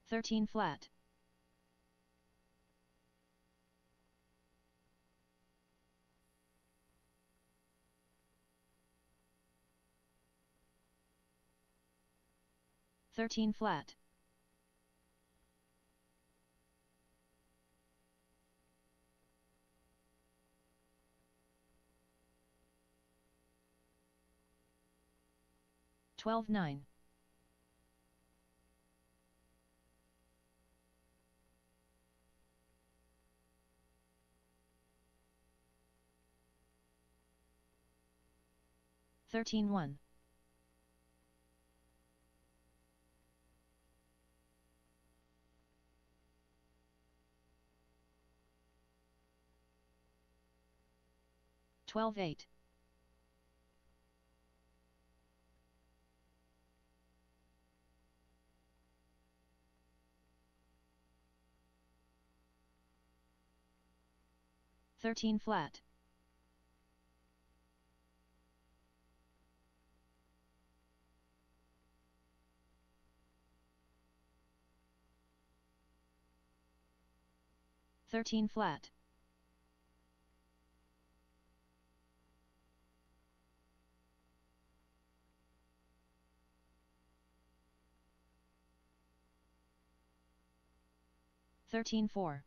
13 flat. 13 flat. 12 9. 13 1. 12 8. 13 flat. 13 flat. 13 4.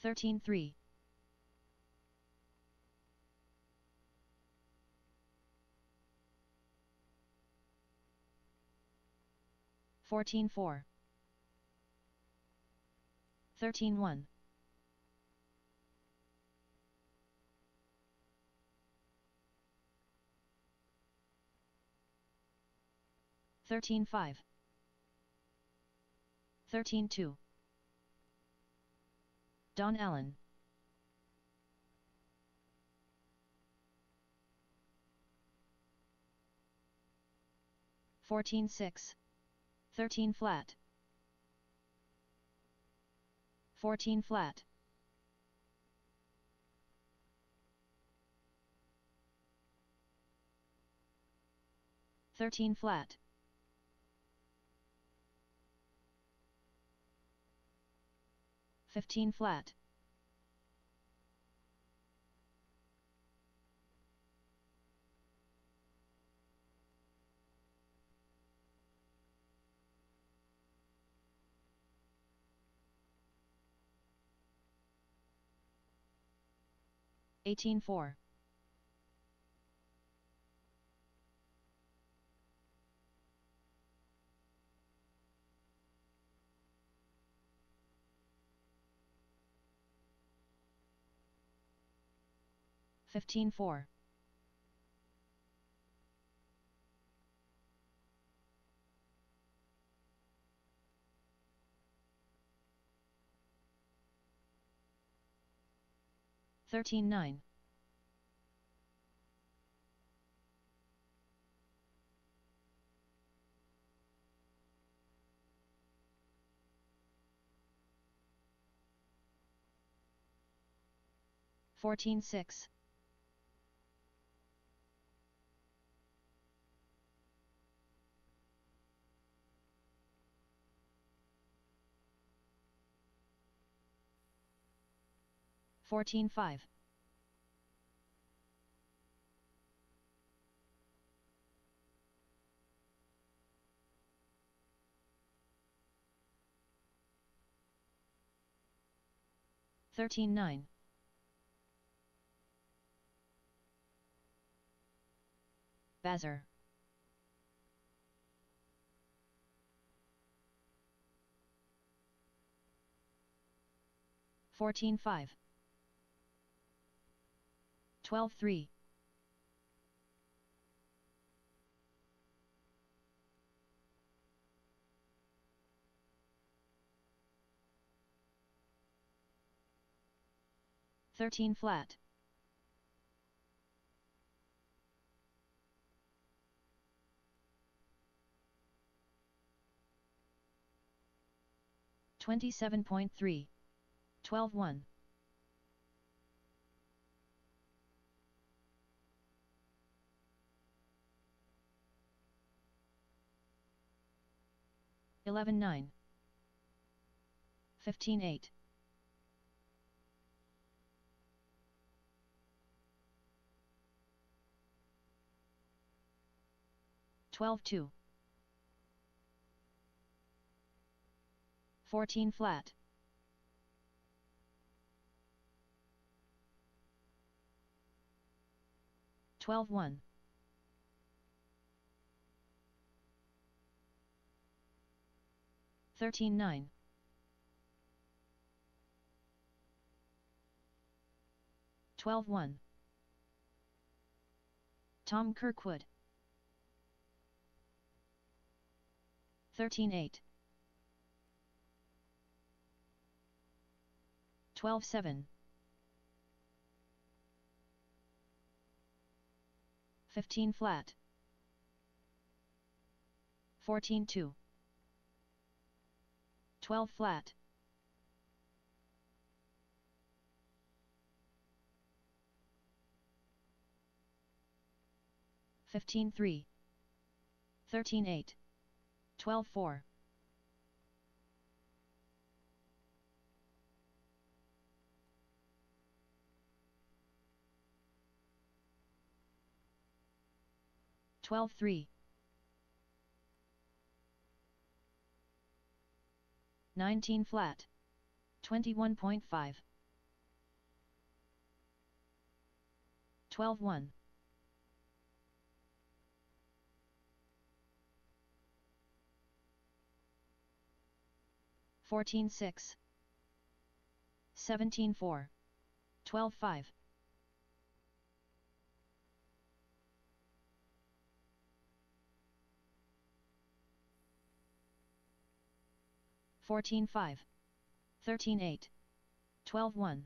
13 3. 14 4. 13 1. 13 5. 13 2. Don Allen. 14 6. 13 flat. 14 flat. 13 flat. 15 flat. 18 4. 15 4. 13-9. 14-6. 14-5. 13-9. 'Bazzer. 14-5. 12-3. 13 flat. 27.3. 12-1. 11-9. 15-8. 12-2. 14 flat. 12-1. 13-9. 12-1. Tom Kirkwood. 13-8. 12-7. 15 flat. 14-2. 12 flat. 15-3. 13-8. 12-4. 12-3. 19 flat. 21.5. 12-1. 14-6. 17-4. 12-5. 14-5. 13-8. 12-1.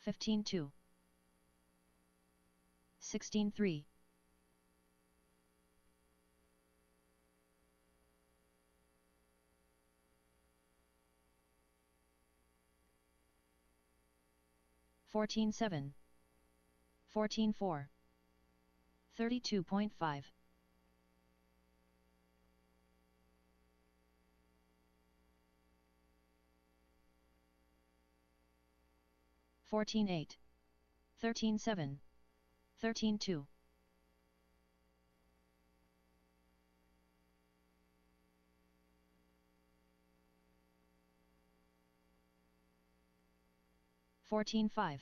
15-2. 16-3. 14-7. 14-4. 32.5. 14-8. 13-7. 13-2. 14-5.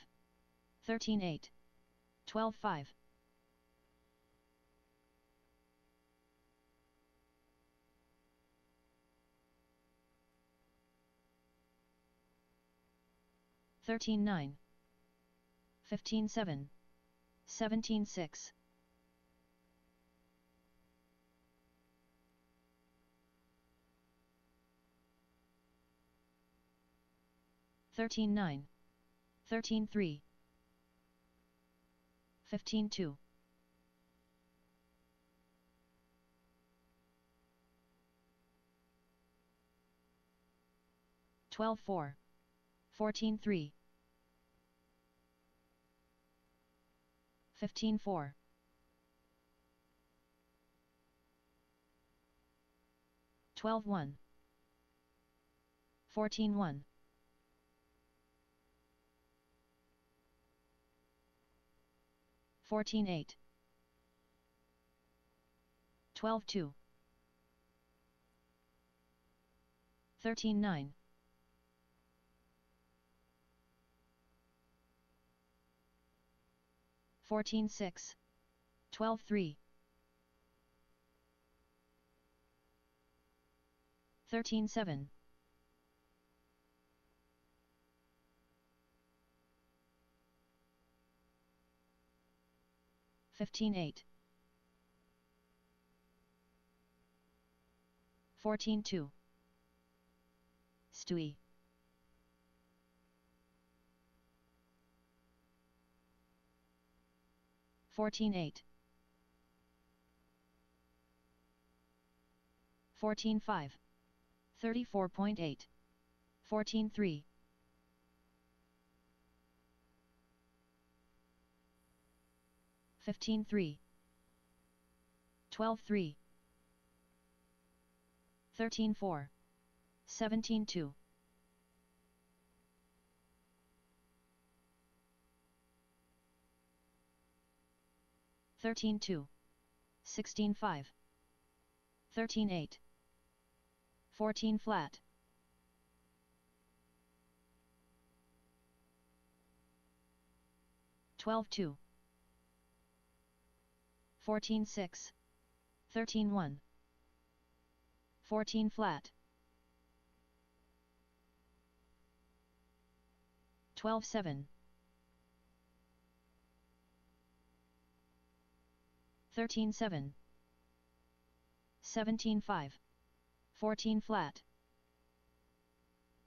13-8. 12-5. 13-9. 15-7. 17-6. 13-9, 13-3, 15-2, 12-4, 14-3, 15-4, 12-1, 14-1, 14-8, 12-2, 13-9, 14-6, 12-3, 13-7, 15-8, 14-2, Stewie, 14-8, 14-5, 34.8, 14-3, 15-3, 12-3, 13-4, 17-2, 13-2, 16-5, 13-8, 14 flat, 12-2, 14-6, 13-1, 14 flat, 12-7, 13-7, 17-5, 14 flat,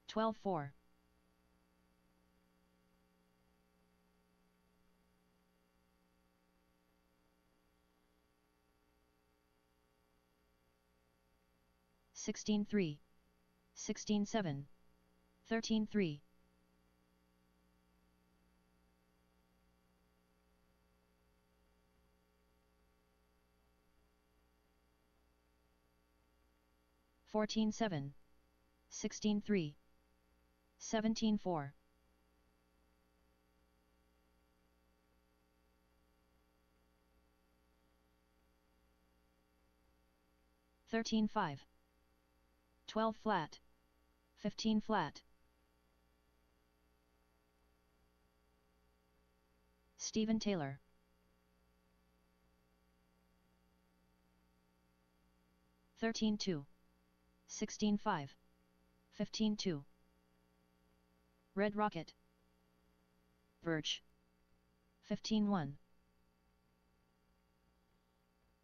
12-4, 16-3, 16-7, 13-3, 14-7, 16-3, 17-4, 13-5, 12 flat, 15 flat, Steven Taylor, 13-2, 16-5, 15-2, Red Rocket, Birch, 15-1,